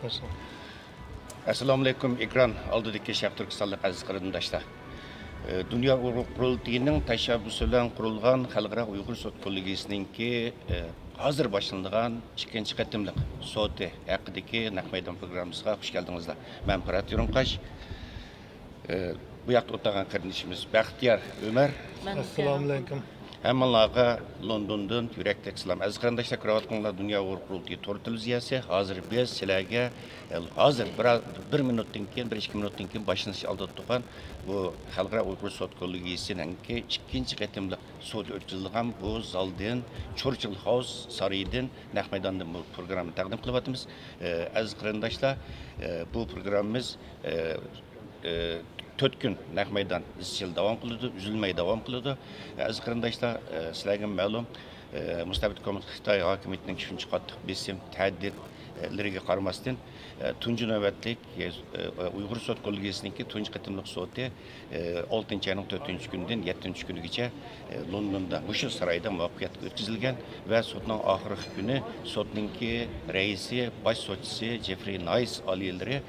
Başlayalım. Assalomu alaykum ekran oldidagi Sharq Turkistonlik aziz qarindoshlar. Dunyo Uyg'ur qurultiyining tashabbusi bilan qurilgan Xalqaro Uyg'ur sud kollegiyasininki hozir boshlanadigan ikkinchi qatimliq soti haqidagi naq maydon programmasiga xush keldingizlar. Men Firat Yurunqash. Bu yoqda o'tirgan qarindoshimiz Baxtiyor Umar. Assalomu alaykum. Hammalarga Londondan yürekli selam. Aziz qarindoshlar, ko'rayotganlar Dunyo Uyg'ur qurultiyi to'rt televiziyasi. Hozir biz sizlarga hozir bir minutdan keyin, 1-2 minutdan keyin başlanışı aldırıp turgan bu Xalqaro Uyg'ur sud kollegiyasining ikkinchi qatimliq sud o'tkazilgan bu zaldan Churchill House saraydan naq maydondan bu programmani taqdim qilyapmiz. Aziz qarindoshlar, bu programmamiz 4 gün naq maydon izchil davom qiladi, uzilmay davom qiladi. Aziz qarindoshlar, sizlarga ma'lum, mustabid Xitoy hokimiyatining 3-qattiq besim ta'diddlariga qaramasdan tunji navbatlik Uyg'ur sud kollegiyasininki tunji qatimliq soti 6-ayning 4-kundan 7-kunigacha Londonda Mushu saroyida muvaffaqiyatli o'tkazilgan va sudning oxirgi kuni sudningki raisi, bosh sudchisi Jeffrey Nice oliyalari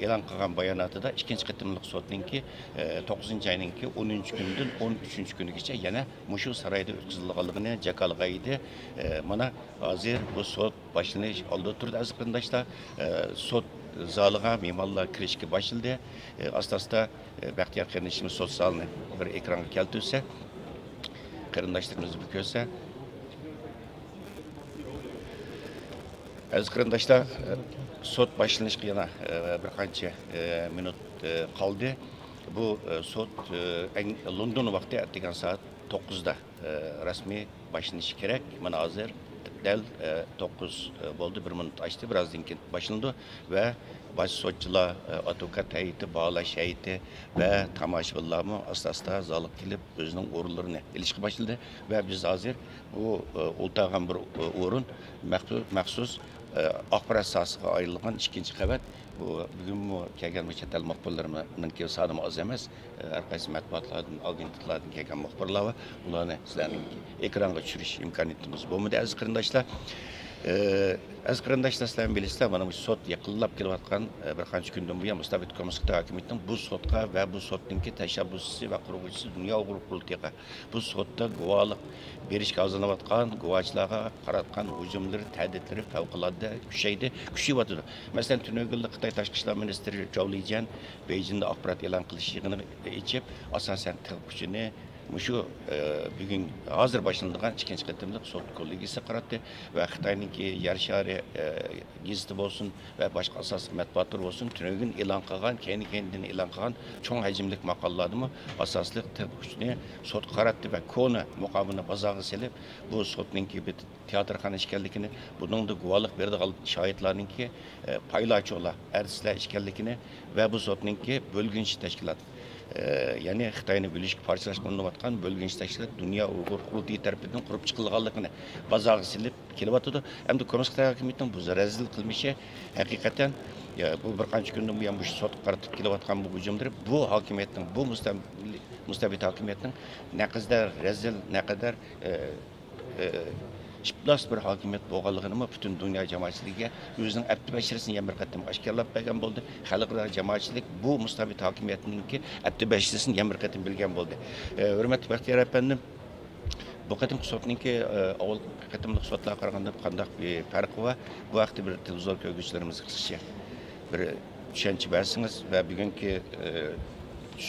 e'lon qilgan bayonotida ikkinchi qatimliq sudningki 9-ayninki 10-kundan 13-kunigacha yana Mushu saroyida o'tkazilganligini jakalg'aydi. Mana hozir bu sud boshlanish oldi turdi aziz qarindoshlar. Sud zaliga me'morlar kirishga başladı. Asta-asta Baxtiyor qarindoshimiz sud zalini bir ekranga keltirsa, qarindoshlarimiz bu ko'rsa. Aziz qarindoshlar, sud boshlanishga yana bir qancha minut qoldi. Bu sud London vaqti degan soat 9da rasmiy boshlanishi kerak. Mana hozir Del 9 oldu, bir minut açtı, birazdan başlandı ve baş sotçular, avukat heyeti, bağlaş heyeti ve tamaşaçılar mı asta zalıp gelip özünün orullarını ilişki başladı ve biz hazır bu oltağın bir orun məxsus axbarat sahəsiga ayrılған ikinci qavat. Bugün bu kelgan chet el muxbirlarining soni oz emas. Har qaysi matbuotlardan, agentliklardan kelgan muxbirlar va ularni sizlarning ekranga tushirish imkoniyatimiz bo'lmadi aziz qarindoshlar. Aziz qarindoshlar, sizlar bilasizlar, mana bu sud yaqinlab kelayotgan bir qancha kundan buyon mustabid Xitoy hokimiyatining bu sudga va bu sudningki tashabbusi va quruvchisi Dunyo Uyg'ur qurultiyiga bu sudda guvohlik berishga hozirlanayotgan guvohchilarga qaratgan hujumlar, ta'diddlari favqulodda kuchayyotir. Masalan, Tunugilda Xitoy tashqi ishlar ministri Zhou Lijian Beijingda axborot e'lon qilish yig'inini ichib, asosan til kuchini Mushu bugün hazır başlanadigan ikkinchi qatimliq sud kollegiyasi qaratdi va Xitoyninki yer shari gazeti bo'lsin va boshqa asosiy matbuotlar bo'lsin, tunugin e'lon qilgan, keyin e'lon qilgan cho'ng hajmlik maqolalarni asosli til kuchini sud qaratdi va koni muqomini bozorga selib, bu sudninki bir teatrxona ekanligini, buningda guvohlik beradigan shohidlarninki paylacholar, artistlar ekanligini va bu sudninki bo'lginchi tashkilot yani Xitoyni bölüşüp parçalaştırılayotgan bölgünç tashkilot Dunyo Uyg'ur qurultiyi tarafidan qurib chiqilganligini bozorga silib kelyapti. Endi Kommunist Xitoy hokimiyatining bu razil qilmishi haqiqatan bu bir qancha kundan buyon bu sud qaratib kelayotgan bu hujumlar bu hokimiyatning, bu mustabid hokimiyatning naqadar razil, naqadar İplas bir hakimiyet bo'lganligini bütün dünya jamoatchiligiga o'zining abdi bashirisini yana bir qatim oshkorlab bergan bo'ldi. Xalqaro jamoatchilik bu mustabid hokimiyatninki abdi bashirisini yana bir qatim bilgan bo'ldi. Hurmatli Baxtiyor apandim, bu qatim sudninki avval qatimliq sudlarga qaraganda qanday bir farqi bor? Bu vaqtda bir televizor ko'rguvchilarimiz qisqacha bir tushuncha bersangiz va bugungi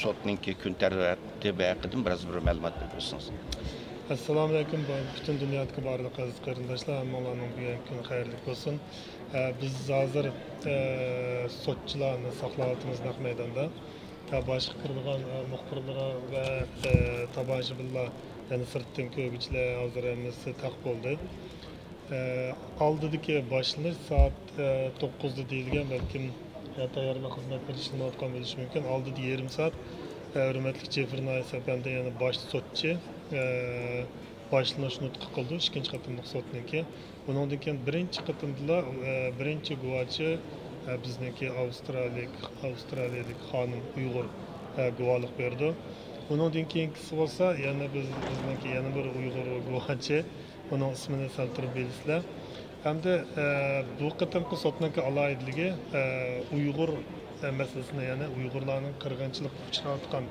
sudninki kun tartibi haqida biroz bir ma'lumot bersangiz. Assalomu alaykum. Bütün dünyadagi barliq aziz qarindoshlar, hammalarning bugun kuni xayrli bo'lsin. Biz hozir sudchilarni saqlayapmiz naq maydonda. Boshqa kirgan muxbirlar va tomoshabinlar, ya'ni sirtdan ko'rguvchilar hozir hammasi taq bo'ldi. Oldidagi boshlanish soat 9da deyilgan, balkim tayyorlik xizmat ishlanayotgan bo'lishi mumkin. Oldida yarım soat hurmatli Jeffrey Nice apandi, ya'ni bosh sudchi başlanish nutqi qildi ikkinchi qatimliq sudniki. Bundan keyin birinchi qatimda birinchi guvohchi bizniki Avstraliyalik xonim Uyg'ur guvohlik berdi. Bundan keyingisi bo'lsa, yana bizniki yana bir Uyg'ur guvohchi, uning ismini keltirib bersizlar. Hamda bu qitimqi sotniki alayidligi Uyg'ur masalasini, ya'ni Uyg'urlarning qirg'inchilik uchrayotgan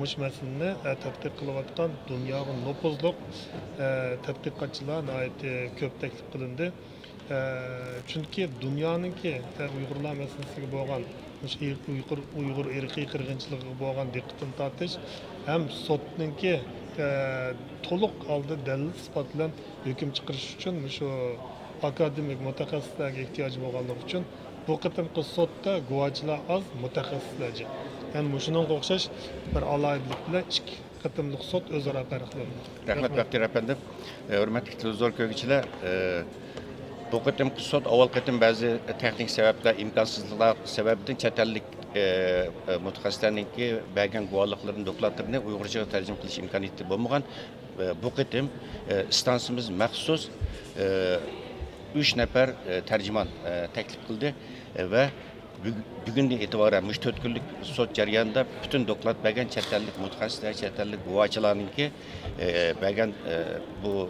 mush masalani tadqiq qilayotgan dunyoga nopuzliq tadqiqotchilar ko'p taklif qilindi. Chunki dunyoninki Uyg'urlar masalasiga bo'lgan Uyg'ur irqiy qirg'inchiligiga bo'lgan diqqatini tortish ham sotninki to'liq holda dalil isbot bilan hukm chiqarish uchun shu akademik mutaxassislarga ehtiyoj bo'lganligi uchun bu qitimqi sotda guvohchilar oz, mutaxassislarcha. Ya'ni shunga o'xshash bir alohidlik bilan ikki qitimliq sot o'zaro farqlanadi. Rahmat Baxtiyor efendim. Hürmetli televizyon köylüçüler, bu qitimqi sot avval qitim bazı texnik sebepler, imkansızlıklar sebebiyle çetellik mutaxassislarninki bergen guvohliklarini dokladlarını Uyg'urchaga tarjima qilish imkoniyati bo'lmagan. Bu qitim istansimiz maxsus 3 nafar tercüman teklif kıldı ve bugünden itibaren 4 günlük sot jarayonida bütün doklad bergen chet ellik mutaxassislar, chet ellik guvohchilarninki bergen bu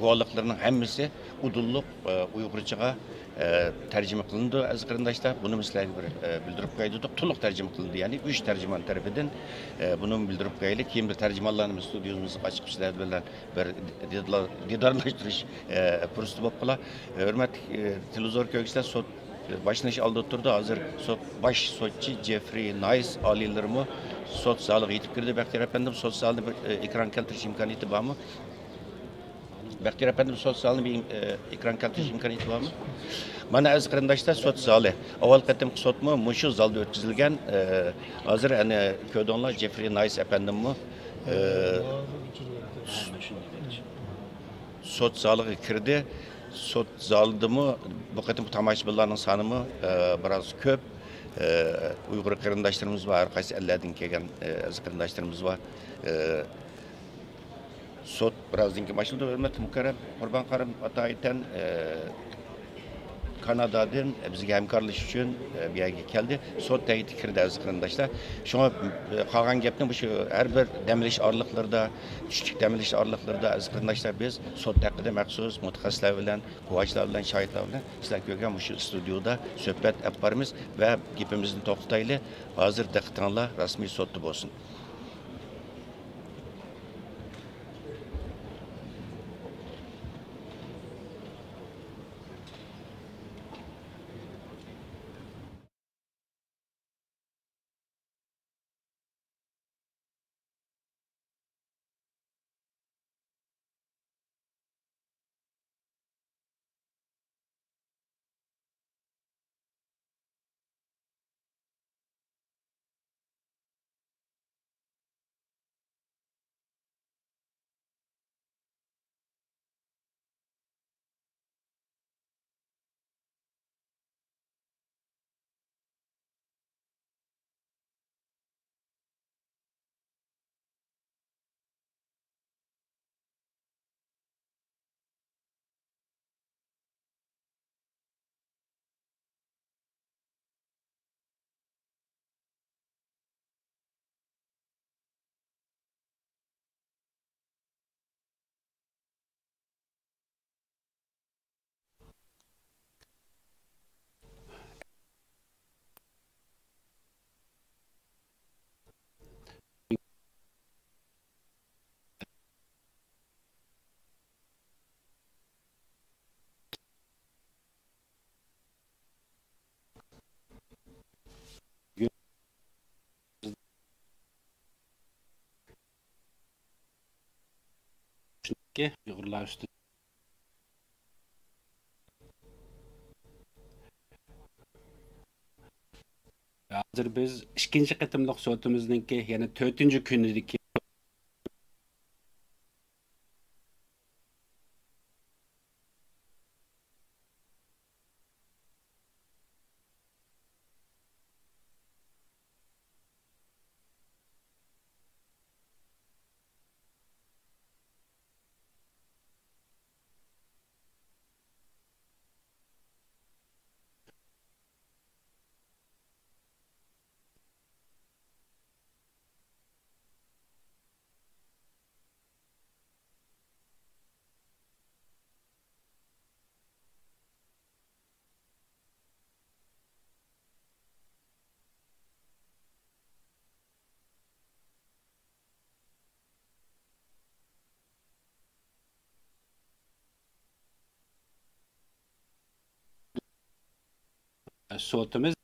guvohliklarining hammasi udulluq Uyg'urchaga tercüme kılındı. Az qarindoshlar, bunu sizlarga bir bildirib qo'ydik. To'liq tercüme kılındı. Yani 3 tercüman tarafidan bunu bildirib qo'yaylik. Keyin bir tercümanlarimiz studiyomizni ochib sizlar bilan bir didarlashtirish fursati bo'lib qolar. Hurmatli televizor ko'ruvchilar, sot başlanış aldı turdu. Hazır baş sotçu Jeffrey Nice alilerimi sot zaliga yetib kirdi. Baxtiyor efendim, sot zalida bir ekran keltirish imkoniyati bormi? Baxtiyor efendim, sot zalini bir ekran keltirish imkoniyati bormi? Mana aziz qarindoshlar, sot zali avval qatimki sotmi mushu zalda o'tkazilgan. Hozir ana ko'rdinglar, Jeffrey Nice efendimmi sot zaliga kirdi. Sot zalidimi bu qatim tomoshabinlarning sonimi biroz ko'p. Uyg'ur qarindoshlarimiz var, har qaysi ellardan kelgan aziz qarindoshlarimiz var. Sot birozdan keyin boshlanadi. Hurmatli mukarram Qurbon Qarim Atoydan Kanada'dan bizga hamkorlash uchun bu yerga keldi. Sot tayiti kirdi aziz qarindoshlar. Shunga qolgan gapni shu har bir damlish orliqlarida, tushlik damlish orliqlarida aziz qarindoshlar biz sot haqida maxsus mutaxassislar bilan, guvohchilar bilan, shohidlar bilan sizlar ko'rgan shu studiyada suhbat olib boramiz va gapimizni to'xtataylik. Hozir diqqatinglar rasmiy sotda bo'lsin. Uyg'urlar ustida hozir biz ikkinchi qatimliq sotimizningki, ya'ni 4-kunidagi sotimiz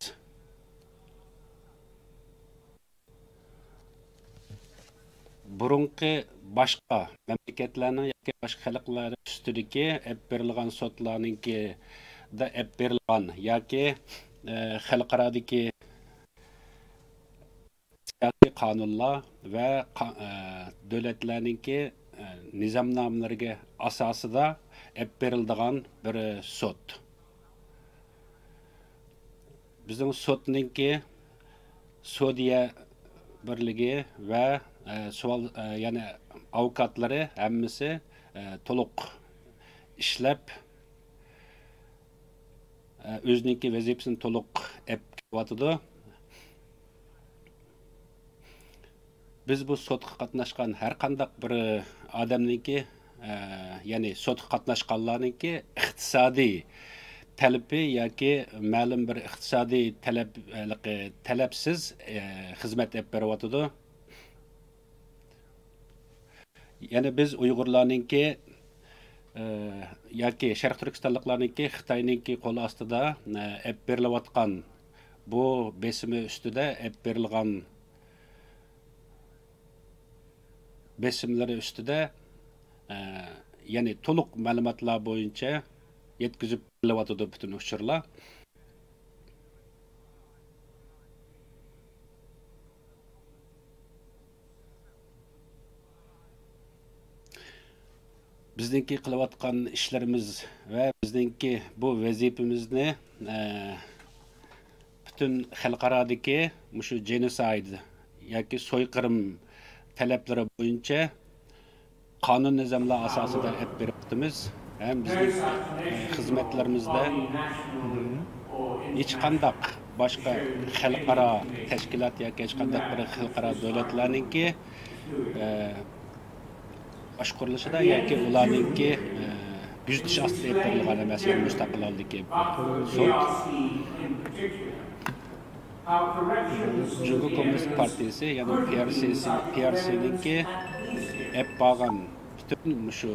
burunqi boshqa mamlakatlarning yoki boshqa xalqlar ustidagi ep berilgan sotlarninki da ep berilgan yoki xalqaradagi siyosiy qonunlar va davlatlarninki nizomnomalariga asosida ep beriladigan bir sot. Bizning sotninki Sodiya birligi va savol ya'ni avukatlari hammasi to'liq ishlab o'zininki vazifasini to'liq ep qilyotidi. Biz bu sotga qatnashgan har qanday bir odamninki ya'ni sotga qatnashganlarninki iqtisodiy talabi yoki ma'lum bir iqtisodiy talabsiz xizmat olib beryotidi. Ya'ni biz Uyg'urlarninki yoki Sharq Turkistonliklarninki Xitoyninki qo'l ostida olib berilayotgan bu besimi ustida olib berilgan besimlari ustida ya'ni to'liq ma'lumotlar bo'yicha yetkazib berilyotidi butun uchurlar. Bizningki qilayotgan ishlarimiz va bizningki bu vazifamizni butun xalqarodagi shu genocide yoki so'yqirim talablari bo'yicha qonun nizomlar asosida olib beryapmiz. Ham bizning xizmatlarimizda hech qanday boshqa xalqaro tashkilot yoki hech qanday bir xalqaro davlatlarninki boshqurilishida yoki ularninki kuzatish ostida olib berilgan emas, yani mustaqil holdagi sud. Jungo Komünist Partisi yani PRC'ninki hep bağlan bütün şu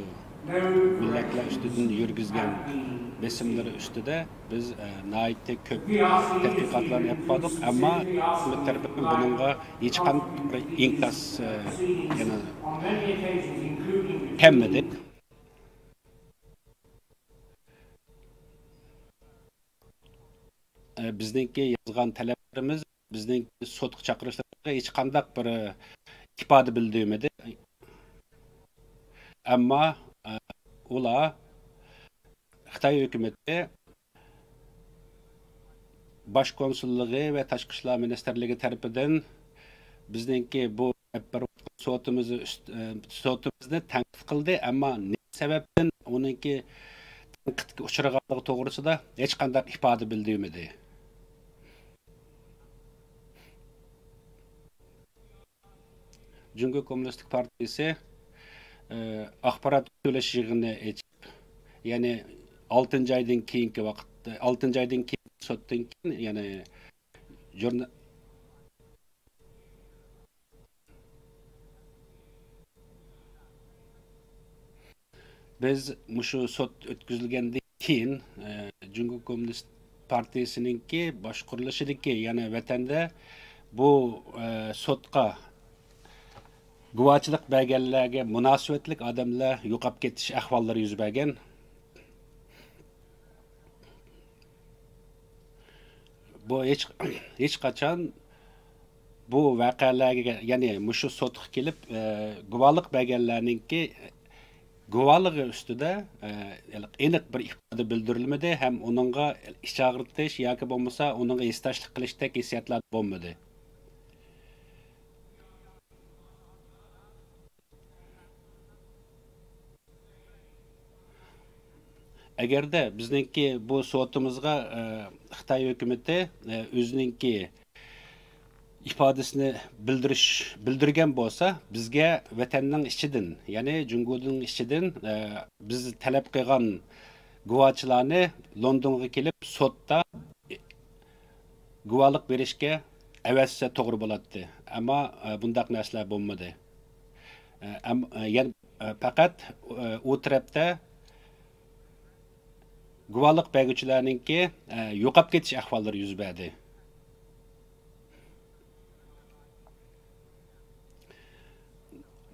milletler üstünden yürgüzgen besimleri üstüde biz naite köp tədqiqatlarını yapmadık ama bununla hiç qanday inkas yani hemmedik. Bizdeki yazgan taleplerimiz bizning sotga chaqirishlarga hech qanday bir ifoda bildirmadi. Ammo ular Xitoy hukumati Bosh konsulligi va Tashqi ishlar ministrligi tarafidan bizningki bu sotimizni tanqid qildi, ammo ne sababdan uningki tanqidga uchraganligi to'g'risida hech qanday ifoda bildirmadi. Jungo Komünist Partisi axborot to'lash yig'ini echib, ya'ni 6-oydan keyingi vaqtda, 6-oydan keyin sotdan keyin, ya'ni biz shu sot o'tkazilgandan keyin Jungo Komünist Partisininki boshqurilishidagi, ya'ni vatanda bu sotqa guvohchilik berganlarga munosabatlik odamlar yo'qolib ketish ahvollari yuz bergan. Bu hech qachon bu voqealarga, ya'ni shu sotga kelib guvohlik berganlarninki guvohligi ustida aniq bir ifoda bildirilmadi, ham uningga ish og'ritish yoki bo'lmasa uningga istashlik qilishdek hissiyotlar bo'lmadi. Agarda bizningki bu sotimizga Xitoy hukumati o'zininki ifodasini bildirgan bo'lsa, bizga vatanning ichidan, ya'ni Jungoning ichidan biz talab qilgan guvohchilarni Londonga kelib sotda guvohlik berishga avazsa to'g'ri bo'ladi. Ammo bundaq narsalar bo'lmadi. Ya'ni faqat u tarafda guvohlik berguvchilarninki yo'qolib ketish ahvollari yuz berdi.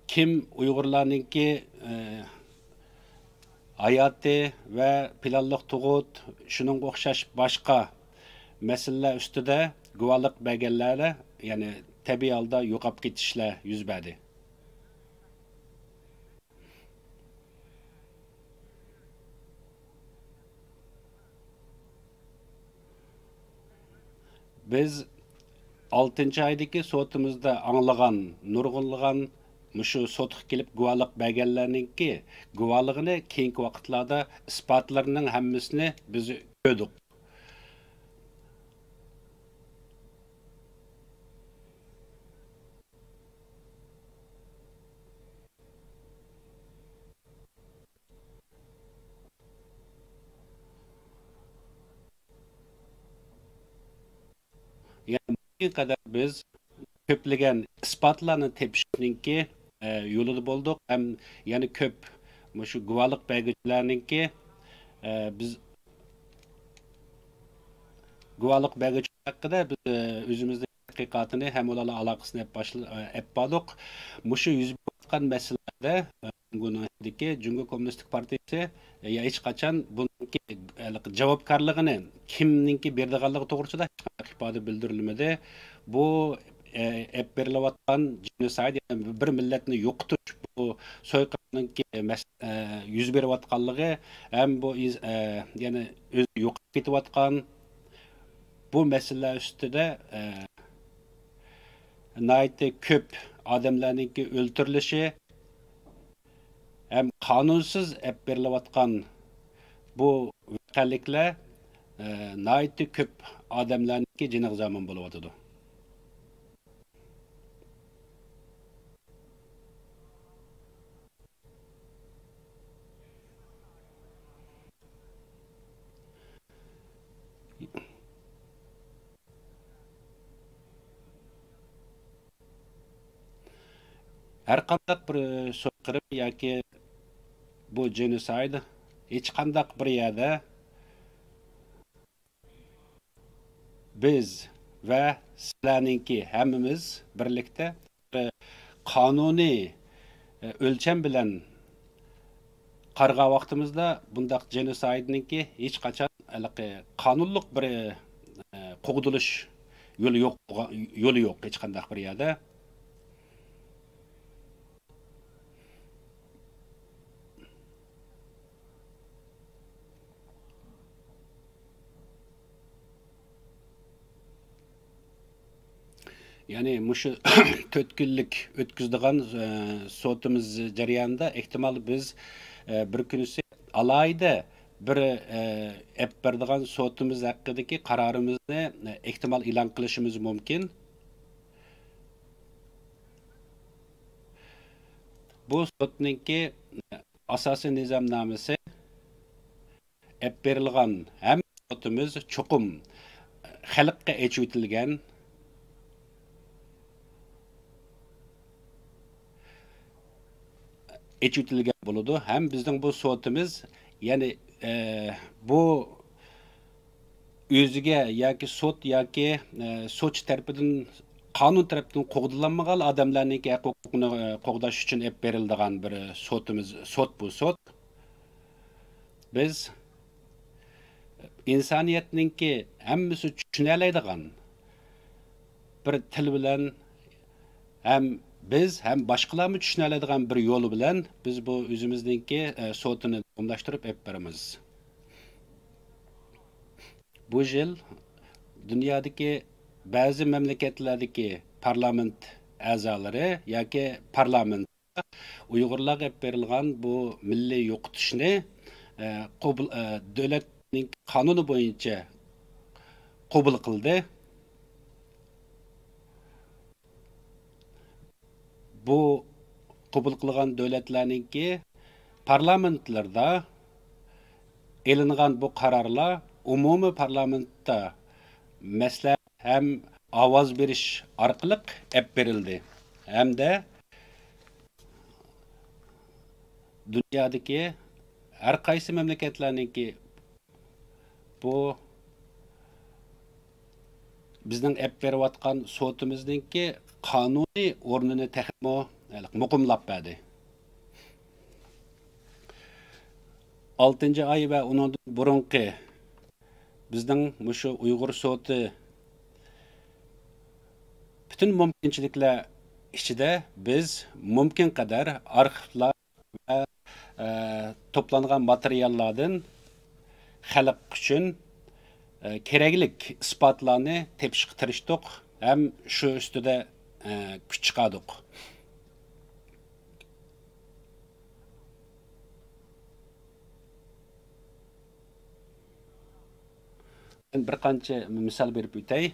Kim Uyg'urlarninki hayoti va planliq tug'ut, shuningga o'xshash boshqa masalalar ustida guvohlik berganlari, ya'ni tabiiy holda yo'qolib ketishlar yuz berdi. Biz 6 aydagi sotimizda anglagan, nurg'unlagan mushu sotga kelib guvohlik berganlarninki guvohligini keyingi vaqtlarda isbotlarining hammasini biz ko'rdik. Yani bugüne kadar biz köplagan isbotlarni tepishninki yo'lida bo'ldik. Ham yana ko'p shu guvohlik beruvchilarninki biz guvohlik beruvchi haqida biz o'zimizning haqiqatini ham ularla aloqasini hep bordik. Mushu yuz bergan masalalarda Jungo Kommunistik Partiyasi hech qachon buniki javobgarligini kimninki berdiganligi to'g'risida hech qanday ifoda bildirilmadi. Bu hep berilayotgan genosid, yani bir millatni yo'qotish, bu so'yqirninki yuz berayotganligi ham bu yani o'zi yo'qolib ketayotgan bu masalalar ustida nihoyatda ko'p odamlarninki o'ltirilishi hem kanunsuz hep berilayotgan bu vakalikler nihoyatda ko'p odamlarninki jiniga zomin bo'lyotidi. Her qandaq bir so'qirib yoki bu genosid hech qandaq bir yerda biz va sizlarninki hammamiz birlikda qonuniy o'lcham bilan qarg'a vaqtimizda bundaq genosidninki hech qachon qonunliq bir qo'g'dilish yo'li yo'q hech qandaq bir yerda. Yani muşu 4 günlük ötküzdüğün sotimiz jarayonida ehtimal biz bir kunisi alayda bir ep berdigan sotimiz haqidagi qarorimizni ehtimal e'lon qilishimiz mumkin. Bu sotninki asosiy nizomnomasi ep berilgan ham sotimiz chuqum xalqqa echitilgan echitilgan bo'ladi. Hem bizning bu sotimiz yani bu o'ziga yoki sot yoki soch tarafidan qonun tarafidan qo'g'dilanmagan odamlarning huquqini qo'g'dash uchun ep beriladigan bir sotimiz, bu sot. Biz insoniyatninki hammasi tushunalaydigan bir til bilan hem biz hem başkalarını düşünebildiğin bir yolu bilen biz bu özümüzdeki sotunu umlaştırıp hep berimiz. Bu yıl dünyadaki bazı memleketlerdeki parlament azaları yoki parlament Uyg'urlarga hep berilgan bu milliy yo'qotishni davlatning qonuni bo'yicha qabul qildi. Bu qabul qilgan davlatlarninki parlamentlarda elingan bu qarorlar umumiy parlamentda maslahat hem ovoz berish orqali ep berildi. Hamda dunyodagi har qaysi mamlakatlarninki bu bizning ep berib atgan sotimizningki qonuniy o'rnini texmo muqimlab berdi. 6 ay va undan burunqi bizning mushu Uyg'ur soti bütün mümkünçilikler içinde biz mümkün kadar arxivlar ve toplangan materyallardan xalq üçün keraklik isbotlarni tepishga tirishdik, ham shu ustida kuch chiqardik. Bir qancha misol berib o'tay.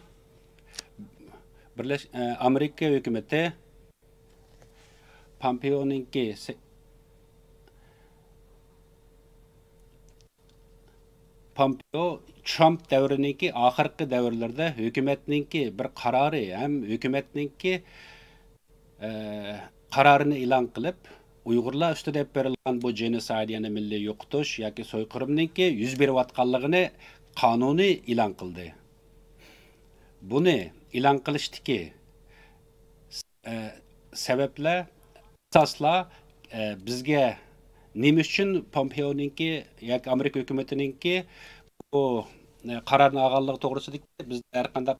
Amerika hükümeti Pompeo'ningki Pompeo Trump davriningki oxirgi davrlarda hukumatningki bir qarori ham hukumatningki qarorini e'lon qilib Uyg'urlar ustida berilgan bu genocide yani milliy yo'qotish yoki so'yqirimningki yuz berayotganligini qonuniy e'lon qildi. Buni e'lon qilishdiki sebepler asaslar bizga nima uchun Pompeo'ningki yoki Amerika hukumatininki bu qarorni olganligi to'g'risida biz har qanday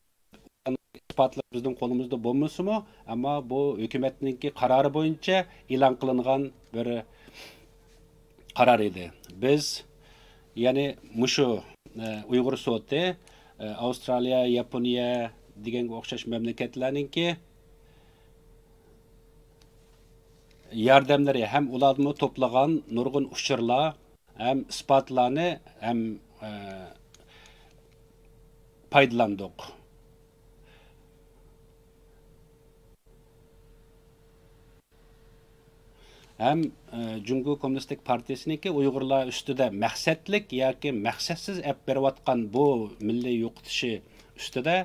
isbotlar bizning qo'limizda bo'lmasimi, ammo bu hukumatninki qarori bo'yicha e'lon qilingan bir qaror edi. Biz ya'ni mushu Uyg'ur soti Avstraliya, Yaponiya deganga o'xshash mamlakatlarninki yardımları hem ularını toplagan nurgun uçurlar hem ispatlarını hem paydalandık. Hem Cumhur Komünistik Partisi'ninki Uygurlar üstüde məqsədlik yoki məqsədsiz ep beriyotgan bu milliy yo'qotishi üstüde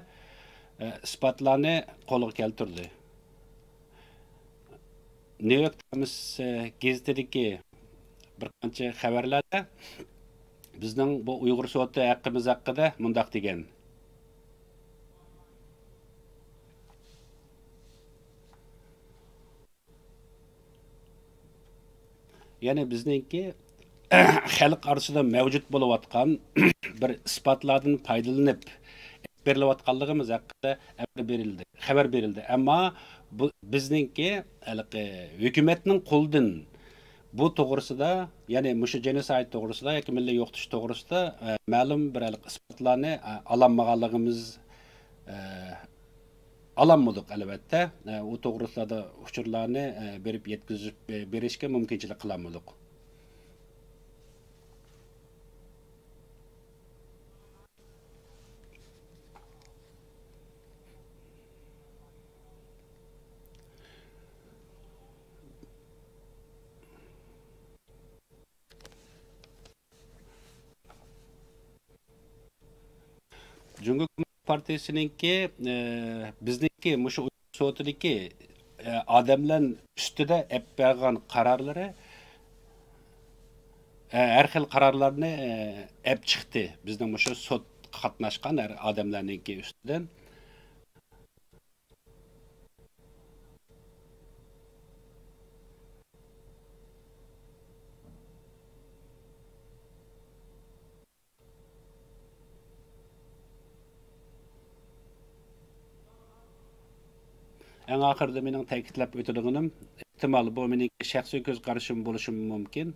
ispatlarını qo'lga keltirdi. New York Times gazetedeki bir qancha xabarlarda bizning bu Uyg'ur soti haqqimiz haqida mundaq degan. Yani bizningki xalq orasida mavjud bo'layotgan bir isbotlardan foydalanib berilayotganligimiz haqida xabar berildi. Ammo bu bizningki hukumatning qo'lidan bu to'g'risida, ya'ni mushu genocide to'g'risida yoki milliy yo'qotish to'g'risida ma'lum bir isbotlarni ololmaganligimiz alanmadık albatta. O to'g'risida uchurlarni berib yetkazib berishga mumkinchilik qilamadik. Cumhur Partisi'ninki bizniki mushu sotidagi odamlar ustida ep bergan qarorlari har xil qarorlarni ep chiqdi. Bizning mushu sot qatnashgan odamlarninki ustidan. En ahırda mening ta'kidlab o'tadiganim, ehtimol bu mening shaxsiy ko'z qarashim bo'lishi mumkin.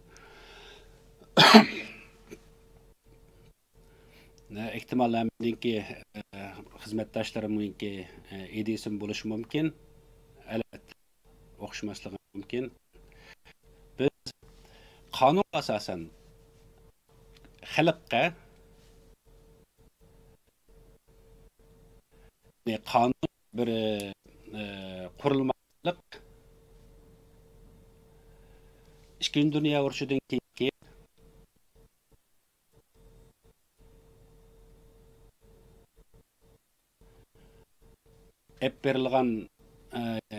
Ehtimol meningki xizmatdoshlarimningki ideyasim bo'lishi mumkin. Albatta o'xshamasligi mumkin. Biz qonun asosan xalqqa qonun bir qurilmalik Ikkinchi Dünya urushidan keyin ep berilgan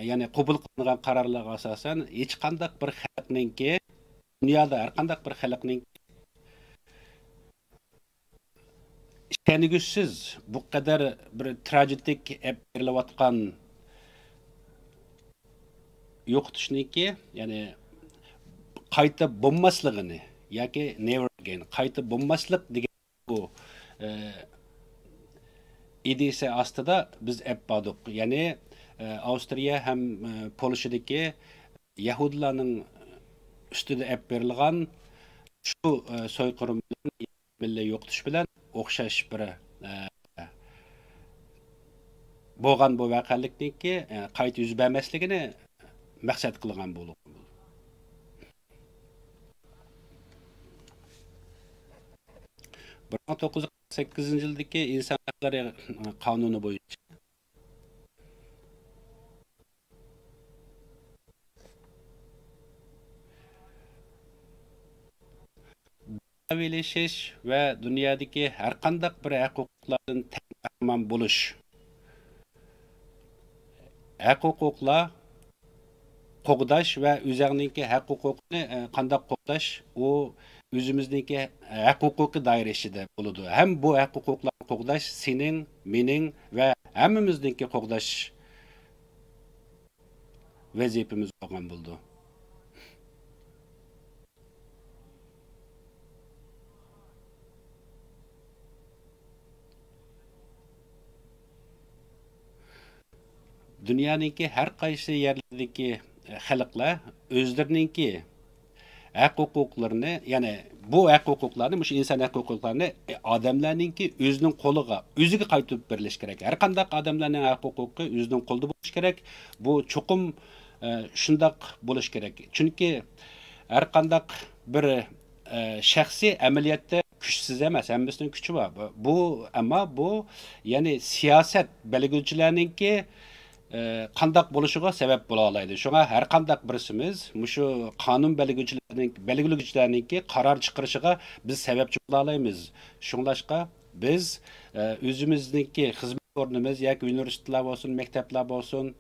ya'ni qabul qilingan qarorlarga asosan hech qanday bir xalqningki dunyoda har qanday bir xalqning Tenigüssiz bu kadar bir trajedik ep verilayotgan yo'qotishninki, ya'ni qayta bo'lmasligini yoki never again qayta bo'lmaslik degan bu ideyasi ostida biz ep bordik. Ya'ni Avstriya ham Polshadagi Yahudilarning ustida ep berilgan shu so'yqirim bilan yo'qotish bilan o'xshash bir bo'lgan bu voqelikniki qayta yuz bermasligini maqsad qilgan bo'ldi. 1948 yıldaki insan hakları kanunu boyunca birleşiş ve dünyadaki her qandaq bir hukukların tamam buluş. Hukuklar qo'g'dash va o'zingizning huquqini qanday qo'g'dash u o'zimizniki huquqiy doira ichida bo'ladi. Ham bu huquqlarni qo'g'dash sening, mening va hammamizniki qo'g'dash vazifamiz bo'lgan bo'ldi. Dünyanınki her qaysi yerlerdeki xalqlar özlerininki hukuklarını, yani bu hukuklarını, muş insan hukuklarını adamlarninki özünün qoluga, özüge qaytıp birleş gerek. Her qandaq adamlarning hukuku özünün qolda buluş gerek. Bu çokum şundaq buluş gerek. Çünkü her qandaq bir şahsi ameliyatda güçsüz emas, hemmisinin gücü var. Bu ama bu yani siyaset belgilçilerinki qandaq bo'lishig'a sabab bo'la oladi. Shunga har qandaq birisimiz mushu qonun belgilaguvchilarningki qaror chiqarishiga biz sababchi bo'la olamiz. Shunglashqa biz o'zimizningki xizmat o'rnimiz yoki universitetlar bo'lsin, maktablar bo'lsin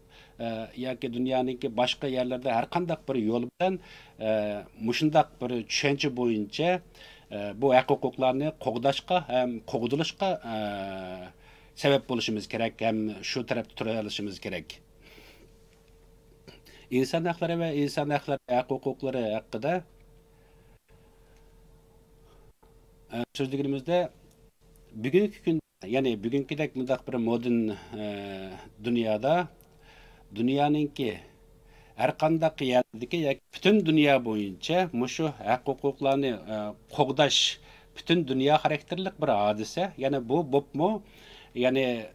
yoki dunyoninki boshqa yerlarda har qandaq bir yo'l bilan mushundaq bir tushuncha bo'yicha bu huquqlarni qo'g'dashga ham qo'g'dilishga sebep buluşumuz gerek, hem şu tarafta turalışımız gerek. İnsan hakları ve insan hakları hukukları hakkında sözlüğümüzde bugünkü gün, yani bugünküdek müdahale bir modern dünyada dünyanınki her qandaq yerdeki ya bütün dünya boyunca muşu hukuklarını qo'g'dash bütün dünya karakterlik bir hadise. Yani bu mu? Yani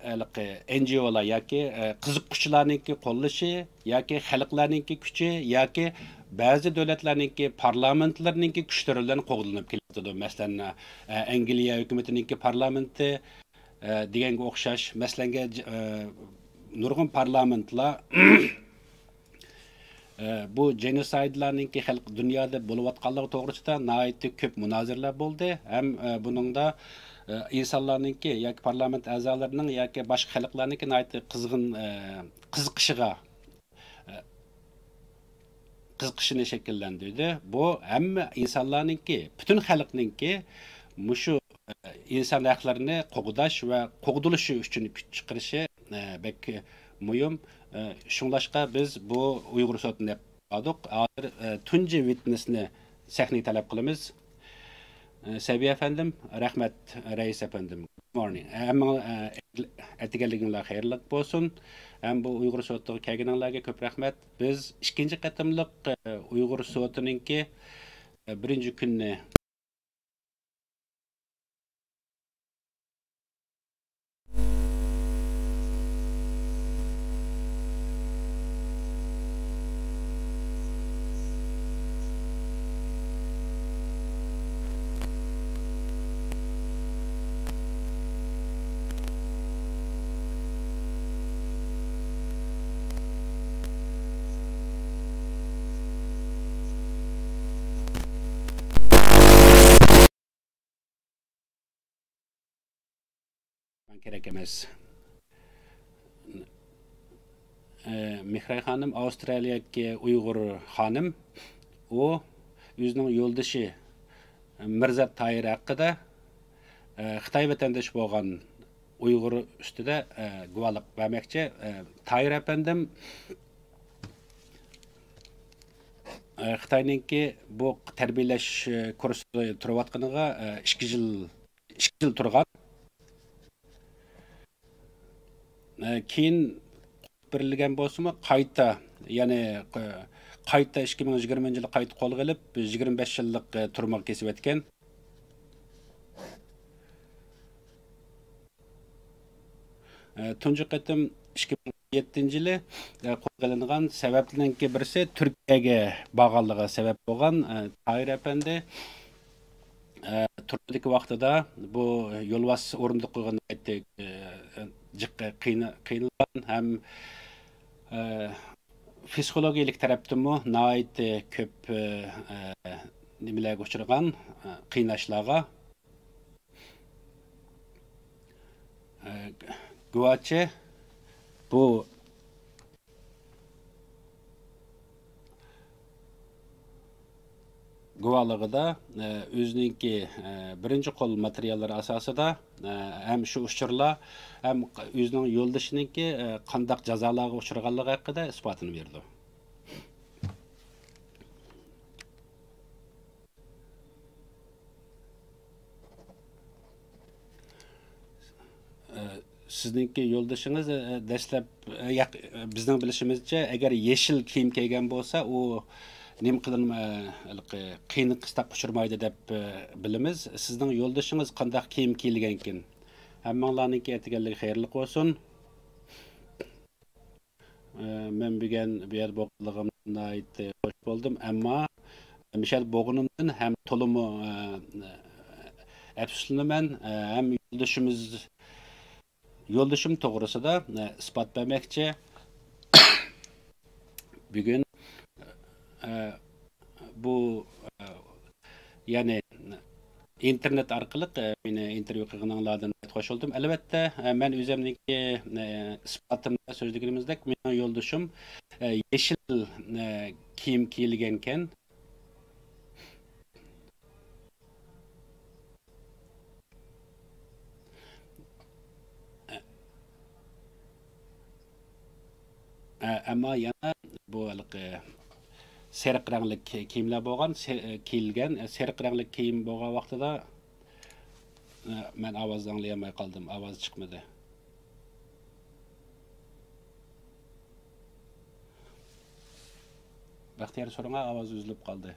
NGO'lar yoki qiziquvchilarningki qo'llashi yoki xalqlarningki kuchi yoki ba'zi davlatlarningki parlamentlarningki kuchlari bilan qo'g'dilinib keladi. Masalan, Angliya hukumatiningki parlamenti deganga o'xshash, masalan, nurg'un parlamentlar bu genoside'larningki xalq dunyoda bo'layotganligi to'g'risida nihoyatda ko'p munozaralar bo'ldi. Ham buningda insanlarınki yoki parlament a'zolarining yoki boshqa xalqlarningki nihoyatda qiziqishini shakllantirdi. Bu hamma insonlarningki, butun xalqningki mushu inson haqlarini qo'g'dash va qo'g'dilishi uchun kuch chiqarishi bek muhim. Shunglashqa biz bu Uyg'ur sotini oldik. Hozir tunji witnessni sahnaga talab qilamiz. Seviye efendim, rahmet reis efendim. Good morning. Hem etigelliginler hayırlık olsun. Hem bu Uygur Soğutu kelginlerge köp rahmet. Biz ikinci katımlık Uygur Soğutu'nunki birinci günü gerek emas. Mihray Hanım Avustralya'daki Uygur hanım, o özünün yoldaşı Mirza Tahir hakkında Xitoy vatandaşı bo'lgan Uyg'ur ustida guvohlik bermoqchi. Tahir apandim Xitoyninki bu tarbiyalash kursida turayotganiga 2 yil turgan. Keyin berilgan bo'lsa-mu qayta, ya'ni qayta 2020-yilda qayta qo'lga olib 25 yillik turmoq kesib o'tgan. Tunji qatim 2007-yili qo'lga olingan sabablarning birisi Turkiyaga borganligi sabab bo'lgan. Tahir apandi Turkiyadagi vaqtida bu yo'lbos o'rindiq qo'ygan qiynalgan ham psixologiyalik tarafdanmi nihoyat ko'p nimalarga uchragan qiynashlarga guvochi bu guvohligida o'zininki birinchi qo'l materiallari asosida ham shu uchurlar ham o'zining yo'ldoshininki qandaq jazolarga uchraganligi haqida isbotini berdi. Sizningki yo'ldoshingiz dastlab bizning bilishimizcha agar yeshil kiyim kiygan bo'lsa u nim qilin qiyinchilikqa uchirmaydi deb bilamiz. Sizning yo'ldoshingiz qanday kiyim kiyilgan ekan? Hammanglarningki aytganligi xayrli bo'lsin. Men bugun bu yer bo'lganligimdan xush bo'ldim, ammo mishal bo'g'inimdan ham to'limi afsuslanaman, ham yo'ldoshim to'g'risida isbot bermoqchi. Bugun bu ya'ni internet orqali meni intervyu qilganlardan xush oldum. Albatta, men o'zimniki isbotimda so'zlaganimizdek, mening yo'ldoshim yeshil kiyim kiyilgan ekan. Ammo yana bu seriq rangli kiyimlar bo'lgan, kiyilgan seriq rangli kiyim bo'lgan vaqtida men ovozni anglayolmay qoldim, ovoz chiqmadi. Baxtiyor so'ranga ovoz uzilib qoldi.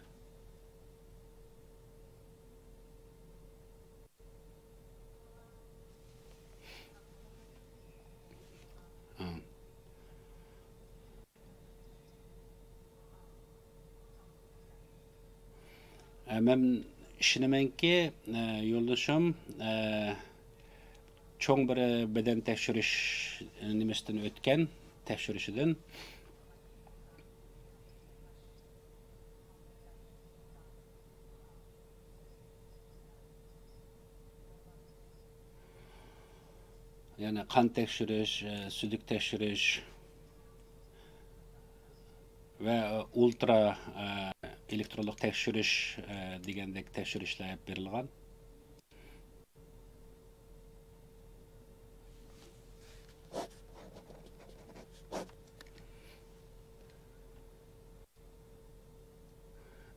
Men ishonamanki, yo'ldoshim cho'ng bir beden tekshirish nimasidan o'tgan, tekshirishidan ya'ni qon tekshirish, sudik tekshirish va ultra elektronlik tekshirish degandek tekshirishlar berilgan.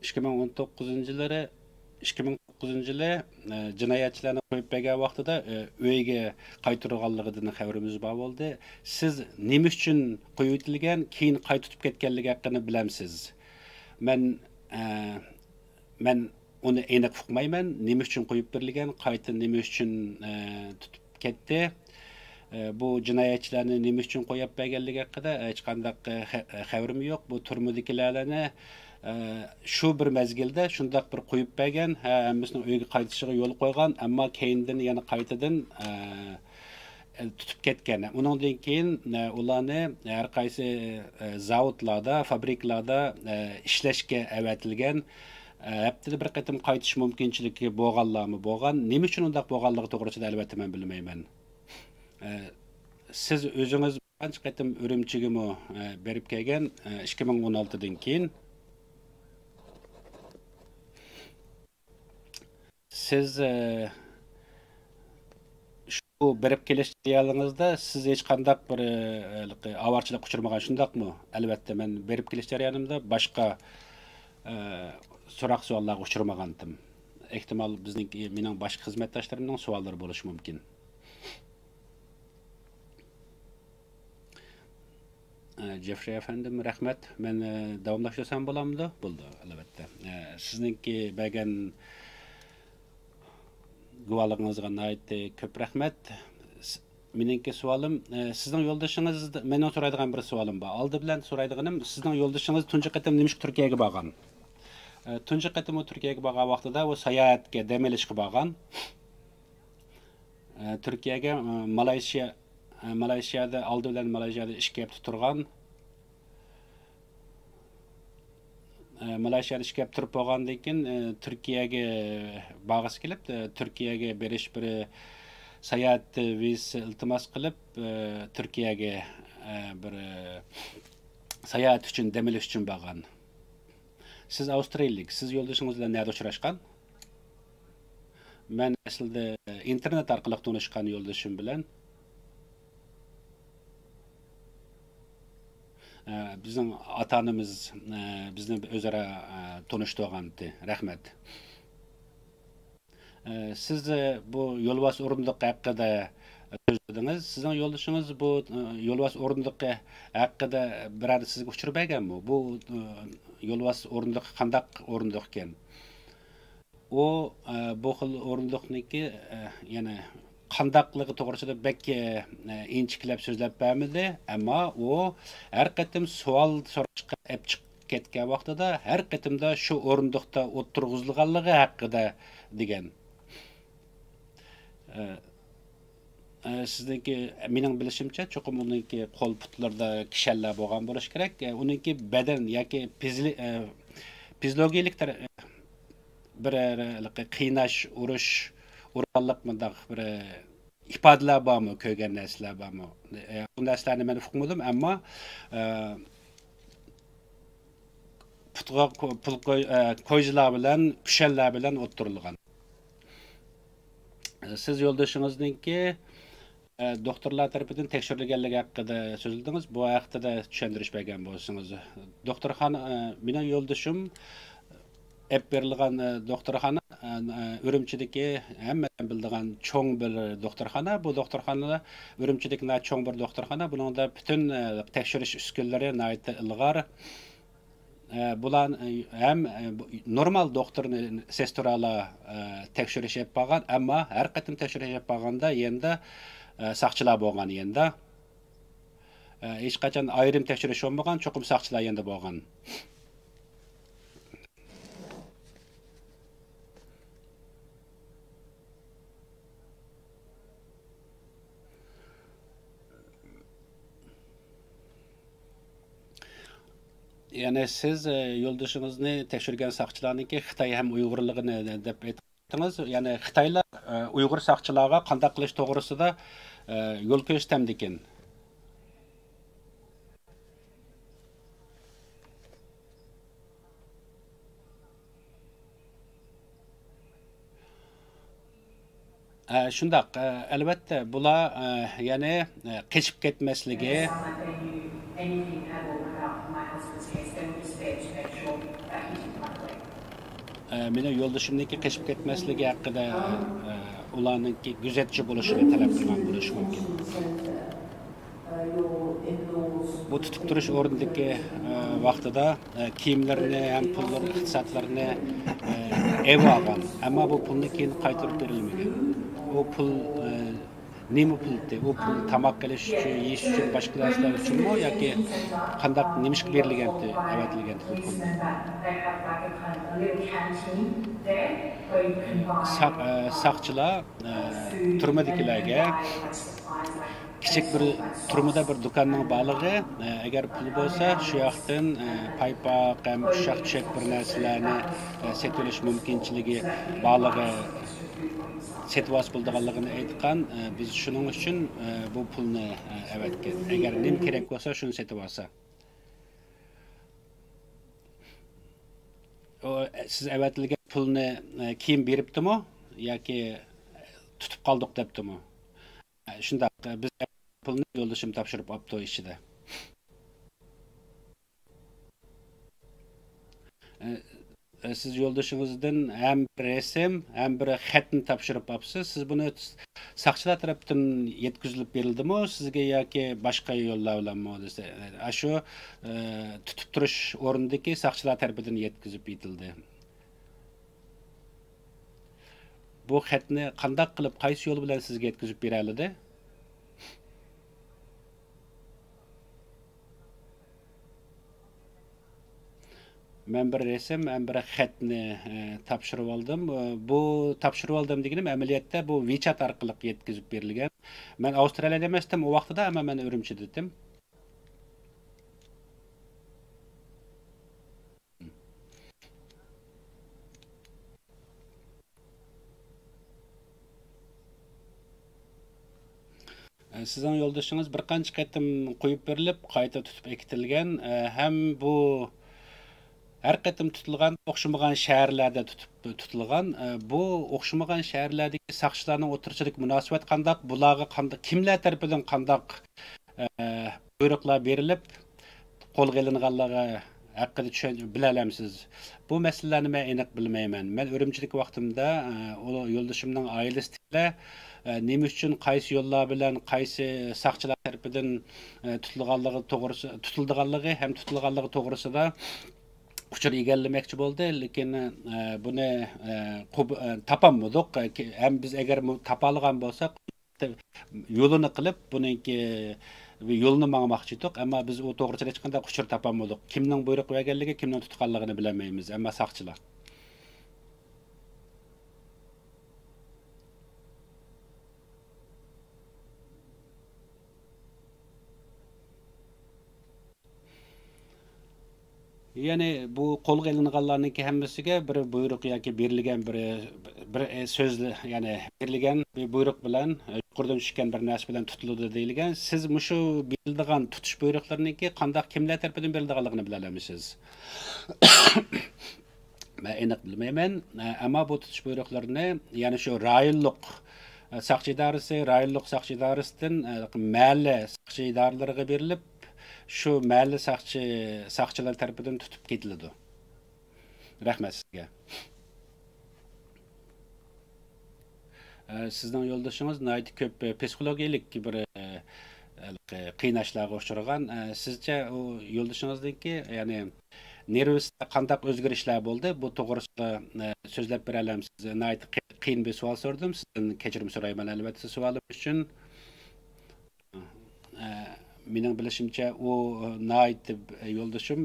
...2019 yılı jinoyatchilarni qo'yib bergan vaqtida uyga qaytarganligidan xabarimiz bor bo'ldi. Siz nima uchun qo'yib o'tilgan, keyin qaytib ketganligi haqida bilamsiz? Men uni aniq uqmayman. Nima uchun qo'yib berilgan, qayta nima uchun tutib ketdi? Bu jinoyatchilarni nima uchun qo'yib berganligi haqida hech qanday xabarim yo'q. Bu turmadikilarni shu bir mezgilda shundoq bir qo'yib bergan, hammasini uyga qaytishiga yo'l qo'ygan, ammo keyindan yana qaytadan tutib ketgan. Undan keyin ularni har qaysi zavodlarda, fabrikalarda ishlashga avatilgan, haftada bir qatim qaytish mumkinchiligi bo'lganlarmi bo'lgan. Nima uchun undaq bo'lganligi to'g'risida albatta men bilmayman. Siz o'zingiz qancha qatim Urumchiga berib kelgan 2016dan keyin siz bu berip kelish jarayoningizda siz hech qanday bir avarchilik uchirmagan shundaqmi? Albatta men berip kelish jarayonimda boshqa so'roq savollarga uchirmagandim. Ehtimal bizning mening boshqa xizmatdoshlarimning savollari bo'lishi mumkin. Jeffrey efendim rahmat. Men davomlashtirsam bo'lamdi? Bo'ldi, albatta. Sizningki bergan guvohligingizga ko'p rahmat. Meningki savolim, sizning yo'ldoshingiz, mening so'raydigan bir savolim bor. Oldi bilan so'raydiganim, sizning yo'ldoshingiz tunji qatim nimishki Turkiyaga borgan? Tunji qatim u Turkiyaga borgan vaqtida u sayohatga, dam olishga borgan. Turkiyaga Malayziyada oldi bilan Malayziyada ishga turgan. Malayziyada ishga turib bo'lgandan keyin Turkiyaga borg'isi kelib, Turkiyaga berish bir sayohat vizasi iltimos qilib, Turkiyaga bir sayohat uchun, dam olish uchun borgan. Siz Avstraliyalik, siz yo'ldoshingiz bilan nerda uchrashgan? Men aslida internet orqali tanishgan yo'ldoshim bilan bizning ota-onamiz bizni o'zaro tanishtirgandi. Rahmat. Siz bu yo'lbos o'rindiq haqida so'zladingiz. Sizning yo'ldoshingiz bu yo'lbos o'rindiq haqida biror sizga uchirib berganmi? Bu yo'lbos o'rindiq qandaq o'rindiq ekan? O bu xil o'rindiqniki yana qandaqligi to'g'risida bek inchiklab so'zlab bermadi, ammo u har qatim savol so'rashga olib chiqib ketgan vaqtida har qatimda shu o'rindiqda o'tirg'izilganligi haqida degan. Sizniki mening bilishimcha cho'qim uningki qo'l putlarda kishanlar bo'lgan bo'lish kerak. Uningki badan yoki fiziologik bir qiynash, urush, urganlik mındaq bir ifodalar bormi, ko'rgan narsalar bormi? Bu narsalarni men uqmadim, ammo putga pul qo'yjilar bilan, kushanlar bilan o'tirilgan. Siz yo'ldoshingizningki doktorlar tarafidan tekshirilganligi haqida so'zladingiz. Bu haqida tushuntirish bergan bo'lsangiz. Doktorxona, mening yo'ldoshim hep berilgan doktorxona Ürümçideki hammadan bildiğin çoğun bir doktorxona. Bu doktorxonada Ürümçideki çoğun bir doktorxona. Bunun da bütün tekşiriş üskünleri nait ilgar. Bulan hem normal doktorun sestorala tekşiriş yapmagan, ama her qatim tekşiriş yapmaganda yenda saqçılar bolgan yenda. Hech qachon ayrim tekşiriş olmagan, çoğum saqçılar yenda bolgan. Yani siz yo'ldoshingizni tekshirgan saqchilarniki Xitoy ham Uyg'urligini deb aytdingiz. Yani Xitoylar Uyg'ur saqchilarga qanday qilish to'g'risida yo'l ko'rsatdi ekan. Shundaq, albatta bular yani qechib ketmasligi, meni yo'ldoshimniki qechib ketmasligi haqida ularningki kuzatchi bo'lishini talab qilgan bo'lishi mumkin. Bu tutib turish o'rnidagi vaqtida kiyimlarini ham pullarni, iqtisodlarini ev olgan, ammo bu pulni keyin qaytarib berilmagan. O pul nima puldi? O pul tamoq qilish uchun, yeyish uchun, boshqa narsalar uchunmi yoki qandaq nimishga berilgandi, avatilgandi bu pul? Saqchilar turmadagilarga kichik bir turmada bir do'konning borligi, agar pul bo'lsa, shu yoqdan paypoq ham ushaq-tushak bir narsalarni sotib olish mumkinchiligi borligi setvas bo'lganligini aytgan. Biz shuning uchun bu pulni avatgan. Agar nim kerak bo'lsa, shuni sotib olsa. Siz avatilgan pulni keyin beribdimi yoki tutib qoldik debdimi? shundoq biz pulni yo'ldoshim topshirib olibdi ichida. Siz yo'ldoshingizdan ham bir rasm, ham bir xatni topshirib olibsiz. Siz buni saqchilar tarafdan yetkazilib berildimi sizga yoki boshqa yo'llar bilanmi desa, shu tutib turish o'rnidagi saqchilar tarafidan yetkazib yetildi. Bu xatni qanday qilib, qaysi yo'l bilan sizga yetkazib beraladi? Men bir resim, men bir xatni topshirib oldim. Bu topshirib oldim deganim amaliyotda bu WeChat orqali yetkazib berilgan. Men Avstraliyada emasdim o vaqtida, ammo men Urumchida edim. Sizin yo'ldoshingiz bir qancha qatim qo'yib berilib, qayta tutib ekitilgan, ham bu har qatim tutilgan, o'xshamagan shaharlarda tutilgan. Bu o'xshamagan shaharlardagi saqchilarning o'tirchilik munosabat qandaq, bularga qandaq, kimlar tarafidan qandaq buyruqlar berilib, qo'lga ilinganlarga haqida bila olamsiz. Bu masalalarni men aniq bilmayman. Men Urumchilik vaqtimda o yo'ldoshimning oilasida nima uchun qaysi yo'llar bilan qaysi saqchilar tarafidan tutilganligi ham tutilganligi to'g'risida uchur egallamoqchi bo'ldi, lekin buni topolmadik. Ham biz agar topolgan bo'lsak, yo'lini qilib buniki yo'lni mangmoqchi edik, ammo biz u to'g'risida hech qanday uchur topolmadik. Kimning buyruq berganligi, kimning tutganligini bilmaymiz, ammo saqchilar. Yani bu qo'lga ilinganlarningki hammasiga bir buyruq yoki berilgan bir so'zli, ya'ni berilgan bir buyruq bilan yuqoridan tushgan bir narsa bilan tutiladi deyilgan. Siz mushu berilgan tutish buyruqlariningki qanday kimlar tarafidan berilganligini bila olasiz? Men aniq bilmayman, ammo bu tutish buyruqlarini, ya'ni shu rayonlik saqchi idorasi, rayonlik saqchi idorasidan mahalla saqchi idoralariga berilib, şu mahalle saqchilar tarafidan tutib ketiladi. Rahmat sizga. Sizning yo'ldoshingiz nihoyat ko'p psixologik bir qiynashlarga uchragan. Sizcha o yo'ldoshingizningki, ya'ni nervusda qanday o'zgarishlar bo'ldi? Bu to'g'risida so'zlab bera olamsiz? Nihoyat qiyin bir savol so'radim. Sizdan kechirim so'rayman albatta savolim uchun. Mening bilishimcha o nihoyat yo'ldoshim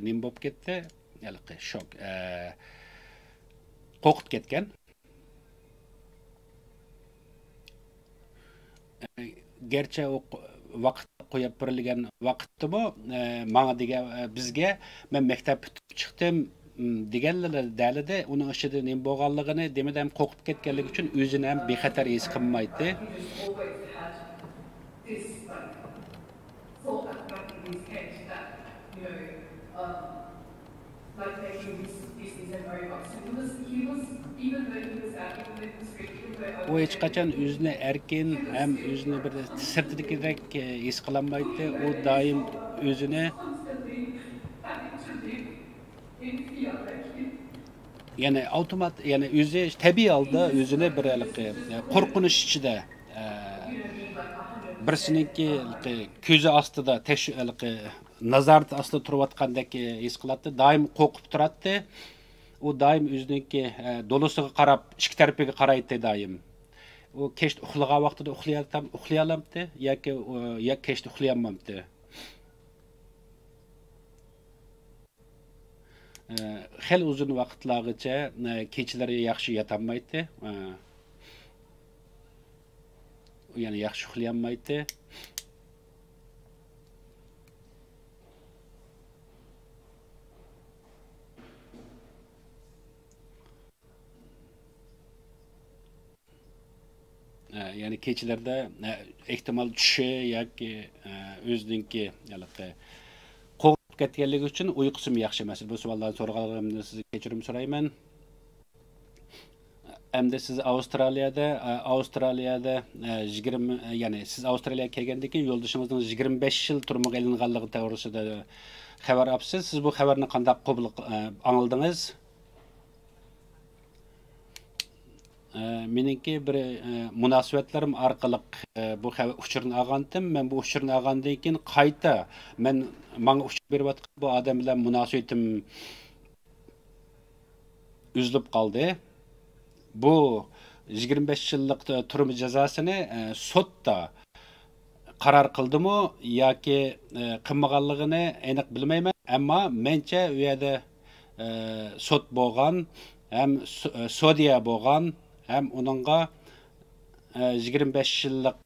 nim bo'lib ketdi, shok, qo'rqib ketgan. Gerçi o vaqt qo'yib berilgan vaqtimi, menga degan bizga men maktab bitib chiqdim deganlar dalida uning ichida nim bo'lganligini demadam qo'rqib ketganligi uchun o'zini ham bexatar his qilmaydi. Thought about these case that, like making this business and very much. So he was, even though he was out in the street, o hech qachon o'zini erkin ham o'zini bir sirtidagidek his qilolmaydi. U doim o'zini yani avtomat, yani o'zi tabiiy holda o'zini bir qo'rqinish ichida birsiniki ko'zi ostida nazorat ostida turayotgandek his qiladi, doim qo'rqib turadi. U doim o'ziniki dolosiga qarab, ikki tarafiga qaraydi doim. U kech uxlagan vaqtida uxlay olamdi yoki kechda uxlay olmaydi. Xel uzun vaqtlargacha kechalari yaxshi yotolmaydi. Yani yaxshi uxlayolmaydi. Yani kechalarda ehtimol tushi yoki o'ziningki qo'rqib ketganligi uchun uyqusim yaxshi emas. Bu savollarni so'raganimda sizga kechirim so'rayman. Hem de siz Avustraliyada 20 yani siz Avustraliyaga kelgandan keyin yo'ldoshingizni 25 yil turmuş elinganligi to'g'risida xabar olibsiz. Siz bu xabarni qanday qabul angladingiz? Meningki bir munosabatlarim orqali bu uchurni olgandim. Men bu uchurni olgandan keyin qayta menga uchur berayotgan bu odam bilan munosabatim üzülüp qoldi. Bu 25 yillik turma jazosini sudda qaror qildimi yoki qilmaganligini aniq bilmayman, ammo mencha u yerda sud bo'lgan, ham sodiya bo'lgan, ham uningga 25 yillik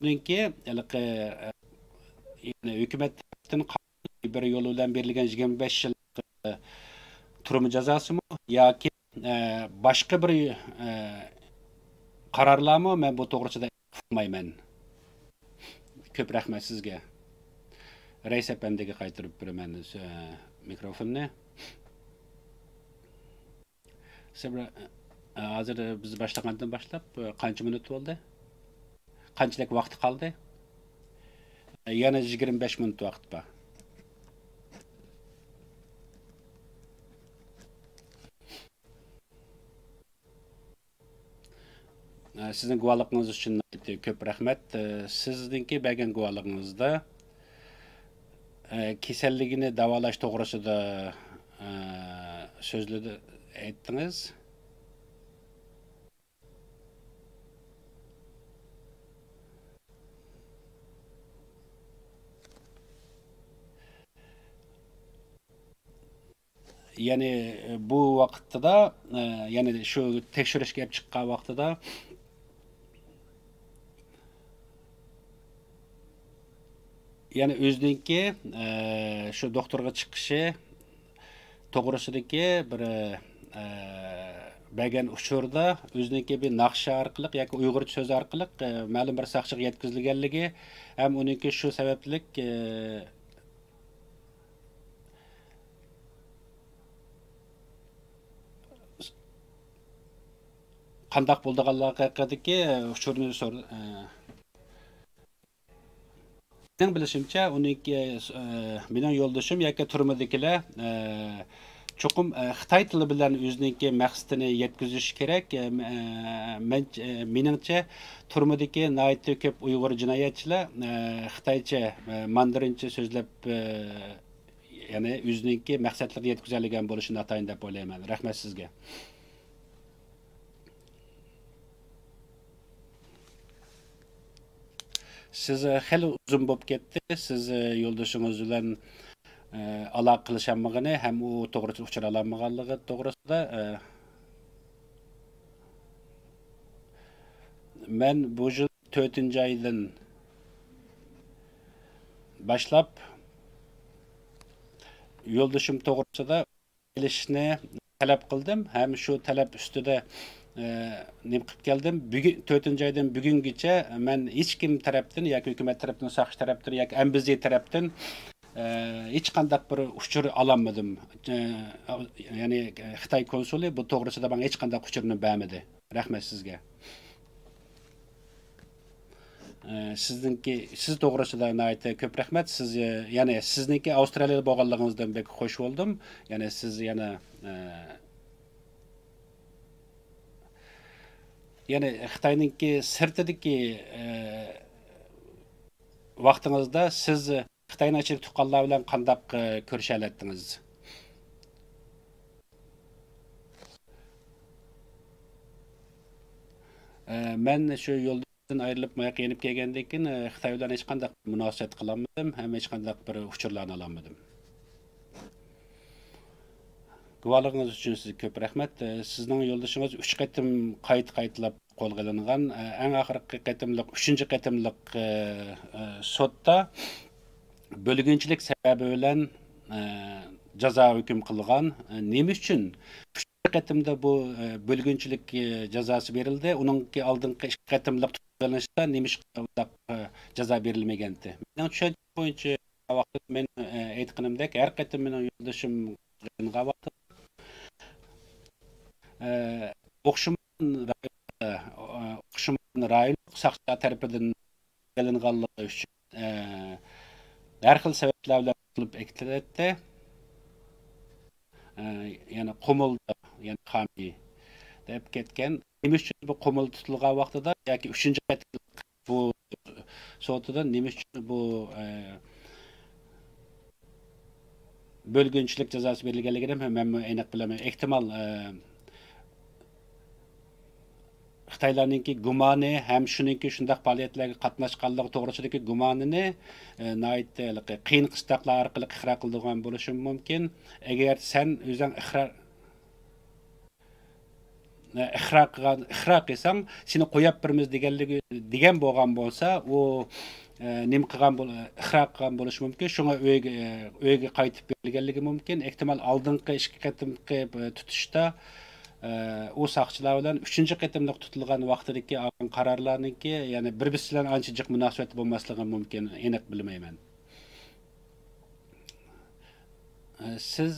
berganki, yani hukumat bir yo'l bilan berilgan 25 yil turma jazosimi yoki boshqa bir qarorlarmi, men bu to'g'risida bilmayman. Ko'p rahmat sizga. Rais apandiga qaytarib beraman mikrofonni. Sabra, hozir biz boshlagandan boshlab qancha minut bo'ldi? Qanchalik vaqt qoldi? Yana 25 minut vaqt bor. Sizin guvallıqınız üçün köp rəhmət. Sizdinki bəgən guvallıqınızda keselligini davalaş toğrusida sözlü etdiniz. Yani bu vaqtda, yani şu tekşürüşke hep çıqqan vaqtda yani özünki şu doktorga chiqishi to'g'risidagi bir bəgən uçurda özünki bir naqsha orqali yoki uyg'urcha so'z orqali ma'lum bir saqchiga yetkazilganligi ham uniki shu sabablik qandaq bo'lganligi haqidagi uchurni benim bilishimcha uniki mening yo'ldoshim yoki turmadagilar cho'qim Xitoy tili bilan o'ziniki maqsadini yetkazish kerak. Meningcha turmadagi nihoyatda ko'p Uyg'ur jinoyatchilar Xitoycha, mandarincha so'zlab ya'ni o'ziniki maqsadlarga yetkazilgan bo'lishini atayin deb o'ylayman. Rahmat sizga. Siz xeyli uzun bo'lib ketdi. Siz yo'ldoshingiz bilan aloqa qilishamag'ini ham u to'g'ri uchra olmaganligi to'g'risida men bu yil 4-oydan boshlab yo'ldoshim to'g'risida kelishni talab qildim. Ham shu talab ustida nima qilib keldim. Bugun 4-oydan bugungacha men hech kim tarafdan yoki hukumat tarafdan, saqchi tarafdan yoki ambiziya tarafdan hech qanday bir uchur olmadim. Ya'ni Xitoy konsuli bu to'g'risida menga hech qanday uchurni bermadi. Rahmat sizga. Siz to'g'risida nihoyatda ko'p rahmat. Siz ya'ni sizniki Avstraliyada bo'lganligingizdan bek xush bo'ldim. Ya'ni siz yana yani Xitoyninki sirtidagi vaqtingizda siz Xitoyning ichki tuqqanlar bilan qandaq ko'risha oladingiz? Men shu yo'ldan ayrilib moyoqqa yenib kelgandan keyin Xitoy bilan hech qanday munosabat qilolmadim, ham hech qanday bir uchurlarni ololmadim. Guvalığınız üçün sizə köp rəhmət. Sizin yo'ldoshingiz 3 qatim qaytlab qo'lga olingan. Eng oxirgi qatimliq 3-chi qatimliq sudda bölgünçilik sababi bilan jazo hukm qilgan. Nima uchun 3 qatimda bu bölgünçilik jazosi berildi? Uningki oldingi 2 qatimliq tutilishda nima jazo berilmagandi? Mening tushuncham bo'yicha vaqtda men aytganimdek har qatim mening yo'ldoshim o'xshagan rayonluq saqchilar tarafidan qilinganligi uchun har xil sabablar bilan qilib ektiriladi. Yani qumulda, yani qami deb ketgan. Nima uchun bu qumul tutilgan vaqtida yoki 3-chi bu sotida nima uchun bu bölgünçülük cezası berilganligini men aniq bilaman. Ehtimal Xitoylarninki gumoni ham shuningki shundaq faoliyatlarga qatnashganligi to'g'risidagi gumonini qiyin qistaqlar orqali iqro qildigan bo'lishi mumkin. Agar sen o'zing iqro qilsang, seni qo'yib birmiz degan bo'lgan bo'lsa, u nima qilgan iqro qilgan bo'lishi mumkin. Shunga uyga qaytib berilganligi mumkin. Ehtimal oldingi ikki qatimki tutishda u saqchilar bilan 3-chi qatimliq tutilgan vaqtidagi olgan qarorlarniki, ya'ni bir-birisi bilan ancha jiq munosabat bo'lmasligi mumkin, aniq bilmayman. Siz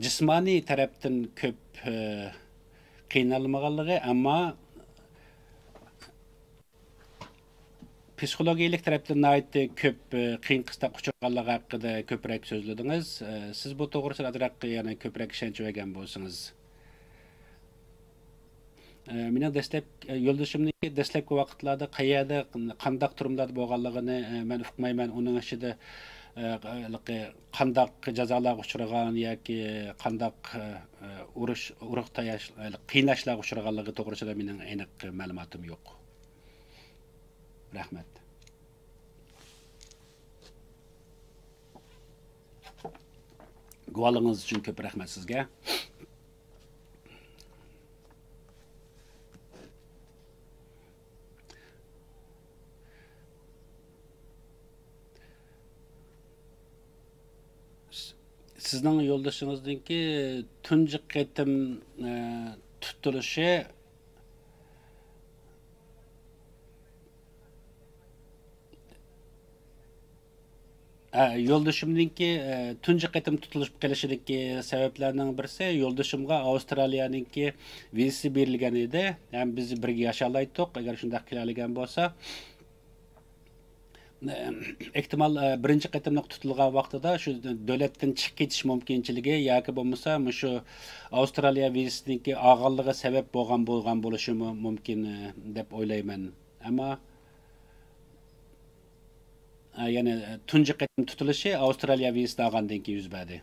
jismoniy tarafdan ko'p qiynalmaganligi, ammo psixologik tarafdan ko'p qiyin qistaq uchirganligi haqida ko'proq so'zladingiz. Siz bu to'g'risida ozroq yana ko'proq ishonch olgan bo'lsangiz. Mening yo'ldoshimning dastlabki vaqtlarda qayerda qandaq turumlarda bo'lganligini men uqmayman. Uning ichida qandaq jazolarga uchragan yoki qandaq urug' tayash, qiynashlarga uchraganligi to'g'risida mening aniq ma'lumotim yo'q. Rahmat. Guvalınız için köp rahmet sizge. Sizden yoldaşınızdaki tuncu qatim tutuluşu yo'ldoshimninki tunji qatim tutilib qolishidagi sabablarning birisi yo'ldoshimga Avstraliyaninki vizasi berilgan edi. Ham biz birga yashalaydik. Agar shunday qila olgan bo'lsa, ehtimal birinchi qatimliq tutilgan vaqtida shu davlatdan chiqib ketish mumkinchiligi yoki bo'lmasa shu Avstraliya vizasiniki og'irligi sabab bo'lgan bo'lishi mumkin deb o'ylayman. Ammo yani tunji qatim tutilishi Avstraliya vizasi olgandan keyin yuz berdi.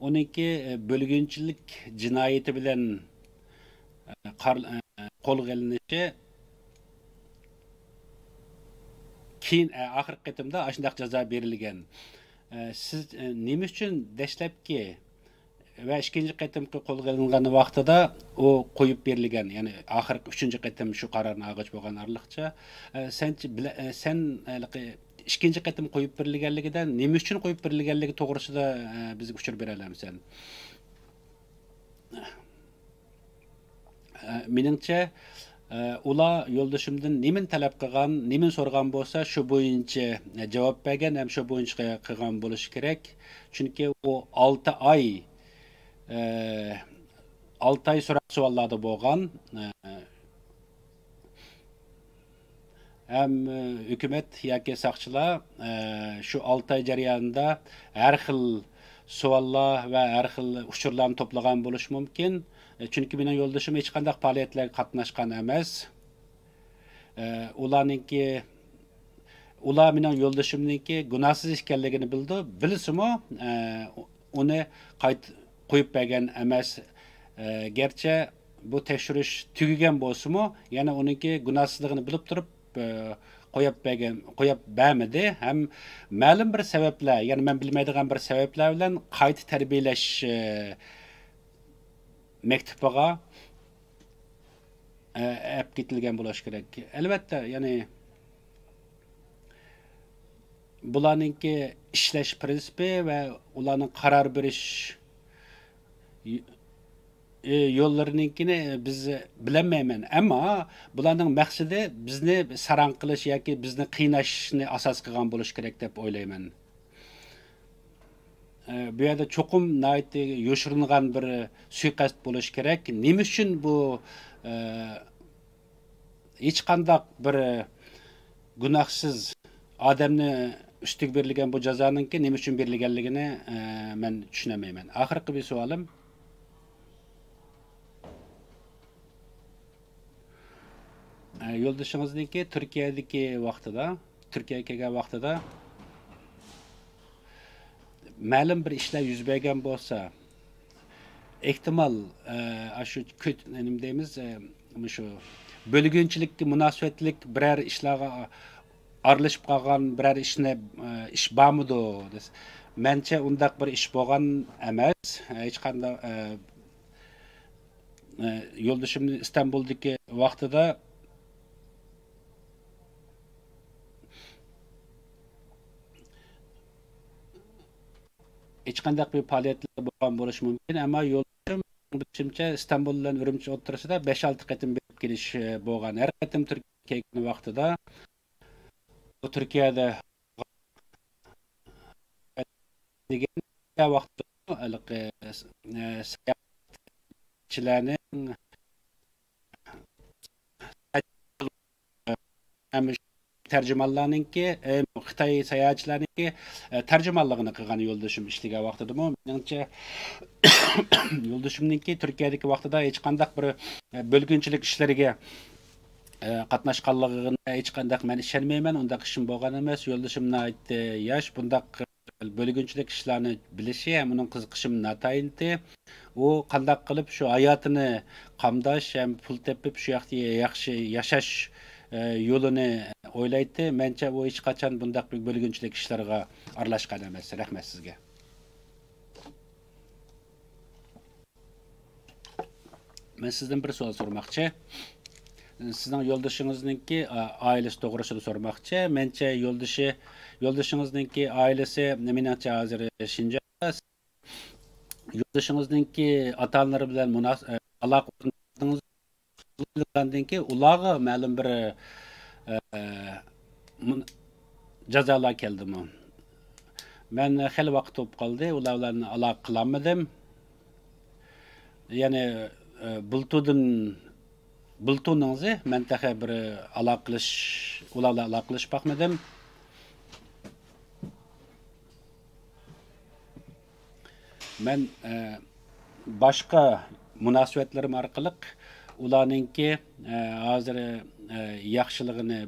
Onunki bölgünçülük cinayeti bilen qo'lga ilinishi keyin oxirgi qatimda shunday jazo berilgan. Siz nima uchun dastlabki ve ikinci qatimki qo'lga ilingan vaqtida u qo'yib berilgan, ya'ni oxirgi 3-chi qatim shu qarorni olg'ich bo'lgan arliqcha sen ikinci qatim qo'yib berilganligidan nima uchun qo'yib berilganligi to'g'risida bizga uchur bera olamsan? Meningcha ular yo'ldoshimdan nimani talab qilgan, nimani so'ragan bo'lsa, shu bo'yicha javob bergan, ham shu bo'yicha qilgan bo'lishi kerak. Chunki u 6 oy 6 ay so'roq savollarda bo'lgan. Hem hükümet yoki saqchilar şu 6 ay jarayonida har xil savollar va har xil uchurlarni to'plagan bo'lishi mumkin. Chunki mening yo'ldoshim hech qanday faoliyatlarga qatnashgan emas. Ular mening yo'ldoshimniki gunohsiz ekanligini bildi. Bilsimi, uni qo'yib bergan emas. Gerçi bu tekshirish tugagan bo'lsa-mu, yana uniki gunohsizligini bilib turib qo'yib bermedi. Ham ma'lum bir sabablar, ya'ni men bilmaydigan bir sabablar bilan qayta tarbiyalash maktabiga olib ketilgan bo'lishi kerak. Albatta, ya'ni bularninki ishlash prinsipi va ularning qaror berish yo'llarininkini biz bilmayman, ammo bularning maqsadi bizni sarang qilish yoki bizni qiynashni asos qilgan bo'lishi kerak deb o'ylayman. Bu yerda cho'qim yoshirilgan bir suiqasd bo'lishi kerak. Nima uchun bu hech qanday bir gunohsiz odamni ustiga berilgan bu jazoninki nima uchun berilganligini men tushunmayman. Oxirgi bir savolim, yo'ldoshingizniki Turkiyadagi vaqtida, Turkiyaga kelgan vaqtida ma'lum bir ishlar yuz bergan bo'lsa, ehtimol shu nima deymiz, shu bölgünçilik, münasebetlik birer işlerge aralashib qolgan birer ish bormidi? Mencha undaq bir ish bo'lgan emas. Hech qanday yo'ldoshimni Istanbuldagi vaqtida hech qanday bir faoliyatlar bo'lgan bo'lishi mumkin, ammo yo'ldoshim bilishimcha İstanbul bilan Urumchi o'rtasida 5-6 qatim berib kelish bo'lgan. Har qatim Turkiyaga kelgan vaqtida Turkiyada degan vaqtda sayohatchilarning tarjimonlarninki, Xitoy sayohatchilarininki tarjimonligini qilgan yo'ldoshim ishlagan vaqtidami, menimcha yo'ldoshimninki Turkiyadagi vaqtida hech qanday bir bölgünçilik ishlariga qatnashganligini hech qanday men ishonmayman. Undaq ishim bo'lgan emas. Yo'ldoshimni aytdi, yosh bundaq bölgünçilik ishlarni bilishi ham uning qiziqishim natayinti. U qanday qilib shu hayotini qamdash ham pul tepib shu yoqda yaxshi yashash yo'lini o'ylaydi. Mencha u hech qachon bundaq bir bölgünçilik ishlariga aralashgan emas. Rahmat sizga. Men sizdan bir savol so'ramoqchi. Sizning yo'ldoshingizningki oilasi to'g'risida so'ramoqchi. Mencha yo'ldoshingizningki oilasi menimcha hozir Shinjonda. Yo'ldoshingizningki ota-onalari bilan aloqa qilgandan keyin ularga ma'lum bir jazolar keldimi? Men xil vaqt o'tib qoldi, ular bilan aloqa qilolmadim. Ya'ni bultuningizda men taxa bir aloqa qilish, ularla aloqa qilish baxmadim. Men boshqa munosabatlarim orqali ularningki hozir yaxshiligini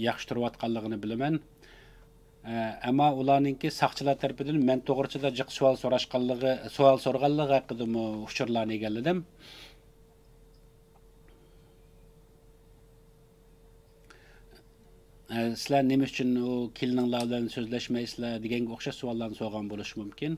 yaxshi turayotganligini bilaman. Ammo ularningki saqchilar tarafidan men to'g'risida jiq savol so'raganligi haqida uchurlarni egalladim. Sizlar nima uchun u kelininglar bilan so'zlashmaysizlar deganga o'xshash savollarni so'ragan bo'lishi mumkin.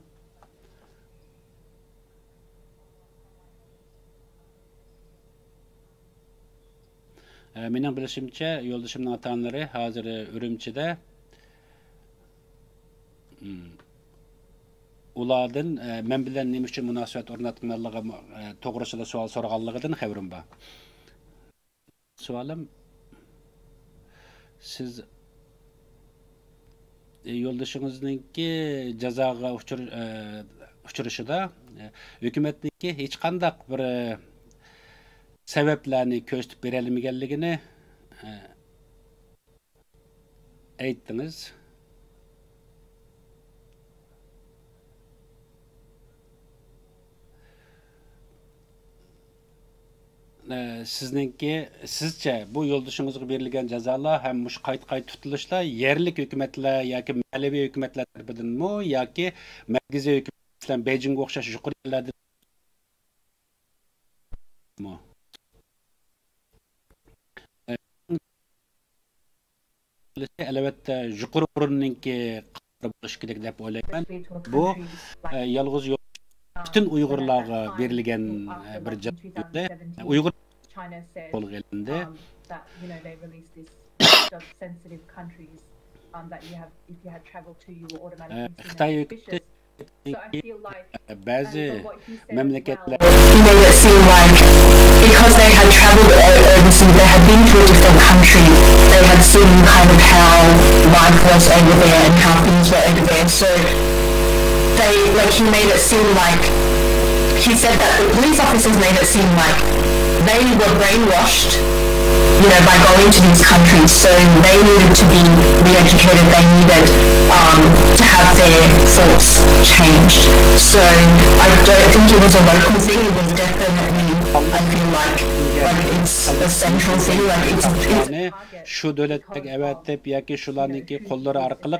Mening bilishimcha, yo'ldoshimning ota-onalari hozir Urumchida. Ulardan men bilan nima uchun munosabat o'rnatganligi to'g'risida savol so'raganligidan xabarim bor. Savolim, siz yo'ldoshingizningki jazoga uchrashida hukumatningki hech qanday bir sabablarni ko'rsatib bera olmaganligini aytdingiz. Sizce bu yo'ldoshingizga berilgan jazolar ham mush qayta tutilishlar yerlik hukumatlar yoki mahalliy hukumatlar tarafidanmi yoki markaziy hukumatlar Beijingga o'xshash yuqori yerlardanmi? Albatta yuqori o'rinninki bo'lishi kerak deb o'ylayman. Bu yolg'iz bütün Uyg'urlarga berilgan bir jazoda Uyg'ur qo'lg'ilindi. Xitoy So I feel like, bazı and from what he said as memleketler well, He made it seem like because they had traveled overseas, they had been to a different country, they had seen kind of how life was over there and how things were over there. So they, like, he made it seem like, he said that the police officers made it seem like they were brainwashed, by going to these countries. So they needed to be re-educated. They needed to have their thoughts changed. So I don't think it was a local thing. It was definitely, I feel like it's a central thing. Like it's yani şu devletlik evet dep yoki shularniki qo'llari orqali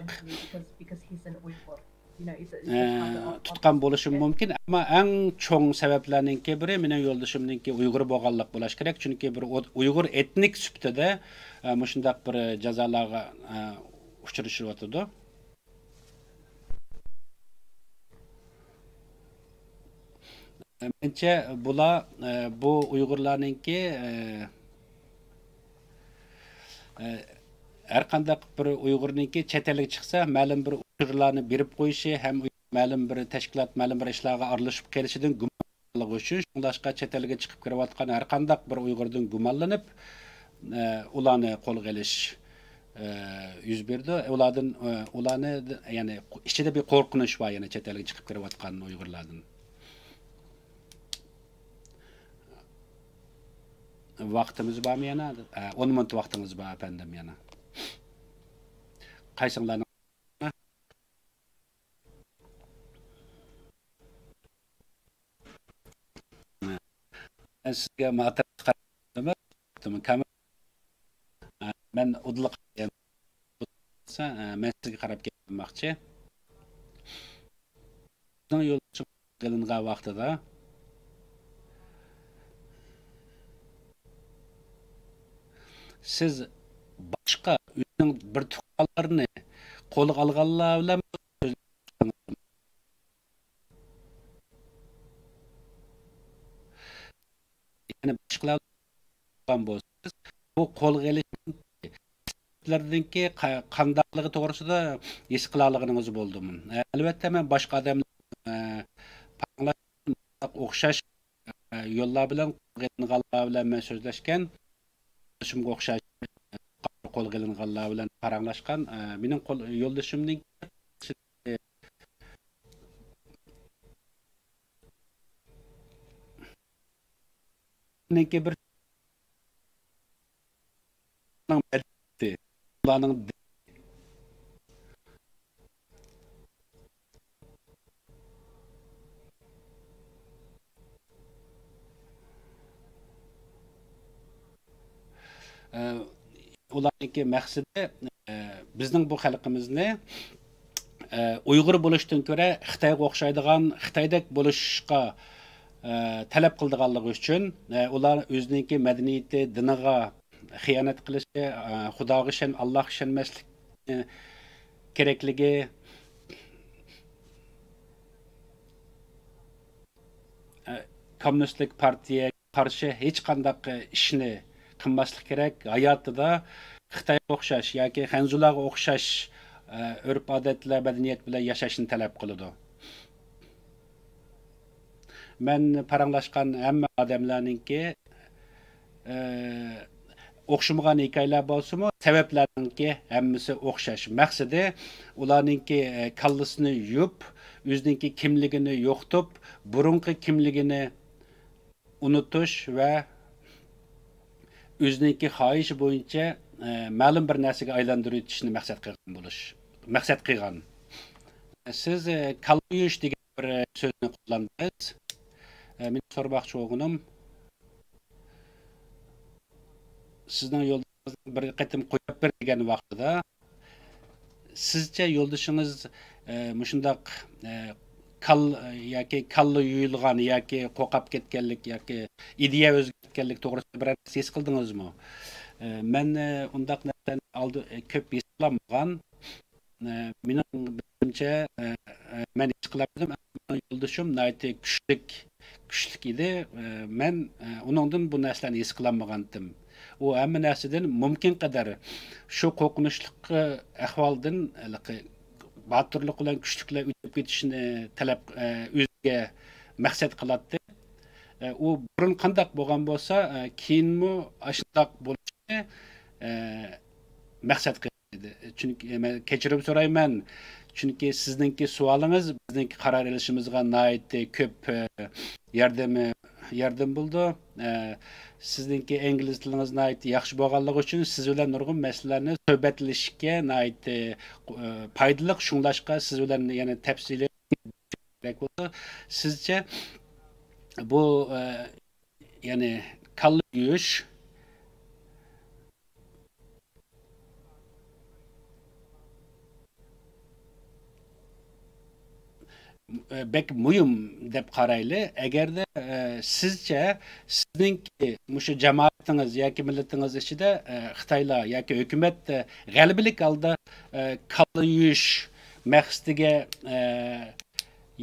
because he's an Uyghur. It's a target of tutgan bo'lishi mumkin, ammo eng cho'ng sabablarning biri mening yo'ldoshimningki Uyg'ur bo'lganlik bo'lishi kerak, chunki bir Uyg'ur etnik sifatida shundaq bir jazolarga uchrashyapti. Menimcha bular bu Uyg'urlarningki har qanday bir Uyg'urningki chet elga chiqsa, ma'lum bir uchurlarni berib qo'yishi ham ma'lum bir tashkilot, ma'lum bir ishlarga aralashib kelishidan gumonlanib uchun, shundashqa chet elga chiqib kirayotgan har qanday bir Uyg'urdan gumonlanib, ularni qo'lga olish yuz berdi. Ularni ya'ni ichida bir qo'rqinish bor, yana chet elga chiqib kirayotgan Uyg'urlardan. Vaqtimiz bormi yana? 10 minut vaqtimiz bor efendim yana. Qaysinglarni sizga ma'tariz qaratdim. Men udliq men sizga qarab kelmoqchi. Bizning yo'lchi qilingan vaqtida siz boshqa uyning bir tuqqanlarini qo'lga olganlar bilan yani boshqalar bo'lsangiz bu qo'lga olishlarninki qandoqligi to'g'risida his qilalig'ingiz bo'ldimi? Albatta men boshqa odamlar o'xshash yo'llar bilan qo'lga bilan men so'zlashgan, shunga o'xshash qo'lga olinganlar bilan paranglashgan. Mening yo'ldoshimning bir ularning ularniki maqsadi bizning bu xalqimizni Uyg'ur bo'lishdan ko'ra Xitoyga o'xshaydigan, Xitoydek bo'lishga talab qildiganligi uchun ular o'zining madaniyati, diniga xiyonat qilishi, Xudoga Allohga ishonmaslik kerakligi, kommunistlik partiyaga qarshi hech qanday ishni qilmaslik kerak. Hayotida Xitoyga o'xshash yoki Xanzularga o'xshash urf-odatlar, madaniyat bilan yashashni talab qiladi. Men paranglashgan hamma odamlarningki o'xshamagan hikoyalar bo'lsa-mu, sabablarningki hammasi o'xshash. Maqsadi ularningki kallasini yub, o'zining kimligini yo'qotib, burunqi kimligini unutish va o'zining xohishi bo'yicha ma'lum bir narsaga aylantirib o'tishni maqsad qilgan. Siz kallayush degan bir so'zni qo'llandingiz. Men so'ramoqchi bo'lganim, sizning yo'ldoshingiz bir qatim qo'yib bergan vaqtida sizcha yo'ldoshingiz shundaq kalla yuyilgan yoki qo'qab ketganlik yoki ideya o'zgartganlik to'g'risida bir narsa his qildingizmi? Men undaq narsani ko'p his qilmagan. Mening bilimcha men his qilmadim. Yo'ldoshim nayt kuchlik edi. Men uningdan bu narsalarni his qilmagandim. U hamma narsadan mumkin qadar shu qo'rqinchli ahvoldan батырлық bilan күчтүклөр өтүп кетишини талап өзгө максат кылат. У бурун кандак болгон болсо, кийинми ашындак болушуну максат кылды. Чүнки мен кечирим сурайман. Чүнки сиздинки суалыңыз биздинки карар алышыбызга наайты көп yordam bo'ldi. Sizningki ingliz tilingiz naayt yaxshi bo'lganligi uchun siz bilan nurg'un masalalarni suhbatlashishga naayt foydali, shunglashqa siz bilan yana tafsilli kerak bo'ldi. Sizcha bu ya'ni kalla yuyish bek muhim deb qarayli. Agarda sizcha sizningki mushu jamoatingiz yoki millatingiz ichida Xitoylar yoki hukumat g'alabalik holda kalla yuyish maqsadiga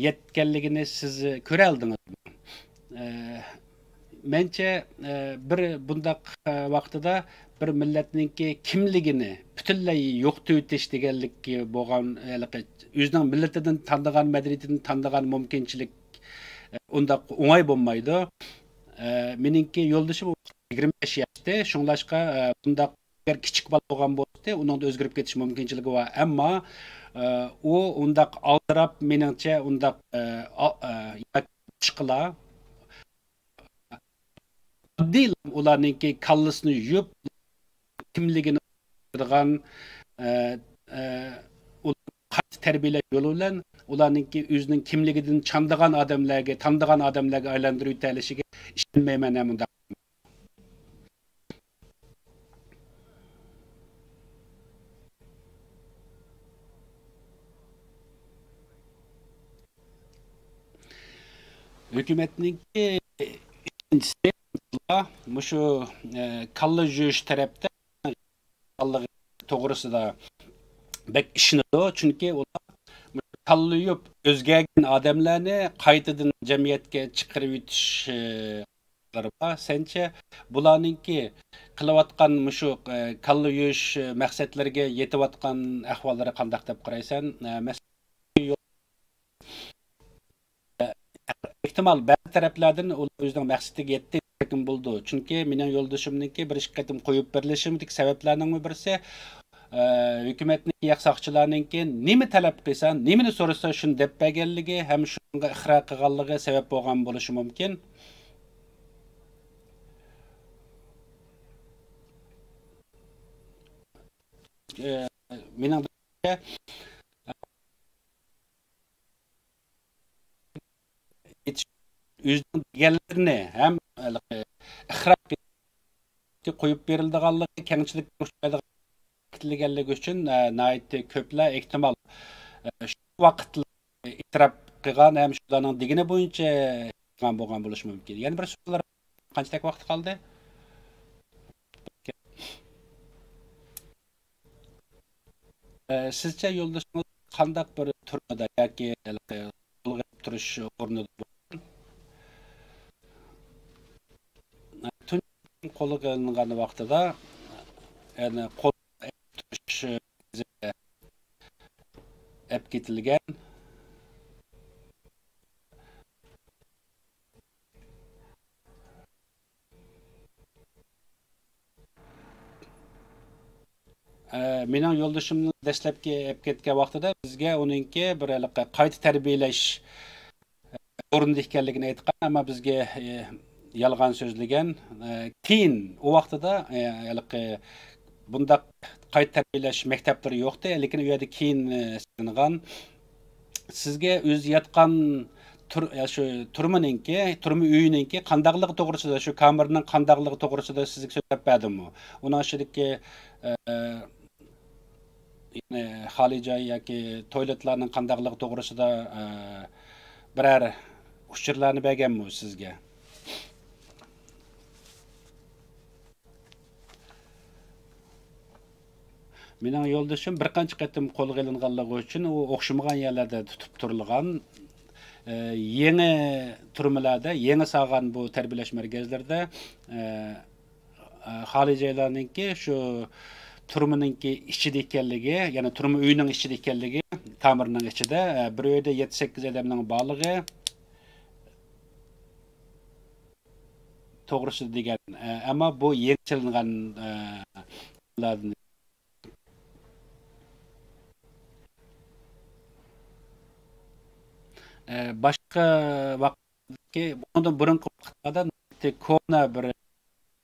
yetganligini siz ko'ra oldingizmi? Mencha bir bundaq vaqtida bir millatninki kimligini butunlay yo'qotib o'tish deganlik bo'lgan, o'zining millatidan tanlagan, madaniyatidan tanlagan mumkinchilik undaq o'ng'ay bo'lmaydi. Meningki yo'ldashim 25 yoshda, shunglashqa bundaq bir kichik bola bo'lgan bo'lsa, uning o'zgarib ketish mumkinchiligi bor. Ammo u undaq aldirab, meningcha undaq boshqalar değil ularninki kallasını yuyup kimligini qilgan terbiyeler yolu bilan ularninki o'zining kimligidan tanıgan odamlarga aylantirib o'talishiga ishonmayman hamda. Hükümetninki ikincisi mushu kalla yuyish tarafda to'g'risida bek ishonadi, chunki ular kalla yuyib o'zgargan odamlarni qaytadan jamiyatga chiqarib o'tishlari bor. Sencha bularninki qilayotgan mushu kalla yuyish maqsadlariga yetayotgan ahvollari qanday deb qaraysan? Ehtimal ba'zi taraflardan ular o'zining maqsadiga yetdi lekin bo'ldi. Chunki mening yo'ldashimniki bir ish qatim qo'yib berilishimdagi sabablarning birisi hukumatning yaqsoqchilarninki nima talab qilsa, nimani so'rasa shuni deb berganligi ham shunga ixro qilganligi sabab bo'lgan bo'lishi mumkin. Mening o'zining deganlarini ham ixroq qo'yib berilganligi kengchilik kutilganligi uchun nihoyatda ko'plar ehtimol shu vaqtda e'tirof qilgan ham shularning degani bo'yicha bo'lgan bo'lishi mumkin. Yana bir so'zlar qancha vaqt qoldi? Sizcha yo'ldoshingiz qanday bir turmada yoki turish o'rnida qo'lga qilingan vaqtida ya'ni qo'l turish ep ketilgan mening yo'ldashimni dastlabki ep ketgan vaqtida bizga uningki bir qayta tarbiyalash o'rinda ekanligini aytgan, ammo bizga yolg'on so'zlagan. Keyin u vaqtida bundaq qayta tarbiyalash maktablari yo'qdi, lekin u yerda keyin singan sizga o'zi yotgan shu turmaninki, turma uyininki qandaqligi to'g'risida, shu kamerning qandaqligi to'g'risida sizga so'zlab berdimmi? Uning ichidagi ya'ni xoli joy yoki toiletlarning qandaqligi to'g'risida biror uchurlarni berganmi sizga? Mening yo'ldashim bir qancha qatim qo'lga ilinganligi uchun u o'xshamagan yerlarda tutib turilgan yangi turmalarda, yangi sog'an bu tarbiyalash markazlarida xoli joylarninki shu turmaninki ichida ekanligi, ya'ni turma uyining ichida ekanligi kamerinin içinde bir öyle 7-8 adamның balığı to'g'risi degan ama bu yengillangan boshqa vaqtki undan burungi vaqtlarda kona bir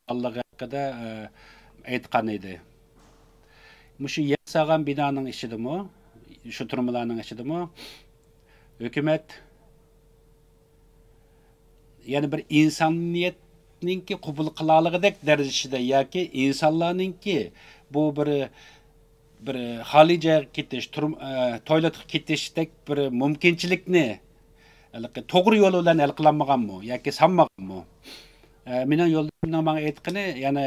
Alloh haqida aytgan edi. Mushu yasagan binoning ichidami, shu turmalarning ichidami hukumat yani bir insoniyatningki qabul qilaligidek darajada yoki insonlarningki bu bir xoli joyga ketish, to'ylatga ketishdek bir mumkinchilikni to'g'ri yo'l bilan hal qilinmaganmi yoki sanmaganmi? Mening yo'ldoshimning menga aytgani, ya'ni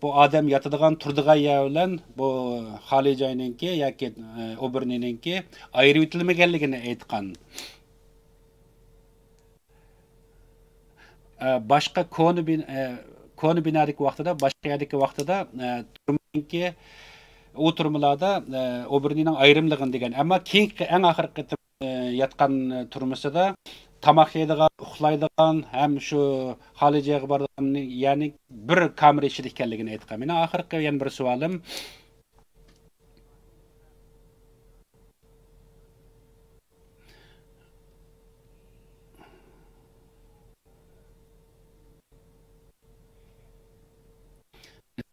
bu odam yotadigan, turadigan yer bilan bu xoli joyninki yoki o'birninki ayirib o'tilmaganligini aytgan. Başqa konu binadagi vaqtida, boshqa yerdagi vaqtida turmanki u turmalarda o'birning ayrimligini degan. Ammo keyingi eng oxirgi yotgan turmasida tamoq yeydigan, uxlaydigan, ham shu xoli joyga boradigan, ya'ni bir kamera ichida ekanligini aytgan. Mening oxirgi yana bir savolim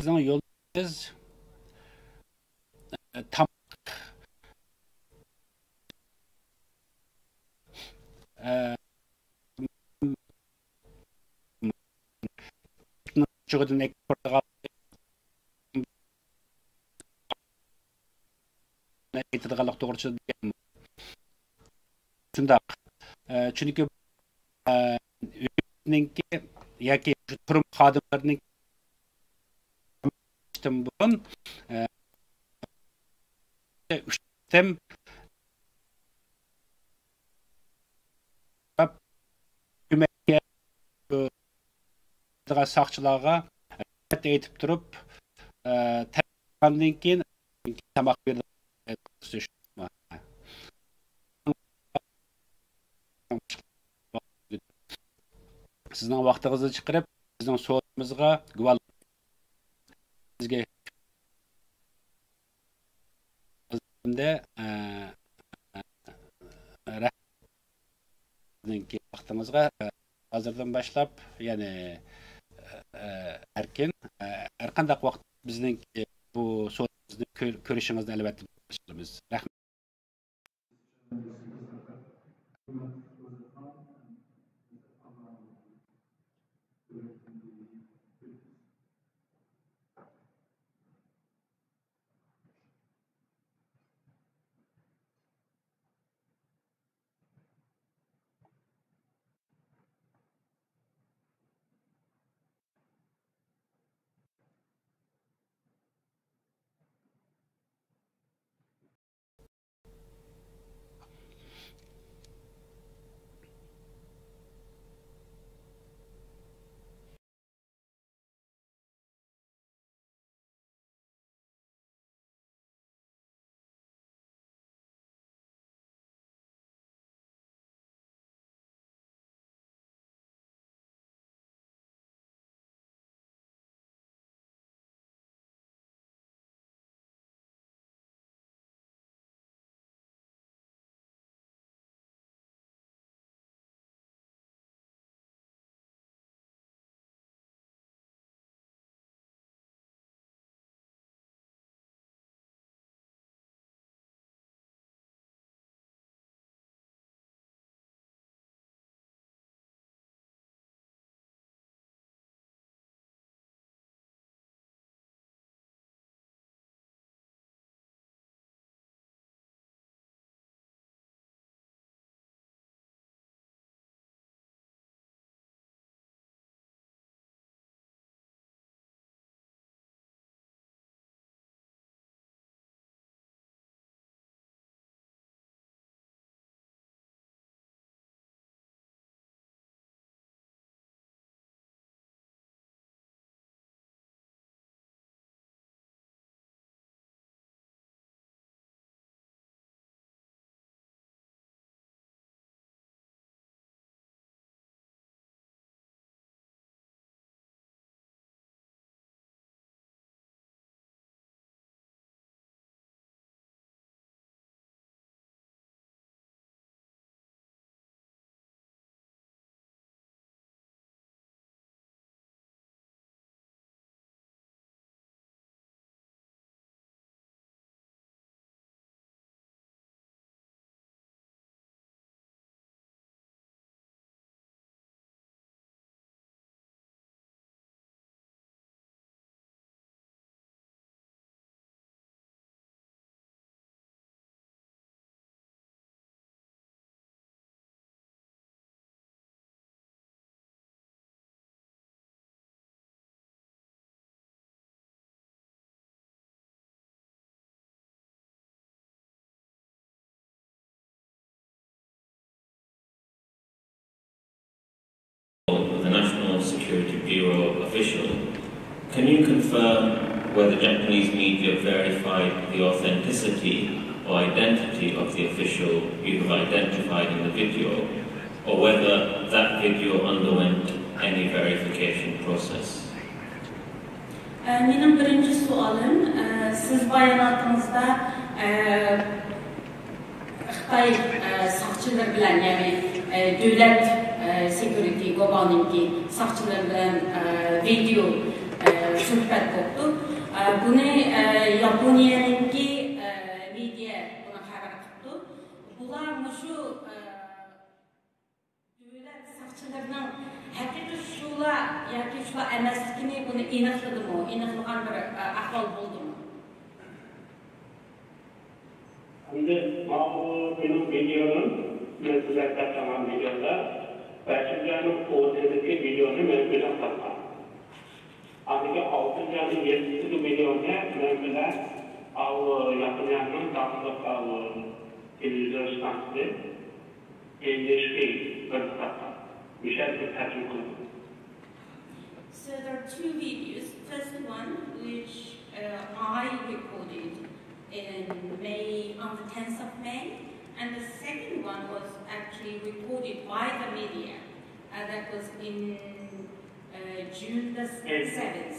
sizning yo'lingiz tam Çoğunun eksportga aytadiganlik to'g'risida degan. Shundaq. Chunki ninki yoki turum xodimlarining burun tem hukumatga saqchilarga aytib turib tandan keyin tamoq berdi. Sizning vaqtingizni chiqarib, bizning so'zimizga guvohlik sizga vaqtimizga hozirdan boshlab, ya'ni erkin har qanday vaqt bizning bu so'zimizni ko'rishingizni albatta bilamiz. Rahmat. Security Bureau official. Can you confirm whether Japanese media verified the authenticity or identity of the official you have identified in the video, or whether that video underwent any verification process? Benim birinci sualım, siz bayanatınızda Xitay saqçılar bilen, yani devlet security gobaninki saqçılar bilen video söhbət qopdu. Bunu Yaponiyanınki media buna xəbər qıpdı. Bunlar şu devlet saqçılarının həqiqi şular, yoki shular emasligini buni aniqladimi? Aniqlagan bir ahvol bo'ldimi? Şimdi bu benim videonun mevzularda tamam videoda Başkanın odadaki videonu mevzuda sattan. Ayrıca 6. ayın 7. milyonda mevzuda Japonya'nın damlık televizyon stasyonu NHK sattan. Michel bir tercih kıldı. So there are two videos. First one, which I recorded in May, on the 10th of May, and the second one was actually recorded by the media. That was in June the 7th.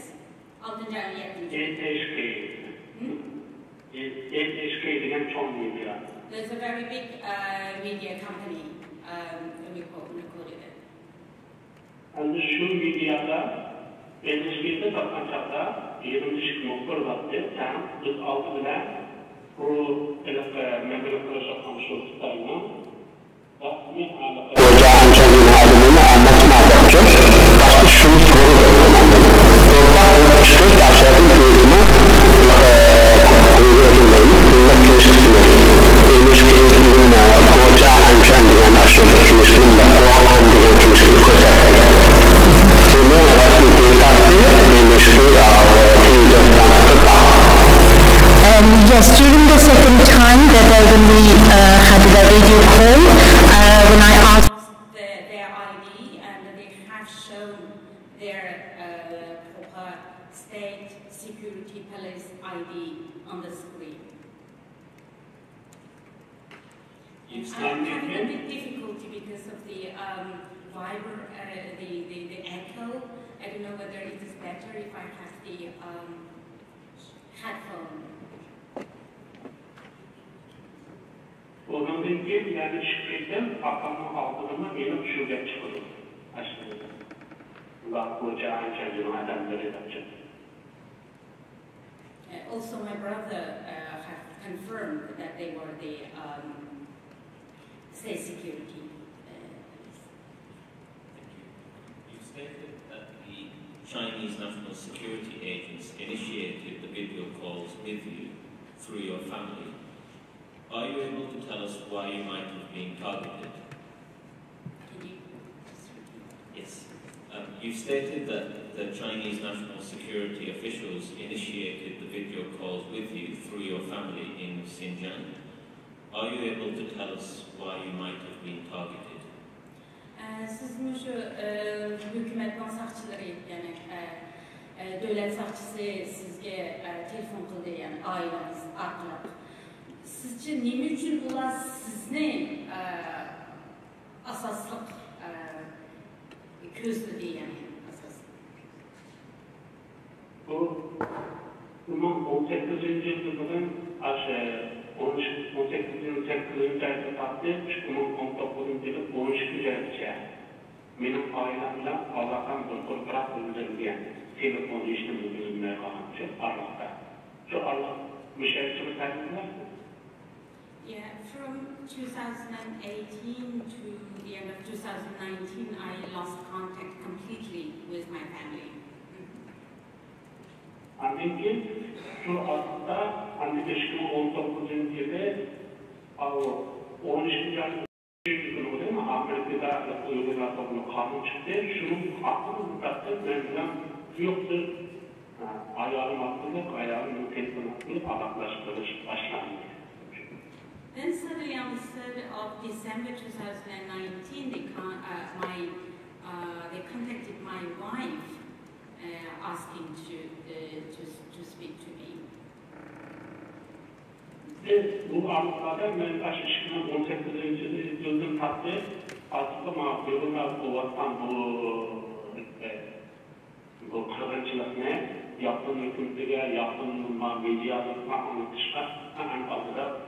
NHK. NHK again from media. There's a very big media company recorded it. And şu videoda NHK'de satmakta 20 muhbir vardı. Sen biz altı bile bu memleket karşı konuşulduğunda resmi alakalı. Hoca amcanın adımını anlatmak için başka şunu soruyorum. Orada işte yaşadığım bölümü hoca amcanın aşırı kimliğinde Kur'an diye kimlik koyacak. Yes, during the second time that when we had the video call, when I asked their ID, and they have shown their proper state security police ID on the screen. I'm having a bit difficulty because of the viber, the echo. I don't know whether it is better if I have the headphone. Ondan önce yani şirketten aklımı aldığımı benim şube çıkıyor. Aslında. Bak hoca amcanın adamları yapacak. Also, my brother have confirmed that they were the state security. You stated that the Chinese National Security agents initiated the video calls with you through your family. Are you able to tell us why you might have been targeted? Can you just repeat? Yes. You stated that the Chinese National Security officials initiated the video calls with you through your family in Xinjiang. Are you able to tell us why you might have been targeted? Sizin şu hükümetin sakçıları, yani devlet sakçısı sizge telefon kıldı, yani aileniz arkalık. Sizce ne için ular sizni asaslık közledi, yani asaslık? Bunun 18. yılından aşağı 18. yıl terkilinde tattı, bunun 19. yılı 13. yılca. Benim ailemle Allah'tan bir bırak öldürülen telefonu işte bu bizimle kalınca Allah'ta. Şu Allah müşerifçimi sayılır mı? Yeah, from 2018 to the end of 2019, I lost contact completely with my family. Anneki şu altta anneki 19. yılda 13. yıl değil mi? Amerika'da uygulanan toplum kanun çıktı. Şunun aklını tutarsa ben yoktur. Ayağım aklını, ayağım telefon aklını adaklaştırış başlandı. Then suddenly on the 3rd of December 2019, my they contacted my wife asking to speak to me. Bu anlarda ben aşışımın 18. yılın tatlı aslında yorumlar olastan bu kırıcılık ne? Yaptığın hükümlüğe, yaptığın medyalıkma anlatışlar en fazla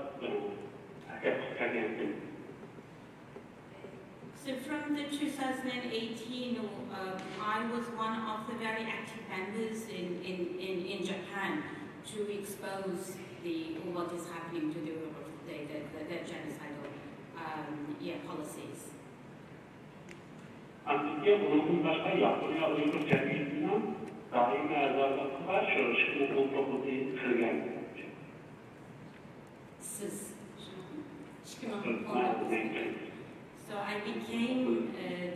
hep geldim. So from the 2018, I was one of the very active members in Japan to expose what is happening to the genocidal policies. Ancak bunun başka yaptığı uygun cemiyetinden daim erzarlıklı var, şöyle bu topluluğu kırgan. So I became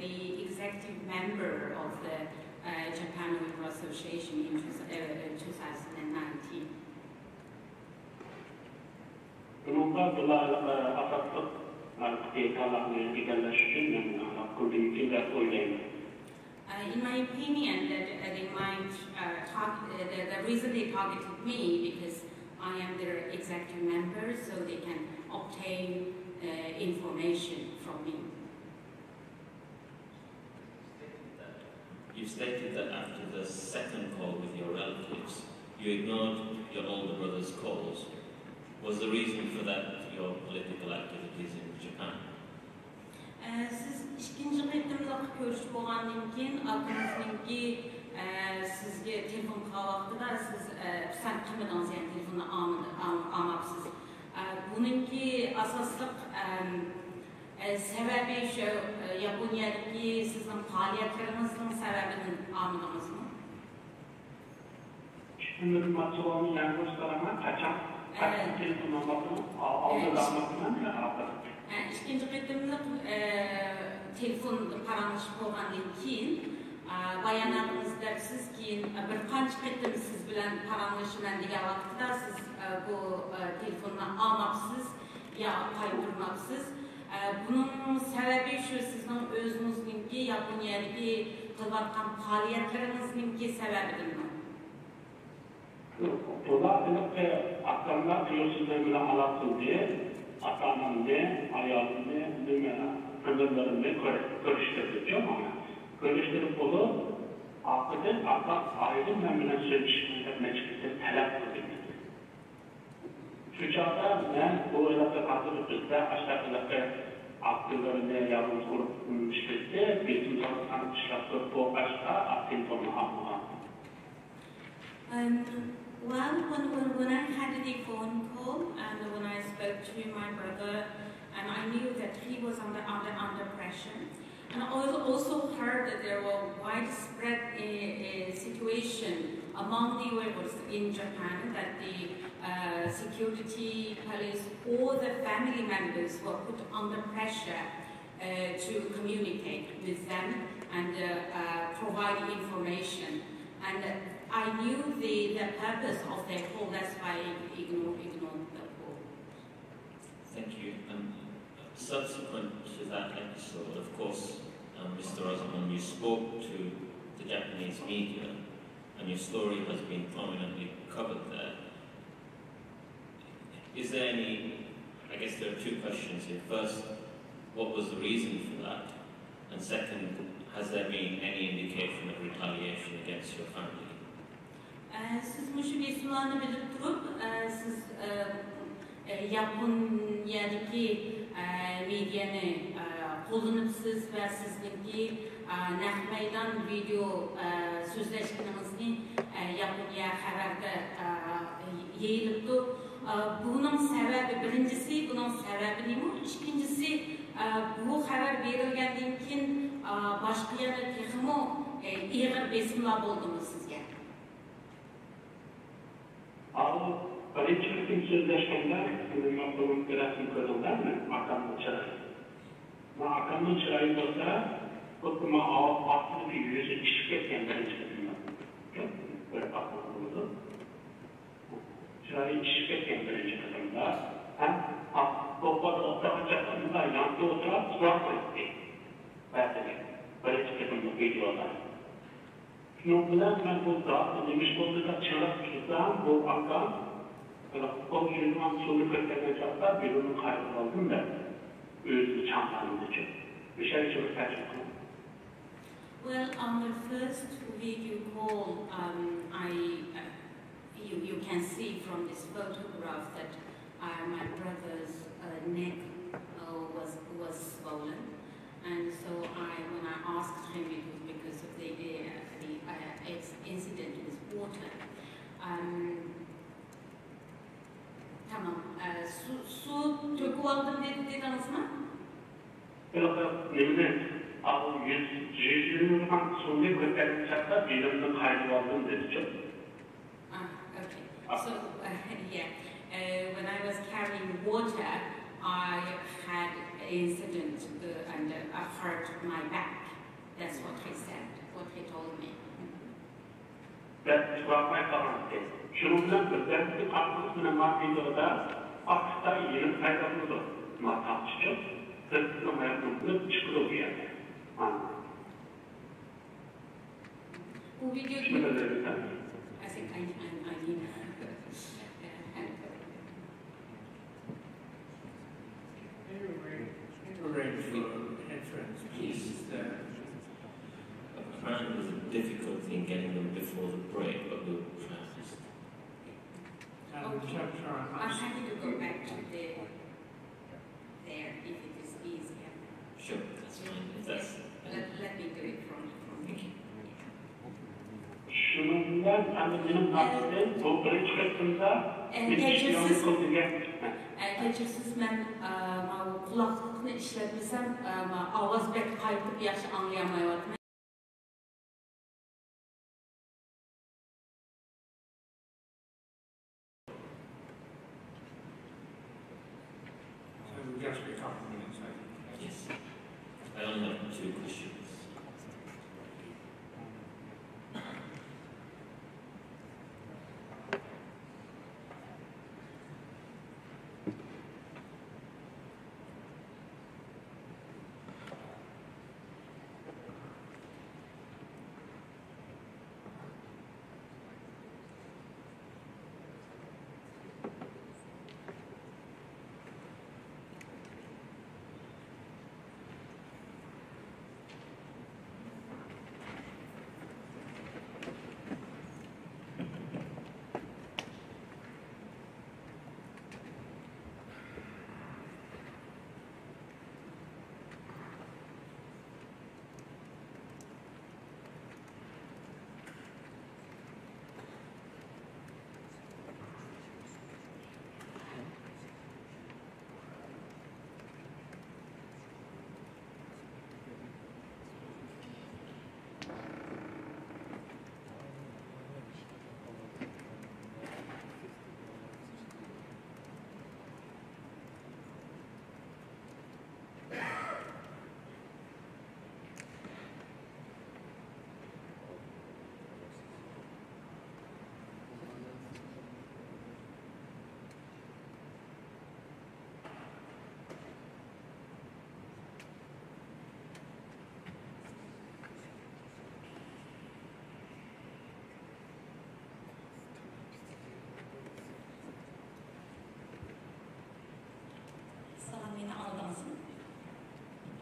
the executive member of the Japan Uyghur Association in 2019. Bununla dolaylı asaslık detalarını engelleştirmenin kulübünde oynayın. In my opinion, that they might the reason they targeted me because I am their executive member, so they can obtain information from me. You've stated that after the second call with your relatives, you ignored your older brother's calls. Was the reason for that your political activities in Japan? Siz ikinci qetimliq görüşüp bolgandan keyin akınızdaki sizge telefon qavaqtida siz pisand qilmadingiz, yani telefonni almabsiz. Bununki asosliq sababi shu Yaponiyadagi sizning faoliyatlaringizning sababini almadingizmi? Şimdi matsuanın yanlış tarafına kaçan telefon almadığını almadığını aldı. İkinci qetimliq telefon paranlashib bo'lgandan keyin bayonotingizda siz keyin bir qancha qetim siz bilan paranlashaman degan vaqtda siz bu telefonni olmabsiz yo qaytarmabsiz. Buning sababi shu sizning o'zingizningki Yaponiyadagi qilayotgan faoliyatlaringizning sababidirmi? Dolayısıyla akranlar diyorsunuzlarla alakalı diye atanımda, hayalımda, kızlarımda görüştürdü diyor ama görüştürüp olup akıda ayrı memnun sözleşmelerine çıktı, talep edildi. Şu çağda ben bu ilakta katılıkta aşağıdaki akıllarında yalnız grup işletti, bizim sanatçılar bu başka akıl formu almalı. Well, when I had the phone call and when I spoke to my brother, and I knew that he was under pressure, and I also heard that there were widespread situation among the Uyghurs in Japan that the security police or the family members were put under pressure to communicate with them and provide information. And I knew the purpose of their call, that's why I ignored the call. Thank you. Subsequent to that episode, of course, Mr. Osman, you spoke to the Japanese media and your story has been prominently covered there. Is there any, I guess there are two questions here. First, what was the reason for that? And second, has there been any indication of retaliation against your family? Siz müşü mesullarını bilip durup, siz Yaponya'daki medyani kullanıpsız ve sizdeki naq meydan video sözleşmenizni Japonya haberde yayılıptı. Bunun sebebi, birincisi bunun sebebi neymi? İkincisi bu haber verilgandan keyin başka yana texmi ig'ir besimlar bo'ldimi sizga? Birinchi qitim so'zlashganda maqomim rasm ko'rilganmi? Akamni chiroyi. Akamni chiroyi bo'lsa, xuddi ostidagi yuzi ishib ketgan birinchi qitimda. Bir aql bo'ldi. Chiroyi ishib ketgan birinchi qitimda. To'ppa o'rtacha qitimda yangi o'tirib, surat qo'ydi. Birinchi qitim yıllık videolar. Şunun bilen ben bu da demiş oldu da çırak tutsam bu akan o yüzden sonu kötülerine çapta birinin kaybı aldım da özü çantanın için. Bir şey çok saçma. Well, on the first video call, you can see from this photograph that my brother's neck was swollen, and so when I asked him, it was because of the incident with water. Tamam. Su töküp aldım dediniz mi? Evet, al yüzünün sonunda kötülerine çapta birinin kaybı aldım dedi çok. Okay. So, yeah, when I was carrying water, I had an incident and I hurt my back. That's what he said, what he told me. Ben çıkartmaya kalan dedi. Şunun bilen özellikle karşısına mahvedada Aksa yeni kaydımızı tartışacak. Sırtına yapımını çıkıyor bir yerde. Bu video... Şimdi de bir tane. I think I need Arrange for headphones, please. Apparently there's a difficulty in getting them before the break, but we'll try. Okay. I'm happy to go back to there if it is easier. Sure, that's fine. If that's, Let me do it from thank you. Şunundan benim bahsettiğim bu birinci kısımda Geçirsiz mən qulaqlıqni işlətmisəm, avaz bək qayıtıb yaxşı anlayamayıyorum. Just a couple of minutes, I think. Yes. I only have 2 questions.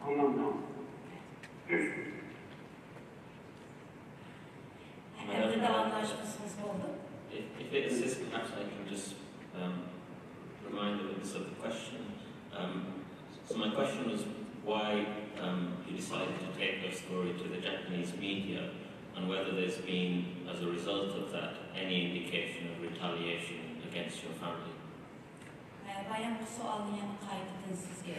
Anlamam. If it assists, perhaps I can just remind the witness of the question. So my question was why you decided to take your story to the Japanese media, and whether there's been, as a result of that, any indication of retaliation against your family. Bayan bu sualın yanı kaydedin sizce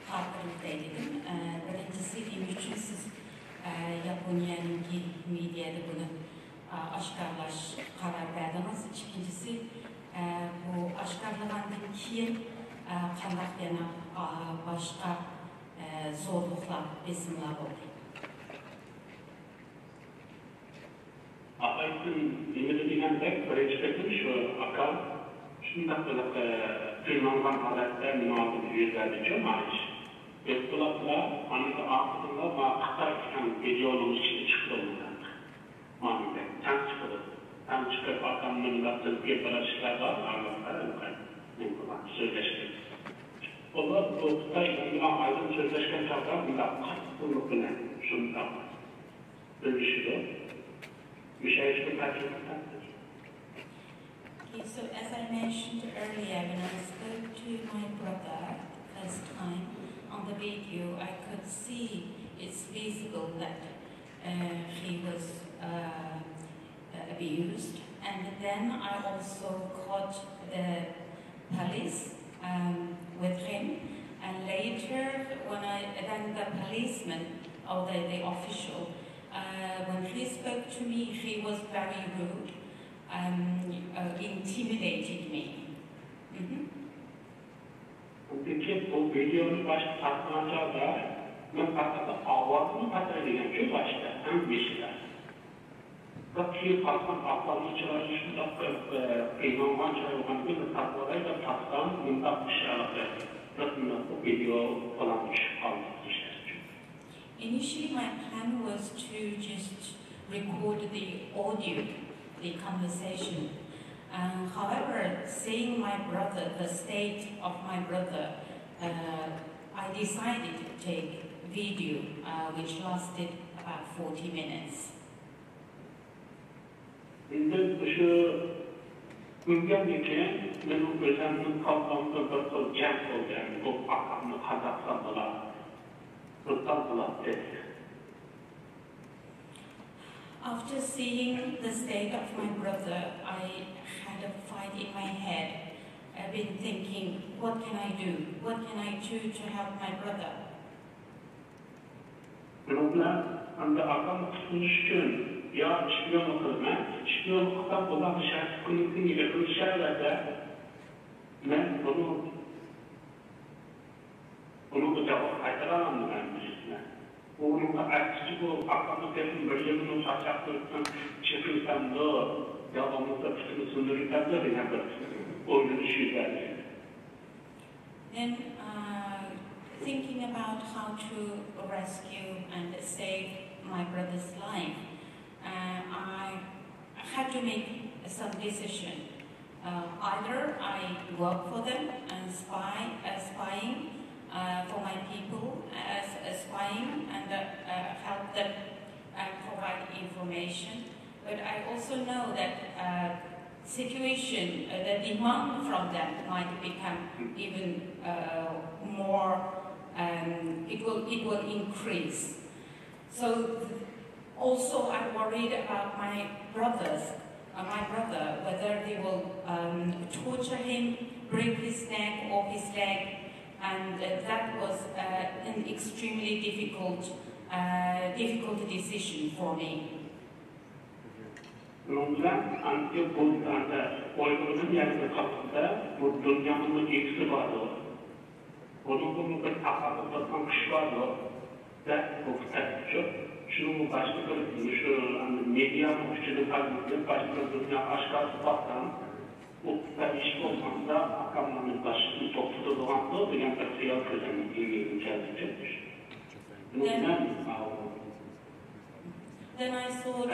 farkındaydım. Birincisi demek için siz Japonya'nın medyada bunu aşkarlaş karar verdiniz. İkincisi bu aşkarlamandan keyin kandak yana başka zorluklar, besimler oldu. Aydın dinlediğinden de birinci şu akal şundan böyle tırmangan halatlar muhabbet üyelerdi çok maaş. Eskulatla, anında altında Xitay iken videonun içinde çıkıldı. Manide, sen çıkıldı. Sen çıkıp akanın da bir barışlar var, anlatlar, söyleşti. Onlar bu Xitay ile aydın sözleşken çağda bunda katılılıkla şunda dönüşüyor. Bir şey işte kaçırmaktadır. Okay, so as I mentioned earlier, when I spoke to my brother first time on the video, I could see it's visible that he was abused, and then I also caught the police with him, and later then the policeman or the official, when he spoke to me, he was very rude. Intimidated me. Peki bu videonun başta saklanacağı da ben fakat avazını patlayacağım şu başta hem bir şeyler. Bakıyor patlan avazını çalıştığında kıymanman çalışan bir tatlıları da tatlan bundan bir şey alacak. Nasıl bu video falan bir şey kaldı işte. Initially my plan was to just record the audio, the conversation. However, seeing my brother, the state of my brother, I decided to take video, which lasted about 40 minutes. Şimdi şu ülkedeki benim özellikle kavramda bir cem olacak, bu aklımda kazaksandılar, kurtardılar dedi. After seeing the state of my brother, I had a fight in my head. I've been thinking, what can I do? What can I do to help my brother? Bunlar anda akam tutmuşken ya şpiyon kılma, şpiyonluktan olan şarkının ile konuşarlarsa ben bunu da cevap kaydıramam ben birisine. Onun da ertesi bu aklımda benim bölümünü saçaklıktan çıkırsam da devamında kısmı sınırlıktan da yani oyunu düşürlerdi. Then thinking about how to rescue and save my brother's life, I had to make some decision. Either I work for them and spying for my people, as spying and help them and provide information. But I also know that situation, the demand from them might become even more. It will increase. So also I'm worried about my brother, whether they will torture him, break his neck or his leg, and that was an extremely difficult decision for me. Bundan anti bulutlarda oyunun yerine kapıda bu dünyanın eksi vardı. Onun bir akıllı kış vardı. Ve bu kitapçı şunu başka bir şu medya kuşçuluğu kalbinde başka dünya aşkası baktan bu kitap iş olmanda akamların başını topluda doğandı ve yani siyasetin ilgili çözecektir. Then I thought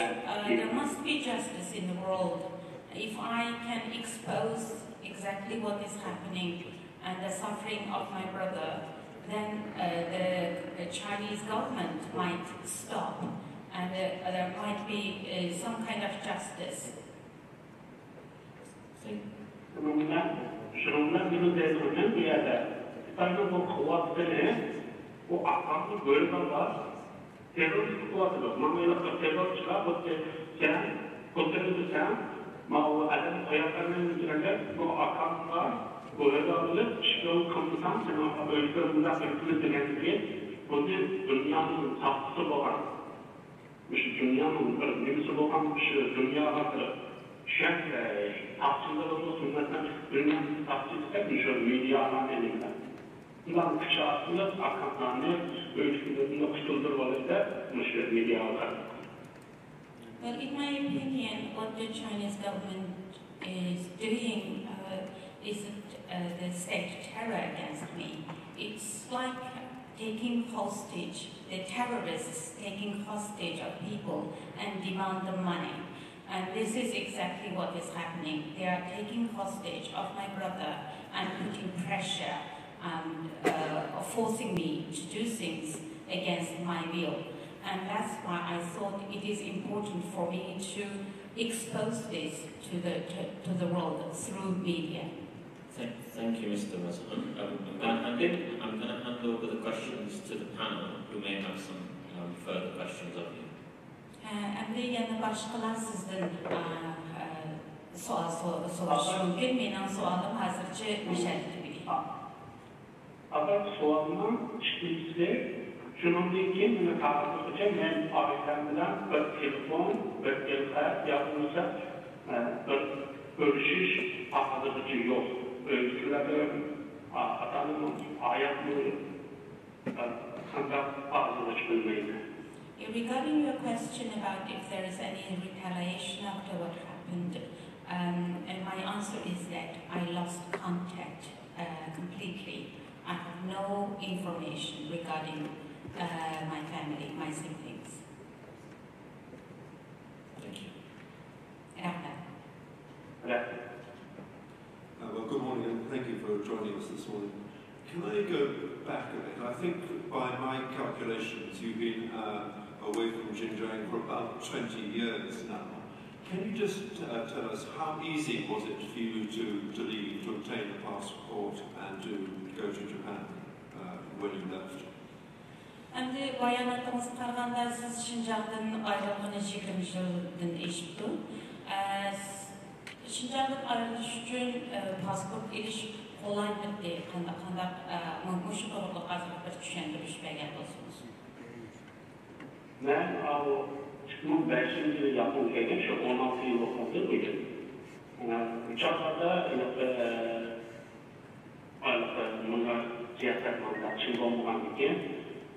there must be justice in the world. If I can expose exactly what is happening and the suffering of my brother, then the Chinese government might stop and there might be some kind of justice. Şunlar bunu devletin bir yerde. Tabii bu kuvvetleri, bu akıllı bölümler var. Terörist kuvvetleri, mamlakta teröristler, bu teröristler, adam ayaklarının üzerinde bu akıllılar, bu özellikle şişman komutan, ülkemizden ülkemizden diye, bu dünyanın sapsı olan, dünyanın önemlisi olan dünyaları, şekle, tahsillerinde sünnetten dünyanın tahsilleri şu medyalar elinde. Bundan kısa aslında akıllarını ülkelerinde kutulduğu medyalar. Well, in my opinion, what the Chinese government is doing isn't the state terror against me. It's like taking hostage, the terrorists taking hostage of people and demand the money. And this is exactly what is happening. They are taking hostage of my brother and putting pressure and forcing me to do things against my will. And that's why I thought it is important for me to expose this to the world through media. Thank you, Mr. Mazhar. I'm going to hand over the questions to the panel, who may have some further questions of you. Endi yana boshqalar sizdan savol so'rashi mumkin. Mening savolim hozircha o'sha. Agar savolni ishlaysiz, shuningdek keyin ta'rifgacha men oilam bilan bir telefon, bir telefon yozilsa, bir ko'rishish haqida yo'q. O'zgalarga atamning oyatni qanday ta'riflash bilmaydi. Regarding your question about if there is any retaliation after what happened, and my answer is that I lost contact completely. I have no information regarding my family, my siblings. Thank you. Well, good morning and thank you for joining us this morning. Can I go back a bit? I think by my calculations you've been away from Xinjiang for about 20 years now. Can you just tell us how easy was it for you to leave, to obtain a passport and to go to Japan when you left? Endi bayonotimizni qaraganda siz Xinjiangdan ayrılgani 20 yildan eshitdi. Xinjiangdan ayrilish uchun pasport olish qo'laymi? Qanday shu to'g'rida hozir bir tushuntirish bergan bo'lsangiz. Men 2005 yılı Yaponiyaga shu 16 yil o'qib o'tdim. Uchoqlarda bunga siyosat mandatchi bo'lmagandan keyin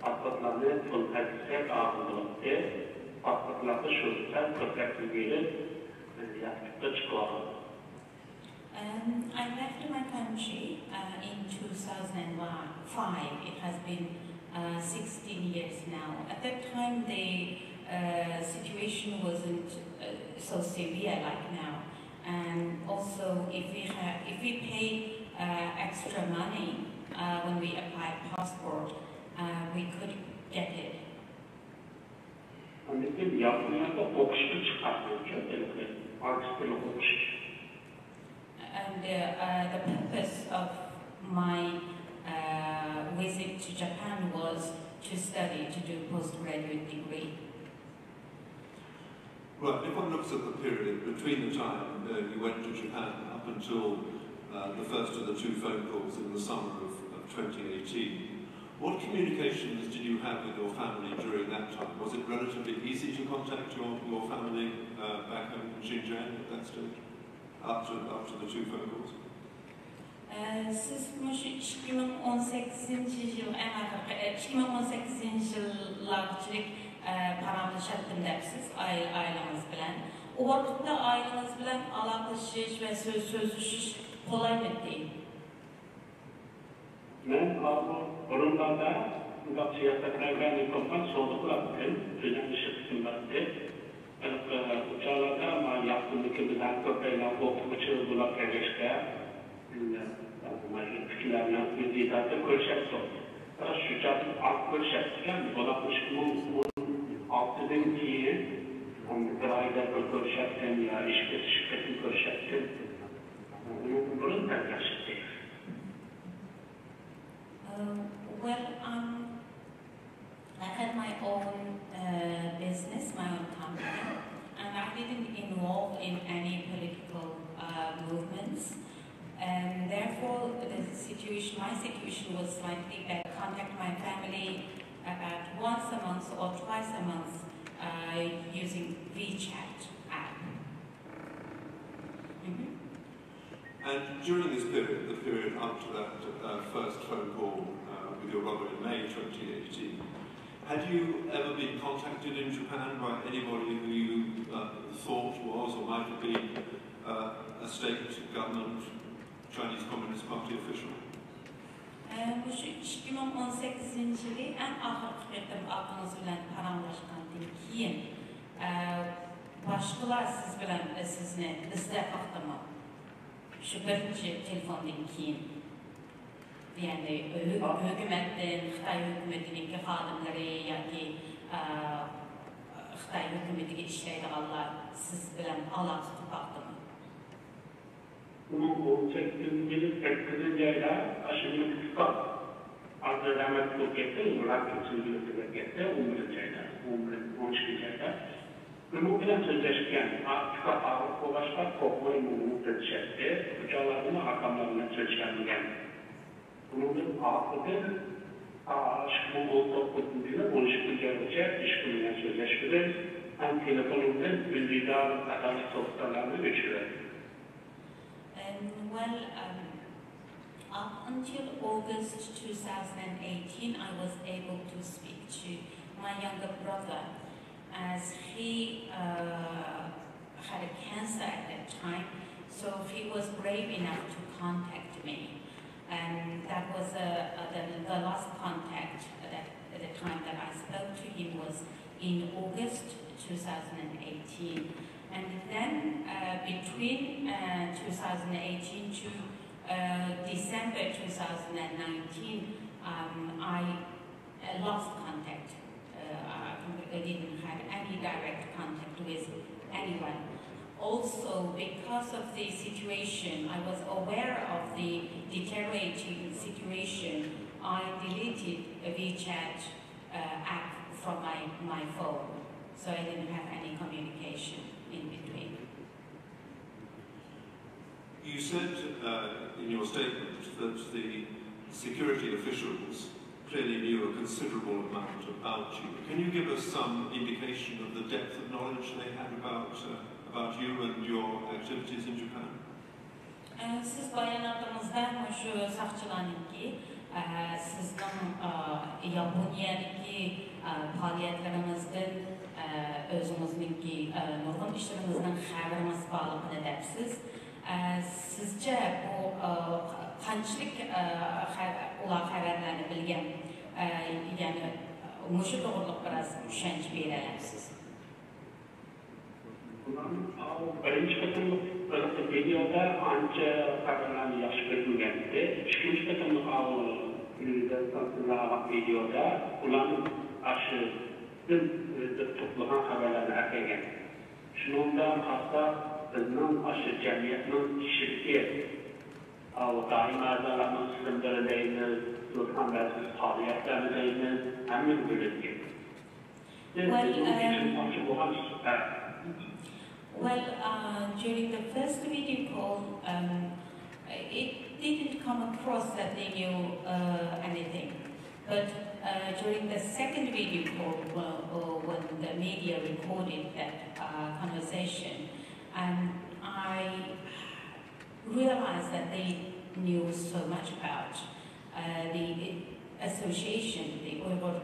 pasportlarni pul taksiyga taqdim etdi. Pasportlarni shu ko'plab berib, yakutda chiqardi. I left my country in 2005. It has been 16 years now. At that time, the situation wasn't so severe like now. And also, if we pay extra money when we apply a passport, we could get it. And the purpose of my visit to Japan was to study, to do postgraduate degree. Right, if one looks at the period between the time you went to Japan up until the first of the two phone calls in the summer of 2018, what communications did you have with your family during that time? Was it relatively easy to contact your family back home in Xinjiang at that stage, up to the two phone calls? Siz 2018 yillarchilik paramlaşatdım dersiz aileniz bilen. O vakitte aileniz bilen alaklaşış ve sözleşiş kolay mı değil? Ben burunlarda siyasetlerden yıkılmak soğuduklarken düzenli şirketim vardı. Uçağlarda ama yaptığımdaki bizden köpeğine okumucu bulak erişte fikirlerine müddedatı görüşecektim. Şu çatı alt görüşecektim. Olakmışımın 6 bin kiyi bir ayda görüşecektim ya şirketim görüşecektim. Bunun tercihleri. Well, I had my own business, my own company, and I didn't involve in any political movements. And therefore, my situation was slightly better. Contact my family about once a month or twice a month using WeChat app. And during this period, the period up to that first phone call with your brother in May 2018, had you ever been contacted in Japan by anybody who you thought was or might have been a state government Chinese Communist Party official? Bu 2018 qitim aqınız bilen paramlaşqandan keyin başqalar siz bilen sizni izlab vaqtimi shu birinchi telefondan keyin yani hökumatdan Xitoy hökumatining xodimlari yoki Xitoy hökumatiga ishlaydiganlar siz bilan aloqa tutib vaqtimi? Bunun 18. ayda aşırı kısa azalamet paketi, Murat Kutsu'nun paketi 11. ayda, 12. ayda. Bunun bilen sözleşken Afrika Avrupa başka kopmayı mümkün edecekti. Uçalarını rakamlarına sözleşken. Bunun Afrika'da aşkın oltoputunda 12. ayda iş gününe sözleşmede hem telefonunda bildiğinden adalet sohbetlerine geçiyor. Well, up until August 2018, I was able to speak to my younger brother as he had a cancer at that time, so he was brave enough to contact me. And that was the last contact at the time that I spoke to him was in August 2018. And then between 2018 to December 2019, I lost contact. I didn't have any direct contact with anyone. Also, because of the situation, I was aware of the deteriorating situation. I deleted a WeChat app from my phone, so I didn't have any communication in between. You said in your statement that the security officials clearly knew a considerable amount about you. Can you give us some indication of the depth of knowledge they had about you and your activities in Japan? Siz bayanatımızda şu sakçılarınki, sizin Yaponiyadaki faaliyetlerimizden özümüzdeki nurgun işlerimizden haberimiz bağlılığını dersiz. Sizce bu qanchalik ular xabarlarni bilgan, yani mushu to'g'riliq biroz tushunch bera olasiz? Birinchi qatimliq videoda ancha xabarlarni yaxshi bilgan edi. Ikkinchi qatimliq videoda ularni shu to'plagan xabarlarni aytgan. Shundan haqda bizning shu jamiyatning kishiligi daim a'zolarning sistemlaridaymiz, o'tganlarsiz faoliyatlaridaymiz, hamma bo'ladi. Well, during the first video call, it didn't come across that they knew anything. But during the second video call, when the media recorded that conversation, I realized that they knew so much about the association, the Uyghur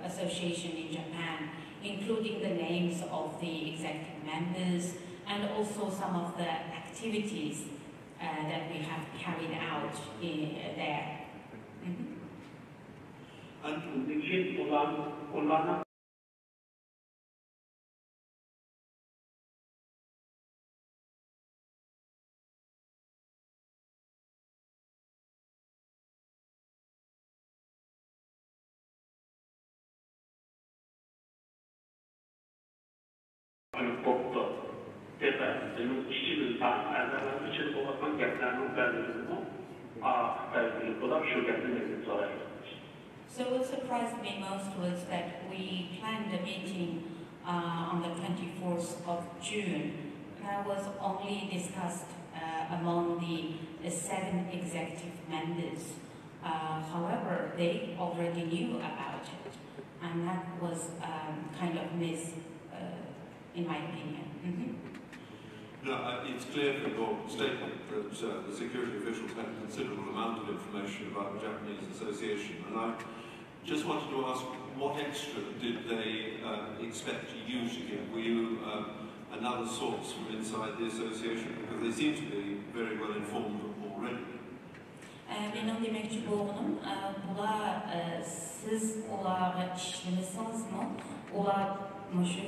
Association in Japan, including the names of the executive members and also some of the activities that we have carried out there. And koptu. Benim işçimiz var, erzalar için olan gaplarının verdiğini şu gaplarını sorayım. So what surprised me most was that we planned a meeting on the 24th of June. That was only discussed among the 7 executive members. However, they already knew about it, and that was kind of in my opinion. No, it's clear from your statement that the security officials had a considerable amount of information about the Japanese Association, and I just wanted to ask, what extra did they expect you to give? Were you another source from inside the association? Because they seem to be very well informed already. Benim demekçi boğunum, bula siz ularga işlemesinizmi? Ular şu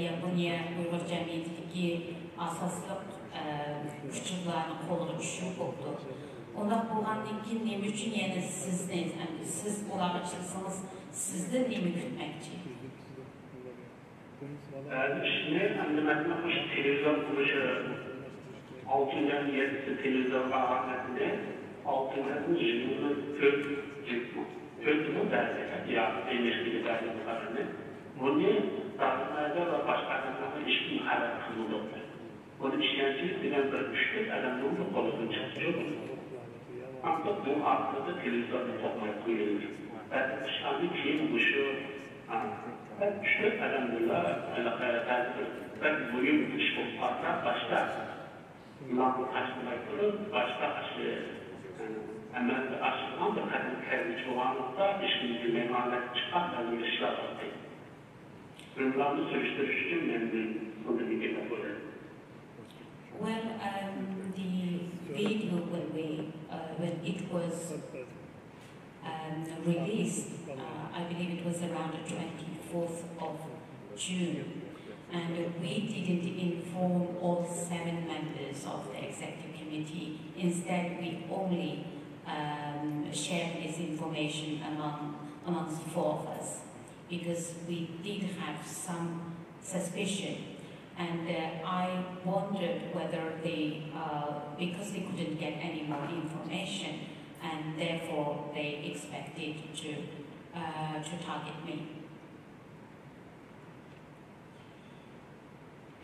Yaponiya Uyghur Cemiyeti'ndeki asaslık uçurlarını kolunu düşürüp oldu. Onda bulgandan keyin nima uchun yana sizni, siz ularga chiqsangiz sizda nima kutmoqchi? Şimdi anlamakla hoş televizyon kuruşu 6'dan 7'si televizyon bağlanmasında 6'dan 4'ünü derdi ya eleştiri derdilerini. Bunu dağıtmada ve başkalarına işin haber kılındı. Bunu işkencelik bilen bir üçlük adamların da kolunu çalışıyor. Ancak bu arkada televizyonda toplayıp koyulur. Ben dışarıda kim bu şu ben üçlük adamlarla ben bugün iş koparlar başta İmamı taşımayı kurup başta aşı hemen aşılan da kadın kendi çoğunlukta işimizi memanet çıkan ben işler yaptı. Bunlarını sürüştürüştüm ben bunu bir yapıyorum. Well, the video when it was released, I believe it was around the 24th of June, and we didn't inform all 7 members of the executive committee. Instead, we only shared this information amongst 4 of us, because we did have some suspicion. And I wondered whether they, because they couldn't get any more information, and therefore they expected to target me.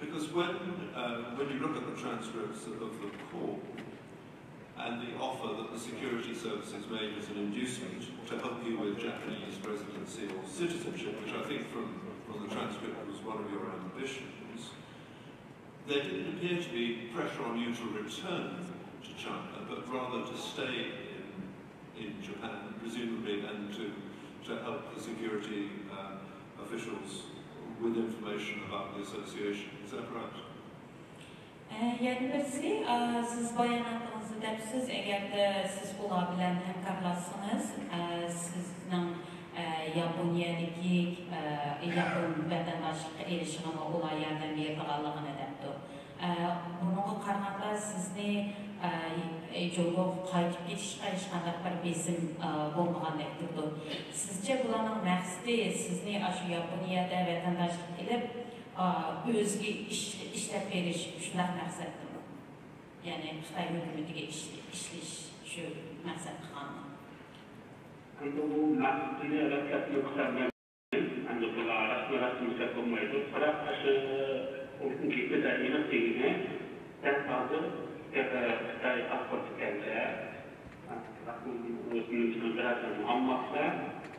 Because when you look at the transcripts of the call and the offer that the security services made as an inducement to help you with Japanese residency or citizenship, which I think from the transcript was one of your ambitions, there didn't appear to be pressure on you to return to China, but rather to stay in Japan, presumably, and to help the security officials with information about the association. Is that right? Yani birisi, siz bayanatınızı depsiz, eğer de siz ular bilen hemkarlarsınız, sizin Yaponya'daki yakın vatandaşlık erişimine ular yardım berdiğanlığını depti. Bununla qaraganda sizni yo'lga qaytib ketishga hech qanday bir besim bo'lmagandek turdi. Sizcha bularning maqsadi sizni shu Yaponiyada vatandaşlık qilib o'ziga ishlab berish shunday maqsadmi? Ya'ni Xitoy hukumatiga ishlash shu maqsad qilganmi? Endi bu maqsadni harakatni qilgan endi bular rasmiy bo'lmaydi. Biroq o'zimga bedayini tegine ben hozir Xitoy pasportgacha o'zimizning birazdan muammoda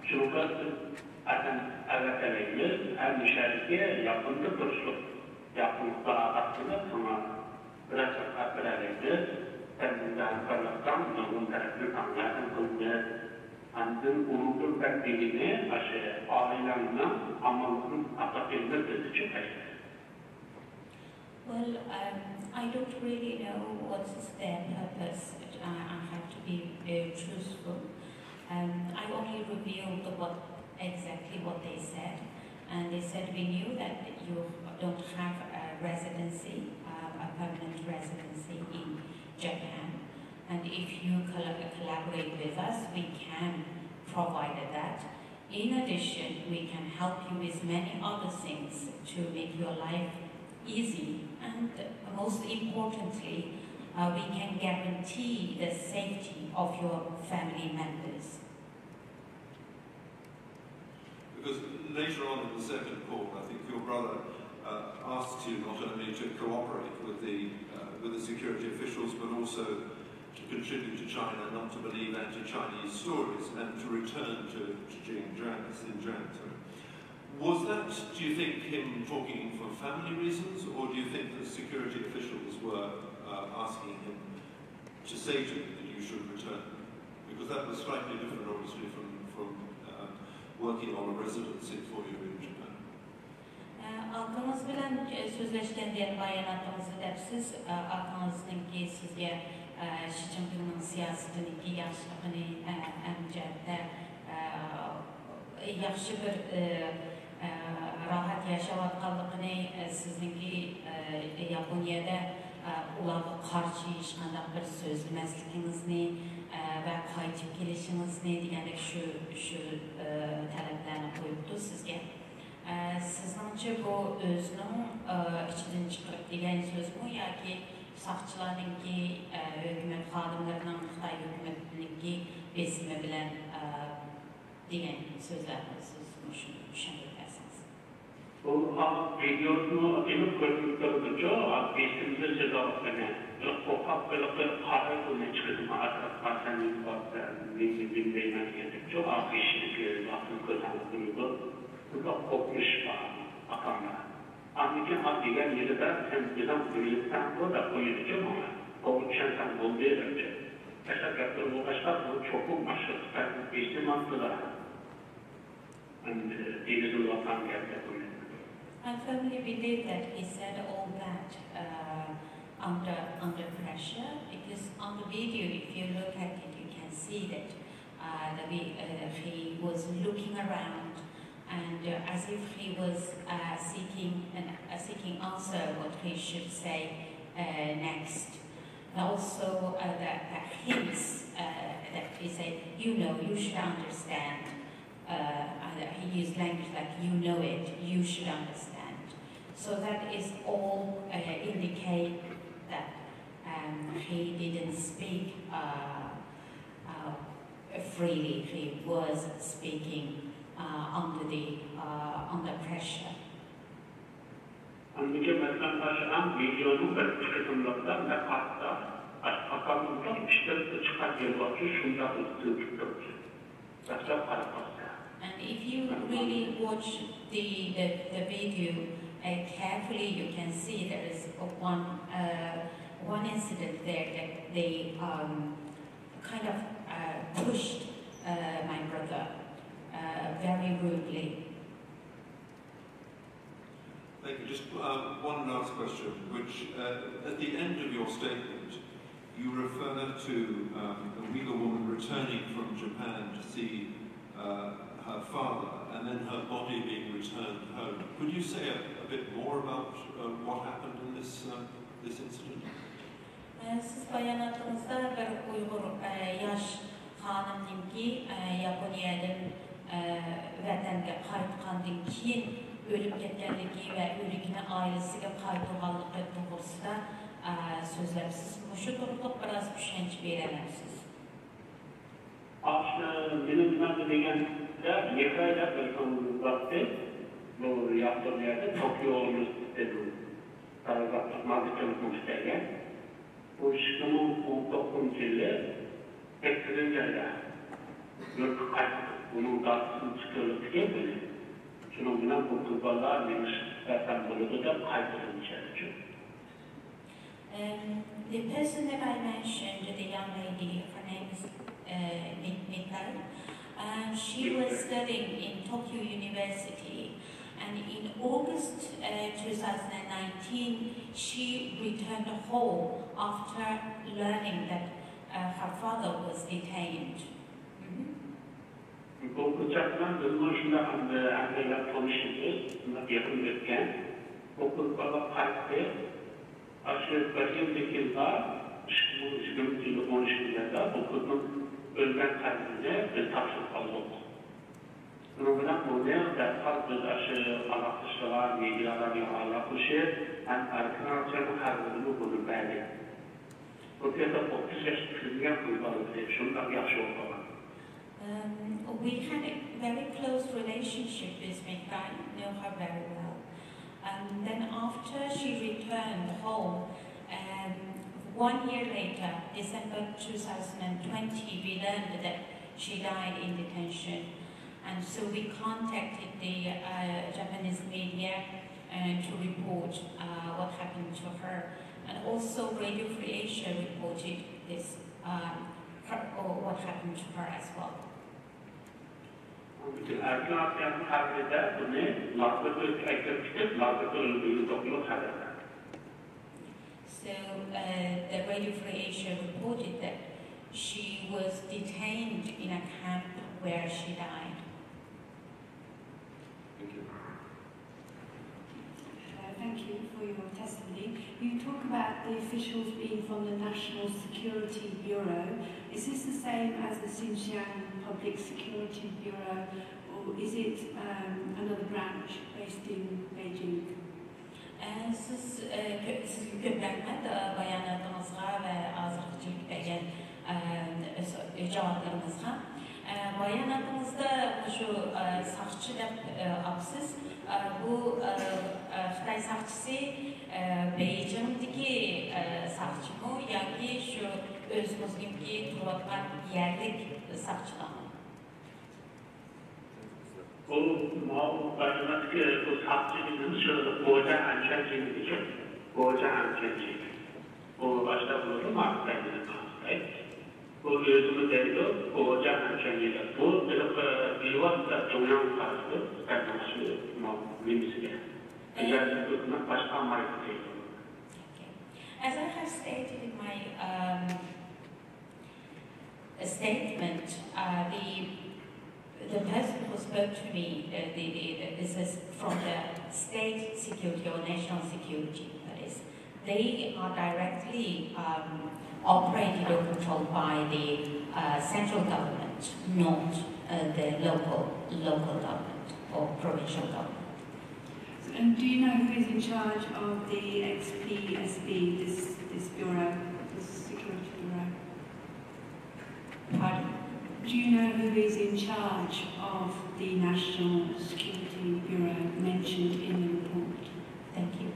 shunaqa albattalaymiz har musharika yaqinda turishlik yaqinda aslida sonra biraz qatirlaymiz bundan qarashdan onun tarafini tanlayan qilgan andın onun bekliğini aşağı ailemle amalının akabinde çıkıyor. Well, I don't really know what's their purpose. I have to be truthful. I only revealed exactly what they said, and they said we knew that you don't have a residency, a permanent residency in Japan, and if you collaborate with us, we can provide that. In addition, we can help you with many other things to make your life easy, and most importantly, we can guarantee the safety of your family members. Because later on in the second call, I think your brother asked you not only to cooperate with the security officials, but also to contribute to China, not to believe anti-Chinese stories, and to return to Xinjiang. Was that, do you think, him talking for family reasons, or do you think the security officials were asking him to say to you that you should return? Because that was slightly different, obviously, from working on a residency for you in Japan. Halkımız bilen sözleşken diyen bayanatımızı depsiz, halkımızın ki sizce Xi Jinping'in siyasetinin ki yaşlığını emcette yaxşı bir rahat yaşayotganligini sizningki Yaponiyada ularga qarshi hech qanday bir so'zlamasligingizni va qaytib kelishingizni degandek shu talablarni qo'yibdi sizga. Sizningcha bu o'zining ichidan chiqib degan so'zmi yoki soqchilarningki hukumat xodimlarining Xitoy hukumatiningki besimi bilan degan so'zlarni siz shuni tushuntirasiz? Bu videosunu ilk gördükçe besimde cezalısını korkak böyle karayoluna çıkıp atrafansanın varsa bilmeymen gerekçe akışlıkları bakın kazanıldığında burada kopmuş var akanlar. Anlayacağım diğer yerde sen cezam birlikten bu da koyulacak ama kovuşan sen bulduğu önce. Mesela yaptığım bu başka bu çok maşır. Ben besim attılar. Denizin vatan geldi. I firmly believe that he said all that under pressure, because on the video, if you look at it, you can see that he was looking around and as if he was seeking answer what he should say next. Also, the hints that he said, you should understand. He used language like, you know it, you should understand. So that is all indicate that he didn't speak freely. He was speaking under pressure. Anlıca mesela başlayan videonun bir kısımlarından ve hatta aklımdan işte çıkartıyor bakıyor şundan ısıtıp and if you really watch the video carefully, you can see there is one incident there that they kind of pushed my brother very rudely. Thank you. Just one last question, which at the end of your statement, you refer to a Uyghur woman returning from Japan to see her father, and then her body being returned home. Could you say a bit more about what happened in this incident? Siz bayanatınızda bir Uyghur yaş hanımınki Yaponiyadan vatanga qaytgandan keyin o'lib ketganligi va o'ligini oilasiga qaytarganligi to'g'risida so'zlabsiz. Shu to'g'rida biroz tushuncha berasiz. Aslında benim deganda yekayda bir vaqtda bu yaptığım yerde Tokyo Üniversitesi tarafından maziklik isteyen bu 2019 yılı ekstremlerde yok kayıt bunun karşısını çıkarılıp gelmedi. Şunun bilen bu kurbanlar neymiş zaten bunu da kaydırılacak. The person that I mentioned, the young lady, her name is Nikai. She was studying in Tokyo University, and in August 2019, she returned home after learning that her father was detained. Bu bıçakla durmuşla anneler konuşuyoruz, yakın etken. O kurbanlar kayıttı. Aşağı bir yılda, bu sıkıntılı konuşmalarda bu kızın ölmen kalbine bir taksit aldık. Bunun bunu derhal biz aşağı alakışlığa, medyalarla alakışı, hem arkadaşlarının kalbini bunu verdi. Bu kez 30 yaş kızına kurbanlık, şundan yaşı olmalı. We had a very close relationship with Mikai, knew her very well. And then after she returned home, 1 year later, December 2020, we learned that she died in detention. And so we contacted the Japanese media to report what happened to her. And also Radio Free Asia reported this, what happened to her as well. Bütün arkadaşlarının hakkında bunu lakbıtı eklemiştir, lakbıtı öldüğü topluluk hakkında. So the Radio Free Asia reported that she was detained in a camp where she died. about the officials being from the National Security Bureau. Is this the same as the Xinjiang Public Security Bureau, or is it another branch based in Beijing? Sizga ko'p rahmat bayonotimizga va hozirgi javoblarimizga. Bayonotimizda shu saqchi deb olibsiz. Bu Xitoy saqchisi Beijingdagi saqchimi yoki shu o'zimizga turayotgan yerlik saqchilarmi? Bu başındaki bu sapçının şu boğaca ançancıydı. Boğaca ançancıydı. Bu başta bulundu Mart'taydı. Bu özümü derdi boğaca ançancıydı. Bu bir vasıta Cumhuriyet Partisi kardeşi Mimisi'de. Özellikle hükümet başkan marifetiydi. As I have stated in my statement, the person who spoke to me, this is from the state security or national security, that is, they are directly operated or controlled by the central government, not the local government or provincial government. And do you know who is in charge of the XPSB, this bureau, this security bureau? Pardon? Do you know who is in charge of the National Security Bureau mentioned in the report? Thank you.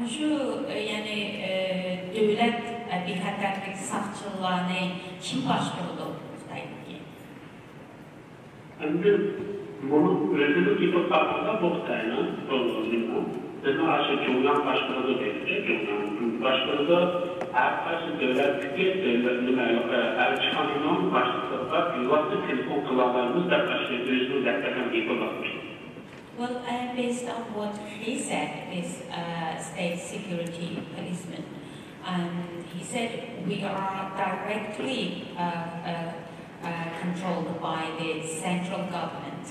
Şu yani devlet bir haberlik saqchilarni kim boshqaradi Xitoydagi? Endi bunu özünü tutuqlarında bu Xitoyni to'g'ri bizni aşı Cumhuriyet boshqaradi deydi. Cumhuriyet boshqaradi her qaysi davlatdagi elçixonaning boshlig'iga bevosita telefon qilaolamiz deb o'zini daftardan aytib. Well, based on what he said, this state security policeman, he said we are directly controlled by the central government,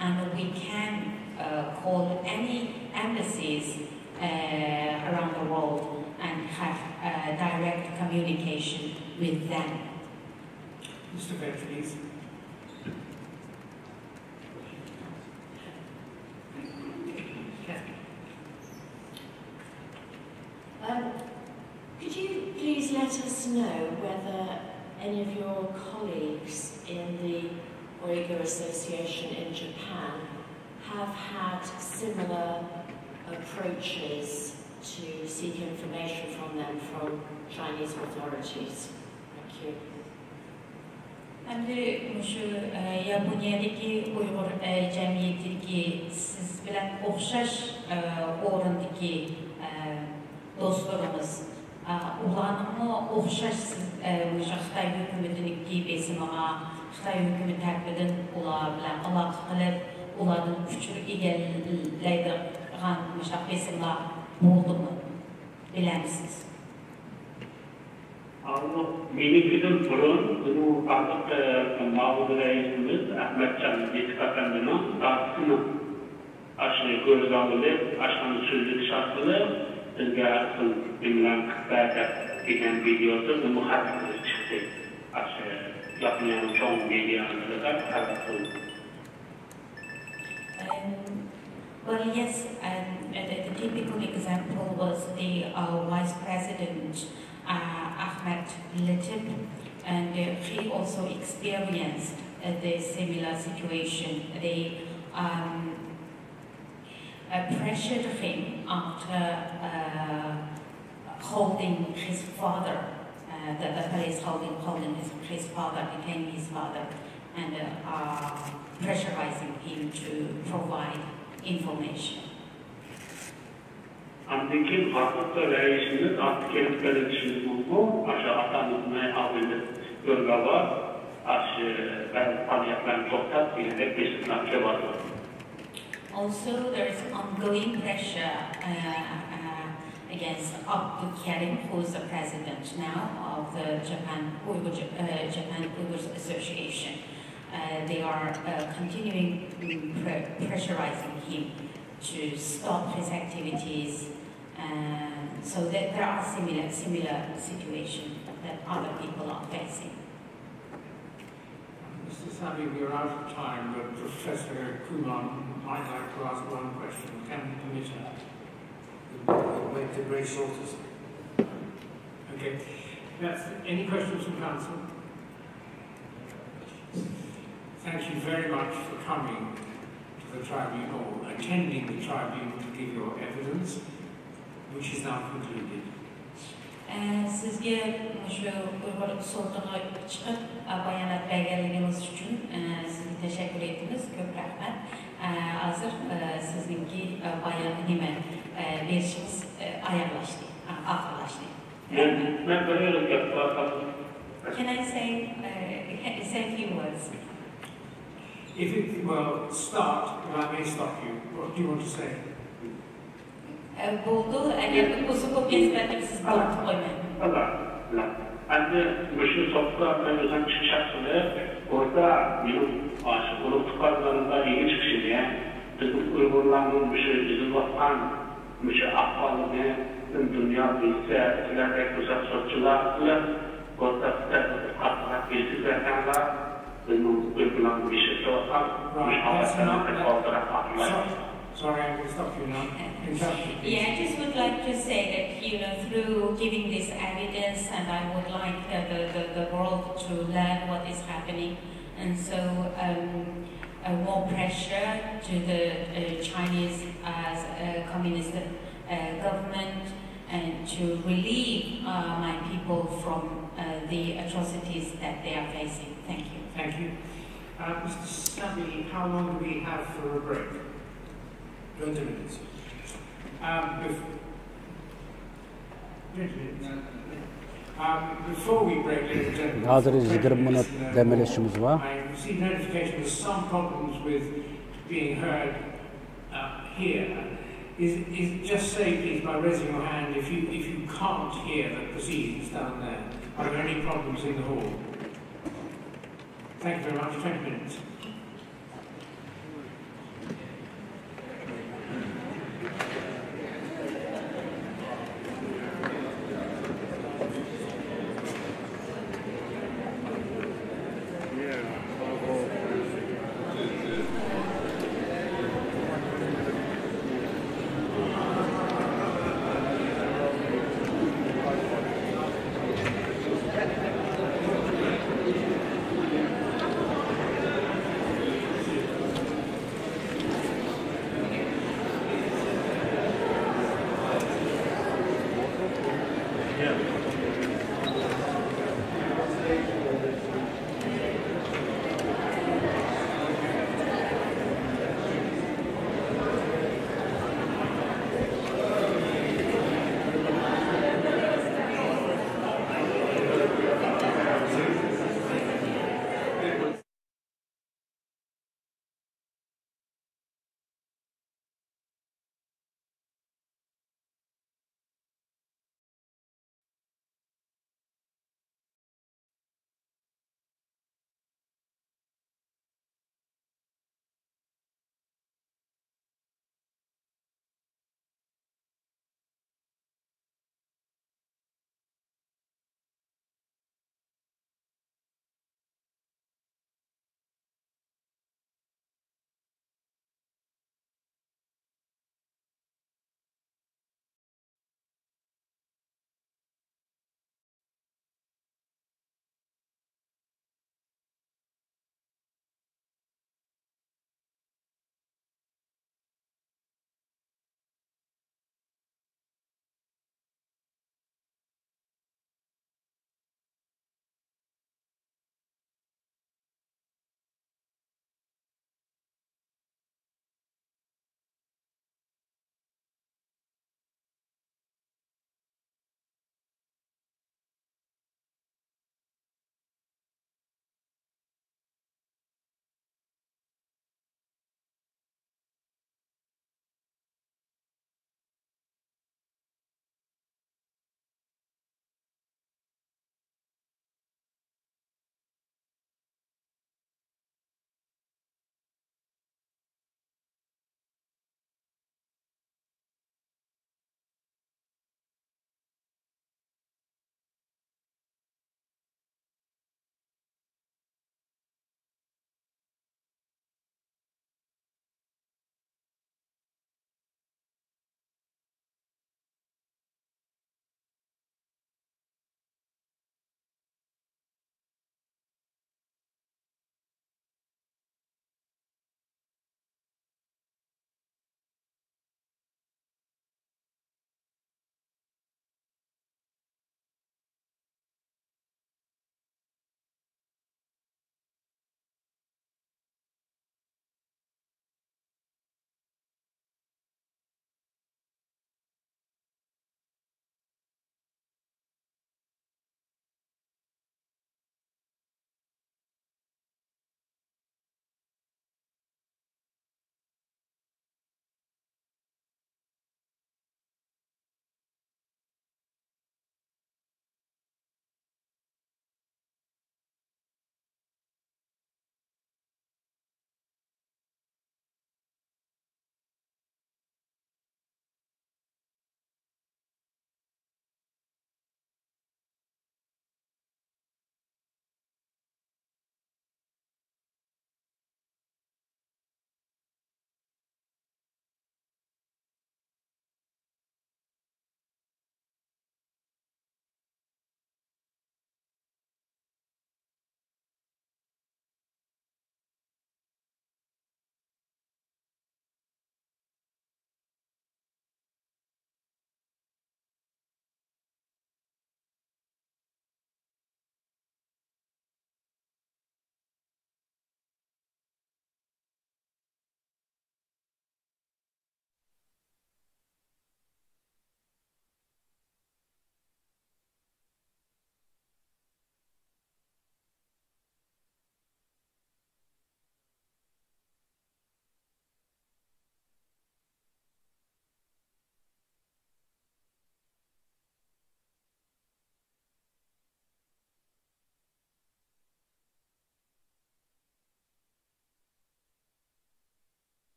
and we can call any embassies around the world and have direct communication with them. Mr. Fair, please. Could you please let us know whether any of your colleagues in the Uyghur Association in Japan have had similar approaches to seek information from them from Chinese authorities? Thank you. Endi şu Yaponiyadagi Uyg'ur jamiyatidagi siz bilan o'xshash o'rindagi do'stlarimiz ularni o'xshash o'sha Xitoy hukumatiniki besimiga Xitoy hukumati tarafidan ular bilan aloqa qilib ulardan uchur egallaydigan o'sha besimlar bo'ldimi bilamisiz? Benim bizim burun, bunu artık mağdur reisimiz Ahmetcan İttifakı'nın tartısını aşırı göz alınıp, aşkın sözlük şartını bizge asıl bilmem kıtlarda giden videosu bunu hakkında çıktı. Aşırı yapmayan çoğun videolarında da hakkında. Well, yes, the typical example was the Vice President Ahmed Latif, and he also experienced the similar situation. They pressured him after holding his father. The police holding his father became his father, and pressurizing him to provide information. Andaki vakıfta reisimiz artık gelip belirtişimiz bu. Aşağı atanımına alınıp yorgava aşı ben tanıyaklarını toplat yine bir sınavca var. Also, there is ongoing pressure against Abdul Karim, who is the president now of the Japan Uyghur Association. They are continuing pressurizing him to stop his activities So there are similar situations that other people are facing. Mr. Sabi, we are out of time, but Professor Kumar might like to ask one question. Can we permit her? We'll make it very short. Okay. Any questions from Council? Thank you very much for coming to the tribunal, attending the tribunal to give your evidence, which is now concluded. Sizge şu sorduğuna çıkıp bayanat belgeleriniz için size teşekkür ederiz. Çok rahmet. Hazır sizinki bayan hemen verişimiz ayarlaştı, akıllaştı. Ben böyle yapıyorum. Can I say a few words? If it start, and I may stop you. What do you want to say? Buldu, eğer bu kopyası siz buldu koymayın. Anne, bu sofra ben özen çıkışarsını orada benim aşık olup tukarlarında yeni çıkışı diye bizim Uygurlarının bizim vatan ahvalını dünya bilse ileride güzel sonuçlarla orada katına birisi verkenler benim Uygurlarının bir şey sorsan Sorry, I will stop you now. Yeah, I just would like to say that, through giving this evidence, and I would like the world to learn what is happening, and so more pressure to the Chinese communist government, and to relieve my people from the atrocities that they are facing. Thank you. Thank you. Mr. Sabi, how long do we have for a break? 20 minutes. Before we break, ladies and gentlemen, Hazır 20 minut demelişimiz var. I received notification there's some problems with being heard here. Just say, please, by raising your hand, if you can't hear the proceedings down there. Are there any problems in the hall? Thank you very much. 20 minutes.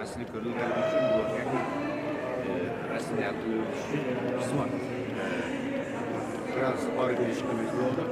asli ko'rilgani uchun bu rasmiyatni qisman biroz o'rganishimiz bo'ldi.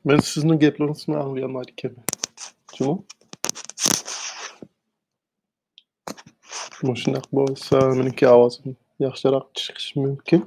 Men sizni gaplarinizni anlayolmay ekanman. Jumon. Shundoq bo'lsa, meniki ovozim yaxshiroq chiqishi mumkin.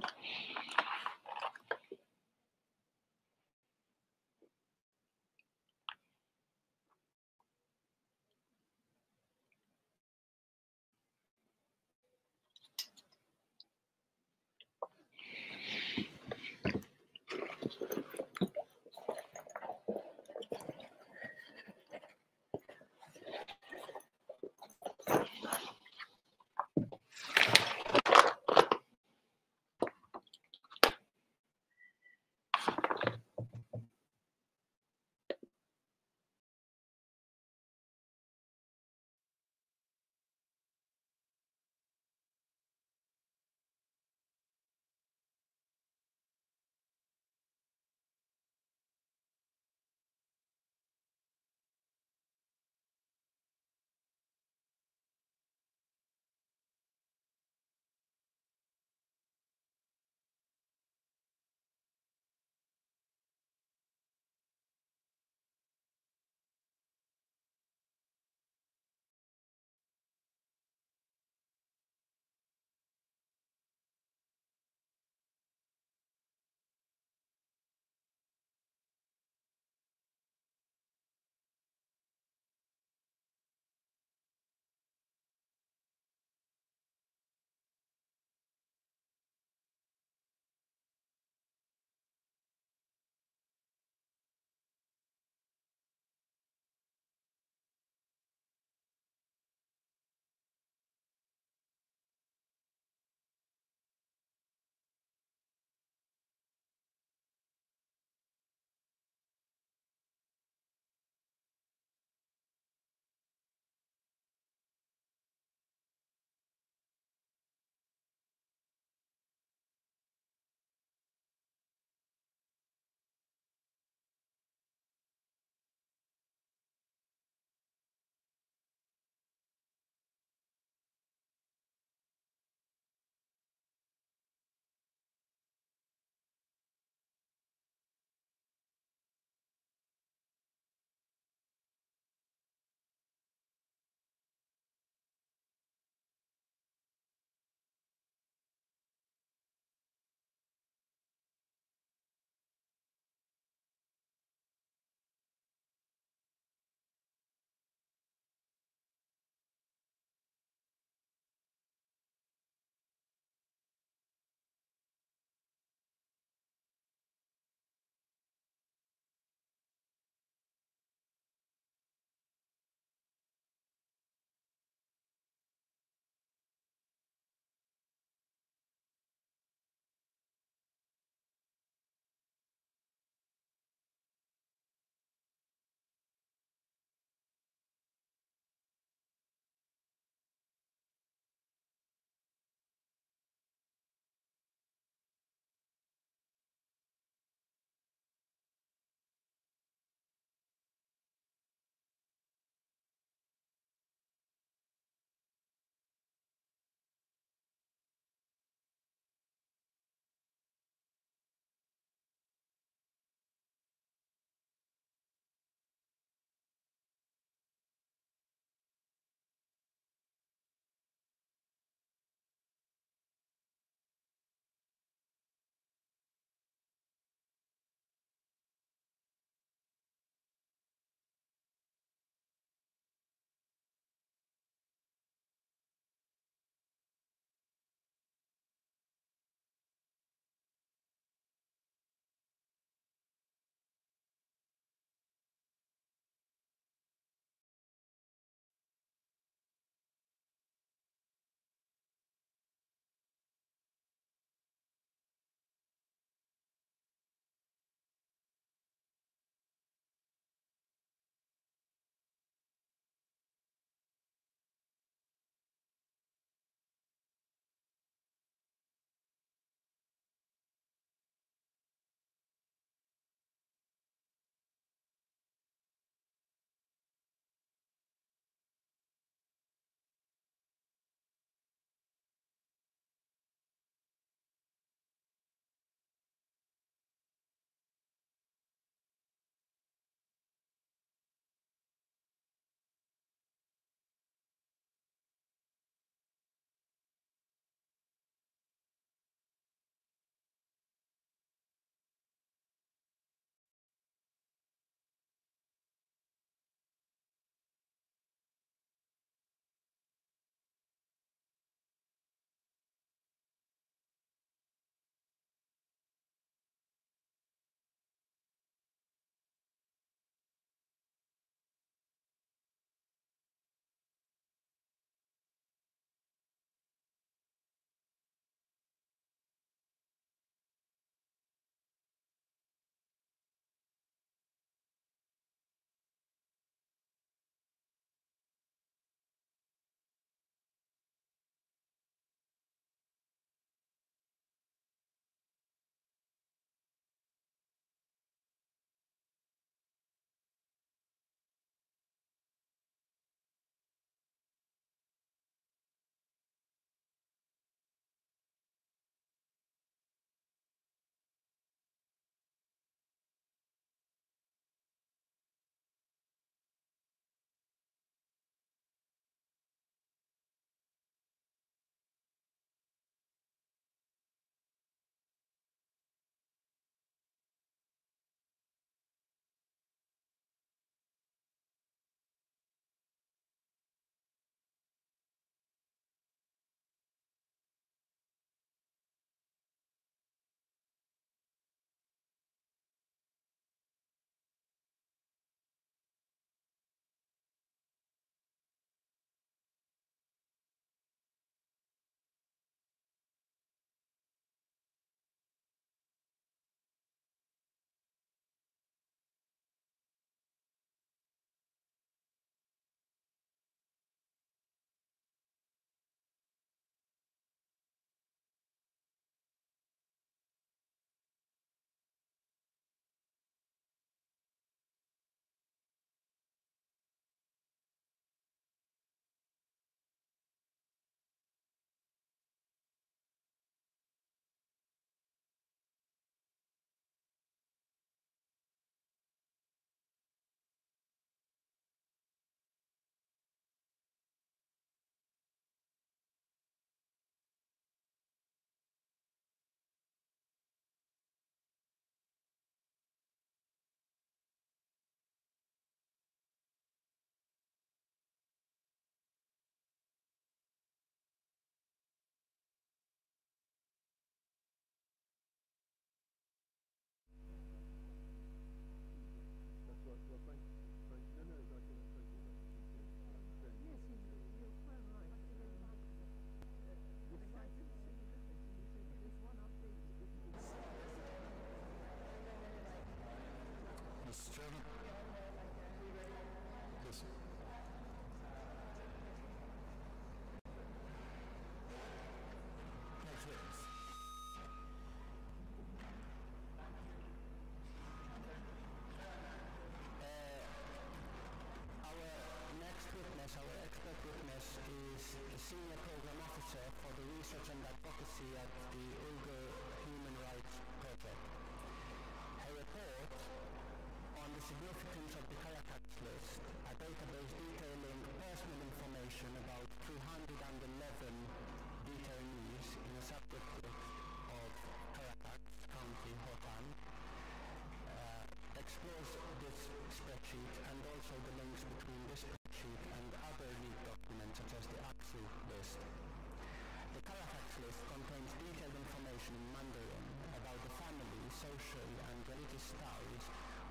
information in Mandarin about the family, social and religious ties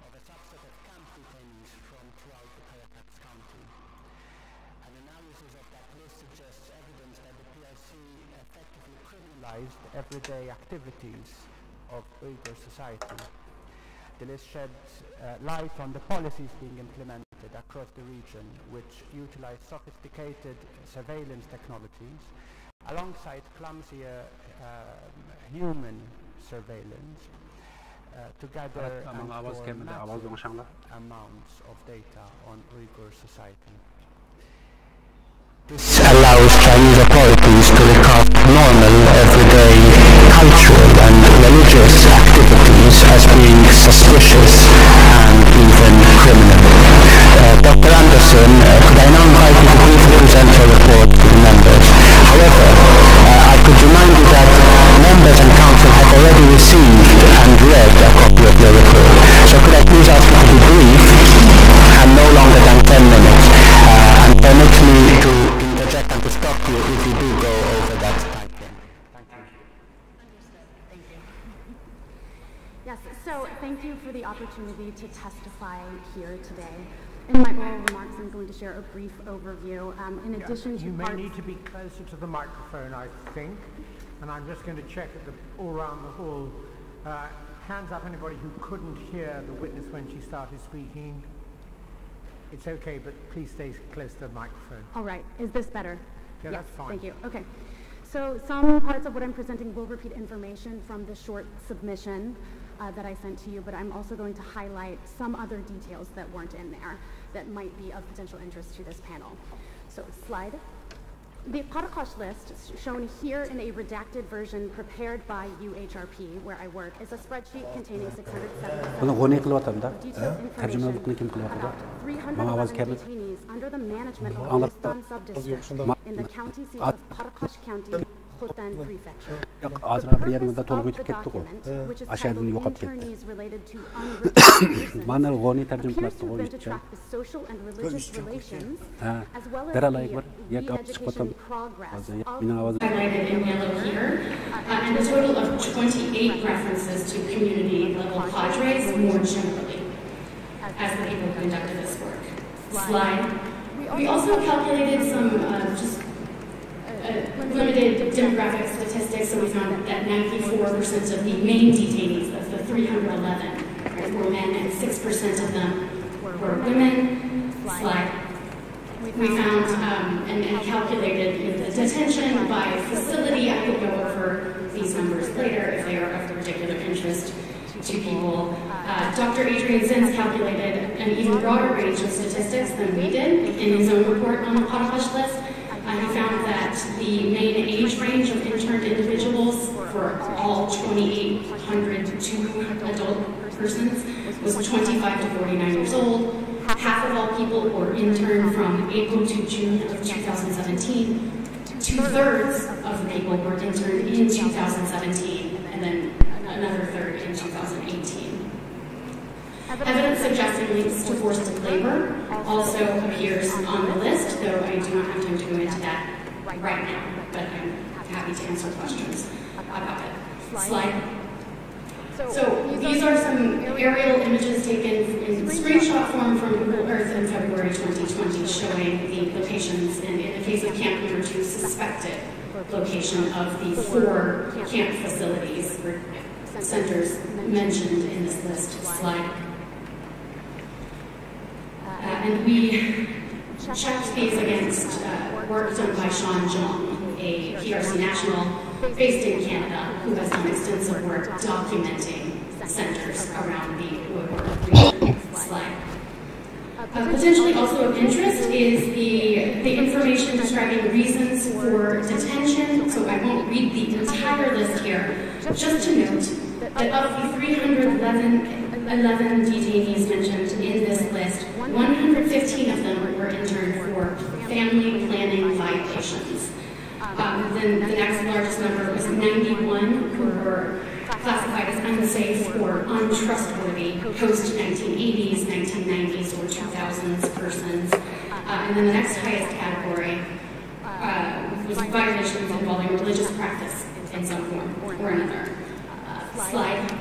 of a subset of camp detainees from throughout the Caracas County. An analysis of that list suggests evidence that the PRC effectively criminalized everyday activities of Uyghur society. The list sheds light on the policies being implemented across the region, which utilize sophisticated surveillance technologies alongside clumsier human surveillance to gather and store massive amounts of data on Uyghur society. This allows Chinese authorities to record normal, everyday, cultural and religious activities as being suspicious and even criminal. Dr. Anderson, could I now invite you to briefly present your report to the members? However, I could remind you that members and council have already received and read a copy of your report. So could I please ask you to be brief and no longer than 10 minutes, and permit me to interject and to stop you if you do go over that time frame. Thank you. Thank you. Yes, so thank you for the opportunity to testify here today. In my oral remarks, I'm going to share a brief overview. In addition to you may need to be closer to the microphone, I think, and I'm just going to check at all around the hall. Hands up, anybody who couldn't hear the witness when she started speaking. It's okay, but please stay close to the microphone. All right. Is this better? Yeah, yes, that's fine. Thank you. Okay. So some parts of what I'm presenting will repeat information from the short submission that I sent to you, but I'm also going to highlight some other details that weren't in there that might be of potential interest to this panel. So slide. The Parakash list, shown here in a redacted version prepared by UHRP, where I work, is a spreadsheet containing 677 detailed information about 311 detainees under the management of the Istan subdistrict in the county seat of Parakash County, Khotan Prefecture. The purpose of the document, which is titled Internees Related to Unreported Persons, appears to have been to track the social and religious relations, as well as the re-education progress of highlighted in yellow here, and a total of 28 references to community level cadres more generally as the people who conducted this work. Slide. We also calculated some just limited demographic statistics, so we found that 94% of the main detainees, of the 311, were men, and 6% of them were women. Slide. We found and calculated the detention by facility. I could go over these numbers later if they are of particular interest to people. Dr. Adrian Zins calculated an even broader range of statistics than we did in his own report on the Parakash list. He found that the main age range of interned individuals for all 2,802 adult persons was 25 to 49 years old. Half of all people were interned from April to June of 2017. 2/3 of the people were interned in 2017, and then another third in 2018. Evidence suggesting links to forced labor also appears on the list, though I do not have time to go into that right now, but I'm happy to answer questions about it. Slide. So these are some aerial images taken in screenshot form from Google Earth in February 2020 showing the locations, and in the case of camp number 2, suspected location of the 4 camp facilities or centers mentioned in this list. Slide. And we checked these against work done by Sean Jong, a PRC national based in Canada, who has done extensive work documenting centers around the Uyghur region. Slide. Potentially also of interest is the information describing reasons for detention, so I won't read the entire list here, just to note that of the 311 detainees mentioned in this list, 115 of them were interned for family planning violations. Then the next largest number was 91 who were classified as unsafe or untrustworthy post-1980s, 1990s, or 2000s persons. And then the next highest category was violations involving religious practice in some form or another. slide.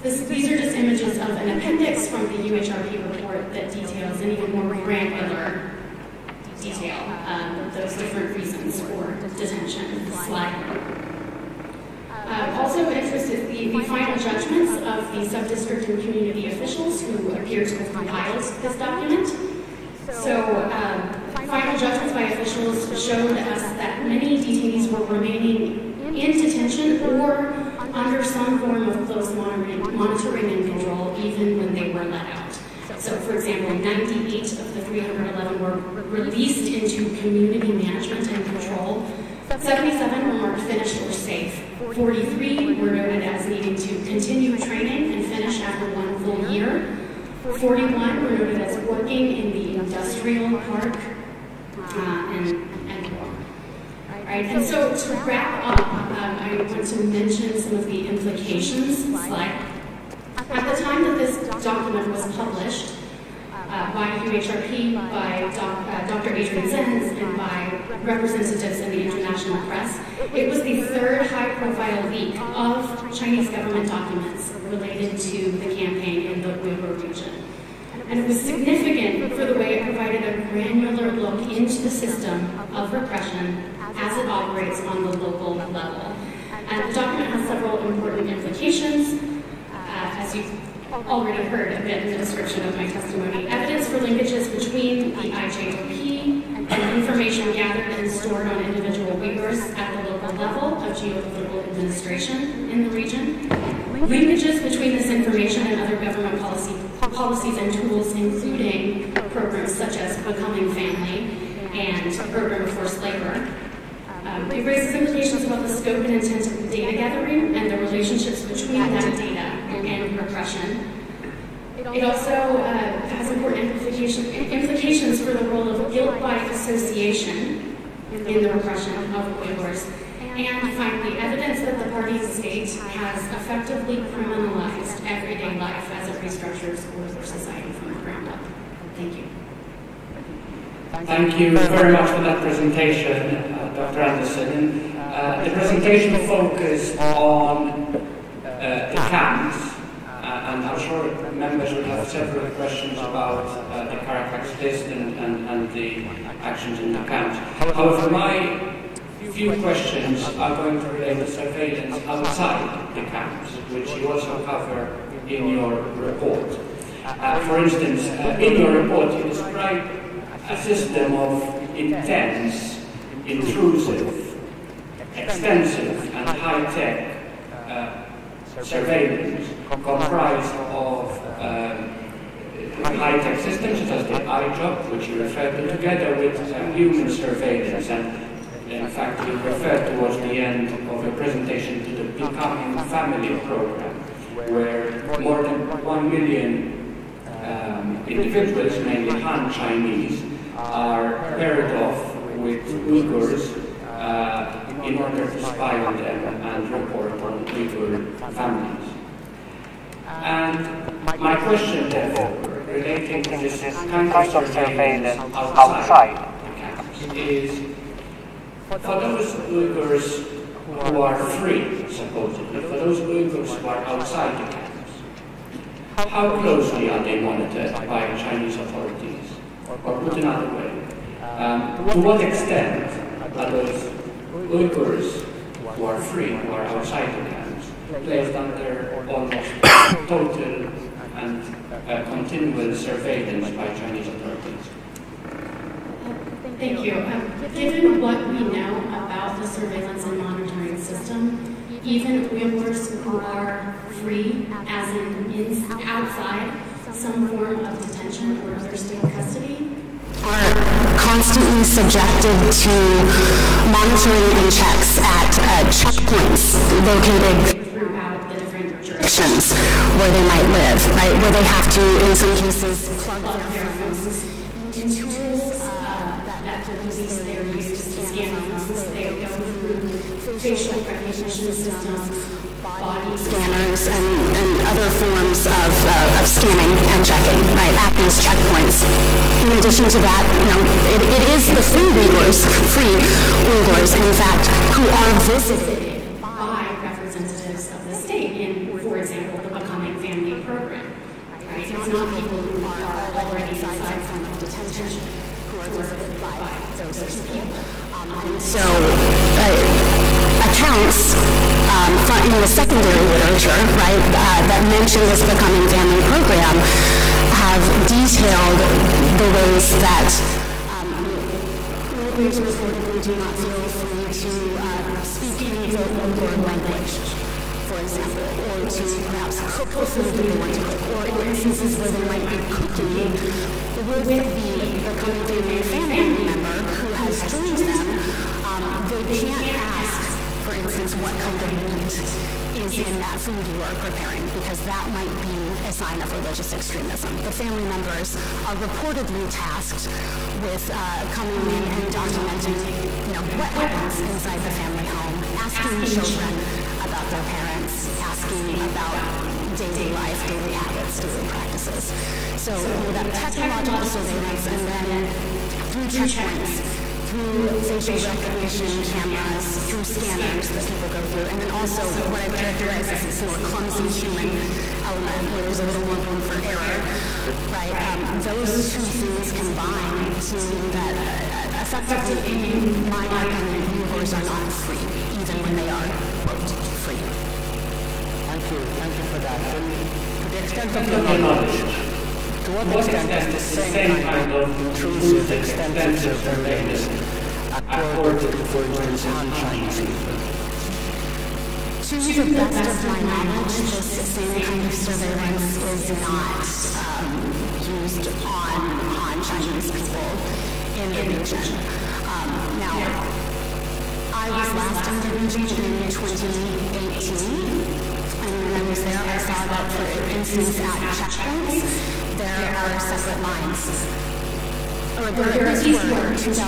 These are just images of an appendix from the UHRP report that details in even more granular detail those different reasons for detention. Slide. Also of interest is the final judgments of the sub-district and community officials who appear to have compiled this document. So final judgments by officials showed us that many detainees were remaining in detention or under some form of close monitoring and control even when they were let out. So for example, 98 of the 311 were released into community management and control. 77 were marked finished or safe. 43 were noted as needing to continue training and finish after 1 full year. 41 were noted as working in the industrial park, and more. Right, and so to wrap up, I want to mention some of the implications. Slide. At the time that this document was published by UHRP, by Dr. Adrian Zenz, and by representatives in the international press, it was the third high-profile leak of Chinese government documents related to the campaign in the Uyghur region. And it was significant for the way it provided a granular look into the system of repression as it operates on the local level. And the document has several important implications, as you've already heard a bit in the description of my testimony. Evidence for linkages between the IJOP and information gathered and stored on individual Uyghurs at the local level of geopolitical administration in the region. Linkages between this information and other government policies and tools, including programs such as Becoming Family and Program of Forced Labor. It raises implications about the scope and intent of the data gathering and the relationships between that data and repression. It also has important implications for the role of guilt by association in the repression of Uyghurs. And finally, evidence that the party state has effectively criminalized everyday life as it restructures Uyghur society from the ground up. Thank you. Thank you very much for that presentation, Dr. Anderson. The presentation focused on the camps, and I'm sure members will have several questions about the Caracas list and the actions in the camps. However, my few questions are going to relate to surveillance outside the camps, which you also cover in your report. For instance, in your report you describe a system of intense, intrusive, extensive and high-tech surveillance comprised of high-tech systems such as the iJob, which you referred to, together with human surveillance. And in fact, you referred towards the end of your presentation to the Becoming Family program, where more than 1 million individuals, mainly Han Chinese, are paired off with Uyghurs in order to spy on them and report on Uyghur families. And my question, therefore, relating to this kind of surveillance outside the camps is, for those Uyghurs who are free, supposedly, for those Uyghurs who are outside the camps, how closely are they monitored by Chinese authorities? Or put another way, to what extent are those Uyghurs who are free, who are outside the camps, placed under almost total and continual surveillance by Chinese authorities? Thank you. Given what we know about the surveillance and monitoring system, even Uyghurs who are free, as in outside some form of detention or other state custody, are constantly subjected to monitoring and checks at checkpoints located throughout the different jurisdictions where they might live, right? Where they have to, in some cases, plug their phones into tools that the police there use to scan phones. They go through facial recognition systems, body scanners, and other forms of scanning and checking, right, at these checkpoints. In addition to that, it is the free Uyghurs, in fact, who are visited by representatives members of the state in, for example, the Becoming Family program. Right? It's not people who are already inside from detention who are visited by those people. So, accounts in the secondary literature, right, that mention this Becoming Family program have detailed the ways that workers reportedly do not feel free to speak in the local language, for example, or to perhaps cook the food that they want to cook, or in instances where they might be cooking with the family member who has joined them, they can't ask, for instance, what kind of meat is in that food you are preparing, because that might be a sign of religious extremism. The family members are reportedly tasked with coming in and documenting, what happens inside the family home, asking children about their parents, asking about daily life, daily habits, daily practices. So that technological surveillance, and then through checkpoints, through facial recognition cameras, through scanners that people go through, and then also what I've characterized as this more clumsy human element where there's a little more room for error, right? Those two things combine to mean that effectively, in my opinion, Uyghurs are not free, even when they are, quote, free. Thank you for that. And to the extent of your knowledge, to what extent is the same kind of intrusive, extensive surveillance accorded to, for instance, Han Chinese people? To the best of my knowledge, this same kind of surveillance is not used on Han Chinese people in the region. Now, I was last in the region in 2018. And when I was there, I saw that, for instance, at checkpoints, there are separate lines. Or there is were in 2018,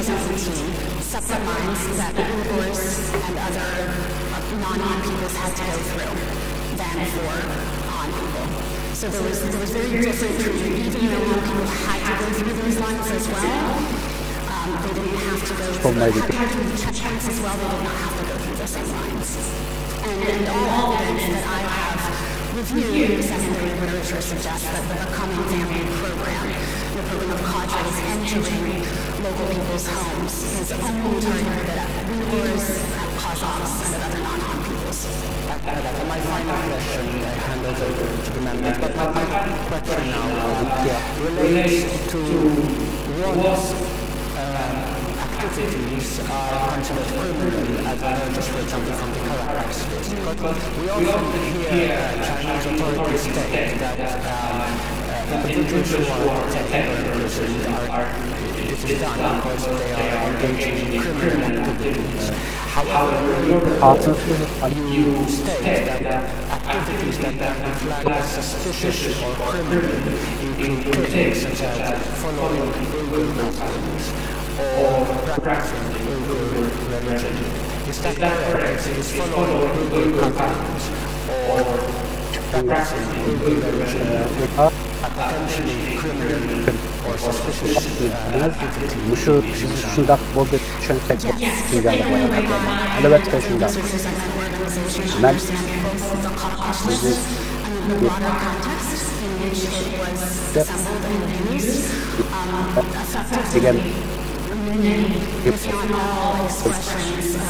separate lines that Uyghurs and other non-Han peoples had to go through than for Han people. So there was very different treatment, even though Han people had to go through those lines as well. They didn't have to go through the checkpoints as well. They did not have to go through the same lines. And all evidence that I have reviewed secondary literature suggests that the Becoming Family program, the program of cadres entering local people's homes, is only targeted at Uyghurs, at Kazakhs, and at other non-Han peoples. My final question handles over to the members, but my question now relates to what activities are considered criminal, as I heard just for example from the Caracas case. But we often hear Chinese authorities state that individuals who are protected or imprisoned this is done because they are engaging in criminal activities. However, you state that activities that can be flagged as suspicious or criminal include things such as following Uyghur customs or practicing Uyghur religion. Is that correct? Is following Uyghur customs or practicing Uyghur religion potentially criminal or suspicious activity? Şundak boldu düşünsek düşünceli boyunca. Elbette şundak. Ben again, if not all expressions of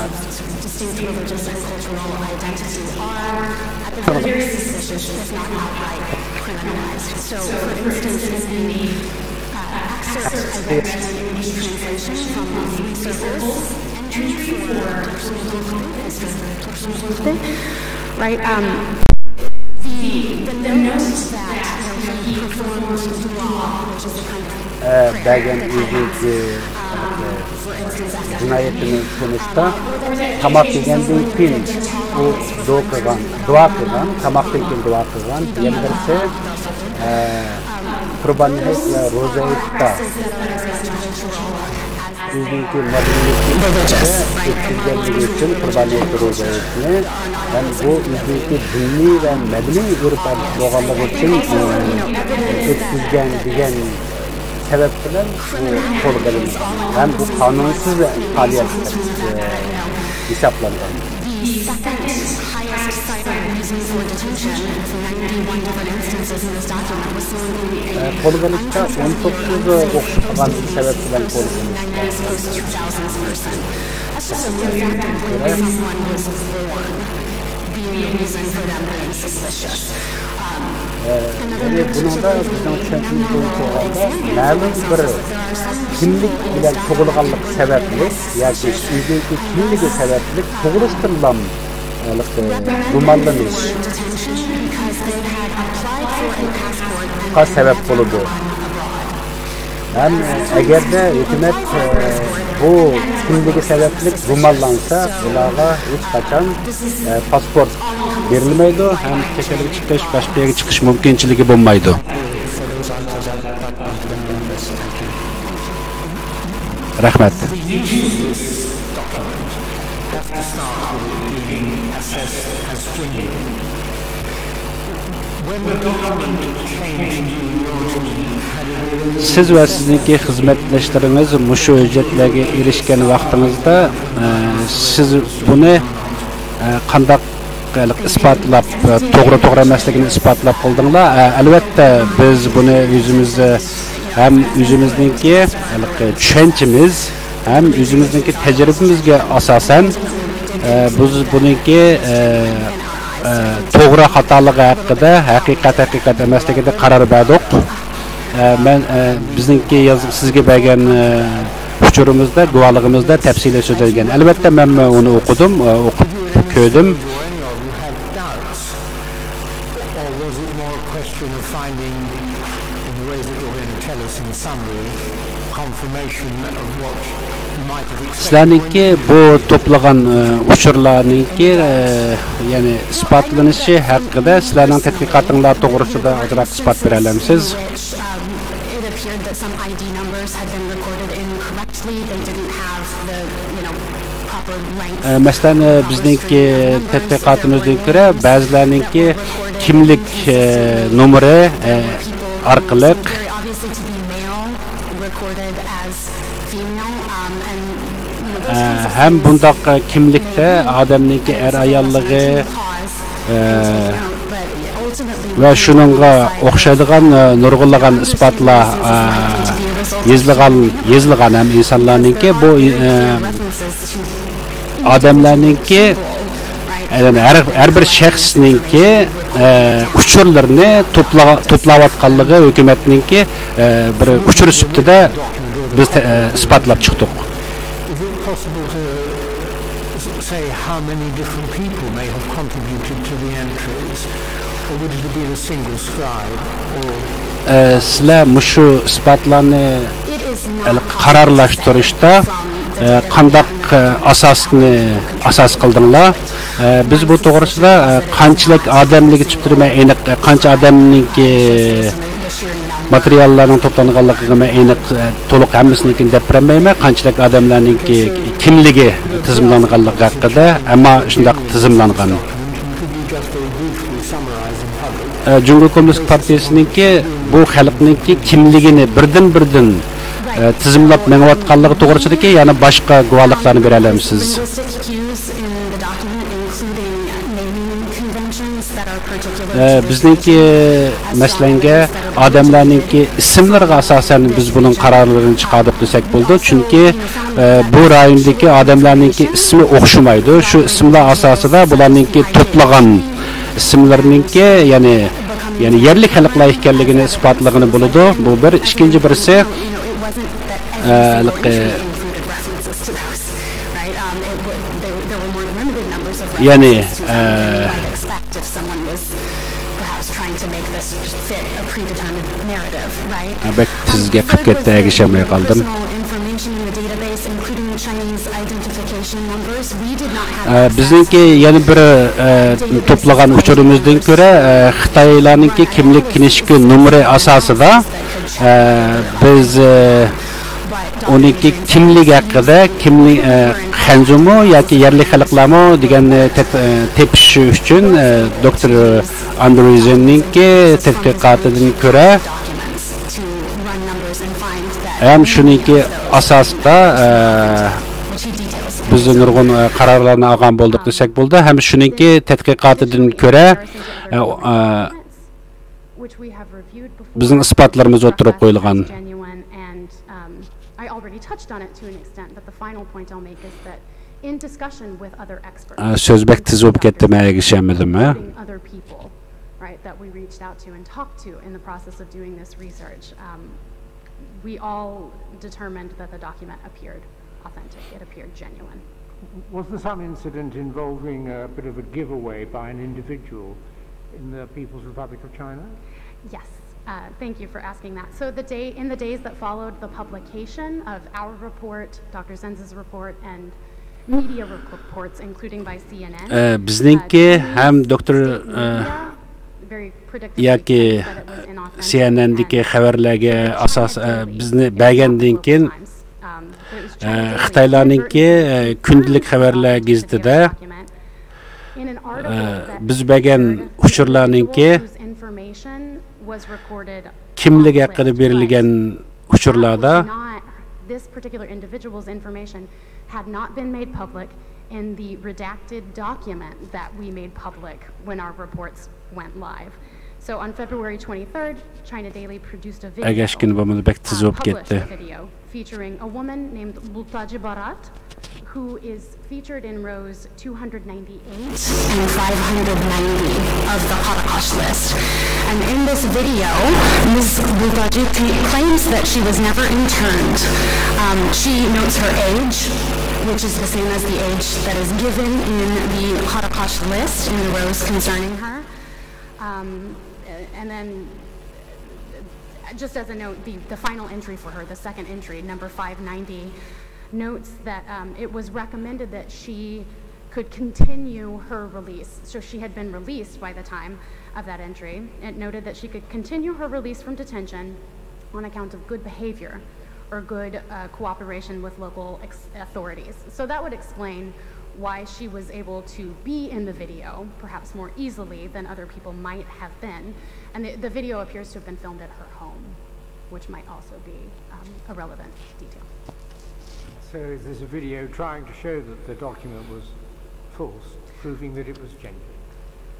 distinct religious and cultural identity are at the very suspicious, if not outright criminalized. So, for instance, in the excerpt I read in the English translation from the three circles entry for right? The note that he performed dua, which is the kind of Belgen cinayetinin sonuçta tamak degenden keyin u dua qilgan tamoqdan keyin dua qilgan yerlarsa qurbonlik va ro'za tutda bizning madaniyatni uchun qurbonlik ro'za tutni dan bu bizning diniy va madaniy urf bo'lganligi uchun o'tkazgan degan sebep bilen bu kolu bölünmüş. Hem bu kanunsuz faaliyet hesaplanıyor. reason for detention for 91 different instances in this document was solely Qo'llanishda 19 o'xshagan sabab bilan qo'llanilgan. That's just a mere fact of when someone was born being a reason for them being suspicious. Yani bununda bizden tushunchimiz bo'yicha olganda ma'lum bir kimlik bilan tug'ilganlik sababli yoki o'zidagi kimligi sababli to'g'rishtirilgan gumallanish sebep bo'ladi. Hem agarda hukumat bu kimligi sababli gumonlansa, ularga hech qachon pasport berilmaydi, ham tekshiruv chiqish, boshqa yerga chiqish mumkinchiligi bo'lmaydi. Rahmat. Siz ve sizdeki hizmetleştiriniz muşu ücretlerge erişken vaqtingizda siz bunu qandaq ispatlab, to'g'ri emasligini ispatlab qo'ldinglar. Albatta biz buni o'zimizda ham o'zimizningki tushunchimiz ham o'zimizningki tajribamizga asosan biz buningki to'g'ri xatoligi haqida haqiqat emasligida qaror berdik. Men bizningki sizga bergan uchurimizda, guvohligimizda tafsili so'zlangan. Albatta men uni o'qidim, o'qib ko'rdim. Sizlarningki bu to'plagan uchurlarningki ya'ni isbotlanishi haqida sizlarning tadqiqotinglar to'g'risida ozroq isbot bera olamsiz? Masalan, bizningki tadqiqotimizga ko'ra ba'zilarningki kimlik nomeri orqali hem bundaq kimlikdə adamningki ayollığı ve şununla oxşaydigan nurg'unlagan isbotlar yezilgan hem insanlarningki bu adamlarningki her bir shaxsningki uchurlarini to'playotganligi hukumatningki bir uchur sifatida biz isbotlab chiqdik. Possible to say how many different people may have contributed to the entries, or would it have been a single scribe? Or sizlar mushu isbotlarni qarorlashtirishda qandaq asosni asos qildinglar? Biz bu to'g'risida qanchalik odamligi chiqtirmay aniq qancha odamningki materiallarning to'planganligiga men aniq to'liq hammasini deb bermayman. Qanchalik odamlarningki kimligi tizimlanganligi haqida, ammo shunday tizimlangan. Jungo Kommunist Partiyasininki bu xalqningki kimligini birdan tizimlab menayotganligi to'g'risidagi yana boshqa guvohliklarni bera olamsiz? Bizningki masalanga odamlarningki ismlariga asosan biz buning qarorlarini chiqardik desak bo'ldi. Chunki bu rayondagi odamlarningki ismi o'xshamaydi. Shu ismlar asosida bularningki to'plagan ismlarningki ya'ni yerlik xalqlar ekanligini isbotligini bo'ladi. Bu bir. Ikkinchi birisi ya'ni bek sizga qilib ketdi, erishmay qoldim. Bizningki yana bir to'plagan uchurimizdan ko'ra Xitoylarningki kimlik kinishki nomeri asosida biz uniki kimlik haqida kimlik Xanzumu yoki yerlik xalqlarmi deganni tepish uchun doktor Andrezeningki tadqiqotidan ko'ra ham shuniki asosida biz nurg'un qarorlarni olgan bo'ldik desak bo'ldi. Ham shuningki tadqiqotidan ko'ra bizning isbotlarimiz o'tirib qo'yilgan. I already touched on it to an extent, but the final point I'll make is that in discussion with other experts, söz bek tiz bo'lib ketdi, men erishamadim. Other people, right, that we reached out to and talked to in the process of doing this research, we all determined that the document appeared authentic. It appeared genuine. Was there some incident involving a bit of a giveaway by an individual in the People's Republic of China? Yes. Thank you for asking that. So in the days that followed the publication of our report, Dr. Zenz's report, and media reports, including by CNN, bizningki ham Dr. yoki CNN'dagi xabarlarga asos bizni bergandan keyin Xitoylarningki kundalik xabarlar gazetida biz bergan uchurlarningki kimligi haqida berilgan uchurlarda this particular individual's information had not been made public in the redacted document that we made public when our reports went live. So on February 23rd, China Daily produced a video, published a video featuring a woman named Multaji Barat, who is featured in rows 298 and 590 of the Holocaust list. And in this video, Ms. Multaji claims that she was never interned. She notes her age, which is the same as the age that is given in the Holocaust list in the rows concerning her. And then, just as a note, the final entry for her, the second entry, number 590, notes that it was recommended that she could continue her release. So she had been released by the time of that entry. It noted that she could continue her release from detention on account of good behavior or good cooperation with local authorities. So that would explain why she was able to be in the video, perhaps more easily than other people might have been. And the video appears to have been filmed at her home, which might also be a relevant detail. So is this a video trying to show that the document was false, proving that it was genuine?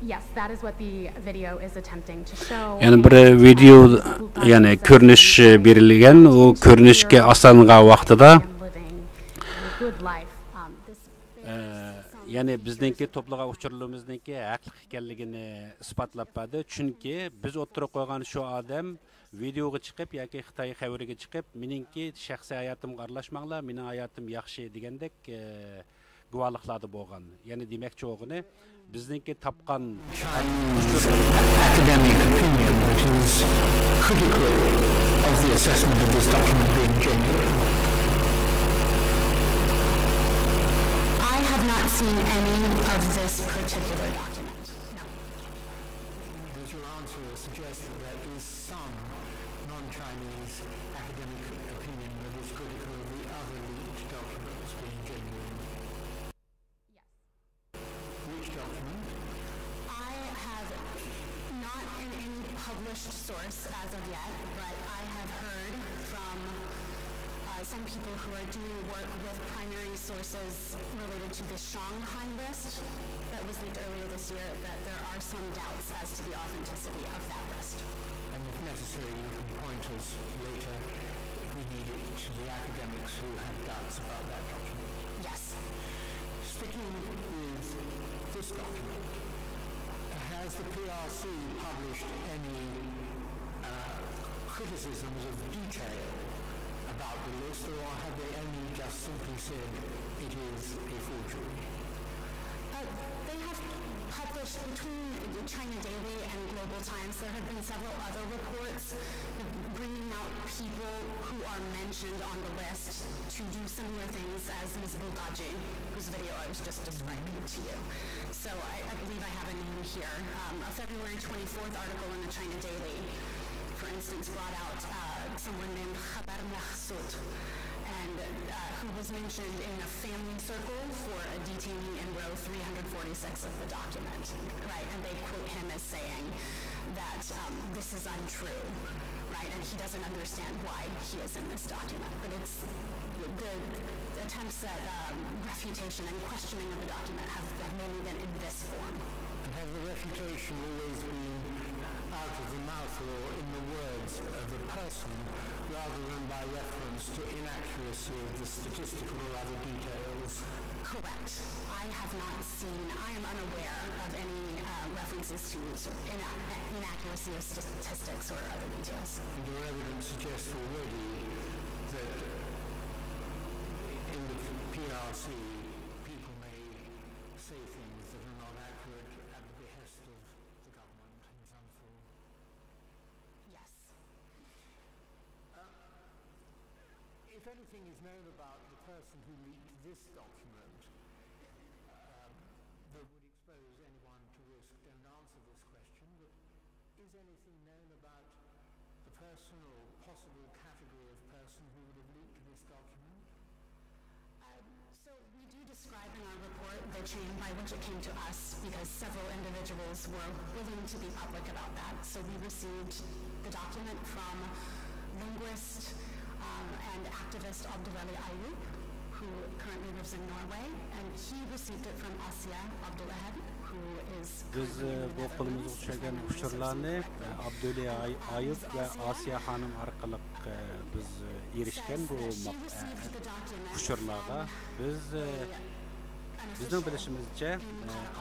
Yes, that is what the video is attempting to show. Yani bir video, yani ko'rinish berilgan, u ko'rinishga aslangan vaqtida yani bizningki to'plagan uchurlarimizningki haqli ekanligini isbotlab berdi. Chunki biz o'tirib qo'ygan shu odam videoga chiqib yoki Xitoy xabariga chiqib, meningki shaxsiy hayotimga aralashmanglar, mening hayotim yaxshi degandek guvohliklarda bo'lgan. Ya'ni demakchi o'g'ini bizningki topgan academic opinion which is critical of the assessment of this document being genuine. I have not seen any of this particular document. Does your answer suggest that there is some non-Chinese academic opinion that is critical of the other leaked documents being genuine? Yes. Which document? I have not in any published source as of yet, but I have heard from some people who are doing work with primary sources related to the Shanghai list that was leaked earlier this year, that there are some doubts as to the authenticity of that list. And if necessary, you can point us later, if we need it, to the academics who have doubts about that document. Yes. Sticking with this document, has the PRC published any criticisms of detail about the list, or have they only just simply said it is a forgery? They have published between China Daily and Global Times. There have been several other reports bringing out people who are mentioned on the list to do similar things as Ms. Multaji, whose video I was just describing to you. So I believe I have a name here. A February 24th article in the China Daily, for instance, brought out someone named Khabar Mahsoud, and who was mentioned in a family circle for a detainee in row 346 of the document, right? And they quote him as saying that this is untrue, right? And he doesn't understand why he is in this document, but it's the attempts at refutation and questioning of the document have mainly been in this form. And has the refutation always been out of the mouth or in the words of the person rather than by reference to inaccuracy of the statistical or other details? Correct. I am unaware of any references to inaccuracy of statistics or other details. And your evidence suggests already that in the PRC, people may say things that are not accurate at the behest of the government in some form. Yes. If anything is known about the person who leaked this document that would expose anyone to risk, don't answer this question, but is anything known about the person or possible category of person who would have leaked this document? So we do describe in our report the chain by which it came to us because several individuals were willing to be public about that. So we received the document from linguist and activist Abdulwali Ayub, who currently lives in Norway, and he received it from Asya Abdulahed, who is Biz bu qo'limizga tushgan uchurlarni Abdulli Ayub va Asiya xonim orqali biz erishgan bu uchurlarga bizning bilishimizcha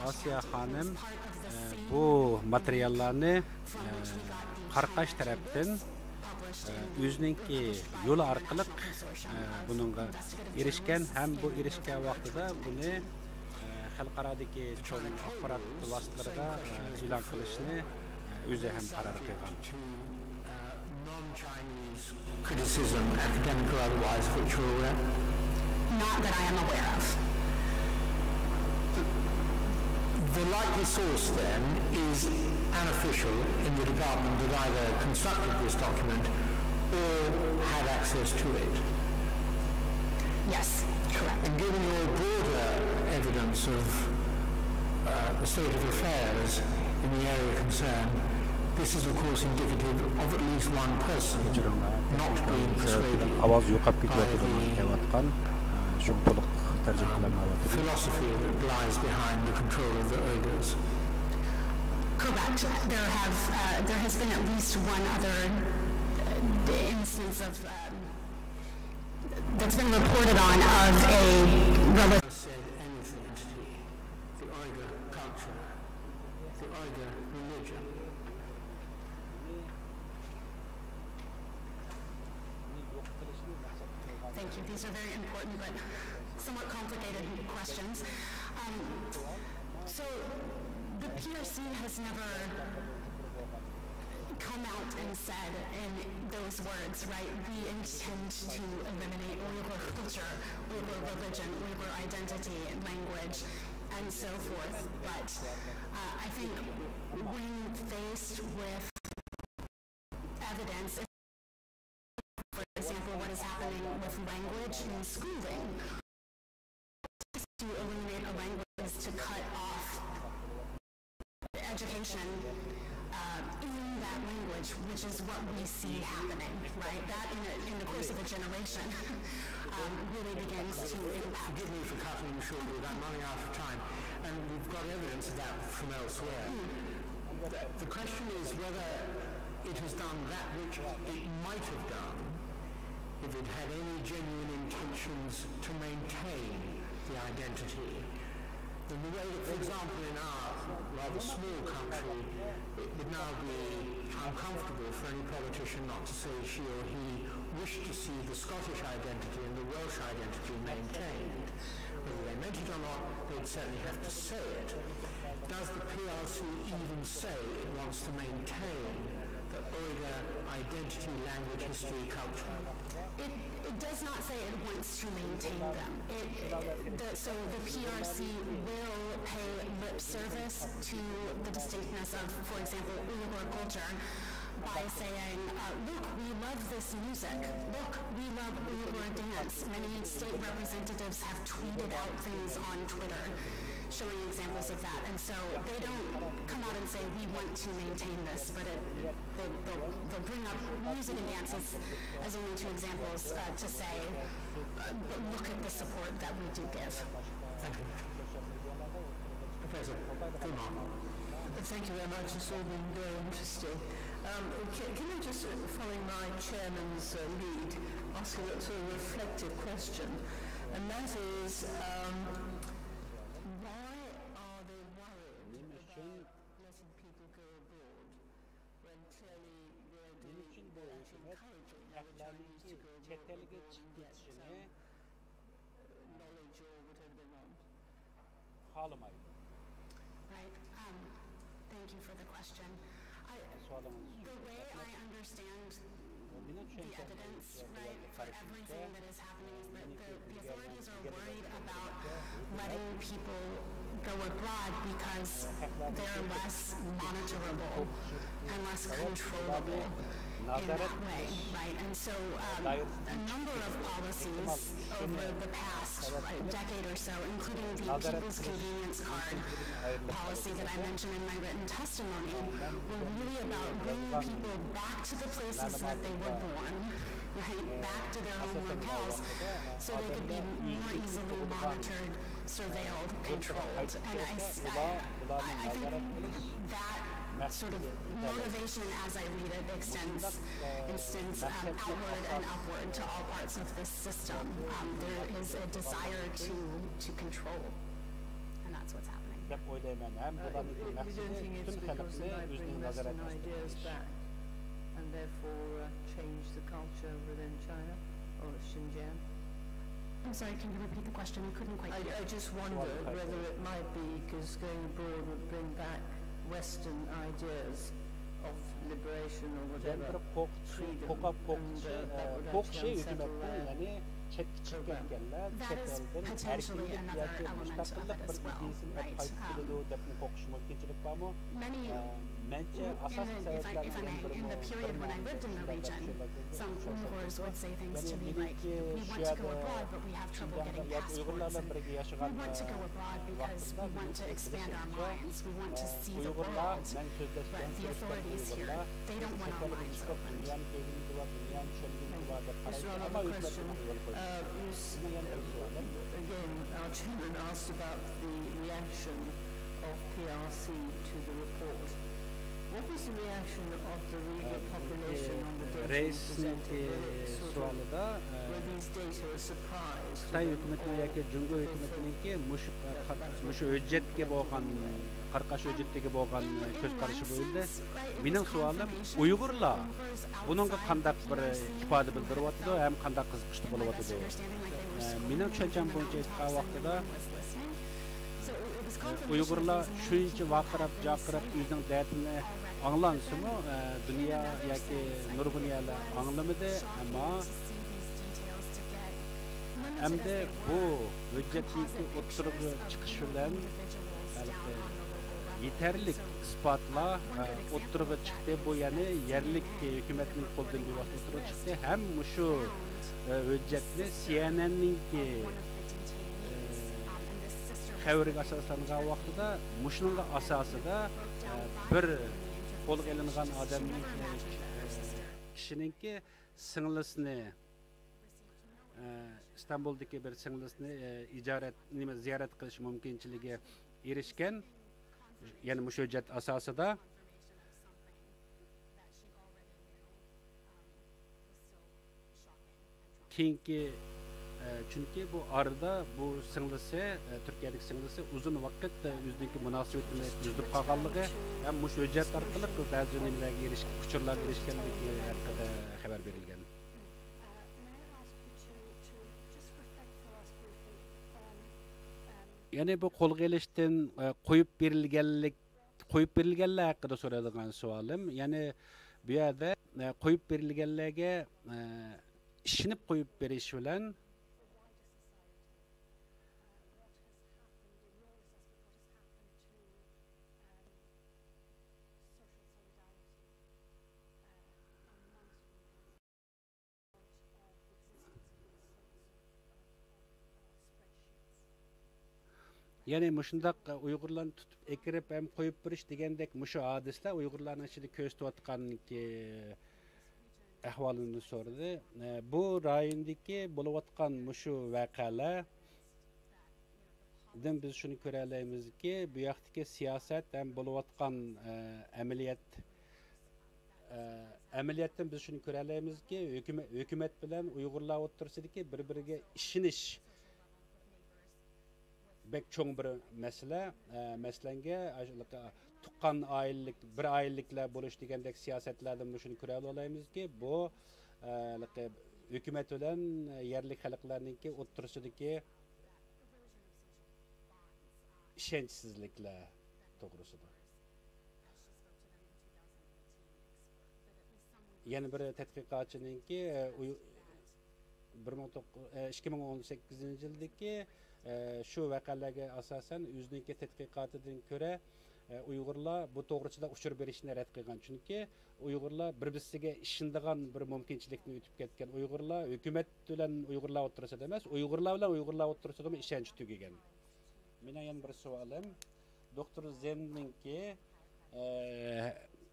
Asiya xonim bu materiallarni Qarqash tarafdan o'zininki yo'li orqali buningga erishgan ham bu erishgan vaqtida buni xalqarodagi cho'ng axborot vositalarida e'lon qilishni o'zi ham qaror qilgan. Non-Chinese criticism, academic or otherwise, which you're aware? Not that I am aware of. The likely source then is an official in the department that either constructed this document or had access to it. Yes, correct. And given your broader evidence of the state of affairs in the area concerned, this is of course indicative of at least one person not being persuaded by the philosophy that lies behind the control of the Uyghurs. Correct. There has been at least one other instance of that's been reported on of a relative. Said anything to the Uyghur culture, the Uyghur religion. Thank you. These are very important but somewhat complicated questions. So the PRC has never come out and said in those words, right, we intend to eliminate Uyghur culture, Uyghur religion, Uyghur identity, language, and so forth. But I think when faced with evidence, for example, what is happening with language in schooling, to eliminate a language is to cut off education in that language, which is what we see happening, right? That in the course of a generation really begins to impact. Forgive me for cutting you short, but I'm running out of time, and we've got evidence of that from elsewhere. The question is whether it has done that which it might have done if it had any genuine intentions to maintain the identity. In the way that, for example, in our rather small country, it would now be uncomfortable for any politician not to say she or he wished to see the Scottish identity and the Welsh identity maintained. Whether they meant it or not, they'd certainly have to say it. Does the PRC even say it wants to maintain the Uyghur identity, language, history, culture? It does not say it wants to maintain them. So the PRC will pay lip service to the distinctness of, for example, Uyghur culture by saying, look, we love this music. Look, we love Uyghur dance. Many state representatives have tweeted out things on Twitter showing examples of that. And so they don't come out and say, we want to maintain this, but they'll bring up music and dance as only two examples to say, look at the support that we do give. Thank you. Professor, come on. Thank you very much. It's all been very interesting. Can I just, following my chairman's lead, ask a sort of reflective question? And that is, why are they worried about letting people go abroad when clearly they're doing encouraging the Chinese to go abroad and get knowledge or whatever they want? Right. Thank you for the question. The way I understand the evidence, right, for everything that is happening is that the authorities are worried about letting people go abroad because they're less monitorable and less controllable in that way, right? And so a number of policies over the past decade or so, including the People's Convenience Card policy that I mentioned in my written testimony, were really about bringing people back to the places that they were born, right, back to their home locales, so they could be more easily monitored, surveilled, controlled. And I think that sort of motivation, as I read it, extends outward and upward to all parts of this system. There is a desire to control, and that's what's happening. You don't think it's because they might bring Western ideas back and therefore change the culture within China or Xinjiang? I'm sorry, can you repeat the question? I couldn't quite hear. I just wondered whether it might be because going abroad would bring back Western ideas of liberation or whatever, freedom, and that would actually unsettle that is potentially another element of it as well, right? Many, if I may, in the period when I lived in the region, some Uyghurs would say things to me like, we want to go abroad, but we have trouble getting passports. And we want to go abroad because we want to expand our minds, we want to see the world, but the authorities here, they don't want our minds opened. Mr. Another question. Again, our chairman asked about the reaction of PRC to the report. What was the reaction of the Uyghur population on the data presented? Were these data a surprise? Xitay hükümetine yoki Jungo hükümetininki mushu hujjatga bo'lgan qarqash hujjatdagi bo'lgan ko'z qarashi bo'ldi. Mening savolim Uyg'urlar buningga qanday bir ifoda bildiryapti ham qanday qiziqishli bo'lyapti. Mening tushuncham bo'yicha aytgan vaqtida Uyg'urlar shuncha vaqirab, jaqirab o'zining dardini anglansimi, dunyo yoki nurg'uniyalar anglamadi, ammo hamda bu hujjatniki o'ttirib chiqish bilan yetarlik isbotlar o'ttirib chiqdi. Bu ya'ni yerlik hukumatning qo'ldan o'ttirib chiqdi. Ham shu hujjatni CNN'ninki xabariga asoslangan vaqtida mushunga asosida bir qo'lga ilingan odamning kishininki singlisini İstanbul'daki bir singlisini ziyorat qilish mumkinchiligi erishgan, ya'ni mush hujjat asosida keyingi chunki bu arada bu singlisi Turkiyadagi singlisi uzun vaqt o'zining munosabatini uzib qolganligi ham mush hujjat orqali ba'zi nimalarga erishgan, kuchurlarga erishganligi haqida xabar berilgan. Yani bu qo'lga ilishdan qo'yib berilganlar haqida so'ralgan savolim. Yani bu yerda qo'yib berilganlarga ishinib qo'yib berish bilan Yani muşundaq Uyg'urlarni tutib ekirib ham qo'yib berish degandek mushu hadislar Uyg'urlarning ichida ko'rsatayotganki ahvolini so'radi. Bu rayondagi bo'layotgan mushu voqealar biz shuni ko'ra olamizki, bu yoqdagi siyosat ham bo'layotgan amaliyotdan biz shuni ko'ra olamizki, hukumat bilan Uyg'urlar o'rtasidagi bir-biriga ishonish bek cho'ng bir masala. Masalanga tuqqan oilalik, bir oilaliklar bo'lish degandek siyosatlardan shuni ko'ra olamizki, bu hukumat bilan yerlik xalqlarningki o'rtasidagi ishonchsizliklar to'g'risida. Yana bir tadqiqotchininki 2018 yildagi shu voqealarga asosan o'ziniki tadqiqotidan ko'ra Uyg'urlar bu to'g'risida uchur berishni rad qilgan. Chunki Uyg'urlar bir-biriga ishonadigan bir mumkinchilikni o'tib ketgan. Uyg'urlar hukumat bilan Uyg'urlar o'rtasida emas, Uyg'urlar bilan Uyg'urlar o'rtasida ishonch tugagan. Mena yana bir savolim, doktor Zenninki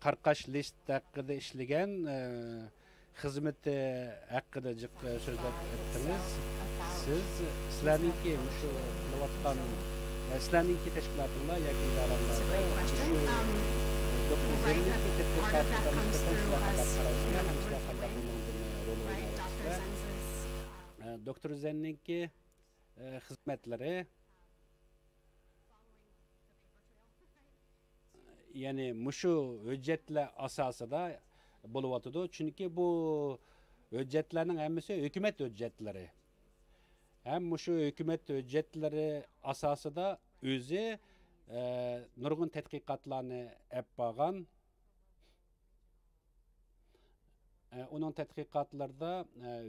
Qarqash list haqida ishlagan xizmati haqida so'zlab o'tdingiz. Sizlarningki shu qilayotgan sizlarningki tashkilotlar yoki idoralarda doktor Zenninki doktor Zenninki xizmatlari yani mushu hujjatlar asosida bo'layotdi. Chunki bu hujjatlarning hammasi hukumat hujjatlari. Ham mushu hukumat hujjatlari asosida o'zi nurg'un tadqiqotlarni olib borgan. Uning tadqiqotlarida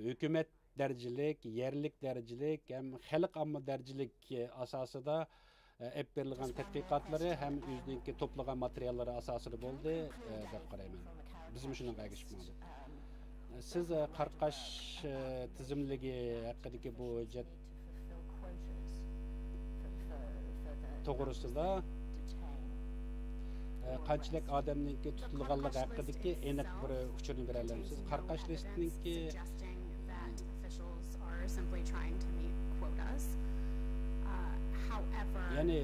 hukumat darajalik, yerlik darajalik ham xalq omma darajalik asosida olib berilgan tadqiqotlari ham o'zininki to'plagan materiallari asosida bo'ldi deb qarayman. Bizim shunga ergishmoqdi. Siz Qarqash tizimligi haqidagi bu hujjat to'g'risida qanchalik odamningki tutilganligi haqidagi aniq bir uchurni bera olasiz? Qarqash listininki yani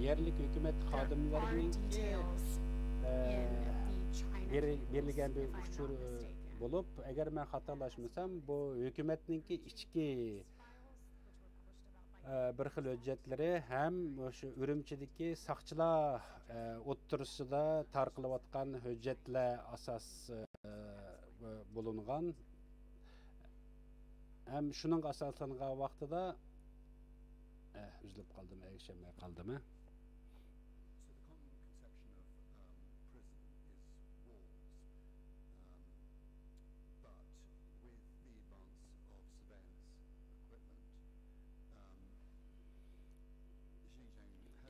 yerlik hukumat xodimlarininki berilgan bir uchur bo'lib, agar men xatolashmasam, bu hukumatninki ichki bir xil hujjatlari ham o'sha Urumchidagi soqchilar o'ttirisida tarqilayotgan hujjatlar asos bo'lingan. Ham shuning asoslangan vaqtida üzülüp kaldım, erişemeye kaldım.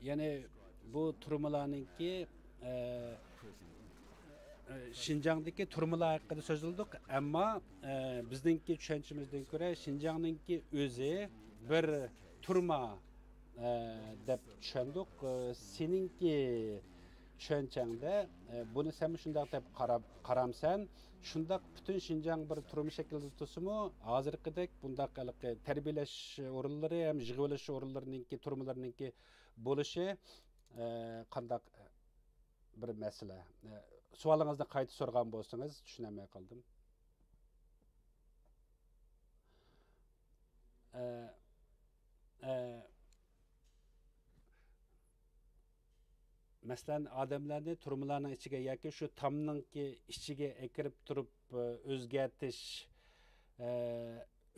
Yani bu turmalarınki Şinjan'daki turmalar hakkında sözüldük ama bizdeki düşüncemizden göre Şinjan'ınki özü bir turma deb düşündük. Seninki düşüncende bunu sen şundaq deb qaramsan, şundaq bütün Şinjan bir turma şekilde tutumu hazırkıdek bundaq terbiyeleş orunları hem jig'velash orunlarınınki turmalarınınki bo'lishi qandaq bir mesele. Sualingizda qayta so'rgan bo'lsangiz tushunamay qoldim. Masalan, odamlarni turmalarning ichiga yoki shu tomninki ichiga ekirib turib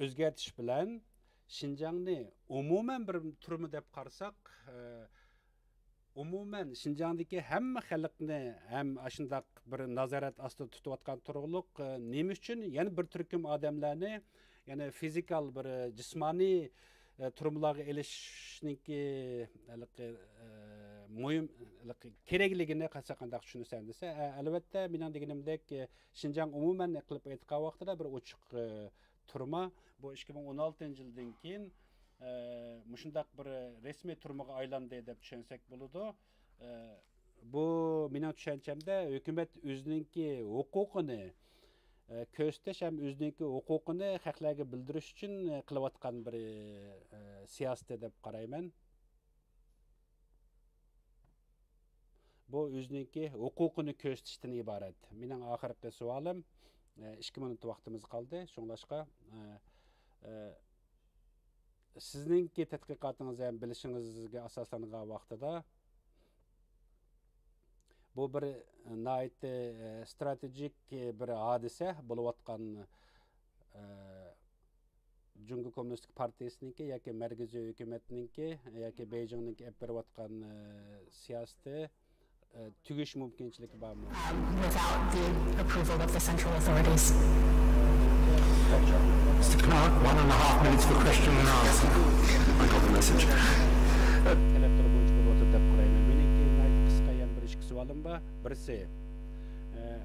o'zgartish bilan Şinjanni umuman bir turma deb qarasak, umuman Şinjandagi hamma xalqni ham shundaq bir nazorat ostida tutayotgan turg'uliq nima uchun yana bir turkum odamlarni yana fizikal bir jismoniy turmalarga elishninki muhim kerakligini qanday tushunsan desa, albatta mening deganimdek Şinjan umuman qilib aytgan vaqtida bir ochiq turma bu 2016 yildan keyin muşundaq bir resmi turmağa aylandı deb düşünsek buludu. Bu mening tushunchimda hukumat o'zininki huquqini ko'rsatish ham o'zininki huquqini xalqlarga bildirish uchun qilayotgan bir siyosat deb qarayman. Bu o'zininki huquqini ko'rsatishdan iborat. Mening oxirgi savolim 2 minut vaqtimiz qoldi. Shunglashqa sizninki tadqiqotingiz ham bilishingizga asoslangan vaqtida bu bir nəhayət stratejik bir hadisə bolayotgan Cumhur Komünistik Partiyasininki yoki mərkəzi hökumətninki yoki Beijingninki olib berayotgan siyasəti tügüş mümkünçiligi barmı? Without the approval of the central authorities. Mr. Clark, 1.5 minutes for question and answer. I got the message. Sualım var. Birisi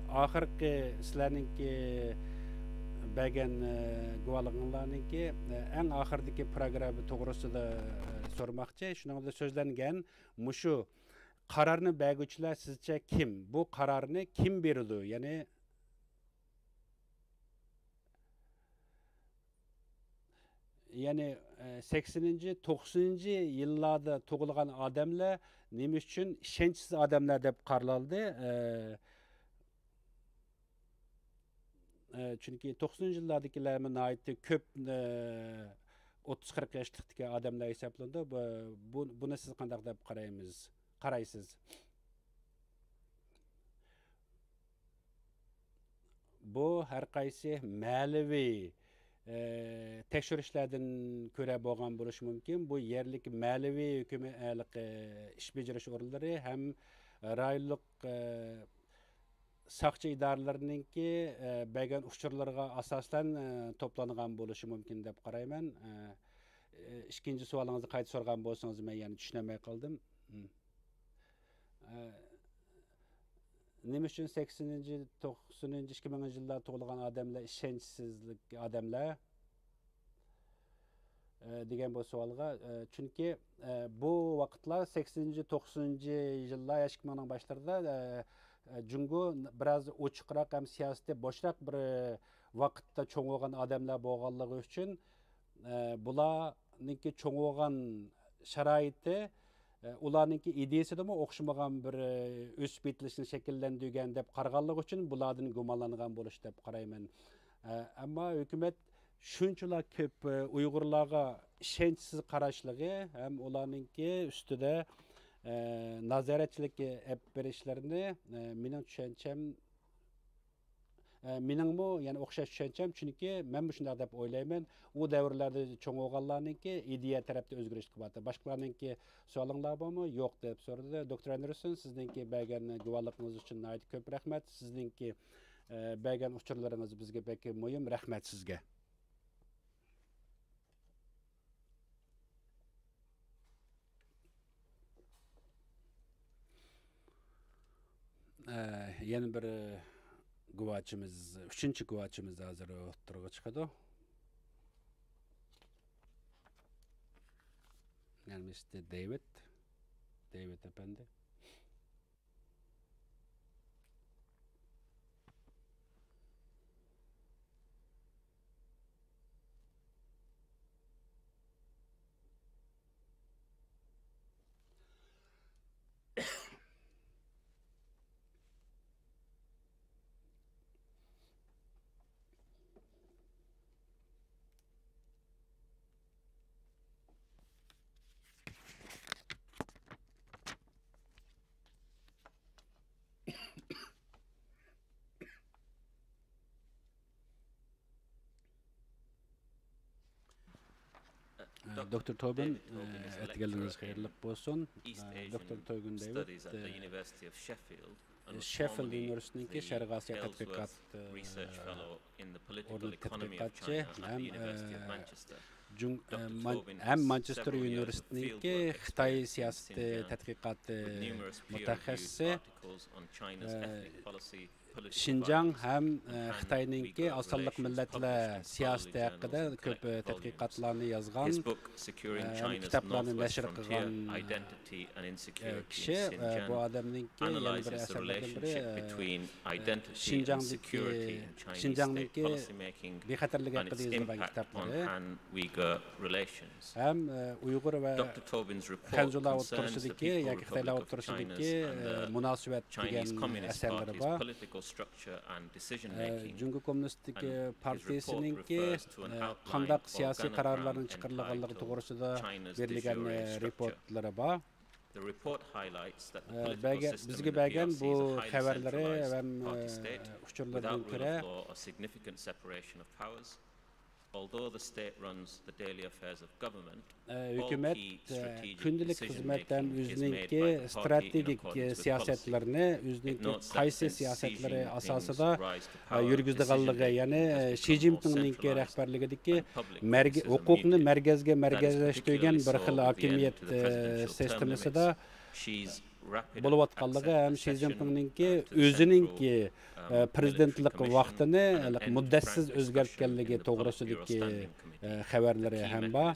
ahirki sizlarninki bəgən guvalığınlarninki ən axirdiki proqramı toğrusida sormaqçı. Şunun da sözlənən muşu qararını bəgüçülər sizcə kim? Bu qararını kim verildi? Yani 80-ci, 90-ci yıllarda tug'ilgan odamlar nima uchun ishonchsiz odamlar deb qaraldi? Chunki 90-ci yillardagilar nihoyatda ko'p 30-40 yoshlikdagi odamlar hisoblandi. Buni siz qanday deb qaraysiz? Bu har qaysi ma'naviy tekshirishlardan ko'ra bo'lgan bo'lishi mumkin. Bu yerlik ma'naviy hukumat ish bajarish o'rinlari ham rayonlik saqchi idoralarininki bergan uchurlarga asoslan to'plangan bo'lishi mumkin deb qarayman. Ikkinchi savolingizni qayta so'ragan bo'lsangiz men yana tushunmay qoldim. Nima uchun 80-ci, 90-ci, 2000-ci yillarda tug'ilgan odamlar ishonchsizlik odamlar degan bu savolga chunki bu vaqtlar 80-ci, 90-ci yillar 2000'ning boshlarida Jungo biraz ochiqroq ham siyosatda boshroq bir vaqtda cho'ng'igan odamlar bo'lganligi uchun bularningki cho'ng'igan sharoiti ularninki ideyasida o'xshamagan bir o'sib yetilishini shakllantirgan deb qarag'anligi uchun bulardan gumonlangan bo'lish deb qarayman. Ammo hukumat shunchalar ko'p Uyg'urlarga ishonchsiz qarashligi ham ularninki ustida nazoratchilik olib berishlarini mening tushuncham meningmi yani o'xshash tushuncham chunki men shunday deb o'ylayman. U davrlarda cho'ng'iganlarningki ideya tarafda o'zgarish qilyapti. Boshqalarningki savolinglar bormi? Yo'q deb so'radi. Dr. Anderson, sizningki bergan guvohligingiz uchun ko'p rahmat. Sizningki bergan uchurlaringiz bizga bek muhim. Rahmat sizga. Yana bir guvohchimiz, 3-chi guvohchimiz hozir o'tirg'a chiqadi. Yani Mr. David efendi. Dr. Tobin, etkileriniz hayırlı olsun. Dr. Toygun David, studies at the University of Sheffield and was Sheffield formerly University'deki Şərq the Asiya tədqiqat Ellsworth Research Fellow in the Political orada Economy of tədqiqatçı China at the University of Manchester. hem Manchester University'deki Xitay siyaseti tədqiqatı mütəxəssisi Şinjan hem Xitay'nınki asallık milletler siyaseti hakkında köp tədqiqatlarını yazgan, kitaplarını neşr kılgan kişi. Bu adamınki yeni bir eserlerden biri Şinjan'daki bexatarlık hakkında yazılan kitapları. Hem Uygur ve Xanzula oturusudaki, yani Xitaylar oturusudaki münasebet degen eserleri var. Cumhur Komünist Partisi'nin ki kandak siyasi kararların çıkarılganlığı doğrusunda verilgen reportları var. Bizge belgen bu haberleri ve uçurlardan göre hükümet gündelik hizmetten üzerinki stratejik siyasetlerini, üzerinki qaysi siyasetleri asasında yürgüzdüğanlığı, yani Xi Jinping'ninki rehberligideki hukukunu merkezleştirgen bir xil hakimiyet sistemisi de bulup atqanlığı, hem Xi Jinping'ninki özününki prezidentlik vaqtini muddatsiz o'zgartganligi to'g'risidagi xabarlari ham bor.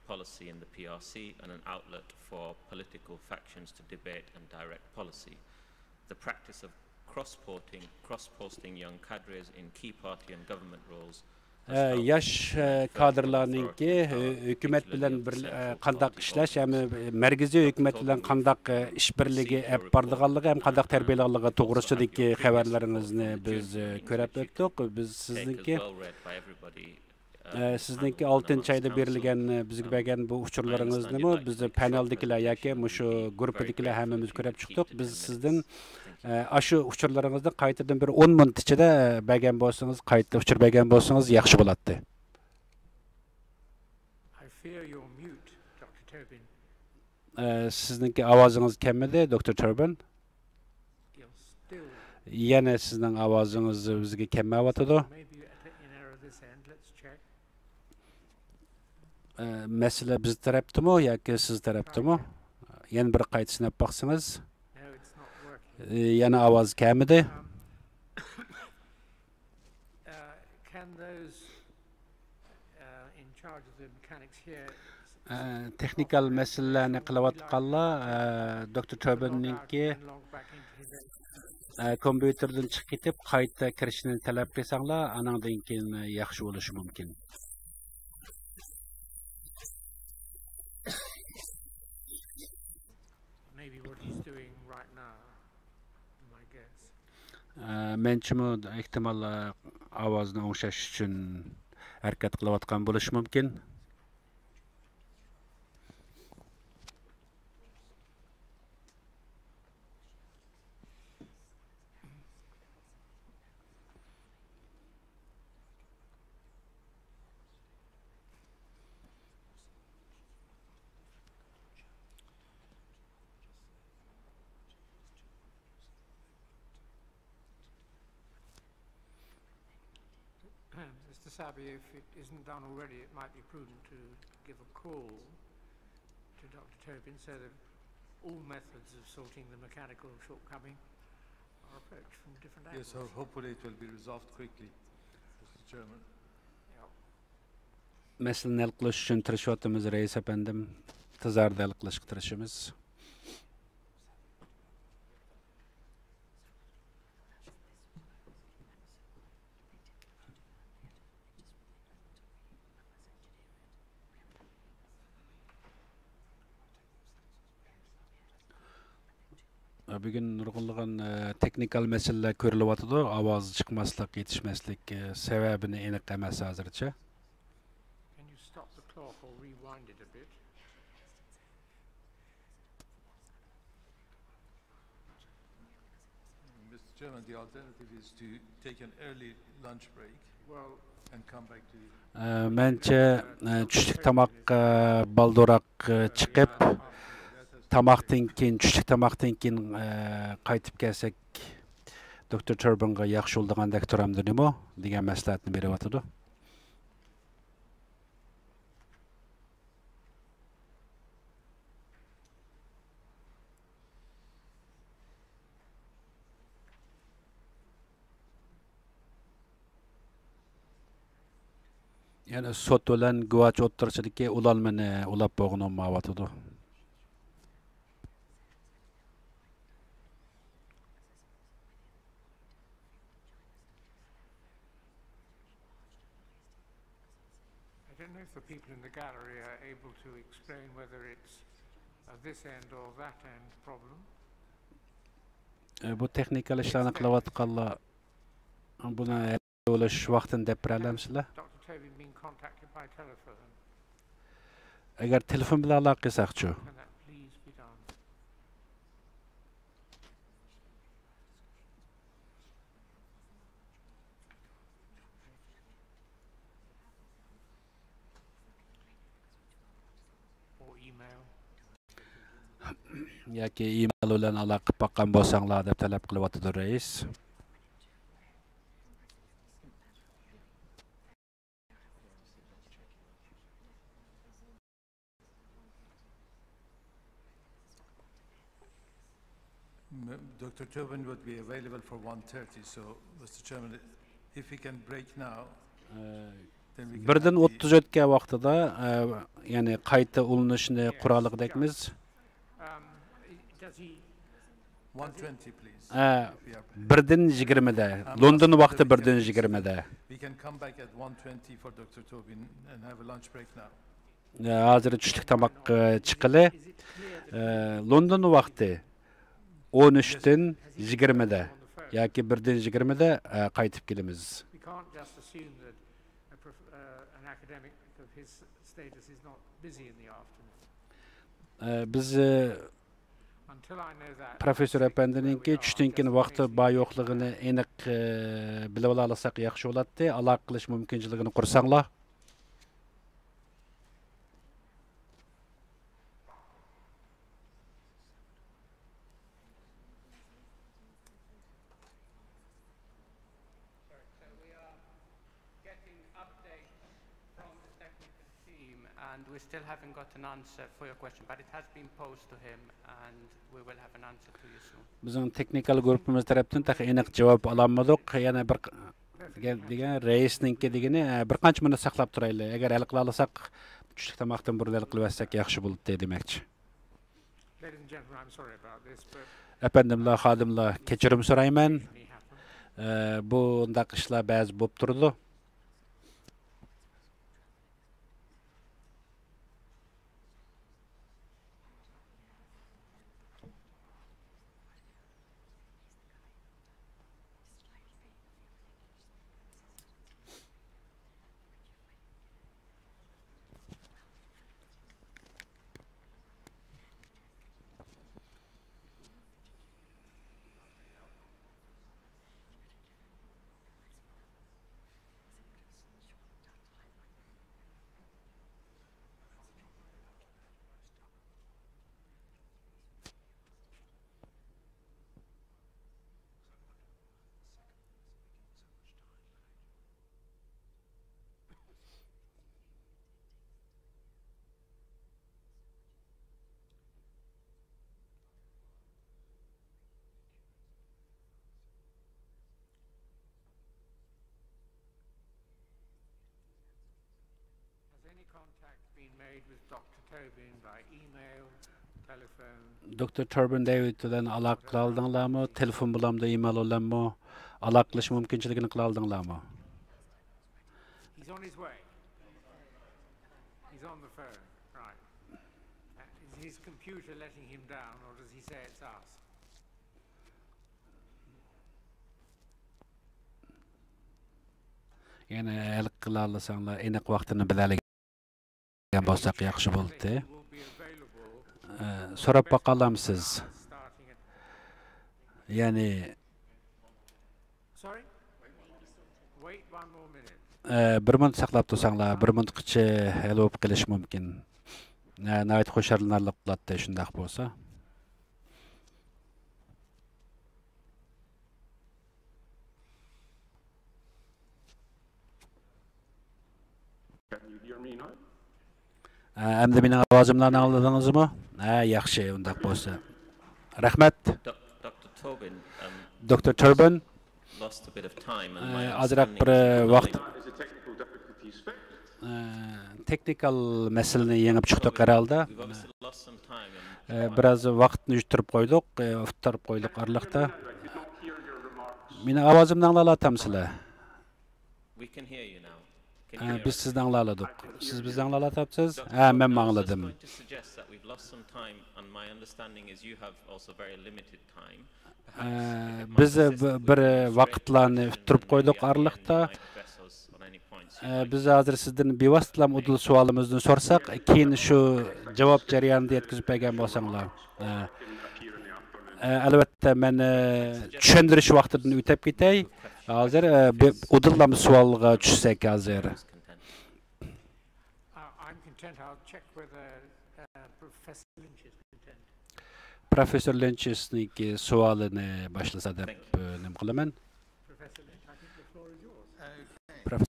Policy in the PRC and an outlet for political factions to debate and direct policy. The practice of cross-posting young cadres in key party and government roles yaş kadrlarınki hükümet bilen bir qandaq işlash, hem merkezi hükümet bilen qandaq işbirligi ep bardığanlığı, hem qandaq terbiyeliği to'g'risidagi xabarlaringizni biz ko'rib o'tdik. Biz sizniki 6 ayda berilgan bizga bergan bu uchurlaringizni biz paneldagilar yoki shu guruhdagilar hammamiz ko'rib chiqdik. Biz sizdan shu uchurlaringizni qaytadan bir 10 minut ichida bergan bo'lsangiz, qayta uchur bergan bo'lsangiz yaxshi bo'ladi. Sizniki ovozingiz kelmadi, Dr. Turbin. Yana sizning ovozingiz bizga kelmayotdi. Mesele biz tarafdami yoki siz tarafdami? Yana bir qayta sinab baqsangiz. Yana ovoz kelmadi. Texnikal meselelerni qilayotganlar Dr. Turbinninki kompüterden chiqib ketib qayta kirishni talab qilsanglar, anandan keyin yaxshi bo'lishi mumkin. Menchimi ehtimol ovozni o'ngshash uchun harakat qilayotgan bo'lishi mumkin. Mr. Sabi, if it isn't done already, it might be prudent to give a call to Dr. Tobin so that all methods of sorting the mechanical shortcoming are approached from different angles. Yes, so hopefully it will be resolved quickly, Mr. Chairman. Meseleni hal qilish uchun tirishayotimiz, Rais efendim. Tezarda hal qilishga tirishimiz. Bugün nurg'unlagan texnikal meseleler ko'rilyapti. Ovoz chiqmaslik, yetishmaslik sababini aniq emas hozircha. Can you stop the clock or rewind it a bit? Mr. Chairman, the alternative is to take an early lunch break and come back to you. Menche tushlik tomoq balduroq chiqib tamaqdan keyin, tushlik tamaqdan keyin qaytib kelsak, Dr. Turbinga yaxshi bo'lgandek turamdi nima degan maslahatni beryotdi. Yani sot bilan guvoch o'tirishidagi ulanmani ulab bo'g'in olmayotdi. I don't know if the people in the gallery are able to explain whether it's this end or that end problem. Bu texnikal ishlarni qilayotganlar buni o'ylash vaqtini deb berasizlar. Agar telefon bilan aloqa qilsaqchi. Yoki email bilan aloqa qilib boqqan bo'lsanglar deb talab qilyapti rais. Dr. Tobin would be available for 1:30, so Mr. Chairman, if we can break now, then we can... Birden 30 o'tgan vaqtida, ya'ni qayta ulinishni qurolligidekmiz. 1:20, please. Birden 20'da. London vaqti birden 20'da. We can come back at 1:20 for Dr. Tobin and have a lunch break now. Hozir tushlik tomoq chiqili. London vaqti 13'den 20'da yoki 1'den 20'da qaytib kelamiz. We can't just assume that an academic of his status is not busy in the afternoon. Biz professor efendininki tushdan keyin vaqti bor yo'qligini aniq bilib olsak yaxshi bo'ladi. Aloqa qilish mumkinchiligini qursanglar. We still haven't got an answer for your question, but it has been posed to him, and we will have an answer to you soon. Bizning teknikal guruhimiz tarafdan aniq javob olamadik. Yana bir degan raisninki degani bir qancha minut saqlab turaylik. Agar hal qila olsak, tushlik tomoqdan burun qilib olsak yaxshi bo'ladi demoqchi. Efendimlar, xodimlar, kechirim so'rayman. Bu undaq ishlar ba'zi bo'lib turdi. Dr. Turbin David bilan aloqa qila oldinglarmi? Telefon bilanmi, email bilanmi aloqa qilish mumkinchiligini qila oldinglarmi? He's on his way. He's on the phone, right. Is his computer letting him down, or does he say it's us? Yani hal qila olsanglar, aniq vaqtini biladigan bo'lsak yaxshi bo'ladi. So'rab baqalamsiz. Yani bir minut saqlab tursanglar, bir minutgacha hal bo'lib qilish mumkin. Nəhayət xoşarlanarlıq bulatdı şundaq bolsa. Әмді менің авазымдан аңладыңыз mı? Yaxşı, undaq bolsa. Rəhmət. Dr. Turbin. Azraq bir vaxt teknikal meseleni yengib chiqdik herhalde. Biraz vaqtni yuturib qo'ydik, o'ttirib qo'ydik arliqda. Meni ovozimni anglatamsizlar? Biz sizni anglaladik. Siz bizni anglatamsiz? Men angladim. Biz bir vaqtlarni o'ttirib qo'ydik arliqda. Biz hozir sizdan bevositlam udul savolimizni so'rasak, keyin shu javob jarayonida yetkazib bergan bo'lsanglar. Albatta men tushuntirish vaqtidan o'tib ketay. Hozir udullam savolga tushsak hozir. Professor Lynch'ning savolini başlasa deb nim qilaman. Professor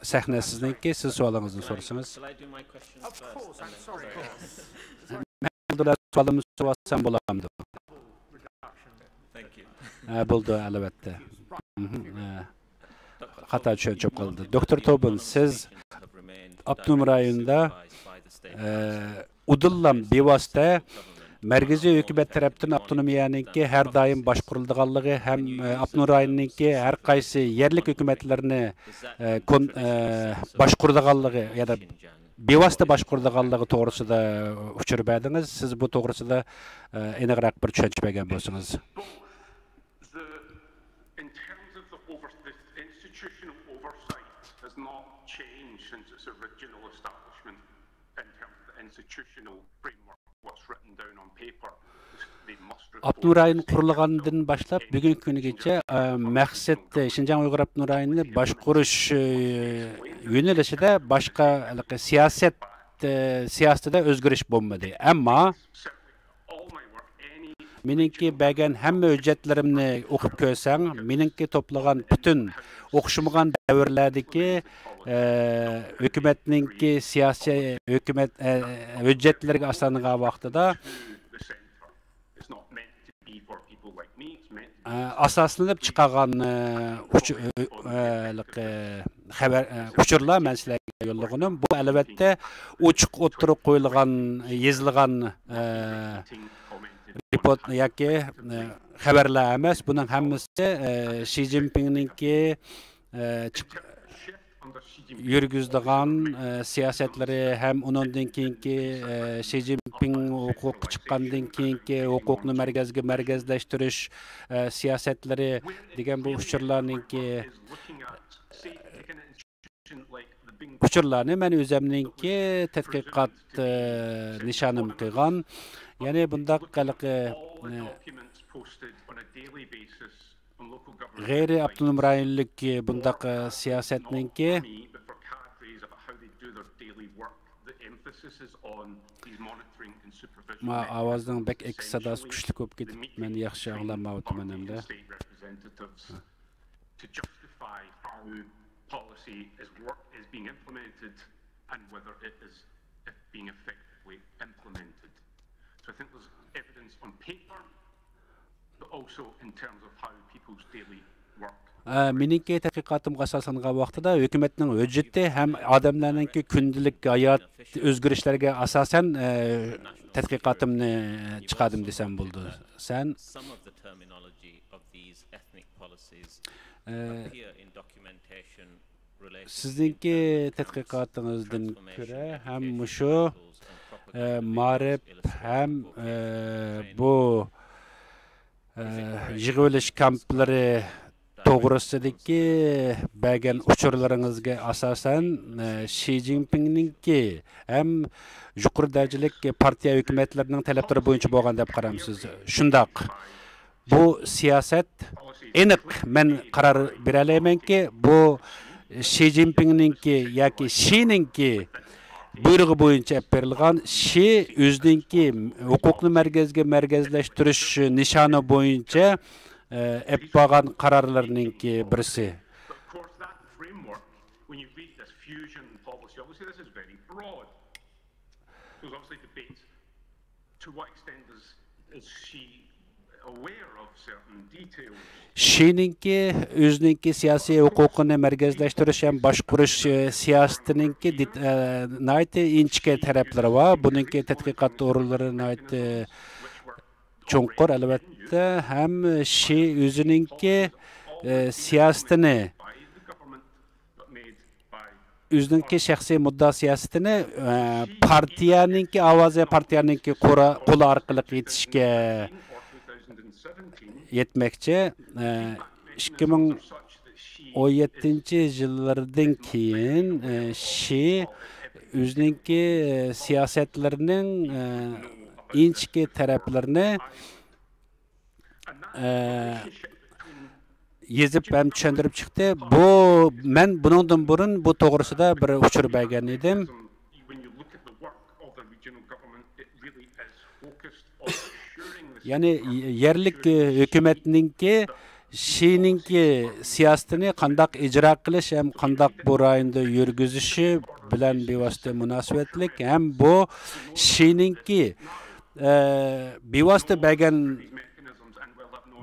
sahne sizniki, siz savolingizni so'rasangiz. Men savolimni so'rasam bo'lamdi. Bo'ldi albatta. Xato tushunib qoldi. Doktor Tobin, siz Abdunum rayonida udullam bevosita Merkezi hükümet tarafından avtonomiyanınki her daim başkurulduğanlığı hem Abdunum rayonunki her kaysi yerlik hükümetlerini başkurulduğanlığı ya da bevosita başkurulduğanlığı doğrusu da uçurup ediniz. Siz bu doğrusu da eniqroq bir tushuncha bergan bo'lsangiz. Abdunum rayonu qurilgandan boshlab bugungi kunigacha maqsad Şinjan Uyg'ur Abdunum rayonini boshqarish yo'nalishida boshqa siyosatda o'zgarish bo'lmadi. Ammo meningki bergan hamma hujjatlarimni o'qib ko'rsang, meningki to'plagan butun o'qishmagan davrlardagi hukumatningki siyosiy hukumat hujjatlariga asoslangan vaqtida asoslanib chiqargan xabar uchurlar men sizlarga yo'llagandim. Bu albatta ochiq o'tirib qo'yilgan, yozilgan report yoki xabarlar emas. Buning hammasi Xi Jinping'ninki yürgüzdiğen siyasetleri hem onundan keyinki Xi Jinping hukuk çıqqandan keyinki hukukni merkezleştirish siyasetleri degan bu uchurlarni men o'zimninki tadqiqot nishonim qilgan. Ya'ni bundaq g'ayri Abdunum rayonlik bundaq siyasetninki ma ovozning bek ek sadosi kuchli ko'p ketib, men yaxshi anglamayapman endi. And whether it is being effectively implemented. So I think there's evidence on paper, but also in terms of how people's daily work. Meningki tadqiqotimga asoslangan vaqtida hukumatning hujjati ham odamlarningki kundalik hayot o'zgarishlarga asosan tadqiqotimni chiqardim desam bo'ldi. Sen sizningki tadqiqotingizdan ko'ra ham shu ma'rif ham bu yig'ilish kamplari to'g'risidagi bergan uchurlaringizga asosan Xi Jinping'ninki ham yuqori darajalik partiya hukumatlarining talablari bo'yicha bo'lgan deb qaramsiz. Shundoq. Bu siyosat aniq men qaror bera olamanki, bu Xi Jinping'ninki yoki Xi'ninki buyrug'i bo'yicha olib berilgan Şi o'zininki huquqni markazlashtirish nishoni bo'yicha olib borgan qarorlarninki birisi. When you read this fusion policy, obviously this is very broad. There's obviously debates to what extent is she aware of certain details. Şi'ninki o'zininki siyosiy huquqini markazlashtirish ham boshqarish siyosatininki nihoyatda inchka taraflari bor. Buningki tadqiqot o'rinlari nihoyatda cho'nqur albatta ham Şi o'zininki siyosatini o'zininki shaxsiy muddaa siyosatini partiyaninki ovozi partiyaninki qo'li orqali yetishga yetmoqchi. 2017-yillardan keyin Şi o'zininki siyosatlarining inchki taraflarini yezib ham tushuntirib chiqdi. Bu men buningdan burun bu to'g'risida bir uchur bergan edim. Ya'ni yerlik hukumatninki Şi'ninki siyosatini qandaq ijro qilish ham qandaq bu rayonda yurgizishi bilan bevosita munosabatlik ham bu Şi'ninki bevosita bergan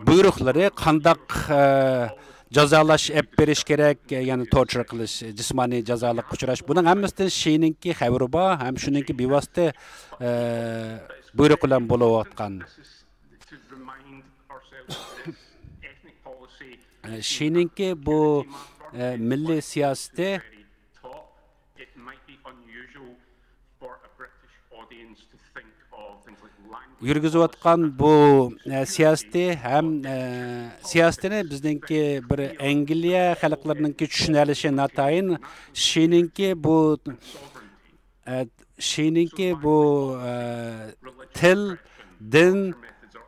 buyruqlari qandaq jazolash olib berish kerak, ya'ni torture qilish, jismoniy jazolik uchrash. Buning hammasidan Şi'ninki xabari bor, ham shuningki bevosita buyruq bilan bo'layotgan. Şi'ninki bu milliy siyosati yurgizayotgan bu siyosati ham siyosatini bizningki bir Angliya xalqlarininki tushunalishi natayin Şi'ninki bu til, din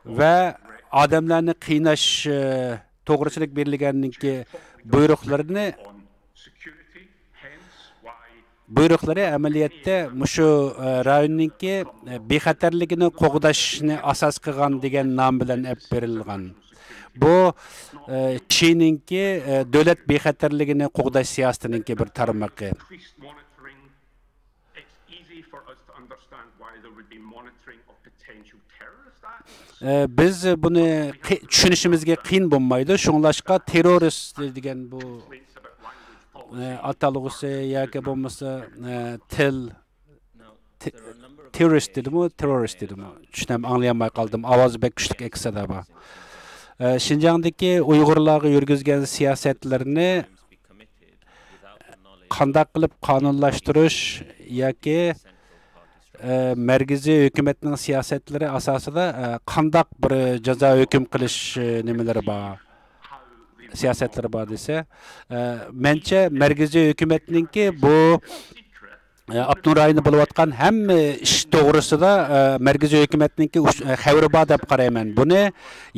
va odamlarni qiynash to'g'risilik berilganninki buyruqlari amaliyotda mushu rayonninki bexatarligini qo'g'dashni asos qilgan degan nom bilan olib berilgan. Bu Şi'ninki davlat bexatarligini qo'g'dash siyosatininki bir tarmog'i. Biz buni tushunishimizga qiyin bo'lmaydi. Shunglashqa terrorist degan bu atalg'usi yoki bo'lmasa terrorist dedimi, terrorist dedimi? Tushunam, anglayolmay qoldim. Ovozi bek kuchli eksada bor. Xinjiangdagi Uyg'urlarga yurgizgan siyosatlarini qandaq qilib qonunlashtirish yoki markaziy hukumatning siyosatlari asosida qandaq bir jazo hukm qilish nimalari bor, siyosatlari bor desa, mencha markaziy hukumatninki bu Abdun rayoni bo'layotgan hamma ish to'g'risida markaziy hukumatninki xabari bor deb qarayman. Buni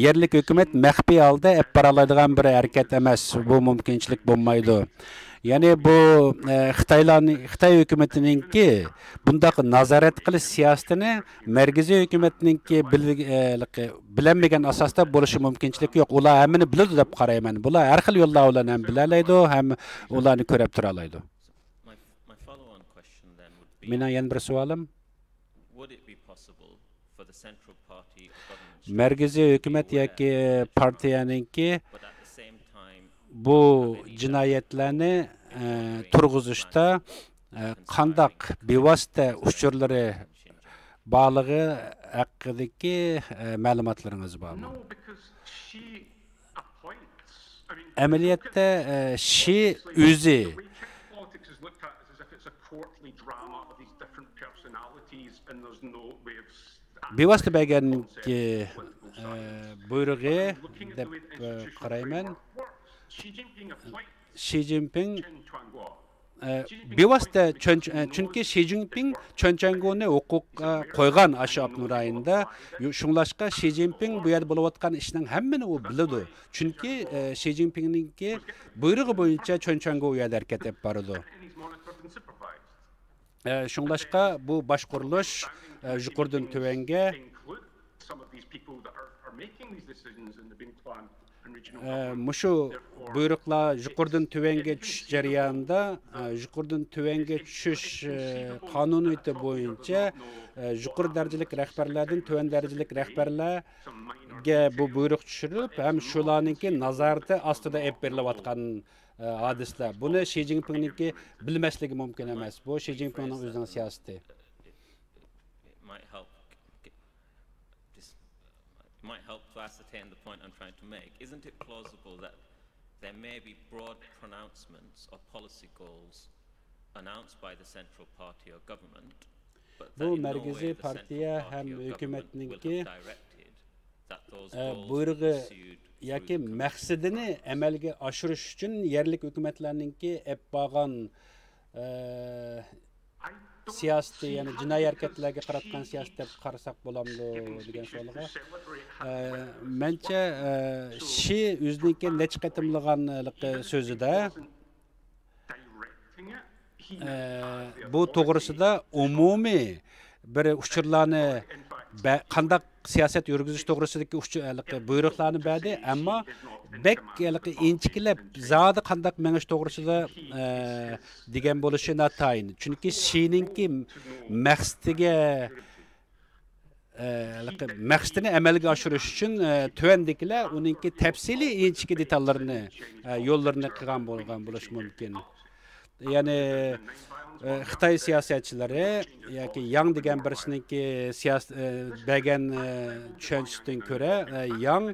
yerlik hukumat maxfiy holda olib bora oladigan bir harakat emas. Bu mumkinchilik bo'lmaydi. Ya'ni bu Xitoy hukumatininki bundaq nazorat qilish siyosatini markaziy hukumatninki bilinmagan asosda bo'lishi mumkinchiligi yo'q. Ular hammani biladi deb qarayman. Bular har xil yo'llar bilan ham bilalaydi, ham ularni ko'rib tura oladi. Mening yana bir savolim, markaziy hukumat yoki partiyaninki bu jinoyatlarni turg'izishda qandaq bevosita uchurlari borligi haqidagi ma'lumotlaringiz bormi? Amaliyotda Şi o'zi bevosita berganki buyrug'i deb qarayman. Xi Jinping bevosita chunki Xi Jinping Chonchanguni huquqqa qo'ygan ashu Abdun rayonida, shunglashqa Xi Jinping bu yerda bo'layotgan ishning hammani u biladi. Chunki Xi Jinpingninki buyrug'i bo'yicha Chonchangga u yerda harakat olib boradi. Şunlaşqa bu başquruluş yuqoridan tövenge Muşu buyruqlar yuqoridan tövenge tuş jarayonida yuqoridan tövenge tushish qonuniyati bo'yicha yuqori darajalik rahbarlardan tuvan darajalik rahbarlarga bu buyruq tushirilib, ham shularningki nazorati ostida olib berilayotgan hadislar. Buni Xi Jinping'ninki bilmasligi mumkin emas. Bu Xi Jinping'ning o'zining siyosati. Might help to ascertain the point I'm trying to make. Isn't it plausible that there may be broad pronouncements of policy goals announced by the central party or government, but that Bu in no merkezi way the partiya central ham party or government will hukumatninki have directed that those goals buyrug'i be pursued yoki maqsadini amalga oshirish uchun yerlik hukumatlarninki ep bo'lgan siyosati, ya'ni jinoiy harakatlarga qaratgan siyosat deb qarasak bo'lamdi degan savolga mencha Xi o'ziniki necha qatimlagan so'zida bu to'g'risida umumiy bir uchurlarni qandaq siyosat yurgizish to'g'risidagi buyruqlarni berdi, ammo bek inchikilab zodi qandaq menish to'g'risida degan bo'lishi notayin. Chunki Xi'ninki maqsadini amalga oshirish uchun tuvandikilar uningki tafsiliy inchiki detallarni yo'llarini qilgan bo'lgan bo'lishi mumkin. Ya'ni Xitoy siyosatchilari yoki Yang degan birisininki siyosat bergan tushunchasidan ko'ra Yang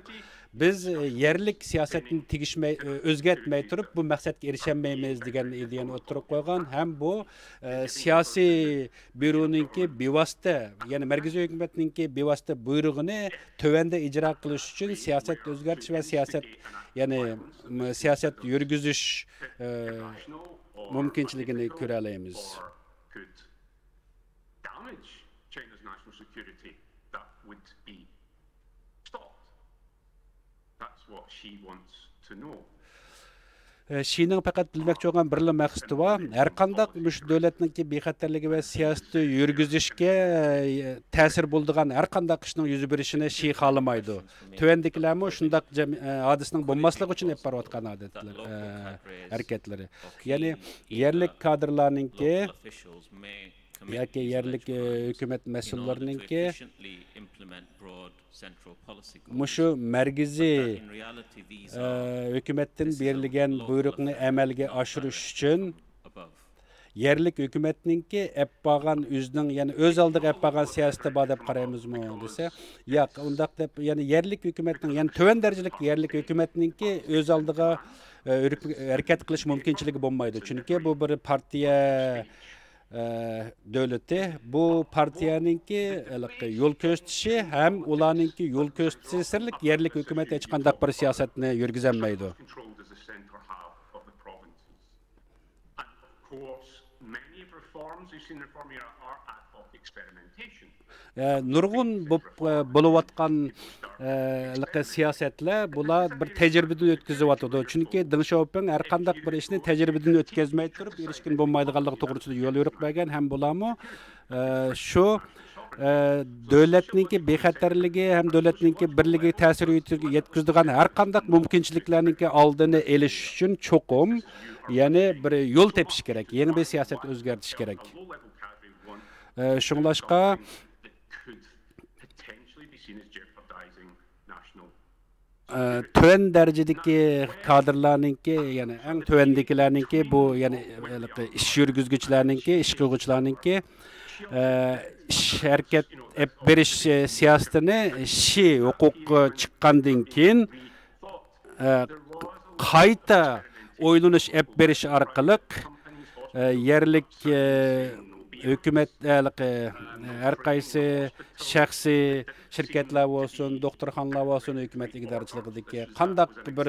biz yerlik siyosatni tegishmay o'zgartmay turib bu maqsadga erishamaymiz degan ideyani o'tirib qo'ygan. Ham bu siyosiy byuroninki bevosita, ya'ni markaziy hukumatninki bevosita buyrug'ini tövanda ijro qilish uchun siyosat o'zgartish va siyosat, ya'ni siyosat yurgizish mumkinchiligini ko'ra olamiz. Xi'ning faqat bilmoqchi bo'lgan bir maqsadi bor. Har qanday mush davlatningki bexatarligi va siyosatni yurgizishga ta'sir bo'ladigan har qanday ishning yuz berishini Xi xohlamaydi. Tuvandikilarmi shundaq hodisning bo'lmasligi uchun olib borayotgan harakatlari. Ya'ni yerlik kadrlarningki yoki yerlik hukumat mas'ullarininki mushu markaziy hukumatdan berilgan buyruqni amalga oshirish uchun yerlik hukumatninki ep bo'lgan o'zining, ya'ni o'z oldiga ep bo'lgan siyosati bor deb qaraymizmi desa, yo'q, undaq deb, ya'ni yerlik hukumatning, ya'ni tuvan darajalik yerlik hukumatninki o'z oldiga harakat qilish mumkinchiligi bo'lmaydi. Chunki bu bir partiya davlati, bu partiyaninki yo'l ko'rsatishi ham ularninki yo'l ko'rsatishi sirlik yerlik hukumat hech qanday bir siyosatni yurgizolmaydi. Nurg'un bo'layotgan siyosatlar bular bir tajribadan o'tkazyapti. Chunki Deng Xiaoping har qanday bir ishni tajribadan o'tkazmay turib erishkin bo'lmaydiganligi to'g'risida yo'l yo'riq bergan, ham bularmi shu davlatninki bexatarligi ham davlatninki birligiga ta'sir yetkazadigan har qanday mumkinchiliklarninki oldini olish uchun cho'qim, ya'ni bir yo'l tepish kerak, yangi bir siyosat o'zgartirish kerak. Shunglashqa tuvan darajadagi kadrlarninki, ya'ni eng tuvandagilarninki bu, ya'ni ish yurgizuvchilarninki, ish qiluvchilarninki harakat berish siyosatini Xi huquqi chiqqandan keyin qayta o'ylanish berish orqali yerlik hukumat har qaysi shaxsiy shirkatlar bo'lsin, doktorxonalar bo'lsin, hukumat idorachiligidagi qandaq bir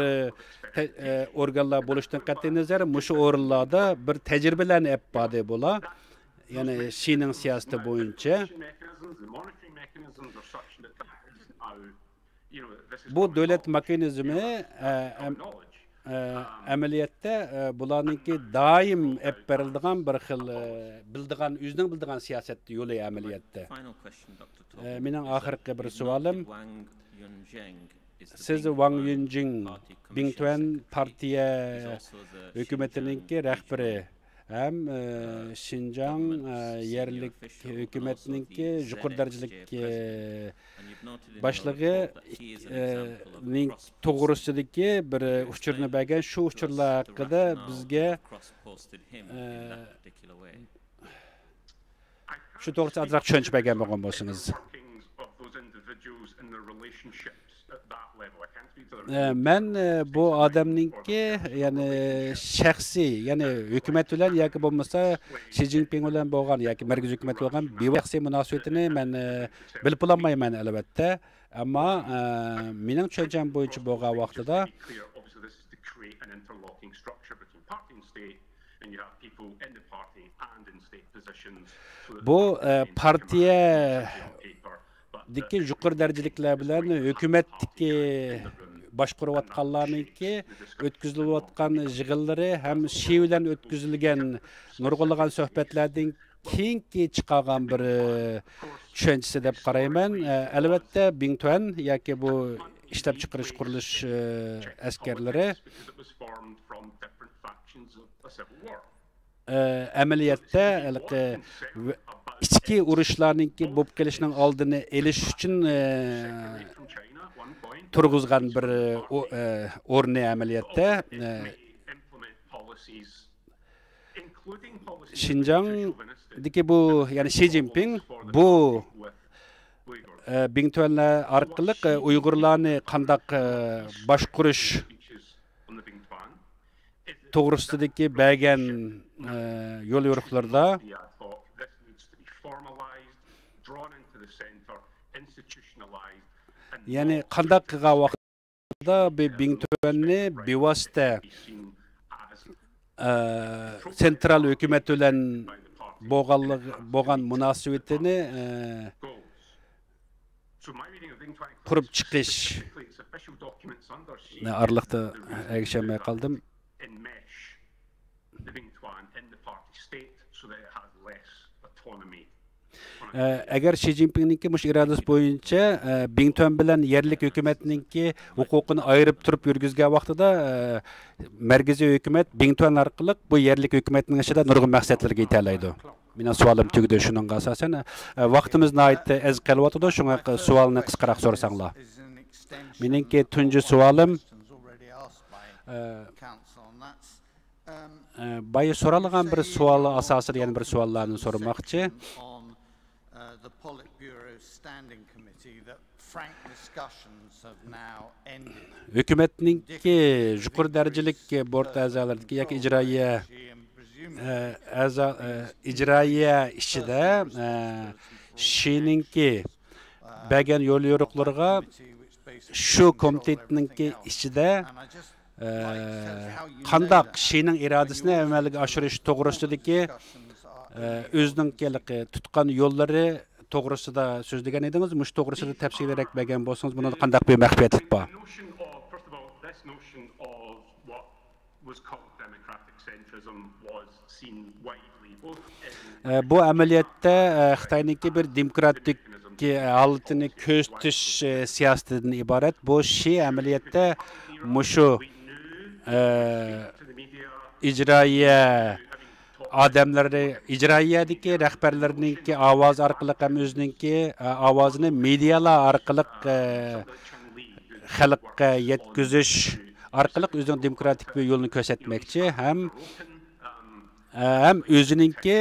organlar bo'lishidan qat'iy nazar, mushu o'rinlarda bir tajribalarni olib bordi bular. Ya'ni Xi'ning siyosati bo'yicha bu davlat mexanizmi amaliyotda bularninki doim ep berildigan bir xil o'zining bildigan siyosat yo'li amaliyotda. Mening oxirgi bir savolim, siz Wang Yunjing Bingtuan partiya hukumatininki rahbari hem Şinjan yerlik hükümetininki yuqori darajalik başlığı ning to'g'risidagi bir uchurni bergan, shu uchurlar haqida bizga shu to'g'risida ozroq tushuncha bergan bo'lgan bo'lsangiz. Men bu odamninki yani shaxsiy, yani hukumat bilan yoki bo'lmasa Xi Jinping bilan bo'lgan yoki markaziy hukumat bo'lgan shaxsiy munosabatini men bilib olmayman albatta, ammo mening tushuncham bo'yicha bo'lgan vaqtida bu partiya diki yuqori darajaliklar bilan hukumatdagi boshqarayotganlarniki o'tkazilayotgan yig'inlari ham Xi bilan o'tkazilgan nurg'unlagan suhbatlardan keyingi chiqargan bir tushunchasi deb qarayman. Albatta Bingtuan yoki bu ishlab chiqarish qurilish askarlari amaliyotda ichki urushlarninki bo'lib kelishining oldini olish uchun turg'izgan bir o'rni amaliyotda Şinjan'daki bu yani Xi Jinping bu Bingtuanlar orqali Uyg'urlarni qandaq boshqarish to'g'risidagi bergan yo'l yo'riqlarda yani qandaq qilgan vaqtda Bingtuanni bevosita sentral hukumat bilan bo'lgan munosabatini qurib chiqish oraliqda erishmay qoldim. Agar Xi Jinping'ninki mush irodasi bo'yicha Bingtuan bilan yerlik hukumatninki huquqini ayirib turib yurgizgan vaqtida markaziy hukumat Bingtuan orqali bu yerlik hukumatning ishida nurg'un maqsadlarga yeta oladi. Mening savolim tugdi shunga asosan. Vaqtimiz nihoyatda az qolyapti, shunga savolni qisqaroq so'rasanglar. Meningki tunji savolim boya so'ralgan bir savol asosida yana bir savollarni so'ramoqchi. The Politburo Standing Committee that frank discussions have now ended. Hukumatninki yuqori darajalik board a'zolaridagi yoki ijroiya ishida Xi'ninki bergan yo'l yo'riqlarga shu komitetninki ishida qandaq Xi'ning irodasini amalga oshirish to'g'risidagi o'zining tutgan yo'llari to'g'risida so'zlagan edingiz. Mush to'g'risida tafsilroq bergan bo'lsangiz, bunda qandaq bir maxfiyatlik bor? Bu amaliyotda Xitoyniki bir demokratik holatini ko'zitish siyosatidan iborat. Bu Xi amaliyotda mushu ijroiya odamlarni ijroiyadagi rahbarlarninki ovoz orqali ham o'zininki ovozini medialar orqali xalqqa yetkazish orqali o'zining demokratik bir yo'lni ko'rsatmoqchi, ham o'zininki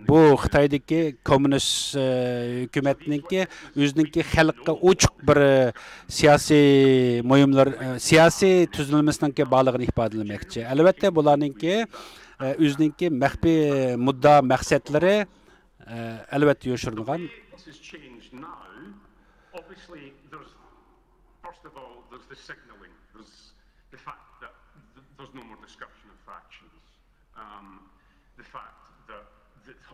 bu Xitoydagi kommunist hukumatninki o'zininki xalqqa ochiq bir siyosiy muhimlar siyosiy tuzilmasininki bog'lig'ini ifodalamoqchi. Albatta bularninki o'zininki maxfiy muddo maqsadlari albatta yoshirilgan.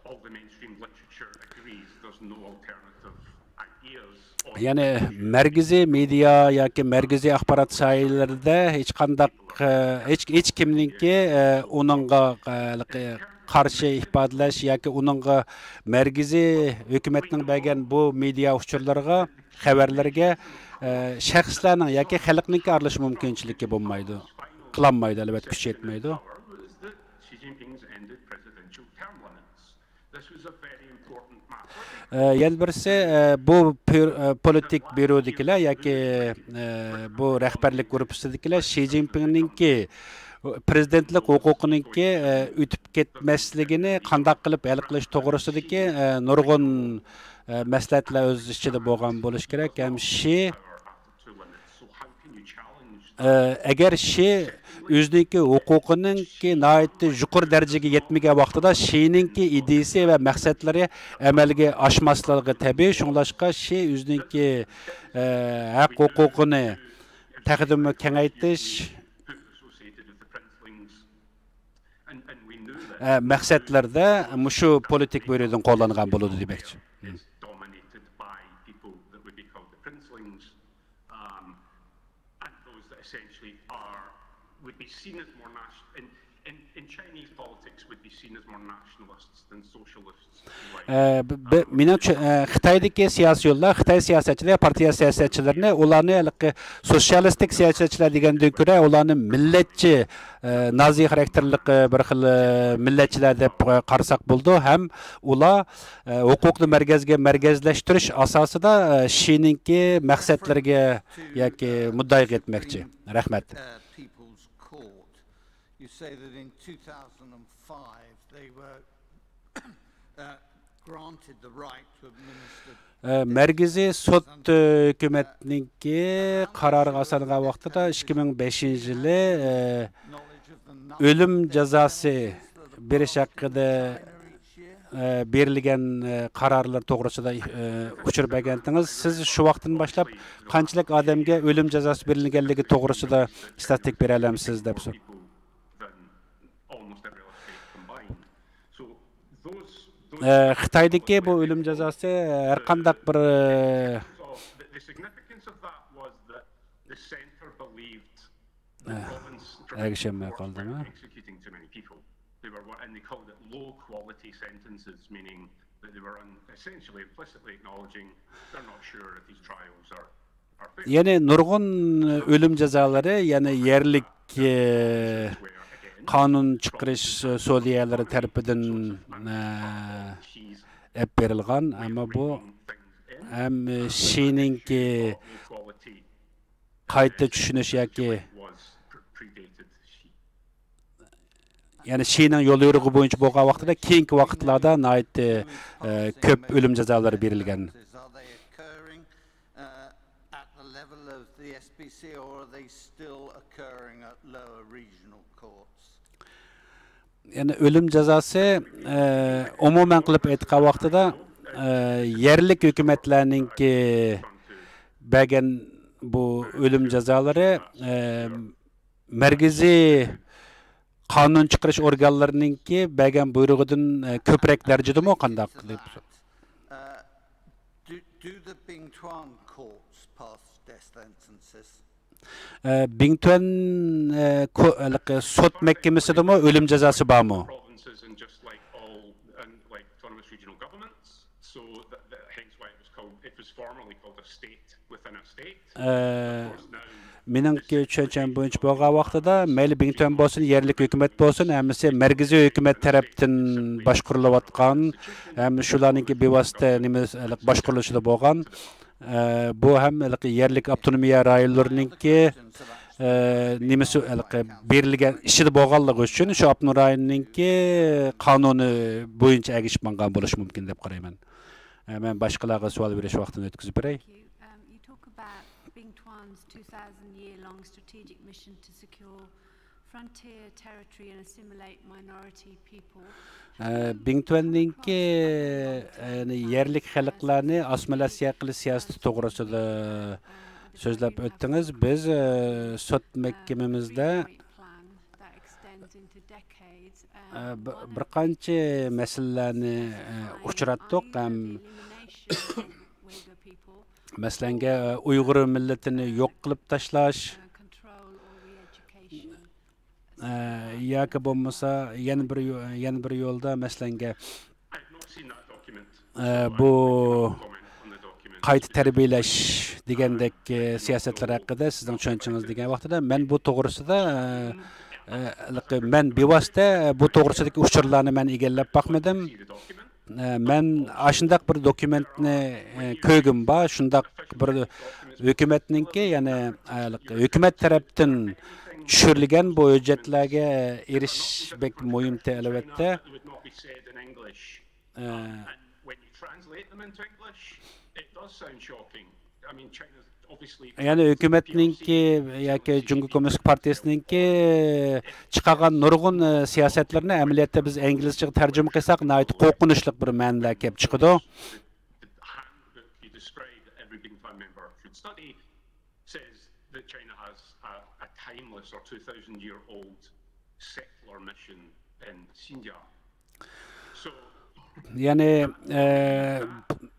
All the mainstream literature agrees there's no alternative Yani merkezi media yoki merkezi axborot sohalarida hech qandaq hech kimninki uningga qarshi ifodalash yoki uningga merkezi hukumatning bergan bu media uchurlarga xabarlarga shaxslarning yoki xalqninki aralash mumkinchiligi bo'lmaydi, qilolmaydi, albatta kuch yetmaydi. Yana birisi bu politik byurodikilar yoki bu rahbarlik gruppasidagilar Xi Jinpingninki prezidentlik huquqininki o'tib ketmasligini qanday qilib hal qilish to'g'risidagi nurg'un maslahatlar o'z ichida bo'lgan bo'lish kerak. Ham Xi agar Xi o'ziniki huquqininki nihoyatda yuqori darajaga yetmagan vaqtida Xi'ninki ideyasi va maqsadlari amalga oshmasligi tabiiy. Shunglashqa Xi o'ziniki haq huquqini taqdimni kengaytirish maqsadlarda shu politik byurodan qo'llangan bo'ladi demoqchi. Seen as more in Chinese politics would be seen as more nationalists than socialists. Menimcha Xitoydagi siyosiyonlar, Xitoy siyosatchilar, partiya siyosatchilarini ularni sotsialistik siyosatchilar degandan ko'ra ularni millatchi, nazi xarakterli bir xil millatchilar deb qarasak bo'ldi. Ham ular huquqni markazlashtirish asosida Xi'ninki maqsadlariga yoki muddaoga yetmoqchi. Rahmat. You say that in 2005 they were granted the right to administer. Merkezi sud hukumatninki qaroriga asosan vaqtida 2005-yili o'lim jazosi berish haqida berilgan qarorlar to'g'risida uchur bergandingiz. Siz shu vaqtdan boshlab qanchalik odamga o'lim jazosi berilganligi to'g'risida statistik bera olamsiz deb so'rayman. Xitoydagi bu o'lim jazosi har qanday bir agishmay qoldimi? They were and they called it low quality sentences, meaning that they were essentially implicitly acknowledging they're not sure if these trials are fair. Yani nurg'un o'lim jazolari, yani yerlik qonun chiqarish sudiyalari tarafidan berilgan, ammo bu ham Xi'ninki qayta tushunish yoki yani Xi'ning yo'l yo'rig'i bo'yicha bo'lgan vaqtida keyingi vaqtlarda nihoyatda ko'p o'lim jazolari berilgan. Yani o'lim jazosi umuman qilib aytgan vaqtida yerlik hukumatlarninki bergan bu o'lim jazolari markaziy qonun chiqarish organlarininki bergan buyrug'idan ko'proq darajadami qanday qilib? Do the Bingtuan courts pass death sentences? Bingtuan sud mahkamasidami o'lim jazosi bormi? Provinces and just like all like autonomous regional governments, so that hence why it was formerly called a state within a state. Meningki tushuncham bo'yicha bo'lgan vaqtida mayli Bingtuan bo'lsin, yerlik hukumat bo'lsin, hammasi markaziy hukumat tarafdan boshqarilayotgan, ham shularningki bevosita boshqarilishida bo'lgan. Bu ham yerlik avtonomiya rayonlarininki nimasi berilgan ishida bo'lganligi uchun shu avtonom rayonninki qonuni bo'yicha agishmangan bo'lishi mumkin deb qarayman. Men boshqalarga savol berish vaqtini o'tkazib beray. Bingtuan's 2000-year-long strategic mission to secure frontier territory and assimilate minority people. Bingtuanninki yerlik xalqlarni assimilyatsiya qilish siyosati to'g'risida so'zlab o'tdingiz. Biz sud mahkamamizda bir qancha masalalarni uchratdik. Мәсәләнгә, Уйгыр милләтен юк кылып ташлаш, яки булмаса, яны бер юлда, мәсәләнгә, bu qayta tərbiyələş degəndək siyasətlər haqqında sizin düşüncəniz degan vaqtda mən bu toğrusida mən bevosita bu toğrusidagi uçurlarni mən egallab baxmadım. Mən aşındaq bir dokumentni ko'rgim bor, shundaq bir hökumətninki, yəni hökumət tərəfdən tushirilgan bu hujjatlarga erishishbek muhimdir albatta. Yani hükümetninki yoki Jungo Kommunist Partiyasininki chiqargan nurg'un siyosatlarni amaliyotda biz inglizchaga tarjima qilsak, nihoyat qo'rqinchli bir ma'nolar kelib chiqadi. Yani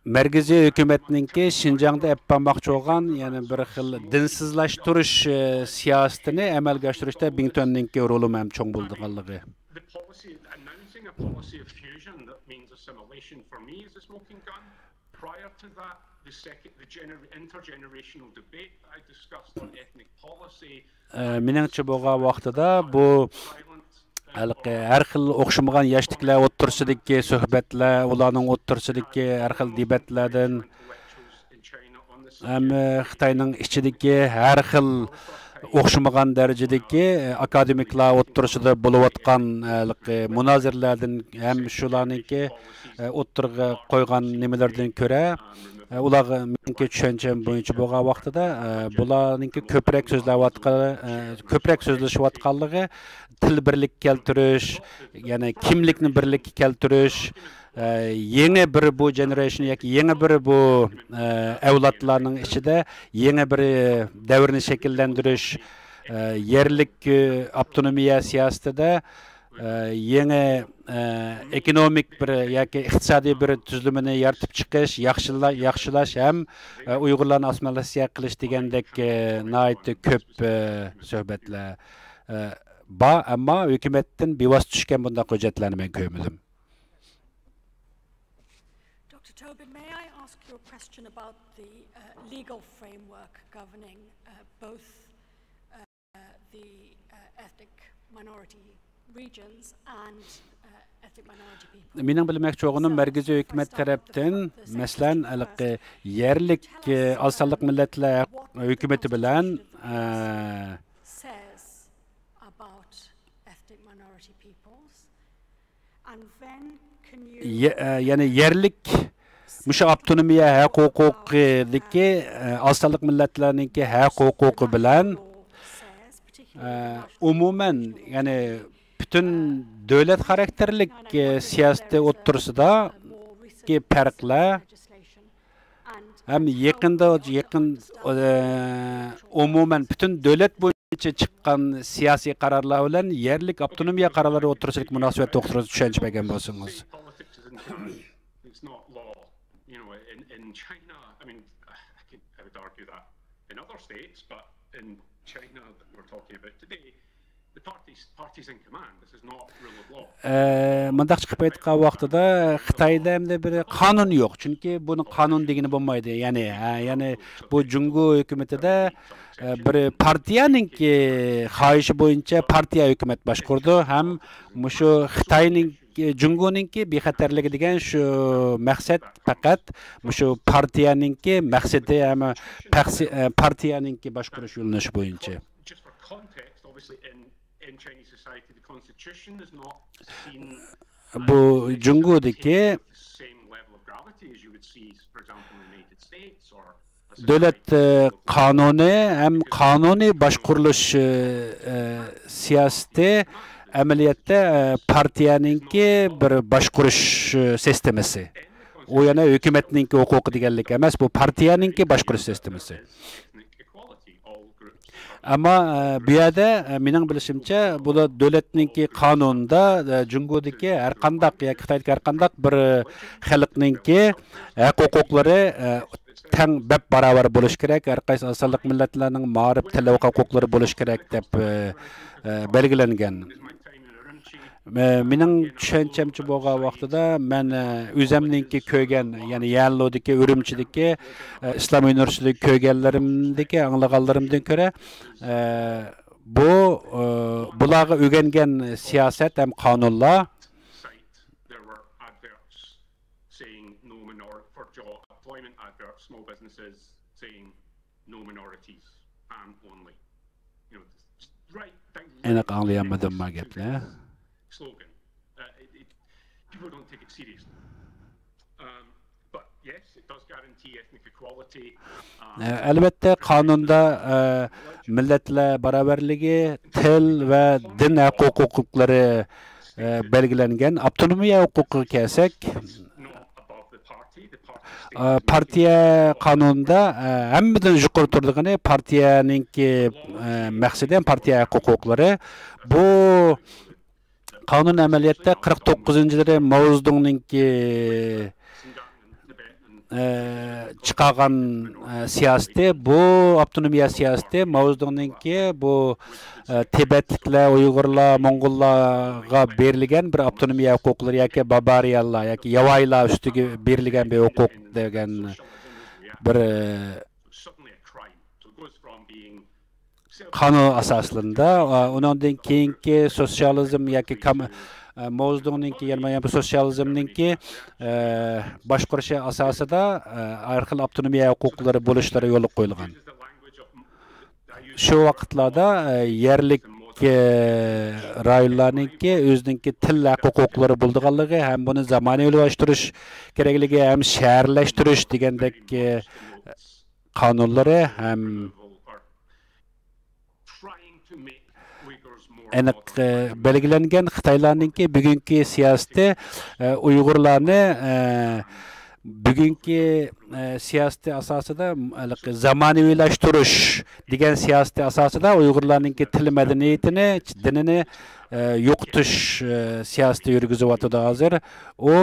Merkezi hükümetninki Şinjan'da yapmakçı olan yani bir xil dinsizlashtirish siyasetini amalga oshirishda Bingtonninki roli ham cho'ng bo'lganligi. Meningcha bo'lgan vaqtida bu har xil o'xshamagan yoshliklar o'ttirsidagi suhbatlar, ularning o'ttirsidagi har xil debatlardan ham Xitoyning ichidagi har xil o'xshamagan darajadagi akademiklar o'ttirsida bo'layotgan munozirlardan ham shularningki o'ttirga qo'ygan nimalardan ko'ra ular menga tushuncham bo'yicha bo'lgan vaqtida bularningki ko'proq so'zlashayotganligi til birlik keltirish, ya'ni kimlikni birlikka keltirish, yangi bir bu generation yoki yangi bir bu avlodlarning ichida yangi bir davrni shakllantirish, yerlik avtonomiya siyosatida yangi ekonomik bir yoki iqtisodiy bir tuzilmani yaratib chiqish, yaxshilash ham Uyg'urlarni assimilyatsiya qilish degandek nihoyat ko'p suhbatlar bor, ammo hukumatdan bevosita tushgan bunday hujjatlarni men ko'rmadim. Dr. Tobin, may I ask you a question about the legal framework governing both the ethnic minority regions and ethnic minority people? Mening bilmoqchi bo'lganim markaziy hukumat tarafdan, masalan, yerlik oz sonli millatlar hukumati bilan yani yerlik müşa avtonomiya huquqidagi oz sonli millatlarningki huquqi bilan umuman yani bütün devlet karakterlik siyaseti o'ttirisida ki farqlar hem yakın umuman bütün devlet bo'yicha chiqqan siyosiy qarorlar bilan yerlik avtonomiya qarorlari o'ttirishlik munosabat to'g'risida tushunchagan bo'lsangiz. It's not law, you know. In China, I mean, I would argue that in other states, but in China that we're talking about today, the parties in command. This is not rule of law. Mındaq chiqib aytgan vaqtida Xitoyda ham bir qonun yo'q, chunki buni qonun degani bo'lmaydi. Ya'ni bu Jungo hukumatida bir partiyaninki xohishi bo'yicha partiya hukumat boshqurdi, ham shu Xitoyning Jungoninki bexatarligi degan shu maqsad faqat shu partiyaninki maqsadi ham partiyaninki boshqarish yo'linishi bo'yicha. Just for context, obviously in Chinese society the constitution is not seen bu Jungodagi same level of gravity as you would see, for example, in the United States or davlat qonuni ham qonuniy boshqarilish siyosati amaliyotda partiyaninki bir boshqarish sistemasi. U yana hukumatninki huquqi deganlik emas, bu partiyaninki boshqarish sistemasi. Ama bu yerda mening bilishimcha bu davlatninki qonunda Jungodagi har qanday yoki Xitoydagi har qanday bir xalqninki huquqlari teng bep baravar bo'lish kerak, har qaysi asonliq millatlarning ma'rif tili va huquqlari bo'lish kerak deb belgilangan. Mening tushunchimcha bo'lgan vaqtida men o'zimningki ko'rgan, ya'ni Yanlodagi, Urumchidagi Islom universitetida ko'rganlarimdagi anglaganlarimdan ko'ra bularga o'rgangan siyosat ham qonunlar small businesses saying no minorities and only, you know, right down. Aniq anlayamadım bu gapni. Slogan. People don't take it seriously. But yes, it does guarantee ethnic equality. Elbette kanunda milletler beraberligi, til ve din hukukları belgilengen. Avtonomiya hukuku kesek. Partiya kanununda hammadan yuqori turdigini partiyaninki maqsadi ham partiya huquqlari. Bu qonun amaliyotda 49-yilda Maozdongninki chiqargan siyosati, bu avtonomiya siyosati Maozdongninki bu Tibetliklar, Uyg'urlar, Mong'ollarga berilgan bir avtonomiya huquqlari yoki Babariyalar yoki Yavaylar ustiga berilgan bir huquq degan bir qonun asosida undan keyingi sotsializm yoki Maozdongninki yani bu sotsializmninki boshqarishi asosida har xil avtonomiya huquqlari bo'lishlari yo'l qo'yilgan. Şu vaqtlarda yerlik rayonlarningki o'zininki til huquqlari bo'lganligi ham buni zamonaviylashtirish kerakligi ham shaharlashtirish degandek qonunlari ham aniq belgilangan. Xitoylarningki bugungi siyosati Uyg'urlarni bugungi siyosati asosida zamonaviylashtirish degan siyosati asosida Uyg'urlarningki til madaniyatini, dinini yo'qotish siyosati yurgizyapti hozir. U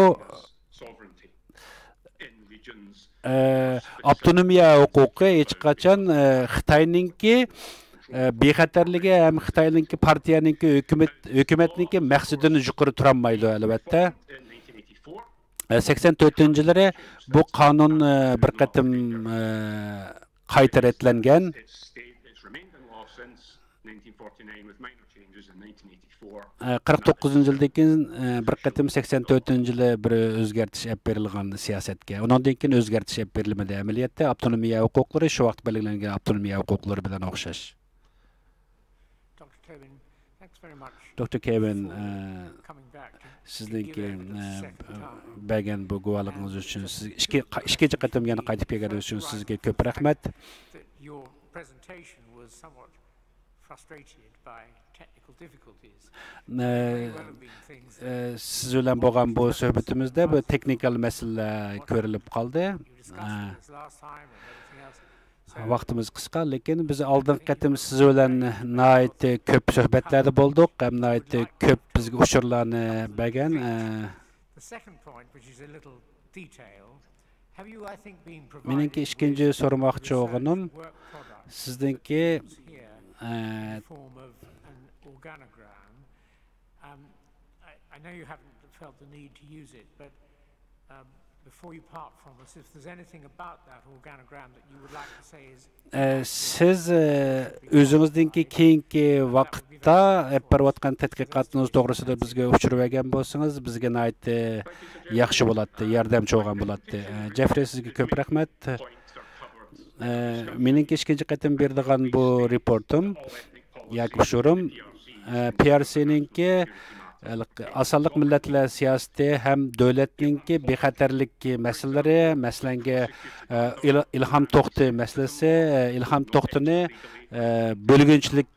avtonomiya huquqi hech qachon Xitoyninki bexatarligi ham Xitoyninki partiyaninki hukumatninki maqsadini yuqori turolmaydi albatta. 84-yilları bu kanun bir qatim qayta retlangan. 49-yildan keyin bir qatim 84-yili bir o'zgartish olib berilgan siyosatga. Undan keyin o'zgartish olib berilmadi. Amaliyotda avtonomiya huquqlari shu vaqt belgilangan avtonomiya huquqlari bilan o'xshash. Dr. Kevin, sizningki bergan bu guvohligingiz uchun, siz ikkinchi qatim yana qaytib kelganingiz uchun sizga ko'p rahmat. Siz bilan bo'lgan bu suhbatimizda bu texnikal masalalar ko'rilib qoldi. Vaqtimiz qisqa, lekin biz oldingi qatim siz bilan nihoyat ko'p suhbatlarda bo'ldik, ham nihoyat ko'p bizga uchurlarni bergan. Meningki ikkinchi so'ramoqchi o'g'lim, sizningki I know you haven't felt the need to use it, but before you part from us, if there's anything about that organogram that you would like to say is... Siz o'zingizningki keyingi vaqtda olib borayotgan tadqiqotingiz to'g'risida bizga uchur bergan bo'lsangiz, bizga nihoyat yaxshi bo'ladi, yordamchi bo'lgan bo'ladi. Jeffrey, sizga ko'p rahmat. Meningki ikkinchi qatim berdigan bu reportim yoki ushurim PRC'ninki asonliq millatlar siyosati ham davlatninki bexatarlik masalalari, masalanga Ilhom To'xti masalasi, Ilhom To'xtini bo'lginchilik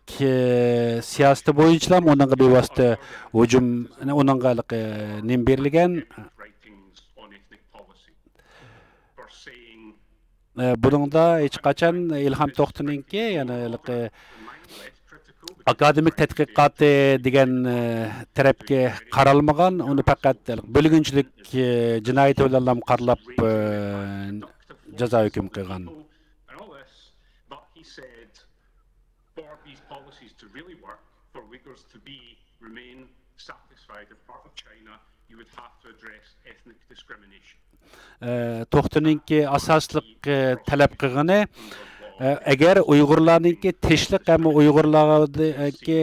siyosati bo'yicha ham uningga bevosita hujum, uningga nim berilgan. Buningda hech qachon Ilhom To'xtininki, ya'ni akademik tadqiqoti degan tarafga qaralmagan, uni faqat bo'lginchilik jinoyati bilan qaralab jazo hüküm qilgan. And all this, but he said, for these policies to really work, for Uyghurs to remain satisfied as part of China, you would have to address ethnic discrimination. To'xtaninki asosliq talab qilgani agar Uyg'urlarningki tinchlik ham Uyg'urlardagi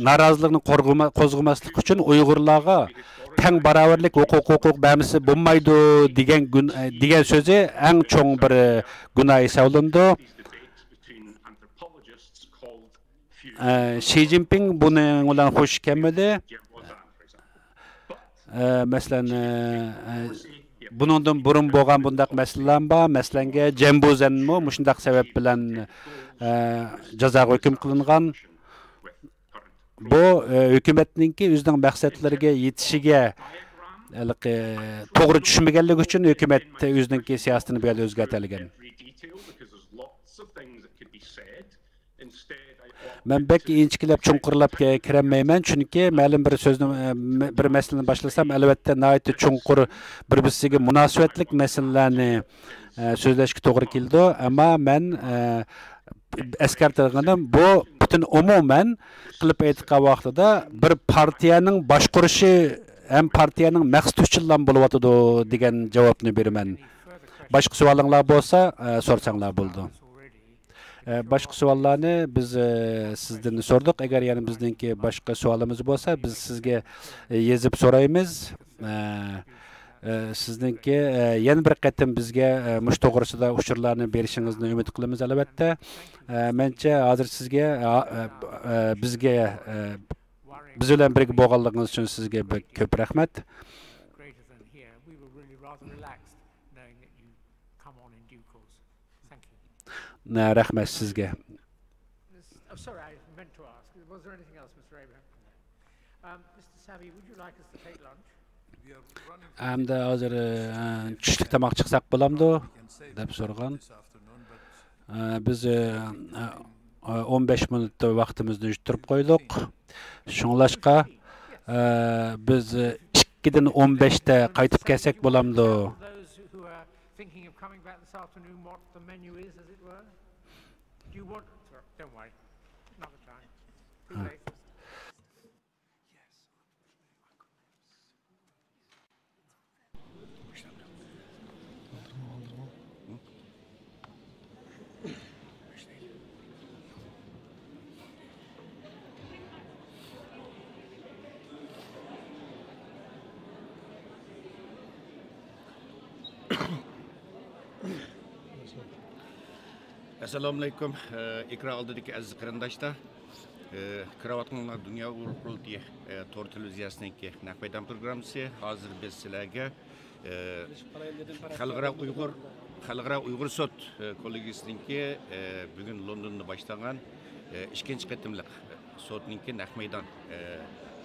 norozilikni qo'zg'amaslik uchun Uyg'urlarga teng barobarlik huquq bermisi bo'lmaydi degan so'zi eng cho'ng bir gunoh hisoblandi. Xi Jinping buning bilan xush kelmadi. Masalan, buningdan burun bo'lgan bundaq masalalar bor. Masalanga Jambozanmo shundaq sabab bilan jazoga hukm qilingan. Bu hukumatningki o'zining maqsadlariga yetishiga to'g'ri tushmaganligi uchun hukumat o'zining siyosatini bu yerda o'zgartirgan. Men bek inchikilab chunqurlab kirolmayman, chunki ma'lum bir so'zni bir masalani boshlasam, albatta nihoyatda chunqur bir-biriga munosabatlik masalalarni so'zlashga to'g'ri keldi, ammo men eskartirganim bu butun umuman qilib aytgan vaqtida bir partiyaning boshqarishi ham partiyaning maqsadi uchun bo'lyotidi degan javobni beraman. Boshqa savolinglar bo'lsa, so'rasanglar bo'ldi. Başka savollarni biz sizdan so'rdik. Agar yana bizningki boshqa savolimiz bo'lsa, biz sizga yezib so'raymiz. Sizningki yana bir qatim bizga mush to'g'risida uchurlarni berishingizni umid qilamiz albatta. Mencha hozir sizga bizga biz bilan birga bo'lganligingiz uchun sizga ko'p rahmat. Rahmat sizga. Sorry, I meant to ask. Was there anything else, Mr. Abraham? Mr. Savi, would you like us to take lunch? Hamda hozir tushlik tomoq chiqsak bo'lamdi deb so'ragan. Biz 15 minut vaqtimizni turib qo'ydik. Shunglashqa biz 2 dan 15 ta qaytib kelsak bo'lamdi. Thinking of coming back this afternoon, what the menu is, as it were? Do you want? Don't worry, another time. Too late. Assalomu alaykum. Ekran oldidagi aziz qarindoshlar. Kiravatganlar Dunyo Uyg'ur qurultiyi to'g'ri televiziyasiniki naqbaydan programmasi. Hozir biz sizlarga Xalqaro Uyg'ur sud kollegiyasiniki bugun Londonda boshlangan ikkinchi qatimliq sudninki naqmaydan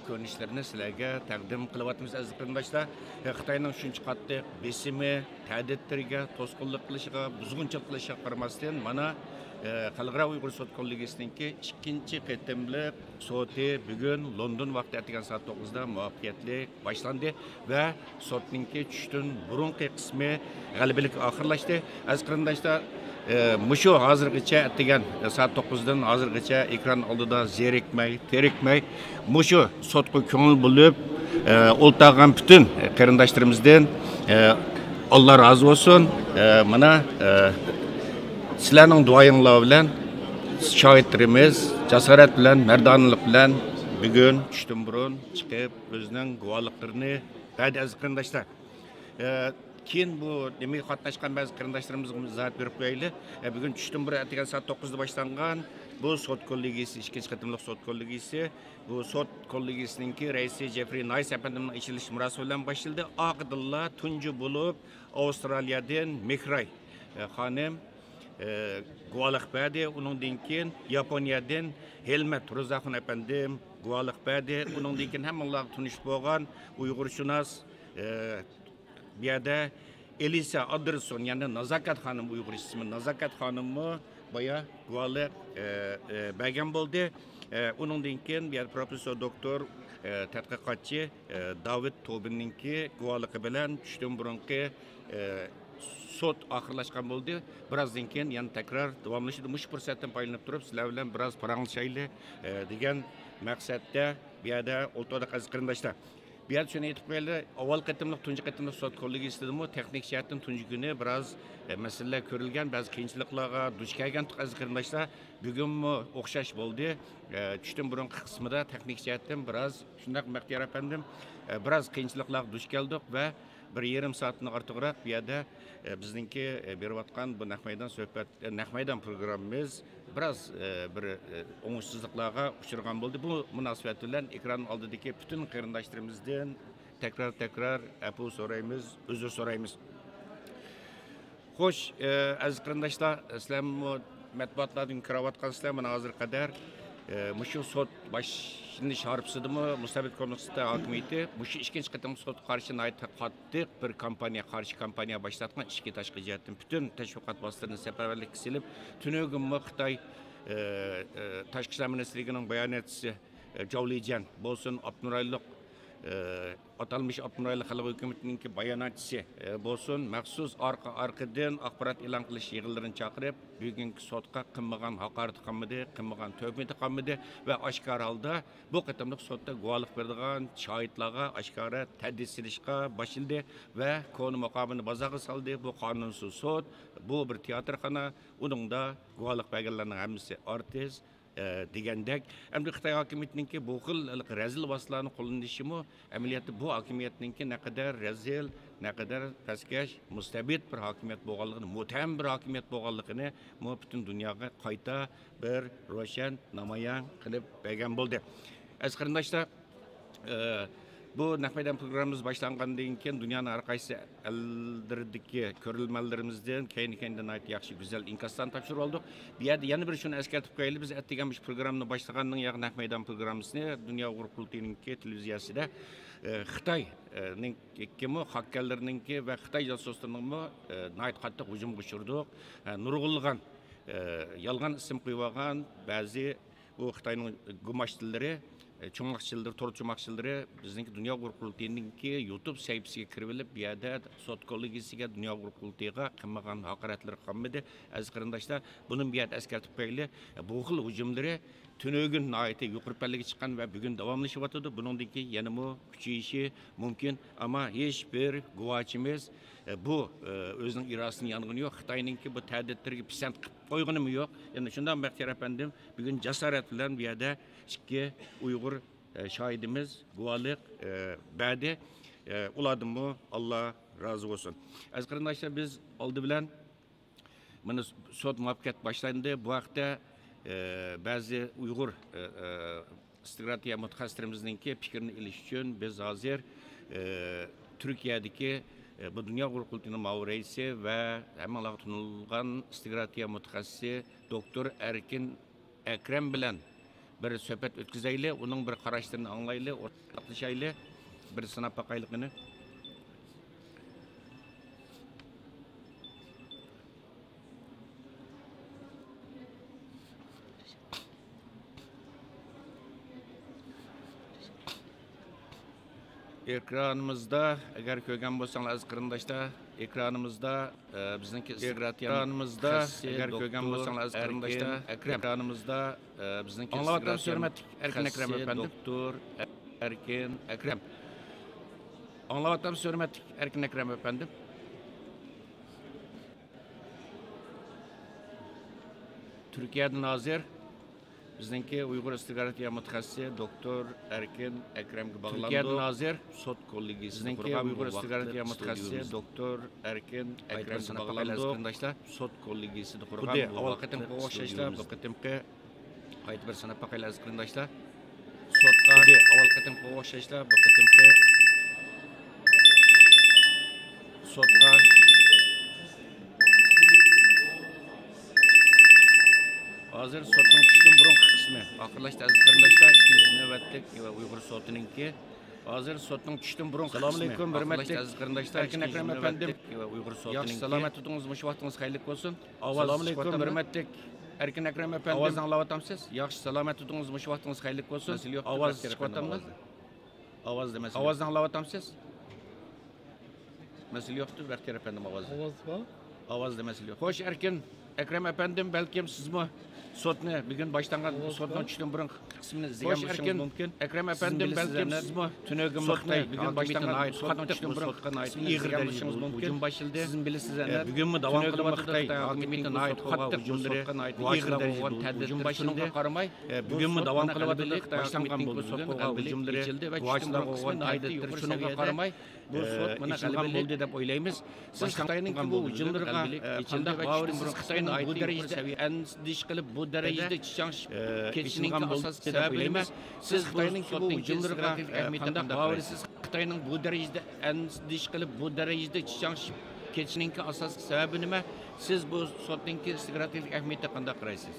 ko'rinishlarini sizlarga taqdim qilyapmiz aziz qarindoshlar. Xitoyning shuncha qattiq besimi, ta'diddlariga, to'sqinlik qilishiga, buzg'unchilik qilishiga qaramasdan mana Xalqaro Uyg'ur sud kollegiyasiniki ikkinchi qatimliq sudi bugun London vaqti ertagan soat 9 da muvaffaqiyatli boshlandi va sudninki tushdan burungi qismi g'alabalik oxirlashdi. Aziz qarindoshlar, mushu hozirgacha degan soat 9 dan hozirgacha ekran oldida zerikmay, terikmay mushu sudga ko'ngil bo'lib o'ltagan butun qarindoshlarimizdan Alloh rozi bo'lsin. Mana sizlarning duoyinglar bilan shohidlarimiz jasorat bilan, mardonlik bilan bugun tushdan burun chiqib o'zining guvohliklarini berdi aziz qarindoshlar. Keyin bu nimaga qatnashgan ba'zi qarindoshlarimizga izoh berib qo'yaylik. Bugun tushdan burun ertaga soat 9 da boshlangan bu sud kollegiyasi, ikkinchi qatimliq sud kollegiyasi, bu sud kollegiyasininki raisi Jeffrey Nice efendimning ichilish murosimi bilan boshlandi. Oqdilla tunji bo'lib Avstraliyadan Mehray xonim guvohlik berdi. Uningdan keyin Yaponiyadan Helmat Ro'zaxon efendim guvohlik berdi. Uningdan keyin hammalar tunish bo'lgan Uyg'urshunos bu yerda Elisa Anderson, ya'ni Nazokat xonim, Uyg'ur ismi Nazokat xonimmi boya guvohlik bergan bo'ldi. Uningdan keyin bu yer professor doktor tadqiqotchi David Tobinninki guvohligi bilan tushdan burungi sot oxirlashgan bo'ldi. Birozdan keyin yana takror davomlashadi. Mush fursatdan foydalanib turib, sizlar bilan biroz paranglashaylik degan maqsadda bu yerda o'rtada aziz qarindoshlar. Bu yerda shuni aytib qo'yaylik, avval qatimliq, tunji qatimliq sot kollegi texnik jihatdan tunji kuni biroz masalalar ko'rilgan, ba'zi qiyinchiliklarga duch kelgan aziz qarindoshlar. Bugunmi o'xshash bo'ldi. Tushdan burungi qismida texnik jihatdan biroz shunday Baxtiyor afandim biroz qiyinchiliklarga duch keldik va 1,5 soatni ortiqroq bu yerda bizningki berayotgan bu naqmaydan suhbat, naqmaydan programmamiz biroz bir o'ngsizliklarga uchragan bo'ldi. Bu munosabat bilan ekran oldidagi butun qarindoshlarimizdan tekrar afu so'raymiz, uzr so'raymiz. Xo'sh, aziz qarindoshlar, sizlar matbuotlardan ko'rayotgansizlar, mana hozir qadar mushu sot başını şarpsıdımı Mustabid Konusunda hakimiyeti mushu ikkinchi qatim sot qarshi qattiq bir kampaniya başlatgan ikki tashqi jihatdan bütün tashviqot vositalarini safarbarlik qilib tunugimmi Xitoy tashqi ishlar ministrligining bayonotchisi Jovlijan bo'lsin, Abnurayliq atalmış Abnurayli Xalq Hukumatining bayonotchisi bo'lsin, maxsus arqadan axborot e'lon qilish yig'inlarini chaqirib, bugungi sotga qilmagan haqorat qilmadi, qilmagan tuhmat qilmadi va oshkor holda bu qatimliq sotda guvohlik beradigan shohidlarga oshkora tadbir silishga boshildi va qonun maqomini bazaga soldi. Bu qonunsiz sot, bu bir teatrxona, uningda guvohlik berganlarning hammasi artist degandek, endi Xitoy hokimiyatininki bu xil razil vositalarni qo'llanishimi amaliyotda bu hokimiyatninki naqadar razil, naqadar pastkash, mustabid bir hokimiyat bo'lganligini, mutam bir hokimiyat bo'lganligini butun dunyoga qayta bir ro'shan namoyon qilib bergan bo'ldi. Aziz qarindoshlar, bu naqmaydan programmamiz boshlangandan keyin dunyoning har qaysi eldirdagi ko'rilmalarimizdan keyin yaxshi go'zal inkaslarni topshirib oldik. Bu yerda yana bir shuni eslatib qo'yaylik, biz atdiganmish programmani boshlagandan keyin naqmaydan programmasini Dunyo Uyg'ur qultininki televiziyasida Xitoyninki hakkerlarninki va Xitoy josuslarining qattiq hujumga uchirdik. Nurg'ulg'an yolg'on ism qo'yib olgan ba'zi bu Xitoyning gumashchilari Çoğunlukçıları, tor çoğunlukçıları bizdeki Dünya Uyg'ur Qurultayı'nınki YouTube sayfasiga kirib olib, bu yerda sot kollegiyasiga Dünya Uyg'ur Qurultayıga qilmagan haqoratlar qilmadi. Aziz qarindoshlar, buni bu yerda eskartib qo'yaylik. Bu xil hujumlari tunugin nihoyatda yuqori pallaga chiqqan va bugun davomlashyapti. Buningdagi yanami kuchayishi mumkin, ammo hech bir guvohchimiz bu o'zining irodasini yong'ini yo'q. Xitoyninki bu ta'didlarga pisand qilib qo'yganimi yo'q. Ya'ni shundan Baxtiyor afandim bugun jasorat bilan bu yerda ikki Uyg'ur shohidimiz guvohlik berdi. Ulardanmi Alloh rozi bo'lsin. Aziz qarindoshlar, biz oldi bilan mana sot muvaffaqiyat boshlandi. Bu vaqtda ba'zi Uyg'ur strategiya mutaxassislarimizninki fikrini ilish uchun biz hozir Turkiyadagi bu Dünya Uyg'ur Qurultayı'nın ma'muriysi va hammalarga tanilgan strategiya mutaxassisi doktor Erkin Akrem bilan bir suhbat o'tkazaylik, uning bir qarashlarini anglaylik, o'rtoqlashaylik, bir sinab boqaylikni. Ekranımızda, eğer ko'rgan bo'lsanglar aziz qarindoshlar, ekranımızda bizniki ekranımızda, eğer ko'rgan bo'lsanglar aziz qarindoshlar, ekranımızda bizniki anlavatdan hurmatli Erkin Akrem efendim, doktor Erkin Akrem. Anlavatdan hurmatli Erkin Akrem efendim. Türkiye'den hazır. Bizdeki Uyghur istihbaratı mutaxassisi doktor Erkin Akrem'e bağlandı. Türkiye'den hazır sot kollegisi. Bizdeki Uyghur istihbaratı mutaxassisi doktor Erkin Akrem'e bağlandı. Arkadaşlar sot kollegisi de kurgan. Bu avval qatim qo'shishlar, bu qatimki qayta bir sanab baqaylar arkadaşlar. Sotga avval qatim qo'shishlar, bu qatimki sotga hazır sotun tushdan burungi qismi. Oxirlashdi aziz qarindoshlar, ikkinchi navbatlik Uyg'ur sotininki hazır sotning tushdan burungi qismi. Assalomu alaykum, hurmatli aziz qarindoshlar. Erkin Akrem efendim, Uyg'ur sotininki. Yaxshi salomat tutingiz, mush vaqtingiz xayrli bo'lsin. Assalomu alaykum, hurmatli Erkin Akrem efendim. Ovozni anglayotamsiz? Yaxshi salomat tutingiz, mush vaqtingiz xayrli bo'lsin. Ovoz chiqyaptimi? Ovoz demasiz. Ovozni anglayotamsiz? mesele yoktu. Bekler efendim avazda. Ovoz var. Avazda mesele yok. Hoş Erkin, Ekrem efendim belki siz mi sotni bugün başlangan sotdan tushdan burun qismini izlagan bo'lishingiz mumkin. Ekrem efendim belki siz mi tunugim sotni bugün başlangan sotdan tushdan burun sotgan ig'ir bo'lishingiz mumkin. Hujum başlandı. Sizin bilisizlar. Bugün mi davom qilyapti Xitoy hokimiyatining qattiq hujumlari ig'ir darajada hujum başlandı. Qaramay bugün mi davom qilyapti Xitoy hokimiyatining sotgan hujumlari ichildi va tushdan qo'ygan aytib shunga qaramay bu sot mana g'alaba bo'ldi deb o'ylaymiz. Siz Xitoyning bu hujumlarga ichildi va Xitoyning bu darajada andish qilib bu darajada chiqanch ketishning asosiy sababi nima? Siz Xitoyning bu hujumlarga qanday qavarsiz? Xitoyning bu darajada andish qilib bu darajada chiqanch ketishning asosiy sababi nima? Siz bu sotning strategik ahamiyatiga qanday qaraysiz?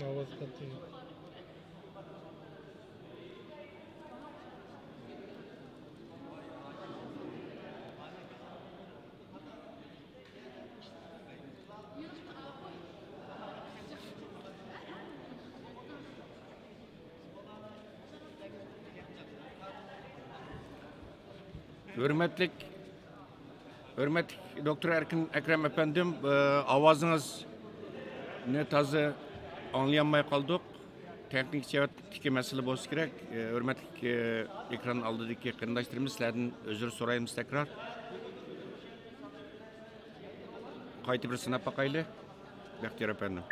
Ovoz katta. Hürmetlik Doktor Erkin Ekrem efendim avazınız ne tazı anlayamay kaldık. Teknik cevaptaki mesele boz gerek. Hürmetlik ekran aldığındaki kırındaşlarımız sizlerden özür sorayımız tekrar. Kayıtı bir sınıf bakaylı. Bekler efendim.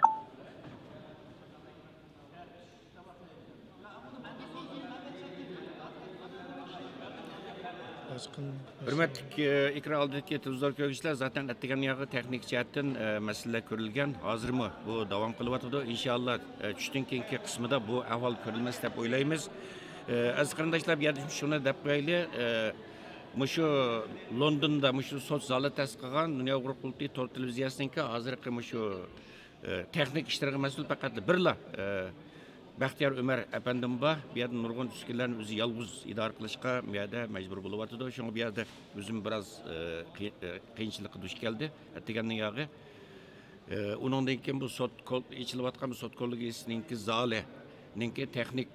Hürmetlik ikra aldığındaki tuzlar köylüler zaten ettiğen yağı teknik cihetten mesele körülgen. Hazır mı? Bu devam kılıvatıdı. İnşallah düştün kenki kısmında bu ahval körülmesi de oylayımız. Az kardeşler bir yerde şunu da böyle şu London'da şu soç zalı tasqıgan Dünya Grup Kulti Tor Televiziyasınınki hazırki şu teknik işlerine mesul fakat birla Baxtiyar Ömer efendim var. Bir yerde nurgun üskülerin özü yalğız idare kılışka bir yerde mecbur buluvatıdı. Şunu bir yerde özüm biraz kıyınçılıkı duş geldi. Ettiğenin yağı. Onundan ki bu sot kol içilivatkan bu sot kolluğu isininki zale, ninki teknik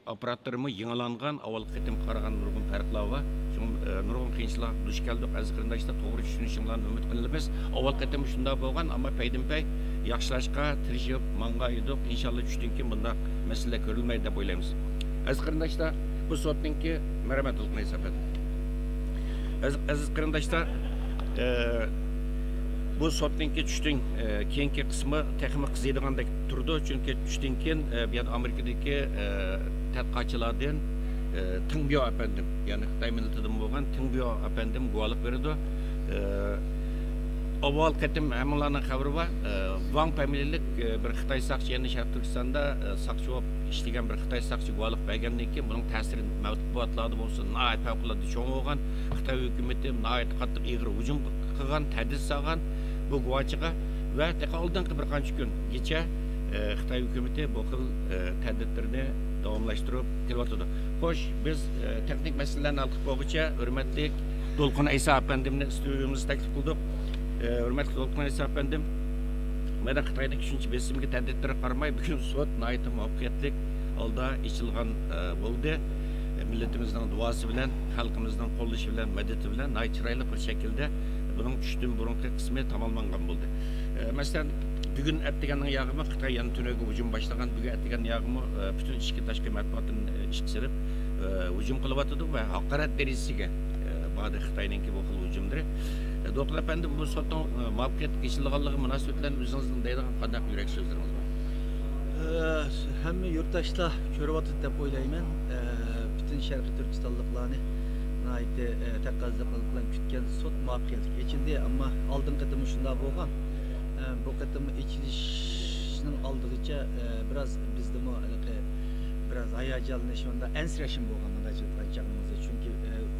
aparatlarımı yığılangan aval kıtım karagan nurgun farklar var. Şunu nurgun kıyınçılığa duş geldik. Az kırındaşta doğru düşünüşümlerini ümit kılınırız. Aval kıtım şunda boğan ama peydinpey yaxşılashqa tirishib manga edik. İnşallah düştünki bunda mesele görülmeydi deb o'ylaymiz. Aziz qarindoshlar, bu sotninki marhamat qilmaysiz efendim. Aziz qarindoshlar, bu sotninki düştün keyingi qismi texmi qiziydigandek turdi. Chunki düştün keyin bu yerda Amerikadagi tadqiqotchilardan Tingbyo efendim, ya'ni Xitoy millatidan bo'lgan Tingbyo efendim guvohlik berdi. Avval ketim hammalarning xabari var. Wang familiyalik bir Xitoy saqchi, yani Sharq Turkistonda saqchi bo'lib ishlagan bir Xitoy saqchi guvohlik bergandan keyin buning ta'siri matbuotlarda bo'lsin, nihoyat favqulodda cho'ng bo'lgan. Xitoy hukumati nihoyat qattiq ig'ir hujum qilgan, ta'did solgan bu guvohchiga va oldingi bir qancha kungacha Xitoy hukumati bu xil ta'didlarni davamlaştırıp kelyapti. Xo'sh, biz texnik meselelerni hal qilib bo'lguncha hurmatli To'lqin Aysa efendimni stüdyomuzda taklif qildik. Hurmatli To'lqin Aysa efendim, mana Xitoydagi 3-chi besimga tadbirlar qaramay bugun sud nihoyatda muvaffaqiyatli holda ochilgan bo'ldi. Milletimizning duosi bilan, xalqimizning qo'llashi bilan, madadi bilan nihoyat chiroyli bir shaklda buning tushdan burungi qismi tamomlangan bo'ldi. Masalan, bugun atdiganning yog'imi Xitoy yana tunaga hujum boshlagan, bugun atdigan yog'imi butun ichki tashqi matbuotni ishga solib hujum qilyotdi va haqorat darajasiga bordi Xitoyningki bu xil hujumlari. Doktor efendim, bu sotning muvaffaqiyatga erishilganligi munosabat bilan o'zingizning deydigan qanday yurak so'zlaringiz bor? Hamma yurtdoshlar ko'ryapti deb o'ylayman. Bütün Şərqi Türkistanlıqlarını nəhayət təqazzıqlı bilan kütgan sud muvaffaqiyatli keçildi, amma aldınqı qıtımı şunda bolğan. Bu qıtımı içilişinin aldıqca biraz bizdə biraz hayacanlı şunda ensirəşim bolğan mında aytgan çağımızda. Çünki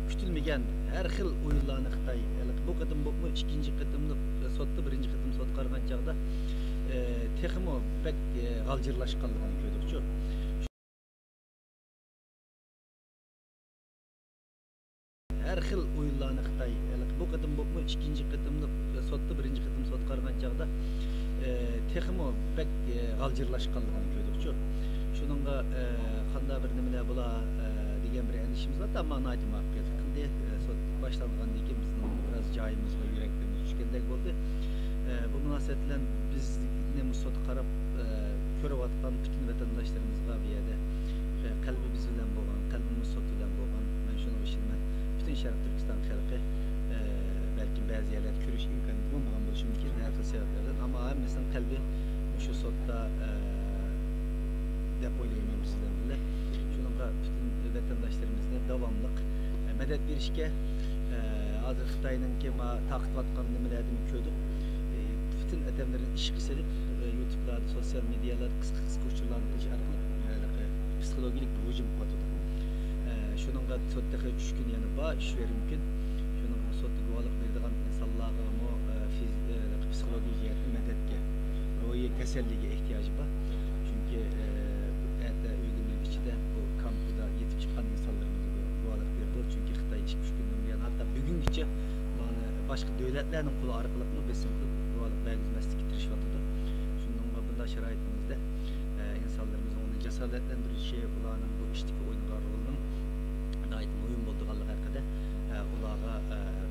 kütülməyən hər xil oyunlarını Xitay bu qıtım bu ikinci qıtımlı sotda birinci qıtım sot qarğan çağda texmo bək qalcırlaşqanlığını gördükçü. Her xil oyunlarını Xitay bu qıtım bu ikinci qıtımlı sotda birinci qıtım sot qarğan çağda texmo bək qalcırlaşqanlığını gördükçü. Şununla qanday bir nimeler bula degan bir endişimiz var, amma nəhayət muvaffaqiyatli qildi. Sot başlanğandan keyin bizning biraz joyimiz va yuraklarimiz tushgandek bo'ldi. Bu munosabat bilan bizni sot qarab ko'rayotgan bütün vatandaşlarımızga bu yerda qalbimiz bilan bo'lgan, qalbimiz sot bilan bo'lgan. Men shuni ishlayman. Bütün Şərq Türkistan xalqi belki bazı yerlerde görüş imkanı bulmagan bo'lishi mumkin har xil sebeplerden, ama hammasının qalbi shu sotda deb o'ylayman sizdan bilan. Shunga bütün vatandaşlarımızga davomli madad berishga hozir Xitoyninki taqtiyotgan nimalarni ko'rdik. Bütün adamların ish qilib YouTube'larda, sosyal medyalarda qisqa uchurlarni qilish orqali psixologik bir hujum qilyapti. Şununla sotdaki 3 gün yani var iş verir mümkün. Şununla sotda guvalık verdiğin insanlara o psikoloji cihetli medetke, ruhi keselliğe ihtiyacı var. Çünkü evde uygunluğun içinde bu kampıda yetip çıkan insanlarımıza guvalık verdi. Çünkü Xitay 2-3 günden yani hatta bugün geçe başka devletlerin kulu arkalıklı besin kılıp guvalık vergizmezlik getirişiyordu. Şununla bunda şeraitimizde insanlarımızın onu cesaretlendirici şey olanın bu işteki oyunlar rolünün mühim bo'lganligi haqida ularga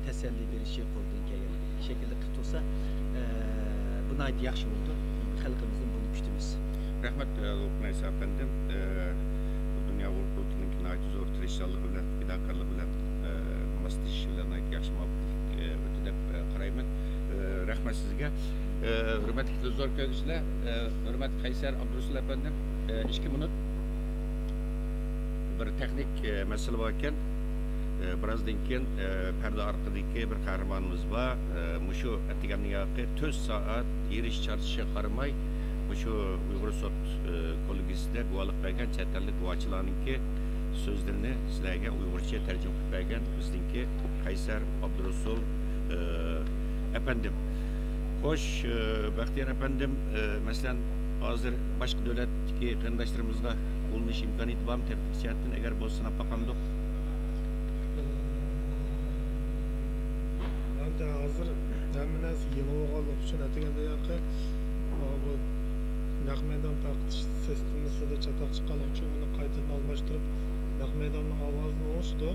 tasalli berishi qo'ldan kelgan shaklda qilib tursa bu nayt yaxshi bo'ldi. Xalqimizdan buni kutamiz. Rahmat To'lqin Aysa efendim. Dünya Urdu'nun nayt zo'r tirishchiligi bilan, fidokorligi bilan maslahash bilan nayt yaxshi muvaffaqiyat o'tdi deb qarayman. Rahmat sizga. Hurmatli zo'r ko'ruvchilar, hurmatli Qaysar Abdurasul efendim, 2 minut bir texnik mesele varken birazdan keyin perde arkadaki bir kahramanımız var. Şu ettiğimden yakı 4 saat yeriş çarşıya qaramay şu Uyghur sot kolegisinde guvalık vergen çetelli duaçılarınki sözlerini sizlerge Uygurca tercüme edip vergen bizdeki Qaysar Abdurasul efendim. Hoş Bahtiyar efendim, mesela hazır başka devletki kardeşlerimizle bulunuş imkaniyeti var mı tepki cihetten eğer bolsuna bakandık? Ben de hazır hemen az yeni oğulluq için etigende yakı bu naqmeydan tarqitish sistemasida çatak chiqqanligi uchun uni qaytadan almashtirib naqmeydanning ovozini o'chdi.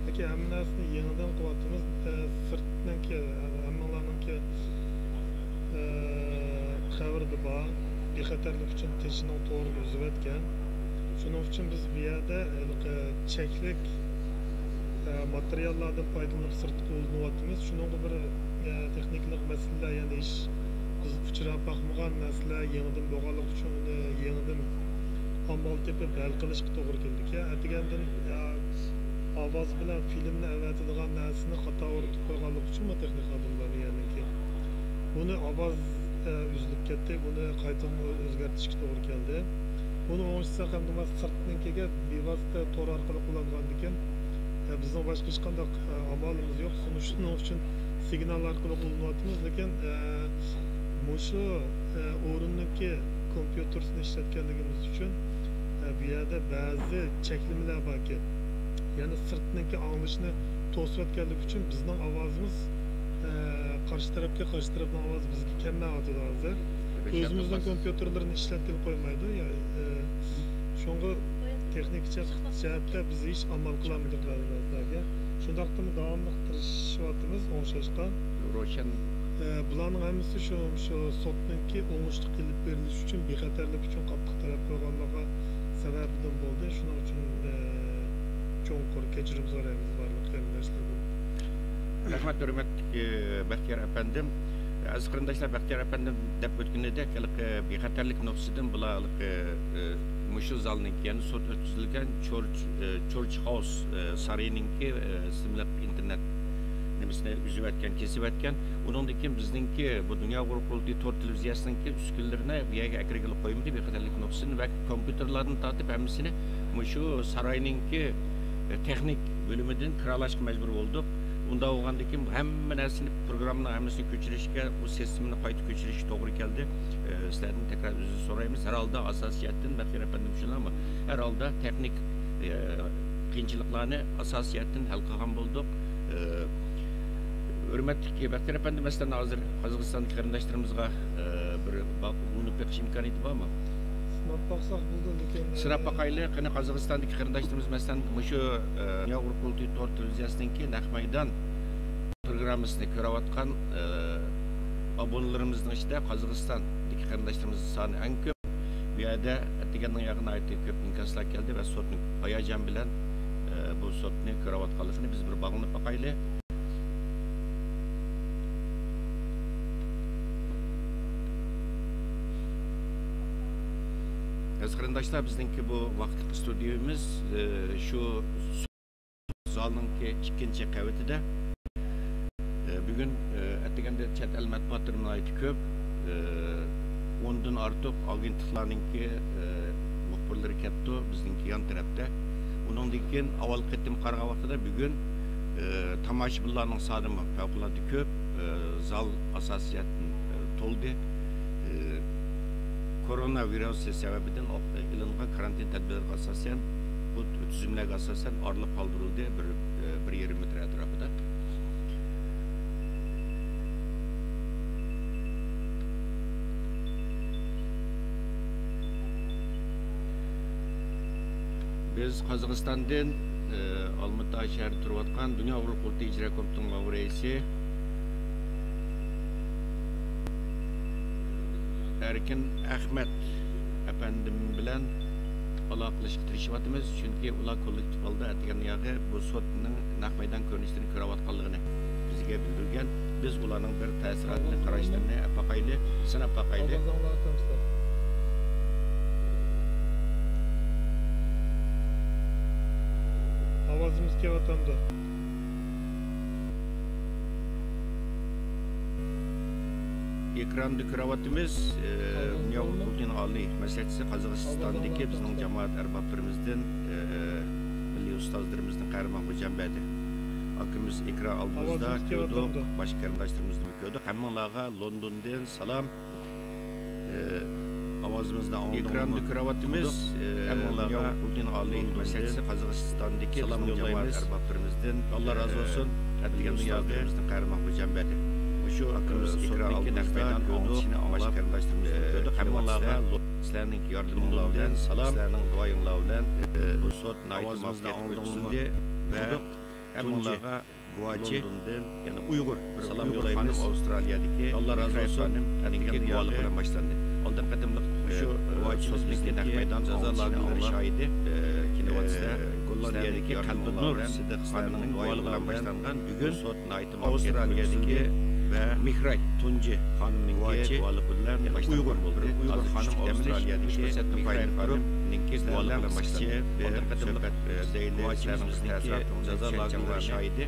Lekin hemen azini yenidan qilyapmiz. Sirtniki hammalarninki xabarda bor. Bexatarlik uchun teshini to'g'ri uzib o'tgan. Shuning uchun biz bu yerda cheklik materiallardan foydalanib sirtqa uzinyapmiz. Shuning bir texniklik masalalar, ya'ni ish biz uchrab baxmagan narsalar yenidan bo'lganligi uchun uni yenidan amal tepib hal qilishga to'g'ri keldik. Atigandan ovoz bilan filmni avatadigan narsani xato o'rnatib qo'yganligi uchun texnik xodimlar ya'niki buni ovoz uzilib ketdi, buni qaytadan o'zgartirishga to'g'ri keldi. Buni o'ngishsak ham nima sirtnikiga bevosita to'r orqali qo'llangan ekan. Bizning boshqa hech qanday amalimiz yo'q. Shuning uchun signal orqali qo'llanamiz, lekin shu o'rinniki kompyutersni ishlatganligimiz uchun bu yerda ba'zi cheklimalar borki, ya'ni sirtniki anglishni to'sib o'tganligi uchun bizning ovozimiz qarshi tarafning ovozi bizga kelmayapti hozir. O'zimizning kompyuterlarni ishlatib qo'ymaydi. Shunga texnik jihatda biz hech amal qilolmadik bizlarga. Shundaqda davomli tirishyapmiz o'ngishga. Ro'shan bularning hammasi shu sotninki o'ngishli qilib berilishi uchun bexatarlik uchun qattiq talab qo'yganligi sababidan bo'ldi. Shuning uchun cho'nqur kechirim so'raymiz barliq qarindoshlardan. Rahmat, hurmatli Baxtiyor apandim. Aziz qarindoshlar, Baxtiyor apandim deb o'tganidek, bexatarlik nuqtasidan bularlik mushu zalninki, ya'ni sud o'tkazilgan Church House sarayininki simlab internet nimasini uzib o'tgan, kesib o'tgan. Undan keyin bizningki bu Dunyo qurultiyi to'rt televiziyasiningki uskunalarini bu yerga akirgilib qo'yildi, bexatarlik nuqtasini va kompyuterlarni tortib hammasini mushu sarayninki texnik bölümünden kiralashga majbur bo'ldik. Unda bo'lgandan keyin hamma narsani programmani hammasini ko'chirishga, bu sistemni qayta ko'chirishga to'g'ri keldi. Sizlardan tekrar uzr so'raymiz. Har holda asosiyatdan Baxtiyor apandim shunami? Har holda texnik qiyinchiliklarni asosiyatdan hal qilgan bo'ldik. Hurmatli Baxtiyor apandim, masalan hozir Qozog'istondagi qarindoshlarimizga bir buni beqish imkoniyati bormi? Sırap bakaylı, qani Qozog'istondagi qarindoshlarimiz masalan shu Dunyo qurultiyi to'rt televiziyasiningki Naq maydon programmasini ko'rayotgan abonalarimizning ichida Qozog'istondagi qarindoshlarimiz soni eng ko'p. Bu yerda deganning yaqin aytib ko'p inkaslar keldi va sotning hayajon bilan bu sotni ko'rayotganligini biz bir bog'lanib bakaylı. Aziz qarindoshlar, bizningki bu vaqtlik studiyamiz shu zalninki 2-chi qavatida. Bugun ataganda chet el matbuotlarning ko'p, 10dan ortiq agentliklarningki muxbirlari keldi bizningki yon tarafda. Undan keyin avval qitim qarag'an vaqtida bugun tomoshabinlarning soni favqulodda ko'p, zal asosiyatdan to'ldi. Koronavirüs sebebinden ilingan karantin tedbirlerine asasen bu tüzümlerine asasen arılıp kaldırıldı bir 20 metre etrafında. Biz Qozog'istondan Almaty shahrida turayotgan Dunyo qurultiyi ijro komitetining raisi Erkin Ahmet efendim bilen aloqalashib tirishayapmiz, chunki ular kollektiv holda aytgan yo'g'i bu sotning Naq maydon ko'rinishini ko'rayotganligini bizga bildirgan. Biz ularning bir ta'siratini qarashlarni apaqayli, sinab baqayli. Ovozimiz kelyapti. Ekranda ko'ryapmiz Dunyo qurultiyining oliy maslahatchisi Qozog'istondagi bizning jamoat arboblarimizdan milliy ustozlarimizning Qarmon Xo'jambadi akimiz ekran oldimizda ko'rdik, boshqa qarindoshlarimizni ko'rdik. Hammalarga Londondan salom. Ovozimizdan ekranda ko'ryapmiz Dunyo qurultiyining oliy maslahatchisi Qozog'istondagi salom yo'llaymiz arboblarimizdan. Alloh razı olsun. Atgan ustozlarimizning Qarmon Xo'jambadi. Şu akımız ekran aldığımızda gördük, başka arkadaşlarımızla gördük. Hammalarga sizlerning yordamingizdan salom, sizlerning duoyinglar bilan bu sot avozimizda o'tkazildi ve hammalarga guvochi, ya'ni Uyg'ur salom yo'llaymiz. Avstraliyadagi Alloh razı olsun degan duolar bilan boshlandi. Oldin qadimliq shu guvochimizning Naq maydon jazolarning shohidi kelyapti. Gollandiyadagi Qalbinur Sidiq xonimning duolar bilan boshlangan bugun sot Avstraliyadagi ve Mihray Tunji xonimning duolar bilan Uyghur bo'ldi. Uyghur xonim Avstraliyadagi Mihray xonimning duolar bilan boshlangan. Oldin qadimliq guvochimizning jazolarning shohidi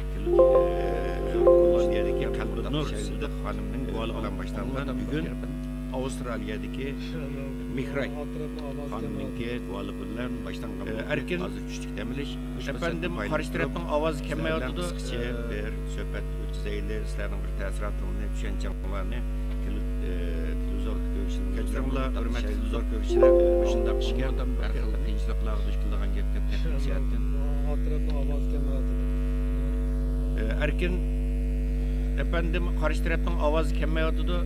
Gollandiyadagi Qalbinur Sidiq xonimning duolar bilan boshlangan bugun Avstraliyadagi Mihray xonimning duolar bilan boshlangan. Erkin hozir tushdik demilish. Efendim qarshi tarafning ovozi kelmayotdi. Qisqacha bir suhbat o'tkazaylik. Sizlarning bir ta'sirotlarini, tushunchalarni televizor Kechiringlar, hurmatli huzur ko'ruvchilar, shunday ishga har xil qiyinchiliklarga duch kelgan gapga taqdimsiyatdan. Erkin efendim qarshi tarafning ovozi kelmayotdi.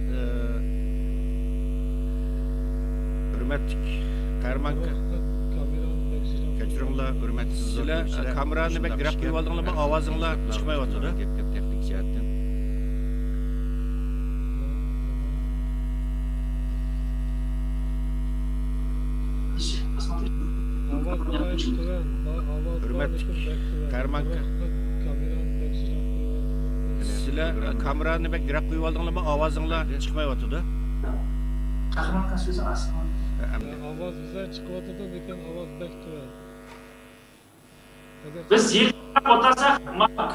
Hurmatli Qarmanka kechiringlar, hurmatli sizlar kamerani bek graf qo'yib oldinglarmi? Ovozinglar chiqmayotdi. Gapga taqdimsiyatdan. Hurmatli Qarmanka sizlar kamerani bek graf qo'yib oldinglarmi? Ovozinglar chiqmayotdi. Qarmanka so'zi asli. Ovoz bizlar chiqyotdi, lekin ovoz bek turar. Biz yig'ilib o'tirsak,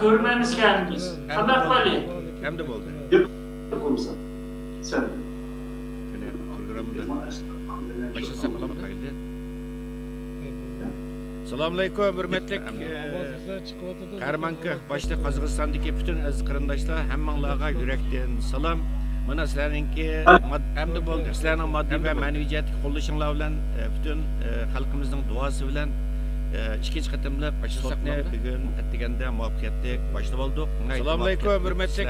ko'rmaymiz ekanmiz. Qanday qilaylik? Hamda bo'ldi. Qo'msa. Sen. Assalomu alaykum, hurmatli Qarmanka, boshda Qozog'istondagi butun aziz qarindoshlar, hammanglarga yurakdan salom. Mana sizlarningki hamda bo'ldi. Sizlarning moddiy va ma'naviy jihatga qo'llashinglar bilan butun xalqimizning duosi bilan ikkinchi qatimliq boshlashni bugun atdiganda muvaffaqiyatli boshlab oldik. Assalomu alaykum, hurmatli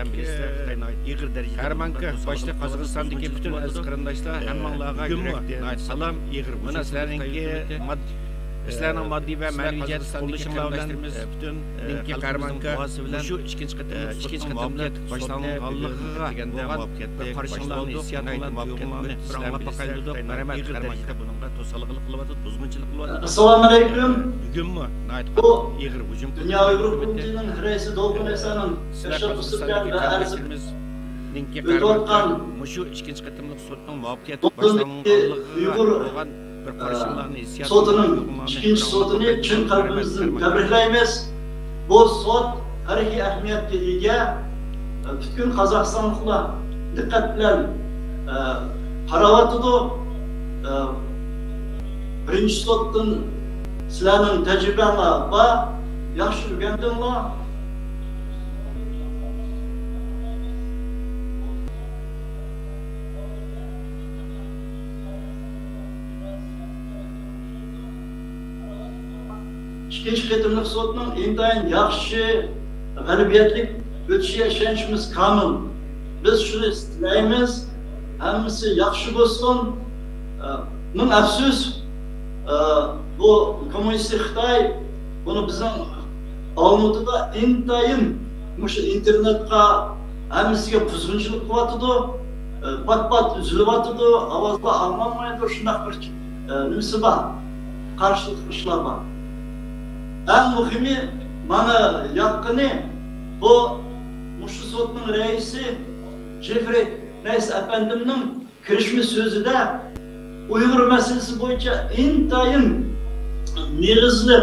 Qarmanka, boshda Qozog'istondagi butun aziz qarindoshlar, hammanglarga yurakdan salom. Mana sizlarningki sizlarning moddiy va ma'naviy jihatga qo'llashinglar bilan butun Qarmanka shu ikkinchi qatimliq boshlanganligiga deganda muvaffaqiyatli qarshinglarni hissiyotlarni muvaffaqiyatli anglab boqaylik. Marhamat, Qarmanka bunga to'sqinlik qilyapti, buzg'unchilik qilyapti. Assalomu alaykum. Bugunmi ig'ir hujum Dunyo Uyg'ur hukumatının reisi Dolqun Esan'ın tashabbusidan va arzimiz ninki Qarmanka shu ikkinchi qatimliq sudning muvaffaqiyatli boshlanganligiga bo'lgan Sotunun ikinci sotunu chin qalbimizdan tabriklaymiz. Bu sot tarixiy ahamiyatga ega. Bütün Qozog'istonliklar diqqat bilan qarayotdi. Birinchi sotdan sizlarning tajribanglar va yaxshi o'rgandinglar. İkinci qatimliq sotning intayin yaxshi, g'alabiyatli o'tishiga ishonchimiz komil. Biz shuni istaymiz, hammasi yaxshi bo'lsin. Ming afsus, bu kommunistik Xitoy buni bizning Olmutida intayin shu internetga hammasiga buzg'unchilik qilyotdi. Pat-pat uzilyotdi, ovozlar anglanmaydi, shunday bir nimasi bor, qarshilik ishlar bor. En muhimi, bana yakını bu Muşlu Sot'un reisi Jeffrey Reis Efendim'in kirişme sözü de Uygur meselesi boyunca intayın negizli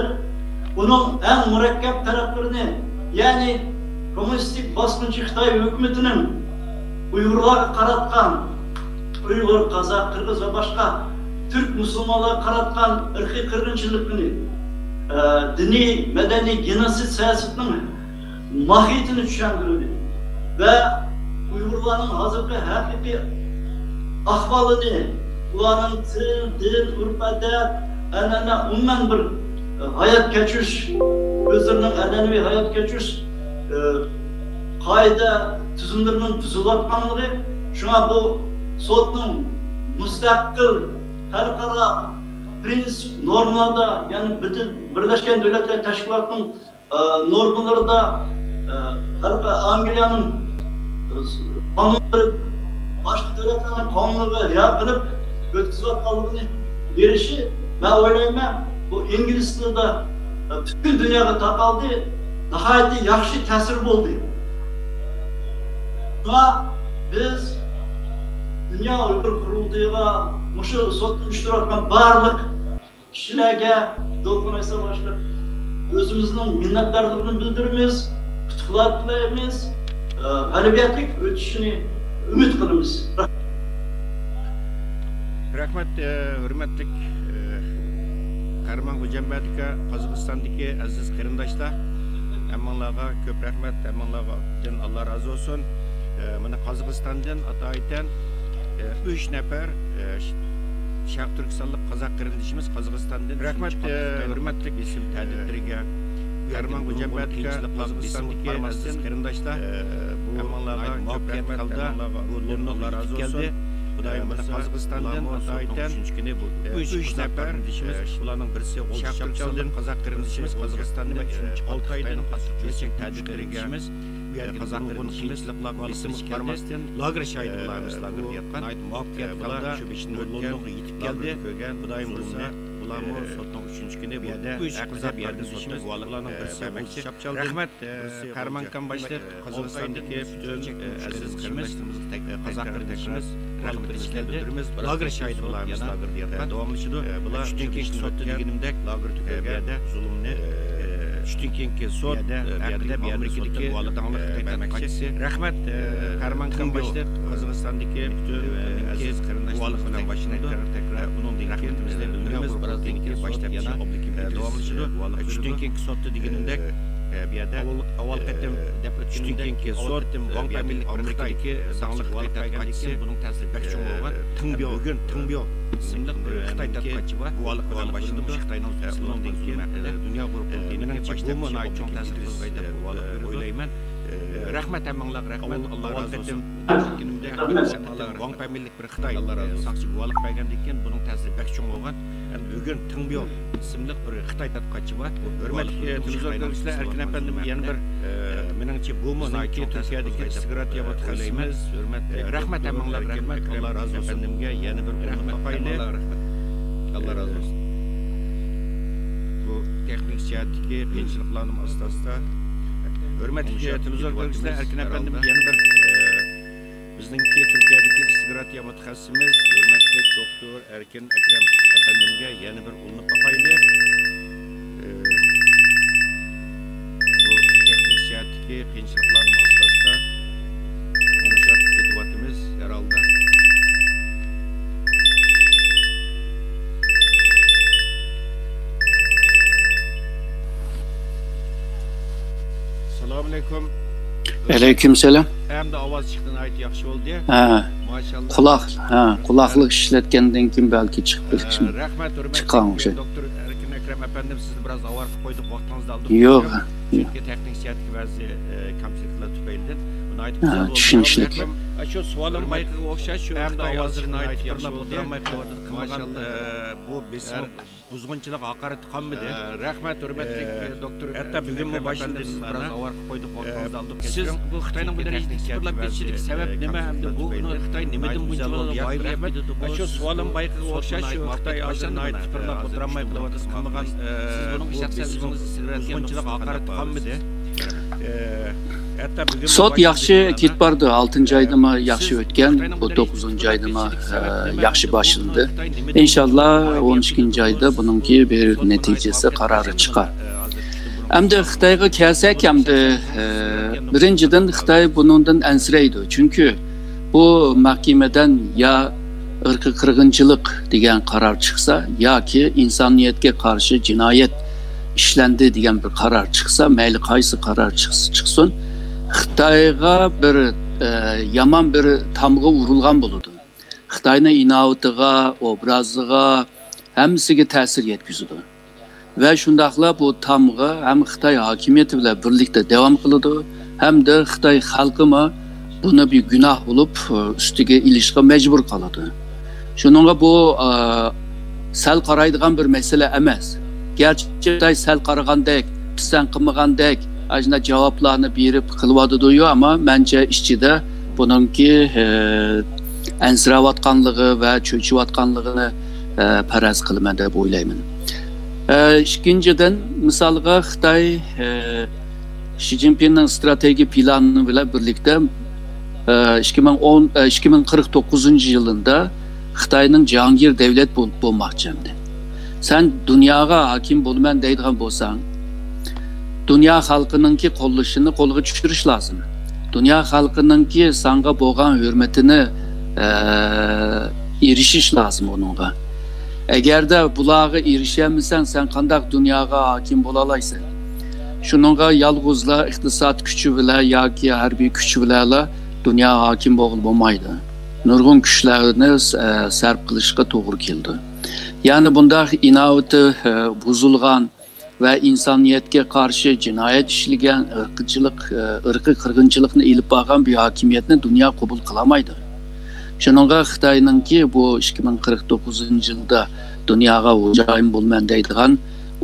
bunun en mürekkep taraflarını yani komünistik baskıncı Xitoy hükümetinin Uygurlarga qaratgan Uygur, Kazak, Kırgız ve başka Türk Müslümanlara qaratgan ırkı kırgınçılıkını dini, medeni, genosid siyasetinin mahiyetini tushuntirdi ve Uygurların hazırki hakiki ahvalini, ularning til, din, urf-odat, an'ana, umuman bir hayat kechirish, o'zlarining an'anaviy hayot kechirish qoida tuzumlarining buzilayotganligi, shunga bu sotning mustaqil xalqaro prinsip normalarida, yani Birleşken Devletler Teşkilatı'nın normalarında Anglia'nın kanunları, başka devletlerin kanunları yapılıp ötküzatkalığını verişi, ben oylayayım, bu İngilizce'de bütün dünyada takaldı, daha yaxşı tesir oldu. Ama biz Dünya Uygur Kurultayı'na şu sotun iştirakından barlık kişilerge Dolqun Esa başlıq özümüzün minnettarlığını bildirimiz, kutuqlar tilaymiz, g'alabiyatlik o'tishini umid qilamiz. Rahmat, hurmatli Qarman Xo'jambadika, Qozog'istondagi aziz qarindoshlar, hammanglarga ko'p rahmat, hammanglarga Alloh razı olsun. Mana Qozog'istondan atoydan 3 nefer Şarq Türkistanlık Kazak qarindishimiz Qozog'istondan rahmat hurmatli isim ta'didlariga Karman Gujambatka Qozog'istondagi aziz qarindoshlar hammalarga ko'p rahmat bu Londonga razı olsun. Xudoyim mana Qozog'istondan aytan 3 nafar ularning birisi Şarq Türkistandan Qozaq qarindishimiz Qozog'istonda 6 oydan qattiq ta'didlariga Kazak qarindishimizlar isim chiqarmasdan lager shahidi bo'lamiz lagerga yetgan muvaffaqiyat qildi shu 5 Londonga yetib keldi Xudoyim bo'lsa bularni sotning 3-chi kuni bu yerda aqzab yerda sotimiz ularning birisi rahmat Qarmankan boshliq Qozog'istondagi butun aziz qarindoshlarimiz Qozaq qarindishimiz birinchi keldi lager shahidi bo'lamiz lagerga yetgan davomlashadi bular chunki sotdi deganimdek lager tugagan zulmni Ştünkenki sot, bir Amerika'daki Xitoy rahmat Qarmankan boshliq Qozog'istondagi bütün aziz qarindoshlar bilan boshlanadi. Bunun rahmatimizni bildiramiz. Birazdan keyin boshlab yana davomlashadi. Ştünkenki sotdi deganimdek bu yerda avval qatim deb o'tganimdek sot Amerikadagi sog'liq tadqiqotchisi buning ta'siri pek cho'ng bo'lgan. Tingbyo ismli Xitoy tadqiqotchi bor. Guvohlik bilan boshlanadi. Xitoyning bundan keyin dunyo guruhining boshlanib cho'ng ta'sir qiladi deb o'ylayman. Rahmat hammanglarga rahmat. Alloh razı olsun. Wang familiyalik bir Xitoy saqchi guvohlik bergandan keyin buning ta'siri pek cho'ng bo'lgan. Bugun Tingbyo ismli bir Xitoy tadqiqotchi bor. Hurmatli televizor ko'ruvchilar, Erkin apandim yana bir meningcha bu Nike Turkiyadagi Sigrat mutaxassisimiz. Hurmatli rahmat hammanglarga rahmat. Alloh razı olsun. Apandimga yana bir rahmat qo'ydi. Alloh razı olsun. Bu texnik jihatdagi qiyinchiliklarning asosida hurmatli televizor ko'ruvchilar, Erkin apandim yana bir bizningki Turkiyadagi Sigrat mutaxassisimiz hurmatli doktor Erkin Akram apandimga yana bir ulinib qo'ydi. Bu texnik jihatdagi qiyinchiliklarning asosida konuşat etyapmiz herhalde. Assalomu alaykum. Aleykümselam. Hem de ovoz chiqdi, ayt yaxshi bo'ldi. Ha. Maşallah. Quloqlik ishlatgandan keyin balki chiqib ketishim. Rahmat, chiqqan o'sha. Doktor Erkin Akram apandim sizni biraz avval qilib qo'ydik, vaqtingizni oldik. Yo'q. Chunki texnik jihatga ba'zi kamchiliklar tufaylidan buni aytib qo'ydim. Tushunishlik. Shu savolim bayqiga o'xshash shu hamda ovozini aytib yaxshi bo'ldi. Maşallah bu besim buzg'unchilik haqorat qilmadi. Rahmat, hurmatli doktor. Hatta bugunmi boshida siz biraz avval qilib qo'ydik, vaqtingizni oldik. Siz bu Xitoyning bu darajada istiflab ketishiga sabab nima hamda bu Xitoy nimadan bunchalar boylayapti? Shu savolim bayqiga o'xshash shu Xitoy hozirni aytib istiflab o'tiramay qilyapti. Qilmagan siz buning shaxsiy buzg'unchilik haqorat qilmadi. Sot yaxshi ketib bordi. 6-oydami yaxshi o'tgan, bu 9-oydami yaxshi boshlandi. Inshaalloh 12-oyda buningki bir natijasi qarori chiqar. Endi Xitoyga kelsak, endi birinchidan Xitoy bundan ansiraydi. Chunki bu mahkamadan ya irqiy qirg'inchilik degan qaror chiqsa yoki insoniyatga qarshi jinoyat ishlandi degan bir qaror chiqsa, mayli qaysi qaror chiqsin, Xitoyga bir yomon bir tamg'a urilgan bo'ladi. Xitoyning inovatiga, obraziga, hammasiga ta'sir yetkazadi. Va shundaqla bu tamg'a ham Xitoy hokimiyati bilan birlikda davom qiladi, hamda Xitoy xalqimi buni bir gunoh bo'lib ustiga ilishga majbur qiladi. Shuningga bu sal qaraydigan bir masala emas. Gerçi Xitoy sal qaragandek, pisand qilmagandek ajna javoblarni berib qilyotdi ama bence ichida buningki ansirayotganligi va cho'chiyotganligini faraz qilaman deb o'ylayman. Ikkinchidan, misolga Xitoy Xi Jinpingning strategiya plani bilan birlikda 2049-yilda Xitoyning Jahongir davlat bo'lmoqchi. Sen dunyoga hokim bo'lman deydigan bo'lsang, dünya xalqınınki qo'llashini qo'lga tushirish lozim. Dünya xalqınınki sanga bo'lgan hurmatini erishish lozim onunga. Agarda bularga erishamasan, sen qanday dunyoga hokim bo'la olasan? Shuningga yolg'izlar iqtisod kuchi bilan yoki harbiy kuchi bilan dunyo hokim bo'lmaydi. nurg'un kuchlarni sarf qilishga to'g'ri keldi. Ya'ni bundaq inovati buzilgan va insoniyatga qarshi jinoyat ishlagan irqiy qirg'inchilikni ilib borgan bir hokimiyatni dunyo qabul qilmaydi. Shuningga Xitoyningki bu 2049-yilda dunyoga xo'jayin bo'lman deydigan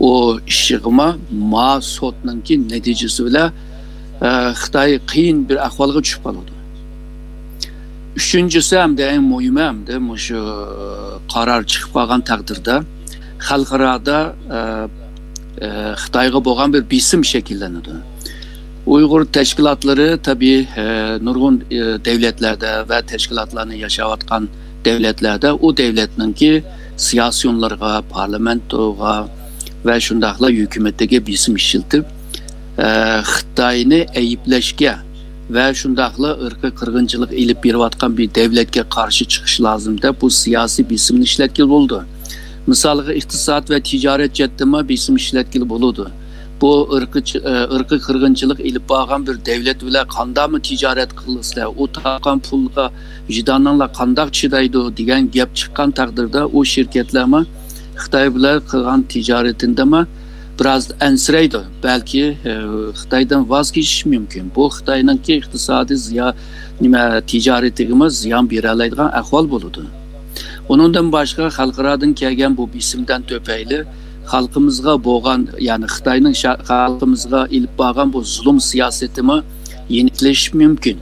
o ishig'ima ma sotninki natijasi bilan Xitoy qiyin bir ahvolga tushib qoladi. Üçüncüsü hem de en muhimi hem de şu karar çıkıp kalgan takdirde xalqarada Xitoyga bo'lgan bir bisim şekillenadi. Uyghur teşkilatları tabii nurg'un devletlerde ve teşkilatlarını yaşayotgan devletlerde o devletninki siyasiyonlarga, parlamentoga ve şundaqla hükümetdeki bisim işiltip Xitoyni ayıplashga ve şundaqla ırkı kırgınçılık ilip beriyotgan bir devletke karşı çıkış lazım da bu siyasi bisimni işletkili oldu. Misalga iktisat ve ticaret cettimi bisim işletkili buludu. Bu ırkı kırgınçılık ilip bağlan bir devlet bile kanda mı ticaret kılısla, o taqan pulga vidanlarla kandak çidaydı diyen gap çıkan takdirde o şirketler mi Xitoy bilan qilgan ticaretinde mi biraz ensireydi. Belki Xitoydan vaz kechish mümkün. Bu Xitoyninki iqtisodiy ticaretimiz ziyon beroladigan ahvol bo'ladi. Onundan başka xalqaradan kelgan bu bisimdan töpeyli xalqimizga bo'lgan, ya'ni Xitoyning xalqimizga ilib borgan bu zulm siyosetini yeniklash mümkün.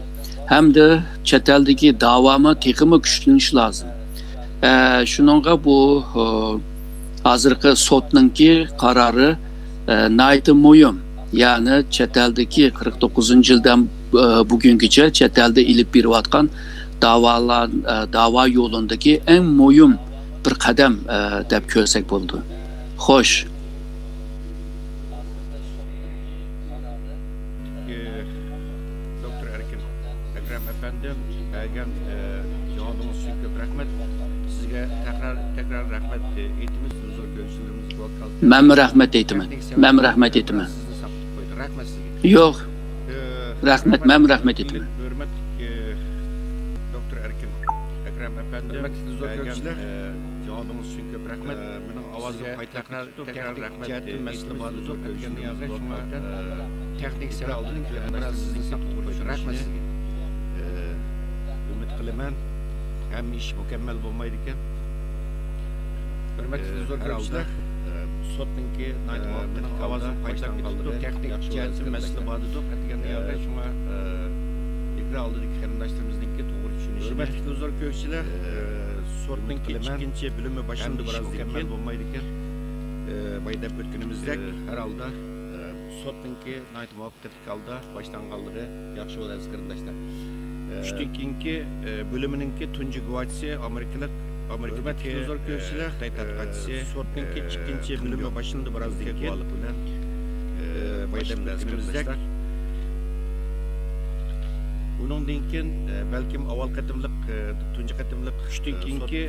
Hem de chet eldagi davomı texmi kuchlanish lazım. Shuningga bu hozirgi sotninki qarori nayta muhim. Yani chet eldagi 49-yildan bugungacha chet elda ilib berayotgan dava yolundaki en muhim bir qadam deb ko'rsak bo'ldi. Xo'sh. Doktor Erkin Ekrem efendim, bergen cevabınız için çok rahmet. Sizge tekrar rahmet eğitimiz, huzur görüşlerimiz bu kaldı. Ben rahmet eğitimi. Ben rahmet eğitimi. Yok. Rahmet, ben rahmet eğitimi. Hürmet Doktor Erkin Ekrem efendim, bergen cevabınız için çok rahmet. Benim avazım tekrar rahmet eğitimiz, huzur görüşlerimiz bu kaldı. Teknik sera aldık. Biraz sizin rahmet. Ümit kılıman hem iş mükemmel olmaydıkken hürmetli huzur görüşler sotninki benim avazım paylaştan kaldırdı. Teknik cihetin mesele badıdık. Etken yerde şuna ikra aldık karındaşlarımızdaki doğru düşünüşüne. Hürmetli huzur görüşler sotninki ikinci bölümü başında biraz mükemmel olmaydıkken baydap ötkünümüzde herhalde sotninki nayt muvaffaqiyatli kaldı. Baştan kaldırdı. Yaxşı olarız karındaşlar. Üçtükinki bölümününki tuncu guvatisi Amerika'daki Xitoy tadqiqotchisi sortninki ikkinchi bölümü başında biraz dikkat bilen baydam o'tkazimizda. Uningdan keyin balkim avval qatimliq tunji qatimliq üçtükinki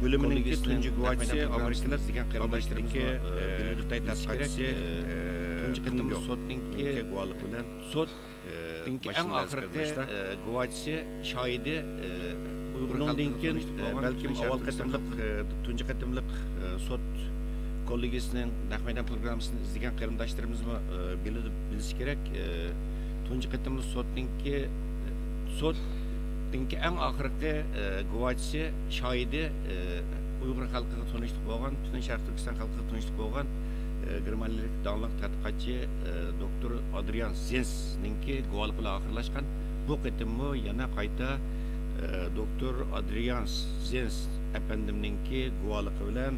bölümününki tuncu guvatisi Amerika'da degan qarindoshlarniki Xitoy tadqiqotchisi tunji qatimliq sortninki guvallik bilen sot en ahirgi guvatisi shohidi Uyghurdan keyin balkim avval qatimliq tunji qatimliq sot kollegiyasining Naqmaydan programmasini izlagan qarindoshlarimiz bilishi kerak. Tunji qatimliq sotninki en ahirgi guvatisi shohidi Uyg'ur xalqiga tunishlik bo'lgan, butun Sharq Turkiston xalqiga tunishlik bo'lgan Germaniyalik dаңlıq tadqiqotchi doktor Adrian Zensninki guvallik bilan oxirlashgan. Bu qitimmi yana qayta doktor Adrian Zens efendimninki guvallığı bilan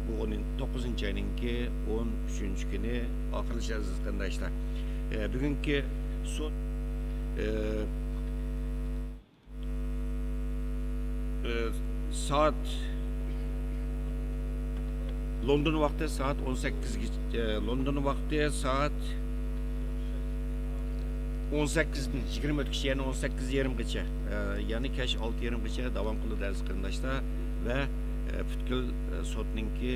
bu 9. ayninki 13. kuni oxirlashadi aziz qarindoshlar. Bugungi sud saat London vakti saat 18 London vakti saat 18'den 23 yani 18:20gacha yani keş 6:20gacha davom qiladi aziz qarindoshlar va butkul sotninki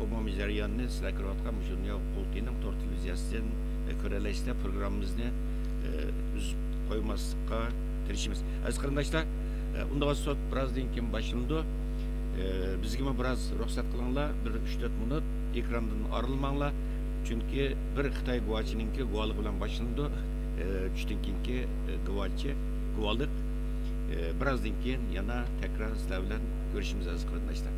umumiy jarayonni sizlar ko'rayotgan Dunyo Qultining to'rt televiziyasidan ko'ralashda programmamizni uzib qo'ymaslikqa tirishamiz. Aziz qarindoshlar, Unda sot birazdan keyin başlandı. Bizge biraz ruhsat kılыңlar, bir 3-4 minut ekrandan ayrılmanglar. Çünkü bir Xitoy guvalchininki guvallık bilan başlandı. Tushdan keyingi guvallik. Birazdan keyin yana tekrar sizlar bilan görüşimiz aziz qarindoshlar.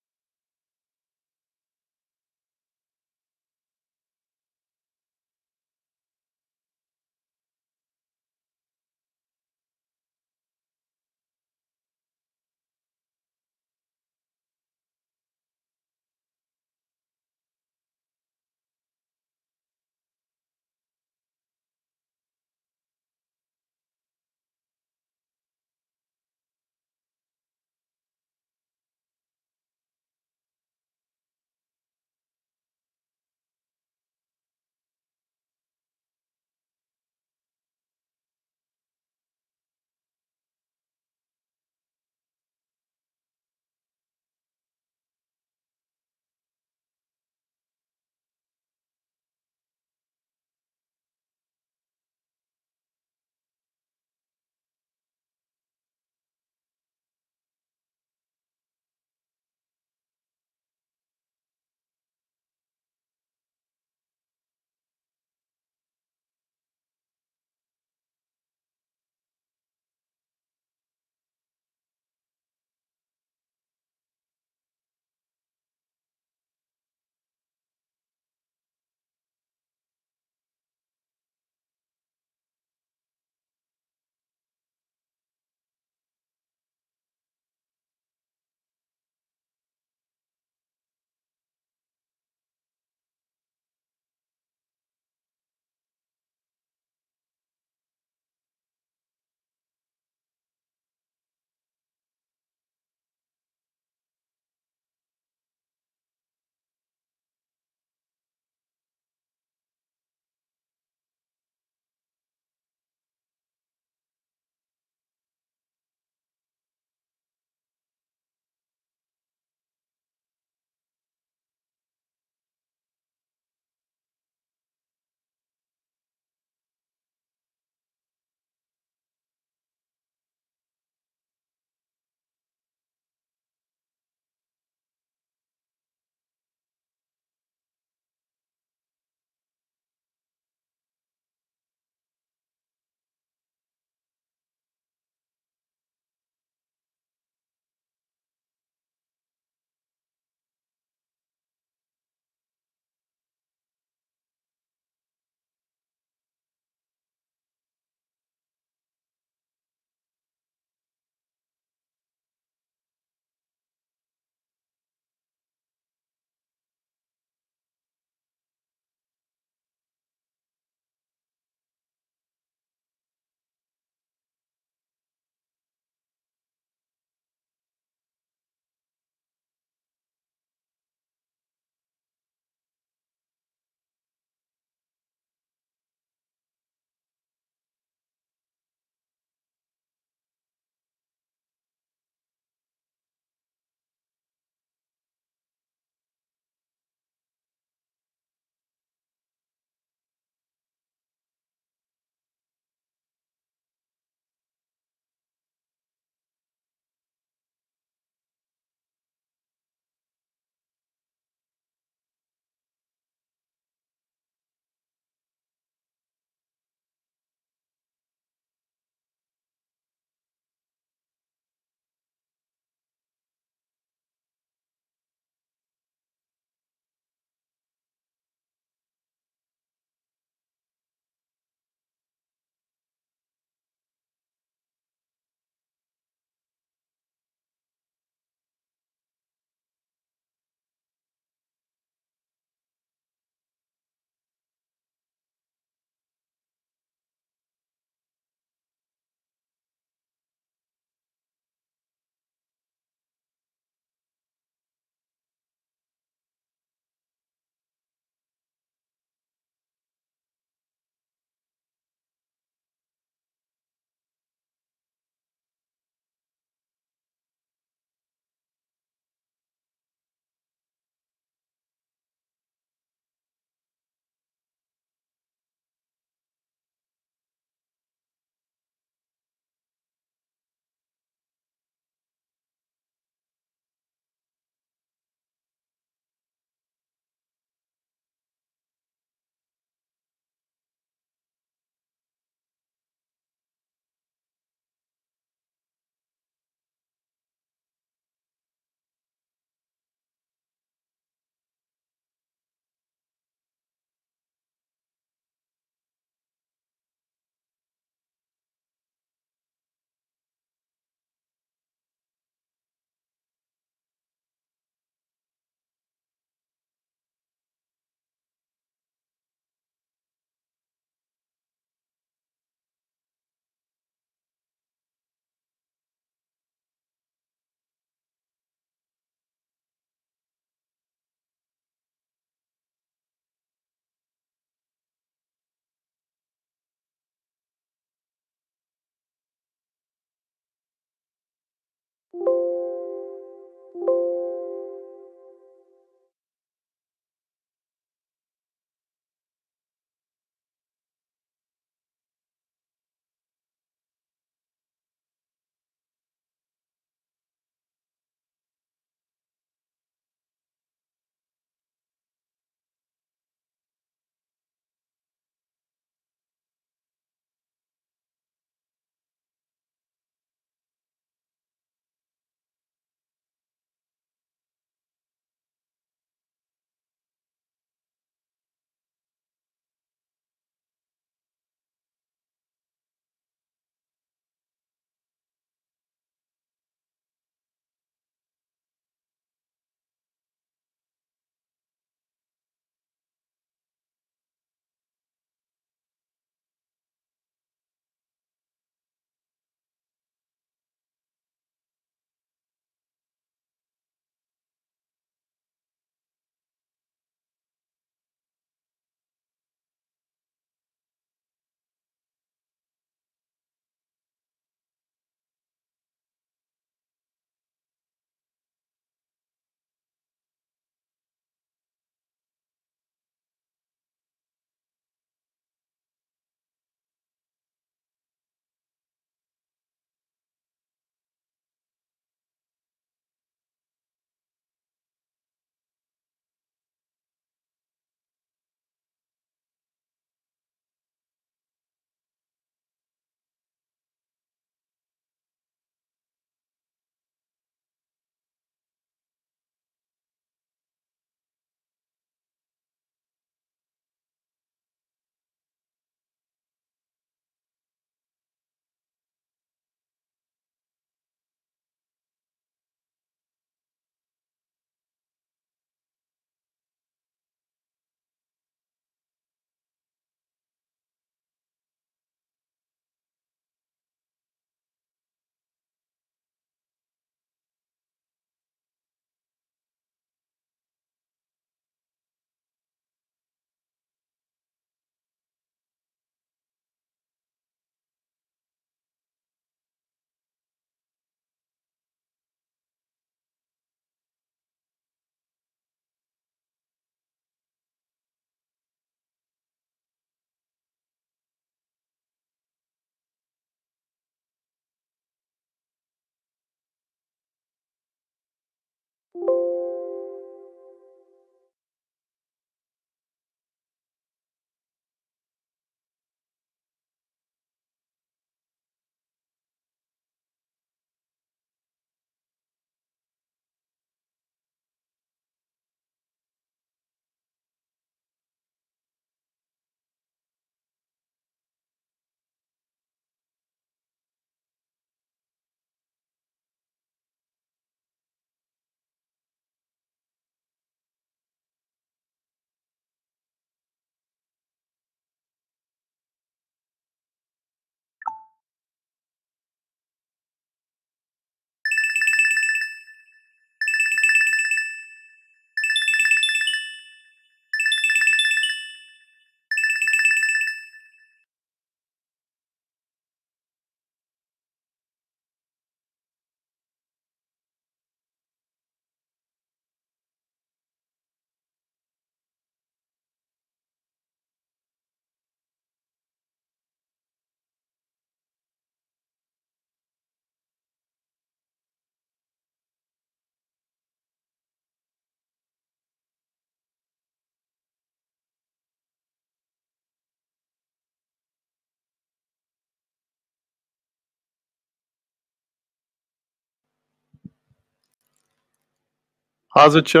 Hozirchi?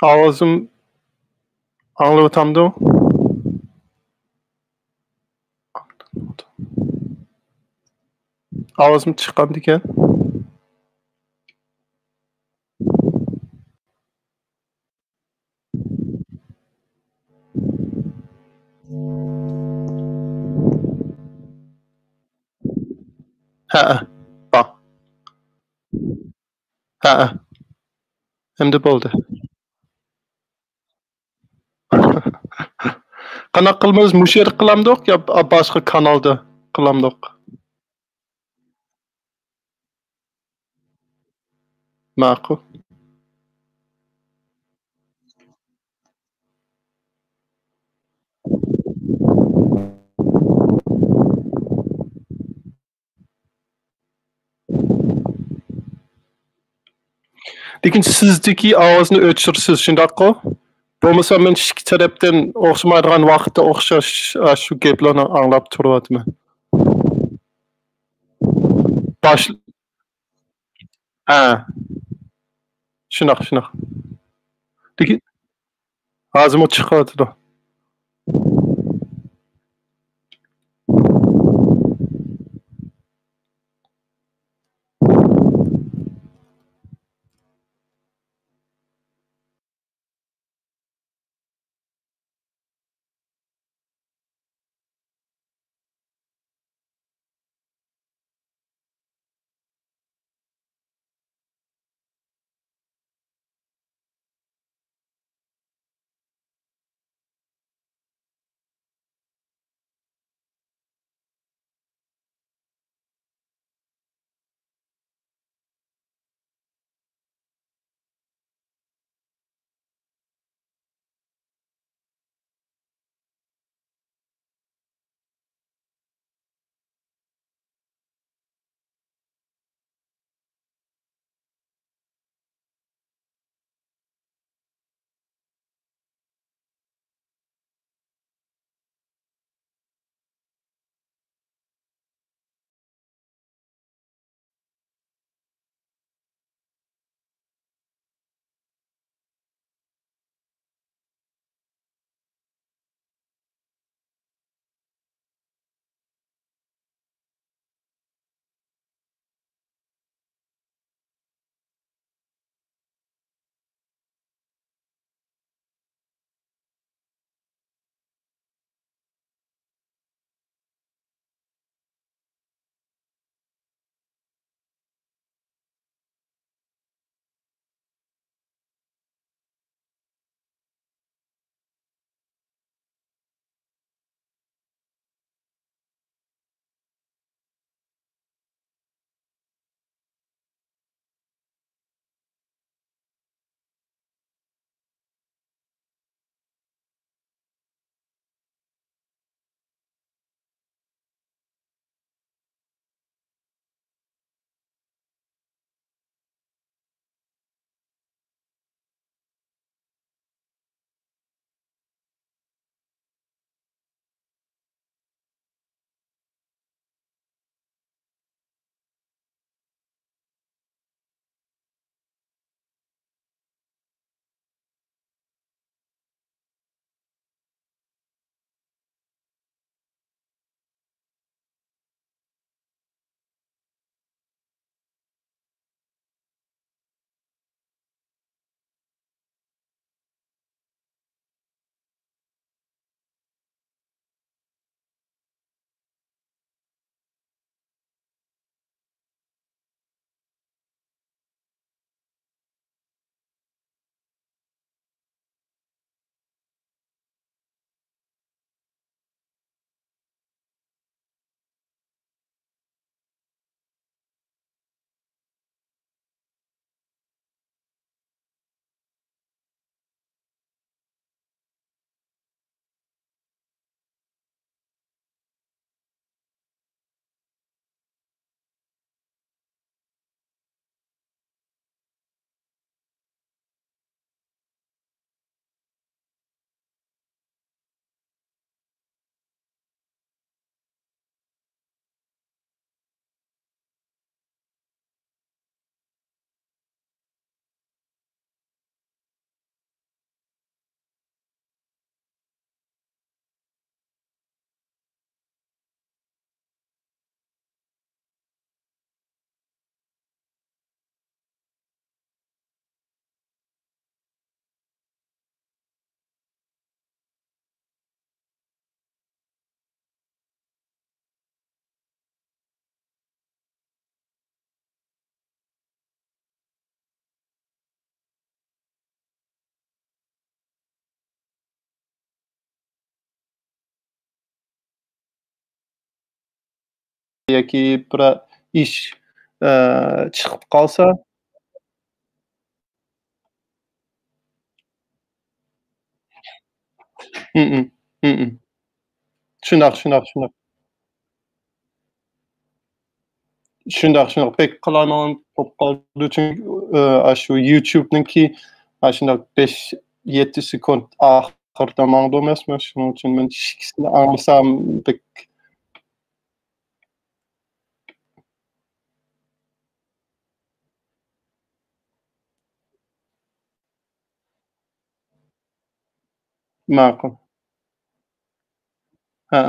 Ovozim anglayaptamdi? Ovozim chiqqan ekan. Ha, bor. Ha. Endi bo'ldi. Qanaqa qilamiz? Mushu yerda qilamdiq yo boshqa kanalda qilamdiq? Ma'qul. Lekin sizdagi ovozni o'chirsiz, shundaqmi? Bo'lmasa men ikki tarafdan o'xshamaydigan vaqtda o'xshash shu gaplarni anglab turyapman. Bosh ha. Shunaqa. Lekin hozir chiqadi. yoki bir ish chiqib qolsa Mm-mm. Mm-mm. Shundoq. Shundoq. Pek qilaman bo'lib qoldi. Chunki shu YouTube'niki shundoq 5-7 sekund oxirida mangdu emasmi? Shuning uchun men ikkisini anglasam pek ma'qul. Ha.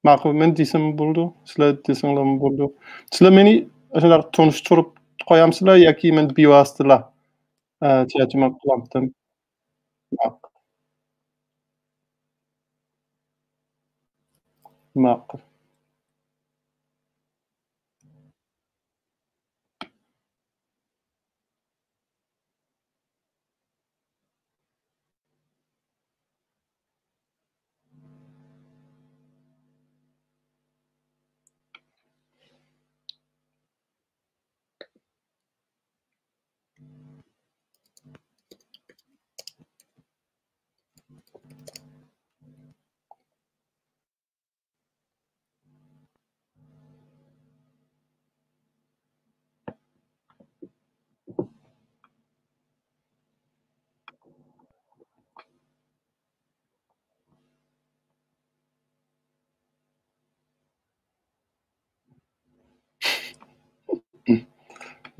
Ma'qul. Men desam bo'ldi. Sizlar desanglar bo'ldi. Sizlar meni shunaqa tanishtirib qo'yamsizlar yoki men bevosita tarjima qilyaptim? Ma'qul.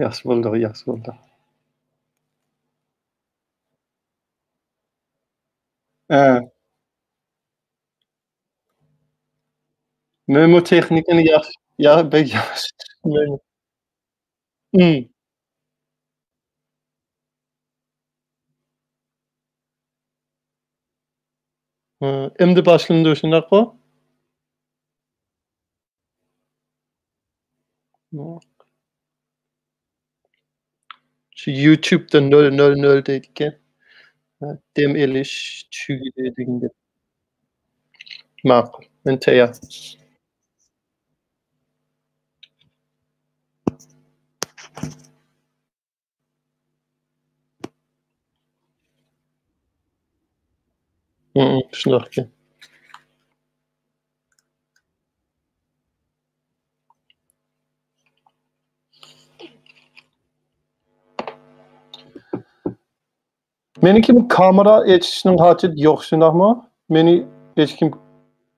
Yaxshi bo'ldi. Ha. Men bu texnikani bek yaxshi tushunmayman. Endi boshlandi shunaqa? Shu YouTube'da 000 deydi ekan. Dem elish tugidi deganda. Ma'qul. Men tayyor. Shundoq ekan. Meniki kamera echishning hojati yo'q, shundaqmi? Meni hech kim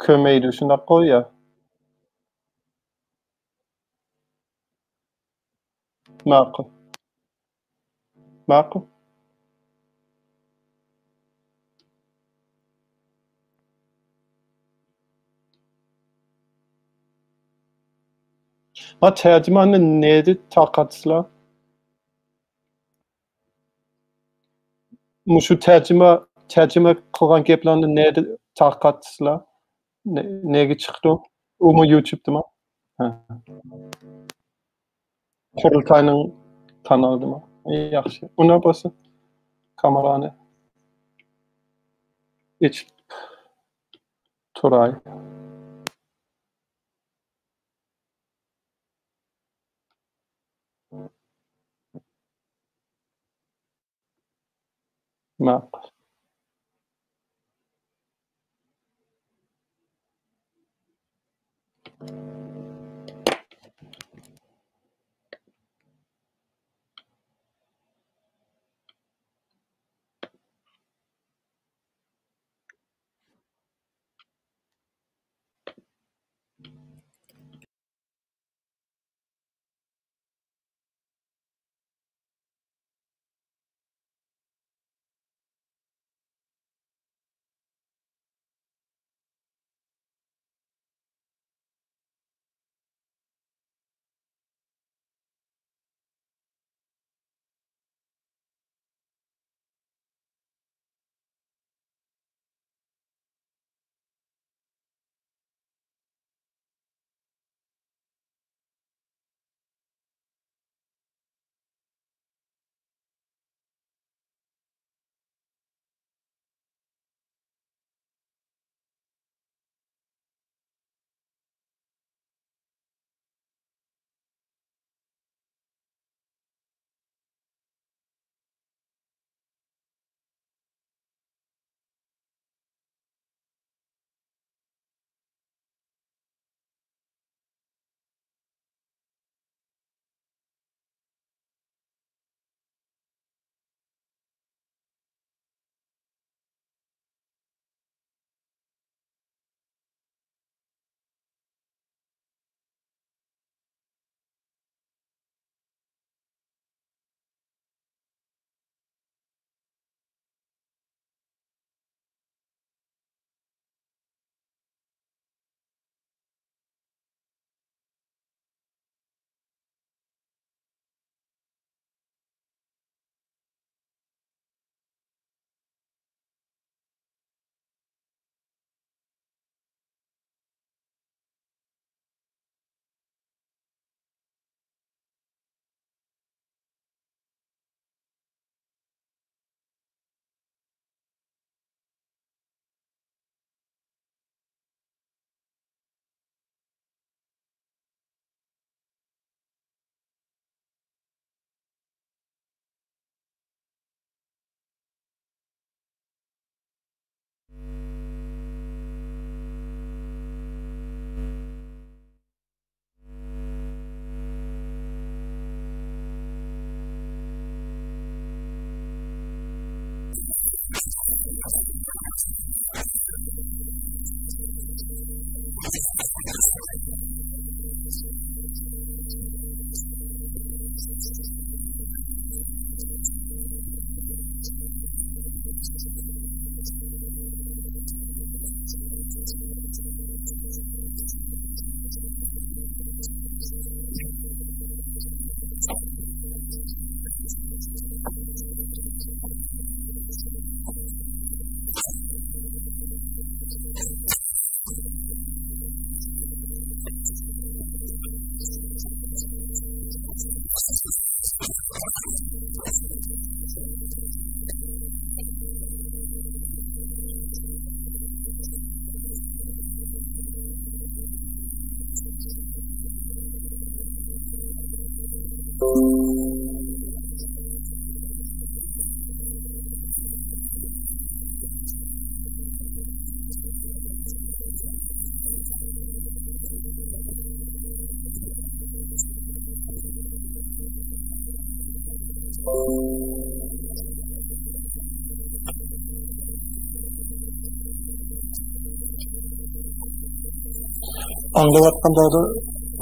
ko'rmaydi, shunaqmi ya? Ma'qul. Ha, terjimani nerda tarqatsizlar? Shu terjima qilgan gaplarni nerda tarqatsizlar? Nega chiqdi? Umi YouTube'dami? Ha. Qurultayning kanalidami? Yaxshi. Uni bo'lsa kamerani echib turay. Ma'qul.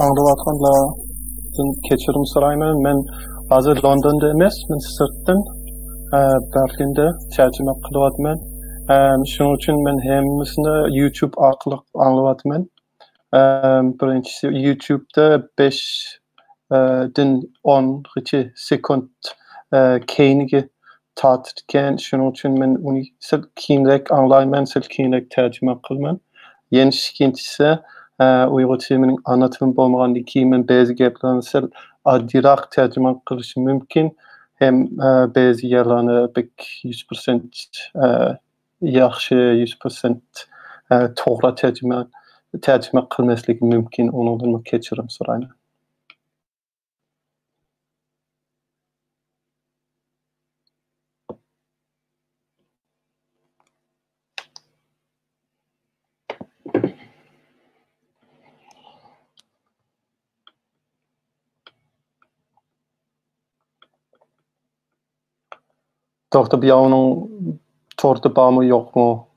Anlavatqanlardan kechirim so'rayman. Men hozir Londonda emasman, sirtdan Berlinda tarjima qilyapman. Shuning uchun men hammasini YouTube orqali anglayapman. Birinchisi YouTube'da 5 din 10 sekund keyingi tartibgan. Shuning uchun men uni sal keyinroq anglayman, sal keyinroq tarjima qilaman. Yana ikkinchisi Uyg'ur tilining ana tilim bo'lmagandan keyin men ba'zi gaplarni sal oddiyroq tarjima qilishim mumkin. Hem ba'zi yerlarni 100% yaxshi, 100% to'g'ri tarjima qilmasligim mumkin. Undan kechirim so'rayman. Doktor Biyav'ның tortu var mı yok mu?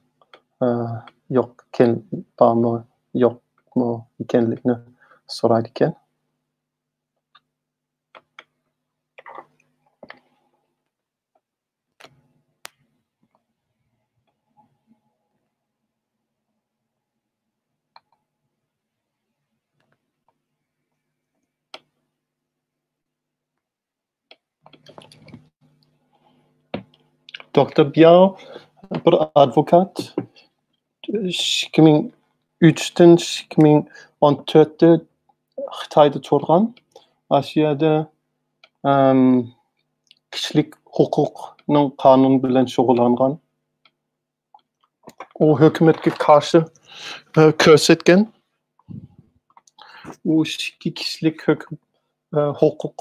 Var mı yok mu ikenlikini sorarken. Doktor Biyav bir advokat. 2003'ten 2014'te Xitoyda turgan. Asiyada kishilik huquqning qonun bilan shug'ullangan. U hukumatga qarshi ko'rsatgan. U kishilik huquq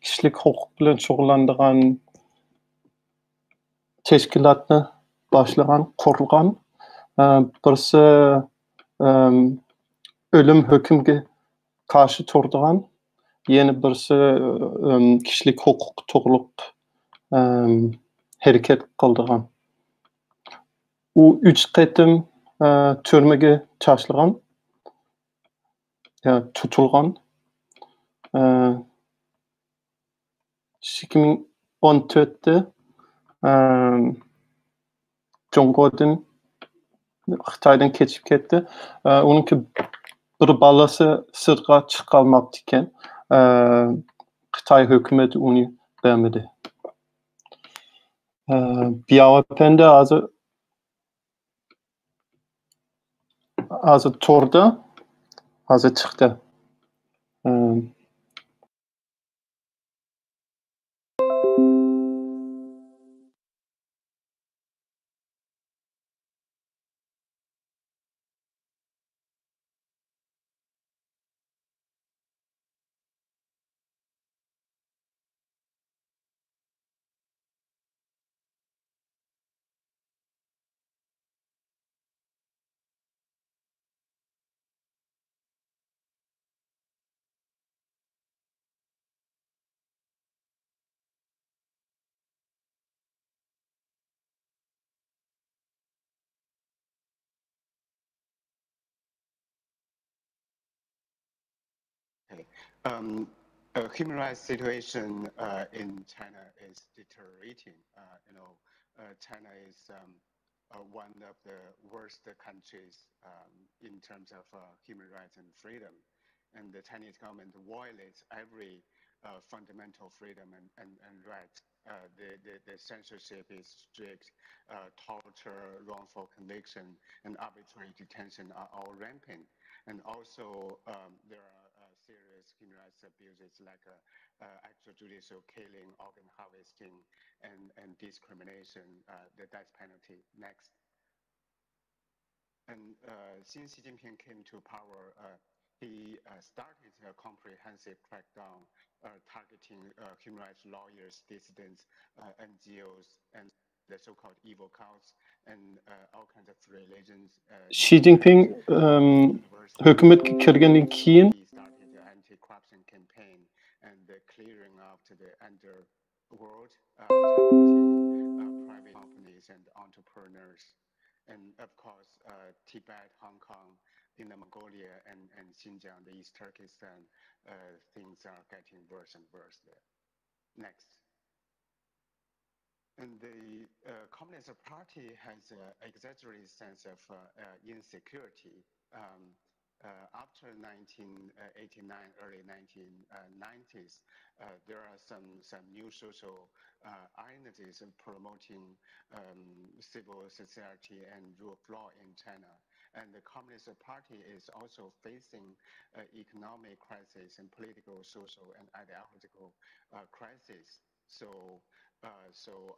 kishilik huquq bilan shug'ullanadigan tashkilotni boshlagan, qurilgan. Birisi o'lim hukmiga qarshi turadigan, yana birisi kishilik huquq to'g'riliq harakat qiladigan. U 3 qatim turmaga tashlagan, tutilgan. 2014'te Jonggo'dan Xitoydan ketib ketdi. Uningki bir balasi sirtqa chiqolmabdi ekan. Xitoy hukumati uni bermadi. Biyav apandi hozir to'rda, hozir chiqdi. Human rights situation in China is deteriorating. China is one of the worst countries in terms of human rights and freedom. And the Chinese government violates every fundamental freedom and right. The censorship is strict, torture, wrongful conviction, and arbitrary detention are all rampant. And also, there are serious human rights abuses like extrajudicial killing, organ harvesting, and discrimination, the death penalty. Next. And since Xi Jinping came to power, he started a comprehensive crackdown targeting human rights lawyers, dissidents, NGOs, and the so-called evil cults, and all kinds of religions. Xi Jinping hükümetke kirgenden keyin anti-corruption campaign and the clearing of to the underworld, targeting private companies and entrepreneurs, and of course Tibet, Hong Kong, Inner Mongolia, and Xinjiang, the East Turkestan, things are getting worse and worse there. Next. And the Communist Party has an exaggerated sense of insecurity. After 1989, early 1990s, there are some new social identities promoting civil society and rule of law in China. And the Communist Party is also facing economic crisis and political, social, and ideological crisis. So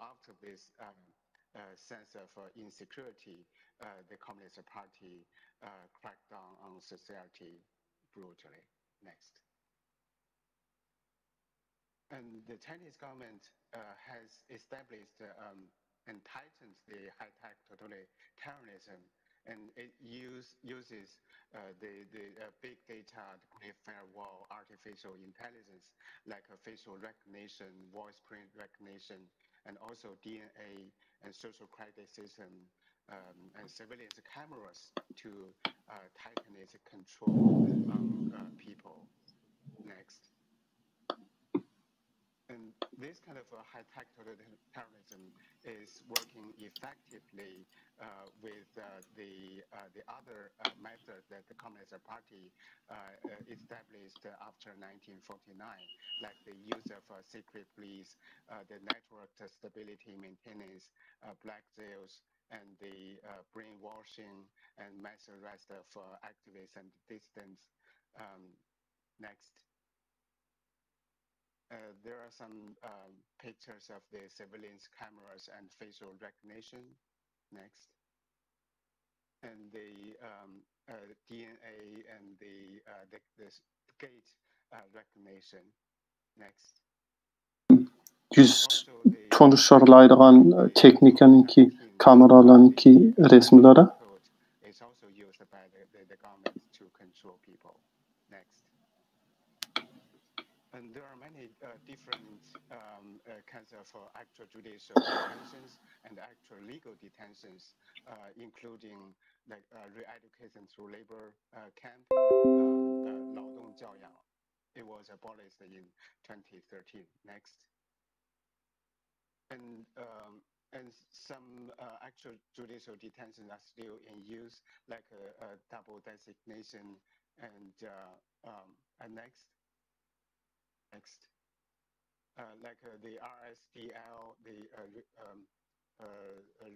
after this sense of insecurity, the Communist Party cracked down on society brutally. Next. And the Chinese government has established and tightened the high-tech totalitarianism, and it uses the big data, the Great Firewall, artificial intelligence, like facial recognition, voice print recognition, and also DNA and social credit system, and surveillance cameras to tighten its control on people. Next. And this kind of high-tech totalitarianism is working effectively with the other method that the Communist Party established after 1949, like the use of secret police, the network stability maintenance, black jails, and the brainwashing and mass arrest of activists and dissidents. Next. There are some pictures of the surveillance cameras and facial recognition. Next. And the DNA and the gait recognition. Next. Yüz tanıştırılan teknikanınki kameralarınki resimleri. It's also used by the government to control people. Next. And there are many different kinds of extrajudicial detentions and actual legal detentions, including like re-education through labor camp, 劳动教养. It was abolished in 2013. Next. And some extrajudicial detentions are still in use, like a double designation and next. Next, like the RSDL, the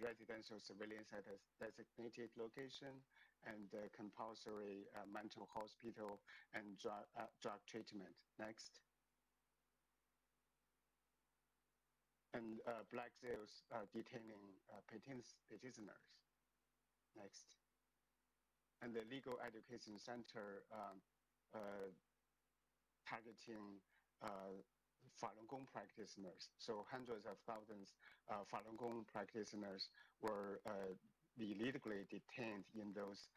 residential surveillance at a designated location, and compulsory mental hospital and drug treatment. Next. And black jails detaining petitioners. Next. And the legal education center targeting Falun Gong practitioners. So hundreds of thousands of Falun Gong practitioners were illegally detained in those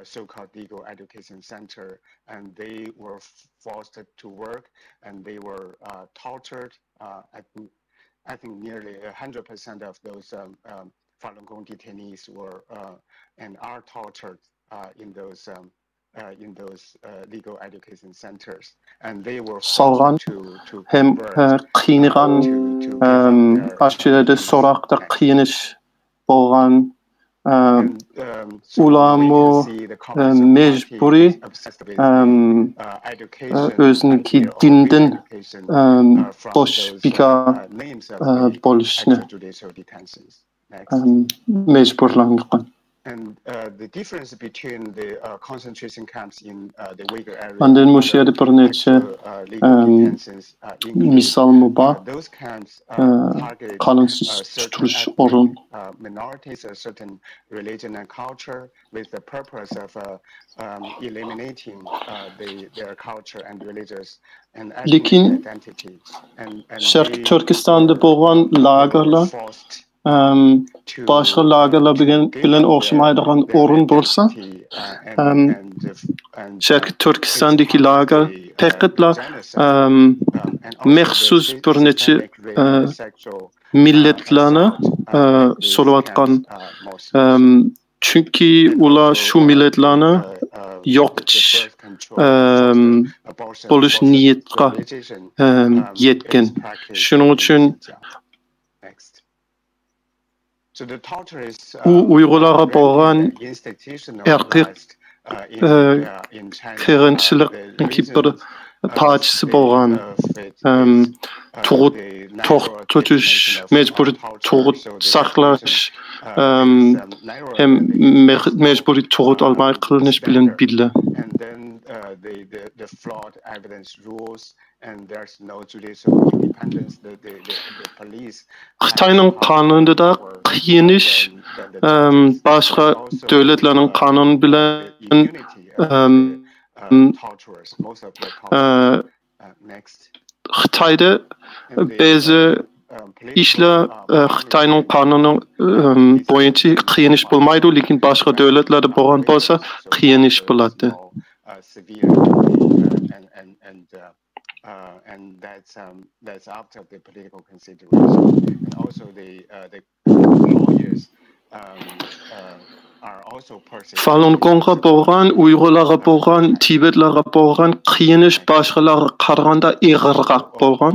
so-called legal education center, and they were forced to work, and they were tortured. I think nearly 100% of those Falun Gong detainees were and are tortured in those in those legal education centers, and they were salgan hem qiynigan aşırı sorakda qiyniş bolgan ulamı mecburi özünki dindin boş bika boluşunu mecburlangan. And the difference between the concentration camps in the Uyghur area Anden müşahede bir neçe misal muba kanunsuz tutuluş orun minorities a certain religion and culture with the purpose of eliminating their culture and religious and ethnic identity. Şarkı Türkistan'da boğan lagerlar başka lagerlar bilen oxşamaydigan orun bolsa Şarkı Türkistan'daki lager pekitla mexsus bir neçe milletlerine soluvatkan çünkü ular şu milletlerine yok buluş niyetka yetken. Şunun için Uygurlara boğan erkek kırınçılık'ınki bir parçası boğan tutuş, mecburi saklaş hem mecburi tuğut almaya kılınış bilen bile. The flawed evidence rules and there's no judicial independence. The police. Xitayning qonunida da qiyinish başqa devletlerin kanunu bilen Xitayda bazı işler Xitayning kanunu boyunca qiyinish bo'lmaydi, lekin başqa devletlerde bo'lgan bo'lsa qiyinish bo'ladi. And that's after the political consideration, and also the lawyers are also persecuted. Falun Gong'a bo'lgan, Uyg'urlarga bo'lgan, Tibetlarga bo'lgan qiyinish boshqalarga qaraganda ig'irroq bo'lgan.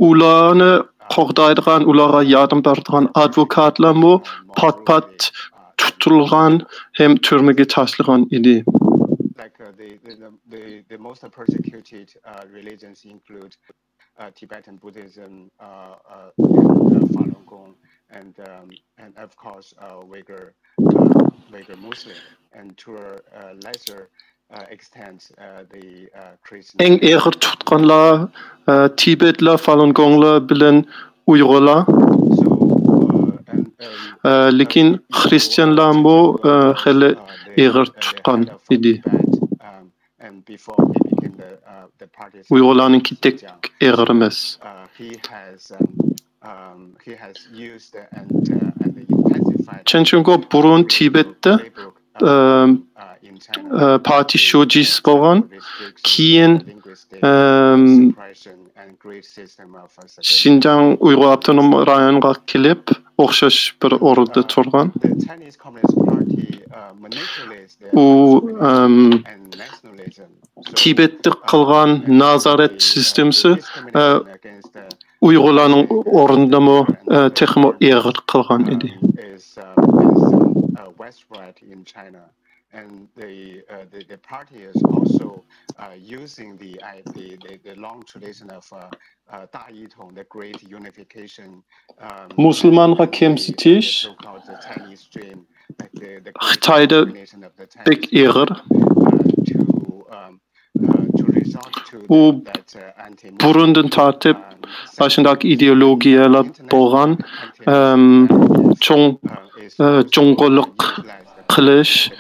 Ularni qo'g'daydigan, ularga yordam beradigan advokatlarmi pat tutilgan ham turmaga tashlagan edi. The most persecuted religions include Tibetan Buddhism, Falun Gong, and of course Uyghur Muslim, and to a lesser extent the Christian. En ağır tutkanlar Tibetler, Falun Gonglar bilen Uygurlar. Lekin Hristiyanlar bu hele ağır tutkan idi. Uygurlarınki tek ağır emas. Çünkü burun Tibet'te parti şojisi bo'lgan, keyin Xinjiang Uyghur Avtonom rayoniga kelib, o'xshash bir o'rinda turgan. U Tibet'te qilgan nazorat sistemasi Uyg'urlarning o'rnidami texmo ağır qilgan edi. And the party is also using the long tradition of Da Yitong, the great unification. Musulmanға kemsitish Xitayda pek ağır. U burundan tartib başındaki ideologiyalar bo'lgan cho'ng'iliq qilish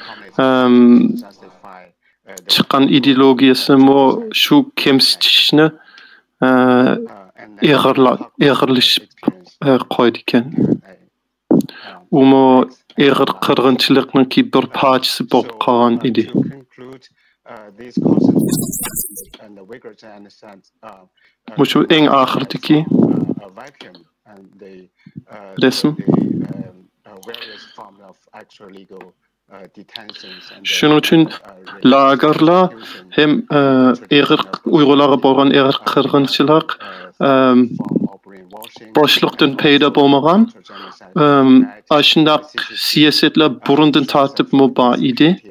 chiqqan ideologiyasi shu kemsitishni ağırlashib qo'ydi ekan. U ağır qirg'inchilikning bir parchasi bo'lib qolgan edi. Şu en ahırdaki resim. Şunun üçün lagerlar hem eğer Uygurlara bolgan eğer kırgınçılık boşluktan peyda bolmagan aşındaq siyasetler burundan tartıp muba idi.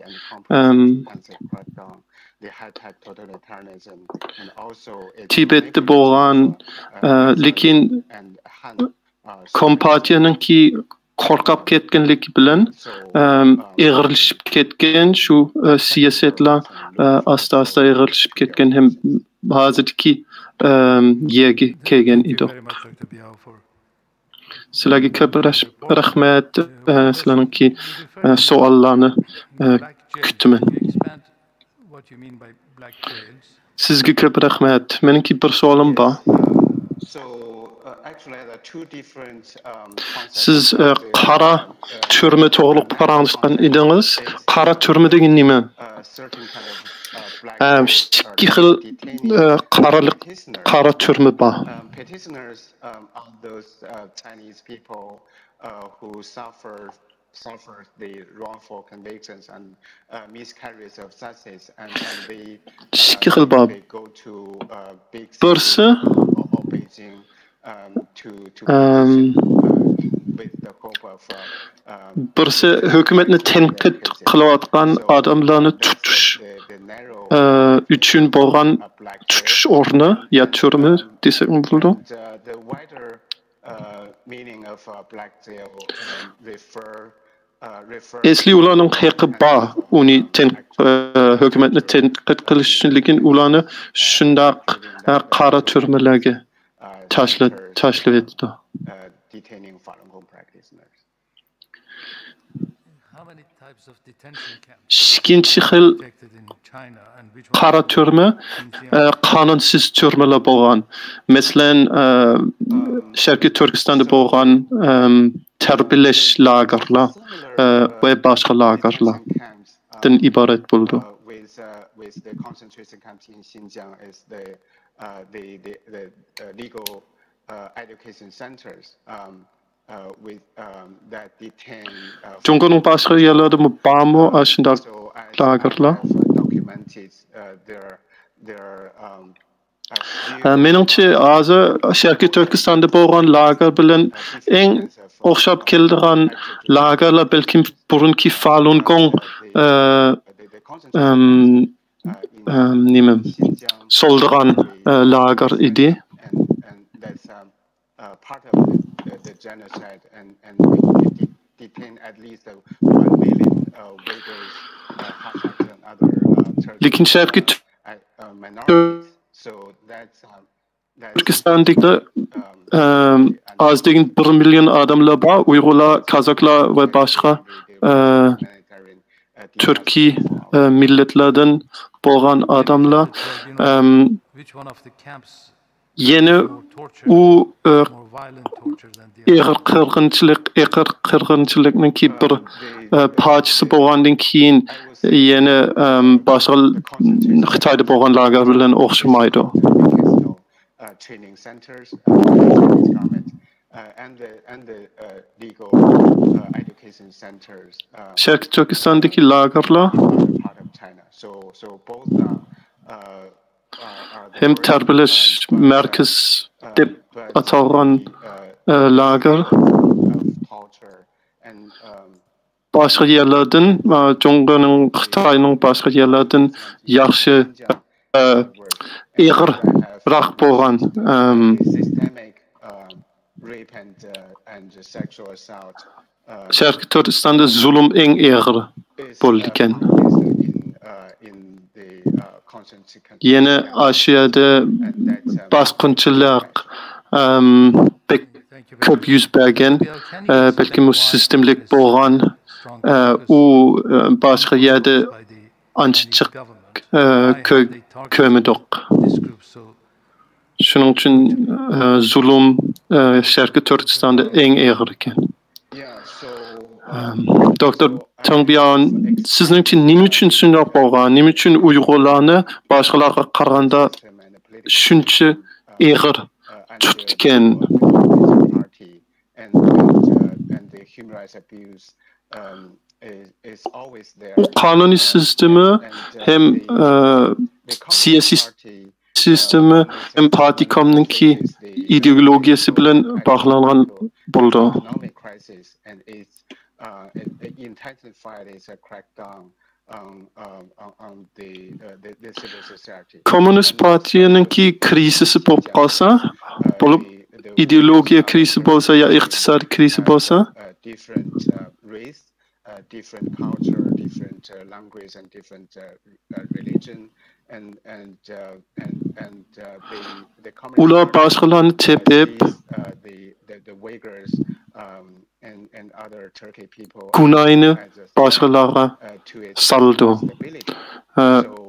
Tibet'te bolgan lekin Kompartiyanın ki korkap ketkenlik bilen eğrilişip ketken şu siyasetler asta eğrilişip ketken hem hazırki yegi kegen ido. Sizlerge köp rahmet sizlerin ki soallarını kütümen. Sizge köp rahmet. Meniki bir soalım var. Siz qara türme to'g'liq paranışqan edingiz. Qara türme degan nima? Ikki xil qara türme bor. Petitioners are those Chinese people who suffer the wrongful convictions and miscarriages of justice, and they go to big cities or Beijing birisi hükümetni tenkit qilayotgan odamlarni tutish uchun bo'lgan tutish o'rni ya turmi desak bo'ladi. Esli ularning haqqi bor uni hükümetni tenkit qilish uchun, lekin ularni shundaq qora turmalarga tashlab etdi. Ikkinchi xil qora turma qonunsiz turmalar bo'lgan. Masalan, Sharqiy Turkistonda bo'lgan tarbiyalash lagerlar va boshqa lagerlardan iborat bo'ldi. With the concentration camps in Xinjiang is the legal education centers with that detain. Jungo'nun boshqa yerlarida bormi shunday lagerlar? Documented their meningcha hozir Sharqiy Turkistonda bo'lgan lager bilan eng o'xshab keladigan lagerlar balkim burunki Falun Gong nima soldigan lager idi. Part of the genocide and detain at least 1 million Uyghurs, Kazakhs and other Lekin Sharqiy minorities. So that's Turkistonda az degan 1 million odamlar bor. Uyg'urlar, Kazaklar va boshqa Turkiy millatlardan bo'lgan odamlar yana u ig'ir qirg'inchilikning bir parchasi bo'lgandan keyin yana boshqa Xitoyda bo'lgan lager bilan o'xshamaydi. Training centers and the legal education centers. Sharqiy Turkistondagi lagerlar so both hem tarbiyalash markaz deb atalgan lager boshqa yerlardan Jungo'ning Xitoyning boshqa yerlardan yaxshi ig'irroq bo'lgan Sharqiy Turkistonda zulm eng ig'ir bo'ldi ekan. Yana Osiyada bosqinchilik pek ko'p yuz bergan, balkim u sistemlik bo'lgan, u boshqa yerda ancha jiq ko'rmadik. Shuning uchun zulm Sharqiy Turkistonda eng ig'ir ekan. Doktor Tangbyan, sizningcha nima uchun shunday bo'lgan? Nima uchun Uyg'urlarni boshqalarga qaraganda shuncha ig'ir tutgan? and the human rights abuse o kanuni sistemi hem siyasi sistemi hem partikamnınki ideologiyasi bilen bağlanan buldu. Komünist partiyanınki krizisi bolup kalsa, bolup ideologiya krizi bolsa ya iqtisadi krizi bolsa, different culture, different language, and different religion, and the ular başkalarını tepip the Uyghurs and other Turkey people günahını başkalarına saldı.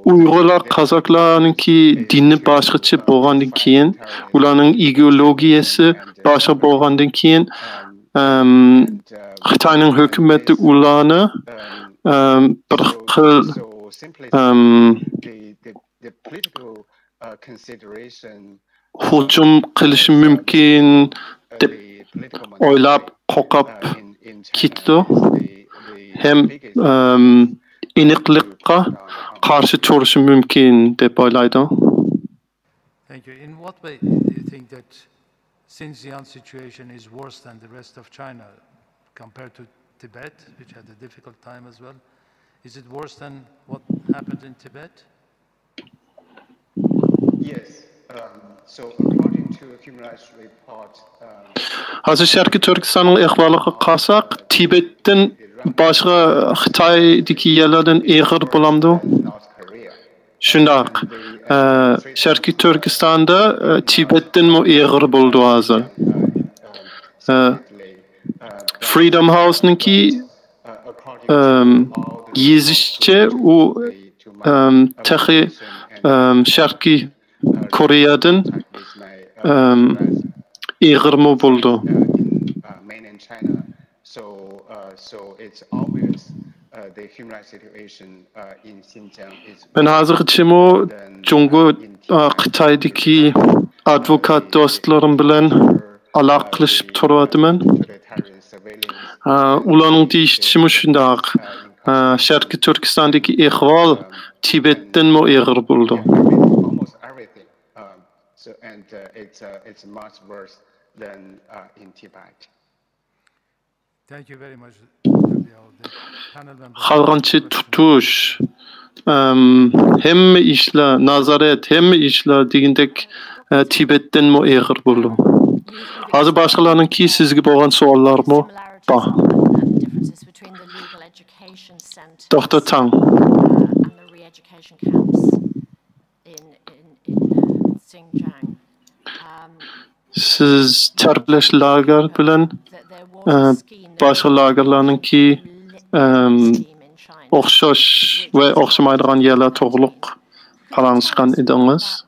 Uygurlar, Kazaklarınki dini başkaça bolgandan keyin, ularning ideologiyasi başka bolgandan keyin Xitayning hökuməti ularni bir xil hujum qilishi mumkin deb o'ylab qo'rqib ketdi. Hem aniqlikqa qarshi turishi mumkin deb o'ylaydi. Thank you. In what way do you think that Xinjiang situation is worse than the rest of China compared to Tibet, which had a difficult time as well? Is it worse than what happened in Tibet? Yes. So according to a human rights report, Hazır Şərqi Türkistanın əhvalıqı qalsaq, Tibetdən başqa Xitaydakı yerlərdən ağır bulamdı. Şundaq, Şərqi Türkistanda Tibetdən mi ağır buldu hazır? Freedom House'nınki yazışçı o təxi Şərqi Kore'den ağır mı buldu? Ben hazır için o Cungu Xitay'daki advokat dostlarım bilen alaqlaşıp turuyatman. Ularning deyişi şundaq. Şərqi Türkistan'daki ehval Tibet'ten mi ağır buldu? And it's much worse than in Tibet. Thank you very much. Xalqançı tutuş, hemme işler, nazaret, hemme işler degindek Tibet'ten mi ağır buldu? Hazır başkalarınki sizge bolgan soallar mı? Bah. Dr. Tang. Siz terbileş lager bilen başka lagerlarınki oxşaş ve oxşamaydigan yerler to'g'riliq palanışkan ediniz.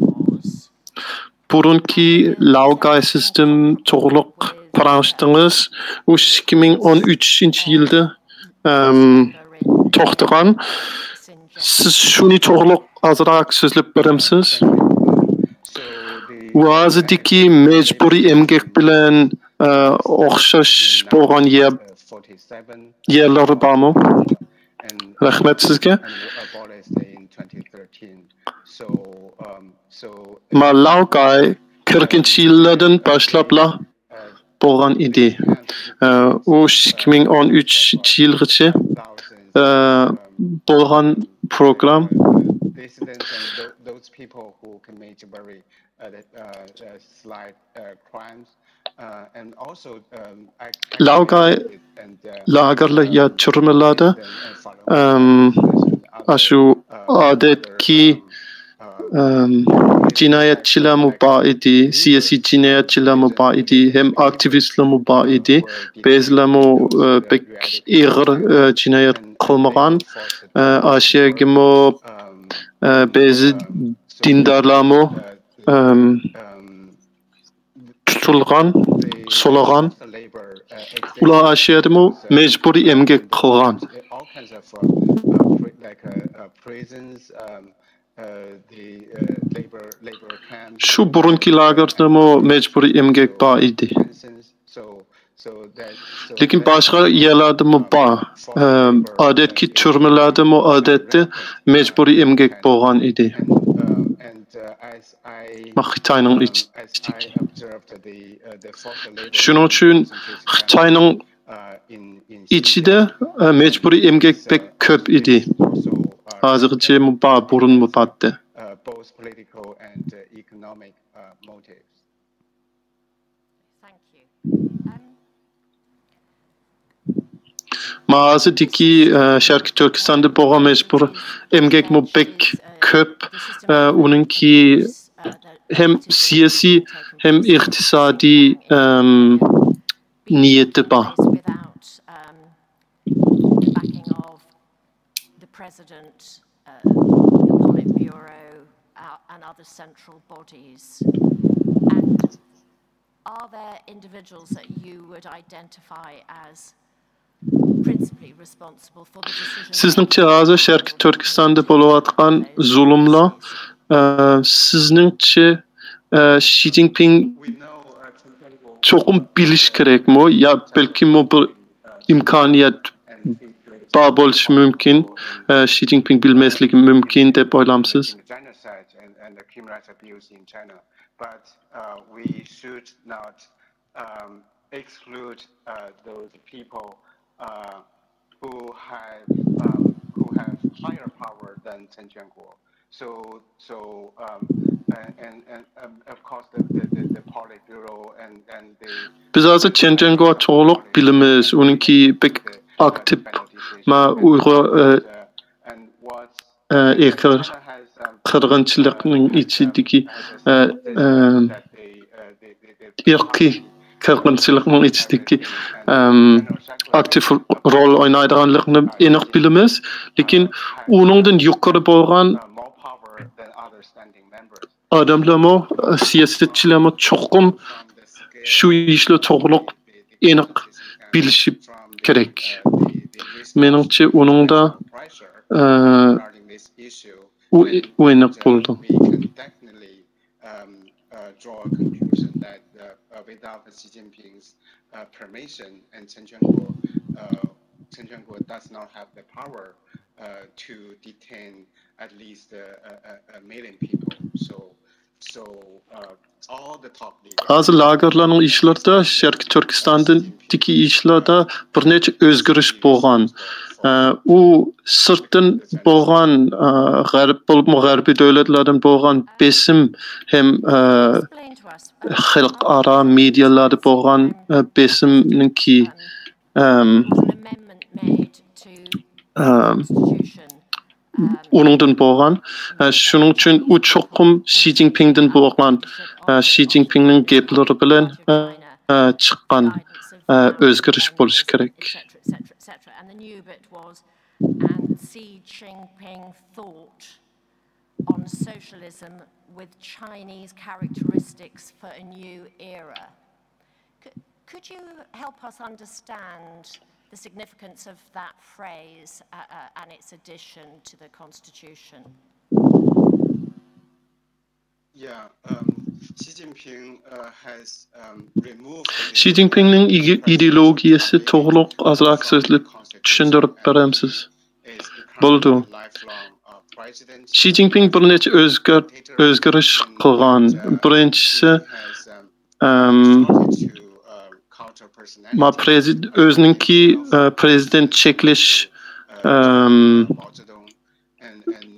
Burunki Laogay sistem to'g'riliq palanışdınız. O 2013-yilda to'xtagan. Siz şuni to'g'riliq azroq so'zlab beramsiz? Vazidiki mecburi emgek bilen oxşaş bolgan yerleri barmı? Rahmet sizge. Ma Laogay 40-cı illərdən başlapla bolgan idi. O 2013-cü ilgıçı bolgan program Laogay lagerli ya çürümelerde aşu adetki cinayetçiler mübaidi, siyasi cinayetçiler mübaidi, hem aktivistler mübaidi, bezlemu pek ağır cinayet kılmagan, aşağıgımı bezı dindarlarımı tutulgan, solagan, ular aşağıdımı mecburi emgek kılgan. Şu burunki lagerdami mecburiy emgak bor idi. Lekin başka yerlerde mi var? Adetki türmelerde mi adette mecburi emgek boğan idi. Xitayning içtik. Şunun için Xitayning içide mecburi emgek pek köp idi. Hazırca mı var, burun mu battı? Mağazadaki Şarkı Türkistan'da boğa mecbur emgek mu pek köp. Onunki hem siyasi hem iktisadi niyeti var. President, the Politburo, and other central bodies. And are there individuals that you would identify as principally responsible for the decision? Sizningçe azı Şarkı Türkistan'da bolayotgan zulmlar, sizningçe Xi Jinping çoğum biliş kerekmi? Ya belki mi bir imkaniyet bar bo'lishi mumkin, Xi Jinping bilmasligi mumkin deb o'ylamsiz? But we should not exclude those people who have higher power than Chen Jianguo. And of course the Politburo and the. Biz hozir Chen Jianguo to'liq bilamiz, uniki pek aktif ma Uyghur qirg'inchilikning ichidagi irqiy qirg'inchilikning ichidagi aktiv rol o'ynaydiganligini aniq bilamiz, lekin uningdan yuqori bo'lgan odamlarmi, siyosatchilarmi cho'qim shu ishlar to'g'riq aniq bilishi kerak. Menimcha uningda u aniq bo'ldi. Draw a conclusion that without Xi Jinping's permission and Chen Jianguo does not have the power to detain at least a million people. So all the top leaders. Hazır lagerlarning ishlarida, Sharqiy Turkistondagi ishlarda bir necha o'zgarish bo'lgan. U sirtdan bo'lgan g'arbiy davlatlardan bo'lgan besim ham xalqaro medialarda bo'lgan besimninki uningdan bo'lgan. Shuning uchun u cho'qim Xi Jinpingdan bo'lgan, Xi Jinpingning gaplari bilan chiqqan o'zgarish bo'lishi kerak. And Xi Jinping thought on socialism with Chinese characteristics for a new era. Could you help us understand the significance of that phrase and its addition to the Constitution? Yeah, Xi Jinping has removed. Xi Jinpingning ideologiyasi to'g'riq azroq so'zlab tushuntirib beramsiz? Bo'ldi. Xi Jinping bir necha o'zgarish qilgan. Birinchisi o'ziningki prezident cheklash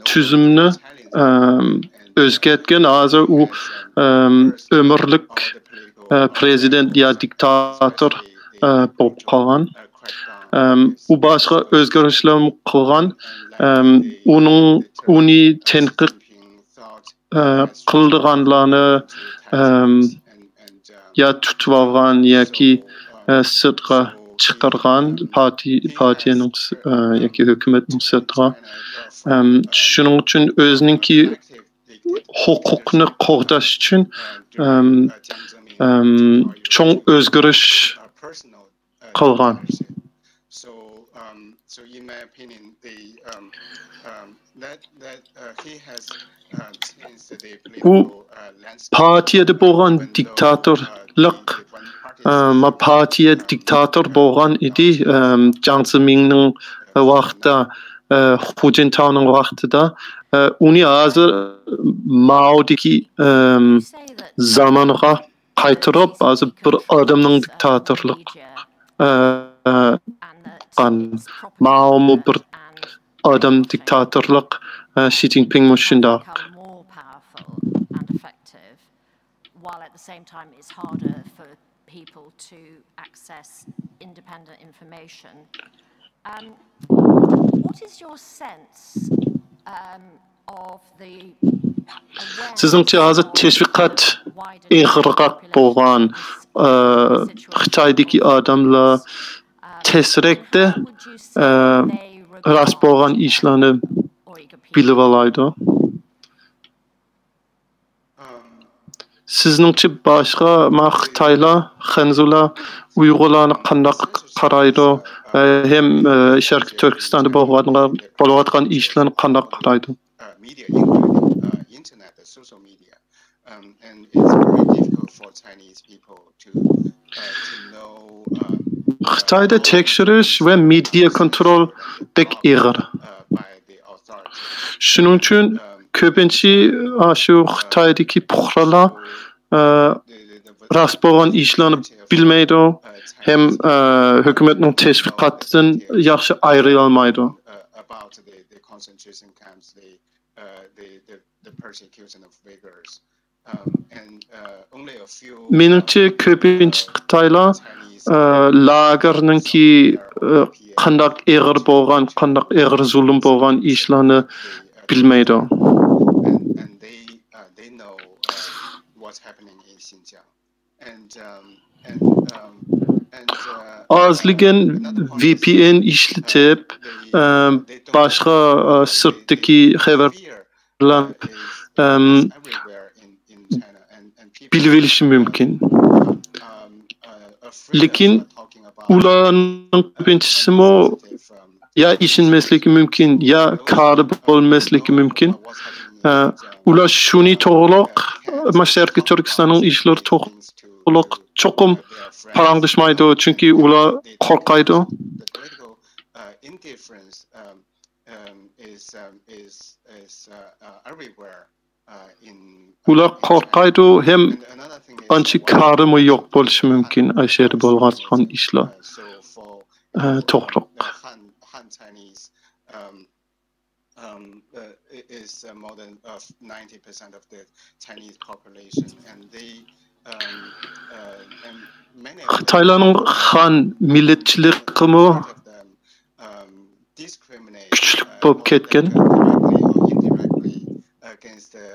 tuzumni o'zgartgan. Hozir u umrlik prezident ya diktator bo'lib qolgan. U boshqa o'zgarishlar qilgan. Uni tanqid qilganlarni ya tutib olgan yoki sirtqa chiqargan partiyaning yoki hukumatning sirtqa. Shuning uchun o'ziningki huquqni qo'g'dash uchun cho'ng o'zgarish qilgan. So in my opinion, he has changed the U partiyada bo'lgan diktatorlik ma partiya diktator bo'lgan edi Jiang Zeminning vaqtida Hu Jintaoning vaqtida uni hozir Maodagi zamonga qaytirib hozir bir odamning diktatorlik Mao bir adam diktatorlik Xi Jinping shundoq. While at the same time it's harder for people to access independent information. What is your sense of the Sizningcha hozir tashviqot ig'irroq bo'lgan Xitoydagi odamlar tezroqda rost bo'lgan ishlarni bilib oladi. Sizningcha boshqa Xitoylar, Xinzular, Uyg'urlarni qanday qaraydi? Hem Sharqiy Turkistonda bo'layotgan ishlarni qanday qaraydi? Media, including internet, the social media, and it's very difficult for Chinese people to know. Xitoyda tekshirish va media kontrol bek ig'ir. Shuning uchun ko'pincha shu Xitoydagi puxralar rost bo'lgan ishlarni bilmaydi, ham hukumatning tashviqotidan yaxshi ayray olmaydi. About the concentration camps, the persecution of Uyghurs, and only a few. Menimcha ko'pincha Xitoylar lagerninki qandaq ig'ir bo'lgan, qandaq ig'ir zulm bo'lgan ishlarni bilmaydi. They know what's happening in Xinjiang, and ozligan VPN ishlatib boshqa sirtdagi xabarlar bilib olishi mumkin. Lekin ularning ko'pinchisi ya ishonmasligi mumkin, ya kari bo'lmasligi mumkin. Ular shuni to'g'riq Sharqiy Turkistonning ishlari to'g'riq cho'qim paranglaşmaydı çünkü ular korkaydı. Indifference is everywhere in. Ular korkaydı hem ançı karımı yok bo'lishi mümkün aşırı bo'lgan ishlar. To'g'ri. Han Chinese is more than 90% of the Chinese population, and they Xitoylarning Han millatchiligimi kuchli bo'lib ketgan. Against the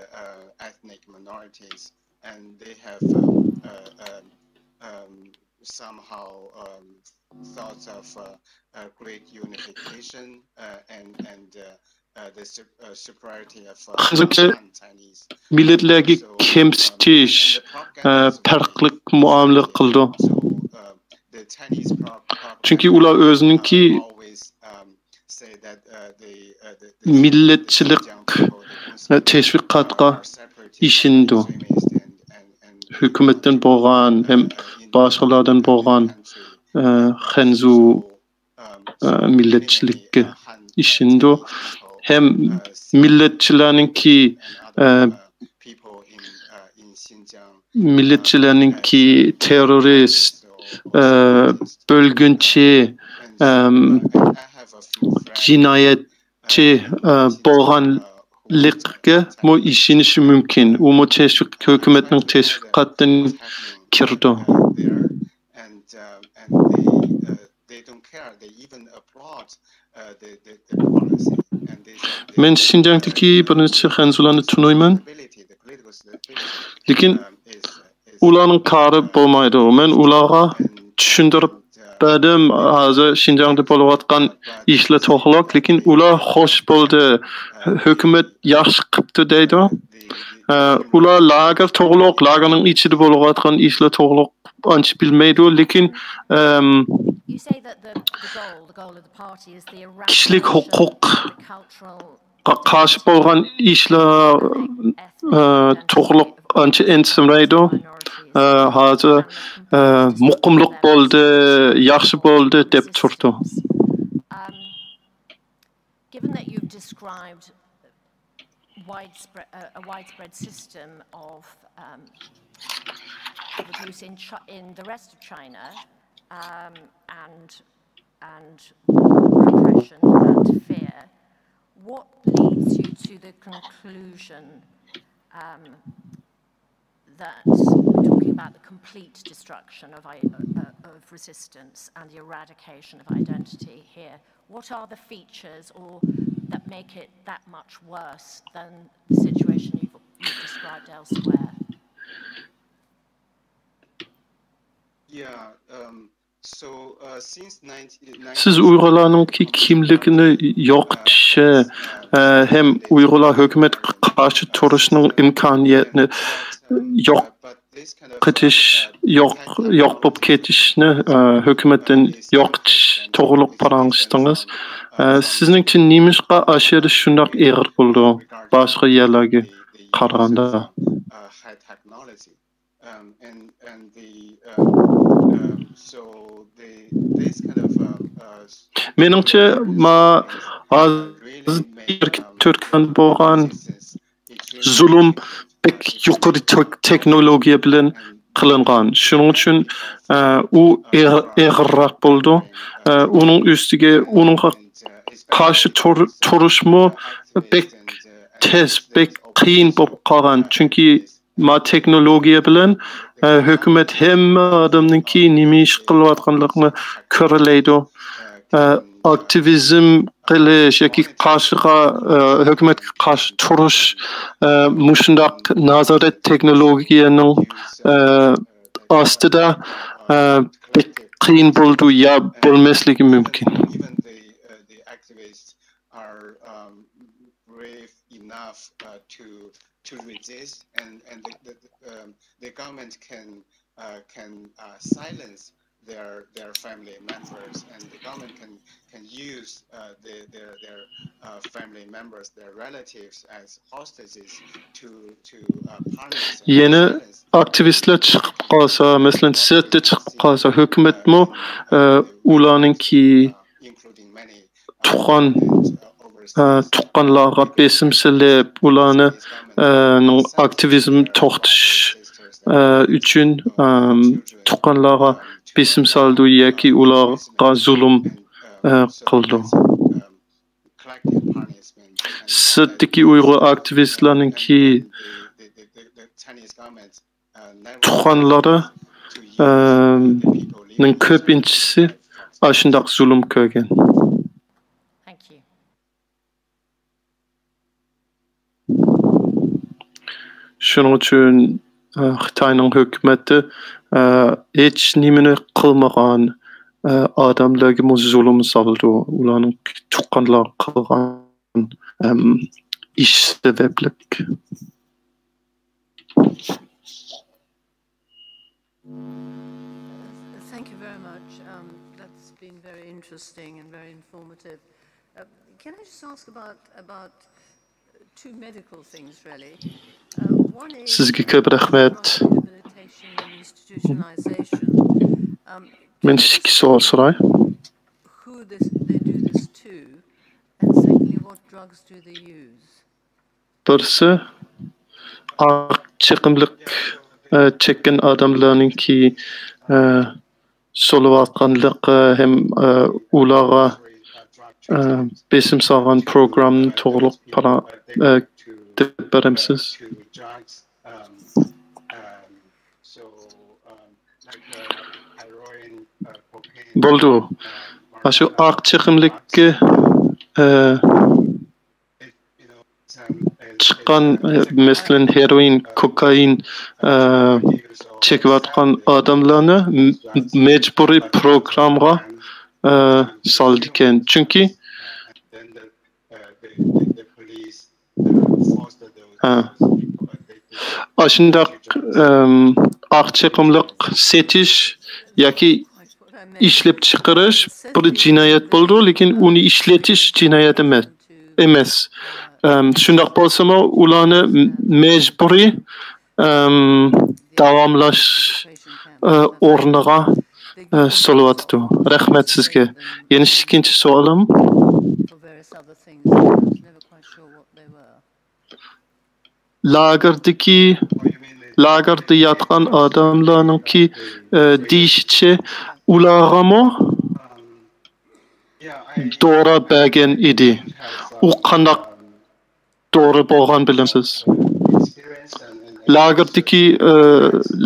ethnic minorities, and they have somehow thoughts of great unification and the superiority of Chinese. Milletlarga kemsitish, farqli muomala qildi. Chunki ular o'zininki millatchilik tashviqotga ishindi. Hukumatdan bo'lgan ham boshqalardan bo'lgan Xinzu millatchilikka ishindi. Hem milletçilerninki terörist, bölgünçi, cinayetçi bo'lganlikka bu ishonishi mumkin. U hukumatning tashviqotidan kirdi. Men Xinjiangdagi bir necha Xinzularni taniyman. Lekin ularning qari bo'lmaydi. Men ularga tushuntirib berdim. Hozir Xinjiangda bo'layotgan ishlar to'g'riq, lekin ular xo'sh bo'ldi. Hukumat yaxshi qilibdi deydi. Ular lager to'g'riq, lagerning ichida bo'layotgan ishlar to'g'riq ancha bilmaydi, lekin kishilik huquq qarshi bo'lgan ishlar to'g'riq ancha ensimraydi. hozir muqimlik bo'ldi, yaxshi bo'ldi deb turdi. Given that you've described a widespread system of abuse in the rest of China and repression and fear, what leads you to the conclusion that we're talking about the complete destruction of resistance and the eradication of identity here? What are the features that make it that much worse than the situation you've described elsewhere? Siz Uyg'urlarning kimligini yo'qotishi hem Uyg'urlar hukumatga qarshi turishning imkoniyatini yo'q bo'lib ketishni hukumatdan yo'qotish to'g'riliq parangishdingiz. Sizningcha nimishqa ashiri shundoq eg'ir bo'ldi boshqa yerlarga qaraganda? Meningcha hozir Turkman bo'lgan zulm pek yuqori teknologiya bilan qilingan. Shuning uchun u eg'irroq bo'ldi. Uning ustiga uningga qarshi turishmi pek tez, pek qiyin bo'lib qolgan. Chunki teknologiya bilan hukumat hamma odamninki nima ish qilayotganligini ko'rlaydi. Aktivizm qilish yoki qarshiga hukumatga qarshi turish mushundaq nazorat teknologiyaning ostida pek qiyin bo'ldi ya bo'lmasligi mumkin. To resist, and the government can silence their family members, and the government can use their family members, their relatives as hostages to punish. Yeni aktivistlar chiqib qolsa, masalan, sirtda chiqib qolsa, hukumatmi ularninki tuqqanlarga besim silib, ularni aktivizm to'xtatish uchun tuqqanlarga besim soldi yoki ularga zulm qildi. Sirtdagi Uyg'ur aktivistlarninki tuqqanlari ko'pinchisi shundoq zulm ko'rgan. Shuning uchun Xitoyning hukumati hech nimani qilmagan odamlarga zulm soldi. Ularning tuqqanlar qilgan ish sababli. Thank you very much. That's been very interesting and very informative. Can I just ask about two medical things, really? Sizga ko'p rahmat. Men ikki savol so'ray. Who they do this to, and secondly, what drugs do they use? Birisi chiqimliq chekkan odamlarninki so'layotganligi hem ularga besim solgan programni to'g'riliq deb beramsiz. Bo'ldi. Shu oq chiqimlikka chiqqan masalan heroin, kokain chekayotgan odamlarni majburiy programga soldi ekan. Chunki shundoq oq chiqimlik setish yoki ishlab chiqarish bir jinoyat bo'ldi, lekin uni ishlatish jinoyat emas. Shundoq bo'lsa-mu, ularni majburiy davamlash o'rniga so'lyapti. Rahmat sizga. Yana ikkinchi savolim. Lagerda yotgan odamlarningki deyishicha ulargami dori bergan edi. U qanday dori bo'lgan bilamsiz?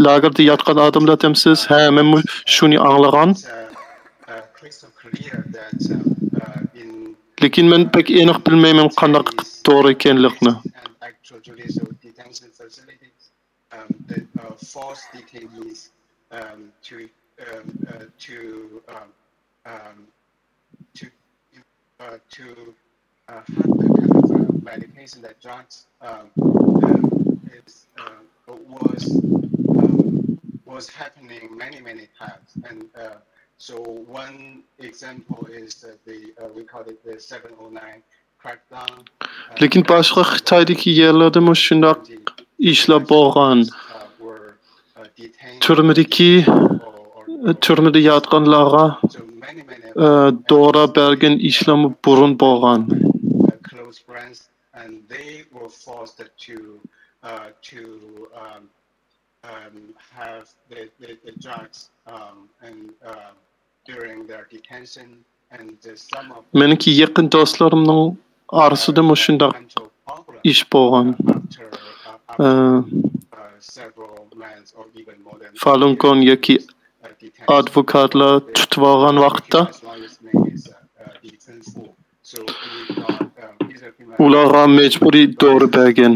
Lagerda yotgan odamlar demsiz? Ha, men shuni anglagan. Lekin men pek aniq bilmayman qanday dori ekanligini. Force detainees to have the kind of medication that drugs was happening many times, and so one example is we call it the 709 crackdown. Lekin boshqa Xitoydagi yerlarda shunday ishlar bo'lgan. Turmada yotganlarga dori bergan ishlarni burun bo'lgan. Close friends, and they were forced to have the drugs and during their detention, and some of meniki yaqin do'stlarimning orasida shunday ish bo'lgan. Falun Gong yoki advokatlar tutib olgan vaqtda ularga majburiy dori bergan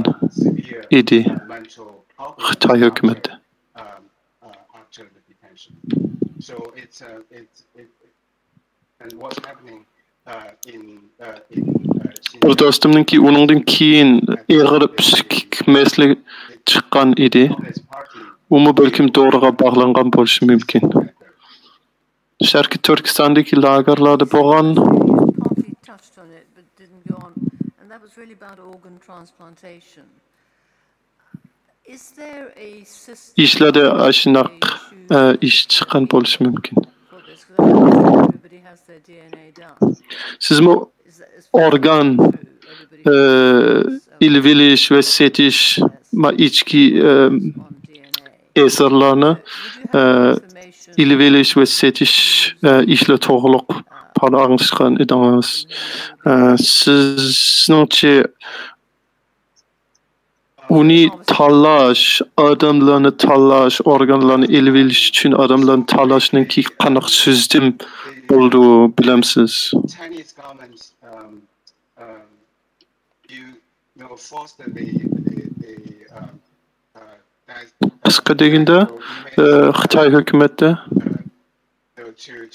edi Xitoy hukumati. Bir do'stimninki uningdan keyin ig'ir psixik masala chiqqan edi. Umi balkim doriga bog'langan bo'lishi mumkin. Sharqiy Turkistondagi lagerlarda bo'lgan. And that was really about organ transplantation. Is there a system? Ishlarda ashunaq ish chiqqan bo'lishi mumkin. Sizmi organ ilvilish va setish ma ichki eserlarni ilvilish va setish ishlar to'g'riq paylaşgan ediniz. Sizningcha uni tanlash, odamlarni tanlash, organlarni ilvilish uchun odamlarni tanlashninki qanaqa sistem bo'ldi bilamsiz? Chinese government forced qisqa deganda Xitoy hukumati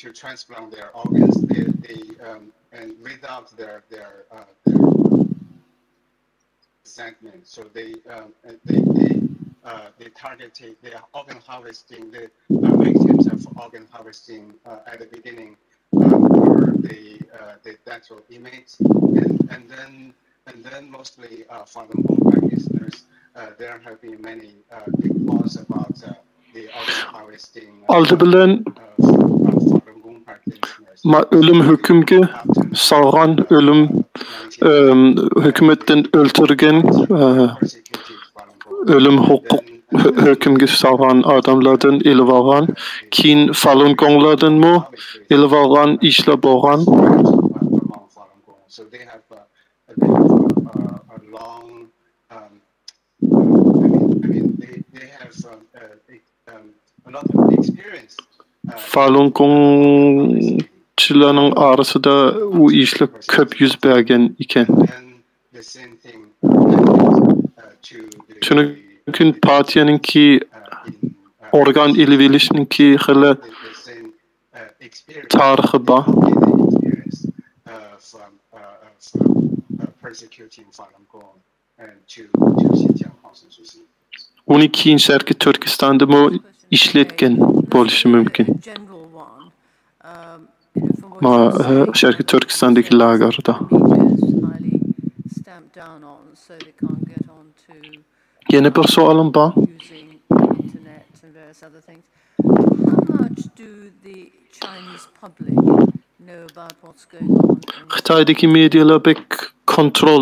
to transplant their organs, and without their segment. So they targeted their organ harvesting. The victims of organ harvesting at the beginning were the dental inmates, and then mostly Falun Gong practitioners. There have been many big laws about the organ harvesting. Ma ölüm hükümge salgan ölüm hükümetten öldürgen ölüm hukuk hükümge salgan adamlardan ilvagan kin Falun Gonglardan mı ilvagan işle boğan. So they have a long they have a lot of experience. Falun Gongçilerin arasında o işle köp yüz bergen iken. Çünkü partiyanınki organ ilvilişninki hele tarihi ba. Onu keyin Sharqiy Turkistonda mı işletken bo'lishi mumkin. Ma Sharqiy Turkistondagi lagerda. Yana bir savolim bor. various other things. How much do the Chinese public know about what's going on? Xitoydagi medialar bek kontrol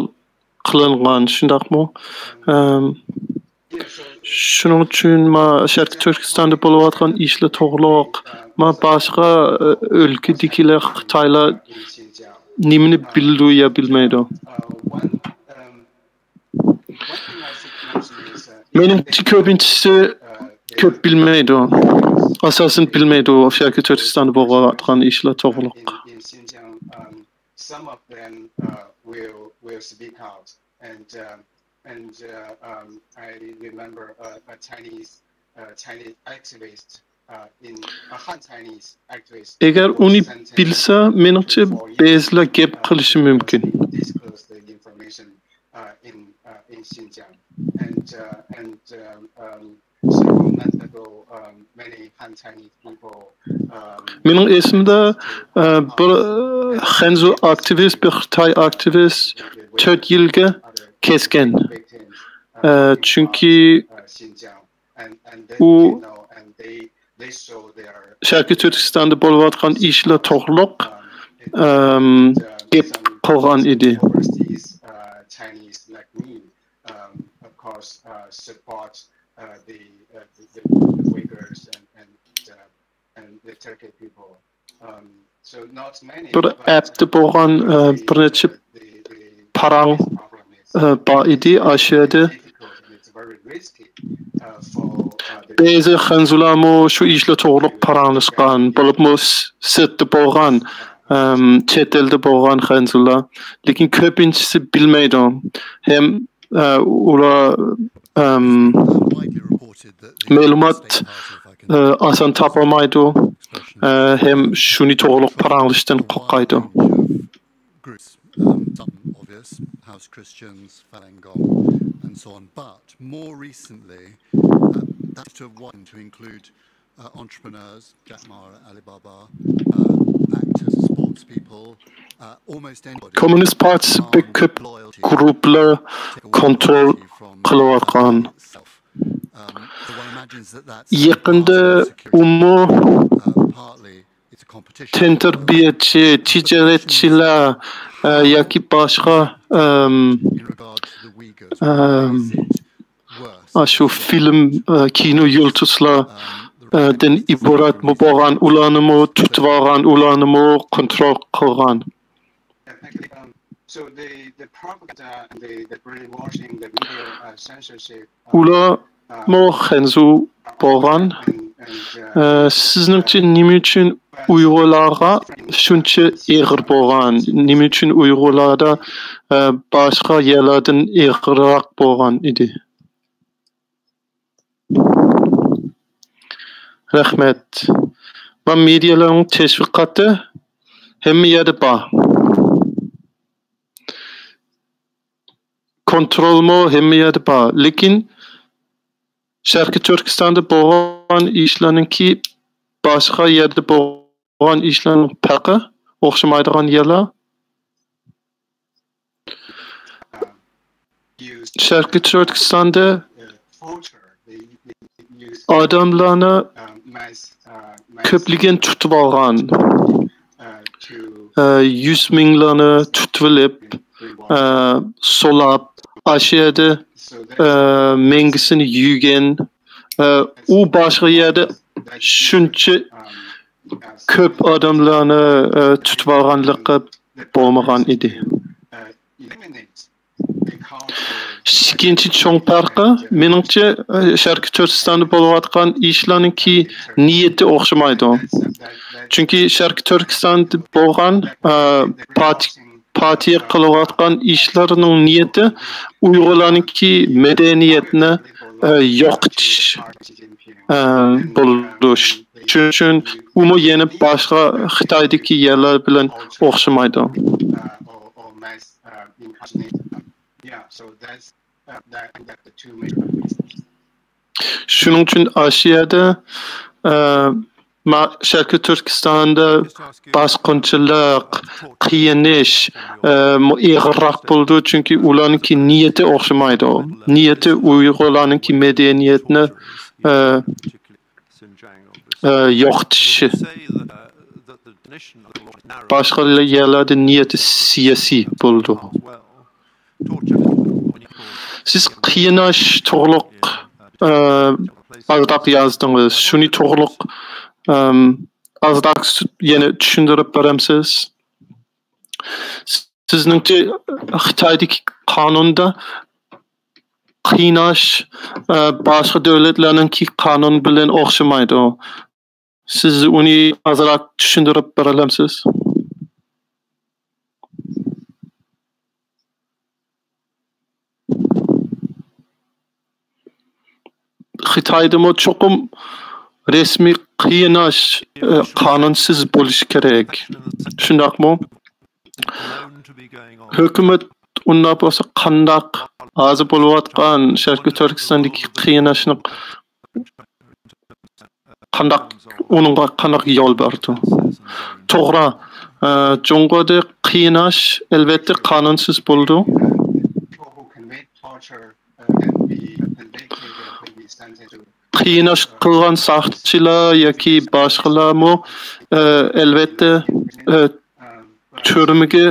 qilingan, shundaqmi? Shuning uchun Sharq Turkistonda bo'layotgan ishlar to'g'riroq. Boshqa o'lkadagilar Xitoylar nimani bildi ya bilmaydi. Menimcha ko'pinchisi ko'p bilmaydi. Asosan bilmaydi Sharq Turkistonda bo'layotgan ishlar to'g'riroq. Some of them will speak out, and I remember a Chinese activist Han Chinese activist. Eğer onu bilse, menimcha ba'zilar gap qilishi mumkin. Disclose the information in Xinjiang, and several months ago, many Han Chinese people. Mening esimda bir Hanzu aktivist, bir Xitoy aktivist 4 yilga kesgan. Chunki u Sharq Turkistonda bo'layotgan ishlar to'g'riroq gap qilgan edi. Chinese like me, of course, support the Uyghurs and the Turkic people. So not many. Bir appda bo'lgan bir necha parang bor edi aşağıda. Ba'zi Hanzularmi shu ishlar to'g'riroq paranglashgan, bo'libmi sirtda bo'lgan, chet elda bo'lgan Hanzular, lekin ko'pinchisi bilmaydi. Hem ular ma'lumot oson topolmaydi, hem shuni to'g'riroq paranglashdan qo'rqadi. Obvious, House Christians, Falun Gong, and so on. But more recently, that's to have widened to include entrepreneurs, Jack Ma, Alibaba, actors, sports people, almost anybody. Komünist Partisi pek ko'p gruplar kontrol qilayotgan. Yaqinda tentarbiyachi, tijoratchilar yoki boshqa shu film, kino yulduzlardan iborat bo'lgan ularni tutib olgan, ularni kontrol qilgan. So the propaganda, the brainwashing, the media censorship. Ular Hanzu bo'lgan. Sizningcha nima uchun Uyg'urlarga shuncha eg'ir bo'lgan? Nima uchun Uyg'urlarda boshqa yerlardan eg'irroq bo'lgan edi? Rahmat. Va medialarning tashviqoti hamma yerda bor. Kontrolmi hamma yerda bor, lekin Sharq Turkistonda bo'lgan ishlarninki boshqa yerda bo'lgan ishlarning farqi o'xshamaydigan yerlar. Sharq Turkistonda odamlarni ko'pligiga tutib olgan, 100 minglarni tutib olib, solab, aşağıda mengisini yuygan, u boshqa yerda shuncha ko'p odamlarni tutib olganligi bo'lmagan edi. Ikkinchi cho'ng farqi, meningcha Sharq Turkistonda bo'layotgan ishlarninki niyati o'xshamaydi. Chunki Sharq Turkistonda bo'lgan partiya qilayotgan ishlarining niyati Uyg'urlarningki madaniyatni yo'qotish bo'ldi. Shuning uchun u yana boshqa Xitoydagi yerlar bilan o'xshamaydi. Shuning uchun Osiyada Sharq Turkistonda bosqinchilik, qiyinish ig'irroq bo'ldi, chunki ularningki niyati o'xshamaydi. Niyati Uyg'urlarningki madaniyatni yo'qotishi. Başqa yerlerde niyeti siyasi bo'ldi. Siz qiynash to'g'liq azroq yozdingiz. Shuni to'g'liq azroq yana tushuntirib berasiz. Sizningcha Xitoydagi qonunda qiynash boshqa davlatlarningki qonun bilan o'xshamaydi. Siz uni azroq tushuntirib berasiz? Xitoyda mo cho'qim resmiy qiynash qonunsiz bo'lishi kerak. Shundaqmi? Hukumat unda bo'lsa qandaq hozir bo'layotgan Sharqiy Turkistondagi qiynashni qandaq uningga qandaq yo'l berdi? To'g'ri, Junggoda qiynash albatta qonunsiz bo'ldi. Qiynash qilgan saqchilar yoki boshqalarmi albatta turmaga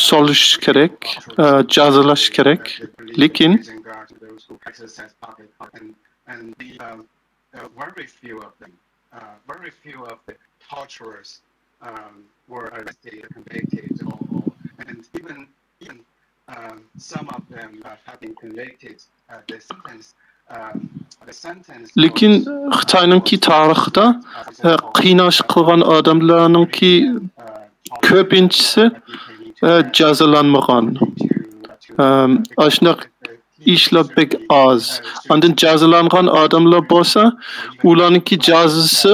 solish kerak, jazolash kerak. Lekin very few of the torturers were arrested and convicted, and even some of them have been convicted. The sentence. Lekin Xitoyninki tarixida qiynash qilgan odamlarningki ko'pinchisi jazolanmagan. Ashunaq ishlar bek oz. Undan jazolangan odamlar bo'lsa, ularningki jazosi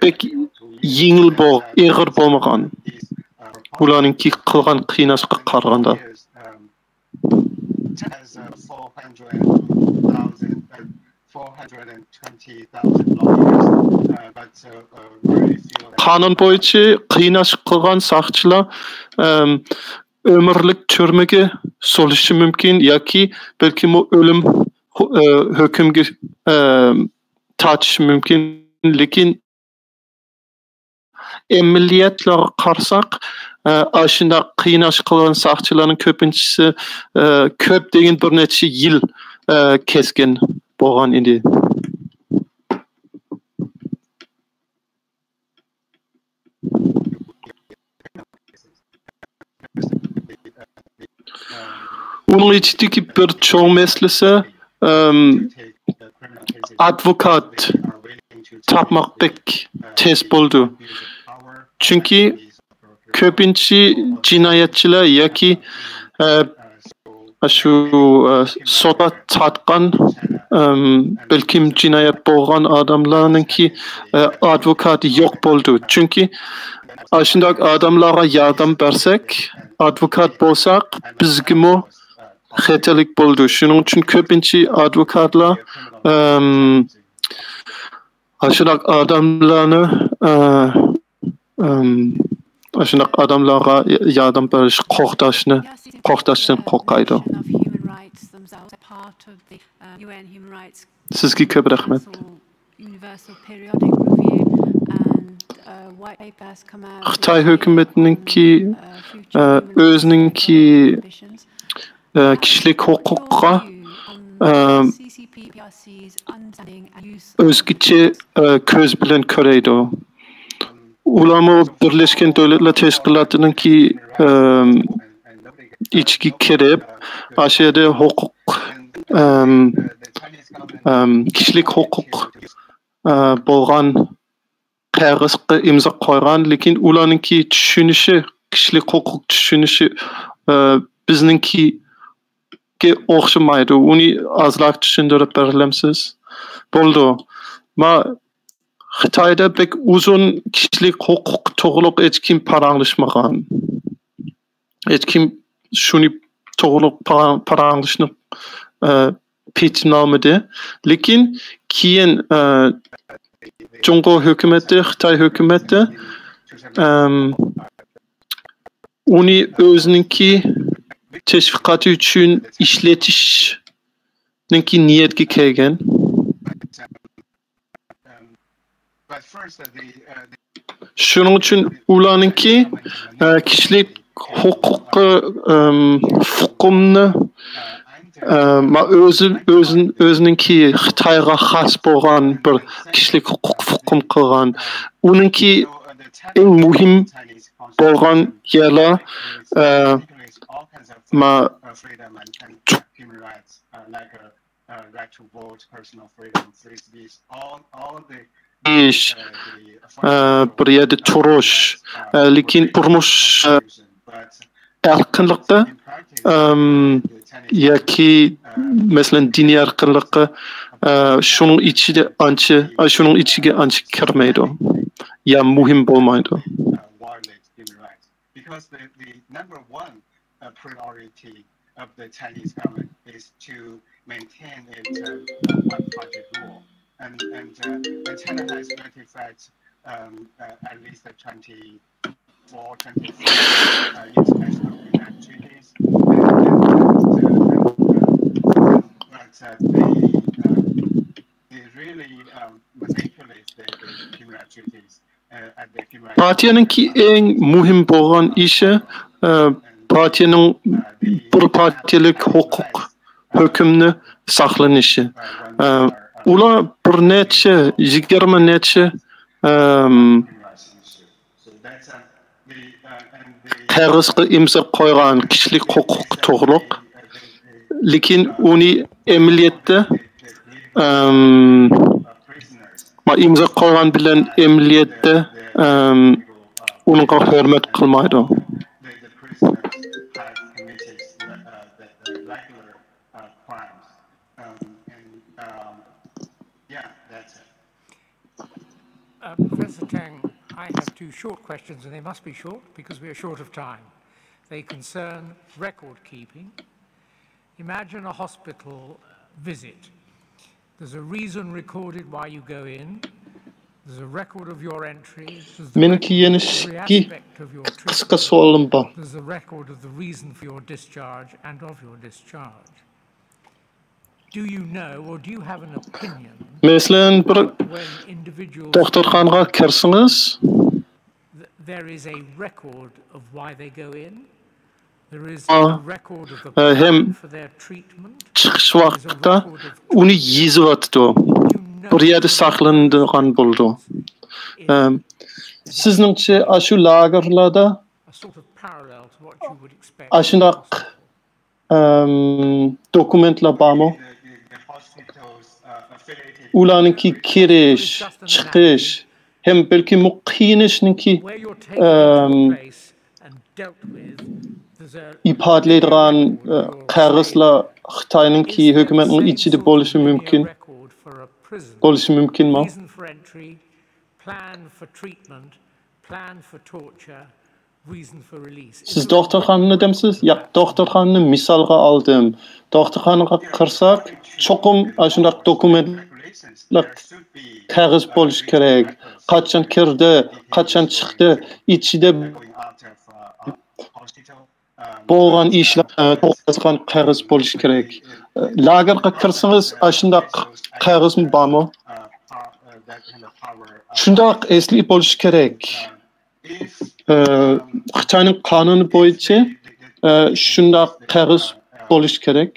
bek yengil ig'ir bo'lmagan. Ularningki qilgan qiynashga qaraganda. Qonun bo'yicha qiynash qilgan saqchilar ömürlük turmaga solishi mumkin yoki balki o'lim hukmga tortishi mumkin. Lekin amaliyotlarga qarasak, shunda qiynash qilgan saqchilarning ko'pinchisi ko'p degan bir necha yil keskin bo'lgan edi. Onun içindeki bir çoğu meselesi advokat tapmak pek tez buldu. Çünkü köpinci cinayetçiler yoki şu sota tatkan belkim cinayet bo'lgan adamlarninki advokati yo'q bo'ldi. Çünkü shunday odamlarga yordam bersak, advokat bo'lsak, bizga xatarlik bo'ldi. Shuning uchun ko'pincha advokatlar shunday odamlarga yordam berish qo'rqitishdan qo'rqaydi. Sizga ko'p rahmat. Xitoy hukumatiningki o'zininki kishilik huquqqa o'zgacha ko'z bilan qaraydi. Ularni Birlashgan Davlatlar Tashkilotininki ichiga kirib, o'sha yerda huquq kishilik huquq bo'lgan qog'ozga imzo qo'ygan, lekin ularningki tushunishi, kishilik huquq tushunishi bizninkiga o'xshamaydi. Uni ozroq tushuntirib berasiz? Bo'ldi. Xitoyda pek uzun kishilik huquq to'g'riq hech kim paranglashmagan. Hech kim shuni to'g'riq paranglashni petinolmadi. Lekin keyin Junggo hukumati, Xitoy hukumati uni o'zininki tashviqoti uchun ishlatishni niki niyetga kelgan. Shuning uchun ularningki kishilik huquqi fuqumni o'zininki Xitoyga xos bo'lgan bir kishilik huquq fuqum qilgan. Uninki eng muhim bo'lgan yerlar ish bir yerda turish, lekin turmush erkinligi yoki masalan diniy erkinligi shuning ichiga ancha kirmaydi. Ya muhim bo'lmaydi. Because the number one priority of the Chinese government is to maintain its one-party rule. And China has ratified at least 24, 25 international treaties. But they really manipulate the human rights treaties. Partiyaningki eng muhim bo'lgan ishi partiyaning bir partiyalik huquq hukmni saqlanishi. Ular bir necha 20 necha qog'ozga imzo qo'ygan kishilik huquq to'g'riliq, lekin uni amaliyotda imzo qo'ygan bilan amaliyotda unga hurmat qilmaydi. Professor Tang, I have two short questions, and they must be short because we are short of time. They concern record keeping. Imagine a hospital visit. There's a reason recorded why you go in. There's a record of your entry. There's a record of the reason for your discharge and of your discharge. Do you know or do you have an opinion Mesela bir doktorxonaga kirsangiz, there is a record of why they go in? There is a record of the plan for their treatment? Chiqish vaqtida uni yozib bir yerda saqlanadigan bo'ldi. Sizningcha shu lagerlarda ashunaq dokumentlar bormi? Ularninki kirish, chiqish, hem balki muqiyinishninki ifodalaydigan qog'ozlar Xitoyninki hukumatning ichida bo'lishi mumkin. Bo'lishi mumkinmi? Siz doktorxonani demsiz? Yo'q, doktorxonani misolga oldim. Doktorxonaga kirsak, cho'qim shunday dokumentlar qog'oz bo'lishi kerak. Qachon kirdi, qachon chiqdi, ichida bo'lgan ishlar to'g'ridan qog'oz bo'lishi kerak. Lagerga kirsangiz, shunday qog'ozmi bormi? Shunday esli bo'lishi kerak. Xitoyning qonuni bo'yicha shunday qog'oz bo'lishi kerak.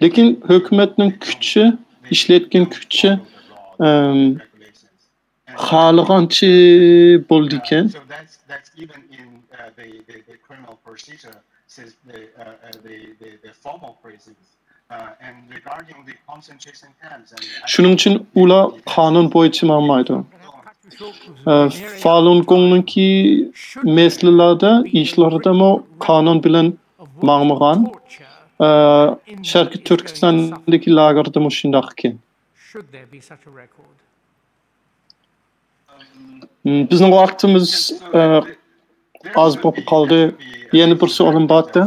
Lekin hukumatning kuchi, ishlayotgan kuchi xohlagancha bo'ldi ekan. Shuning uchun ular qonun bo'yicha bo'lmaydi. Falun Gong'ninki meslelarda, ishlarida qonun bilan ma'murgan. Sharqi Turkistondagi lagerda shunday ekan. Bizning vaqtimiz az bo'lib qoldi. Yana bir savolim bordi.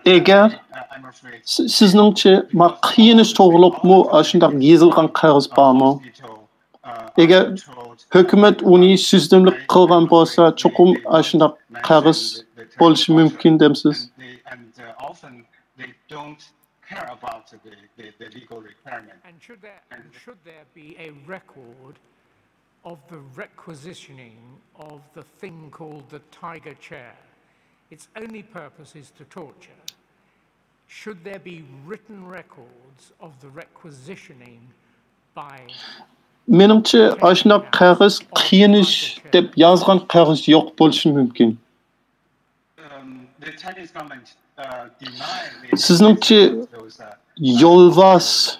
Eğer sizningcha qiyinish to'g'riliqmi shunday yozilgan qog'oz bormi? Eğer hükümet onu süzdümlük kılgan bolsa çokum aşına kağız bolishi mümkün demsiz. And often they don't care about the legal requirement. And should there be a record of the requisitioning of the thing called the tiger chair? Its only purpose is to torture. Should there be written records of the requisitioning by... Menimçe aşına kağız qiyin iş dep yazgan kağız yok bolishi mümkün. The Chinese government Sizningçe yolvas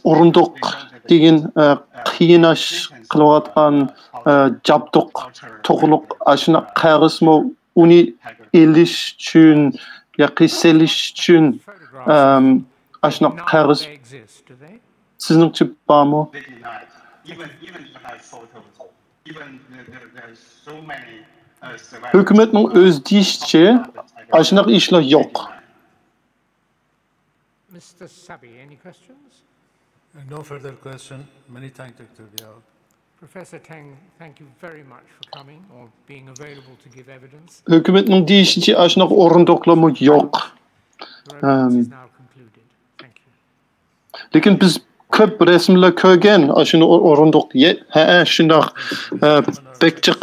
orunduk degan qiyin ish qilayotgan jabduq to'g'liq ashuna qag'izmi uni elish uchun yoki selish uchun ashuna qag'iz sizningcha bormi? Hükümetin öz deyişçe aşınak işler yok. Mr. Sabi, any questions? No further question. Many thanks, Dr. Biao. Professor Teng, thank you very much for coming or being available to give evidence. Hükümetin deyişçe aşınak orundoklama yok. Lekin biz köp resimler ko'rgan aşını orundok shundoq bekchiq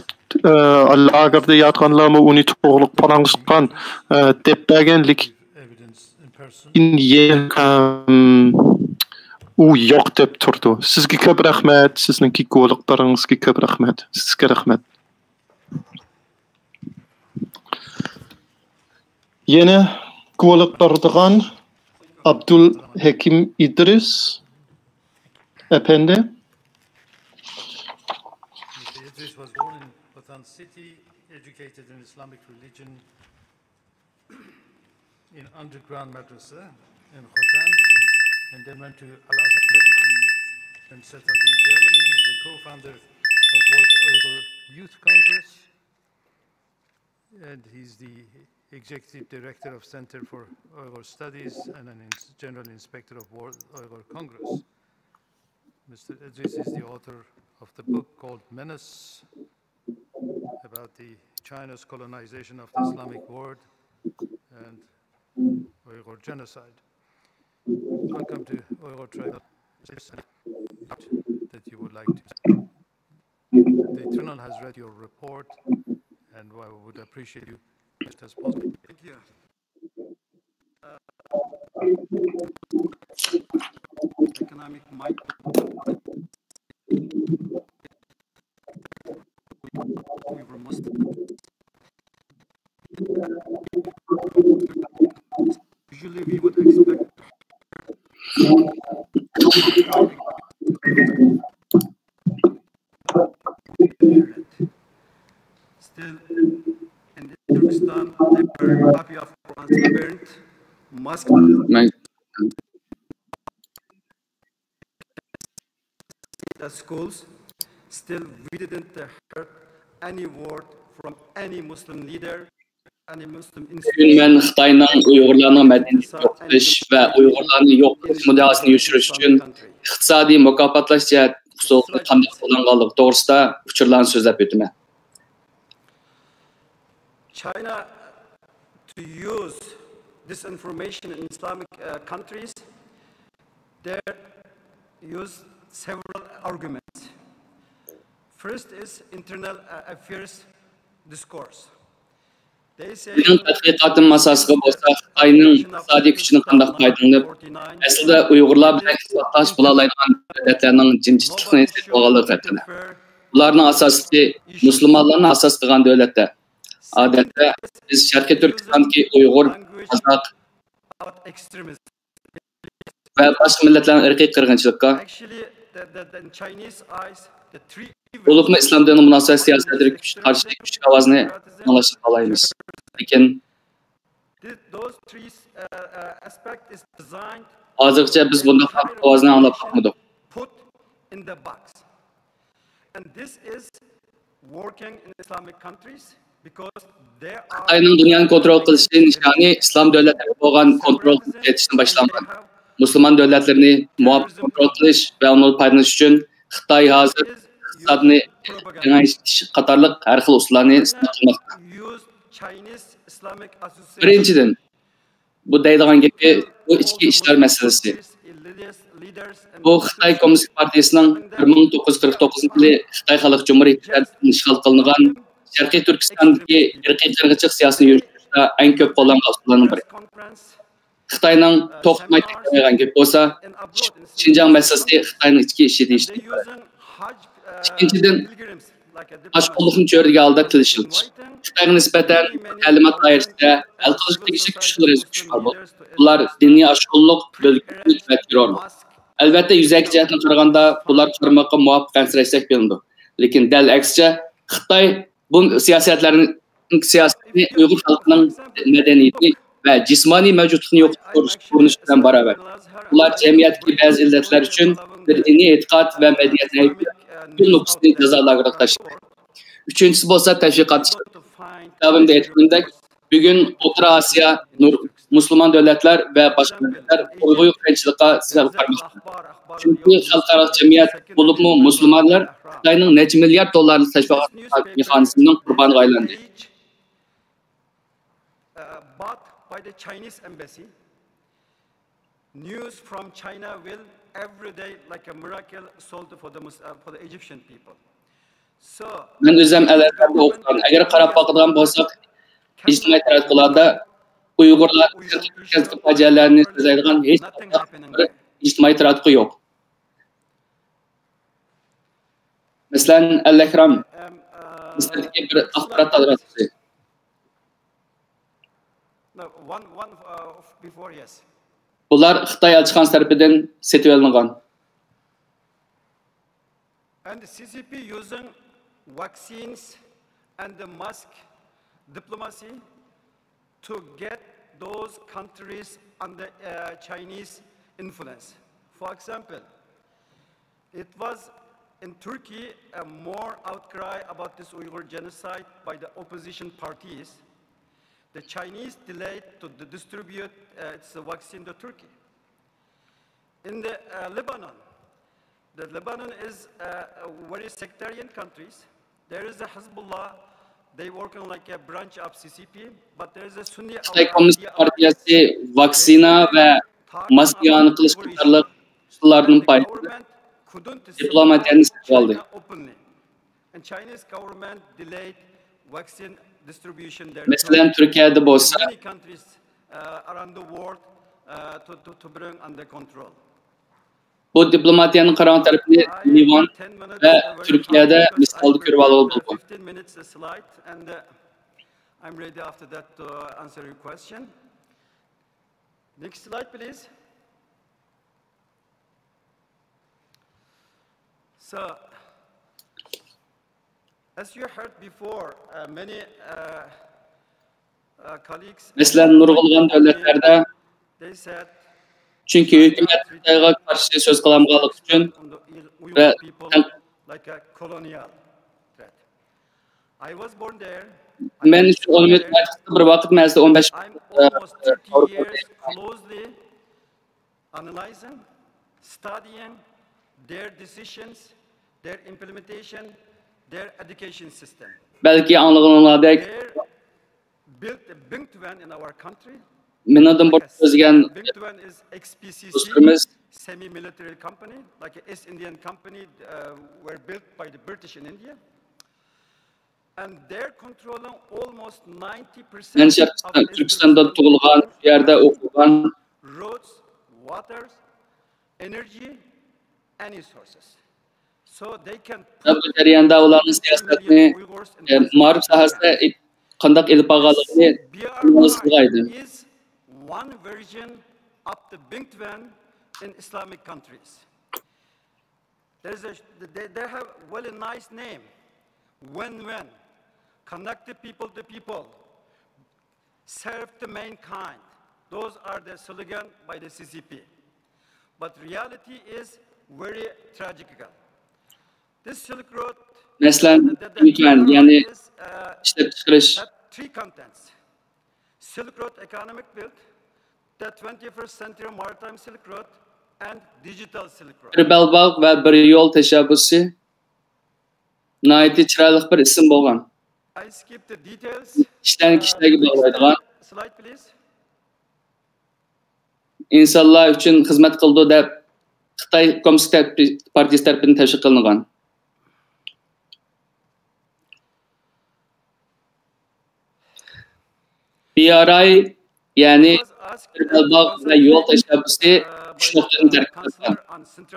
lagerda yotganlarmi uni to'g'liq parang'ishgan deb berganlik u yo'q deb turdi. Sizga ko'p rahmat, sizningki guvohliklaringizga ko'p rahmat. Sizga rahmat. Yana guvohlik beradigan Abdul Hakim İdris Efendi. Mr. Idris was born in Batan City, educated in Islamic religion in underground madrasa in Khotan, and then went to Al-Azhar and settled in Germany. He's a co-founder of World Uyghur Youth Congress, and he's the Executive Director of Center for Uyghur Studies and an General Inspector of World Uyghur Congress. Mr. Idris is the author of the book called Menace, about China's colonization of the Islamic world and Uyghur genocide. Welcome to Uyghur Trial that you would like to say. The Tribunal has read your report, and I would appreciate you just as possible. Thank you. Economic might we were Muslims. Usually we would expect still in Turkestan they were happy of transparent mosque. The schools still we didn't heard any word from any Muslim leader, any Muslim institution. Men Xitoyning Uyg'urlarning madaniyatini yo'qotish va Uyg'urlarni yo'q qilish muddaosini yoshirish uchun iqtisodiy mukofotlash huquqini qanday qo'llanganligi to'g'risida uchurlarni so'zlab o'taman. China to use this information in Islamic countries, they use several arguments. First is internal affairs discourse. They say tadqiqotim asosiga bo'lsa Xitoyning iqtisodiy kuchini qanday foydalanib, aslida Uyg'urlar bilan hisoblash bo'la oladigan davlatlarning jinjitlikni sezib olganligi haqida. Ularning asosiysi musulmonlarni asos qilgan davlatlar. Odatda biz Sharqiy Turkistondagi Uyg'ur, Qozoq va boshqa millatlarning irqiy qirg'inchilikka Ulug'ma islom dini munosabat siyosatiga qarshi kuch ovozni anglashni xohlaymiz. Lekin hozircha biz bunday ovozni anglab boqmadik. Xitoyning dunyoni kontrol qilishi nishoni islom davlatlari bo'lgan kontrol etishni boshlangan. Müslüman devletlerini muvaffak kontrol qilish ve onu paydalanish uchun Xitoy hozir iqtisodni kengaytirish qatorliq har xil usullarni islatmoqda. Birinchidan, bu deydigan gapi bu ichki ishlar masalasi. Bu Xitoy Kommunist Partiyasining 1949-yili Xitoy Xalq Cumhuriyatidan ishg'ol qilingan Sharqiy Turkistondagi irqiy qirg'inchilik siyosatini yuritishda eng ko'p qo'llangan usullarning biri. Xitoyning to'xtamay takrorlagan gap bo'lsa, Xinjiang masalasi Xitoyning ichki ishi deyishdi. Ikkinchidan, ashqullikni cho'riga oldi tilishildi. Xitoyga nisbatan ta'limot doirasida hal qilish tegishli kuch bor. Bular diniy ashqullik, bölgüçülük ve terrorluk. Elbette yüzeyki cihetine qaraganda bular qarmoqqa muvafiq ansiraysak bilinadi. Lekin dal aksicha Xitoy bu siyosatlarning siyosatini Uyg'ur xalqining madaniyati va jismoniy mavjudligini yo'qotish urinish bilan barobar. Ular jamiyatdagi ba'zi illatlar uchun bir diniy e'tiqod va madaniyat aybiga bu nuqsni jazolarga tashlaydi. Uchinchisi bo'lsa tashviqot. Kitabimda aytgandek, bugun O'rta Osiyo, Müslüman devletler ve başka devletler Uyghur qiyinchilikqa sal qarmoqda. Chunki xalqaro jamiyat bo'libmi musulmonlar Xitoyning necha milliard dollarlik tashviqot mexanizmining qurboniga aylandi. But by the Chinese embassy, news from China will every day like a miracle solved for the Egyptian people. So men o'zim alarlarda o'qidim. Agar qarab boqadigan bo'lsak, ijtimoiy tarmoqlarda Uyg'urlar facialarni so'zlaydigan hech bir ijtimoiy tarmoq yo'q. Masalan, Al-Akram Misrdagi bir axborot tarmoqi. Bular Xitoy elchixonasi tomonidan setib olingan. And the CCP using vaccines and the mask diplomacy to get those countries under Chinese influence. For example, it was in Turkey a more outcry about this Uyghur genocide by the opposition parties. The Chinese delayed to distribute its vaccine to Turkey. In the Lebanon is a very sectarian countries. There is a Hezbollah. They work on like a branch of CCP, but there is a Sunni. Xitoy Kommunist Partiyasi vaksina ve maskiyani qilish qatorliq usullarning payida diplomatiyani saqlab oldi. And Chinese government delayed vaccine distribution there. Masalan, Turkiyada bo'lsa, many countries around the world to bring under control. Bu diplomatiyanın qaran tarafını Livan ve Türkiye'de misalda ko'rib olib bo'ldi. 15 minutes a slide and I'm ready after that to answer your question. Next slide please. So as you heard before many colleagues Mesela nurg'ulg'an davlatlarda çünkü hükümet Xitoyga qarshi so'z qilamaganlik uchun ve men shu o'limit bir vaqt mazda 15 closely analyzing, studying their decisions, their implementation, their education system. Belki anlığınlardek built a Bingtuan in our country. Minnadan o'zgan Bingtuan is XPCC, semi-military company, like an East Indian company, were built by the British in India. And they're controlling almost 90% of Türkistan'da tug'ilgan, yerda o'qigan roads, waters, energy, any sources. So they can bu jarayonda ularning siyosatini ma'rif sohasida qanday ilib borganligini o'zlaydi. One version of the Bingtuan in Islamic countries. They have really nice name. When connect the people to people, serve the mankind. Those are the slogan by the CCP. But reality is very tragical. This Silk Road. Mesela Bingtuan yani işlep çıkarış. Three contents: Silk Road economic build, the 21st century maritime Silk Road and digital Silk Road. Bir belbağ ve bir yol teşebbüsü. Nayeti çıraylık bir isim bolgan. I skip the details. İşten kişilerge bağlaydigan. Slide please. İnsanlar üçün hizmet kıldı deb Xitay Komünist Partiyası tarafından teşvik kılıngan. BRI yani bir belbağ ve yol teşebbüsü 3 noktadan terkip edilen.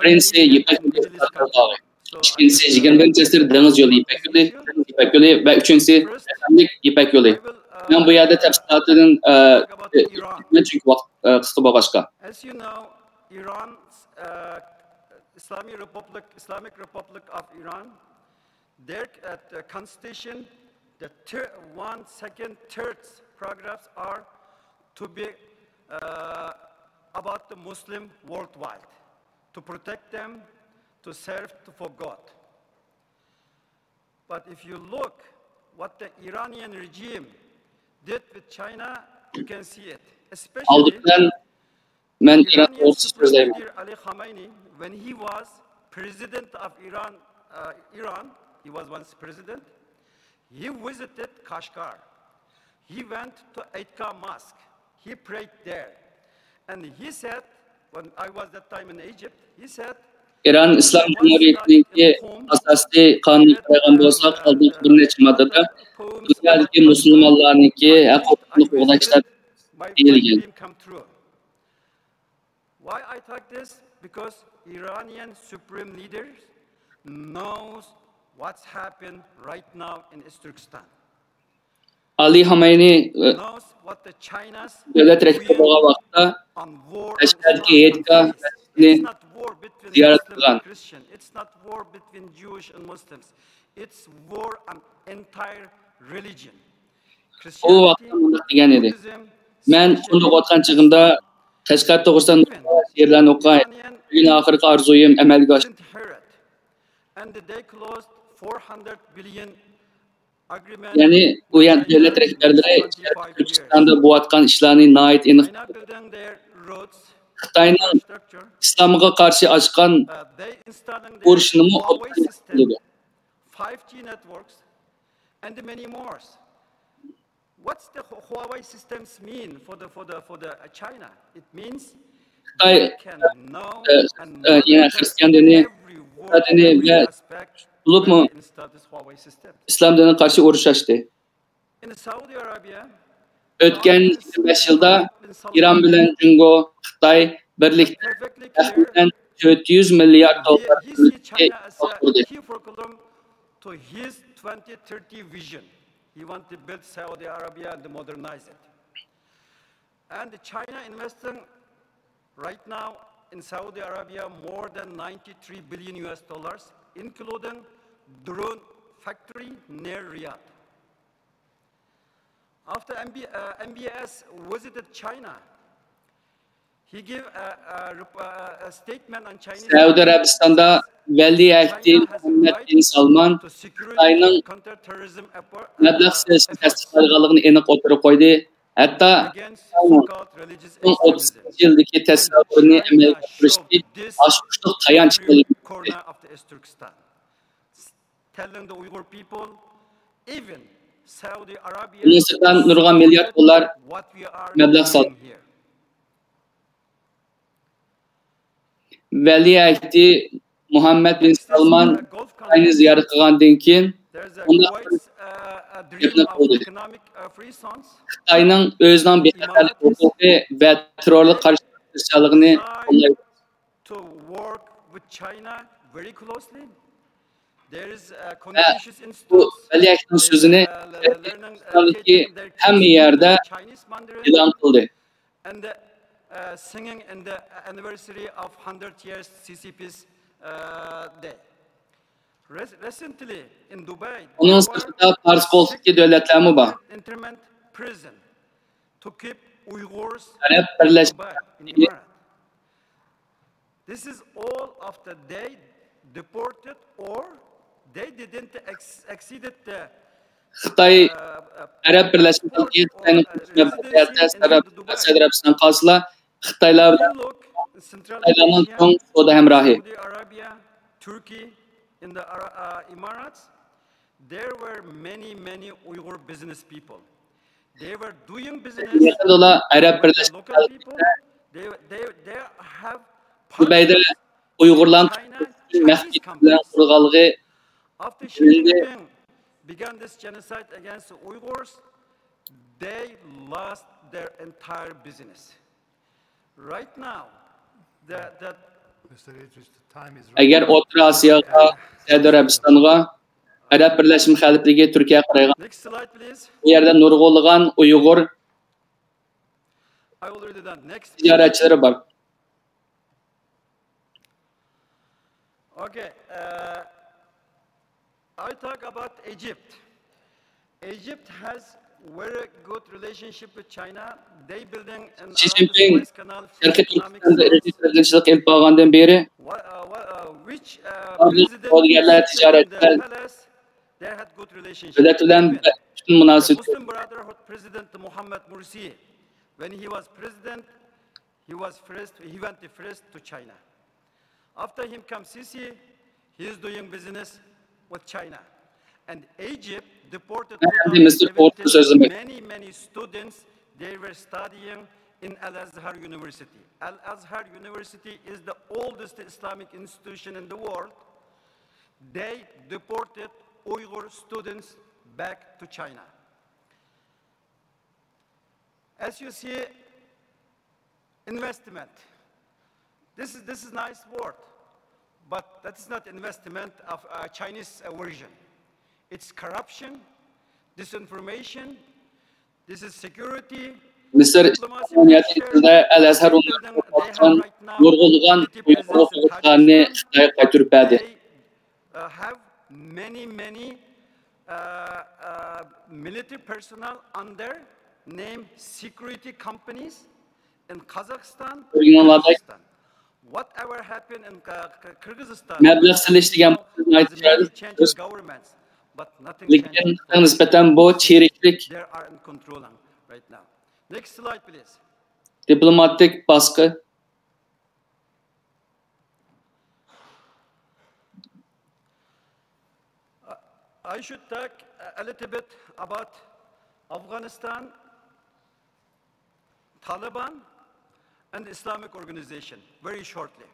Birincisi İpek Yolu tarafı. İkincisi 21. asır deniz yolu İpek Yolu ve üçüncüsü Efendilik İpek Yolu. Ben bu yerde tafsilatının gitmem çünkü vakit kısa başka. As you know, Iran, Islamic Republic of Iran, their constitution, the second, third paragraphs are to be about the Muslim worldwide, to protect them, to serve for God. But if you look what the Iranian regime did with China, you can see it. Especially Iranian Supreme Leader Ali Khamenei, when he was president of Iran, he was once president, he visited Kashgar. He went to Eitka Mosque. He prayed there. And he said, when I was that time in Egypt, he said, İran İslam Cumhuriyeti'ndeki asasi kanun koygan bolsak, aldık bir neçe maddede dünyadaki Müslümanlarınki hak-hukukunu koğdaşlar deyilgen. Why I talk this? Because Iranian supreme leaders knows what's happened right now in East Turkestan. Ali Khamenei devlet rektörü olan vaqtda Kashgar'daki Eitka mescidini ziyaret kılgan. It's not war between Jewish and Muslims. It's war on entire religion. O vaqtda mundaq degan edi. Men undaq otgan chig'imda Kashgar to'g'risida she'rlarni o'qay. Bugun oxirgi orzuyim amalga oshdi. And they closed 400 billion agreement. Yani bu devlet rehberleri Türkistan'da bu atkan işlerini nait eniq. Xitayning İslam'a karşı açkan urushini mu 5G networks and many more. What's the Huawei systems mean for the China? It means Xitay yine Hristiyan dini ve bulup mu İslam dinine karşı uruş açtı. Ötken 25 yılda İran bilen Jungo, Xitay birlikte taxminan 400 milyar dolar birlikte kurdu. To his 2030 vision, he wants to build Saudi Arabia and modernize it. And China investing right now in Saudi Arabia more than 93 billion US dollars, including drone factory near Riyadh. After MBS visited China, he gave a statement on Chinese. Saudi Arabistan'da veliahdi Muhammed bin Salman Xitayning mablag' siyosiy tasdiqlanganligini aniq o'tirib qo'ydi. Hatto 30 yildagi tasavvurini amalga oshirishga oshqushliq tayanch qildi. Telling the Uyghur people, even Saudi Arabia, Mısır'dan nurg'on milyard dollar mablag' soldi. Veliahdi Muhammed bin Salman Xitoyni ziyorat qilgandan keyin undaq gapni qildi. Xitoyning o'zining bexatarlik huquqi va terrorga qarshi tirishchiligini qo'llaydi. To work with China very closely. Bu Veliahdning so'zini hamma yerda e'lon qildi. And singing in the anniversary of 100 years CCP's day. Recently in Dubai, onun sırtında Pars Bolt'taki devletler mi var? Internment prison to keep Uyghurs Arap Birleşik. This is all after they deported or they didn't exceeded the Xitoy Arab Birlashmasiga Xitoyning Saudiya Arabiston qalsalar Xitoylar bilan Xitoylarning chong savdo hamrohi. Saudi Arabia, Turkey, in the Emirates, there were many Uyghur business people. They were doing business with Arab the local people. They have Dubayda Uyg'urlar Chinese companies. After Xi Jinping began this genocide against the Uyghurs, they lost their entire business. Right now, Agar O'rta Osiyoga, Saudiya Arabistonga, Arab Birlashma Xalifligi Turkiyaga qaragan. Bu yerda nurg'unlagan Uyg'ur tijoratchilari bor. Okay, I talk about Egypt. Egypt has very good relationship with China. They building an Xi Jinping Sharqiy Turkistonda irqchilik ilib borgandan beri Saudiylar tijoratchilar davlat bilan butun munosabat. Muslim Brotherhood President Muhammad Mursi, when he was president, he went first to China. After him comes Sisi, he is doing business with China. And Egypt deported many students. They were studying in Al-Azhar University. Al-Azhar University is the oldest Islamic institution in the world. They deported Uyghur students back to China. As you see, investment. This is nice word, but that is not investment of a Chinese version. It's corruption, disinformation, this is security. Misr İslamiyet'de Al-Azhar Üniversitesi'nden nurg'unlagan Uyghur o'quvchilarni Xitoyga qaytarib berdi. Have many military personnel under name security companies in Kazakhstan. Whatever happened in Kyrgyzstan, mablag' silishgan governments, but nothing lekin nisbatan bu cheriklik they are in control right now. Next slide, please. Diplomatik baskı. I should talk a little bit about Afghanistan, Taliban, and Islamic organization, very shortly.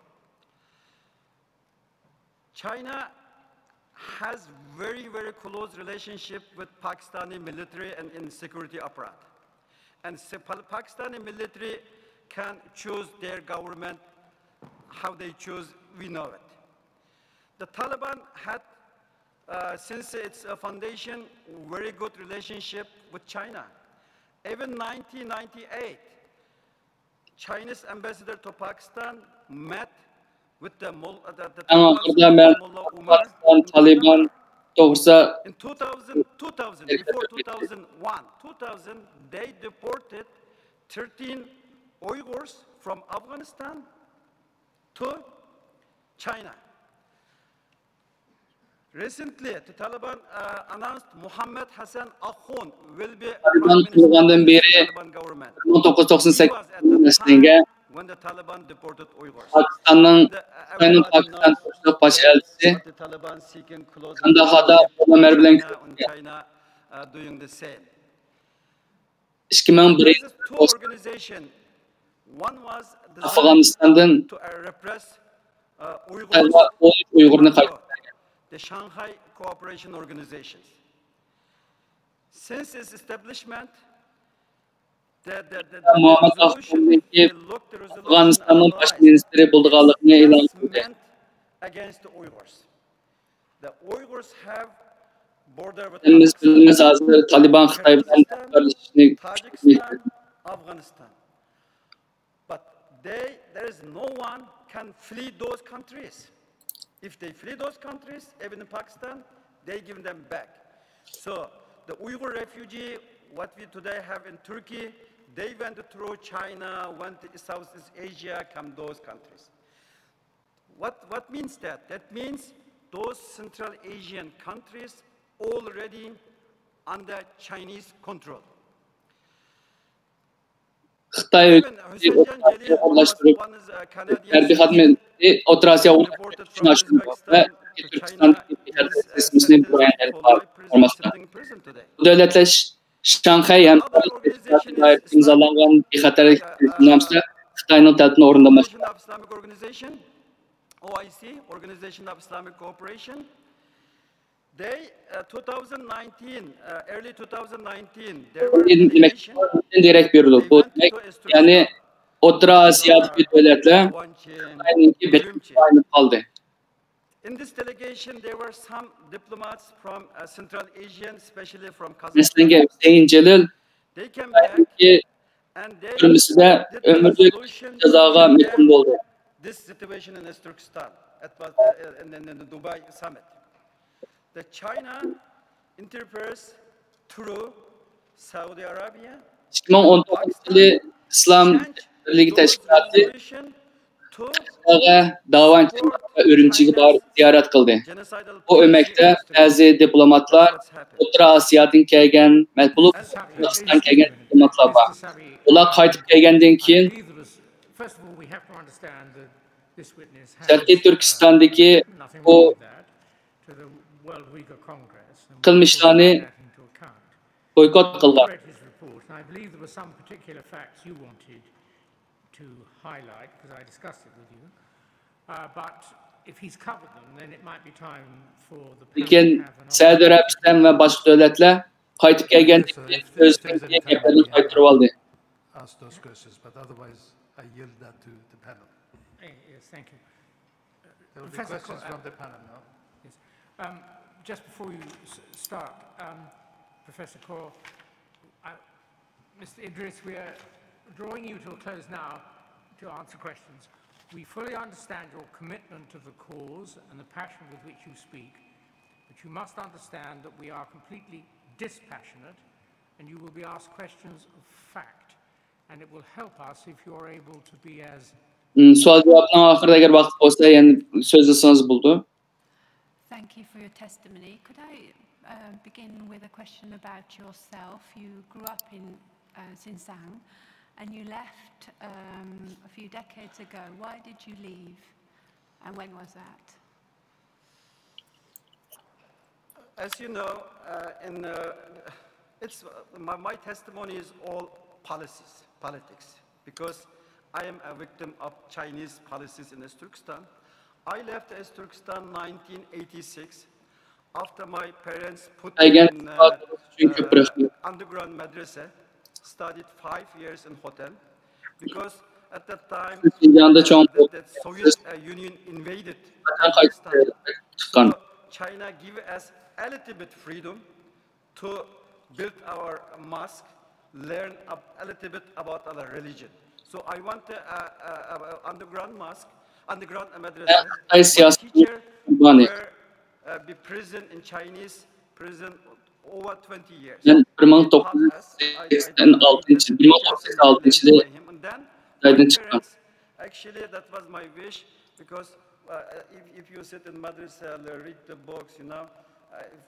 China has very close relationship with Pakistani military and in security apparatus. And Pakistani military can choose their government how they choose, we know it. The Taliban had, since its foundation, very good relationship with China. Even 1998, Chinese ambassador to Pakistan met with the Taliban to'g'risa in 2000, before 2000, they deported 13 Uyghurs from Afghanistan to China. Recently, the Taliban announced Muhammad Hassan Akhund will be Taliban kurulgandan beri 1998 when the Taliban deported Uyghurs. Pakistan'ın Pakistan Türk başı elçisi Kandahar'da Ömer bilen China doing the same. 2001 Afganistan'dan Uygur'unu kaybettiler. The Shanghai Cooperation Organization. Since its establishment, Muhammed Akhund'un Afganistan'ın baş ministeri bulduğunu ilan etti. Against the Uyghurs. The Uyghurs have border with Bilmemiz hazır Taliban Xitoy'dan barışını Tajikistan, Afghanistan. But there is no one can flee those countries. If they flee those countries, even in Pakistan, they give them back. So the Uyghur refugee, what we today have in Turkey, they went through China, went to Southeast Asia, come those countries. What means that? That means those Central Asian countries already under Chinese control. Xitoy o'rnashtirib harbiy xizmatni O'rta Osiyo uchun ochdi va Turkiston tizimini bormoqda. Bu davlatlar Shanxay hamkorlikda imzolangan bexatarlik kelishimida Xitoyning talabini o'rinlamoqda. OIC, Organization of Islamic Cooperation. They, 2019, early 2019, there were direkt berildi. Bu demek, yani O'rta Osiyodagi davlatlar Xitoyningki aylanib qoldi. In this delegation, there were some diplomats from Central Asia, especially from Kazakhstan. Hüseyin Celil, Xitoyningki turmusida ömürlük jazoga mahkum bo'ldi. This situation in Turkestan, it was in the Dubai summit. The China interferes through Saudi Arabia. 2019 İslam Birliği Teşkilatı davanç Ürümçi'ye barıp ziyaret kıldı. Bu ömekte bazı diplomatlar O'rta Osiyodan kelgan, Buluk Kazakhstan kelgan diplomatlar var. Ular qaytib kelgandan keyin Sharqiy Turkistondagi bu qilmishlarni boykot qilgan. I believe there were some particular facts you wanted to highlight because I discussed it with you. But if he's covered them, then it might be time for the Lekin Saudiya Arabiston va boshqa davlatlar qaytib kelgandan keyin o'zlarining gaplarini qaytarib oldi. Ask those questions, but otherwise I yield that to the panel. Yes, thank you. There will be questions from the panel now. Yes. Just before you start, Professor Kaur, Mr. Idris, we are drawing you to a close now to answer questions. We fully understand your commitment to the cause and the passion with which you speak, but you must understand that we are completely dispassionate and you will be asked questions of fact, and it will help us if you are able to be as... Sual cevaptan ahırda eğer vakit olsa yani sözlüsünüz buldu. Thank you for your testimony. Could I begin with a question about yourself? You grew up in Xinjiang and you left a few decades ago. Why did you leave and when was that? As you know, my testimony is all politics, because I am a victim of Chinese policies in Turkestan. I left Turkestan in 1986 after my parents put me in underground madrasa, studied 5 years in hotel, because at that time the Soviet Union invaded Pakistan. So China gave us a little bit freedom to build our mosque, learn a little bit about our religion. So I want an underground mosque, underground madrasa. My teacher will be prison in Chinese prison over 20 years. Ben 1986'da çıktım. Actually, that was my wish, because if you sit in madrasa, read the books, you know,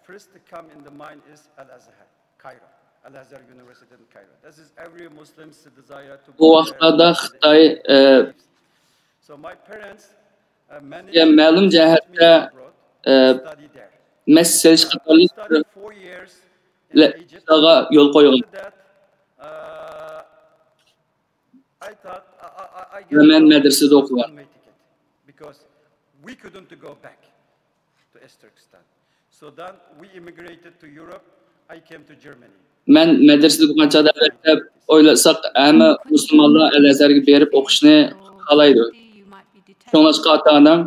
first to come in the mind is Al-Azhar, Cairo. Al-Azhar University in Cairo. This is every Muslim's desire to Bu vaxtlarda Xitay ma'lum jihatda mesaj qatorliqlarga yo'l qo'ygan. Men madrasada o'qigan. Because we couldn't go back to Turkestan. So then we immigrated to Europe. I came to Germany. Men madrasada o'qigan chog'da o'ylasak, hamma musulmonlar Al-Azharga berib o'qishni xohlaydi. Shuningdek, ota-onam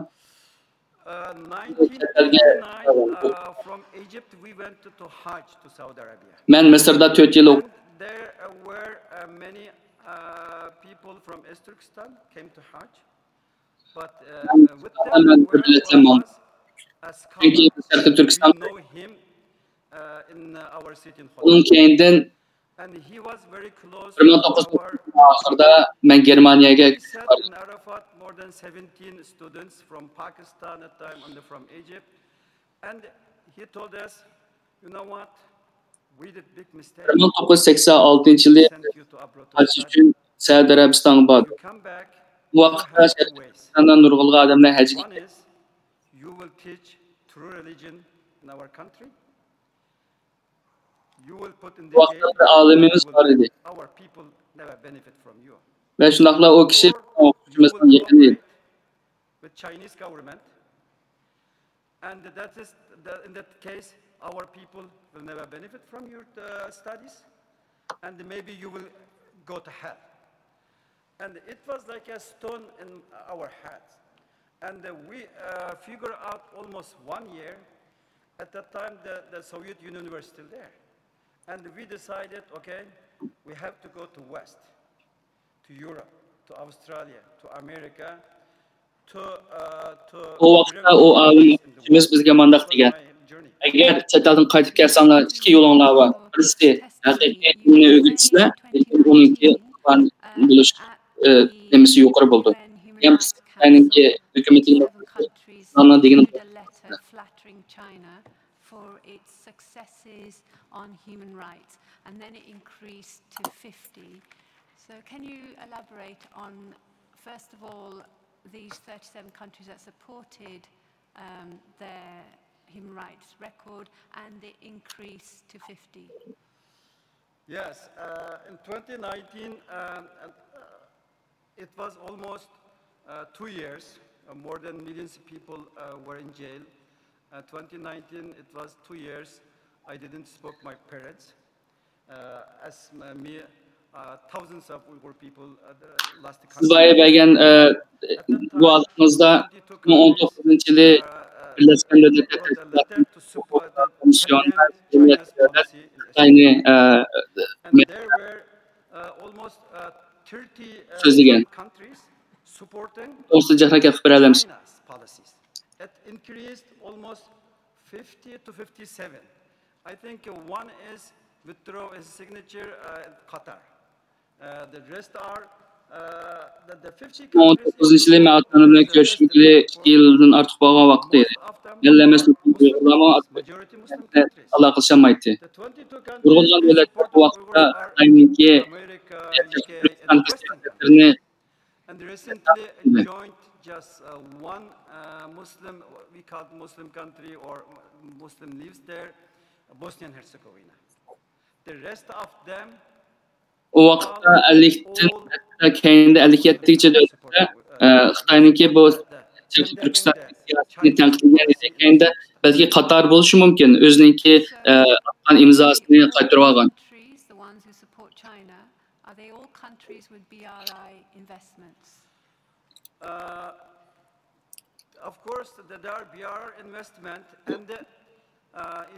from Egypt we went to Hajj to Saudi Arabia. Men Misrda 4 yil o'qidim. There were many people from Turkestan came to Hajj, but with them we know him in our city in Holland. And he was very close. 1990'da men Germaniyaga in Arafat more than 17 students from Pakistan at the time and from Egypt, and he told us, you know what, 1986 yılı hac üçün Saudiya Arabistan'a bordi. Bu vaqtda Shariatdan nurg'ulg'an odamlar hajga ketdi. You will teach true religion in our country. You will put in the Vaqtda alimimiz var idi. our people never benefit from you. Ve şundaqla o kişi o'quvchimizdan yaqin edi. With Chinese government, and that is in that case our people will never benefit from your studies, and maybe you will go to hell. And it was like a stone in our heads. And we figured out almost 1 year. At that time, the Soviet Union were still there. And we decided, okay, we have to go to West, to Europe, to Australia, to America, to O vaqtda o alimimiz bizga mandaq degan. Agar chet eldan qaytib kelsanglar, ikki yo'linglar bor. Birisi haqiqiy dinni o'rgatsizlar, lekin uningki bo'lish demisi yuqori bo'ldi. Ham Xitoyninki hukumatiga mana degan flattering China for its successes on human rights, and then it increased to 50. So can you elaborate on, first of all, these 37 countries that supported their human rights record and the increase to 50? Yes, in 2019, it was almost 2 years. More than millions of people were in jail. 2019, it was 2 years. I didn't spoke my parents. As me, thousands of Uyghur people lost the country. Siz bergen bu adımızda 2019 yılı Birleşken Milletler Teşkilatı Komisyonu Xitoyni so'zlagan. To'g'risida harakat qilib beramiz. It increased almost 50 to 57. I think one is withdraw his signature in Qatar. The rest are the 50 countries. 19 yılı mağatanı bilen görüşmekli 2 yıldan artık bağlan vakti edi. Ellemesi uygulama alakışamaydı. Urgulgan devletler bu vakıtta Xitoyninki Türkistan and recently joined just one Muslim, we call it Muslim country or Muslim lives there, Bosnia and Herzegovina. The rest of them o vaqtda 50'den kendi 57'ci devletler Xitoyninki bu Türkistan siyasini tanqidlagan ekanda belki Qatar bo'lishi mumkin. O'zininki atgan imzosini qaytarib olgan. Are they all countries with BRI investments? Of course, there are BRI investment, and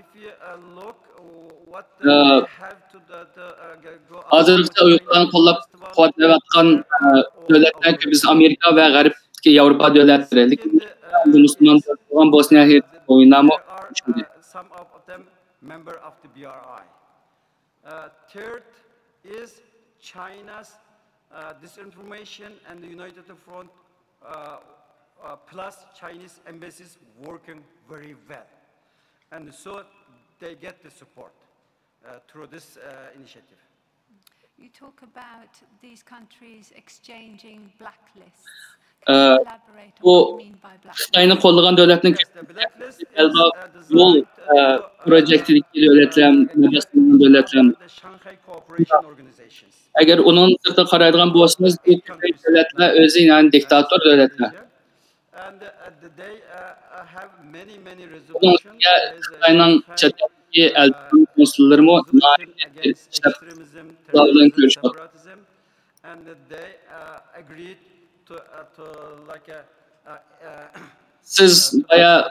if you look what they have to go. Hazırda Uyghurlarni qo'llab quvvatlayotgan davlatlar biz Amerika va G'arbdagi Yevropa davlatlari, lekin Müslüman bo'lgan Bosniya Herzegovina some of them member of the BRI. Third is China's disinformation and the United Front plus Chinese embassies working very well. And so they get the support through this initiative. You talk about these countries exchanging blacklists. Bu Xitoyni qo'llagan davlatning yo'l projektidagi davlatlar, agar uning sirti qaraydigan bo'lsangiz, bu davlatlar o'zi yani diktator davlatlar. Xitoyning chetdagi elchi konsullarimi bilan ko'rishadi. Siz bayağı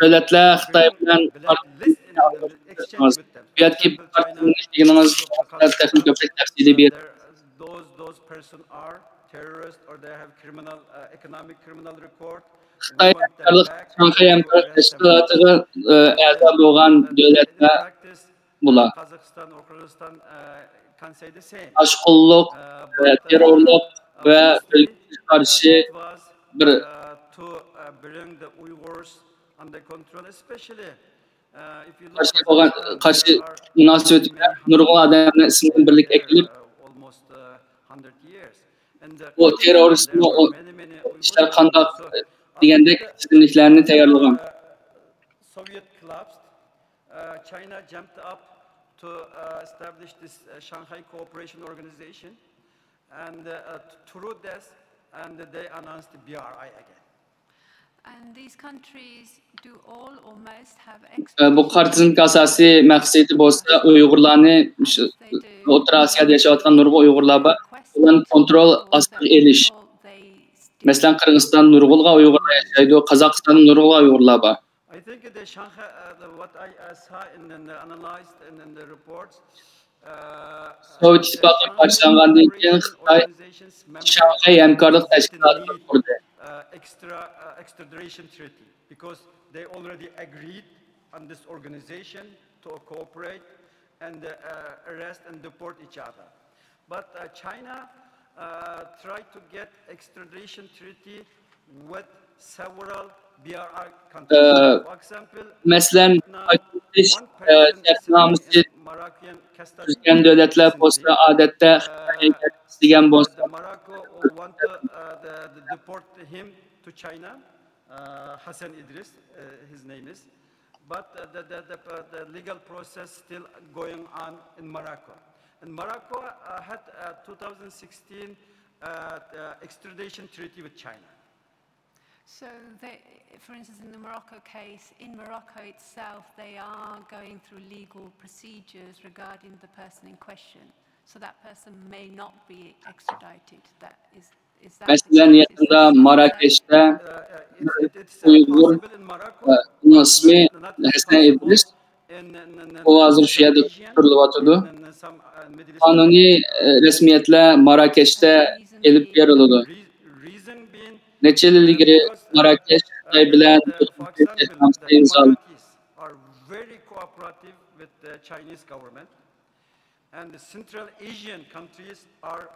devletler Xitoy bilan yoki partiyani ishlayingiz texnik ko'proq tafsili ber. Those person are terrorists or they have economic criminal record. Xitoy Shanxay hamkorlik tashkilotiga a'zo bo'lgan davlatlar bular. Ashqulluq, terrorlik va qarshi bir to bring the Uyghurs under control, especially qarshi munosabatga nurg'un odamlar ismini birlikda kelib bu terroristni ishlar qandoq degandek tizimliklarni tayyorlagan. Soviet collapsed. China jumped up to establish this Shanghai Cooperation Organization, and through this, and they announced the BRI again. And these countries do all or most have Bu qartizmlik asosiy maqsadi bo'lsa Uyg'urlarni O'rta Osiyoda yashayotgan nurg'un Uyg'urlar bor. Ularni kontrol ostiga elish. Masalan, Qirg'iziston nurg'un Uyg'urlar yashaydi, Qozog'istonda nurg'un Uyg'urlar bor. I think the Shanghai, what I saw and analyzed in the reports. Sovet İttifaqı başlanğandan keyin Xitoy Shanghai hamkorlik tashkilotini qurdi. Extradition treaty, because they already agreed on this organization to cooperate and arrest and deport each other. But China tried to get extradition treaty with several BRI countries. For example, Mesela şartnamesi tuzgan devletler bo'lsa odatda Xitoyga istagan bo'lsa Morocco want to deport him to China. Hassan Idris, his name is. But the legal process still going on in Morocco. And Morocco had 2016 extradition treaty with China. So, for instance, in the Morocco case, in Morocco itself, they are going through legal procedures regarding the person in question. So that person may not be extradited. That is that Mesela yakında Marrakeş'te Uygur ismi Hassan Idris o hazır şu yerde tutuluyordu. Kanuni resmiyetle Marrakeş'te elip yer alıyordu. Neçe yıl ilgili Marrakeş Xitoy bilan imzaladı. Are very cooperative with the Chinese government, and the Central Asian countries are,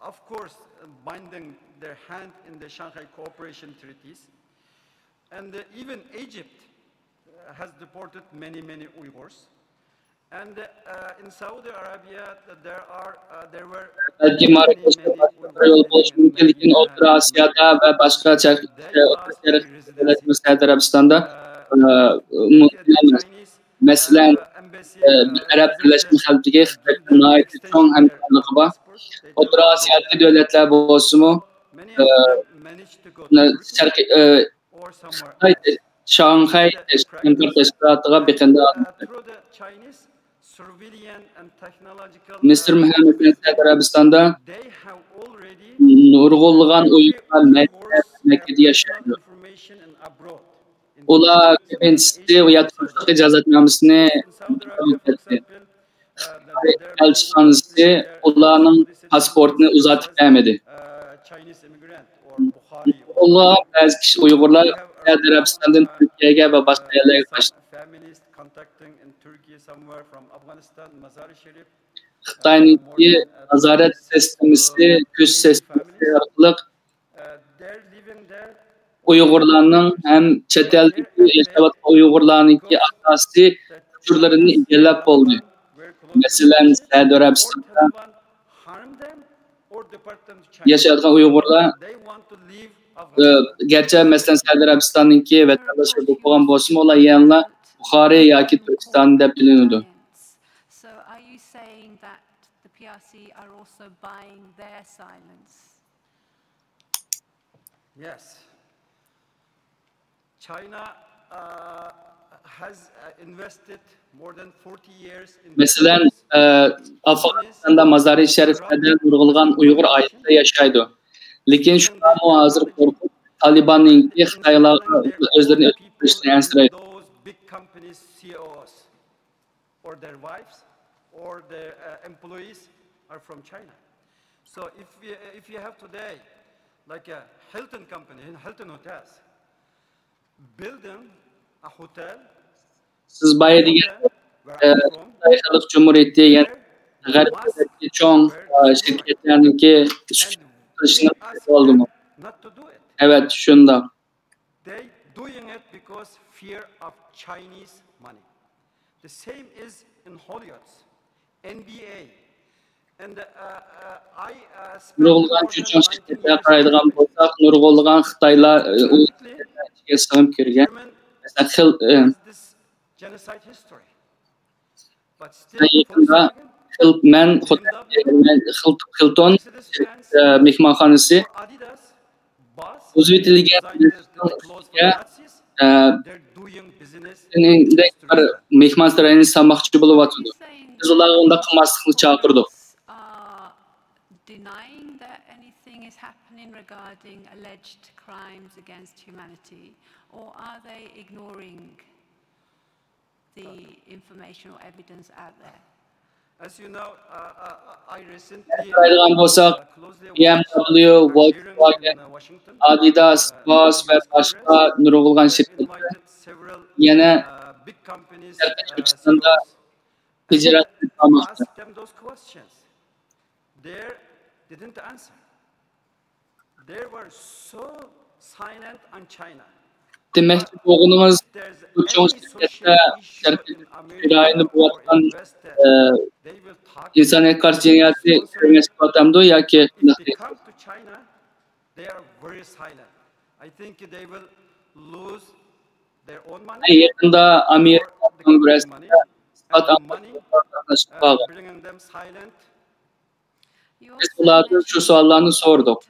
of course, binding their hand in the Shanghai Cooperation treaties, and even Egypt has deported many Uyghurs. And in Saudi Arabia, there were belki Marrakeş'te yol buluşu mümkün, Orta Asya'da ve başka Suudi Arabistan'da mümkün. Mesela Arap Birleşmiş Devletleri Xitoyga ait çok hamkorligi bor. Orta Asiyodagi devletlar bo'lsa-mu Shanghai tashkilotiga beqinda Mr. Muhammad Saud Arabistonda nurg'unlagan Uyg'urlar Makkada yashaydi. Ular ko'pincha uyatqinlik ijozatnomasini o'tkazdi. Elchixonasi ularning pasportini uzatib bermadi. Ular ba'zi kishi Uyg'urlar Saud Arabistondan Turkiyaga va boshqa yerlarga qochdi. Xitoyning nazorat sistemasi, kuch sistemasi orqali Uyg'urlarning ham chet eldagi yashayotgan Uyg'urlarning asosiy turlarini egallab bo'ldi. Masalan, Saud Arabistonda yashayotgan Uyg'urlar gerçi masalan Saud Arabistonninki vatandoshi bo'lgan bo'lsa-mu, ular yana Buxoriy yoki Turkiston deb bilinadi. So are you saying that the PRC are also buying their silence? Yes. China has invested more than 40 years in Mesela Afganistan'da Mazar-i Şerif'te nurg'ulgan Uyg'ur ailesi yaşaydı. Lekin shundan hozir qo'rqib Talibanninki Xitoylarga o'zlarini o'tkazishni ansiraydi. Big companies CEOs or their wives or their employees are from China. So if you have today like a Hilton company, Hilton Hotels, building a hotel. Siz bayı degan Xitoy Xalq Cumhuriyati degan g'arbdagi cho'ng shirkatlarniki qilishni oldimi? Evet, shunda. doing it because fear of Chinese money. The same is in Hollywood, NBA. And I Nurgulgan çocuğun şirketine karaydıgan bolsak, nurgulgan Xitaylar işe sığınıp kirgen. Mesela genocide history. Yakında Hilton mehmanxonasi o'zbektilgan bir mehmonxonani salmoqchi bo'lyapti. Biz ularga unda qilmaslikni chaqirdik. Denying that anything is happening regarding alleged crimes against humanity, or are they ignoring the information or evidence out there? As you know, I recently BMW, Volkswagen, Adidas, Bosch ve başka nurgulgan şirketler yine Türkistan'da ticaret yapmakta. They didn't answer. They were so silent on China. Demek ki doğunumuz bu çoğu şirkette şirayını bulatkan insana karşı cinayeti görmesi vatamdı ya ki They come to China, they are very silent. I think they will lose their own money. Yakında Amerika Kongresi'nde stat anlaşmaları Bringing them silent. biz onlardan şu sorularını sorduk.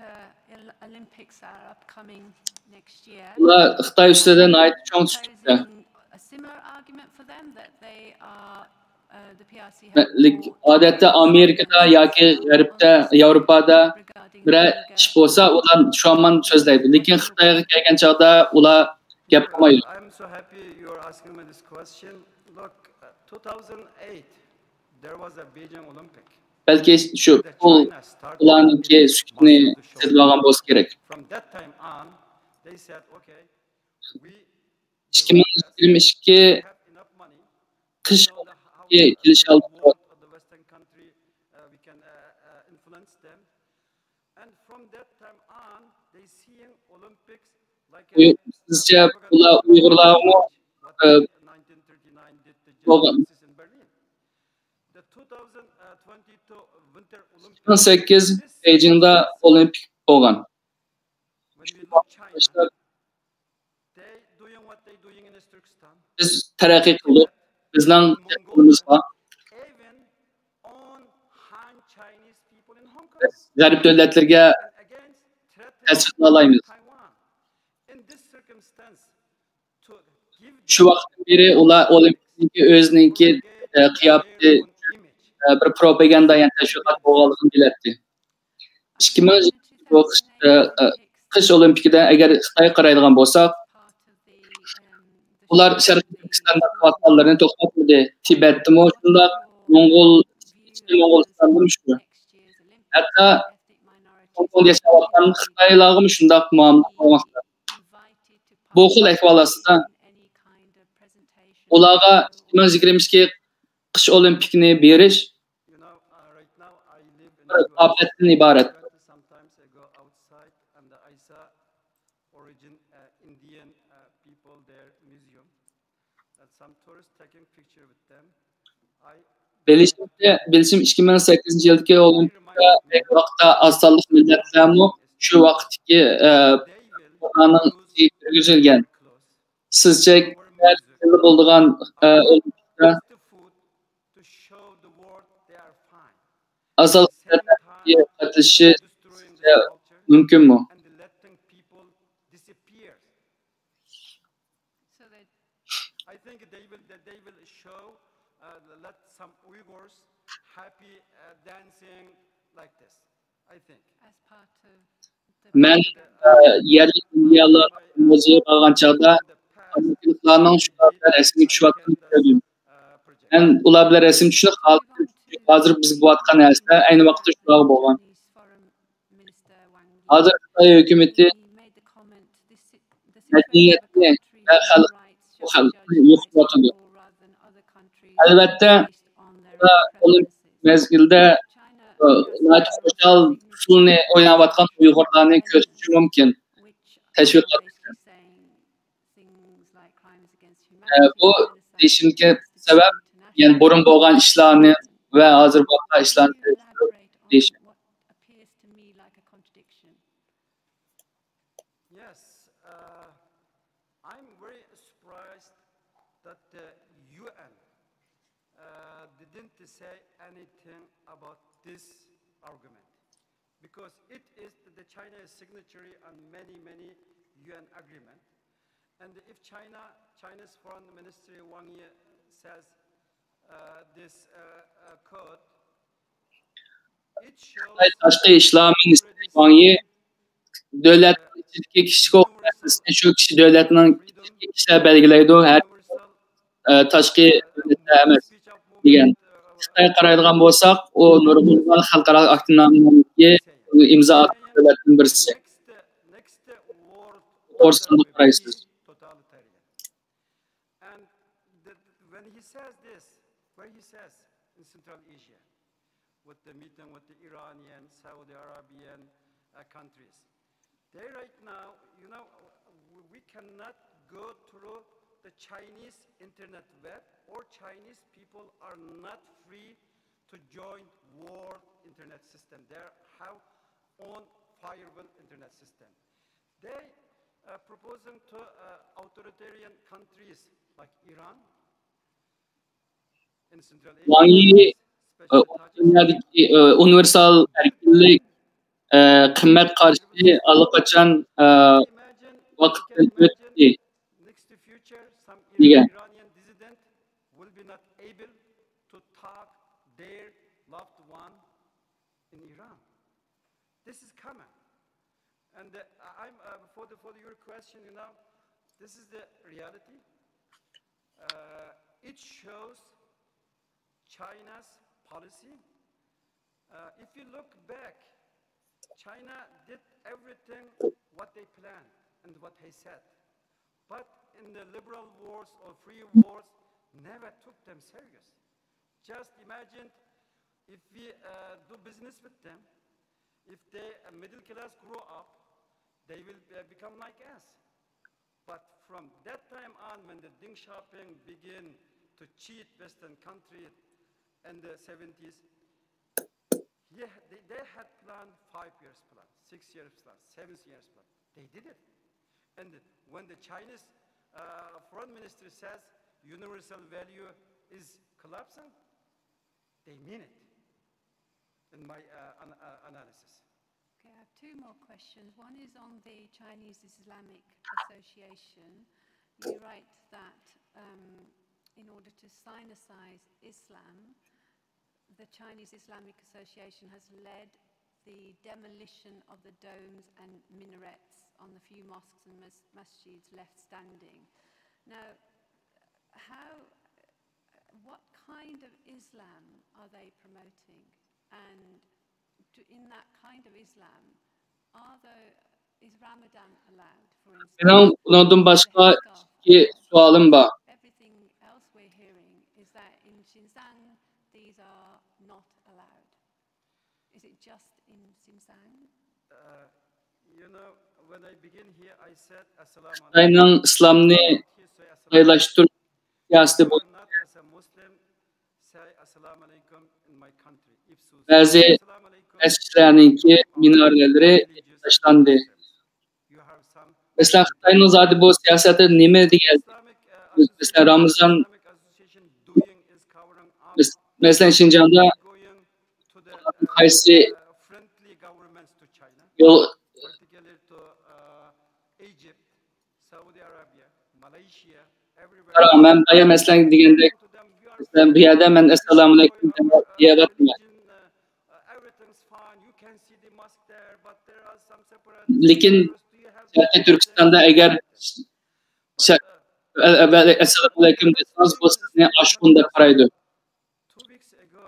Olympics are upcoming next year. Ular Xitay üstüden ait çoğun çıktı. A similar argument for them that they are the PRC Adette Amerika'da yoki G'arbda, Yevropada bir ish bo'lsa, ular shu an so'zlaydi. Lekin Xitoyga kelgan chog'da ular gap qilmaydi. I'm so happy you're asking me this question. Look, 2008 there was a Beijing Olympic. Belki shu ularningki sukutni sezib olgan bo'lsa kerak. From that time on, they said, okay, we 2022 qish kelish oldi. the Western country, we can influence them. And from that time on, they see Olympics like Sizce ular Uyg'urlarmi bo'lgan? 2008 Beijing'da olimpik bo'lgan. Biz taraqqiy qildik. Bizning fikrimiz bor. G'arb davlatlarga ta'sir qila olamiz. Shu vaqtdan beri ular olimpikni o'zininki qiyofati bir propaganda yani tashviqot bo'lganligini biladi. 2020 qish olimpikida agar Xitoy qaraydigan bo'lsak, ular Sharqiy Turkistonda qilayotganlarini to'xtatmadi. Tibetdimi shundoq, Mo'ng'ulistonda shu. Hatto Hongkongda yashayotgan Xitoylarga shundoq muomala qilmoqda. Bu xil ahvol ostida ularga 2022 qish olimpikni berish bir ofatdan iborat. Bilishim 2008 yildagi olimpiyada vaqtda asonlik millatlarmi shu vaqtdagi ularning yurgizilgan. Sizcha yili bo'lgan olimpiyada asonlik millatlarga qatishishi mumkinmi? Let some Uyghurs happy dancing like this, I think. As part of Men yerli indiyalar muzeyi olgan chog'da Amerikaliklarning shularga rasmiy tushayotganini ko'rdim. Men ular bilan rasm tushib hozir biz bo'layotgan narsa ayni vaqtda shular bo'lgan. Hozir Xitoy hukumati madaniyatni va xalqni yo'qotadi. Albatta, mezgilda xo'shal usulni o'ynayotgan Uyg'urlarni ko'rish mumkin. Tashviqot Bu değişimke sebep yani burun boğan işlerini ve hazır boğan işlerini değişim. Yes, I'm very surprised that the UN didn't say anything about this argument, because it is the China is signatory on many UN agreements, and if China's foreign ministry Wang Yi says this code, it shows. Tashqi ishlar ministri Wang Yi davlatning ichidagi kishi huquqlarini shu kishi davlatning ichidagi kishilar belgilaydi, har tashqi davlatlar emas degan. Xitoy qaraydigan bo'lsak, u nurg'un xalqaro aktlarga imzo atgan davlatning birisi. To'g'risini qaraysiz. And when he says this, where he says in Central Asia, with the meeting with the Iranian, Saudi Arabian countries, they right now, you know, we cannot go through the Chinese internet web, or Chinese people are not free to join world internet system. They have own firewall internet system. They proposing to authoritarian countries like Iran in Central Asia. Wang Yi dünyadaki universal erkinlik kıymet karşı allaqachon vaqtdan o'tdi degan. Iranian dissident will be not able to talk their loved one in Iran. This is common. And I'm for your question, you know, this is the reality. It shows China's policy. If you look back, China did everything what they planned and what they said. But in the liberal wars or free wars, never took them serious. Just imagine if we do business with them, if they middle class grow up, they will become like us. But from that time on, when the Deng Xiaoping began to cheat Western countries in the 70s, yeah, they had planned 5 years plan, 6 years plan, 7 years plan. They did it. And when the Chinese foreign ministry says universal value is collapsing, they mean it, in my analysis. Okay, I have two more questions. One is on the Chinese Islamic Association. You write that in order to Sinicize Islam, the Chinese Islamic Association has led the demolition of the domes and minarets on the few mosques and masjids left standing. Now, what kind of Islam are they promoting? And in that kind of Islam, is Ramadan allowed, for instance? Bundan başka iki sualım var. Everything else we're hearing is that in Xinjiang, these are not allowed. Is it just in Xinjiang? You know, when I begin here, I said, Xitoyning islomni joylashtirish siyosati bu. Ba'zi masjidlarninki minoralari tashlandi. Mesela Xitoyning zodi bu siyosati nima degan? Mesela Ramazon, mesela Xinjiangda qaysi yo'l men baya mesela degandek bu yerda men assalomu alaykum deyapman. Lekin Sharqiy Turkistonda agar assalomu alaykum desangiz bu sizni oshqun deb qaraydi. 2 weeks ago,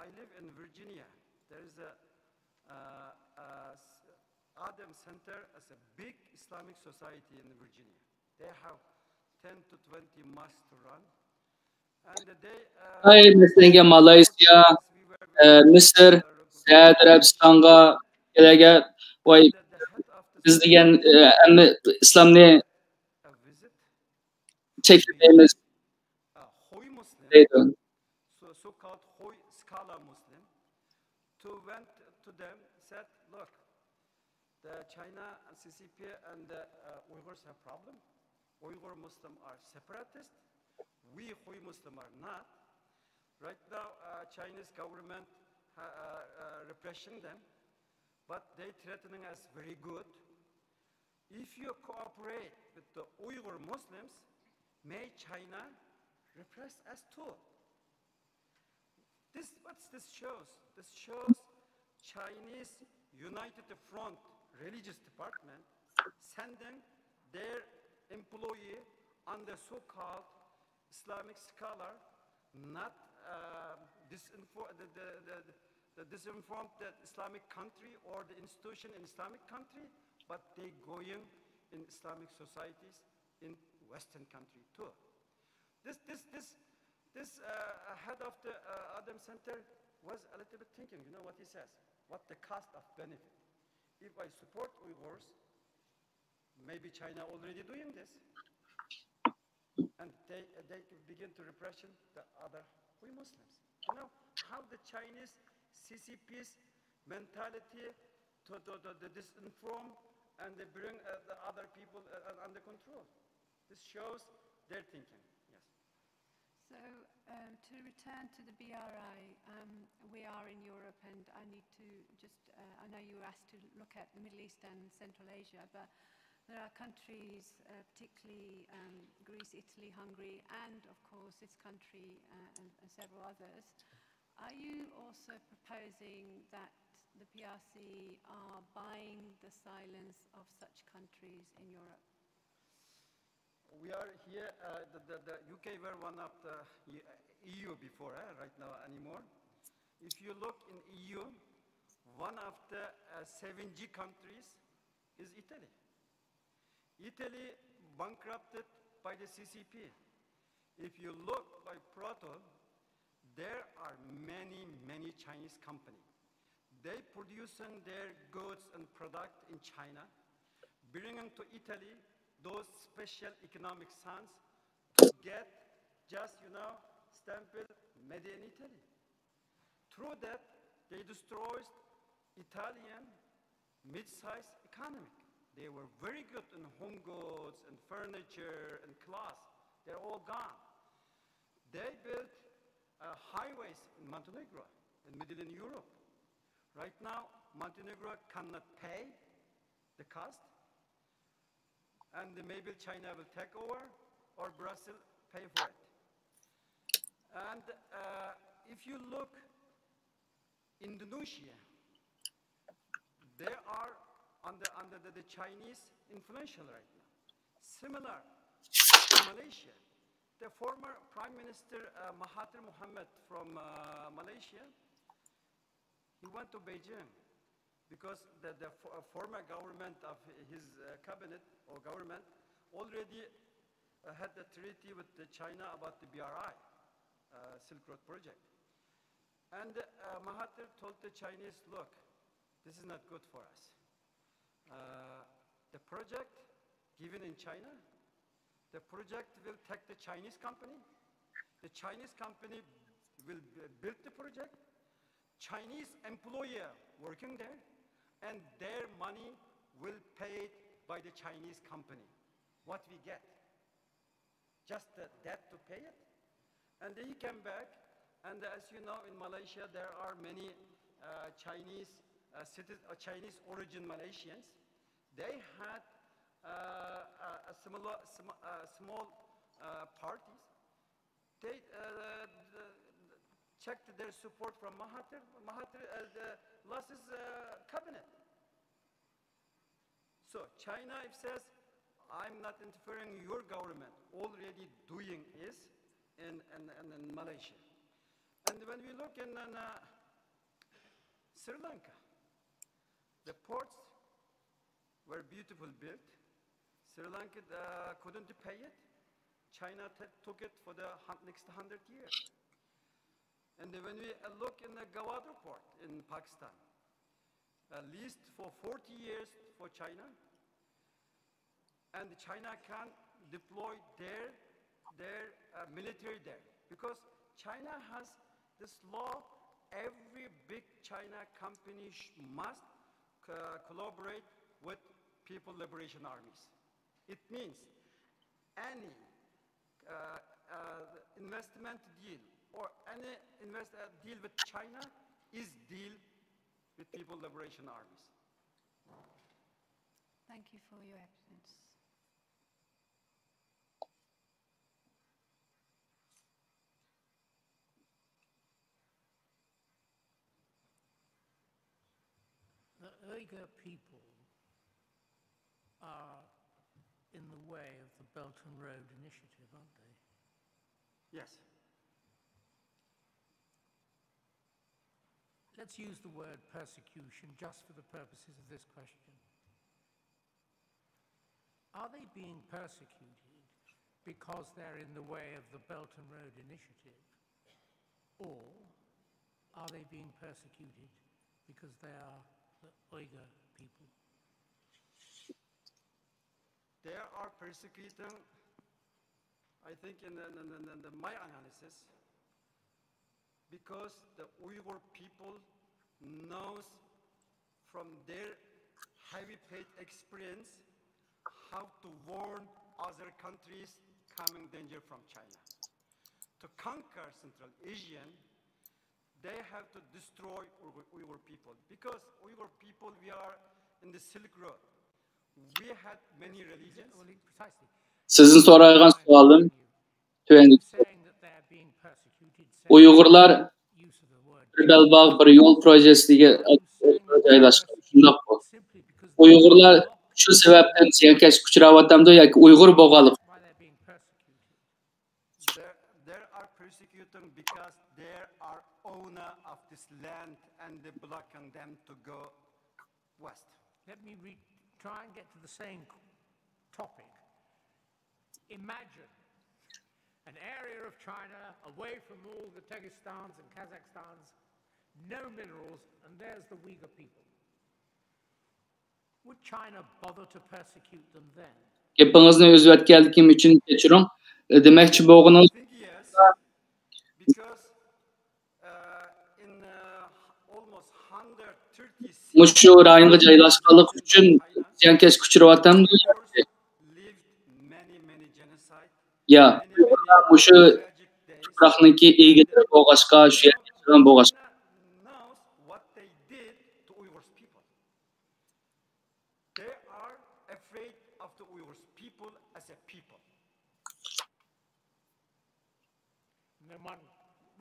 I live in Virginia. There is a Adam Center as a big Islamic society in Virginia. They have 10 to 20 mosques to run. And they mesela Malayziya, Mısır, Saudi Arabistan'a kelaga biz degan İslamni çekirdeğimiz Hui Muslim, neydi? so-called Hui scholar Muslim, went to them, said, look, the China and CCP and the Uyghurs have problem. Uyghur Muslim are separatists. We Hui Muslim are not. Right now, Chinese government repression them, but they threatening us very good. If you cooperate with the Uyghur Muslims, may China repress us too. What's this shows? This shows Chinese United Front Religious Department sending their employee on the so-called Islamic scholar, not the disinformed that Islamic country or the institution in Islamic country, but they going in Islamic societies in Western country too. This head of the Adam Center was a little bit thinking, you know what he says, what the cost of benefit. If I support Uyghurs, maybe China already doing this. And they begin to repression the other Hui Muslims. You know how the Chinese CCP's mentality to disinform and they bring the other people under control. This shows their thinking. Yes. So to return to the BRI, we are in Europe, and I need to just, I know you were asked to look at the Middle East and Central Asia, but there are countries, particularly Greece, Italy, Hungary, and of course this country and several others. Are you also proposing that the PRC are buying the silence of such countries in Europe? We are here, the UK were one of the EU before, right now anymore. If you look in EU, one of the 7G countries is Italy. Italy bankrupted by the CCP. If you look by Proton, there are many Chinese companies. They producing their goods and product in China, bringing to Italy those special economic zones to get just, you know, stamp made in Italy. Through that, they destroyed Italian mid-sized economy. They were very good in home goods and furniture and cloth. They're all gone. They built highways in Montenegro, in Middle Europe. Right now, Montenegro cannot pay the cost, and maybe China will take over, or Brazil pay for it. And if you look, Indonesia, they are under the Chinese influential right now. Similar to Malaysia, the former Prime Minister Mahathir Mohamad from Malaysia, he went to Beijing because the former government of his cabinet or government already had a treaty with China about the BRI, Silk Road project. And Mahathir told the Chinese, look, this is not good for us. The project given in China, the project will take the Chinese company. The Chinese company will build the project. Chinese employer working there, and their money will paid by the Chinese company. What we get? Just the debt to pay it? And then he came back, and as you know, in Malaysia, there are many Chinese origin Malaysians. They had small parties. They checked their support from Mahathir. Mahathir lost his cabinet. So China says, I'm not interfering in your government. Already doing is in Malaysia. And when we look in Sri Lanka, the ports were beautiful built. Sri Lanka couldn't pay it. China took it for the next 100 years. And when we look in the Gwadar port in Pakistan, leased for 40 years for China, and China can deploy their their military there, because China has this law: every big China company must collaborate with People Liberation Armies. It means any investment deal or any deal with China is deal with People Liberation Armies. Thank you for your evidence. The Uyghur people are in the way of the Belt and Road Initiative, aren't they? Yes. Let's use the word persecution just for the purposes of this question. Are they being persecuted because they're in the way of the Belt and Road Initiative? Or are they being persecuted because they are the Uyghur people? They are persecuting, I think, in my analysis, because the Uyghur people knows from their heavy paid experience how to warn other countries coming danger from China. To conquer Central Asian, they have to destroy Uyghur people, because Uyghur people, we are in the Silk Road. We had many religions. Sizin soraygan sualım tüvendikte. Uygurlar bir belbağ bir yol projesiga joylashgan. Shundoq bu. Uygurlar şu sebepten ziyankesh kuchrayotamdi yoki Uyg'ur bo'lganlik. They are persecuting because they are owner of this land and they blocking them to go west. Let me try and get to the same topic. Imagine an area of China away from all the Tajikistans and Kazakhstans, no minerals, and there's the Uyghur people. Would China bother to persecute them then? Gapingizni o'zgartirganim uchun kechiring. Demakchi bo'lganingiz mushu rayonga joylashganlik uchun ziyankesh kuchrayotamdi. Ya, mushu tuproqniki egidir bo'lg'ashqa, shu yerga chiqqan bo'lg'ashqa.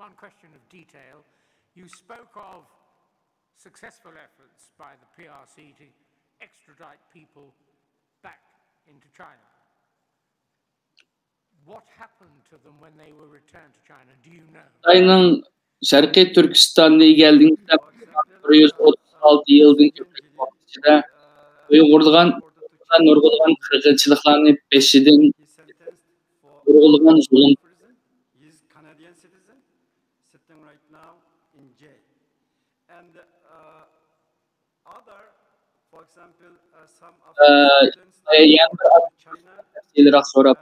One question of detail. You spoke of successful efforts by the PRC to extradite people back into China. What happened to them when they were returned to China? Do you know? Xitoyning Sharqiy Turkistonga egalligida 136 yildan ko'p ichida Uyg'urlar nurg'ulg'an qirg'inchiliklarni peshidan nurg'ulg'an zulm. Tafsilroq so'rab,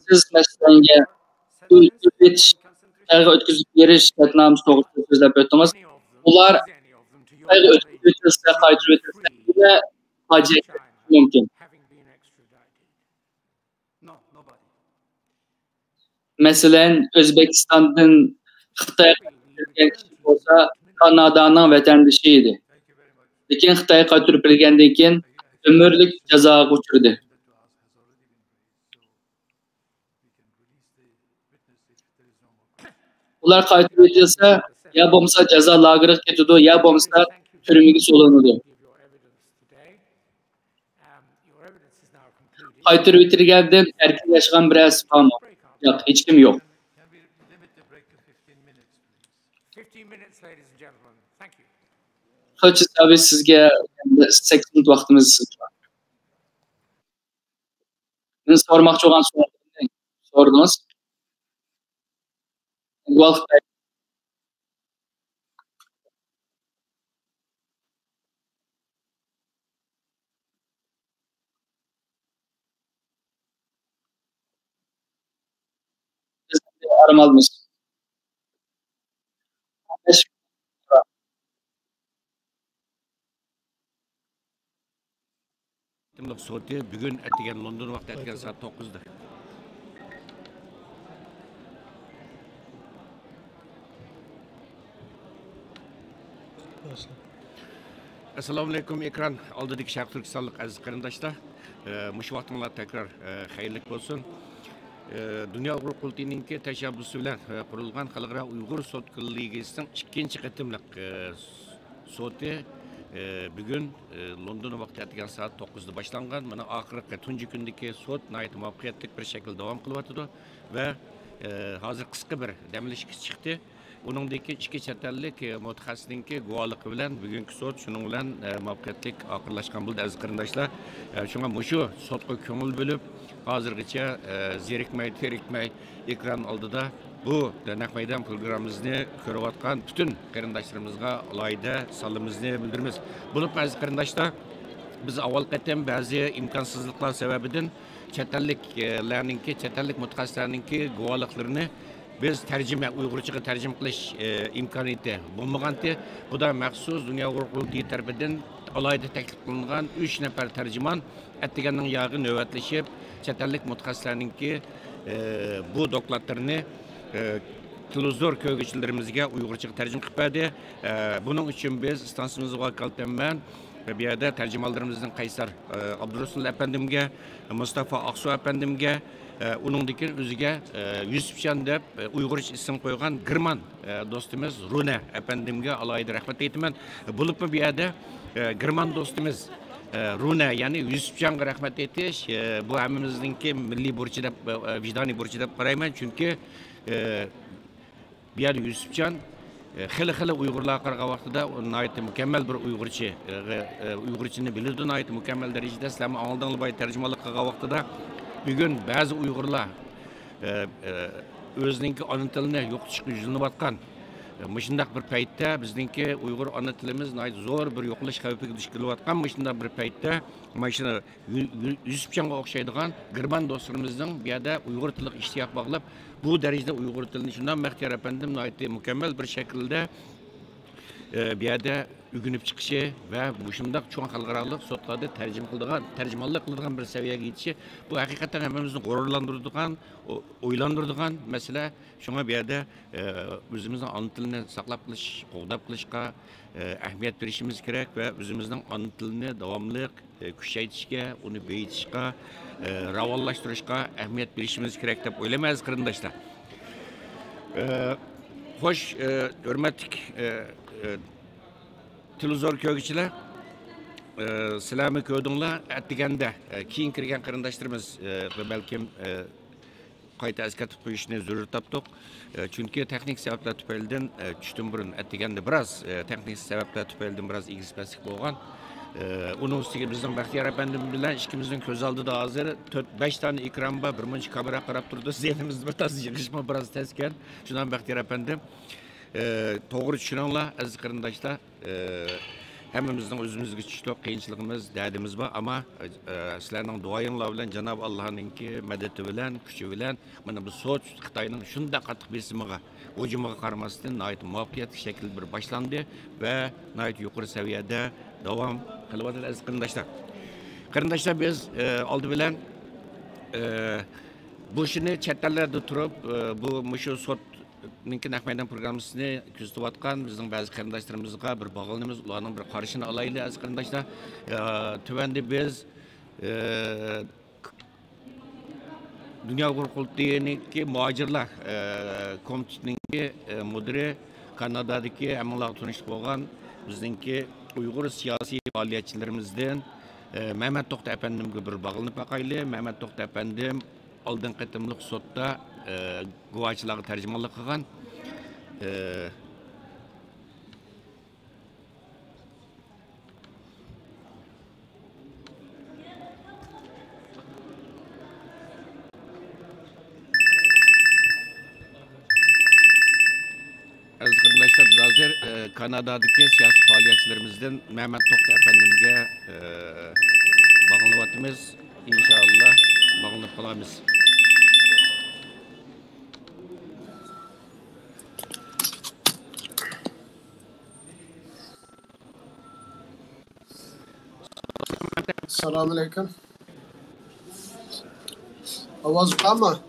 siz masalanga o'tkazib berish qatnamasi to'g'risida so'zlab o'tdingiz. Ular o'tkazib o'tilsa, qaytarib o'tilsa, fojia mumkin. Masalan, O'zbekistondan Xitoyga kelgan kishi bo'lsa, Kanadaning vatandoshi edi. Lekin Xitoyga qaytarib kelgandan keyin ömürlük cezaga uçurdu. Ular qaytarib etilsa, ya bo'lmasa jazo lageriga ketadi, ya bo'lmasa turmaga solinadi. Qaytarib etilgandan erkinlashgan birasi bormi? Yo'q, hech kim yo'q. 15 minutes, ladies and gentlemen. Thank you. Hocam tabii sizge 8 minut vaktimiz var. Ben sormakçı olan soruları sordunuz. çıkarmalımız. Soti bugün ettigen London vakti ettigen saat 9'da. Assalamu alaikum ekran oldidagi Sharq Turkistonlik aziz qarindoshlar. Mush vaqtinglar tekrar xayrli bo'lsin. Dünya Uyg'ur qultiyninki tashabbusi bilan qurilgan xalqaro Uyg'ur sud ligasining ikkinchi qatimliq soti bugün London vaqti ettigen saat 9'da başlangan. Mana oxirgi tunji kundagi sud nihoyat muvaffaqiyatli bir shaklda davom qilyapti va hozir qisqa bir damlash chiqdi. Uningdagi ichki chet ellik mutaxassisninki guvohligi bilan bugungi sud shuning bilan muvaffaqiyatli oxirlashgan bo'ldi aziz qarindoshlar. Shunga mushu sudga ko'ngil bo'lib hozirgacha zerikmay, terikmay ekran oldida bu naq maydon programmamizni ko'rayotgan bütün qarindoshlarimizga alohida salomimizni bildiramiz. Bo'lib aziz qarindoshlar, biz avval qatam ba'zi imkonsizliklar sababidan chet elliklarninki, chet ellik mutaxassislarninki guvohliklarini biz tercüme, Uygurcaga tercüme qilish imkoniyati bo'lmaganti. Bu da maxsus Dünya Uyg'ur qultiyi tarafidan alohida taklif qilingan 3 nafar terjimon attiganning yog'i navbatlashib, chet ellik mutaxassislarninki bu dokladlarini televizor ko'rguvchilarimizga Uyg'urchaga tercüme qilib berdi. Buning uchun biz stansiyamizga vakolatlanman bu yerda terjimalarimizning Qaysar Abdurasul apandimga, Mustafa Aqsu apandimga, uningdagi o'ziga Yusufjon deb Uyg'urcha ism qo'ygan Girman do'stimiz Runa apandimga alohida rahmat aytaman. Bo'libmi bu yerda Girman do'stimiz Runa, ya'ni Yusufjonga rahmat aytish bu hammamizningki milliy burchi deb, vijdoniy burchi deb qarayman, chunki bu yerda Yusufjon xili Uyg'urlar qarg'a vaqtida nihoyat mukammal bir Uyg'urchani biladi, nihoyat mukammal darajada sizlarni oldingi boy tarjimonlik qilgan vaqtida bugun ba'zi Uyg'urlar o'zining ona tilini yo'qotishga yuzilayotgan shundaq bir paytda bizningki Uyg'ur ona tilimiz nihoyat zo'r bir yo'qolish xavfiga duch kelayotgan shundaq bir paytda mana Yusufjonga o'xshaydigan Girman do'stlarimizning bu yerda Uyg'ur tiliga ishtiyoq bog'lab bu darajada Uyg'ur tilini shundan Maxtiyor apandim nihoyat mukammal bir shaklda bu yerda ügünüp çıkışı ve bu şundaq çoğun xalqaralıq sotlarda tercümanlık qiladigan bir seviyeге yetishi bu hakikaten hemimizni gururlandırdıgan, oylandırdıgan mesele. Şuna bir yerde özümüzün ana tilini saqlab qilish, qo'g'dab qilishga ahamiyat berishimiz kerak ve özümüzün ana tilini davomli kuchaytirishga, uni beyitishga, ravonlashtirishga ahamiyat berishimiz kerak deb o'ylaymiz qarindoshlar. Xo'sh, hurmatli televizor ko'rguvchilar, sizlarni ko'rdinglar. Atdiganda keyin kirgan qarindoshlarimiz balkim qayta eslatib qo'yishni zarur topdik. Chunki texnik sabablar tufaylidan tushdan burun atdiganda biroz texnik sabablar tufaylidan biroz egizmaslik bo'lgan. Uning ustiga bizning Baxtiyor apandim bilan ikkimizning ko'z oldida hozir 4-5 tane ekran bor, bir muncha kamera qarab turdi. Zehnimizni bir tas yig'ishma biroz taskan. Shundan Baxtiyor apandim to'g'ri tushuninglar aziz qarindoshlar. Hammamizning o'zimizga tushliq qiyinchiligimiz, dardimiz bor, ammo sizlarning duoyinglar bilan Janob Allohninki madadi bilan, kuchi bilan mana bu sud Xitoyning shunday qattiq besimiga, hujumiga qaramasdan nihoyat muvaffaqiyatli shaklda bir boshlandi va nihoyat yuqori saviyada davom qilyapti aziz qarindoshlar. Qarindoshlar, biz oldi bilan bu ishni chet ellarda turib bu mushu sud Ninki naq maydon programmasini kuzatayotgan bizning ba'zi qarindoshlarimizga bir bog'lanamiz, ularning bir qarashini olaylik aziz qarindoshlar. Tuvanda biz Dünya Uyg'ur qultiyiniki muhojirlar komitetininki mudiri Kanadadagi hammalar tanishib bo'lgan bizningki Uyg'ur siyosiy faoliyatchilarimizdan Mehmet To'xta apandimga bir bog'lanib boqaylik. Mehmet To'xta apandim oldin qatimliq sudda guvohchilarga tarjimonlik qilgan. Aziz qarindoshlar, biz hozir Kanadadagi siyosiy faoliyatchilarimizdan Mehmet To'xta apandimga bog'lanyapmiz. İnşallah bog'lanib qolamiz. Assalamualaikum. Ovoz chiqadimi?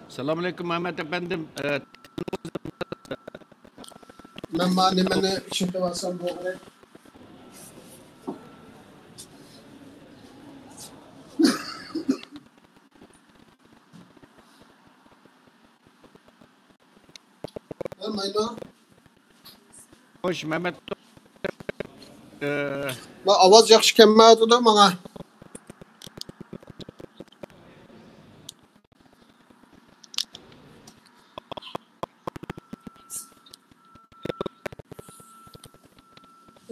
Assalomu alaykum Muhammad efendim. Men mana nimani tushuntirasan bo'g'ri. Mayna. Xo'sh, Muhammad. Ma ovoz yaxshi kelmaydi-da menga.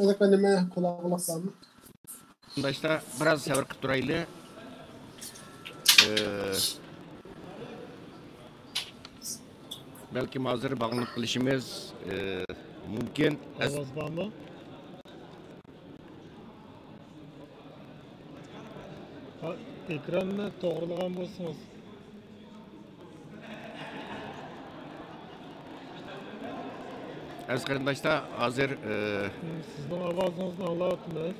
Enak nima quloq solmi? Bunda biraz sabır qilib turaylik. Belki hozir bağlanıp qilishimiz mumkin. Ovoz bormi? Ekranni to'g'rilagan bo'lsangiz. Aziz qarindoshlar, hozir Sizning ovozingizni anglayapmiz.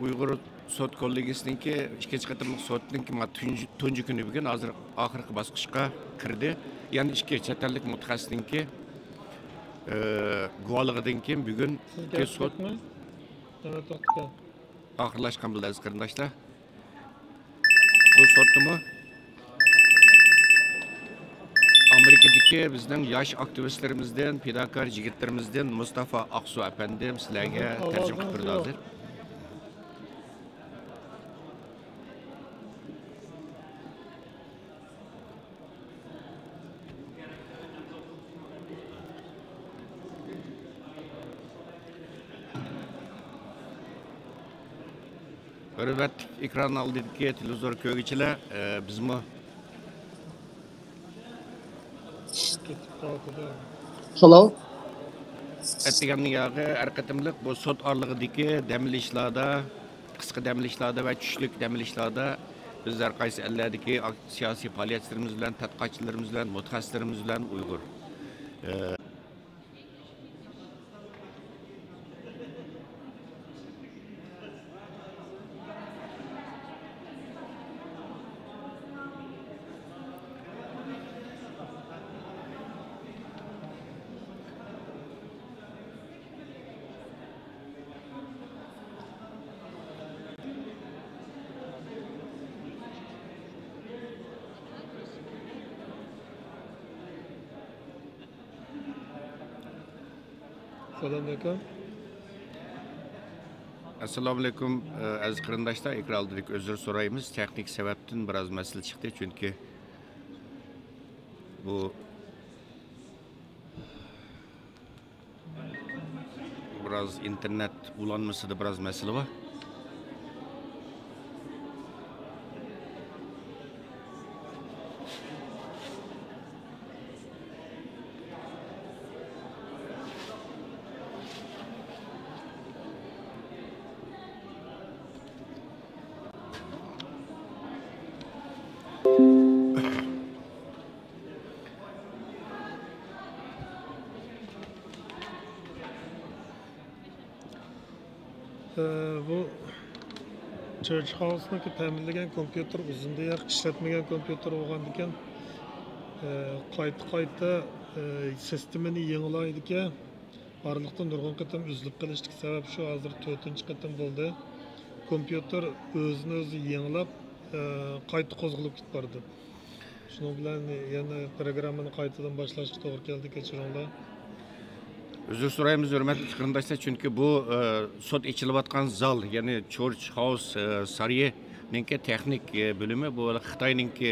Uyg'ur sot kollegiyasiniki ikkinchi qatimliq sotninki tunji kuni bugun hozir oxirgi bosqichga kirdi. Ya'ni ikki chet ellik mutaxassisninki guvohligidan keyin bugun sot oxirlashgan bo'ldi aziz qarindoshlar. Bu sotni Amerikadagi bizning yosh aktivistlarimizdan, fidokor yigitlarimizdan Mustafa Aqsu apandim sizlarga tarjima qilib berdi hozir. Hürmet ekran aldığındaki televizyon köylüçüler bizmi Hello. Ettiğinin yağı erketimlik bu sot arlığındaki demilişlerde, kısa demilişlerde ve çüşlük demilişlerde bizler qaysi ellerdeki siyasi faaliyetlerimiz bilen, tadqiqatçılarımız bilen, mutaxassislarımız bilen Uygur. Selamünaleyküm. Assalamu alaykum aziz qarindoshlar, ekran oldidagi özür so'raymiz. Texnik sebepten biraz masala chiqdi, chunki bu biraz internet ulanmasida biraz masala var. Bu Church House'niki ta'minlagan kompyuter uzunda yoq ishlatmagan kompyuter bo'lgan ekan. Qayta sistemini yangilaydi ekan. Oraliqda nurg'un qatam uzilib qolishlik sabab shu hozir 4-qatim bo'ldi. Kompyuter o'zini o'zi yangilab qayta qo'zg'alib ketib bordi. Shuning bilan yana programmani qaytadan boshlashga to'g'ri keldi, kechiringlar. Özür sorayımız hürmetli qarindoshlar, çünkü bu sot ichilayotgan zal, yani Church House sarayiningki texnik bölümü bu Xitoyninki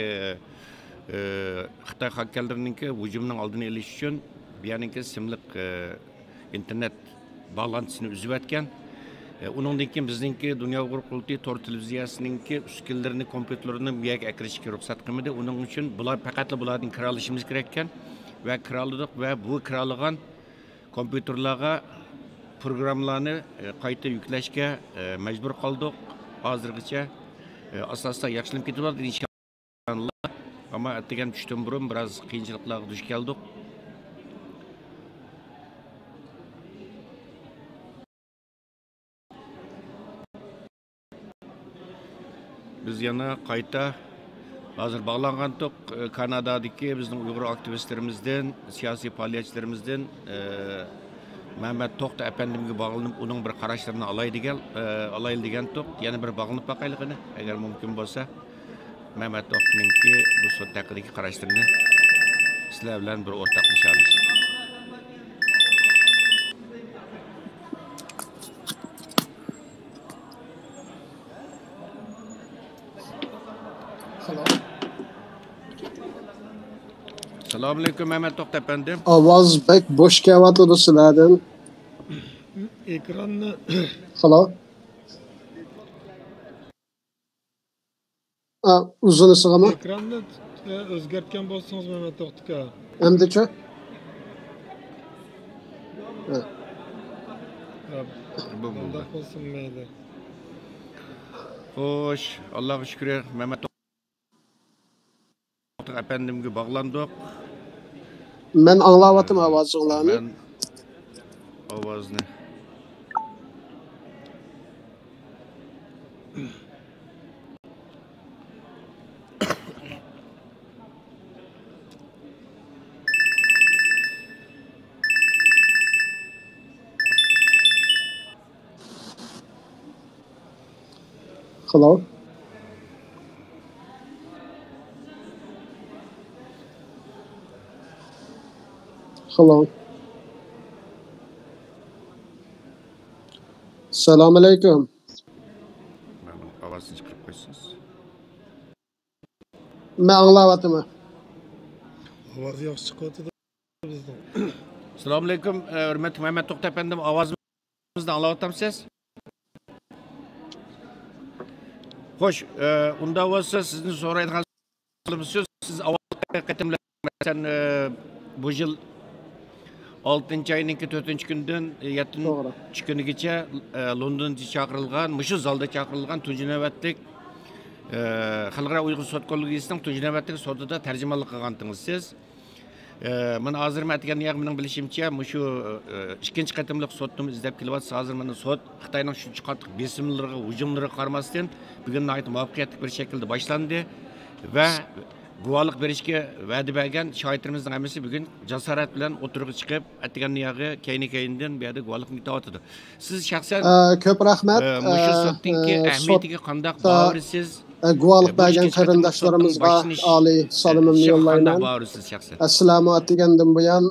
Xitoy hakkerlarininki hujumning oldini olish uchun buyaninki simliq internet bağlantısını uzib etgan. Uningdan keyin bizningki Dunyo Uyg'ur qurultiyi tor televiziyasininki uskullarini, kompyuterlarini buyoqqa akirishga ruxsat qilmadi. Uning uchun bular faqat bulardan kira olishimiz kerak ekan va kira oldik va bu kiralagan kompüterlarga programlarni qayta yüklashga majbur qoldik. Hozirgacha asosda yaxshilanib ketyapti inshaalloh. Ammo atgan tushdan burun biraz qiyinchiliklarga duch keldik. biz yana qayta hazır bağlanğandık Kanadadaki bizning Uyghur aktivistlerimizden, siyasi faoliyatchilarimizdan Mehmet Toqta efendimge bağlanıp onun bir qarashlarini alaylı degandik. Yana bir bağlanıp baqaylik ana, agar mumkin bo'lsa. Mehmet Toqtningki bu sud haqidagi qarashlarini sizlar bilan bir o'rtoqlashamiz. Assalomu alaykum Mehmet Toqta efendim. Ovoz bek bo'sh kelyapti sizlardan. Ekranni Halo. Uzun sig'imi? Ekranni o'zgartgan bo'lsangiz Mehmet Toqtika. Endi-chi? Bunday bo'lsin mayli. Xo'sh, Allohga shukr, Mehmet Toqta efendimge bağlandık. Men anglayaptim ovozinglarni. Men ovozni Hello. Hello. Assalomu alaykum. Ovozingizni chiqarib qo'ysiz. Men anglayaptimi? Ovoz yaxshi chiqyapti bizdan. Assalomu alaykum, hurmatli Mehmet Toqta efendim, ovozimizni anglayapsizsiz? Xo'sh, unda bo'lsa sizni so'raydigan so'zimiz siz avval qatimlasan bu yil 6 ayning 4 kundan 7 kunigacha Londonda chaqirilgan, mushu zalda chaqirilgan tunji navbatlik Xalqaro Uyg'ur sud kollegiyasining tunji navbatlik sudida tarjimonlik qilgandingiz siz. Mana hozir aytgan mening bilishimcha, mushu ikkinchi qatimliq sudni izlab kelyapsiz. Hozir mana sud Xitoyning shuncha qattiq besimlariga, hujumlariga qaramasdan bugun muvaffaqiyatli bir shaklda boshlandi va guvohlik berishga va'da bergan shohidlarimizning hammasi bugun jasorat bilan o'tirg'i chiqib, atgan niyog'i keyni-keyindan bu yerda guvohlikni aytyapti. Siz shaxsan ko'p rahmat. Mushu sudningki ahamiyatiga qanday bag'risiz? Guvohlik bergan qarindoshlarimizga oliy salomimni yo'llayman. Assalomu degandan buyon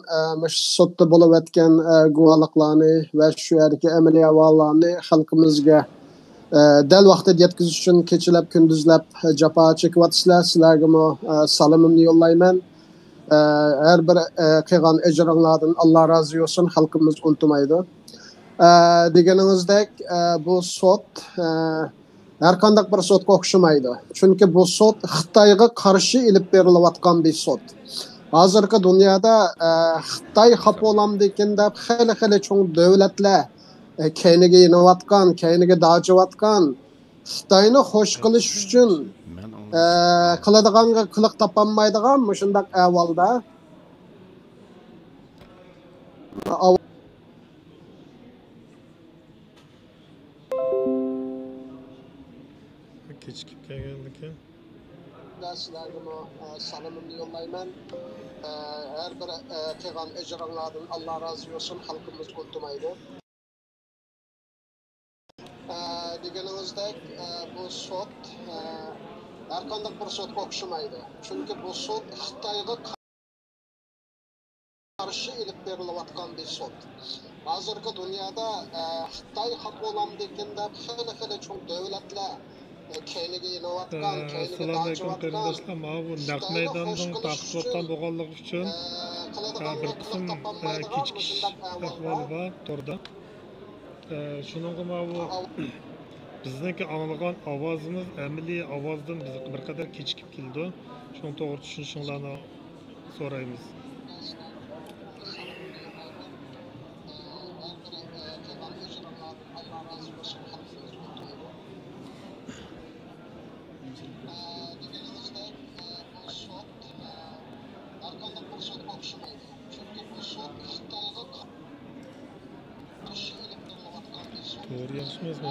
mush sudda bo'lib o'tgan guvohliklarni va shu yerdagi amaliy ahvollarni xalqimizga dal vaqtida yetkazish uchun kechalab kunduzlab jafo chekyapsizlar. Sizlarga salomimni yo'llayman. Har bir qilgan ijringlardan Alloh rozi bo'lsin, xalqimiz unutmaydi. Deganingizdek bu sud her qanday bir sudga o'xshamaydi. Chunki bu sud Xitoyga qarshi ilib berilayotgan bir sud. Hozirgi dunyoda Xitoy xafa bo'lamdikin deb xili cho'ng davlatlar keyniga yeniyotgan, keyniga dojiyotgan Xitoyni xo'sh qilish uchun qiladiganiga qiliq topolmaydigan shunday ahvolda kechikib kelgandikan. Sizlarga salomimni yo'llayman. Har bir qilgan ijringlardan Alloh rozi bo'lsin, xalqimiz unutmaydi. Deganingizdek bu sud har qanday bir sudga o'xshamaydi. Chunki bu sud Xitoyga qarshi ilib berilayotgan bir sud. Hozirgi dunyoda Xitoy xafa bo'lamdikin deb xili cho'ng davlatlar keyniga yeniyotgan, keyniga dojiyotgan. Mana bu naq maydondan taqib bo'lganligi uchun bir qism kechikish ahvoli bor turdi. Shuningga bu bizniki anglagan ovozimiz amaliy ovozdan bir qadar kechikib keldi. Shuni to'g'ri tushunishinglarni so'raymiz. Doğru yaşmaz mı?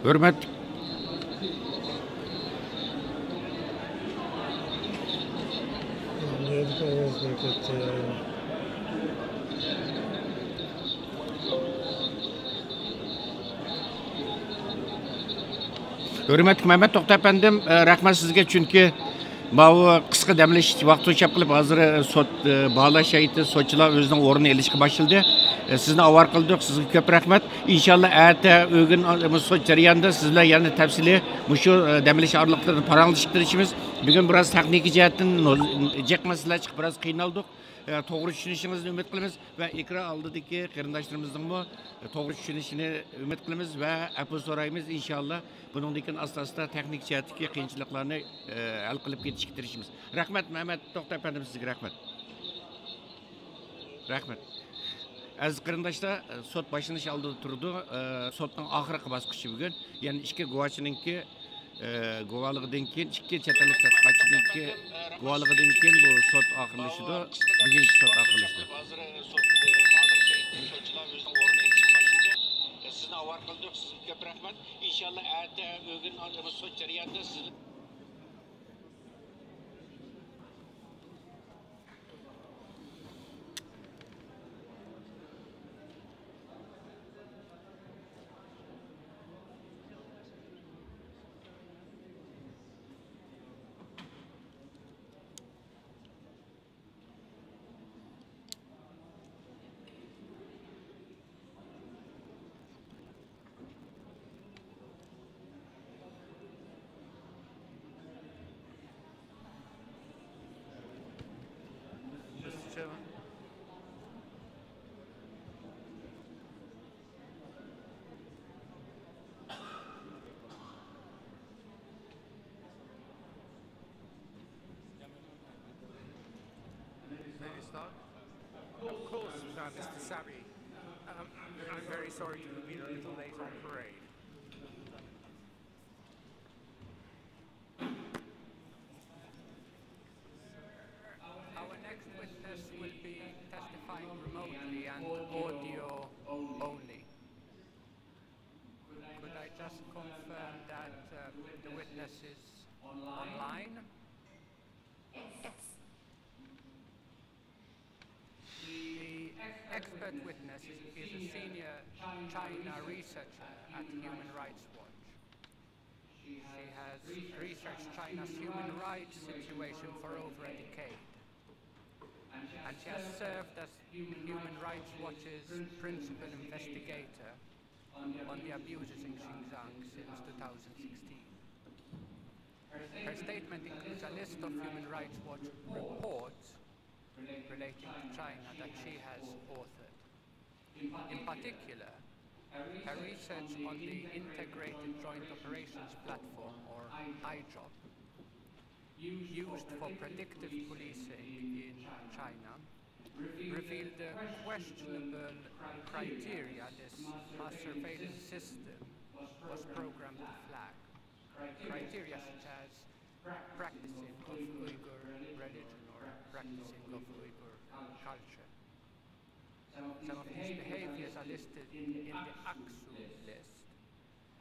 Hürmet Hürmetli Mehmet Toqta efendim, rahmet sizge çünkü bu kısa demleş vakti uçap kılıp hazır sot bağlaş ayıtı sotçular özünün orunu elişki başladı. Sizni avar kıldık, sizge köp rahmet. İnşallah erte ögün sot jarayanda sizler yani tepsili şu demleş ağırlıkları paranlaşıktır işimiz. Bugün biraz teknik cihetten cek meseleler çıkıp biraz kıynaldık. Doğru düşünüşünüzü ümit kılımız ve ikra aldıdaki kırındaşlarımızın bu doğru düşünüşünü ümit kılımız ve apı sorayımız inşallah bunun asla teknik cihetteki kıyınçılıklarını el kılıp yetiştirişimiz. Rahmet Mehmet Toqta efendim sizge rahmet. Rahmet. Az kırındaşlar sot başını aldı durdu. Sotun ahırkı baskışı bugün. Yani iki guvaçınınki guvalıqdan keyin ikki chetalik tadqiqotchiniki guvalıqdan keyin bu sot oxirlashdi. Bugungi sot oxirlashdi. Sizni avar qildik, sizga ko'p rahmat. Inshaalloh erta o'gin sot jarayonida sizni Of course, Mr. Sabi. I'm very sorry to have been a little late on parade. Our next witness will be testifying remotely and audio only. Could I just confirm that the witness is online? Yes. The expert witness is a senior China researcher at Human Rights Watch. She has researched China's human rights situation for over a decade. And she has served as Human Rights Watch's principal investigator on the abuses in Xinjiang since 2016. Her statement includes a list of Human Rights Watch reports relating to China that she has authored. In particular, her research on the Integrated Joint Operations Platform, or IJOP, used for predictive policing in China, revealed the questionable criteria this mass surveillance system was programmed to flag. Criteria such as practicing of Uyghur religion or practicing of Uyghur culture. Some of these behaviors are listed in the Aksu list,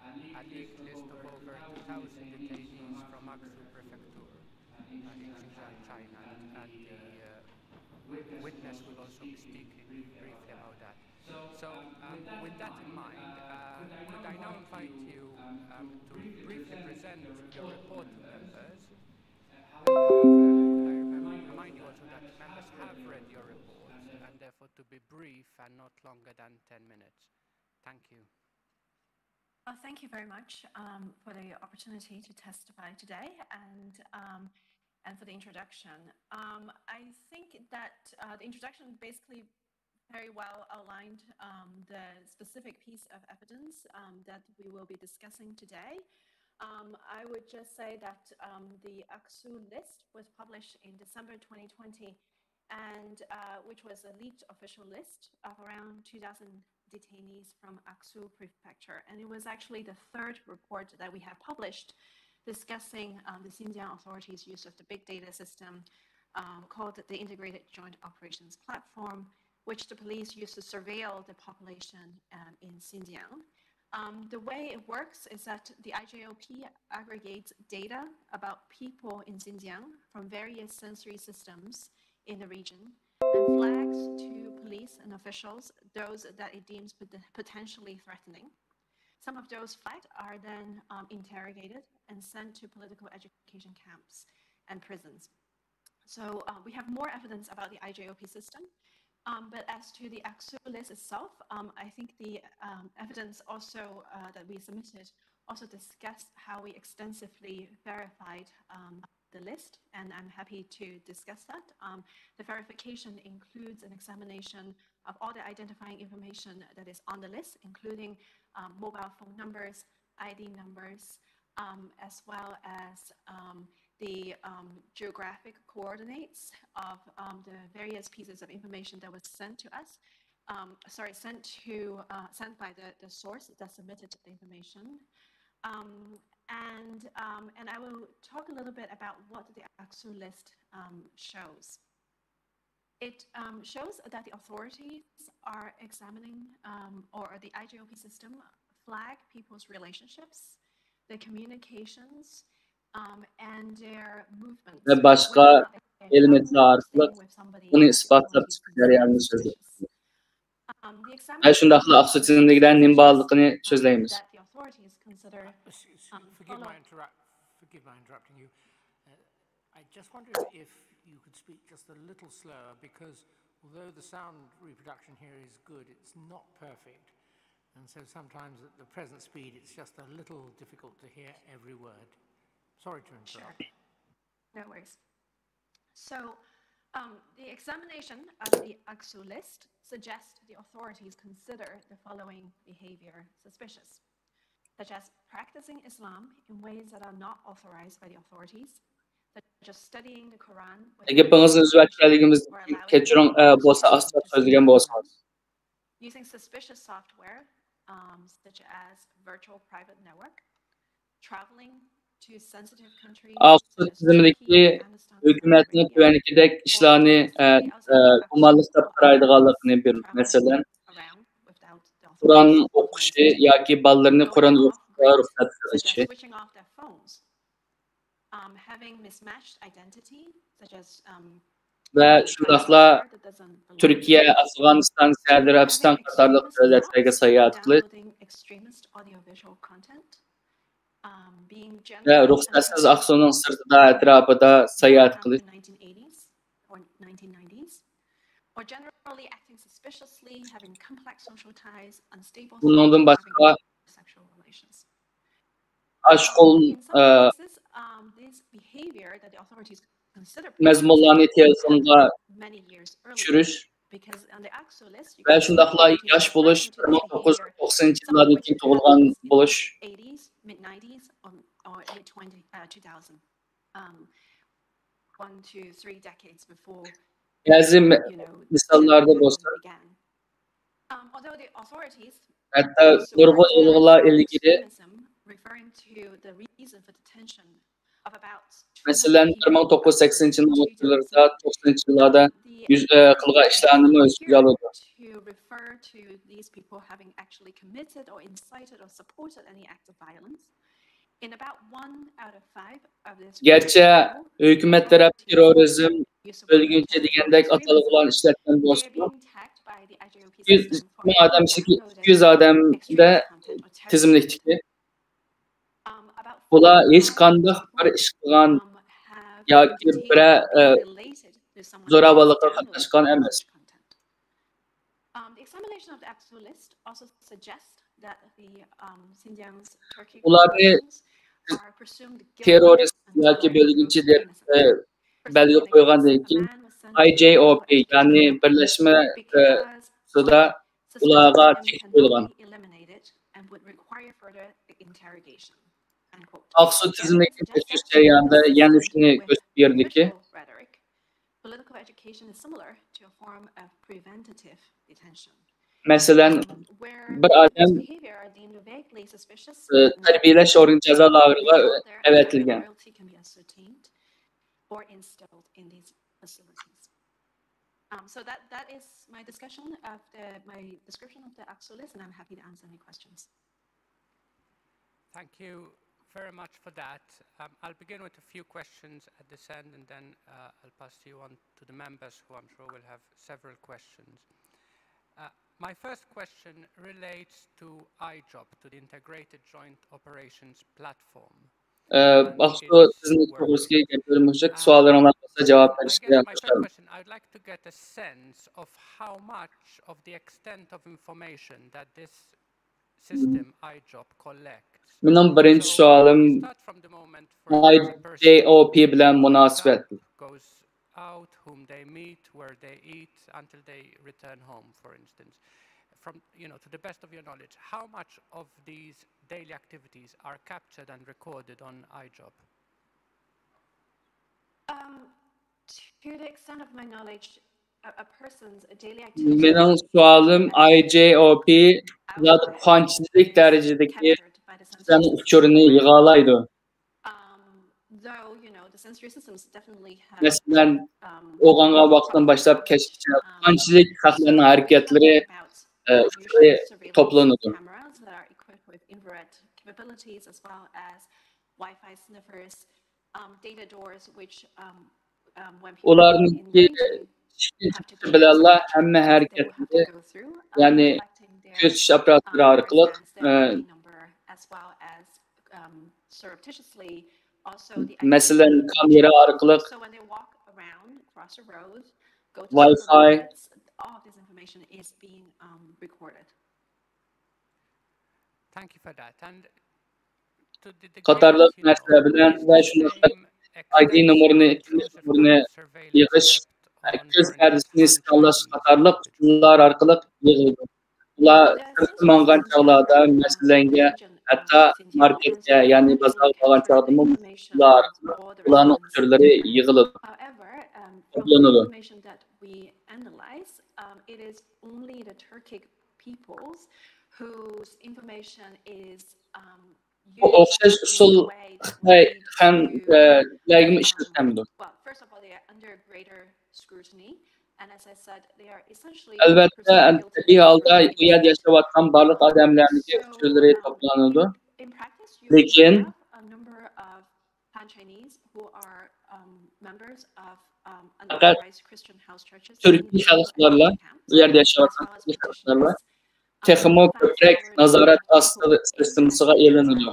a leaked list of over 2,000 detainees from Aksu Prefecture in Xinjiang, China, and the witness will also be speaking briefly about that. So, with that in mind, could I now invite you to briefly present your report to members? I remind you also that members have read your report and therefore to be brief and not longer than 10 minutes. Thank you. Thank you very much for the opportunity to testify today and for the introduction. I think that the introduction basically very well outlined the specific piece of evidence that we will be discussing today. I would just say that the Aksu list was published in December 2020, and which was a leaked official list of around 2,000 detainees from Aksu Prefecture. And it was actually the third report that we have published discussing the Xinjiang authorities' use of the big data system called the Integrated Joint Operations Platform, which the police used to surveil the population in Xinjiang. The way it works is that the IJOP aggregates data about people in Xinjiang from various sensory systems in the region and flags to police and officials those that it deems potentially threatening. Some of those flags are then interrogated and sent to political education camps and prisons. So we have more evidence about the IJOP system. But as to the Aksu list itself, I think the evidence also that we submitted also discussed how we extensively verified the list, and I'm happy to discuss that. The verification includes an examination of all the identifying information that is on the list, including mobile phone numbers, ID numbers, as well as the geographic coordinates of the various pieces of information that was sent to us. Sent by the source that submitted the information. And I will talk a little bit about what the Aksu list shows. It shows that the authorities are examining, or the IJOP system flag people's relationships, their communications, and their movements. Ve başka elementler arkalık bunu ispatlap çıkıyor yani sözü. Şundaqla Aksu tizimligilerinin bağlılığını sözleyimiz. Forgive my interrupting you. I just wondered if you could speak just a little slower, because although the sound reproduction here is good, it's not perfect. And so sometimes at the present speed, it's just a little difficult to hear every word. Sorry to interrupt. Sure. No worries. So the examination of the Aksu list suggests the authorities consider the following behavior suspicious, such as practicing Islam in ways that are not authorized by the authorities, such as studying the Quran. Using suspicious software, such as virtual private network, traveling to sensitive countries. Aksu tizimdeki hükümetinin güvenlikdek işlerini kumallıkta qaraydiganligini bir mesele. Kur'an okuşu yoki balalarını Kur'an o'qishga ruxsat qilishi. Ve shundaqla Türkiye, Afg'oniston, Saudiya Arabiston qatorliq davlatlarga sayohat qilish ve ruxsatsiz Aksuning sirtida atrofida sayohat qilish. Bundan başqa aşkol mezmunlarını telefonga tushirish ve shundaqla yosh bo'lish, 1990-yillardan keyin tug'ilgan bo'lish. Ba'zi misollarda bo'lsa, hatto nurg'un yillar ilgari, masalan 1980-yillarda, 90-yillarda qilgan ishlarini o'ziga oladi. Gerçi hükümet tarafı terörizm, bölgünce degandek atalg'ular ishlatgan bo'lsa, 200 odamda tizimlikdiki. Bular hech qanday bir ish qilgan yoki bir zo'ravonlikqa qatnashgan emas. Ularni terörist yoki bölgünçi deb belgi qo'ygandan keyin IJOP ya'ni birlashma sуда ularga chek qo'yilgan. Aksu tizimlikni tekshirish jarayonida yana shuni ko'rsatib berdiki, masalan, bir odam tarbiyalash o'rni jazo lag'riga avatilgan. So that is my discussion of my description of the Aksu list, and I'm happy to answer any questions. Thank you very much for that. I'll begin with a few questions at this end, and then I'll pass you on to the members, who I'm sure will have several questions. My first question relates to IJOP, to the Integrated Joint Operations Platform. Bakso sizin to'g'risiga gapirim olacak. Suallarına cevap verishga My first question, I'd like to get a sense of how much of the extent of information that this system IJOP collects. Benim birinchi sualim IJOP bilan munosabatli. Goes out, whom they meet, where they eat, until they return home, for instance. From, to the best of your knowledge, how much of these daily activities are captured and recorded on IJOP? To the extent of my knowledge, a person's daily activity. Benim sualim IJOP zaten qanchalik darajadagi sistem uçurunu yığalaydı. Mesela oğanga vaqtdan başlap keşke qanchalik xalqlarning harakatları toplanıdı. Capabilities as well as Wi-Fi sniffers, data doors, which when people Ularınki bilanlar hamma harakatları, yani göz aparatları arqali mesela kamera arqali Wi-Fi Thank you for that. And qatarlıq narsalar bilan va shunday ID numarini yig'ish, ko'z pardasini skanlash qatorliq usullar orqali yig'ildi. Ular mangan chog'larda masalanga, hatto marketga, ya'ni bozorga borgan chog'da ular ularning usullari yig'iladi. Toplanadi. It is only the Turkic peoples whose information is o'xshash usul ham lagim ishlatamdi. First of all, they are under greater scrutiny, and as I said, they are essentially. Albatta, tabiiy holda u yerda yashayotgan barliq odamlarning usullari toplanadi. Lekin faqat Turkiy xalqlarla, u yerda yashayotgan xalqlarla texmo ko'proq nazorat ostida sistemasiga elinadi.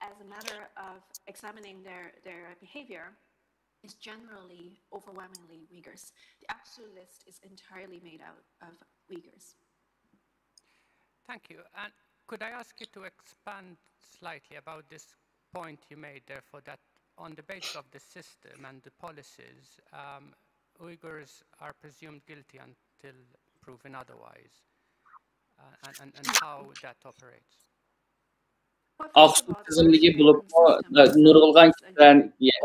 As a matter of examining their behavior, is generally overwhelmingly Uyghurs. The absolute list is entirely made out of Uyghurs. Thank you. And could I ask you to expand slightly about this point you made, therefore, that on the basis of the system and the policies, Uyghurs are presumed guilty until proven otherwise, and how that operates? Aqsuv tizimligi bo'lib, nurg'ilgan kishilar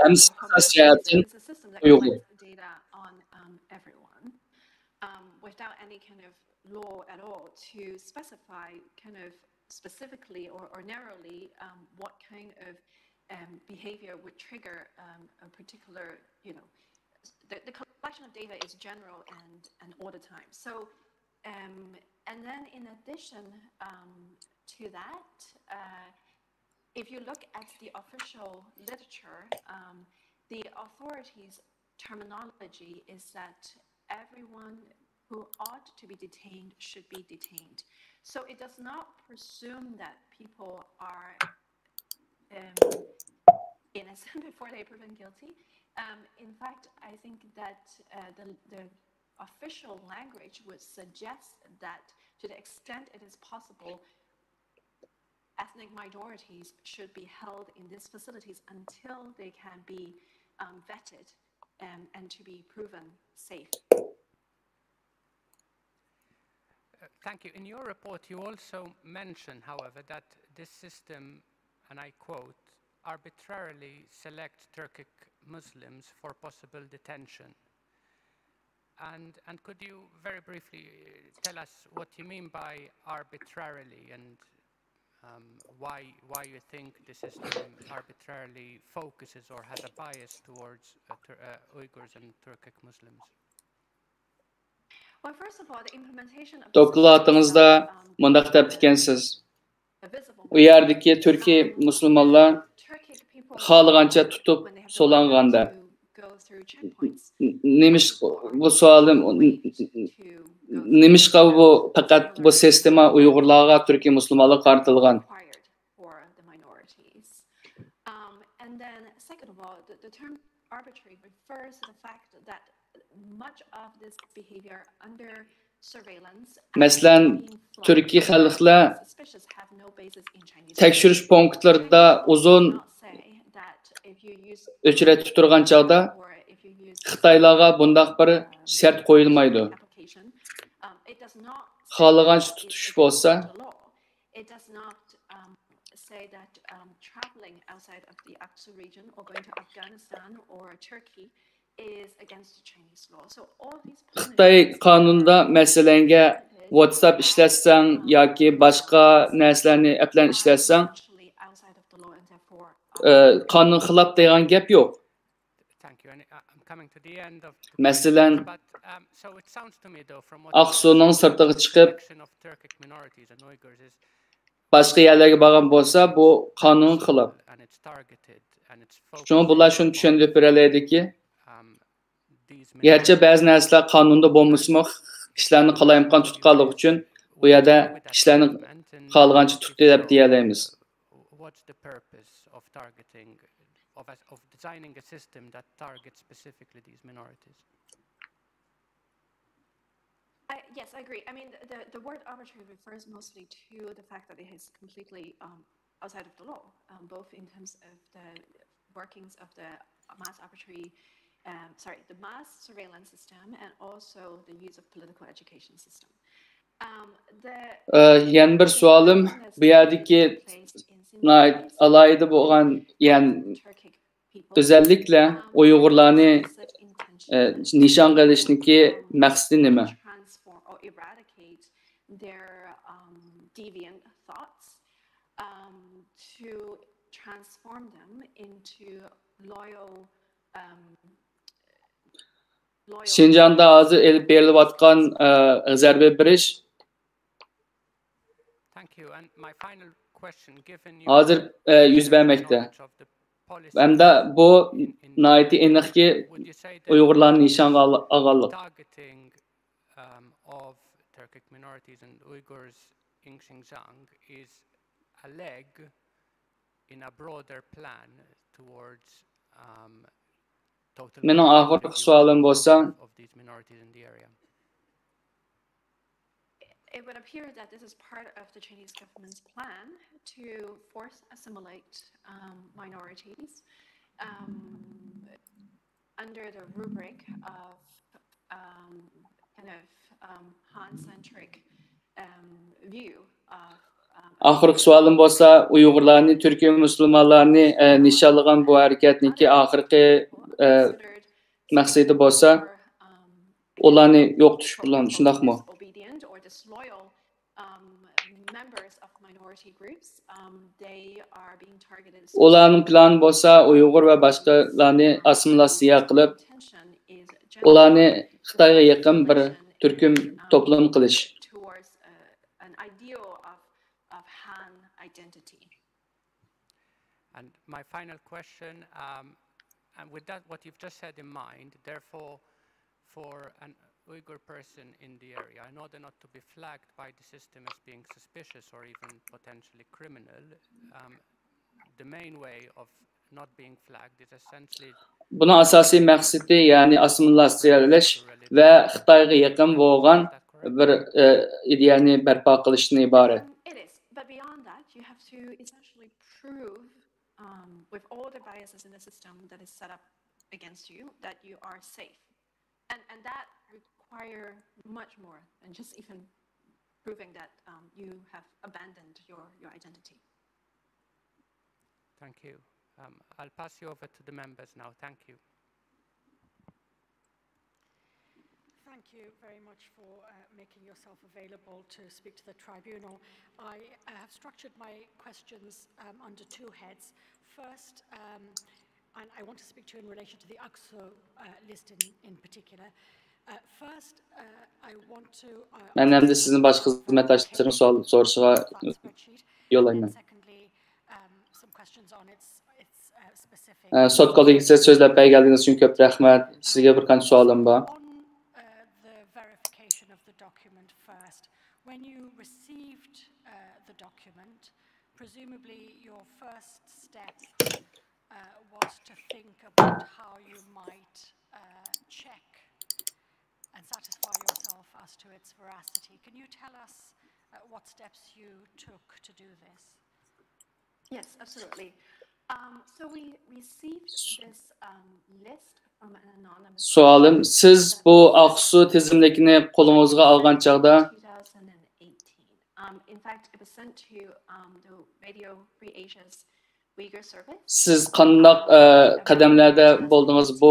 hammasini Uyg'ur. Without any kind of law at all to specify kind of specifically or narrowly what kind of behavior would trigger a particular, the collection of data is general and all the time. So, and then in addition to that, if you look at the official literature, the authorities' terminology is that everyone who ought to be detained should be detained. So it does not presume that people are innocent before they're proven guilty. In fact, I think that the official language would suggest that to the extent it is possible, ethnic minorities should be held in these facilities until they can be vetted and to be proven safe. Thank you. In your report, you also mention, however, that this system, and I quote, arbitrarily selects Turkic Muslims for possible detention. And could you very briefly tell us what you mean by arbitrarily, and why you think the system arbitrarily focuses or has a bias towards Uyghurs and Turkic Muslims? Well, first of all, the implementation of Dokladığınızda mundaq deb ekansiz. u yerdagi Türkiye Müslümanlar xalığanca tutup solanganda. Nemish bu sualim nemishqa bu faqat bu sistema Uyg'urlarga Türkiye Müslümanlar qartilgan. And then second of all, the term arbitrary refers to the fact that much of this behavior under surveillance. Masalan, Türkiye xalqlar tekshirish punktlarida uzun o'chratib turgan chog'da Xitoylarga bundaq bir shart qo'yilmaydi. Xohlagancha tutish bo'lsa, say that traveling outside of the Aqsa region or going to Afghanistan or Turkey is against the Chinese law. So all these Xitoy qonunda masalanga WhatsApp ishlatsang yoki boshqa narsalarni applarni ishlatsang qonun xilof degan gap yo'q. Masalan, Aqsuning sirtiga chiqib başqa yerlarga borgan bo'lsa, bu qonun xilof. Shuni bular shuni tushuntirib beraladiki, garchi ba'zi narsalar qonunda bo'lmasa-mu, ishlarni qalayimqon tutganlik uchun bu yerda ishlarni xohlagancha tutdi deb deyalaymiz. What's the purpose of targeting, of designing a system that targets specifically these minorities? Yes, I agree. I mean, the word arbitrary refers mostly to the fact that it is completely outside of the law, both in terms of the workings of the the mass surveillance system and also the use of political education system. Yani bir sualım, bu yerdeki alayda bo'lgan, yani özellikle Uyg'urlarni nishon qilishniki maqsadi nima? Their deviant thoughts to transform them into loyal. Şinjan'da hazır elib berilayotgan zarba berish hazır yuz bermoqda. Hamda bu nihoyat aniqki Uyg'urlarni nishonga olganlik. Turkic minorities and Uyghurs in Xinjiang is a leg in a broader plan towards total Mening oxirgi savolim bo'lsa, of these minorities in the area. It would appear that this is part of the Chinese government's plan to force assimilate minorities under the rubric of kind of Han-centric view of oxirgi savolim bo'lsa, Uyg'urlarni, Türkiye Müslümanlarni nishonlagan bu harakatniki oxirgi maqsadi bo'lsa, ularni yo'qotish bilan shundaqmi? Ularning plani bo'lsa, Uyg'ur va boshqalarni assimilyatsiya qilib, ularni Xitoyga yaqin bir Türküm toplum qilish. And my final question, and with that, what you've just said in mind, therefore, for an Uyghur person in the area, in order not to be flagged by the system as being suspicious or even potentially criminal, the main way of not being flagged is essentially. Bunun asosiy maqsadi, ya'ni assimilyatsiyalash va Xitoyga yaqin bo'lgan bir ideyani barpo qilishdan iborat. It is, but beyond that, you have to essentially prove, with all the biases in the system that is set up against you, that you are safe, and that require much more than just even proving that you have abandoned your identity. Thank you. I'll pass you over to the members now. Thank you. Thank you very much for making yourself available to speak to the tribunal. I have structured my questions under two heads. First, and I want to speak to you in relation to the Aqsa list in particular. First, I want to... Ben hem de sizin başka hizmetdaşlarınız soruşuna yollayayım. questions on its specific. Sot kolegisize sözler bergeldiğiniz için köp rahmet. Sizge bir qancha sualım var. The verification of the document first. When you received the document, presumably your first step was to think about how you might check and satisfy yourself as to its veracity. Can you tell us what steps you took to do this? Yes, absolutely. So we received this list from an anonymous. Sualım, siz bu Aksu tizimlikini qolunuzga algan çağda 2018. In fact, it was sent to the Radio Free Asia's Uyghur service. siz qandaq qadamlarda bo'ldingiz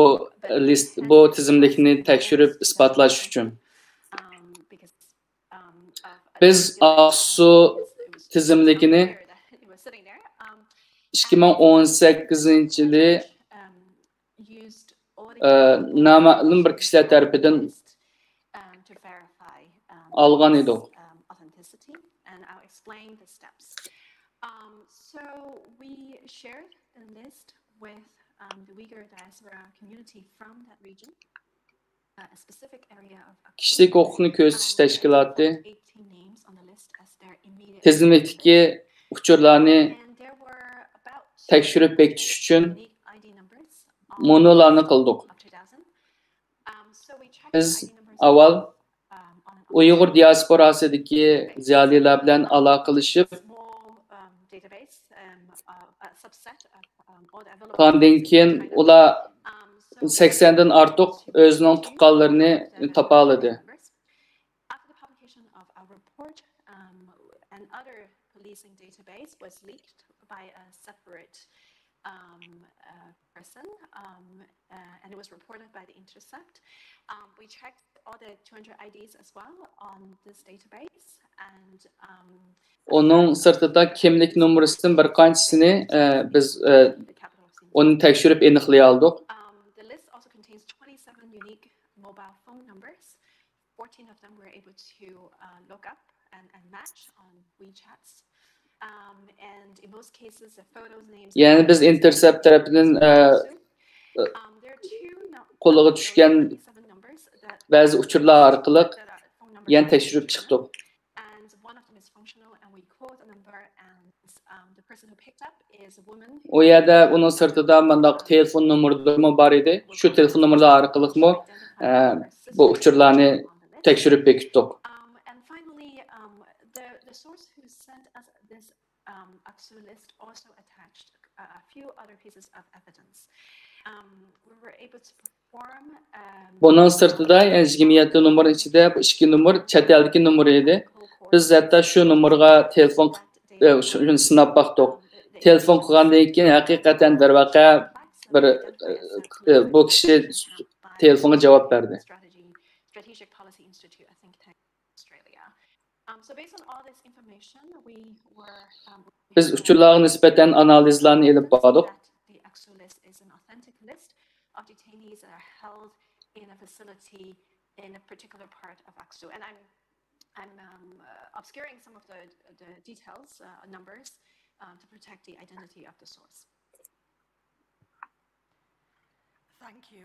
bu tizimlikni tekshirib isbotlash uchun? Biz Aksu tizimlikini 2018-yili noma'lum bir kishilar tarafidan algan edik. So we shared the list with the Uyghur diaspora community from that region, a specific area of Kişilik hukukunu közetiş teşkilatı tizimlikdeki uçurlarını tekşirip bekitiş için monolarını kıldık. Biz avval Uyghur diasporasidagi ziyolilar bilan aloqalashib Ondan keyin ular 80'den ortiq o'zining tuqqanlarini topaladı. After the publication of our report, another policing database was leaked by a separate person, and it was reported by the Intercept. We checked all the 200 IDs as well on this database, and onun sırtında kimlik numarasının bir qanchisini biz onu tekshirib aniqlay oldik. The list also contains 27 unique mobile phone numbers. 14 of them were able to look up and match on WeChats. And in most cases, the photos, names. Yani biz Intercept tarafından qo'lga tushgan ba'zi uchurlar orqali yana tekshirib chiqdik. O yerda uning sirtida mandaq telefon nomerlari bor edi. Shu telefon nomerlar orqali bu uchurlarni tekshirib bekitdik. And finally, the source who sent us this Aksu list also attached a few other pieces of evidence. We were able to perform. Bunun sirtida 27 nomer ichida 2 nomer chet eldagi nomer edi. Biz hatta shu nomerga telefon shuni sinab baqdik. Telefon qilgandan keyin haqiqatan darvaqa bir bu kishi telefonga javob berdi. Strategic Policy Institute, I think, Australia. So based on all this information, we were. Biz uchurlarga nisbatan analizlarni elib bordik. The Aksu list is an authentic list of detainees that are held in a facility in a particular part of Aksu, and I'm obscuring some of the details, numbers. To protect the identity of the source. Thank you.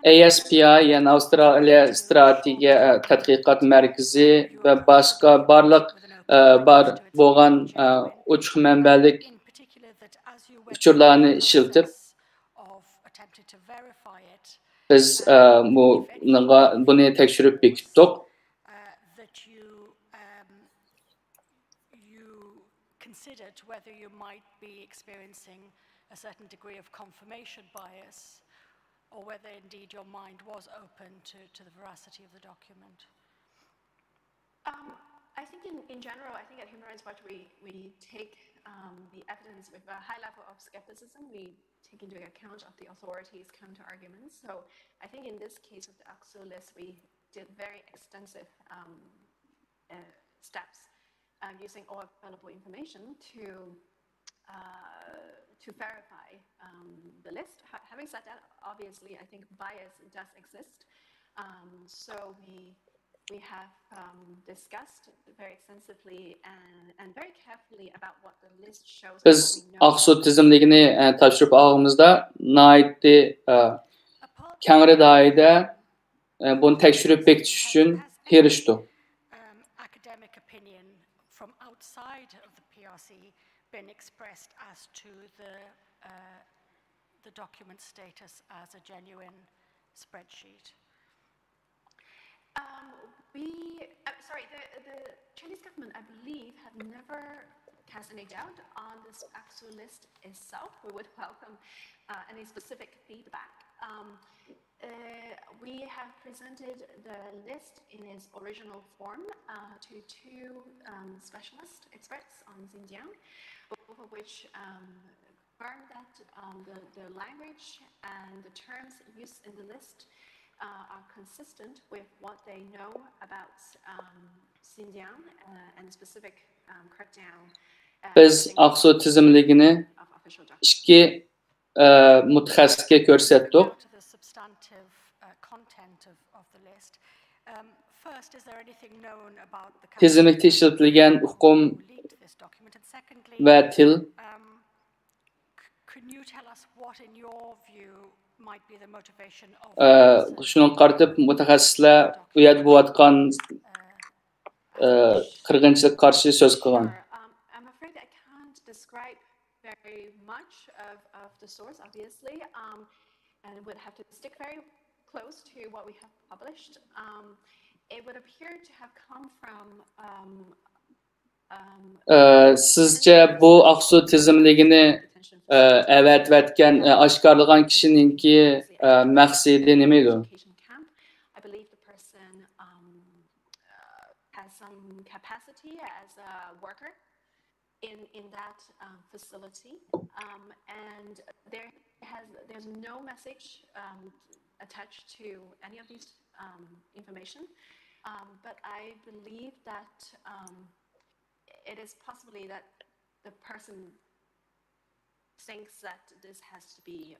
ASPI, yani Avstraliya Strategiya Tadqiqot Markazi va boshqa barliq bor bo'lgan ochiq manbalik uchurlarni ishlatib biz buni tekshirib bekitdik. Whether you might be experiencing a certain degree of confirmation bias, or whether indeed your mind was open to the veracity of the document. I think in general, I think at Human Rights Watch we take the evidence with a high level of skepticism. We take into account of the authorities' counter-arguments. So I think in this case of the Aksu list, we did very extensive steps. Using all available information to verify the list. Having said that, obviously, I think bias does exist. So we we have discussed very extensively and very carefully about what the list shows. Biz Aqsud tizimligini topshirib olganimizda nihoyatda kengri doirada buni tekshirib bekitish uchun erishdik. Academic opinion from outside of the PRC been expressed as to the document status as a genuine spreadsheet? The Chinese government, I believe, have never cast any doubt on this Aqsu list itself. We would welcome any specific feedback. We have presented the list in its original form to two specialist experts on Xinjiang, both of which confirmed that the language and the terms used in the list are consistent with what they know about Xinjiang and specific crackdown. Biz Aqsud tizimligini ikki mutaxassisga ko'rsatdik. Tizimlikda ishlatilgan huquq va til shuni qaratib mutaxassislar u yerda bo'layotgan qirg'inchilikka qarshi so'z qilgan. I'm afraid I can't describe very much of the source, obviously, and would have to stick very close to what we have published. It would appear to have come from sizce bu Aqsud tizimligini avatayotgan oshkorlagan kishininki maqsadi nima edi? I believe the person has some capacity as a worker in that facility, and there's no message attached to any of these information, but I believe that it is possibly that the person thinks that this has to be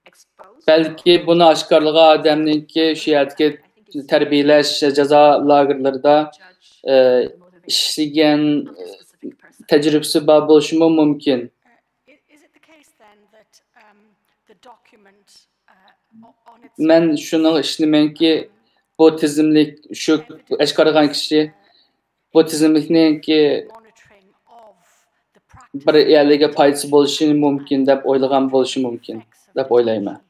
exposed. Belki bunu aşkarlığa adamınki şu yerdeki terbiyeleş ceza lagerlerinde işleyen tecrübesi bab oluşu mu mümkün? Ben şunu işlemen ki bu tizimlik şu aşkarlagan kişi bu tizimliknin ki bir yerliğe faydası bo'lishini mumkin deb o'ylagan bo'lishi mumkin deb o'ylayman.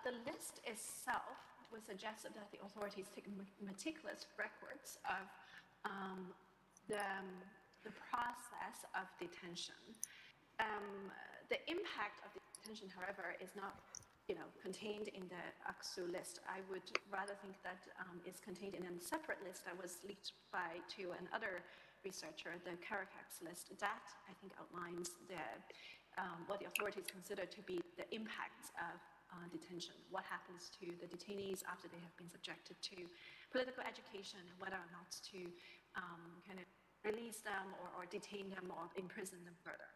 The list itself would suggest that the authorities take meticulous records of the process of detention. The impact of detention, however, is not contained in the Aqsu list. I would rather think that it's contained in a separate list that was leaked to another researcher, the Caracas list. That, I think, outlines what the authorities consider to be the impacts of detention. What happens to the detainees after they have been subjected to political education, and whether or not to kind of release them or detain them or imprison them further.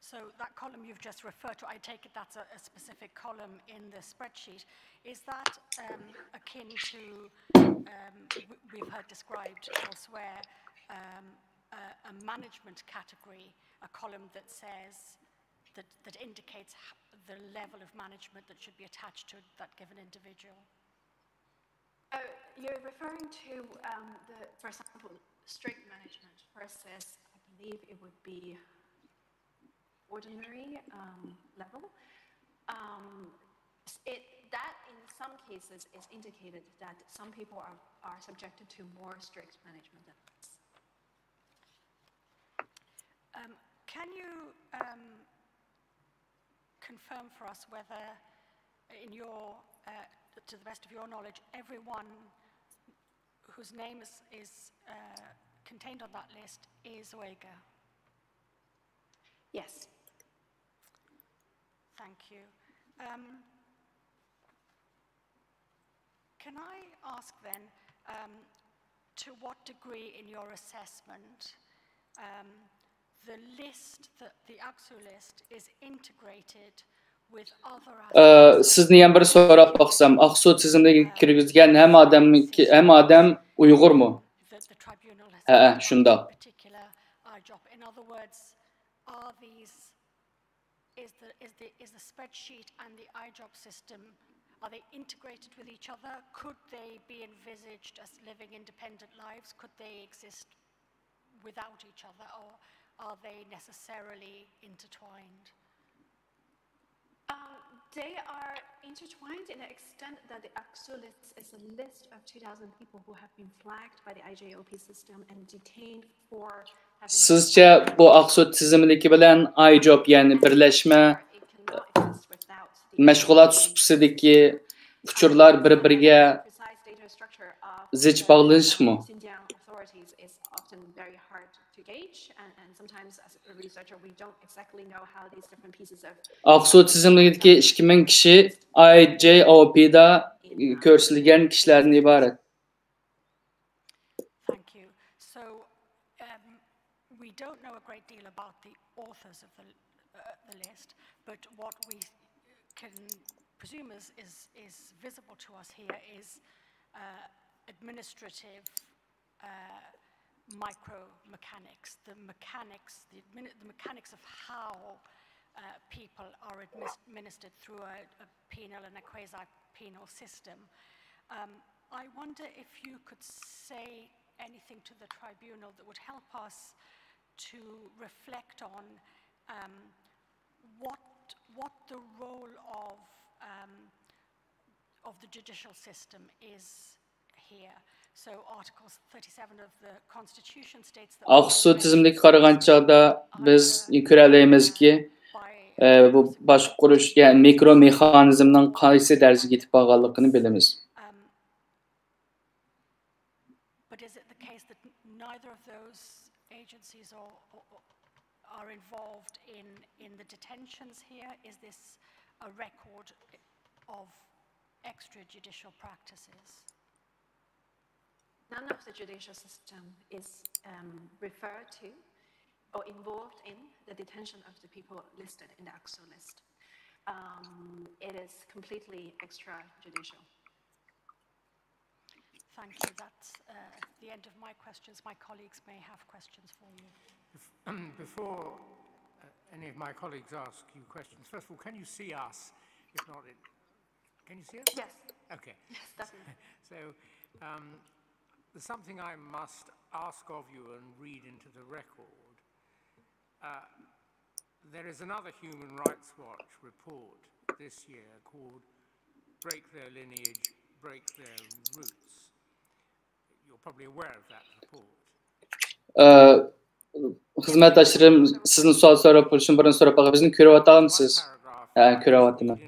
So that column you've just referred to, I take it that's a specific column in the spreadsheet. Is that akin to, we've heard described elsewhere, a management category, a column that says, that indicates the level of management that should be attached to that given individual? You're referring to, for example, strict management versus, I believe it would be ordinary level. That in some cases is indicated that some people are subjected to more strict management than others. Can you confirm for us whether, in your, to the best of your knowledge, everyone whose name is contained on that list is Uyghur? Yes. Thank you. Can I ask then, to what degree in your assessment the list, the AXU list, is integrated with other aspects. Sizni ham bir so'rab boqsam, Aqsu tizimiga kirgizgan hamma odam Uyg'urmi? Ha, shundoq. In other words, is the spreadsheet and the iJob system, are they integrated with each other? Could they be envisaged as living independent lives? Could they exist without each other, or are they necessarily intertwined? They are intertwined in the extent that the AXU list is a list of 2,000 people who have been flagged by the IJOP system and detained for having... Sizce bu Aqsu tizimligi bilan iJob, yani birleşme meşgulat supisidagi uçurlar bir-biriga zich bağlanışmı? Aqsu tizimligidagi 2000 kishi IJOP'da ko'rsatilgan kishilardan iborat. Thank you. So we don't know a great deal about the authors of the list, but what we can presume is visible to us here is administrative micro-mechanics, the mechanics of how people are administered through a penal and a quasi-penal system. I wonder if you could say anything to the tribunal that would help us to reflect on what the role of the judicial system is here. So Article 37 of the Constitution states that Aqsu tizimligiga qaragan chog'da biz ko'ralayimizki, bu boshqarish, yani mikro mexanizmning qaysi darajaga yetib borganligini bilamiz. But is it the case that neither of those agencies are involved in the detentions here? Is this a record of extrajudicial practices? None of the judicial system is referred to or involved in the detention of the people listed in the AXU list. It is completely extrajudicial. Thank you. That's the end of my questions. My colleagues may have questions for you. Before any of my colleagues ask you questions, first of all, can you see us? If not, can you see us? Yes. Okay. Yes, definitely. So there's something I must ask of you and read into the record. There is another Human Rights Watch report this year called Break Their Lineage, Break Their Roots. You're probably aware of that report. Xizmatdoshlarim sizni savol so'rab bo'lishim bilan so'rab qolgan. Bizni ko'ryapmisiz? Ha, ko'ryapman.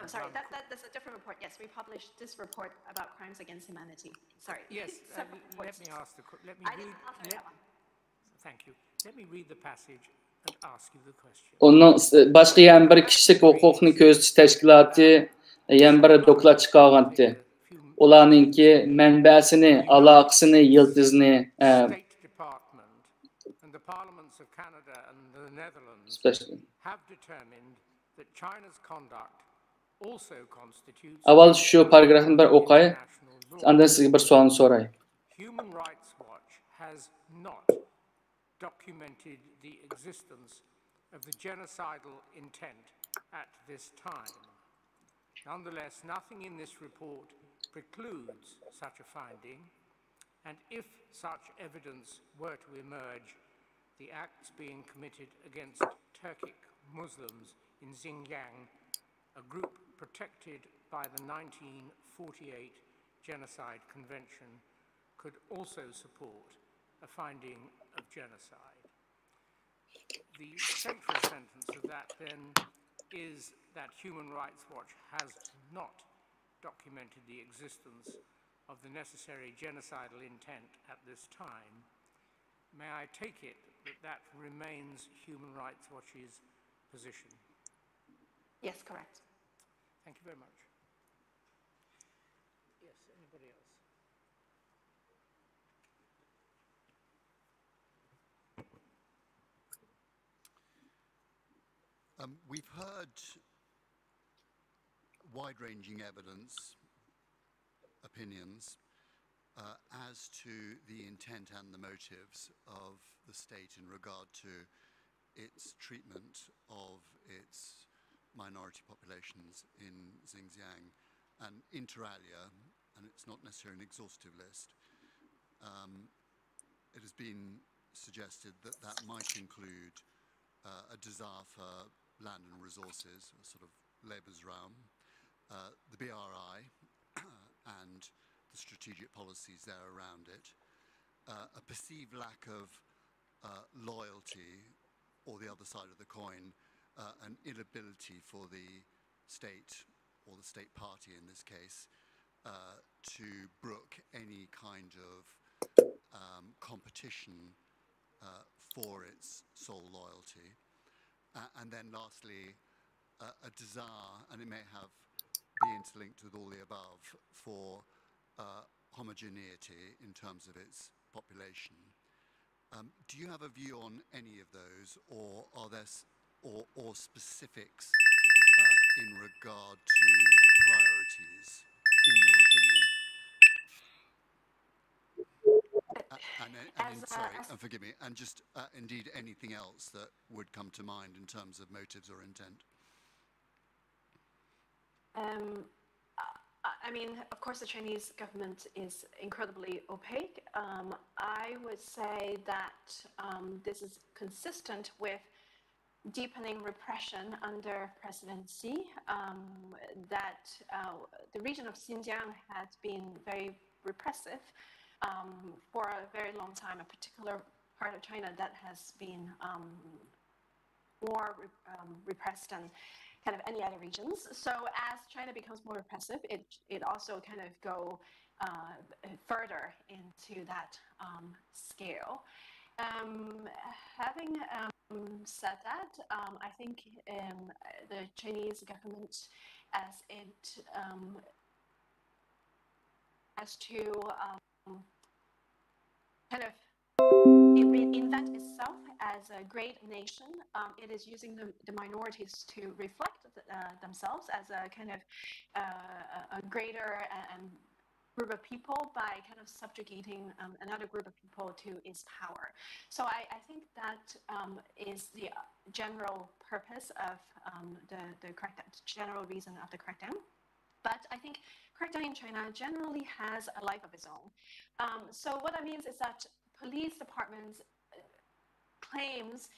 Sorry, that's a different report. Yes, we published this report about crimes against humanity. Sorry. Yes, let me ask let me read. Thank you. Let me read the passage and ask you the question. Onun başqa yana bir kishilik huquqni ko'zitish tashkiloti yana bir doklad chiqargandi. Ularningki manbasini, aloqasini, yildizni State Department and the parliaments of Canada and the Netherlands have determined that China's conduct also constitutes avval shu paragrafni bir o'qay, undan sizga bir savol so'ray. Human Rights Watch has not documented the existence of the genocidal intent at this time. Nonetheless, nothing in this report precludes such a finding, and if such evidence were to emerge, the acts being committed against Turkic Muslims in Xinjiang, a group protected by the 1948 Genocide Convention, could also support a finding of genocide. The central sentence of that, then, is that Human Rights Watch has not documented the existence of the necessary genocidal intent at this time. May I take it that that remains Human Rights Watch's position? Yes, correct. Thank you very much. Yes, anybody else? We've heard wide-ranging evidence, opinions, as to the intent and the motives of the state in regard to its treatment of its minority populations in Xinjiang, and inter alia, and it's not necessarily an exhaustive list, it has been suggested that that might include a desire for land and resources, a sort of Lebensraum, the BRI and the strategic policies there around it, a perceived lack of loyalty, or the other side of the coin, an inability for the state, or the state party in this case, to brook any kind of competition for its sole loyalty. And then lastly, a desire, and it may be interlinked with all the above, for homogeneity in terms of its population. Do you have a view on any of those, or are there or specifics in regard to priorities, in your opinion? Sorry, forgive me, and just indeed anything else that would come to mind in terms of motives or intent? I mean, of course, the Chinese government is incredibly opaque. I would say that this is consistent with deepening repression under President Xi, that the region of Xinjiang has been very repressive for a very long time, a particular part of China that has been more repressed than kind of any other regions. So as China becomes more repressive, it also kind of go further into that scale. Having said that, I think the Chinese government, as it has to kind of invent itself as a great nation, it is using the minorities to reflect themselves as a kind of a greater group of people by kind of subjugating another group of people to its power. So I think that is the general purpose of the crackdown, general reason of the crackdown. But I think crackdown in China generally has a life of its own. So what that means is that police departments claims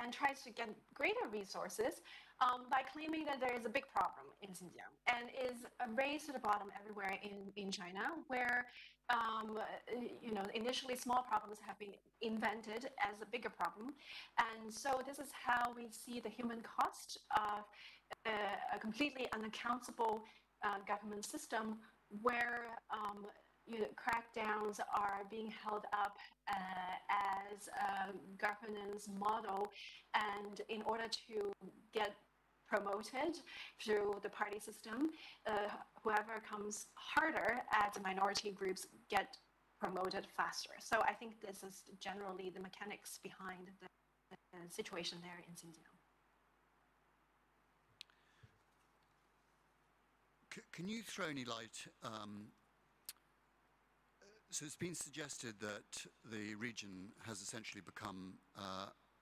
and tries to get greater resources by claiming that there is a big problem in Xinjiang, and is raised to the bottom everywhere in China, where initially small problems have been invented as a bigger problem. And so this is how we see the human cost of a completely unaccountable government system, where crackdowns are being held up as a governance model, and in order to get promoted through the party system, whoever comes harder at the minority groups get promoted faster. So I think this is generally the mechanics behind the situation there in Xinjiang. Can you throw any light? So it's been suggested that the region has essentially become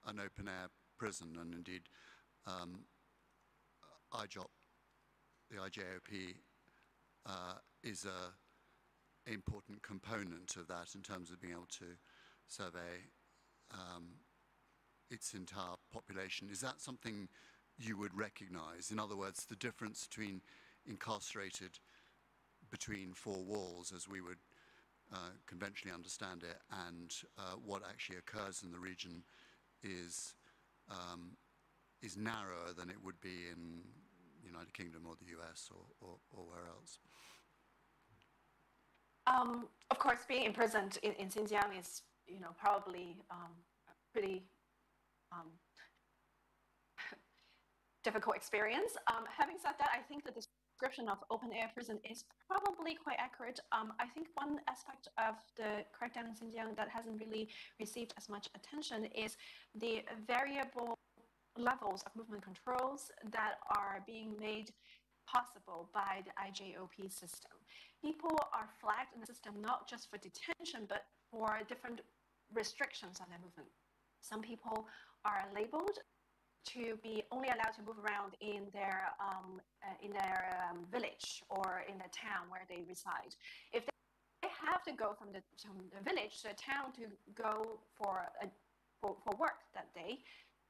an open-air prison, and indeed IJOP, the IJOP, is an important component of that in terms of being able to survey its entire population. Is that something you would recognize? In other words, the difference between incarcerated between four walls, as we would conventionally understand it, and what actually occurs in the region is narrower than it would be in the United Kingdom or the US or where else? Of course, being imprisoned in Xinjiang is, probably a pretty difficult experience. Having said that, I think that the description of open-air prison is probably quite accurate. I think one aspect of the crackdown in Xinjiang that hasn't really received as much attention is the variable levels of movement controls that are being made possible by the IJOP system. People are flagged in the system not just for detention, but for different restrictions on their movement. Some people are labeled to be only allowed to move around in their village or in the town where they reside. If they have to go from the village to a town to go for work that day,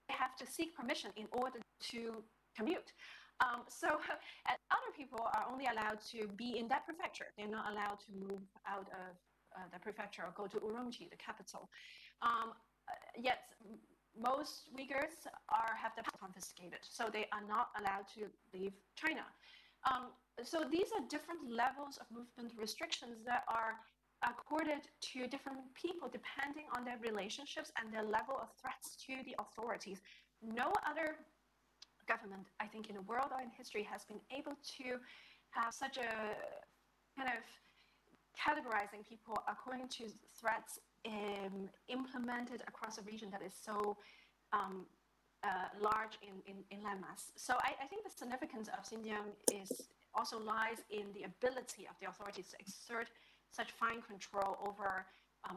they have to seek permission in order to commute. Other people are only allowed to be in that prefecture. They're not allowed to move out of the prefecture or go to Urumqi, the capital. Yet most Uyghurs have their passport confiscated, so they are not allowed to leave China. So these are different levels of movement restrictions that are accorded to different people depending on their relationships and their level of threats to the authorities. No other government, I think, in the world or in history has been able to have such a kind of categorizing people according to threats implemented across a region that is so large in landmass. So I think the significance of Xinjiang also lies in the ability of the authorities to exert such fine control over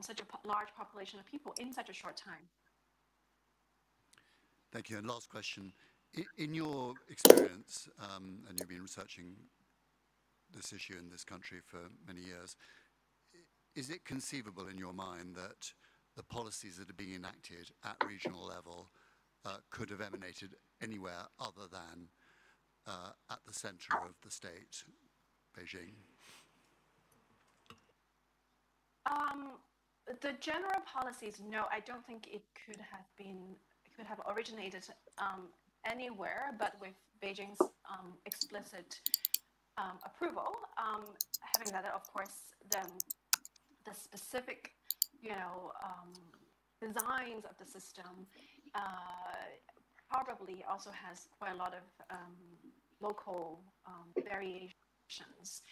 such a large population of people in such a short time. Thank you. And last question. In your experience, and you've been researching this issue in this country for many years, is it conceivable in your mind that the policies that are being enacted at regional level could have emanated anywhere other than at the center of the state, Beijing? The general policies, no, I don't think it could have originated anywhere, but with Beijing's explicit approval. Having that, of course, the specific, designs of the system probably also has quite a lot of local variations.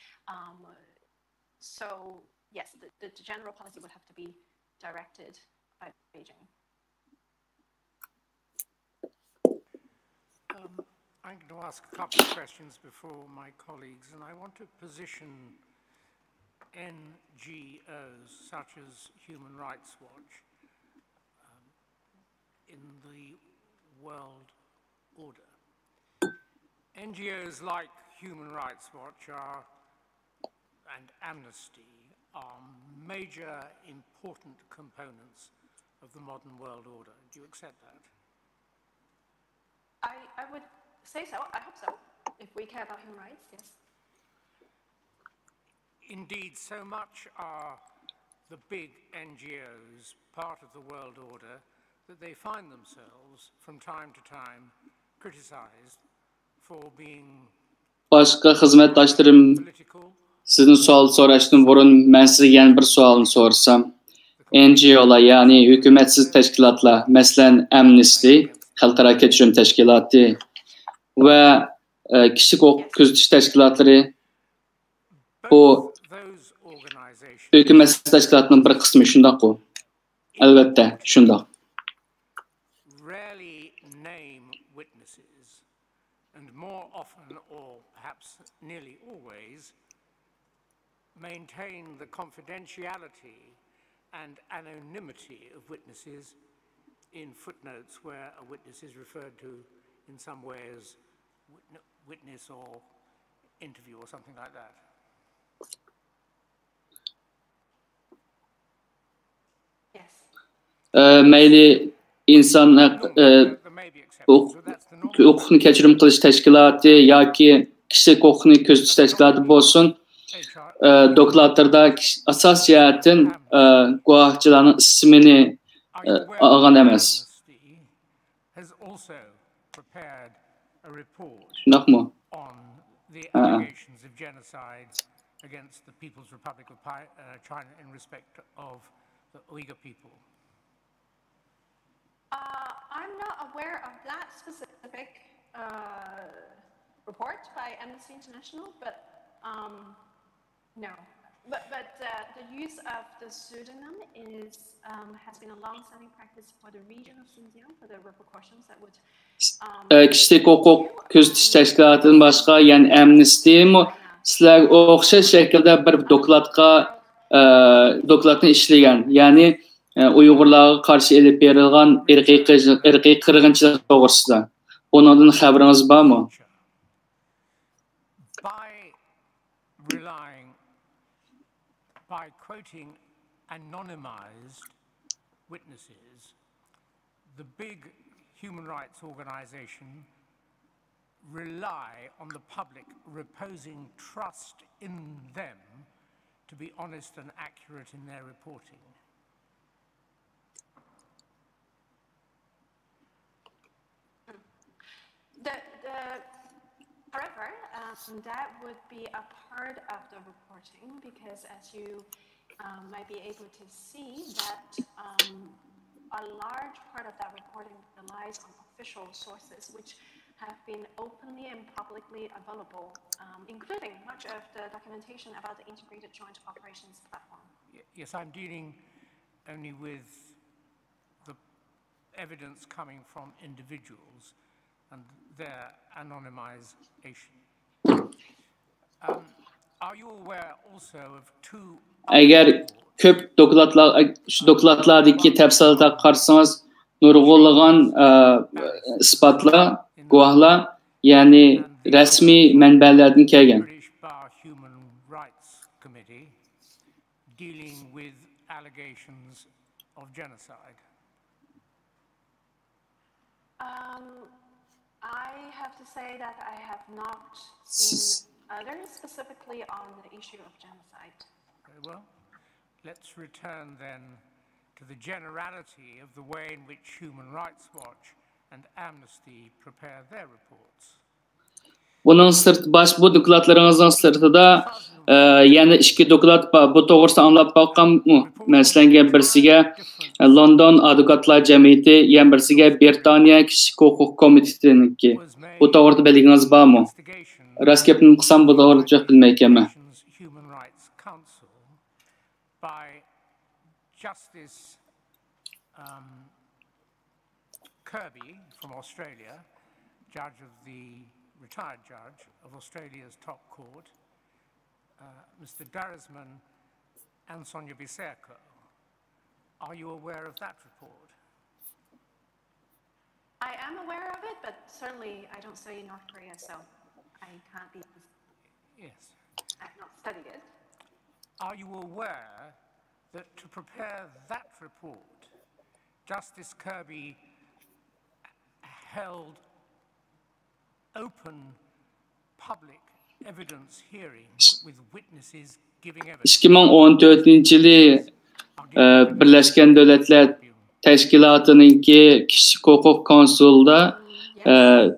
So yes, the general policy would have to be directed by Beijing. I'm going to ask a couple of questions before my colleagues, and I want to position NGOs such as Human Rights Watch in the world order. NGOs like Human Rights Watch and Amnesty are major important components of the modern world order. Do you accept that? I would say so. I hope so. If we care about human rights, yes. Indeed, so much are the big NGOs part of the world order that they find themselves from time to time criticized for being Başka hizmetdaşlarım, sizin sual soraştan burun ben size yana bir sualını sorsam. NGO'lar, yani hükümetsiz teşkilatlar, mesela Amnesty, Xalqaro Kechirim Teşkilatı ve kişilik hüquq kuzatish teşkilatları bu hükümetsiz teşkilatının bir kısmı şundaq o. Elbette şundaq. Rarely name witnesses, and more often, or perhaps nearly always, maintain the confidentiality and anonymity of witnesses in footnotes where a witness is referred to in some way as witness or interview or something like that. Meyli insan hukukunu kechirim qilish teşkilatı yoki kişilik hukukunu kuzatish teşkilatı bo'lsin, dokladlarda asas jihatdan guvohchilarning ismini olgan emas. Shundaqmi? Against the People's Republic of China in respect of the Uyghur people? I'm not aware of that specific report by Amnesty International, but no. But the use of the pseudonym has been a long-standing practice for the region of Xinjiang, for the repercussions that would Kişilik hukuk közetiş teşkilatından başqa, yani Amnesty sizlarga o'xshash shaklda bir dokladni ishlagan, ya'ni Uyg'urlarga qarshi elib berilgan irqiy qirg'inchilik to'g'risida. Bundan xabaringiz bormi? By quoting anonymized witnesses, the big human rights organization rely on the public reposing trust in them to be honest and accurate in their reporting. However, that would be a part of the reporting, because as you might be able to see, that a large part of that reporting relies on official sources, which have been openly and publicly available, including much of the documentation about the Integrated Joint Operations Platform. Yes, I'm dealing only with the evidence coming from individuals and their anonymization. Are you aware also of two... Agar ko'p dokladlardagi tafsilotlarga qarasangiz, nurg'unlagan isbotlar, guvohlar, ya'ni rasmiy manbalardan kelgan. British Bar Human Rights Committee dealing with allegations of genocide. I have to say that I have not seen others specifically on the issue of genocide. Very well. Let's return then to the generality of the way in which Human Rights Watch and Amnesty prepare their reports. Bunun bu dokladlaringizning sirtida yana ikki doklad bor. Bu to'g'risida anglab boqqanmi? Masalan, birsiga London Advokatlar Jamiyati, yana birsiga Britaniya Kishilik huquq komitetiniki. Bu to'g'risida bilgingiz bormi? Rost gapni qilsam bu to'g'risida bilmaymanman. Human Rights Council by Justice Kirby from Australia, retired judge of Australia's top court, Mr. Darasman and Sonia Biserko. Are you aware of that report? I am aware of it, but certainly I don't study North Korea, so I can't be... Yes. I've not studied it. Are you aware that to prepare that report, Justice Kirby held open public evidence hearings with witnesses giving evidence? 2014-yili Birleşken Devletler Teşkilatı'nınki Kişilik Hukuk Konsulda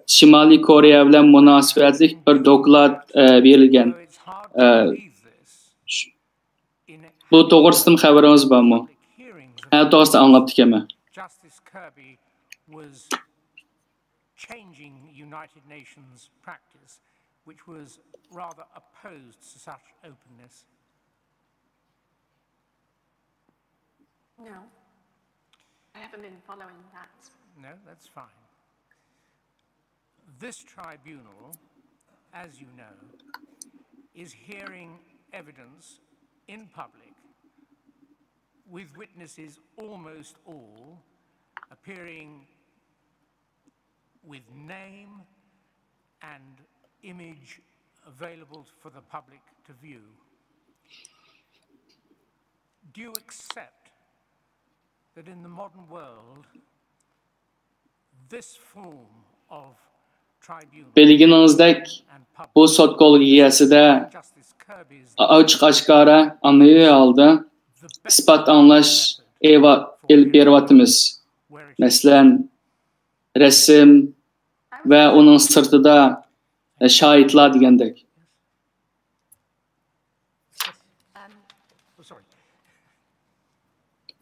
Şimali Koreya bilen münasebetlik bir doklad verilgan. Bu to'g'risida xabaringiz bormi? To'g'risida anglab tikaman. Justice Kirby was changing United Nations practice, which was rather opposed to such openness. No, I haven't been following that. No, that's fine. This tribunal, as you know, is hearing evidence in public with witnesses almost all appearing with name and image available for the public to view. Do you accept that in the modern world, this form of tribunal Bilginizdek bu sot kollegiyasida açık aşkara anlayı aldı. İspat anlaş elip beriyapmiz. Mesela resim ve onun sırtıda şahitler degandek.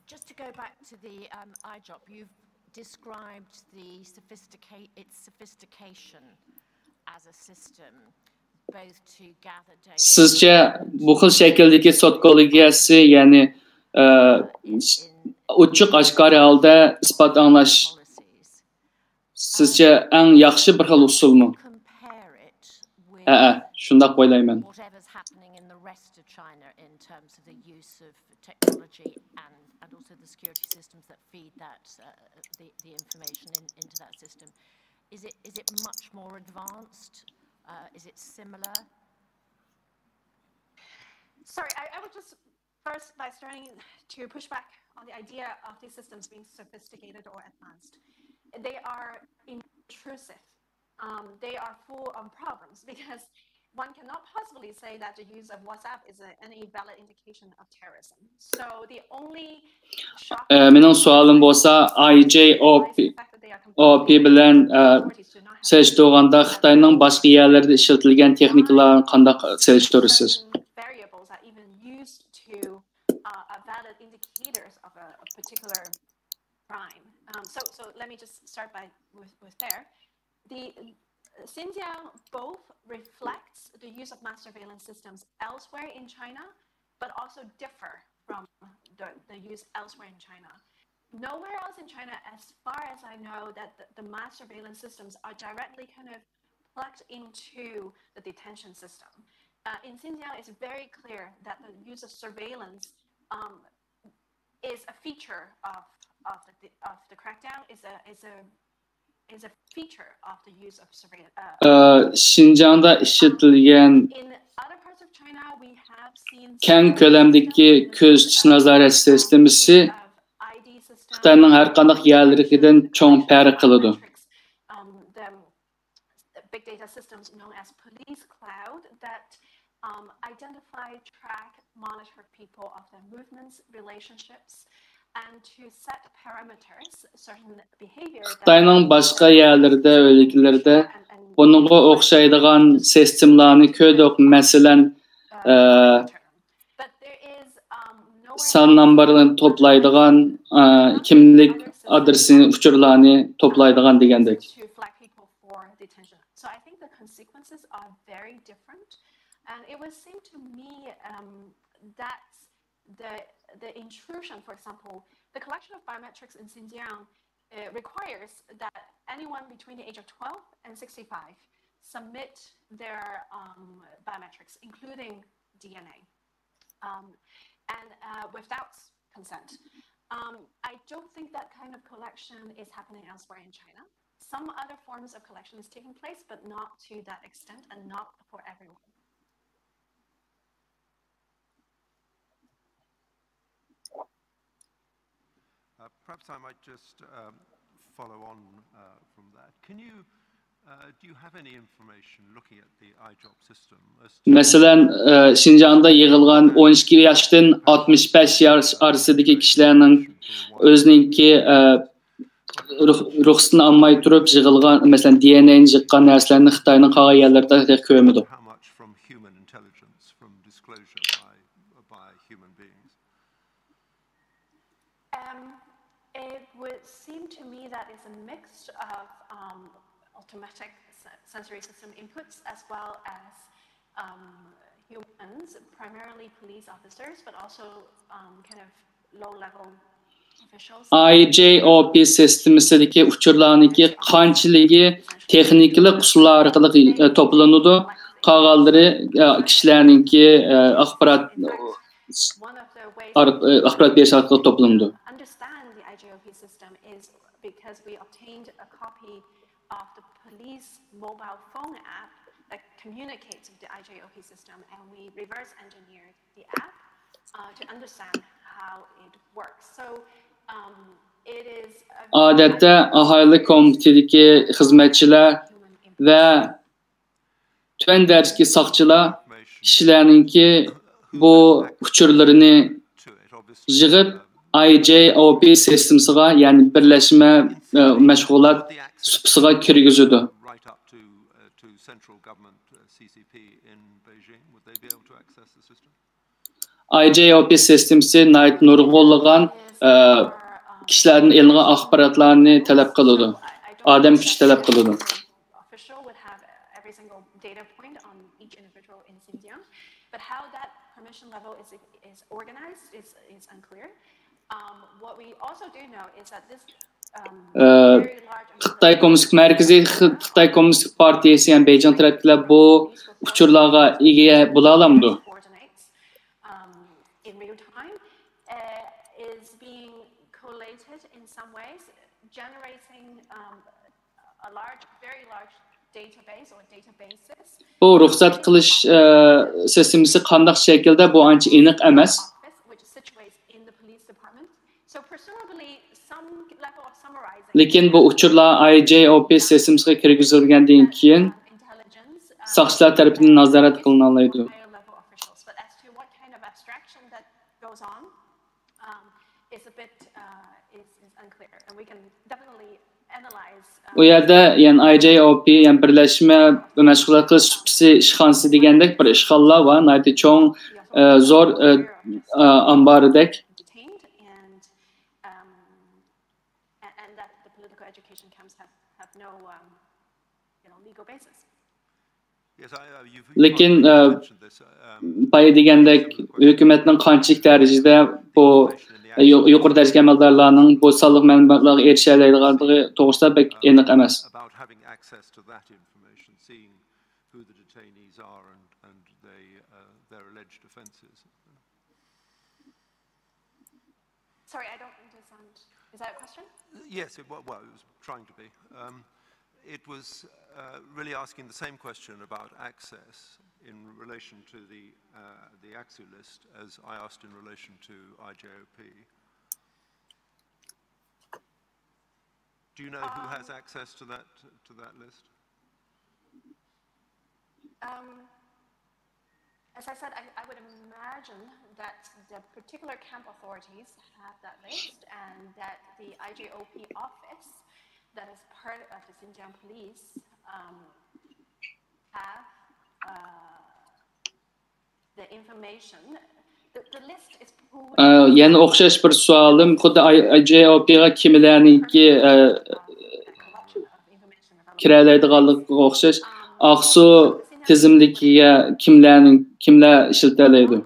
Just to go back to the IJOP, you've described its sophistication as a system, Sizce bu xil şekildeki sot kollegiyasi, yani uçuq aşkari halda ispat anlash sizce en yaxshi bir xil usulmi? Shundaq o'ylayman. Is it much more advanced? Is it similar? Sorry, I would just first by starting to push back on the idea of these systems being sophisticated or advanced. They are intrusive. They are full of problems because one cannot possibly say that the use of WhatsApp is any valid indication of terrorism. So the only Mening sualim bo'lsa, IJOP bilan selishtirganda Xitoyning boshqa yerlarida ishlatilgan texnikalarni qanday selishtirasiz? Variables are even used to valid indicators of a particular crime. So let me just start with there. The Xinjiang both reflects the use of mass surveillance systems elsewhere in China, but also differ from the use elsewhere in China. Nowhere else in China, as far as I know, that the mass surveillance systems are directly kind of plugged into the detention system. In Xinjiang, it's very clear that the use of surveillance is a feature of the crackdown. Is a feature of the use of surveillance. Xinjiangda ishlatilgan keng ko'lamdagi ko'zitish nazorat sistemasi Xitoyning har qanday yerlaridan cho'ng farq qiladi. Big data systems known as police cloud that identify, track, monitor people of their movements, relationships, and to set parameters, certain behavior. Xitoyning boshqa yerlarida, o'liklarda bunga o'xshaydigan sistemlarni ko'rdik. Masalan, son nomborlarni toplaydigan, kimlik adresini, uchurlarni toplaydigan degandek. So I think the consequences are very different, and it would seem to me that the intrusion, for example, the collection of biometrics in Xinjiang requires that anyone between the age of 12 and 65 submit their biometrics, including DNA, and without consent. I don't think that kind of collection is happening elsewhere in China. Some other forms of collection is taking place, but not to that extent and not for everyone. Perhaps I might just follow on from that. Do you have any information looking at the IJOP system? Mesela Xinjiangda yığılgan 12 yaşdan 65 yaş arasındaki kişilerin özününki ruhsatını almay turib yığılgan, mesela DNA'ni yığgan narsalarni Xitoyning qolgan yerlarida ko'rmadi. It would seem to me that it's a mix of automatic sensory system inputs as well as humans, primarily police officers, but also kind of low-level officials. IJOP sistemisindeki uçurlarniki qanchiligi texnik usullar orqali toplanadi. Qolganlari kishilarningki axborot berish orqali toplanadi. Understand the IJOP system is because we obtained a copy of the police mobile phone app that communicates with the IJOP system, and we reverse engineered the app to understand how it works. So it is odatda aholi komitetidagi xizmatchilar va tuvan darajadagi soqchilar kishilarningki bu uchurlarini yig'ib IJOP sistemasiga, ya'ni birlashma mashg'ulot supasiga kirgizadi. IJOP sistemasi nurg'unlagan kishilarning elingan axborotlarni talab qiladi. Odam kuchi talab qiladi. single data point on each individual in Xinjiang. But how that permission level is organized is unclear. What we also do know is that this Xitay Kommunistik Merkezi, Xitay Kommunistik Partiyasi, yani Beyjan taraflar bu uçurlarga ega bola alamdı? In real time is being collated in some ways, generating a very large database or databases. Bu ruxsat qilish sistemasi qandaq shaklda bu ancha aniq emas. Lekin bu uçurlar IJOP sistemasiga kirgizilgandan keyin soqchilar tarafidan nazorat qilinadi. O yerda yani IJOP yani birleşme ve meşguliyet qilish supsi ishxonasi degandek bir ishxonlar va nayta cho'ng zo'r ambaridek. Lekin pay degandek hukumatning qanchalik darajada bu yuqori darajadagi amaldorlarning bu sonliq ma'lumotlarga erisha oladiganligi to'g'risida pek aniq emas. Sorry, I don't understand. Is that a question? Yes, it was trying to be. It was really asking the same question about access in relation to the AXU list as I asked in relation to IJOP. Do you know who has access to that list? As I said, I would imagine that the particular camp authorities have that list, and that the IJOP office, that is part of the Xinjiang police, have the information. The list is pooled. Yani o'xshash bir savolim, xuddi IJOPga kimlarniki kiralaydiganligiga o'xshash. Aqsu tizimligiga kimlar ishlatalaydi?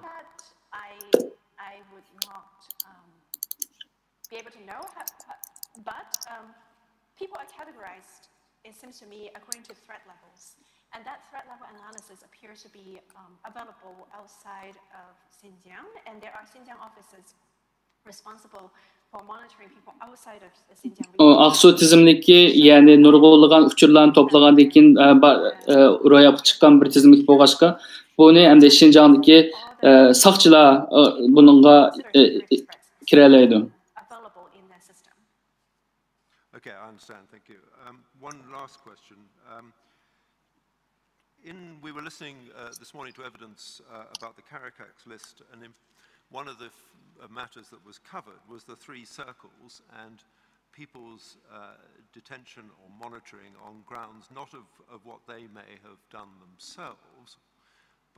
It seems to me according to threat levels, and that threat level analysis appears to be available outside of Xinjiang, and there are Xinjiang offices responsible for monitoring people outside of Xinjiang. Aqsu tizimligi yani nurg'unlagan uchurlarni to'plagandan keyin ro'yobga chiqqan bir tizimlik bo'lg'achqa buni endi Xinjiangdagi soqchilar buningga kiralaydi. Okay, I understand. Thank you. One last question. We were listening this morning to evidence about the Caracas list, and one of the matters that was covered was the 3 circles and people's detention or monitoring on grounds not of what they may have done themselves,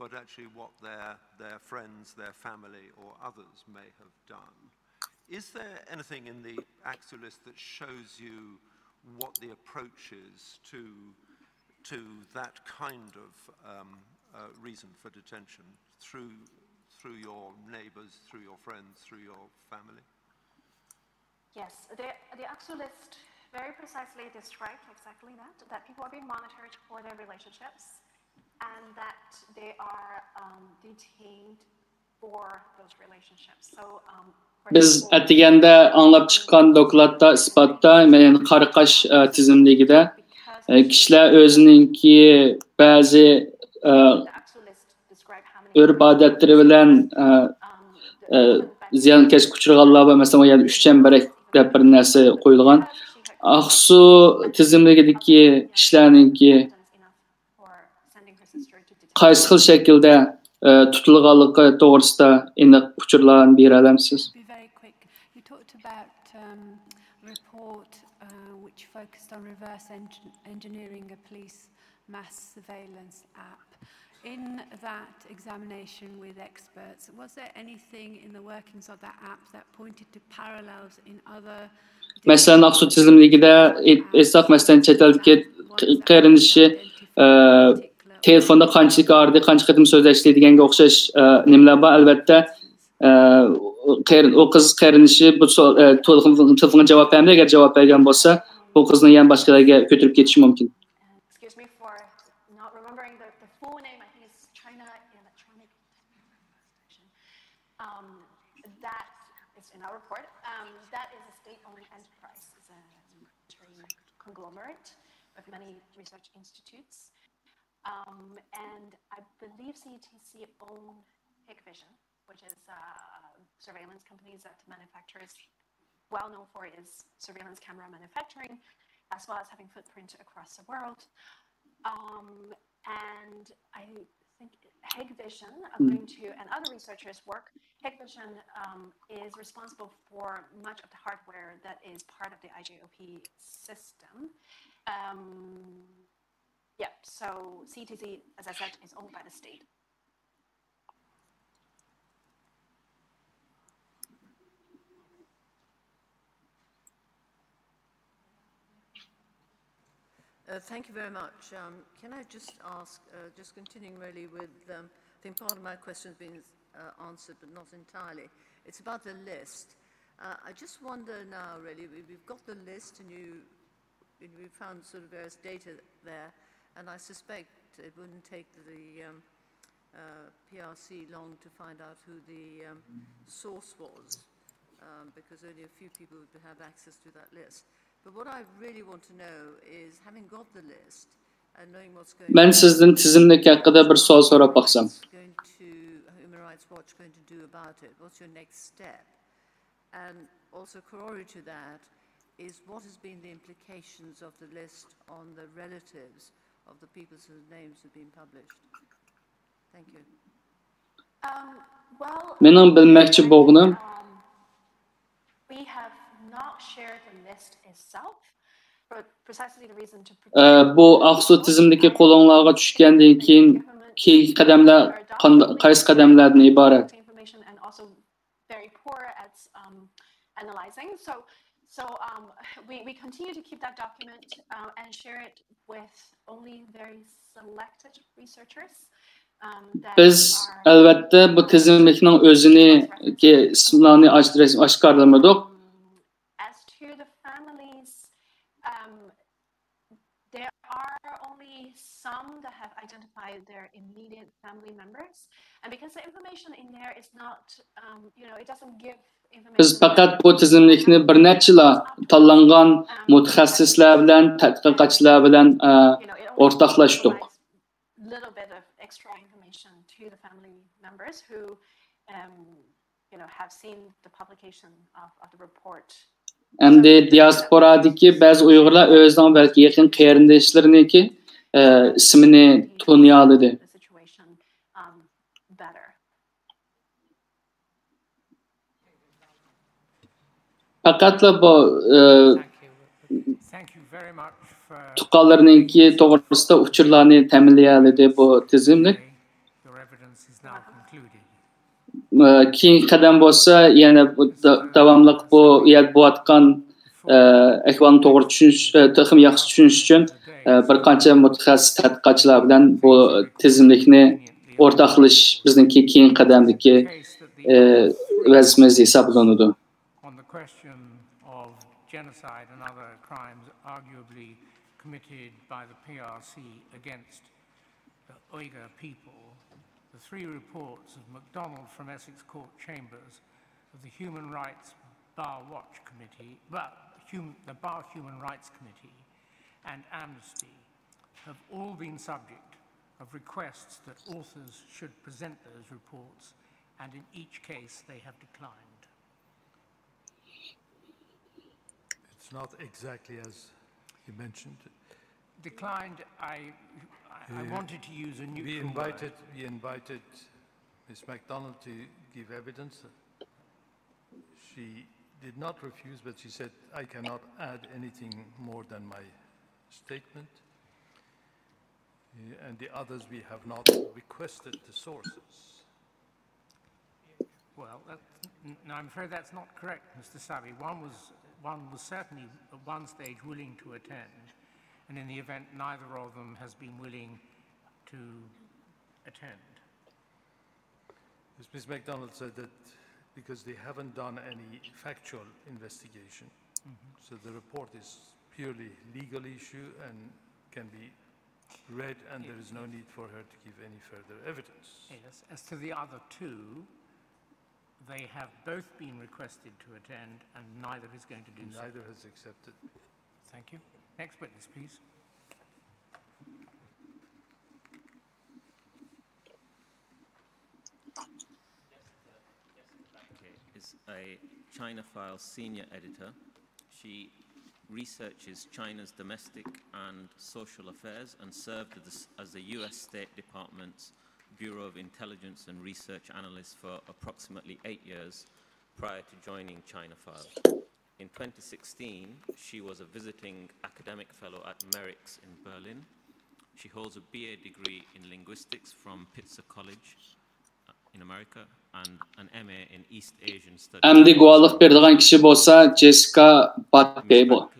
but actually what their friends, their family, or others may have done. Is there anything in the AXU list that shows you what the approach is to that kind of reason for detention through your neighbors, through your friends, through your family? Yes, the AXU list very precisely describes exactly that people are being monitored for their relationships and that they are detained for those relationships. So Biz atiganda anlab chiqqan dokladda isbotda men Qaraqash tizimligida kishilar o'zininki ba'zi urf odatlari bilan ziyonkashga uchraganlar va masalan yana 3 chambarak deb bir narsa qo'yilgan. Aqsu tizimligidagi kishilarninki qaysi xil shaklda tutilganligi to'g'risida aniq uchurlarni bera olamsiz? On reverse engineering a police mass surveillance app. In that examination with experts, was there anything in the workings of that app that pointed to parallels in other? Mesela Aqsu tizimligida esaq mesela chet eldagi qarinishi telefonda qanchalik ağrıdı, qancha qatim so'zlashdi deganga o'xshash nimalar bor. Albatta, o qiz qarinishi bu telefonga javob bermadi. Agar javob bergan bo'lsa, bu qizni ham boshqalarga ko'tarib ketishi mumkin. Excuse me for not remembering the full name. I think it's China Electronic. That is in our report. That is a state-owned enterprise. It's a military conglomerate with many research institutes. And I believe CTC own Hikvision, which is surveillance companies that manufactures, well known for is surveillance camera manufacturing, as well as having footprint across the world. And I think Hikvision, according to and other researchers' work, Hikvision is responsible for much of the hardware that is part of the IJOP system. Yeah, so CTC, as I said, is owned by the state. Thank you very much. Can I just ask, just continuing really with, I think part of my question has been answered, but not entirely. It's about the list. I just wonder now, really, we've got the list and we found sort of various data there, and I suspect it wouldn't take the PRC long to find out who the source was, because only a few people would have access to that list. But what I really want to know is, having got the list and knowing what's going on, Ben sizden tizimlik hakkında bir soru sorab baksam. Going to Human Rights Watch going to do about it? What's your next step? And also corollary to that is, what has been the implications of the list on the relatives of the people whose names have been published? Thank you. Mening bilmekçi boğunum. We have not shared the list itself, but precisely the reason to Bu Aksu tizimdeki kolonlarga tushgandan keyin qadamlar qaysi qadamlardan iborat? Information and also very poor at analyzing. So we continue to keep that document and share it with only very selected researchers. Biz elbette bu tizimlikning o'zini ismlarini oshkorlamadik. As to the families, there are only some that have identified their immediate family members, and because the information in there is not, it doesn't give information. Biz faqat bu tizimlikni bir necha tanlangan mutaxassislar bilan, tadqiqotchilar bilan o'rtoqlashdik. Little bit of extra information to the family members who, have seen the publication of the report. Endi diasporadagi ba'zi Uyg'urlar o'zining balki yaqin qarindoshlariniki ismini toniy oldi. Faqatla bu tuqqanlarninki to'g'risida uchurlarni ta'minlayoldi bu tizimlik. Keyin qadam bo'lsa, yana davomli bu bo'layotgan ahvolni to'g'ri tushunish, texnik yaxshi tushunish uchun bir qancha mutaxassis tadqiqotchilar bilan bu tizimlikni o'rtoqlash bizningki keyin qadamdagi vazifamiz hisoblanadi. On the question of genocide and other crimes arguably committed by the PRC against the Uyghur people, the three reports of MacDonald from Essex Court Chambers, of the Human Rights Bar Watch Committee, the Bar Human Rights Committee, and Amnesty have all been subject of requests that authors should present those reports, and in each case they have declined. It's not exactly as you mentioned. Declined, I wanted to use a neutral word. We invited Ms. MacDonald to give evidence. She did not refuse, but she said, I cannot add anything more than my statement. And the others, we have not requested the sources. Well, no, I'm afraid that's not correct, Mr. Savi. One was certainly at one stage willing to attend, and in the event neither of them has been willing to attend? As Ms. MacDonald said, that because they haven't done any factual investigation, so the report is purely legal issue and can be read, and there is no need for her to give any further evidence. Yes. As to the other two, they have both been requested to attend, and neither is going to do so. Neither has accepted. Thank you. Next witness, please. Is a China File senior editor. She researches China's domestic and social affairs and served as the US State Department's Bureau of Intelligence and Research analyst for approximately 8 years prior to joining China File. In 2016, she was a visiting academic fellow at Merrick's in Berlin. She holds a BA degree in linguistics from Pitzer College in America and an MA in East Asian Studies. Әмді guvalıq berdiğen kişi bolsa Jessica Batbey bu.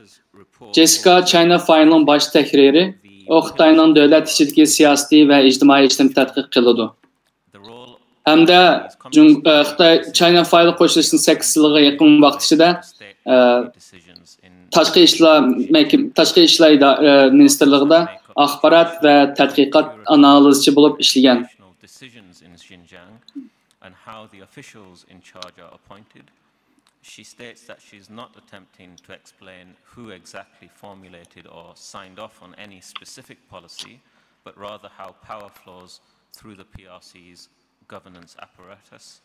Jessica China File'ın baş təhriri, o Xitayning dövlət içidəki siyasi və ictimai işlərini tədqiq qılıdı. Həm də Xitay China File qoşuluşunun 8 yıllığa yaxın vaxt içində Tashqi İşlər Ministerliğində axbarat və tədqiqat analizçi olub işləyən. And how the officials in charge are appointed. She states that she's not attempting to explain who exactly formulated or signed off on any specific policy, but rather how power flows through the PRC's governance apparatus,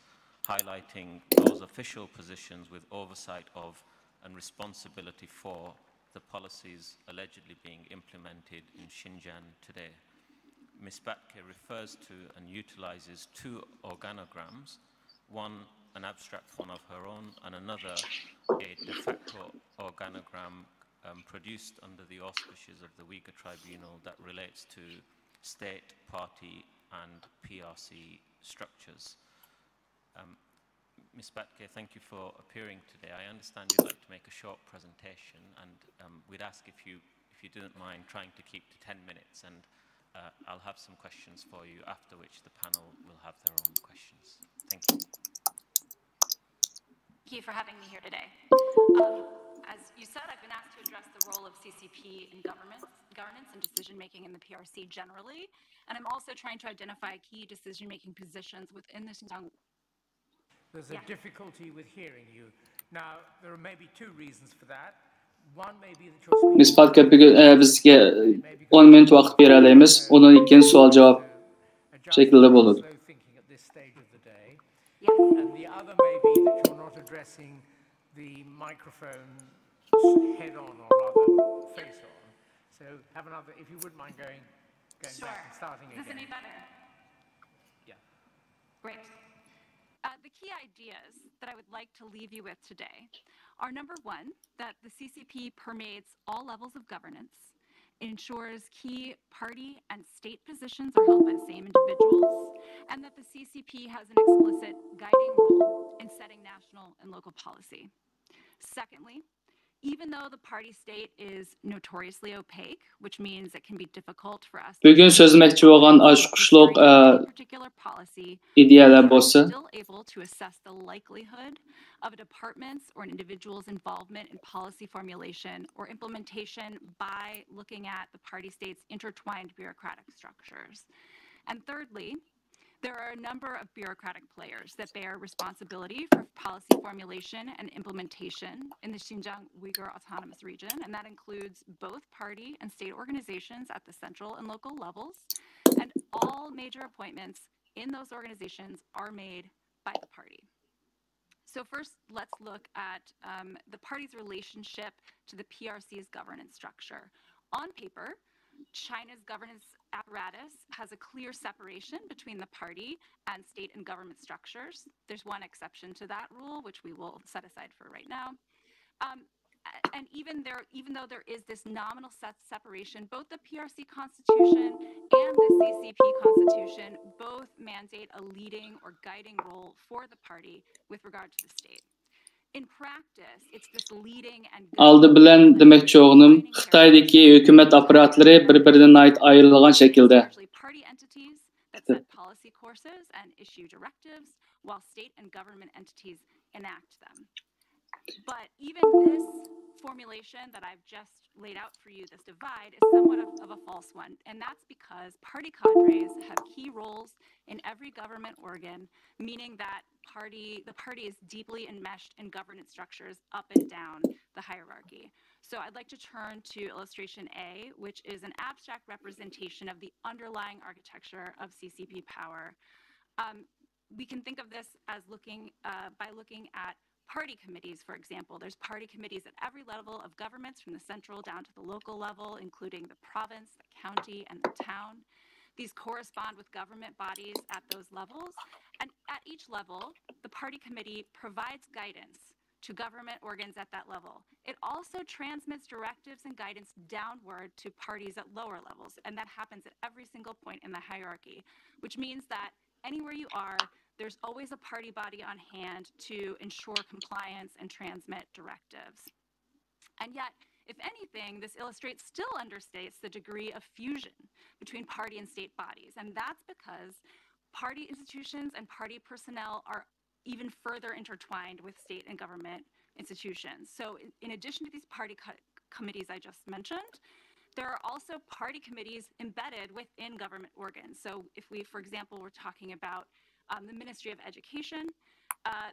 highlighting those official positions with oversight of and responsibility for the policies allegedly being implemented in Xinjiang today. Ms. Batke refers to and utilizes 2 organograms, one an abstract one of her own and another a de facto organogram produced under the auspices of the Uyghur Tribunal that relates to state, party and PRC structures. Ms. Batke, thank you for appearing today. I understand you'd like to make a short presentation, and we'd ask if you didn't mind trying to keep to 10 minutes, and I'll have some questions for you, after which the panel will have their own questions. Thank you. Thank you for having me here today. As you said, I've been asked to address the role of CCP in governance and decision-making in the PRC generally, and I'm also trying to identify key decision-making positions within the Xinjiang. There's a difficulty with hearing you. Now, there are maybe 2 reasons for that. Ms. Batke, bizga 10 minut vaqt bera olamiz. Undan keyin savol-javob shaklida bo'ladi. And the other may be that you're not addressing the microphone head-on, or rather face-on. So have another, if you wouldn't mind going back and starting again. Is this any better? Yeah. Great. The key ideas that I would like to leave you with today are, number 1, that the CCP permeates all levels of governance, ensures key party and state positions are held by the same individuals, and that the CCP has an explicit guiding role in setting national and local policy. Secondly, even though the party state is notoriously opaque, which means it can be difficult for us Bugün sözməkçi olan aşqışlıq ideyalar bolsa, still able to assess the likelihood of a department's or an individual's involvement in policy formulation or implementation by looking at the party state's intertwined bureaucratic structures. And thirdly, there are a number of bureaucratic players that bear responsibility for policy formulation and implementation in the Xinjiang Uyghur Autonomous Region, and that includes both party and state organizations at the central and local levels, and all major appointments in those organizations are made by the party. So first, let's look at the party's relationship to the PRC's governance structure. On paper, China's governance apparatus has a clear separation between the party and state and government structures. There's one exception to that rule, which we will set aside for right now. And even though there is this nominal separation, both the PRC Constitution and the CCP Constitution both mandate a leading or guiding role for the party with regard to the state. In practice, it's this leading and Aldı bilen demekçi oğlum, Xitay'daki hükümet aparatları birbirine ait ayrılgan şekilde. Party entities that set policy courses and issue directives, while state and government entities enact them. But even this formulation that I've just laid out for you, this divide, is somewhat of a false one. And that's because party cadres have key roles in every government organ, meaning that the party is deeply enmeshed in governance structures up and down the hierarchy. So I'd like to turn to illustration A, which is an abstract representation of the underlying architecture of CCP power. We can think of this as by looking at party committees, for example. There's party committees at every level of governments, from the central down to the local level, including the province, the county, and the town. These correspond with government bodies at those levels. And at each level, the party committee provides guidance to government organs at that level. It also transmits directives and guidance downward to parties at lower levels. And that happens at every single point in the hierarchy, which means that anywhere you are, there's always a party body on hand to ensure compliance and transmit directives. And yet, if anything, this still understates the degree of fusion between party and state bodies. And that's because party institutions and party personnel are even further intertwined with state and government institutions. So in addition to these party committees I just mentioned, there are also party committees embedded within government organs. So if we, for example, were talking about the Ministry of Education,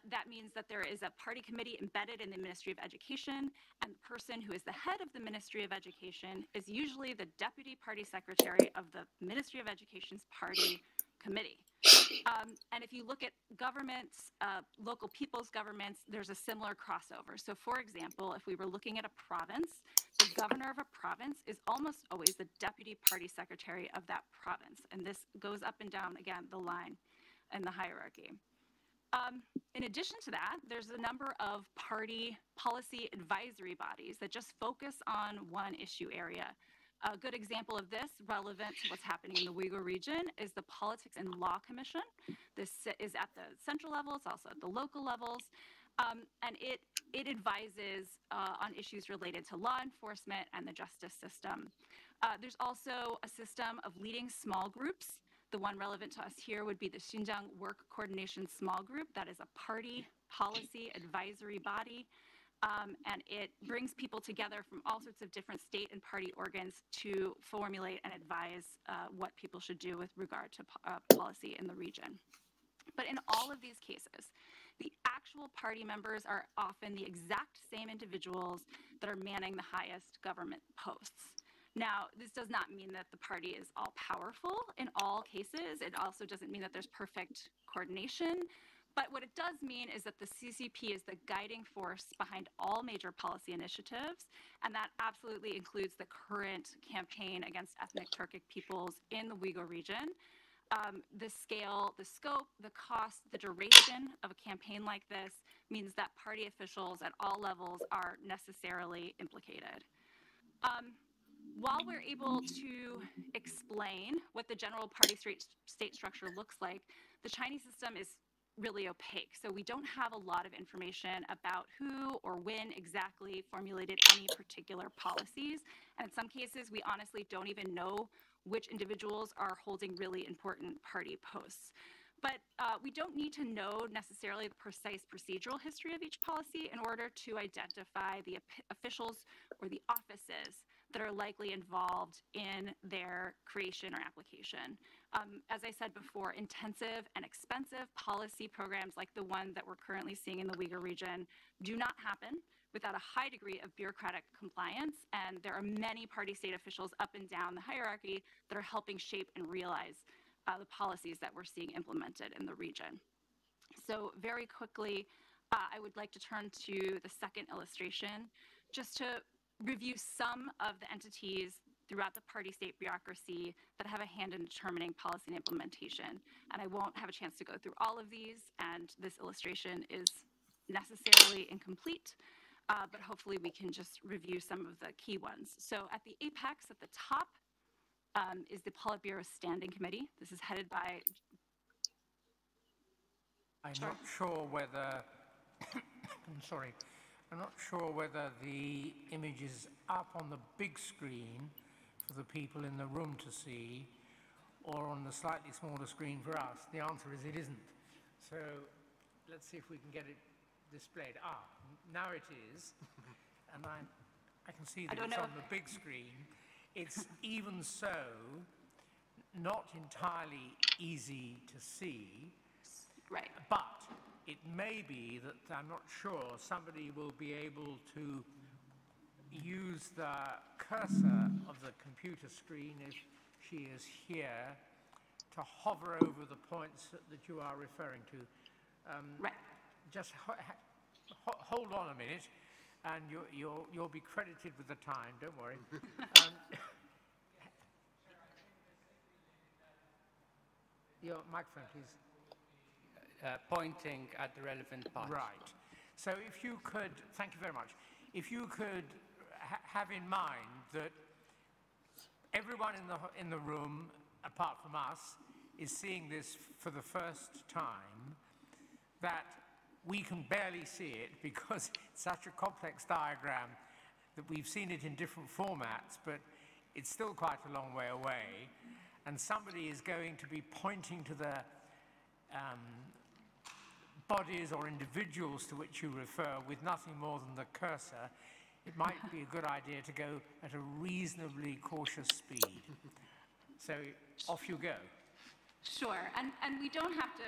that means that there is a party committee embedded in the Ministry of Education, and the person who is the head of the Ministry of Education is usually the deputy party secretary of the Ministry of Education's party committee. And if you look at governments, local people's governments, there's a similar crossover. So for example, if we were looking at a province, the governor of a province is almost always the deputy party secretary of that province. And this goes up and down, again, the line in the hierarchy. In addition to that, there's a number of party policy advisory bodies that just focus on one issue area. A good example of this, relevant to what's happening in the Uyghur region, is the Politics and Law Commission. This is at the central level, it's also at the local levels, and it advises on issues related to law enforcement and the justice system. There's also a system of leading small groups. The one relevant to us here would be the Xinjiang Work Coordination Small Group. That is a party policy advisory body. And it brings people together from all sorts of different state and party organs to formulate and advise what people should do with regard to policy in the region. But in all of these cases, the actual party members are often the exact same individuals that are manning the highest government posts. Now, this does not mean that the party is all powerful in all cases. It also doesn't mean that there's perfect coordination. But what it does mean is that the CCP is the guiding force behind all major policy initiatives, and that absolutely includes the current campaign against ethnic Turkic peoples in the Uyghur region. The scale, the scope, the cost, the duration of a campaign like this means that party officials at all levels are necessarily implicated. While we're able to explain what the general party state structure looks like, the Chinese system is really opaque. So we don't have a lot of information about who or when exactly formulated any particular policies. And in some cases, we honestly don't even know which individuals are holding really important party posts. But we don't need to know necessarily the precise procedural history of each policy in order to identify the officials or the offices that are likely involved in their creation or application. As I said before, intensive and expensive policy programs like the one that we're currently seeing in the Uyghur region do not happen without a high degree of bureaucratic compliance, and there are many party state officials up and down the hierarchy that are helping shape and realize the policies that we're seeing implemented in the region. So very quickly, I would like to turn to the second illustration, just to review some of the entities throughout the party state bureaucracy that have a hand in determining policy and implementation. And I won't have a chance to go through all of these, and this illustration is necessarily incomplete, but hopefully we can just review some of the key ones. So at the apex at the top is the Politburo Standing Committee. This is headed by... I'm not sure whether I'm sorry, I'm not sure whether the image is up on the big screen for the people in the room to see or on the slightly smaller screen for us. The answer is it isn't. So let's see if we can get it displayed. Now it is. And I can see that it's on the big screen. It's even so not entirely easy to see. Right. But it may be that, I'm not sure, somebody will be able to use the cursor of the computer screen, if she is here, to hover over the points that you are referring to. Right. Just hold on a minute, and you'll be credited with the time, don't worry. Your microphone, please. Pointing at the relevant part. Right. So if you could, thank you very much. If you could have in mind that everyone in the room, apart from us, is seeing this for the first time, that we can barely see it because it's such a complex diagram that we've seen it in different formats, but it's still quite a long way away. And somebody is going to be pointing to the bodies or individuals to which you refer with nothing more than the cursor. It might be a good idea to go at a reasonably cautious speed. So off you go. Sure, and we don't have to,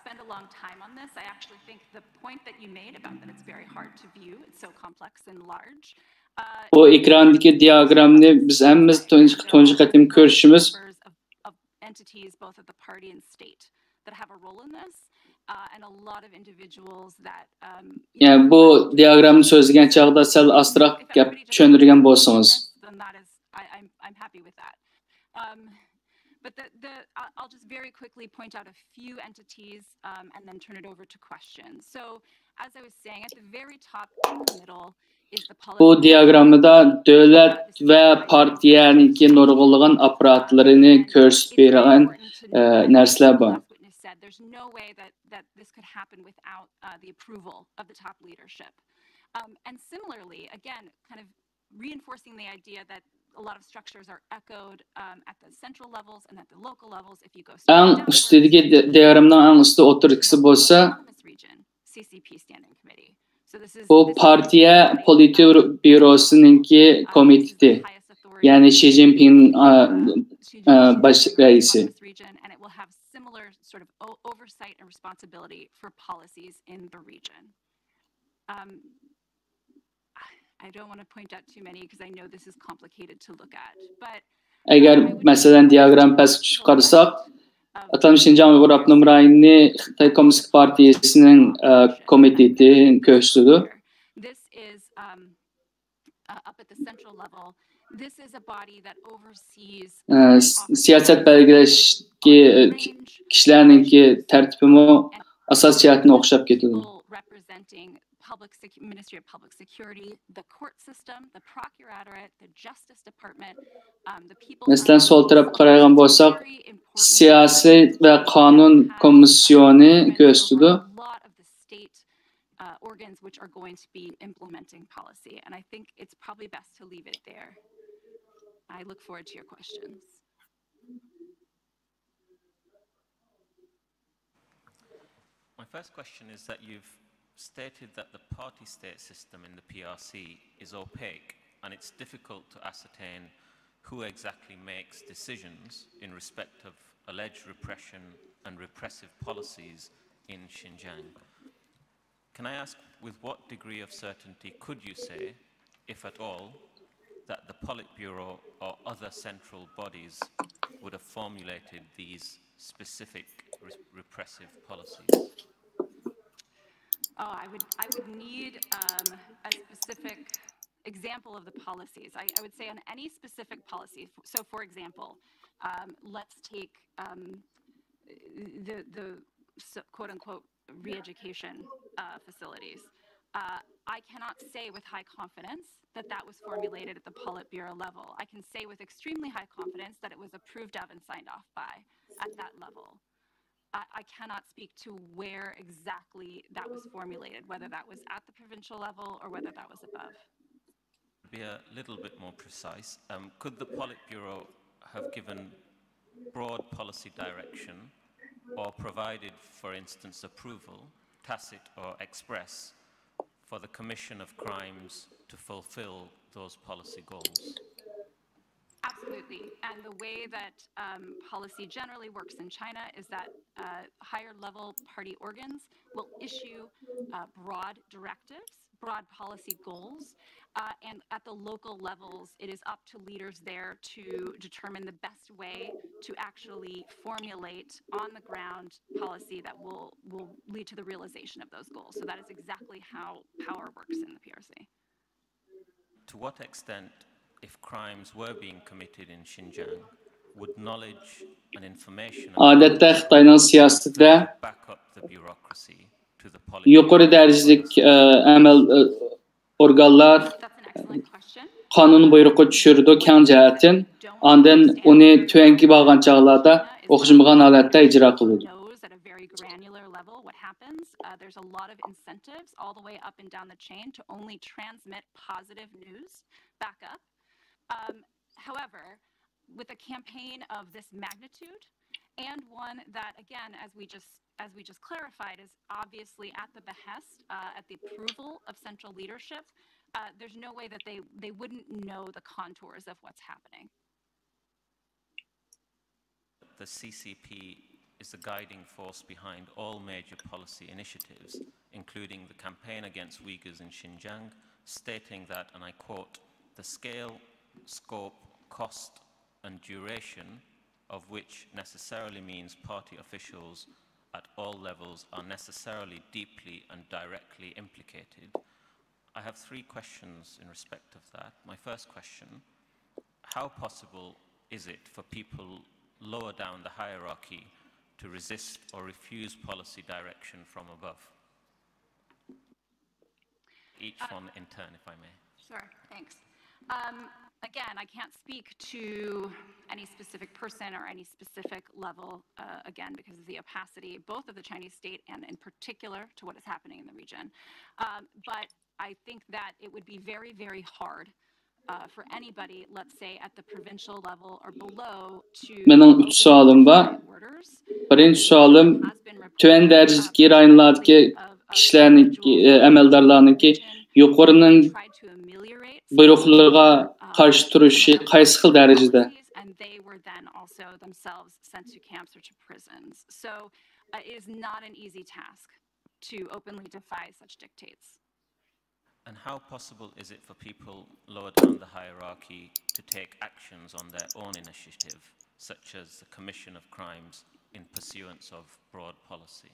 spend a long time on this. I actually think the point that you made about that it's very hard to view, it's so complex and large. Bu ekrandaki diagramni biz hammamiz tunji qatim ko'rishimiz of entities both at the party and state that have a role in this. And a lot of individuals that yani bu diagramni so'zlagan chaqda sal astroq gap tushuntirgan bo'lsangiz. Then that is I'm happy with that. But I'll just very quickly point out a few entities and then turn it over to questions. So as I was saying, at the very top in the middle is the Bu diagramda devlet ve partiyaniki nurg'ulg'an aparatlarini ko'rsatib bergan narsalar bor. There's no way that this could happen without the approval of the top leadership. And similarly, again, kind of reinforcing the idea that a lot of structures are echoed at the central levels and at the local levels. If you go en üstündeki diyagramdan en üstü oturukisi bolsa CCP Standing Committee. So this is bu partiya politbürosununki komiteti. Yani Xi Jinping baş reisi. And it will have similar sort of oversight and responsibility for policies in the region. I don't want to point out too many because I know this is complicated to look at. But eğer mesela diyagram pastga tushib qarasak, Atalmış Şinjan Uyghur Abnum Rayoni Xitoy Kommunist Partiyasining komiteti ko'rsatdi. This is up at the central level. This is a body that oversees Siyaset belgilashki kishilarninki tartibimi asos jihatini o'xshab ketadi. Representing Ministry of Public Security, the court system, the procuratorate, the Justice Department, the people. Masalan, sol tarafga qaragan bo'lsak, Siyosiy va qonun komissiyoni ko'rsatdi. Organs which are going to be implementing policy, and I think it's probably best to leave it there. I look forward to your questions. My first question is that you've stated that the party-state system in the PRC is opaque and it's difficult to ascertain who exactly makes decisions in respect of alleged repression and repressive policies in Xinjiang. Can I ask, with what degree of certainty could you say, if at all, that the Politburo or other central bodies would have formulated these specific repressive policies? Oh, I would need a specific example of the policies. I would say on any specific policy. So, for example, let's take the quote-unquote re-education facilities. I cannot say with high confidence that that was formulated at the Politburo level. I can say with extremely high confidence that it was approved of and signed off by at that level. I cannot speak to where exactly that was formulated, whether that was at the provincial level or whether that was above. Be a little bit more precise. Could the Politburo have given broad policy direction or provided, for instance, approval, tacit or express, for the commission of crimes to fulfill those policy goals? Absolutely. And the way that policy generally works in China is that higher level party organs will issue broad directives, broad policy goals, and at the local levels, it is up to leaders there to determine the best way to actually formulate on the ground policy that will lead to the realization of those goals. So that is exactly how power works in the PRC. To what extent, if crimes were being committed in Xinjiang, would knowledge and information Adette Xitayning siyasetinde back up the bureaucracy to the yuqori dereceli amal organlar qonun buyruqi tushirdi keng jihatin, ondan uni tuyangi bo'lgan chog'larda o'xshamagan holatda ijro qiladi. There's a lot of incentives all the way up and down the chain to only transmit positive news back up. However, with a campaign of this magnitude, and one that, again, as we just clarified, is obviously at the behest, at the approval of central leadership, there's no way that they wouldn't know the contours of what's happening. The CCP is the guiding force behind all major policy initiatives, including the campaign against Uyghurs in Xinjiang, stating that, and I quote, "The scale, scope, cost, and duration of which necessarily means party officials at all levels are necessarily deeply and directly implicated." I have 3 questions in respect of that. My first question, how possible is it for people lower down the hierarchy to resist or refuse policy direction from above? Each one in turn, if I may. Sure, thanks. Again, I can't speak to any specific person or any specific level, again, because of the opacity, both of the Chinese state and in particular to what is happening in the region. But I think that it would be very, very hard for anybody, let's say at the provincial level or below, to... Benim 3 sualım var. Birinci sualım, tüven derecedeki rayonlardaki kişilerin, əməldarlarınki yuqorunun buyruqlarına qarşı turuşu qaysı xil derecede? And they were then also themselves sent to camps or to prisons. So it is not an easy task to openly defy such dictates. And how possible is it for people lower down the hierarchy to take actions on their own initiative, such as the commission of crimes in pursuance of broad policy?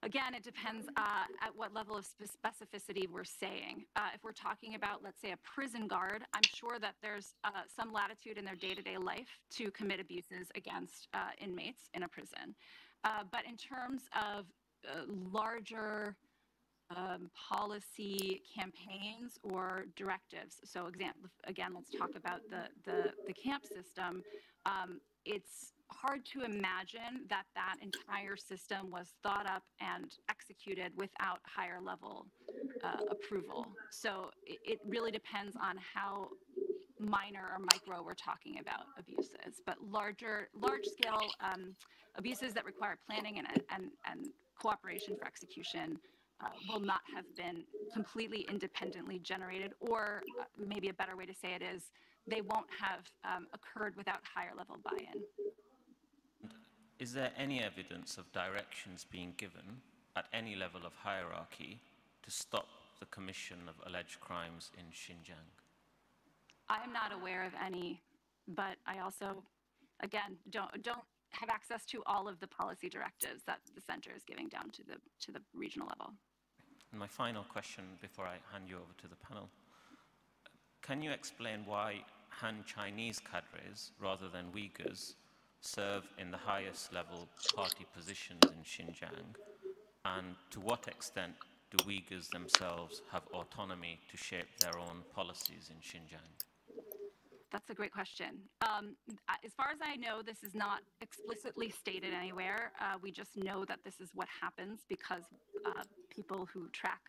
Again, it depends at what level of specificity we're saying. If we're talking about, let's say, a prison guard, I'm sure that there's some latitude in their day-to-day life to commit abuses against inmates in a prison. But in terms of larger policy campaigns or directives, so again, let's talk about the camp system. It's hard to imagine that that entire system was thought up and executed without higher level approval. So it really depends on how minor or micro we're talking about abuses. But large scale abuses that require planning and cooperation for execution will not have been completely independently generated, or maybe a better way to say it is they won't have occurred without higher level buy-in. Is there any evidence of directions being given at any level of hierarchy to stop the commission of alleged crimes in Xinjiang? I am not aware of any, but I also, again, don't have access to all of the policy directives that the center is giving down to the regional level. And my final question before I hand you over to the panel, can you explain why Han Chinese cadres, rather than Uyghurs, serve in the highest level party positions in Xinjiang, and to what extent do Uyghurs themselves have autonomy to shape their own policies in Xinjiang? That's a great question. As far as I know, this is not explicitly stated anywhere. We just know that this is what happens because people who track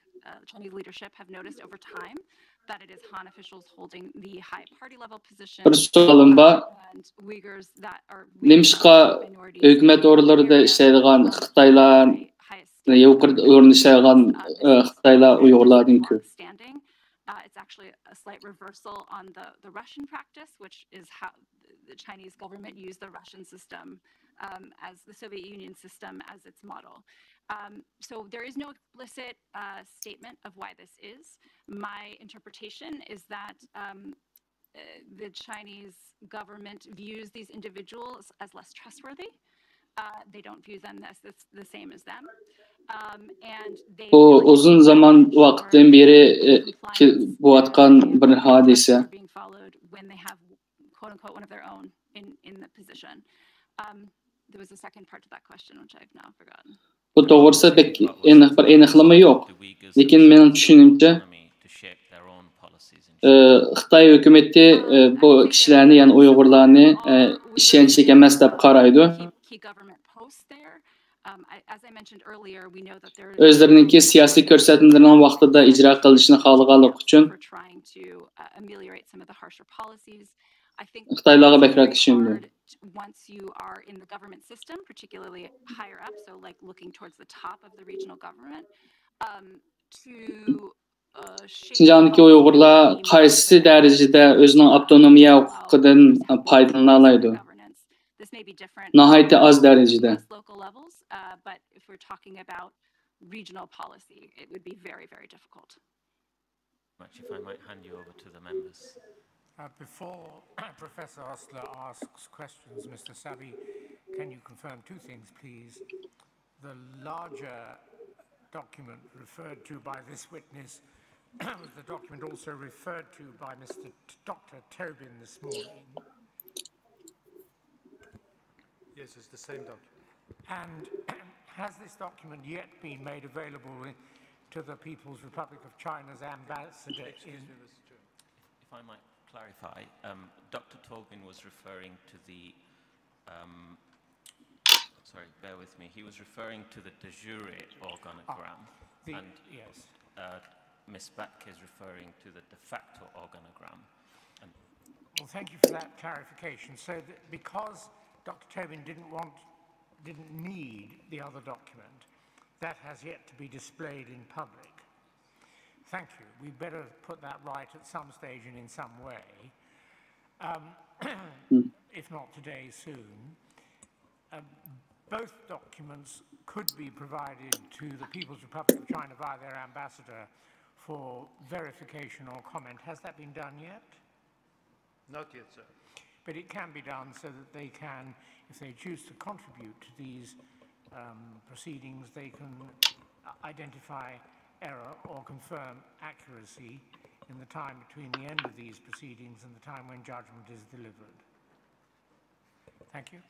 Chinese leadership have noticed over time that it is Han officials holding the high party level position and Uyghurs that are Немишқа hükümet oralarda işleydiğen Xitaylar, yukarı orada işleydiğen Xitaylar Uygurlardan köp. It's actually a slight reversal on the Russian practice, which is how the Chinese government used the Russian system as the Soviet Union system as its model. So there is no explicit statement of why this is. My interpretation is that the Chinese government views these individuals as less trustworthy. They don't view them as the same as them. O uzun zaman vakitten beri bu atkan bir hadise. When they have quote unquote one of their own in the position. There was a second part to that question which I've now forgotten. Bu doğrusu pek bir eniqlama yok. Lekin benim düşünümce Xitay hükümeti bu kişilerini yani Uygurlarını işençlik emas deb qaraydı. Özlerininki siyasi ko'rsatmalarning vaqtida ijro qilishni xohlaganlik uchun Xitoylarga bakrak ishindi. Once you are in the government system, particularly higher up, so like looking towards the top of the regional government, to Şinjandagi Uyg'urlar qaysi darajada o'zining avtonomiya huquqidan foydalana oladi? Nihoyatda az darajada. But if we're talking about regional policy, it would be very, very difficult. If I might hand you over to the members. Before Professor Osler asks questions, Mr. Sabi, can you confirm two things, please? The larger document referred to by this witness was the document also referred to by Dr. Tobin this morning. Yes, it's the same document. And has this document yet been made available to the People's Republic of China's ambassador in... If I might clarify, Dr. Tobin was referring to the... sorry, bear with me. He was referring to the de jure organogram. Yes. Ms. Back is referring to the de facto organogram. Well, thank you for that clarification. So that because Dr. Tobin didn't need the other document, that has yet to be displayed in public. Thank you. We better put that right at some stage and in some way, if not today, soon. Both documents could be provided to the People's Republic of China via their ambassador for verification or comment. Has that been done yet? Not yet, sir. But it can be done so that they can, if they choose to contribute to these proceedings, they can identify error or confirm accuracy in the time between the end of these proceedings and the time when judgment is delivered. Thank you.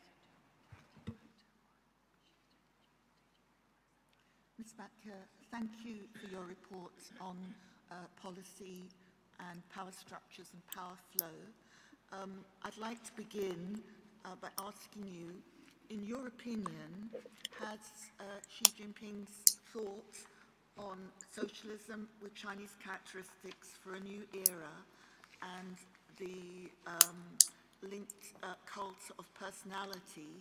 Ms. Bakker, thank you for your report on policy and power structures and power flow. I'd like to begin by asking you, in your opinion, has Xi Jinping's thoughts on socialism with Chinese characteristics for a new era and the linked cult of personality,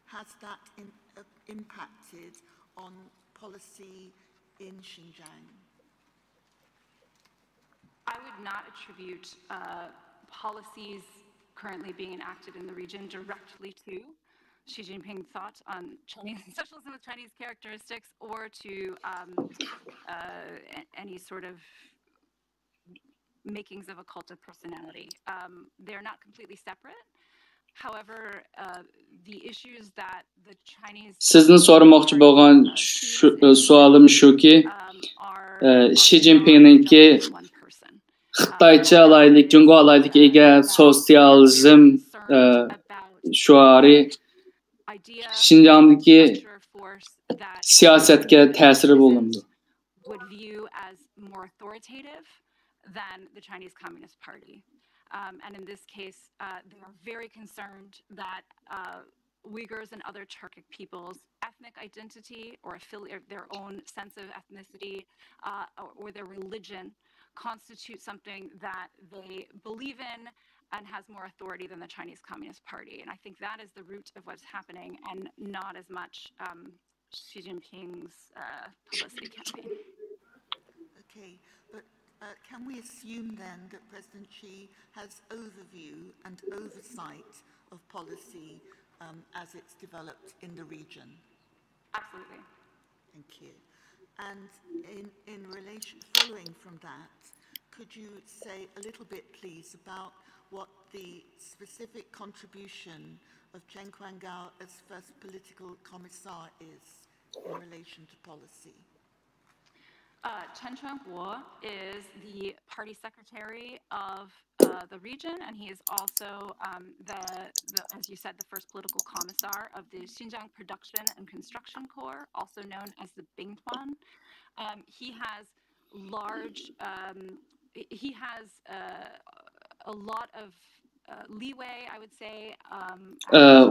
has that impacted on policy in Xinjiang? I would not attribute policies currently being enacted in the region directly to Xi Jinping's thoughts on Chinese socialism with Chinese characteristics or to any sort of makings of a cult of personality. They're not completely separate. However, the issues that the Chinese... Sizden sormoqchi bo'lgan sualim shuki, Xi Jinping'ninki Xitoycha alaylik, Jungo alaylik ega sotsializm shuari Xinjiangdagi siyosatga ta'siri bo'ldi. Would view as more authoritative than the Chinese Communist Party. and in this case, they are very concerned that Uyghurs and other Turkic peoples' ethnic identity or their own sense of ethnicity or their religion constitute something that they believe in and has more authority than the Chinese Communist Party. And I think that is the root of what's happening, and not as much Xi Jinping's publicity campaign. Okay, but can we assume then that President Xi has overview and oversight of policy as it's developed in the region? Absolutely. Thank you. And in relation, following from that, could you say a little bit, please, about what the specific contribution of Chen Quanguo as first political commissar is in relation to policy? Chen Quanguo is the party secretary of the region, and he is also as you said, the first political commissar of the Xinjiang Production and Construction Corps, also known as the Bingtuan. He has a lot of leeway, I would say.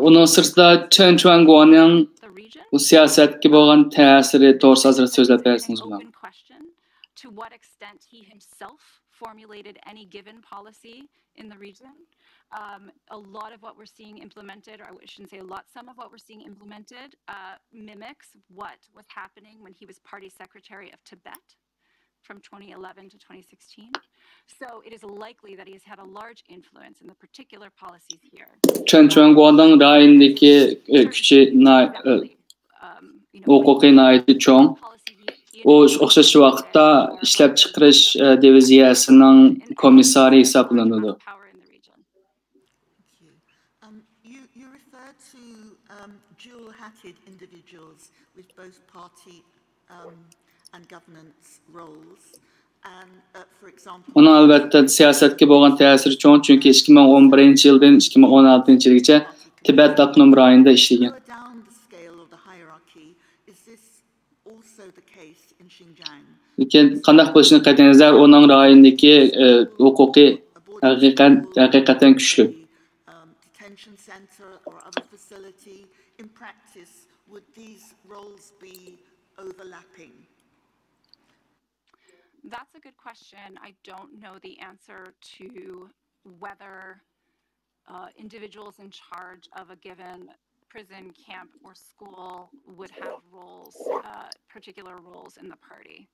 Onun sırtında Chen Quanguo'nun bu siyasetki bo'lgan ta'siri to'g'risida hozir so'zlab bersangiz bo'ladimi? To what extent he himself formulated any given policy in the region. A lot of what we're seeing implemented, or I shouldn't say a lot, some of what we're seeing implemented mimics what was happening when he was party secretary of Tibet from 2011 to 2016. So it is likely that he has had a large influence in the particular policies here. Chen Quanguo'nun rayındaki küçük hukuki naiti çoğun. O o'xshash vaqtda ishlab chiqarish diviziyasining komissari hisoblanadi. You refer to dual-hatted individuals with both party and governance roles. And, for example, Onun albatta siyosatga bo'lgan ta'siri cho'ng, chunki 2011-yildan 2016-yilgacha Tibet avtonom rayonida ishlagan. Lekin qanday bo'lishini qat'iy nazar uning rayonidagi huquqiy haqiqatan kuchli. Detention center or other facility, in practice, would these roles be overlapping? That's a good question. I don't know the answer to whether individuals in charge of a given prison, camp, or school would have roles, particular roles in the party.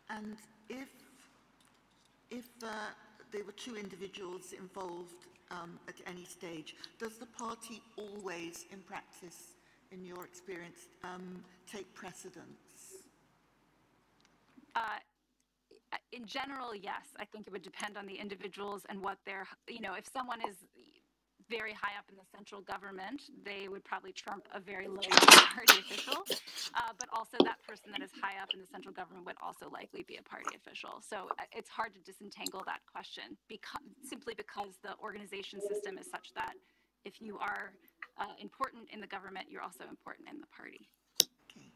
And if there were two individuals involved at any stage, does the party always, in practice, in your experience, take precedence? In general, yes. I think it would depend on the individuals and what they're, if someone is very high up in the central government, they would probably trump a very low party official. But also that person that is high up in the central government would also likely be a party official. So it's hard to disentangle that question simply because the organization system is such that if you are important in the government, you're also important in the party. Okay.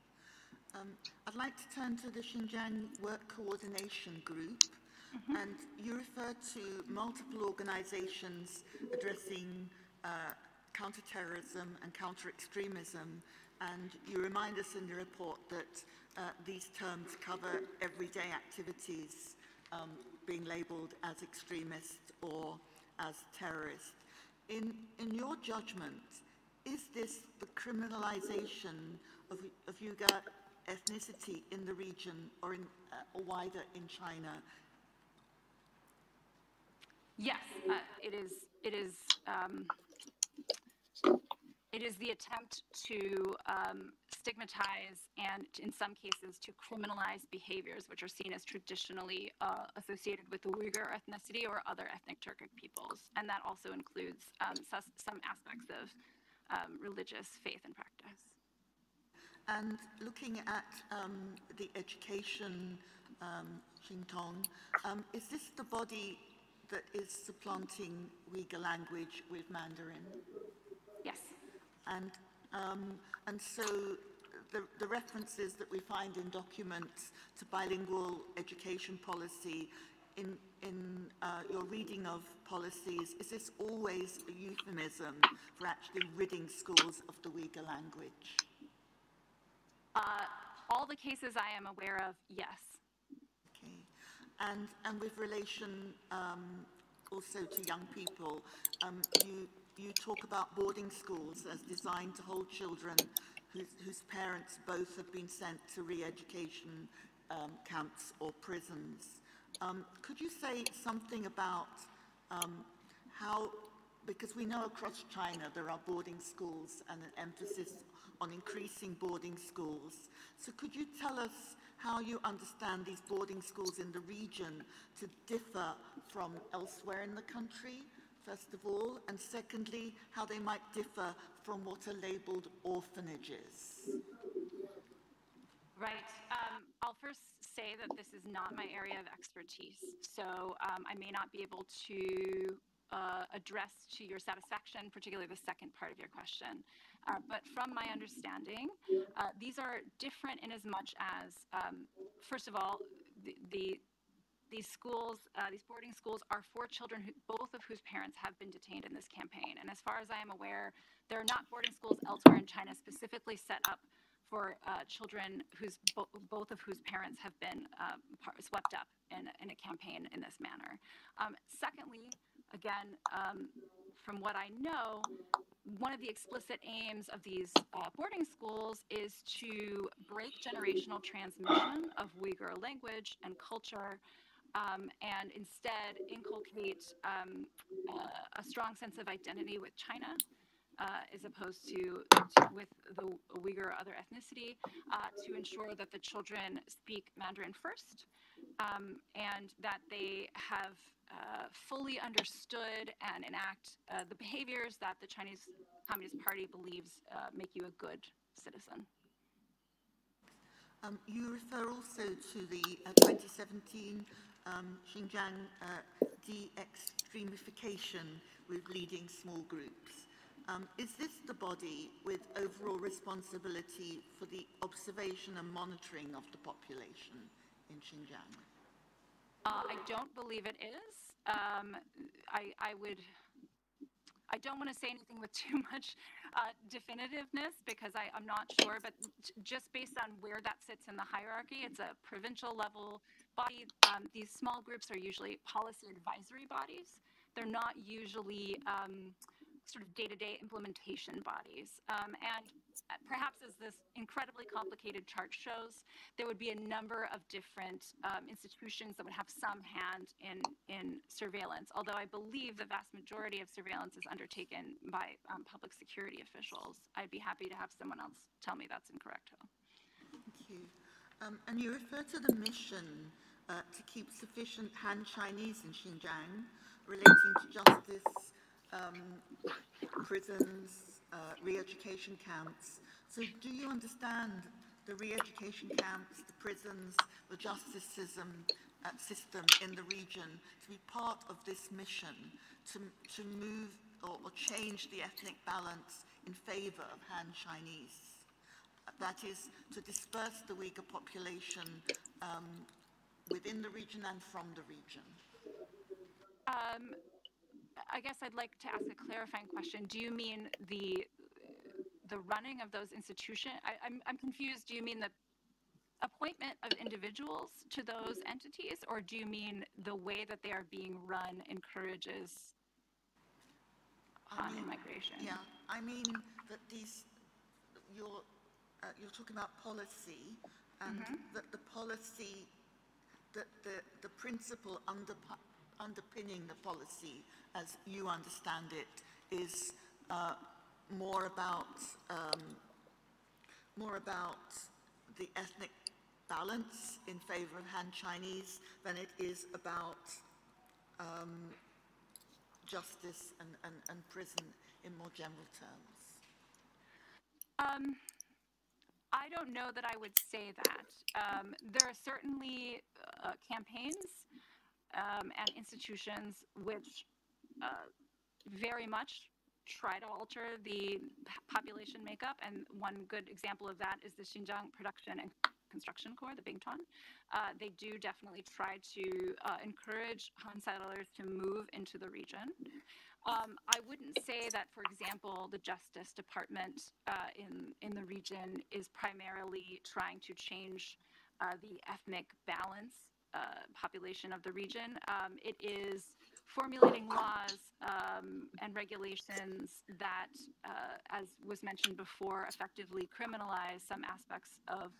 I'd like to turn to the Xinjiang Work Coordination Group. And you refer to multiple organizations addressing counterterrorism and counter-extremism, and you remind us in the report that these terms cover everyday activities being labeled as extremist or as terrorist. In your judgment, is this the criminalization of Uyghur ethnicity in the region or wider in China? Yes, it is the attempt to stigmatize and, in some cases, to criminalize behaviors which are seen as traditionally associated with the Uyghur ethnicity or other ethnic Turkic peoples, and that also includes some aspects of religious faith and practice. And looking at the education, Xingtong, is this the body that is supplanting Uyghur language with Mandarin? Yes. And so the references that we find in documents to bilingual education policy in your reading of policies, is this always a euphemism for actually ridding schools of the Uyghur language? All the cases I am aware of, yes. Okay. And with relation also to young people, you talk about boarding schools as designed to hold children whose parents both have been sent to re-education camps or prisons. Could you say something about how, because we know across China there are boarding schools and an emphasis on increasing boarding schools. So could you tell us how you understand these boarding schools in the region to differ from elsewhere in the country, first of all, and secondly, how they might differ from what are labeled orphanages? Right. I'll first say that this is not my area of expertise, so I may not be able to address to your satisfaction, particularly the second part of your question. But from my understanding, these are different in as much as, first of all, these schools, these boarding schools are for children both of whose parents have been detained in this campaign. And as far as I am aware, there are not boarding schools elsewhere in China specifically set up for children both of whose parents have been swept up in a campaign in this manner. Secondly, again, from what I know, one of the explicit aims of these boarding schools is to break generational transmission of Uyghur language and culture, and instead inculcate a strong sense of identity with China, as opposed to with the Uyghur or other ethnicity, to ensure that the children speak Mandarin first, and that they have fully understood and enact the behaviors that the Chinese Communist Party believes make you a good citizen. You refer also to the 2017 Xinjiang de-extremification with leading small groups. Is this the body with overall responsibility for the observation and monitoring of the population in Xinjiang? I don't believe it is. I don't want to say anything with too much definitiveness because I'm not sure, but just based on where that sits in the hierarchy, it's a provincial level body. These small groups are usually policy advisory bodies. They're not usually sort of day-to-day implementation bodies. And perhaps as this incredibly complicated chart shows, there would be a number of different institutions that would have some hand in surveillance, although I believe the vast majority of surveillance is undertaken by public security officials. I'd be happy to have someone else tell me that's incorrect. Thank you. And you refer to the mission to keep sufficient Han Chinese in Xinjiang relating to justice, prisons, re-education camps. So do you understand the re-education camps, the prisons, the justice system in the region to be part of this mission to move or change the ethnic balance in favor of Han Chinese? That is, to disperse the Uyghur population within the region and from the region? I guess I'd like to ask a clarifying question. Do you mean the running of those institutions? I'm confused. Do you mean the appointment of individuals to those entities, or do you mean the way that they are being run encourages Han immigration? Yeah, I mean that you're talking about policy, and that the policy, that the principle underpinning the policy, as you understand it, is more about the ethnic balance in favor of Han Chinese than it is about justice and prison in more general terms. I don't know that I would say that. There are certainly campaigns and institutions which very much try to alter the population makeup, and one good example of that is the Xinjiang Production and Construction Corps, the Bington. They do definitely try to encourage Han settlers to move into the region. I wouldn't say that, for example, the Justice Department in the region is primarily trying to change the ethnic balance population of the region. It is formulating laws and regulations that, as was mentioned before, effectively criminalize some aspects of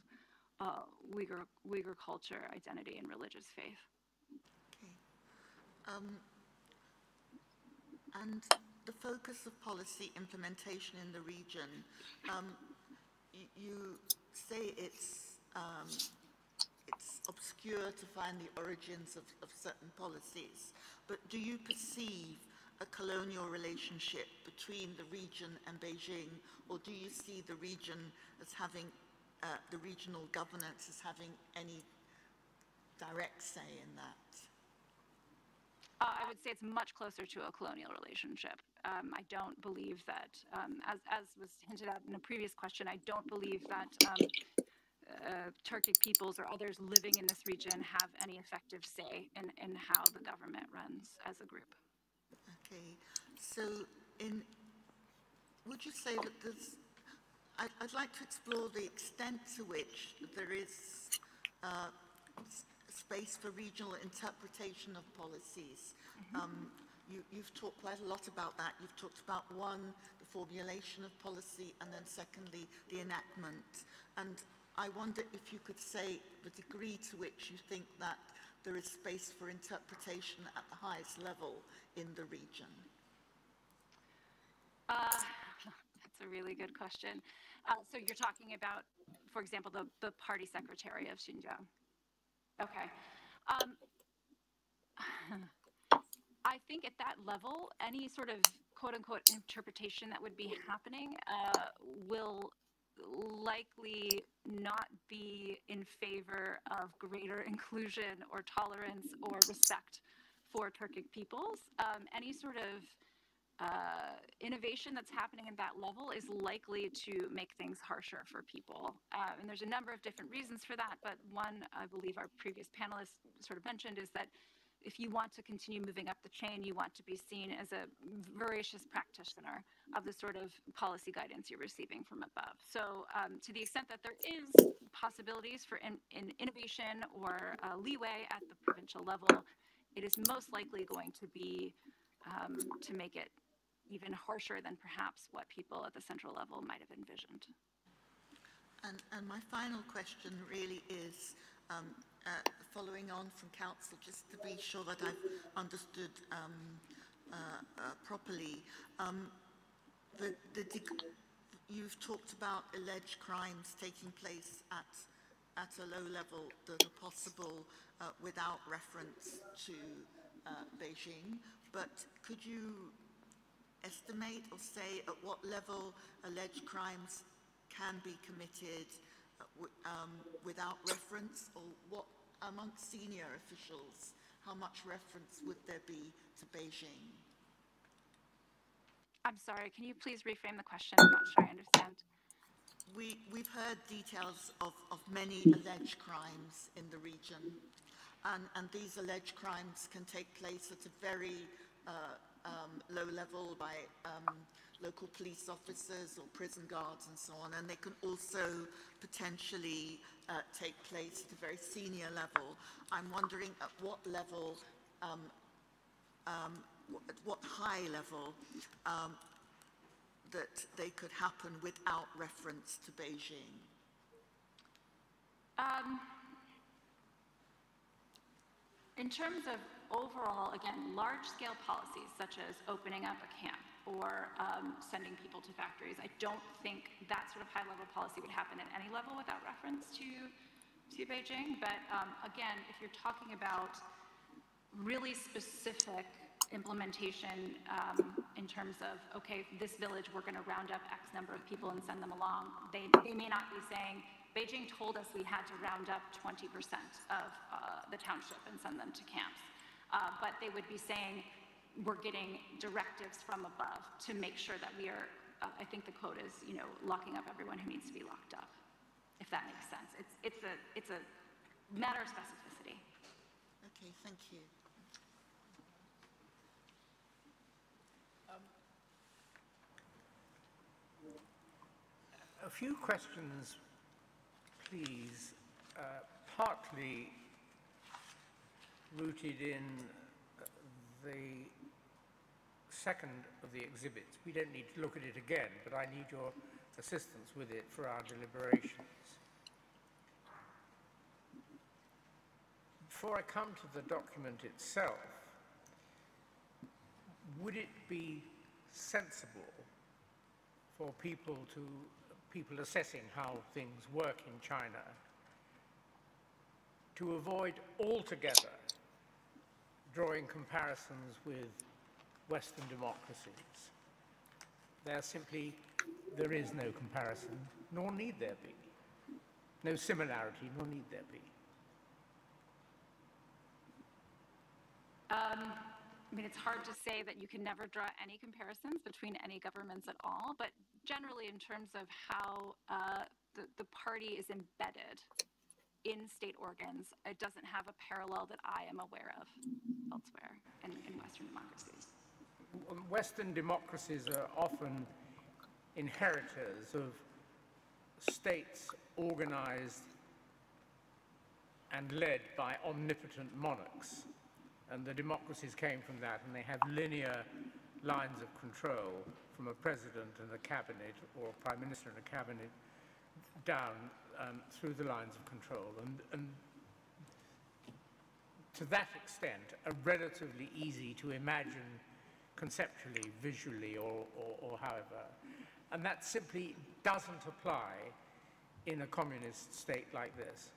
Uyghur culture, identity, and religious faith. Okay. And the focus of policy implementation in the region, you say it's obscure to find the origins of certain policies, but do you perceive a colonial relationship between the region and Beijing, or do you see the region as having, the regional governance as having any direct say in that? I would say it's much closer to a colonial relationship. I don't believe that, as was hinted at in a previous question, I don't believe that Turkic peoples or others living in this region have any effective say in how the government runs as a group. Okay, so would you say that there's, I'd like to explore the extent to which there is space for regional interpretation of policies. You've talked quite a lot about that. You've talked about one, the formulation of policy, and then secondly, the enactment. And I wonder if you could say the degree to which you think that there is space for interpretation at the highest level in the region. That's a really good question. So you're talking about, for example, the party secretary of Xinjiang. Okay. I think at that level, any sort of quote-unquote interpretation that would be happening will likely not be in favor of greater inclusion or tolerance or respect for Turkic peoples. Any sort of innovation that's happening at that level is likely to make things harsher for people. And there's a number of different reasons for that, but one I believe our previous panelists sort of mentioned is that if you want to continue moving up the chain, you want to be seen as a voracious practitioner of the sort of policy guidance you're receiving from above. So to the extent that there is possibilities for innovation or leeway at the provincial level, it is most likely going to be to make it even harsher than perhaps what people at the central level might have envisioned. And my final question really is, following on from Council, just to be sure that I've understood properly, you've talked about alleged crimes taking place at a low level that are possible without reference to Beijing, but could you estimate or say at what level alleged crimes can be committed without reference, or what amongst senior officials, how much reference would there be to Beijing? I'm sorry, can you please reframe the question? I'm not sure I understand. We've heard details of many alleged crimes in the region, and these alleged crimes can take place at a very low level by local police officers or prison guards and so on, and they can also potentially take place at a very senior level. I'm wondering at what level, at what high level that they could happen without reference to Beijing. In terms of overall, again, large-scale policies such as opening up a camp or sending people to factories, I don't think that sort of high-level policy would happen at any level without reference to Beijing. But again, if you're talking about really specific implementation in terms of, okay, this village, we're going to round up X number of people and send them along, they may not be saying, Beijing told us we had to round up 20% of the township and send them to camps. But they would be saying, we're getting directives from above to make sure that we are, I think the quote is, locking up everyone who needs to be locked up. if that makes sense. It's a matter of specificity. Okay, thank you. A few questions, please, partly rooted in the second of the exhibits. We don't need to look at it again, but I need your assistance with it for our deliberations. Before I come to the document itself, would it be sensible for people assessing how things work in China to avoid altogether drawing comparisons with Western democracies? There is no comparison, nor need there be. No similarity, nor need there be. I mean, it's hard to say that you can never draw any comparisons between any governments at all, but generally in terms of how the party is embedded in state organs, it doesn't have a parallel that I am aware of elsewhere in Western democracies. Western democracies are often inheritors of states organized and led by omnipotent monarchs. And the democracies came from that, and they have linear lines of control from a president and a cabinet, or a prime minister and a cabinet, down through the lines of control. And to that extent, are relatively easy to imagine conceptually, visually, or however. And that simply doesn't apply in a communist state like this.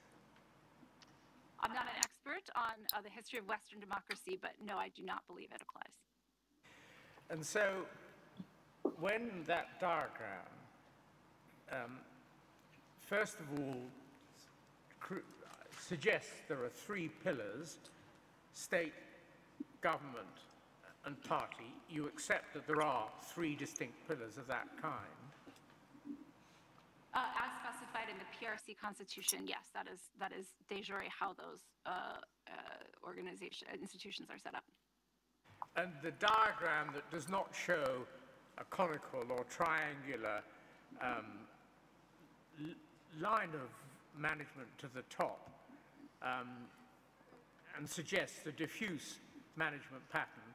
I'm not an expert on the history of Western democracy, but no, I do not believe it applies. And so, when that diagram, first of all, suggests there are three pillars: state, government, and party, you accept that there are three distinct pillars of that kind? As specified in the PRC Constitution, yes, that is de jure how those institutions are set up. And the diagram that does not show a conical or triangular line of management to the top and suggests a diffuse management pattern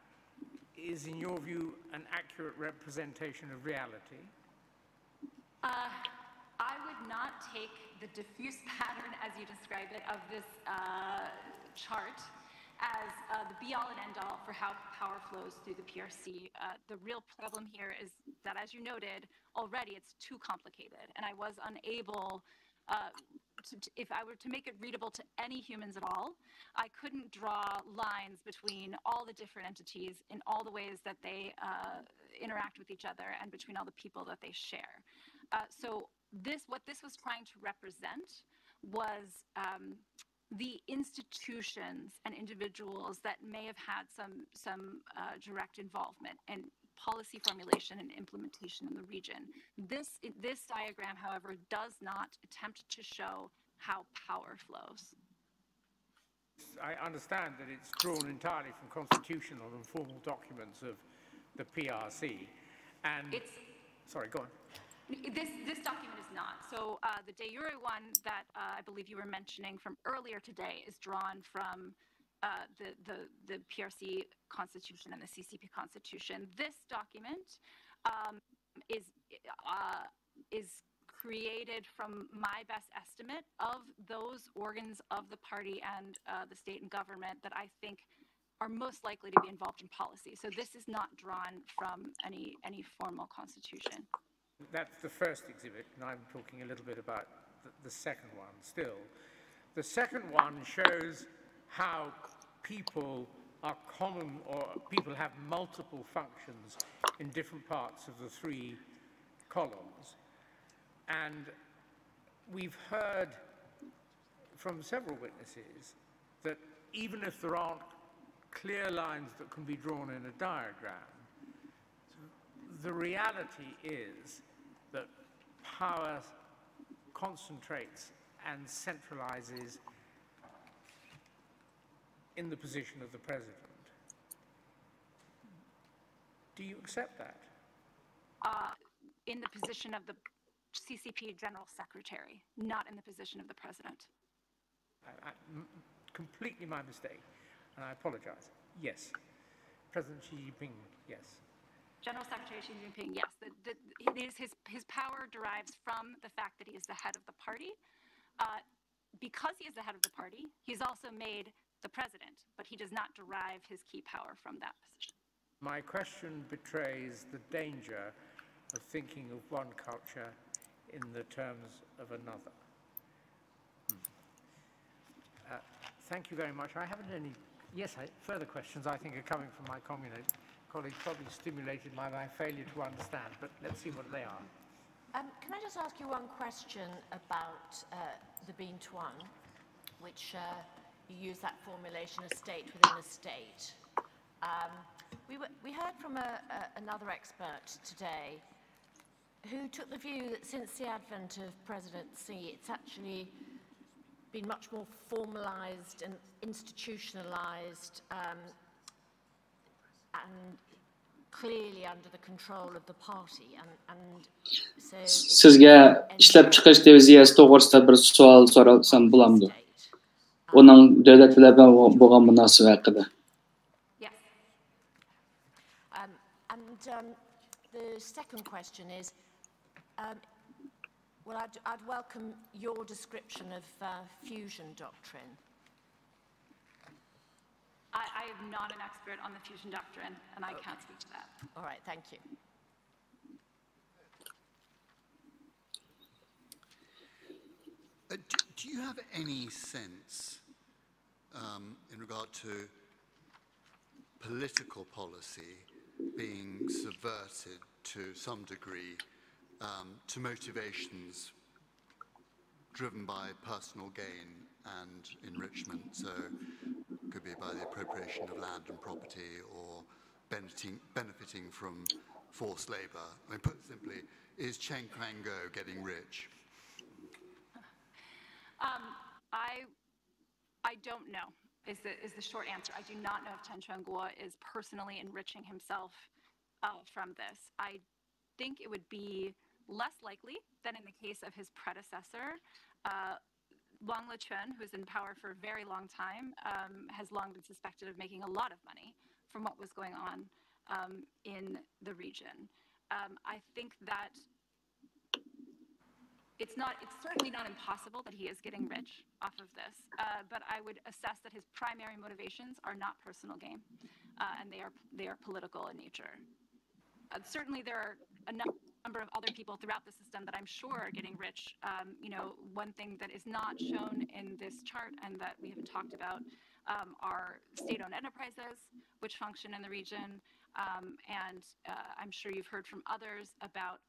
is, in your view, an accurate representation of reality? I would not take the diffuse pattern, as you describe it, of this chart as the be-all and end-all for how power flows through the PRC. The real problem here is that, as you noted, already it's too complicated, and I was unable, if I were to make it readable to any humans at all, I couldn't draw lines between all the different entities in all the ways that they interact with each other and between all the people that they share. So what this was trying to represent was the institutions and individuals that may have had some direct involvement in policy formulation and implementation in the region. This diagram, however, does not attempt to show how power flows. I understand that it's drawn entirely from constitutional and formal documents of the PRC, and sorry, go on. This document is not. So the de jure one that I believe you were mentioning from earlier today is drawn from the PRC Constitution and the CCP Constitution. This document is created from my best estimate of those organs of the party and the state and government that I think are most likely to be involved in policy. So this is not drawn from any formal constitution. That's the first exhibit, and I'm talking a little bit about the second one still. The second one shows how people are common, or people have multiple functions in different parts of the three columns. And we've heard from several witnesses that even if there aren't clear lines that can be drawn in a diagram, the reality is that power concentrates and centralizes in the position of the president. Do you accept that? In the position of the CCP General Secretary, not in the position of the president. Completely my mistake, and I apologize. Yes. President Xi Jinping, yes. General Secretary Xi Jinping, yes. His power derives from the fact that he is the head of the party. Because he is the head of the party, he's also made the president, but he does not derive his key power from that position. My question betrays the danger of thinking of one culture in the terms of another. Thank you very much. I haven't any further questions I think are coming from my communist colleagues, probably stimulated by my failure to understand, but let's see what they are. Can I just ask you one question about the Binh Tuan, which you use that formulation, a state within a state. We heard from another expert today who took the view that since the advent of President Xi, it's actually been much more formalized and institutionalized and clearly under the control of the party. And so Sizga ishlab chiqish diviziyasi to'g'risida bir savol so'rasam bo'lamdi. Uning davlat bilan bo'lgan munosabati haqida. Yes. And the second question is, well, I'd welcome your description of fusion doctrine. I am not an expert on the fusion doctrine, and I can't speak to that. All right, thank you. Do you have any sense in regard to political policy being subverted to some degree to motivations driven by personal gain and enrichment? So it could be by the appropriation of land and property or benefiting from forced labor. I mean, put simply, is Chen Quango getting rich? I don't know is the short answer. I do not know if Chen Quango is personally enriching himself from this. I think it would be less likely than in the case of his predecessor. Wang Lequan, who's in power for a very long time, has long been suspected of making a lot of money from what was going on in the region. I think that it's certainly not impossible that he is getting rich off of this, but I would assess that his primary motivations are not personal gain, and they are political in nature. Certainly, there are a number of other people throughout the system that I'm sure are getting rich. One thing that is not shown in this chart and that we haven't talked about are state-owned enterprises which function in the region. I'm sure you've heard from others about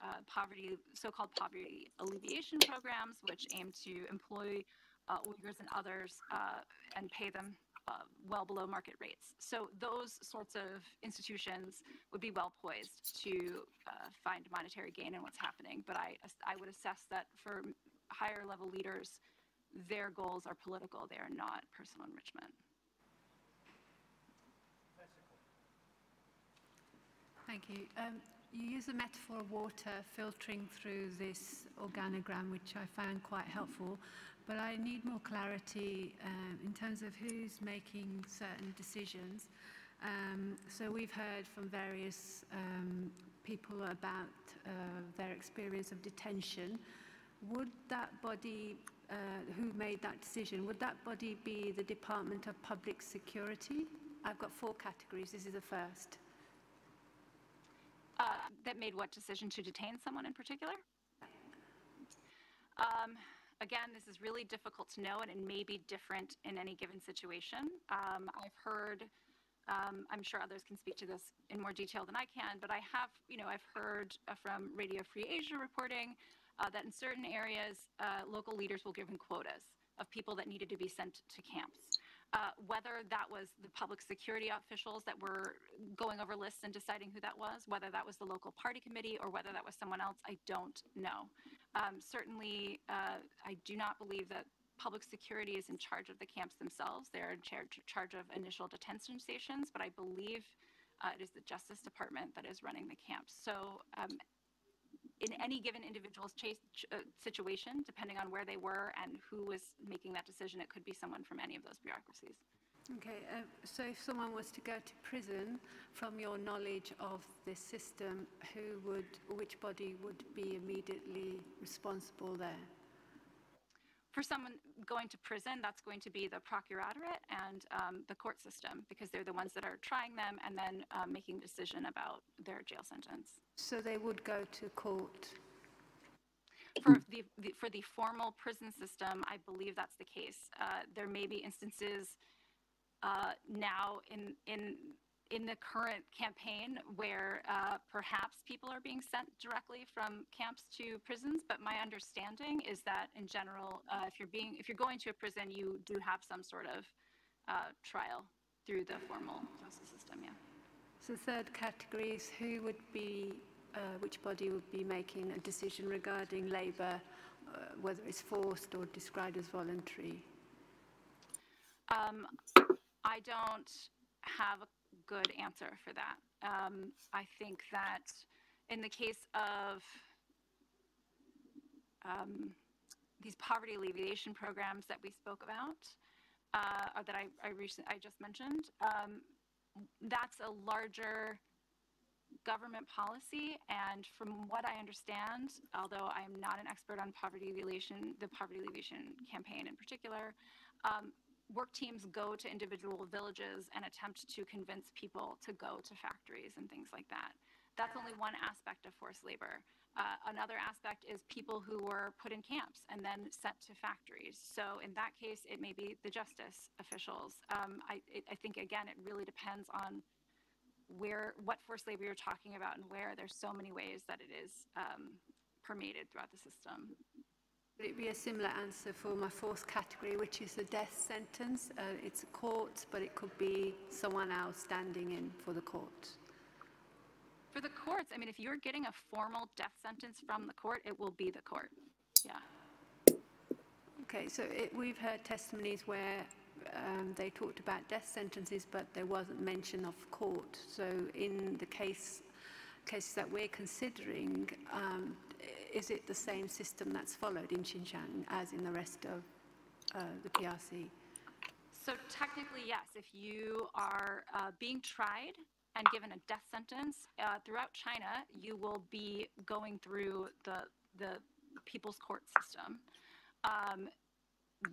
so-called poverty alleviation programs, which aim to employ Uyghurs and others and pay them well below market rates. So those sorts of institutions would be well poised to find monetary gain in what's happening. But I would assess that for higher level leaders, their goals are political. They are not personal enrichment. Thank you. You use the metaphor of water filtering through this organogram, which I found quite helpful, but I need more clarity in terms of who's making certain decisions. So we've heard from various people about their experience of detention. Would that body, who made that decision, would that body be the Department of Public Security? I've got 4 categories. This is the first. That made what decision to detain someone in particular? Again, this is really difficult to know, and it may be different in any given situation. I've heard, I'm sure others can speak to this in more detail than I can, but I've heard from Radio Free Asia reporting that in certain areas, local leaders will give them quotas of people that needed to be sent to camps. Whether that was the public security officials that were going over lists and deciding who that was, whether that was the local party committee or whether that was someone else, I don't know. Certainly, I do not believe that public security is in charge of the camps themselves. They're in charge of initial detention stations, but I believe it is the Justice Department that is running the camps. So in any given individual's situation, depending on where they were and who was making that decision, it could be someone from any of those bureaucracies. Okay, so if someone was to go to prison, from your knowledge of this system, which body would be immediately responsible there? For someone going to prison, that's going to be the procuratorate and the court system, because they're the ones that are trying them and then making a decision about their jail sentence. So they would go to court? For the formal prison system, I believe that's the case. There may be instances now in the current campaign where perhaps people are being sent directly from camps to prisons, but my understanding is that in general, if you're going to a prison, you do have some sort of trial through the formal justice system. Yeah. So third category is who would be, which body would be making a decision regarding labour, whether it's forced or described as voluntary? I don't have a good answer for that. I think that in the case of these poverty alleviation programs that we spoke about, or that I just mentioned, that's a larger government policy, and from what I understand, although I am not an expert on poverty alleviation, the poverty alleviation campaign in particular, work teams go to individual villages and attempt to convince people to go to factories and things like that. That's only one aspect of forced labor. Another aspect is people who were put in camps and then sent to factories. So in that case, it may be the justice officials. I think, again, it really depends on what forced labor you're talking about and where. There's so many ways that it is permeated throughout the system. Would it be a similar answer for my fourth category, which is the death sentence? It's a court, but it could be someone else standing in for the court. For the courts, I mean, if you're getting a formal death sentence from the court, it will be the court. Yeah. Okay, so we've heard testimonies where they talked about death sentences, but there wasn't mention of court. So in the cases that we're considering, is it the same system that's followed in Xinjiang as in the rest of the PRC? So technically, yes. If you are being tried and given a death sentence throughout China, you will be going through the people's court system.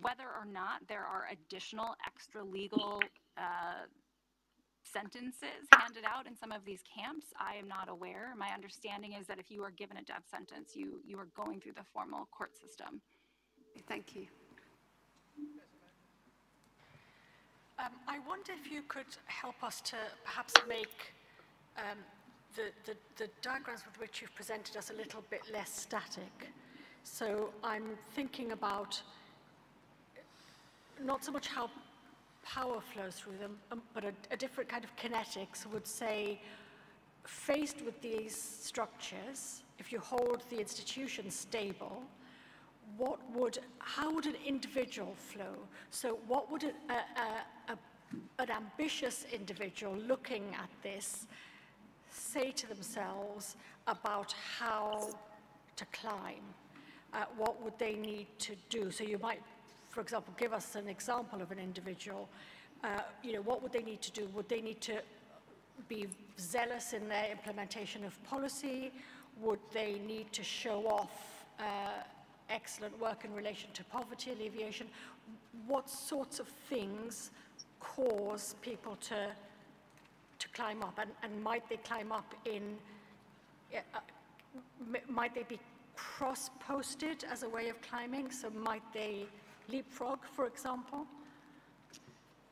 Whether or not there are additional extra legal sentences handed out in some of these camps, I am not aware. My understanding is that if you are given a death sentence, you are going through the formal court system. Thank you. I wonder if you could help us to perhaps make the diagrams with which you've presented us a little bit less static. So I'm thinking about not so much how power flows through them, but a different kind of kinetics would say, faced with these structures, if you hold the institution stable, how would an individual flow? So what would an ambitious individual looking at this say to themselves about how to climb? What would they need to do? So you might, for example, give us an example of an individual. What would they need to do? Would they need to be zealous in their implementation of policy? Would they need to show off excellent work in relation to poverty alleviation? What sorts of things cause people to climb up? And might they climb up might they be cross-posted as a way of climbing? So might they leapfrog, for example?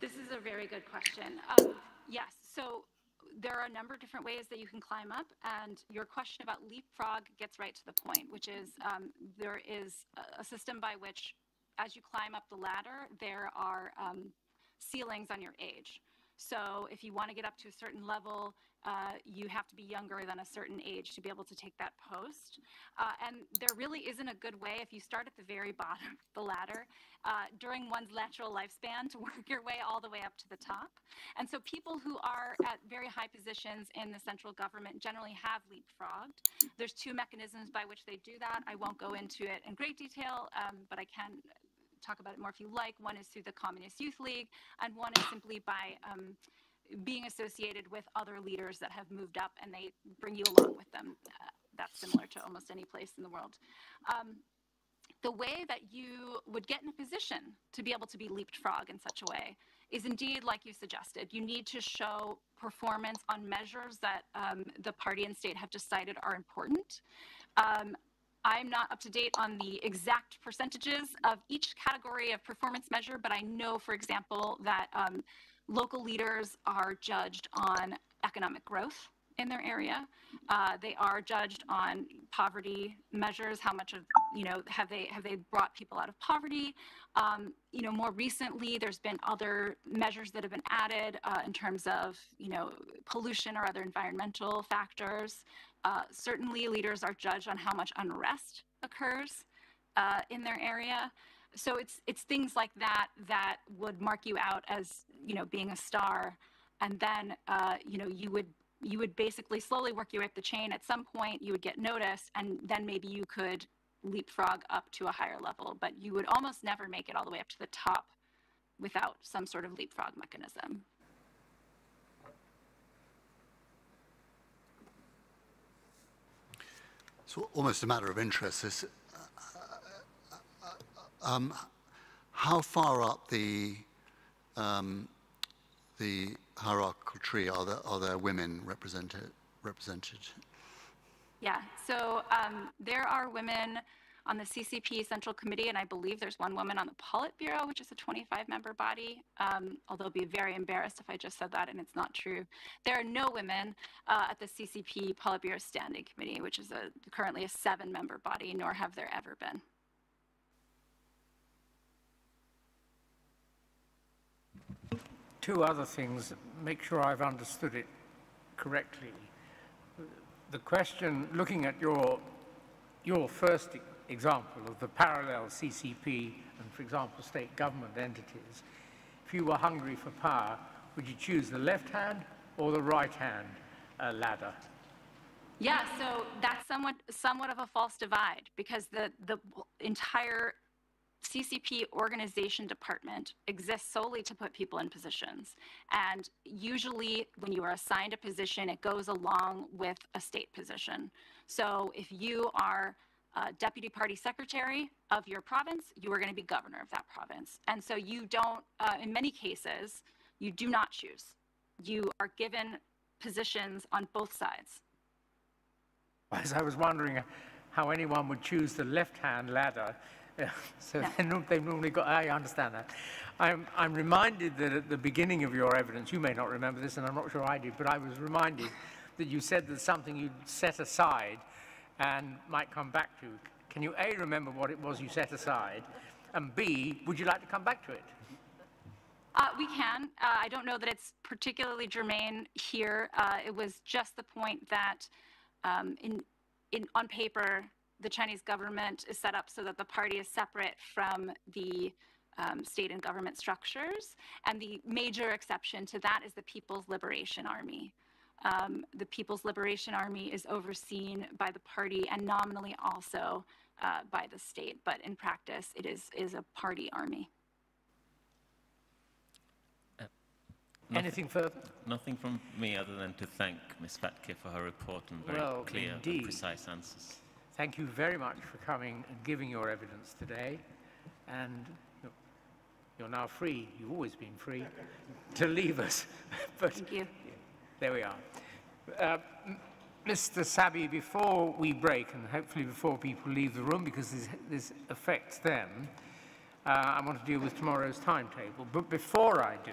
This is a very good question. Yes, so there are a number of different ways that you can climb up, and your question about leapfrog gets right to the point, which is there is a system by which, as you climb up the ladder, there are ceilings on your age. So if you want to get up to a certain level, you have to be younger than a certain age to be able to take that post. And there really isn't a good way, if you start at the very bottom of the ladder, during one's natural lifespan, to work your way all the way up to the top. And so people who are at very high positions in the central government generally have leapfrogged. There's two mechanisms by which they do that. I won't go into it in great detail, but I can talk about it more if you like. One is through the Communist Youth League, and one is simply by being associated with other leaders that have moved up, and they bring you along with them. That's similar to almost any place in the world. The way that you would get in a position to be able to be leapfrog in such a way is indeed, like you suggested, you need to show performance on measures that the party and state have decided are important. I'm not up to date on the exact percentages of each category of performance measure, but I know, for example, that local leaders are judged on economic growth in their area. They are judged on poverty measures. How much of, have they brought people out of poverty? More recently, there's been other measures that have been added in terms of, pollution or other environmental factors. Certainly, leaders are judged on how much unrest occurs in their area. So it's things like that that would mark you out as, being a star. And then, you would basically slowly work your way up the chain. At some point, you would get noticed, and then maybe you could leapfrog up to a higher level. But you would almost never make it all the way up to the top without some sort of leapfrog mechanism. So almost a matter of interest is how far up the hierarchical tree are there women represented? Yeah, so there are women on the CCP Central Committee, and I believe there's one woman on the Politburo, which is a 25-member body, although I'll be very embarrassed if I just said that and it's not true. There are no women at the CCP Politburo Standing Committee, which is currently a 7-member body, nor have there ever been. Two other things, make sure I've understood it correctly. The question, looking at your first example of the parallel CCP and, for example, state government entities, if you were hungry for power, would you choose the left hand or the right hand ladder? Yeah, so that's somewhat of a false divide, because the entire CCP organization department exists solely to put people in positions. And usually when you are assigned a position, it goes along with a state position. So if you are deputy party secretary of your province, you are going to be governor of that province. And so you don't, in many cases, you do not choose. You are given positions on both sides. As I was wondering how anyone would choose the left-hand ladder. So they've normally got, I understand that. I'm reminded that at the beginning of your evidence, you may not remember this, and I'm not sure I did, but I was reminded that you said that something you'd set aside and might come back to. Can you A, remember what it was you set aside, and B, would you like to come back to it? We can. I don't know that it's particularly germane here. It was just the point that on paper, the Chinese government is set up so that the party is separate from the state and government structures. And the major exception to that is the People's Liberation Army. The People's Liberation Army is overseen by the party and nominally also by the state, but in practice, it is a party army. Anything further? Nothing from me other than to thank Ms. Fatke for her report and very clear and precise answers. Thank you very much for coming and giving your evidence today. And you're now free, you've always been free, to leave us. But thank you. There we are. Mr. Sabi, before we break, and hopefully before people leave the room, because this affects them, I want to deal with tomorrow's timetable. But before I do,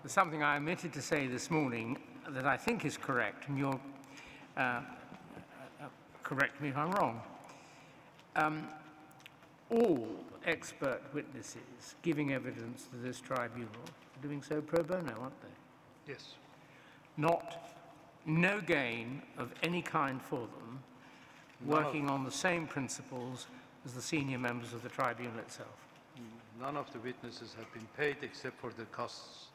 there's something I omitted to say this morning that I think is correct, and you'll correct me if I'm wrong. All expert witnesses giving evidence to this tribunal are doing so pro bono, aren't they? Yes. Not no gain of any kind for them, working on the same principles as the senior members of the tribunal itself. None of the witnesses have been paid except for the costs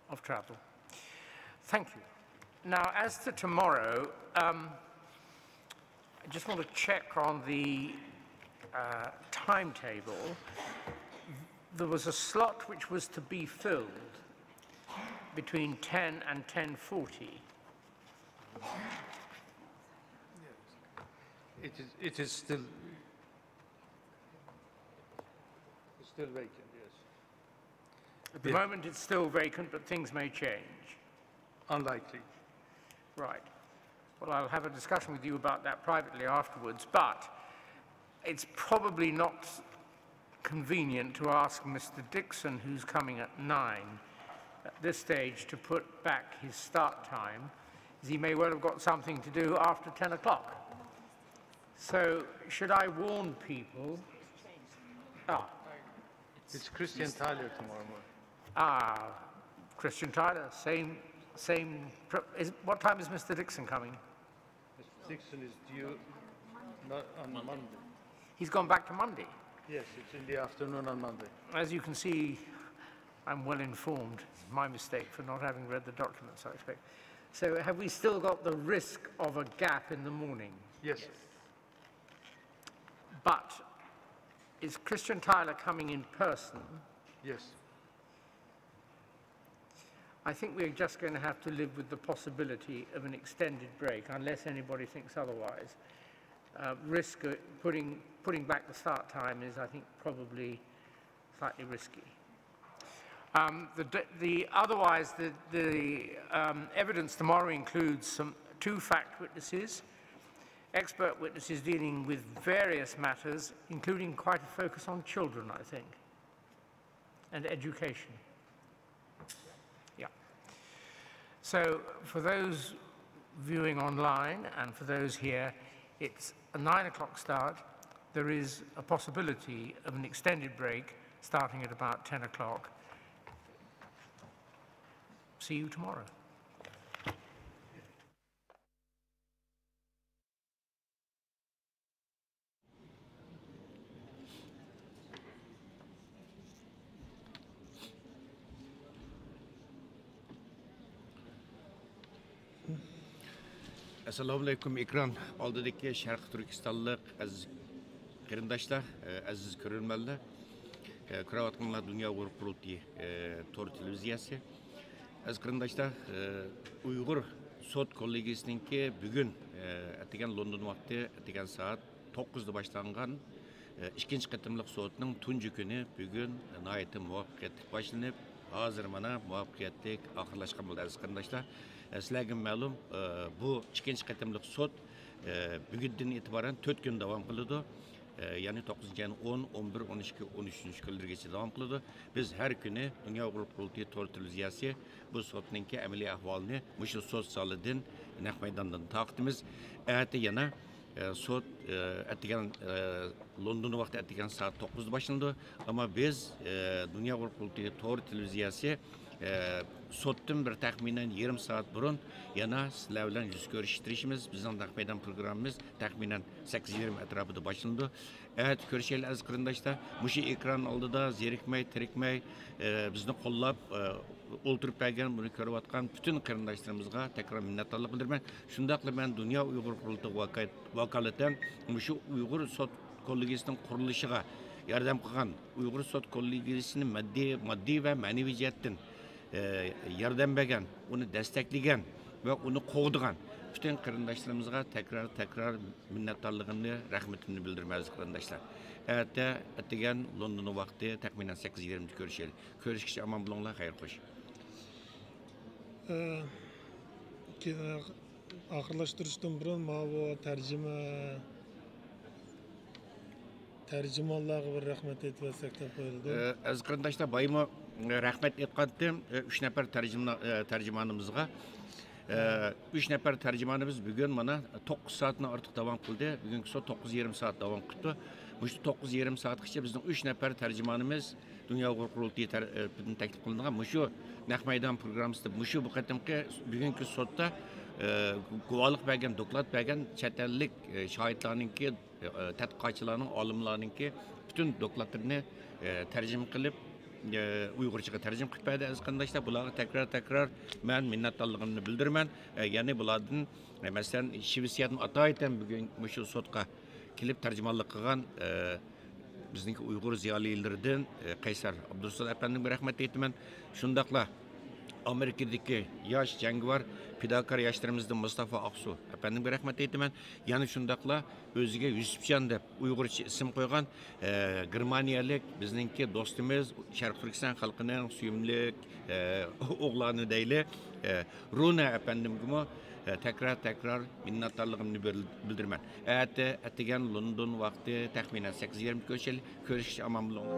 of travel. Thank you. Now, as to tomorrow, I just want to check on the timetable. There was a slot which was to be filled between 10 and 10:40. It is still vacant, yes. At the moment, it's still vacant, but things may change. Unlikely. Right. Well, I'll have a discussion with you about that privately afterwards, but it's probably not convenient to ask Mr. Dixon, who's coming at 9, at this stage to put back his start time, as he may well have got something to do after 10 o'clock. So, should I warn people? It's Christian Tyler tomorrow morning. Christian Tyler, what time is Mr. Dixon coming? Mr. Dixon is due on Monday. He's gone back to Monday? Yes, it's in the afternoon on Monday. As you can see, I'm well informed. It's my mistake for not having read the documents, I expect. So have we still got the risk of a gap in the morning? Yes. But is Christian Tyler coming in person? Yes. I think we're just going to have to live with the possibility of an extended break, unless anybody thinks otherwise. Risk putting back the start time is, I think, probably slightly risky. Otherwise, the evidence tomorrow includes two fact witnesses, expert witnesses dealing with various matters, including quite a focus on children, I think, and education. Yeah. So for those viewing online and for those here, it's a 9 o'clock start. There is a possibility of an extended break starting at about 10 o'clock. See you tomorrow. Assalamu alaikum ekran oldidagi Sharq Turkistonlik aziz qarindoshlar, aziz ko'ruvchilar, ko'rayotganlar Dunyo qurultiyi to'r televiziyasi. Aziz qarindoshlar, Uyg'ur sud kollegiyasininki bugun atigan London vaqti atigan soat 9 da boshlangan ikkinchi qatimliq sudning tunji kuni bugun nihoyatda muvaffaqiyatli boshlanib, hozir mana muvaffaqiyatli oxirlashgan bo'ldi aziz qarindoshlar. Sizlarga ma'lum, bu ikkinchi qatimliq sud bugundan e'tiboran 4 kun davom qiladi. Ya'ni 9-yan 10, 11, 12, 13 kunlargacha davom qiladi. Biz har kuni Dunyo qurultiyi to'r televiziyasi bu sudninki amaliy ahvolini mushu sud zalidan naq maydondan taqdimiz. Erta yana sud atigan London vaqti atigan soat 9 da boshlanadi, ammo biz Dunyo qurultiyi to'r televiziyasi sotdan bir taxminan yarım saat burun yana sizlar bilan yuz ko'rishtirishimiz, bizning taqmaydan programmamiz taxminan 8:20 atrofida boshlanadi. Evet, ko'rishaylik aziz qarindoshlar, mushu ekran oldida zerikmay, tirikmay bizni qo'llab o'ltirib bergan, buni ko'rayotgan bütün qarindoshlarimizga tekrar minnatdorlik bildiraman. Shundaqla men Dunyo Uyg'ur qurultiyi vakolatan mushu Uyg'ur sud kollegiyasining qurilishiga yordam qilgan, Uyg'ur sud kollegiyasini moddiy va ma'naviy jihatdan yardım bergan, onu destekleyen ve onu qo'g'digan bütün qarindoshlarımızga tekrar minnatdorligimni, rahmetimni bildiramiz qarindoshlar. Erta atigan London vaqti taxminan 8:20 ko'rishaylik. Ko'rishgacha omon bo'linglar, xayr qo'sh. Oxirlashtirishdan burun bu tercümanlarga bir rahmet etmesek de qo'yildi. Aziz qarindoshlar, baymo rahmet etgandim 3 nafar tercümanımızga. 3 nafar tercümanımız bugün mana 9 saatni ortiq davom qildi. Bugungi soat 9:20 saat davom qildi. Bu 9:20 saatgacha bizning 3 nafar tercümanımız Dunyo qurultiyi tarafidan taklif qilingan mushu naq maydon programmasida mushu bu qatimki bugungi soatda guvohlik bergan, doklad bergan chet ellik shohidlarninki, tadqiqotchilarning, olimlarninki butun dokladlarini tarjima qilib Uyg'urchaga tarjima qilib berdi. Az qandaylar bularga takrar men minnatdorligimni bildiraman. Ya'ni bulardan masalan Shvetsiyadın atoydan bugun shu sotqa kelib tarjimonlik qilgan bizningki Uyg'ur ziyolilaridan Qaysar Abdurrasul apandiga rahmat aytaman. Shundaqla Amerikadagi yosh jangovar fidokor yoshlarimizdan Mustafa Aqsu apandiga rahmat aytaman. Yana shundaqla o'ziga Yusufjon deb Uyg'urcha ism qo'ygan Germaniyalik bizningki do'stimiz Sharq Turkiston xalqining suyumli o'g'loni deyli Runa apandimga tekrar minnatdorligimni bildiraman. Atigan London vaqti taxminan 8:20 ko'rish amon bo'ladi.